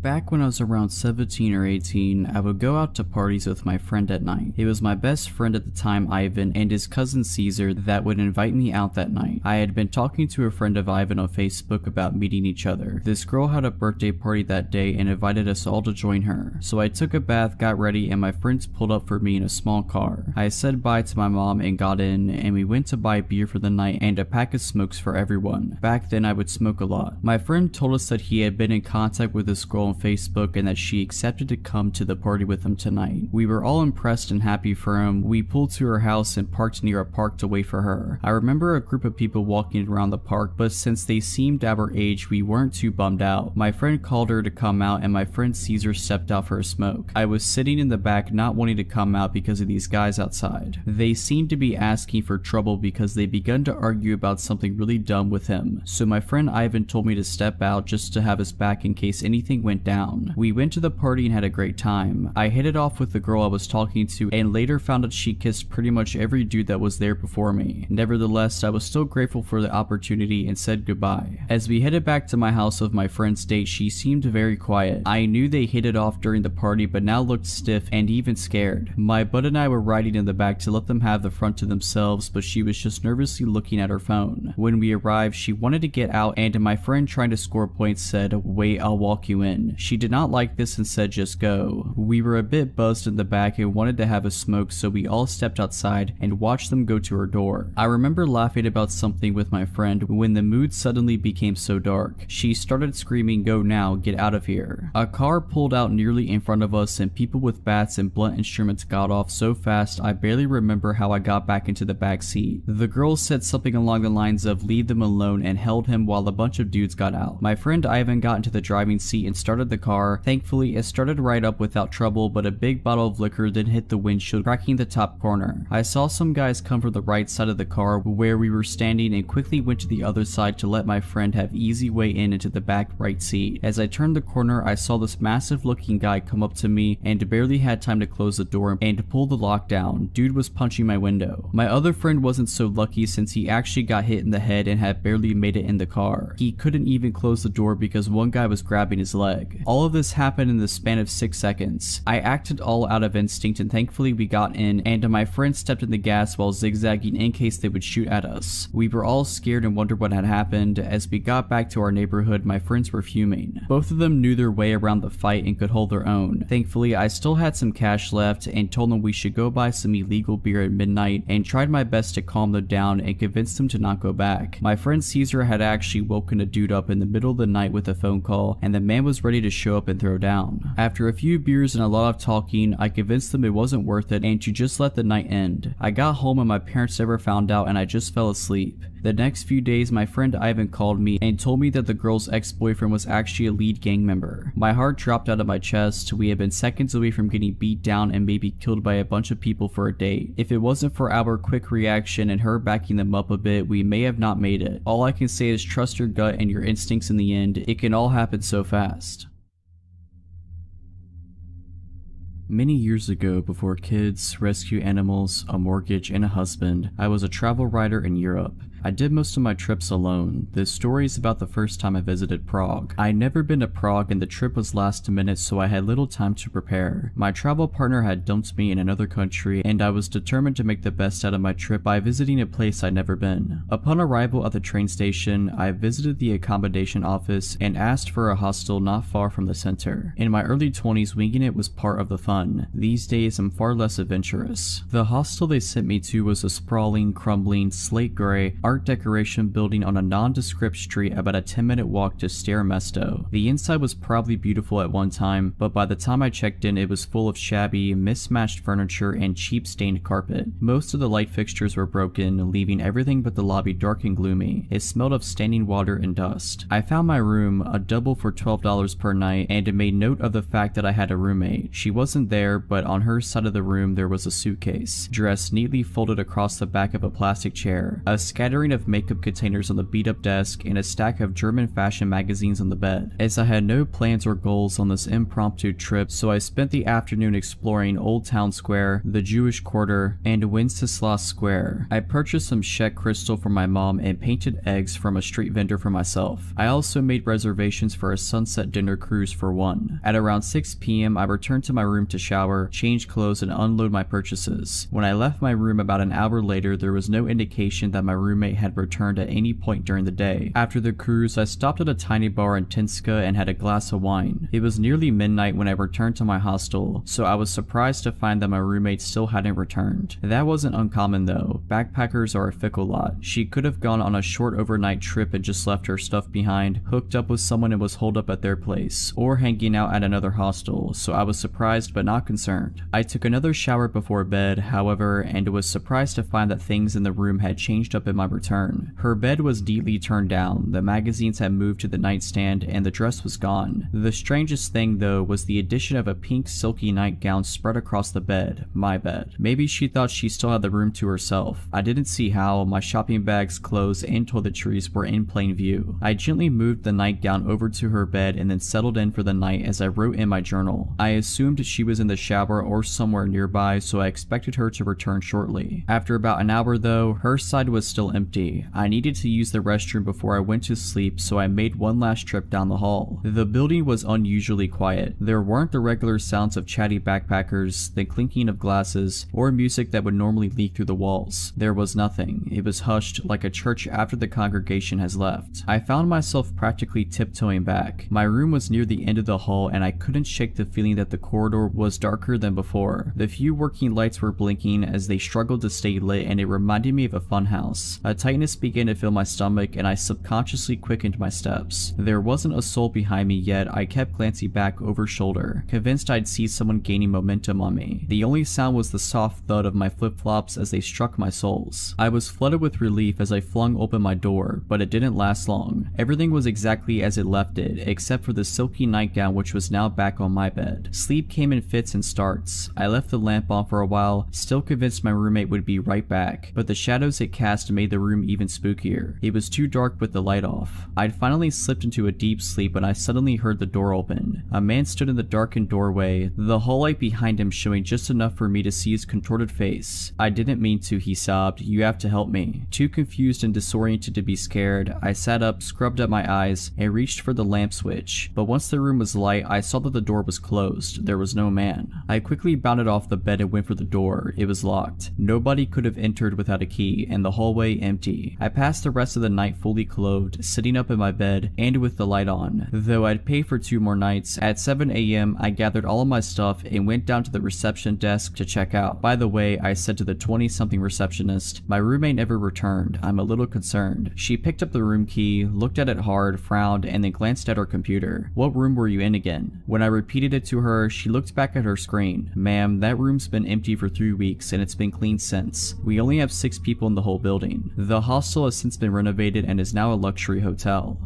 Back when I was around 17 or 18, I would go out to parties with my friend at night. It was my best friend at the time, Ivan, and his cousin Caesar that would invite me out that night. I had been talking to a friend of Ivan on Facebook about meeting each other. This girl had a birthday party that day and invited us all to join her. So I took a bath, got ready, and my friends pulled up for me in a small car. I said bye to my mom and got in, and we went to buy beer for the night and a pack of smokes for everyone. Back then I would smoke a lot. My friend told us that he had been in contact with this girl on Facebook and that she accepted to come to the party with him tonight. We were all impressed and happy for him. We pulled to her house and parked near a park to wait for her. I remember a group of people walking around the park, but since they seemed our age, we weren't too bummed out. My friend called her to come out and my friend Caesar stepped out for a smoke. I was sitting in the back not wanting to come out because of these guys outside. They seemed to be asking for trouble because they begun to argue about something really dumb with him. So my friend Ivan told me to step out just to have his back in case anything went down. We went to the party and had a great time. I hit it off with the girl I was talking to and later found out she kissed pretty much every dude that was there before me. Nevertheless, I was still grateful for the opportunity and said goodbye. As we headed back to my house with my friend's date, she seemed very quiet. I knew they hit it off during the party but now looked stiff and even scared. My bud and I were riding in the back to let them have the front to themselves, but she was just nervously looking at her phone. When we arrived, she wanted to get out and my friend, trying to score points, said, "Wait, I'll walk you in." She did not like this and said just go. We were a bit buzzed in the back and wanted to have a smoke, so we all stepped outside and watched them go to her door. I remember laughing about something with my friend when the mood suddenly became so dark. She started screaming, "Go now, get out of here." A car pulled out nearly in front of us and people with bats and blunt instruments got off so fast I barely remember how I got back into the back seat. The girl said something along the lines of "leave them alone" and held him while a bunch of dudes got out. My friend Ivan got into the driving seat and started the car. Thankfully, it started right up without trouble, but a big bottle of liquor then hit the windshield, cracking the top corner. I saw some guys come from the right side of the car where we were standing and quickly went to the other side to let my friend have easy way in into the back right seat. As I turned the corner, I saw this massive looking guy come up to me and barely had time to close the door and pull the lock down. Dude was punching my window. My other friend wasn't so lucky since he actually got hit in the head and had barely made it in the car. He couldn't even close the door because one guy was grabbing his leg. All of this happened in the span of 6 seconds. I acted all out of instinct and thankfully we got in, and my friend stepped in the gas while zigzagging in case they would shoot at us. We were all scared and wondered what had happened. As we got back to our neighborhood, my friends were fuming. Both of them knew their way around the fight and could hold their own. Thankfully, I still had some cash left and told them we should go buy some illegal beer at midnight and tried my best to calm them down and convince them to not go back. My friend Caesar had actually woken a dude up in the middle of the night with a phone call, and the man was ready ready to show up and throw down. After a few beers and a lot of talking, I convinced them it wasn't worth it and to just let the night end. I got home and my parents never found out and I just fell asleep. The next few days, my friend Ivan called me and told me that the girl's ex-boyfriend was actually a lead gang member. My heart dropped out of my chest. We had been seconds away from getting beat down and maybe killed by a bunch of people for a date. If it wasn't for our quick reaction and her backing them up a bit, we may have not made it. All I can say is trust your gut and your instincts in the end. It can all happen so fast. Many years ago, before kids, rescue animals, a mortgage, and a husband, I was a travel writer in Europe. I did most of my trips alone. This story is about the first time I visited Prague. I had never been to Prague and the trip was last minute, so I had little time to prepare. My travel partner had dumped me in another country and I was determined to make the best out of my trip by visiting a place I'd never been. Upon arrival at the train station, I visited the accommodation office and asked for a hostel not far from the center. In my early 20s, winging it was part of the fun. These days, I'm far less adventurous. The hostel they sent me to was a sprawling, crumbling, slate gray, art decoration building on a nondescript street about a 10-minute walk to Stare Mesto. The inside was probably beautiful at one time, but by the time I checked in, it was full of shabby, mismatched furniture and cheap stained carpet. Most of the light fixtures were broken, leaving everything but the lobby dark and gloomy. It smelled of standing water and dust. I found my room, a double for $12 per night, and made note of the fact that I had a roommate. She wasn't there, but on her side of the room there was a suitcase, dressed neatly folded across the back of a plastic chair, a scattering of makeup containers on the beat-up desk, and a stack of German fashion magazines on the bed. As I had no plans or goals on this impromptu trip, so I spent the afternoon exploring Old Town Square, the Jewish Quarter, and Wenceslas Square. I purchased some Czech crystal for my mom and painted eggs from a street vendor for myself. I also made reservations for a sunset dinner cruise for one. At around 6 p.m. I returned to my room to shower, change clothes, and unload my purchases. When I left my room about an hour later, there was no indication that my roommate had returned at any point during the day. After the cruise, I stopped at a tiny bar in Tinska and had a glass of wine. It was nearly midnight when I returned to my hostel, so I was surprised to find that my roommate still hadn't returned. That wasn't uncommon though. Backpackers are a fickle lot. She could have gone on a short overnight trip and just left her stuff behind, hooked up with someone and was holed up at their place, or hanging out at another hostel, so I was surprised but not concerned. I took another shower before bed, however, and was surprised to find that things in the room had changed up in my return. Her bed was neatly turned down, the magazines had moved to the nightstand, and the dress was gone. The strangest thing though was the addition of a pink silky nightgown spread across the bed, my bed. Maybe she thought she still had the room to herself. I didn't see how. My shopping bags, clothes, and toiletries were in plain view. I gently moved the nightgown over to her bed and then settled in for the night as I wrote in my journal. I assumed she was in the shower or somewhere nearby, so I expected her to return shortly. After about an hour though, her side was still empty. I needed to use the restroom before I went to sleep, so I made one last trip down the hall. The building was unusually quiet. There weren't the regular sounds of chatty backpackers, the clinking of glasses, or music that would normally leak through the walls. There was nothing. It was hushed, like a church after the congregation has left. I found myself practically tiptoeing back. My room was near the end of the hall and I couldn't shake the feeling that the corridor was darker than before. The few working lights were blinking as they struggled to stay lit, and it reminded me of a funhouse. A tightness began to fill my stomach and I subconsciously quickened my steps. There wasn't a soul behind me yet. I kept glancing back over shoulder, convinced I'd see someone gaining momentum on me. The only sound was the soft thud of my flip-flops as they struck my soles. I was flooded with relief as I flung open my door, but it didn't last long. Everything was exactly as it left it, except for the silky nightgown which was now back on my bed. Sleep came in fits and starts. I left the lamp on for a while, still convinced my roommate would be right back, but the shadows it cast made the room even spookier. It was too dark with the light off. I'd finally slipped into a deep sleep when I suddenly heard the door open. A man stood in the darkened doorway, the hall light behind him showing just enough for me to see his contorted face. "I didn't mean to," he sobbed. "You have to help me." Too confused and disoriented to be scared, I sat up, scrubbed up my eyes, and reached for the lamp switch. But once the room was light, I saw that the door was closed. There was no man. I quickly bounded off the bed and went for the door. It was locked. Nobody could have entered without a key, and the hallway empty. empty. I passed the rest of the night fully clothed, sitting up in my bed and with the light on, though I'd pay for 2 more nights. At 7 a.m. I gathered all of my stuff and went down to the reception desk to check out. By the way, I said to the 20-something receptionist, my roommate never returned. I'm a little concerned. She picked up the room key, looked at it hard, frowned, and then glanced at her computer. What room were you in again? When I repeated it to her, she looked back at her screen. Ma'am, that room's been empty for 3 weeks and it's been cleaned since. We only have 6 people in the whole building. The hostel has since been renovated and is now a luxury hotel.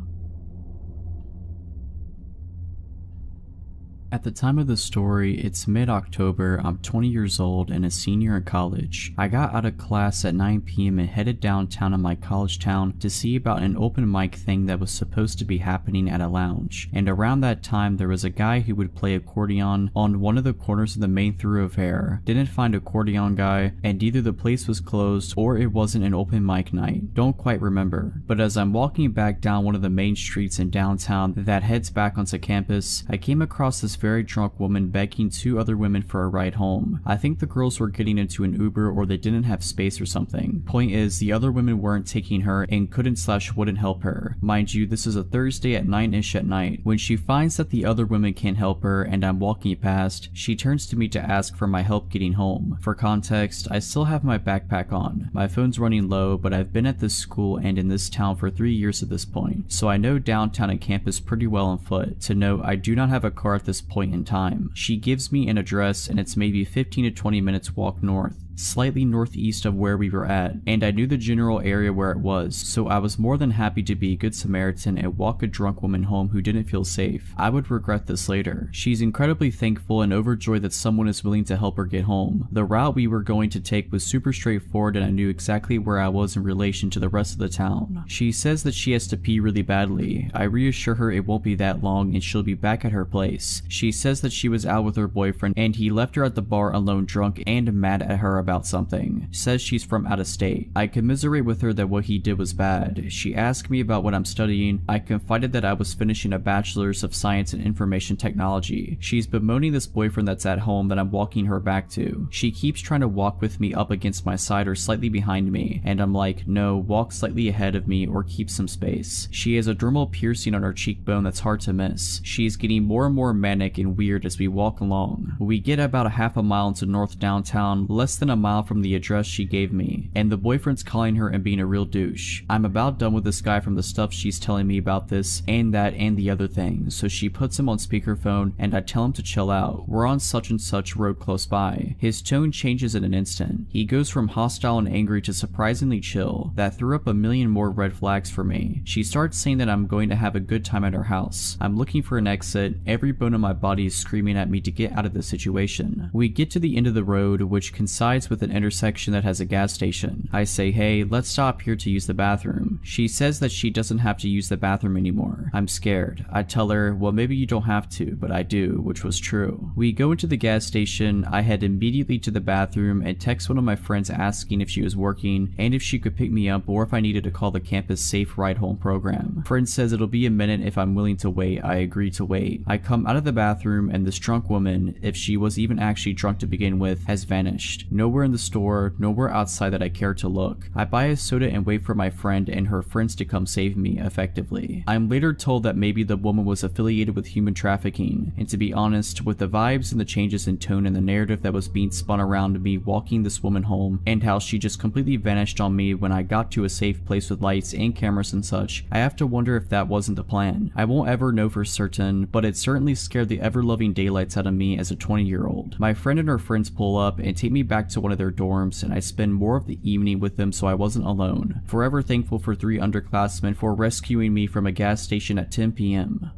At the time of the story, it's mid-October, I'm 20 years old and a senior in college. I got out of class at 9 p.m. and headed downtown in my college town to see about an open mic thing that was supposed to be happening at a lounge. And around that time, there was a guy who would play accordion on one of the corners of the main thoroughfare. Didn't find accordion guy, and either the place was closed or it wasn't an open mic night. Don't quite remember. But as I'm walking back down one of the main streets in downtown that heads back onto campus, I came across this very drunk woman begging 2 other women for a ride home. I think the girls were getting into an Uber or they didn't have space or something. Point is, the other women weren't taking her and couldn't/wouldn't help her. Mind you, this is a Thursday at 9-ish at night. When she finds that the other women can't help her and I'm walking past, she turns to me to ask for my help getting home. For context, I still have my backpack on. My phone's running low, but I've been at this school and in this town for 3 years at this point, so I know downtown and campus pretty well on foot. To note, I do not have a car at this point in time. She gives me an address and it's maybe 15 to 20 minutes walk north, slightly northeast of where we were at, and I knew the general area where it was, so I was more than happy to be a good Samaritan and walk a drunk woman home who didn't feel safe. I would regret this later. She's incredibly thankful and overjoyed that someone is willing to help her get home. The route we were going to take was super straightforward and I knew exactly where I was in relation to the rest of the town. She says that she has to pee really badly. I reassure her it won't be that long and she'll be back at her place. She says that she was out with her boyfriend and he left her at the bar alone, drunk and mad at her about something. Says she's from out of state. I commiserate with her that what he did was bad. She asked me about what I'm studying. I confided that I was finishing a bachelor's of science in information technology. She's bemoaning this boyfriend that's at home that I'm walking her back to. She keeps trying to walk with me up against my side or slightly behind me, and I'm like, no, walk slightly ahead of me or keep some space. She has a dermal piercing on her cheekbone that's hard to miss. She's getting more and more manic and weird as we walk along. We get about a half a mile into north downtown, less than a mile from the address she gave me, and the boyfriend's calling her and being a real douche. I'm about done with this guy from the stuff she's telling me about this and that and the other thing, so she puts him on speakerphone and I tell him to chill out. We're on such and such road close by. His tone changes in an instant. He goes from hostile and angry to surprisingly chill. That threw up a million more red flags for me. She starts saying that I'm going to have a good time at her house. I'm looking for an exit. Every bone in my body is screaming at me to get out of this situation. We get to the end of the road, which coincides with an intersection that has a gas station. I say, hey, let's stop here to use the bathroom. She says that she doesn't have to use the bathroom anymore. I'm scared. I tell her, well, maybe you don't have to, but I do, which was true. We go into the gas station. I head immediately to the bathroom and text one of my friends asking if she was working and if she could pick me up or if I needed to call the campus safe ride home program. Friend says it'll be a minute if I'm willing to wait. I agree to wait. I come out of the bathroom and this drunk woman, if she was even actually drunk to begin with, has vanished. Nowhere in the store, nowhere outside that I care to look. I buy a soda and wait for my friend and her friends to come save me, effectively. I'm later told that maybe the woman was affiliated with human trafficking, and to be honest, with the vibes and the changes in tone and the narrative that was being spun around me walking this woman home, and how she just completely vanished on me when I got to a safe place with lights and cameras and such, I have to wonder if that wasn't the plan. I won't ever know for certain, but it certainly scared the ever-loving daylights out of me as a 20-year-old. My friend and her friends pull up and take me back to one of their dorms, and I spend more of the evening with them so I wasn't alone. Forever thankful for 3 underclassmen for rescuing me from a gas station at 10 p.m.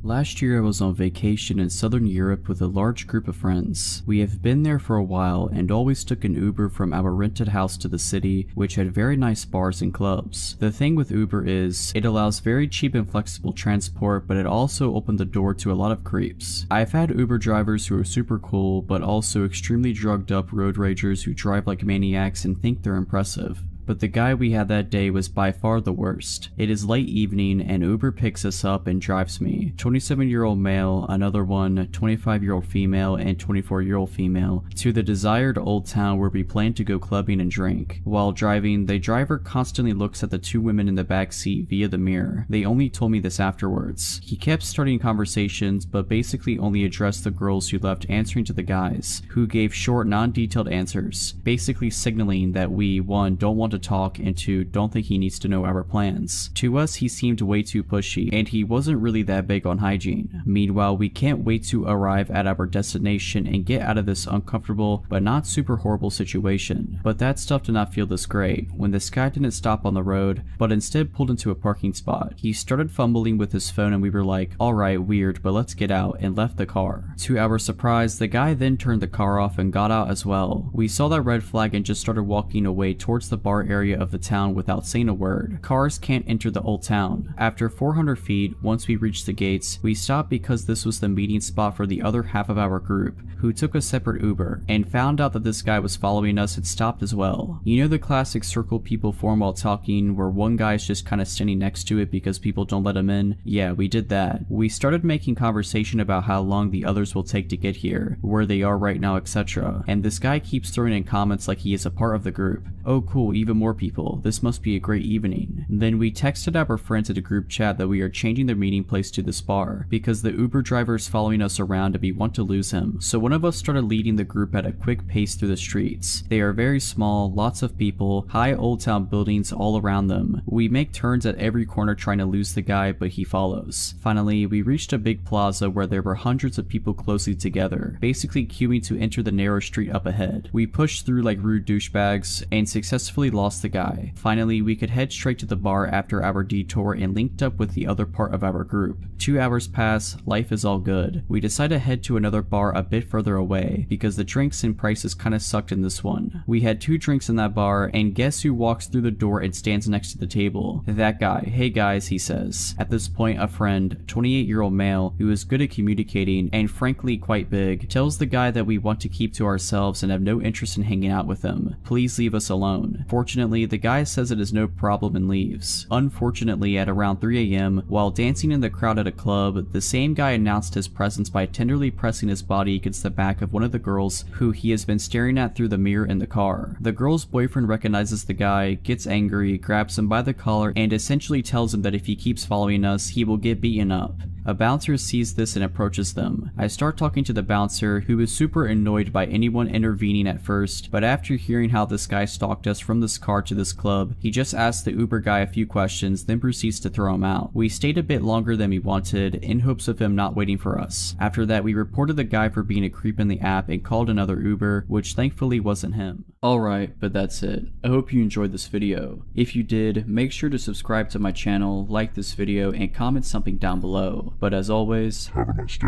Last year I was on vacation in southern Europe with a large group of friends. We have been there for a while and always took an Uber from our rented house to the city, which had very nice bars and clubs. The thing with Uber is, it allows very cheap and flexible transport, but it also opened the door to a lot of creeps. I've had Uber drivers who are super cool, but also extremely drugged up road ragers who drive like maniacs and think they're impressive. But the guy we had that day was by far the worst. It is late evening and Uber picks us up and drives me, 27-year-old male, another one, 25-year-old female, and 24-year-old female, to the desired old town where we plan to go clubbing and drink. While driving, the driver constantly looks at the two women in the back seat via the mirror. They only told me this afterwards. He kept starting conversations, but basically only addressed the girls who left answering to the guys, who gave short, non-detailed answers, basically signaling that we, 1, don't want to talk, and 2, don't think he needs to know our plans. To us, he seemed way too pushy, and he wasn't really that big on hygiene. Meanwhile, we can't wait to arrive at our destination and get out of this uncomfortable but not super horrible situation. But that stuff did not feel this great when this guy didn't stop on the road, but instead pulled into a parking spot. He started fumbling with his phone and we were like, alright, weird, but let's get out, and left the car. To our surprise, the guy then turned the car off and got out as well. We saw that red flag and just started walking away towards the bar area of the town without saying a word. Cars can't enter the old town. After 400 feet, once we reached the gates, we stopped because this was the meeting spot for the other half of our group, who took a separate Uber, and found out that this guy was following us and stopped as well. You know the classic circle people form while talking, where one guy's just kinda standing next to it because people don't let him in? Yeah, we did that. We started making conversation about how long the others will take to get here, where they are right now, etc. And this guy keeps throwing in comments like he is a part of the group. Oh cool, even more people. This must be a great evening. Then we texted our friends at a group chat that we are changing their meeting place to this bar, because the Uber driver is following us around and we want to lose him. So one of us started leading the group at a quick pace through the streets. They are very small, lots of people, high old town buildings all around them. We make turns at every corner trying to lose the guy, but he follows. Finally, we reached a big plaza where there were hundreds of people closely together, basically queuing to enter the narrow street up ahead. We pushed through like rude douchebags and successfully lost the guy. Finally, we could head straight to the bar after our detour and linked up with the other part of our group. 2 hours pass, life is all good. We decide to head to another bar a bit further away, because the drinks and prices kinda sucked in this one. We had 2 drinks in that bar, and guess who walks through the door and stands next to the table? That guy. Hey guys, he says. At this point, a friend, 28-year-old male, who is good at communicating and frankly quite big, tells the guy that we want to keep to ourselves and have no interest in hanging out with him. Please leave us alone. Fortunately, the guy says it is no problem and leaves. Unfortunately, at around 3 a.m., while dancing in the crowd at a club, the same guy announced his presence by tenderly pressing his body against the back of one of the girls who he has been staring at through the mirror in the car. The girl's boyfriend recognizes the guy, gets angry, grabs him by the collar, and essentially tells him that if he keeps following us, he will get beaten up. A bouncer sees this and approaches them. I start talking to the bouncer, who is super annoyed by anyone intervening at first, but after hearing how this guy stalked us from this car to this club, he just asks the Uber guy a few questions, then proceeds to throw him out. We stayed a bit longer than we wanted, in hopes of him not waiting for us. After that, we reported the guy for being a creep in the app and called another Uber, which thankfully wasn't him. Alright, but that's it. I hope you enjoyed this video. If you did, make sure to subscribe to my channel, like this video, and comment something down below. But as always, Have a nice day.